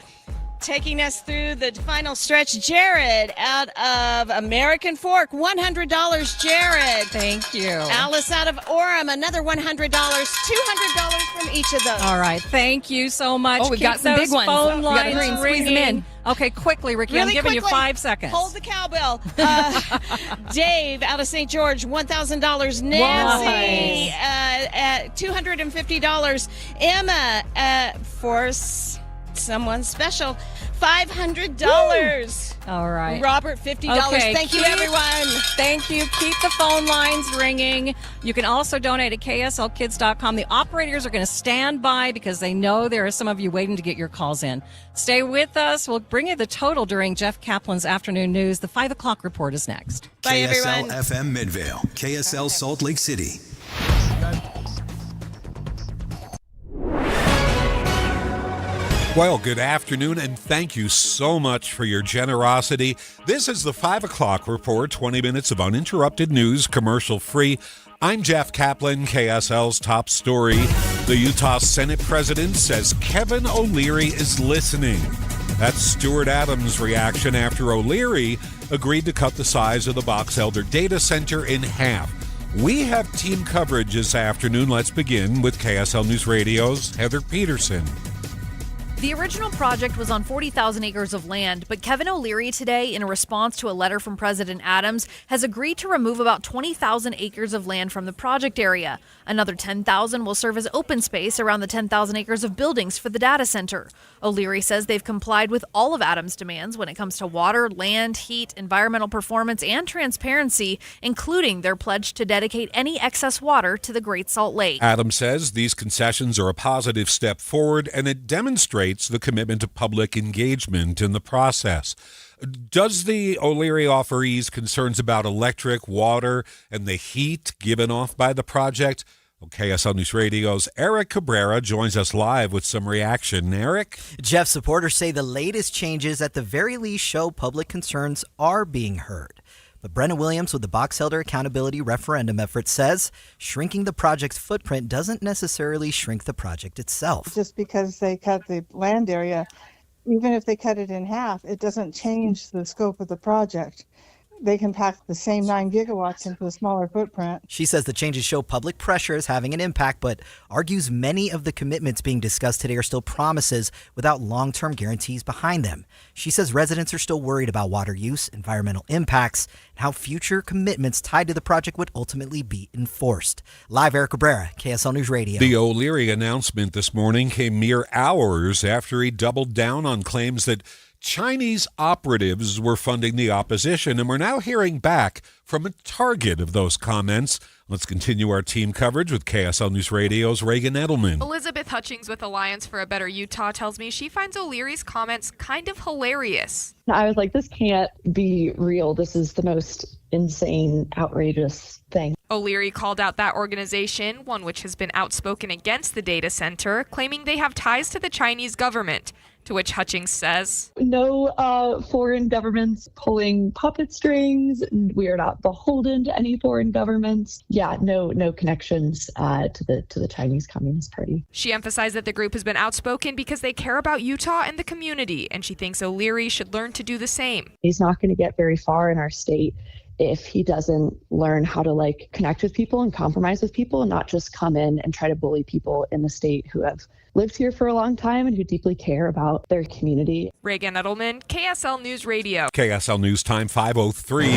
taking us through the final stretch. Jared out of American Fork, $100. Jared. Thank you. Alice out of Orem, another $100. $200 from each of those. All right. Thank you so much. Oh, we've got some big ones. Phone lines Squeeze them in. Okay, quickly, Ricky. Really I'm giving quickly, you 5 seconds. Hold the cowbell. Dave out of St. George, $1,000. Nancy at $250. Emma for someone special, $500. All right. Robert, $50. Okay, Thank you, everyone. Thank you. Keep the phone lines ringing. You can also donate at KSLkids.com. The operators are going to stand by because they know there are some of you waiting to get your calls in. Stay with us. We'll bring you the total during Jeff Kaplan's afternoon news. The 5 o'clock report is next. Bye, KSL everyone. FM Midvale, KSL Salt Lake City. Well, good afternoon, and thank you so much for your generosity. This is the 5 o'clock report, 20 minutes of uninterrupted news, commercial-free. I'm Jeff Kaplan, KSL's top story. The Utah Senate president says Kevin O'Leary is listening. That's Stuart Adams' reaction after O'Leary agreed to cut the size of the Box Elder data center in half. We have team coverage this afternoon. Let's begin with KSL News Radio's Heather Peterson. The original project was on 40,000 acres of land, but Kevin O'Leary today, in a response to a letter from President Adams, has agreed to remove about 20,000 acres of land from the project area. Another 10,000 will serve as open space around the 10,000 acres of buildings for the data center. O'Leary says they've complied with all of Adams' demands when it comes to water, land, heat, environmental performance, and transparency, including their pledge to dedicate any excess water to the Great Salt Lake. Adams says these concessions are a positive step forward, and it demonstrates the commitment to public engagement in the process. Does the O'Leary offer ease concerns about electric, water, and the heat given off by the project? KSL News Radio's Eric Cabrera joins us live with some reaction. Eric? Jeff, supporters say the latest changes at the very least show public concerns are being heard. But Brenna Williams with the Box Elder Accountability Referendum effort says shrinking the project's footprint doesn't necessarily shrink the project itself. Just because they cut the land area, even if they cut it in half, it doesn't change the scope of the project. They can pack the same 9 gigawatts into a smaller footprint. She says the changes show public pressure is having an impact, but argues many of the commitments being discussed today are still promises without long-term guarantees behind them. She says residents are still worried about water use, environmental impacts, and how future commitments tied to the project would ultimately be enforced. Live, Eric Cabrera, KSL News Radio. The O'Leary announcement this morning came mere hours after he doubled down on claims that Chinese operatives were funding the opposition, and we're now hearing back from a target of those comments. Let's continue our team coverage with KSL News Radio's Reagan Edelman. Elizabeth Hutchings with Alliance for a Better Utah tells me she finds O'Leary's comments kind of hilarious. I was like, this can't be real. This is the most insane, outrageous thing. O'Leary called out that organization, one which has been outspoken against the data center, claiming they have ties to the Chinese government. To which Hutchings says, no foreign governments pulling puppet strings. We are not beholden to any foreign governments. Yeah, no connections to the Chinese Communist Party. She emphasized that the group has been outspoken because they care about Utah and the community, and she thinks O'Leary should learn to do the same. He's not going to get very far in our state if he doesn't learn how to connect with people and compromise with people and not just come in and try to bully people in the state who have lived here for a long time and who deeply care about their community. Reagan Edelman, KSL News Radio. KSL News Time 5:03.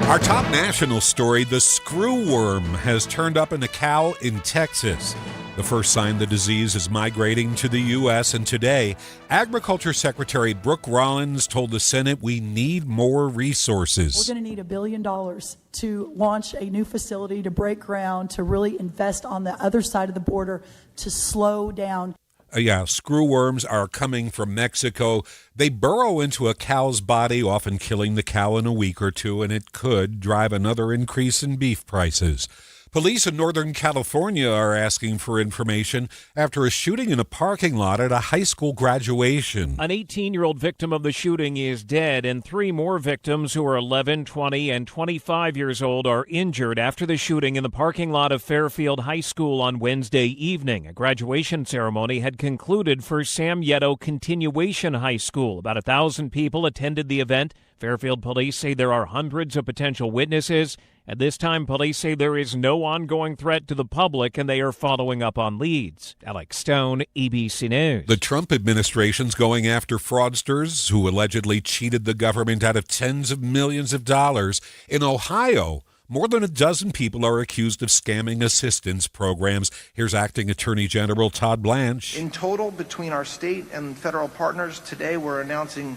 Our top national story, the screwworm has turned up in a cow in Texas. The first sign the disease is migrating to the U.S., and today, Agriculture Secretary Brooke Rollins told the Senate we need more resources. We're going to need $1 billion to launch a new facility, to break ground, to really invest on the other side of the border, to slow down. Screwworms are coming from Mexico. They burrow into a cow's body, often killing the cow in a week or two, and it could drive another increase in beef prices. Police in Northern California are asking for information after a shooting in a parking lot at a high school graduation. An 18-year-old victim of the shooting is dead, and 3 more victims who are 11, 20, and 25 years old are injured after the shooting in the parking lot of Fairfield High School on Wednesday evening. A graduation ceremony had concluded for Sam Yetto Continuation High School. About 1,000 people attended the event. Fairfield police say there are hundreds of potential witnesses. At this time, police say there is no ongoing threat to the public, and they are following up on leads. Alex Stone, ABC News. The Trump administration's going after fraudsters who allegedly cheated the government out of tens of millions of dollars. In Ohio, more than a dozen people are accused of scamming assistance programs. Here's Acting Attorney General Todd Blanche. In total, between our state and federal partners, today we're announcing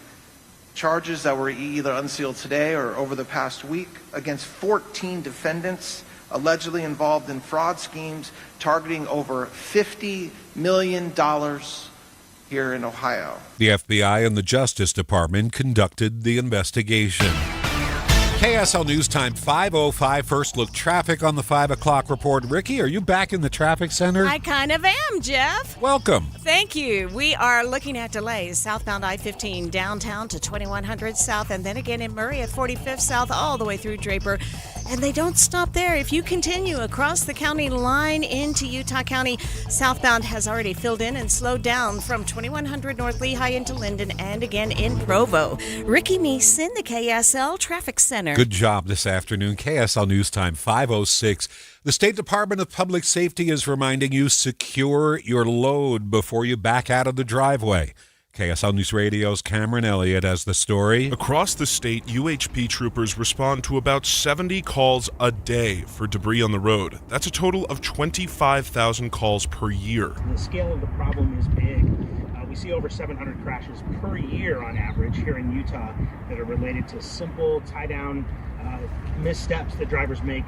charges that were either unsealed today or over the past week against 14 defendants allegedly involved in fraud schemes targeting over $50 million here in Ohio. The FBI and the Justice Department conducted the investigation. KSL News Time 5:05. First look traffic on the 5 o'clock report. Ricky, are you back in the traffic center? I kind of am, Jeff. Welcome. Thank you. We are looking at delays southbound I-15 downtown to 2100 South, and then again in Murray at 45th South all the way through Draper. And they don't stop there. If you continue across the county line into Utah County, southbound has already filled in and slowed down from 2100 North Lehigh into Linden and again in Provo. Ricky Meese in the KSL Traffic Center. Good job this afternoon. KSL News Time 5:06. The State Department of Public Safety is reminding you secure your load before you back out of the driveway. KSL News Radio's Cameron Elliott has the story. Across the state, UHP troopers respond to about 70 calls a day for debris on the road. That's a total of 25,000 calls per year. The scale of the problem is big. We see over 700 crashes per year on average here in Utah that are related to simple tie-down missteps that drivers make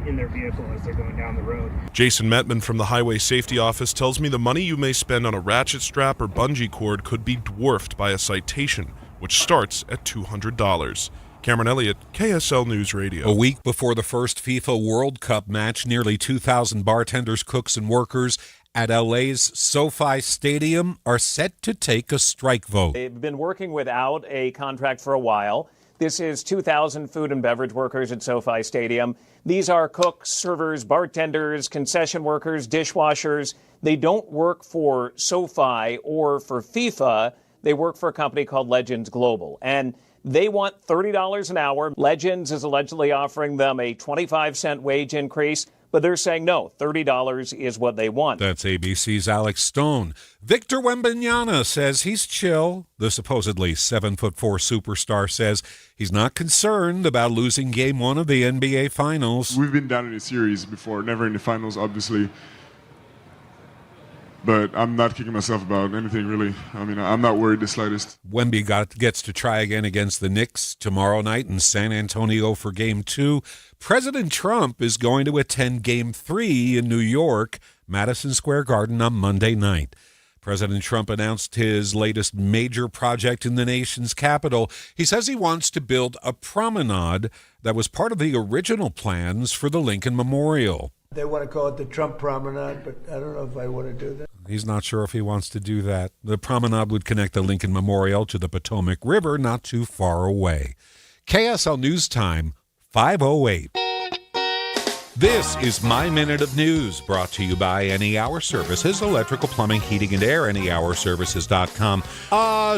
in their vehicle as they're going down the road. Jason Metman from the Highway Safety Office tells me the money you may spend on a ratchet strap or bungee cord could be dwarfed by a citation, which starts at $200. Cameron Elliott, KSL News Radio. A week before the first FIFA World Cup match, nearly 2,000 bartenders, cooks, and workers at LA's SoFi Stadium are set to take a strike vote. They've been working without a contract for a while. This is 2,000 food and beverage workers at SoFi Stadium. These are cooks, servers, bartenders, concession workers, dishwashers. They don't work for SoFi or for FIFA. They work for a company called Legends Global. And they want $30 an hour. Legends is allegedly offering them a 25-cent wage increase. But they're saying no, $30 is what they want. That's ABC's Alex Stone. Victor Wembanyama says he's chill. The supposedly 7'4" superstar says he's not concerned about losing Game 1 of the NBA Finals. We've been down in a series before, never in the finals, obviously. But I'm not kicking myself about anything, really. I mean, I'm not worried the slightest. Wemby gets to try again against the Knicks tomorrow night in San Antonio for Game 2. President Trump is going to attend Game 3 in New York, Madison Square Garden on Monday night. President Trump announced his latest major project in the nation's capital. He says he wants to build a promenade that was part of the original plans for the Lincoln Memorial. They want to call it the Trump Promenade, but I don't know if I want to do that. He's not sure if he wants to do that. The promenade would connect the Lincoln Memorial to the Potomac River not too far away. KSL News Time, 5:08. This is My Minute of News, brought to you by Any Hour Services, electrical, plumbing, heating, and air, anyhourservices.com.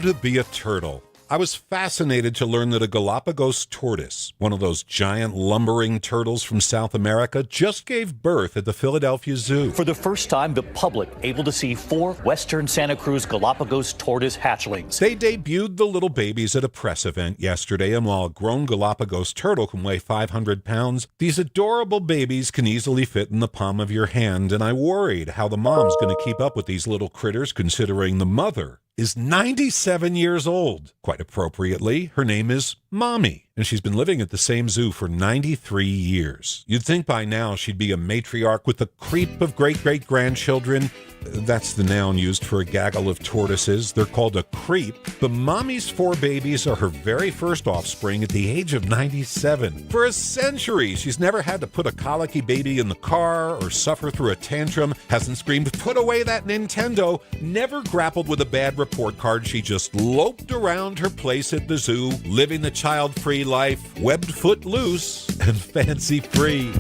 To be a turtle. I was fascinated to learn that a Galapagos tortoise, one of those giant lumbering turtles from South America, just gave birth at the Philadelphia Zoo. For the first time, the public able to see 4 Western Santa Cruz Galapagos tortoise hatchlings. They debuted the little babies at a press event yesterday, and while a grown Galapagos turtle can weigh 500 pounds, these adorable babies can easily fit in the palm of your hand, and I worried how the mom's going to keep up with these little critters considering the mother is 97 years old. Quite appropriately, her name is Mommy, and she's been living at the same zoo for 93 years. You'd think by now she'd be a matriarch with the creep of great-great-grandchildren. That's the noun used for a gaggle of tortoises. They're called a creep. But Mommy's 4 babies are her very first offspring at the age of 97. For a century, she's never had to put a colicky baby in the car or suffer through a tantrum, hasn't screamed, "Put away that Nintendo," never grappled with a bad report card. She just loped around her place at the zoo, living the child-free life, webbed foot loose and fancy-free.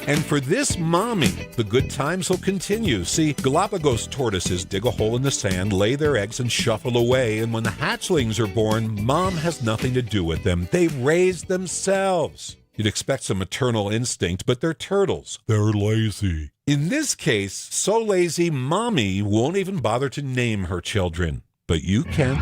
And for this Mommy, the good times will continue. See, Galapagos tortoises dig a hole in the sand, lay their eggs, and shuffle away. And when the hatchlings are born, Mom has nothing to do with them. They raise themselves. You'd expect some maternal instinct, but they're turtles. They're lazy. In this case, so lazy, Mommy won't even bother to name her children. But you can.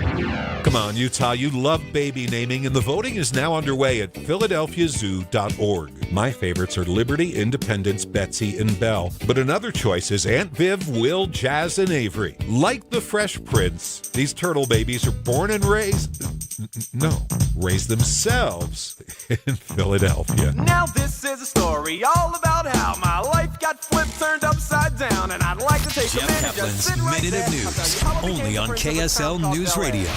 Come on, Utah, you love baby naming, and the voting is now underway at philadelphiazoo.org. My favorites are Liberty, Independence, Betsy, and Belle. But another choice is Aunt Viv, Will, Jazz, and Avery. Like the Fresh Prince, these turtle babies are born and raised themselves in Philadelphia. Now this is a story all about how my life got flipped, turned upside down, and I'd like to take a minute, just sit right there. Minute of News, only on KSL News Radio.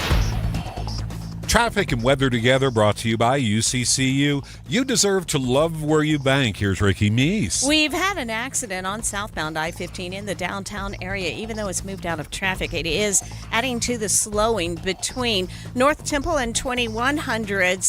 Traffic and weather together brought to you by UCCU. You deserve to love where you bank. Here's Ricky Meese. We've had an accident on southbound I-15 in the downtown area. Even though it's moved out of traffic, it is adding to the slowing between North Temple and 2100.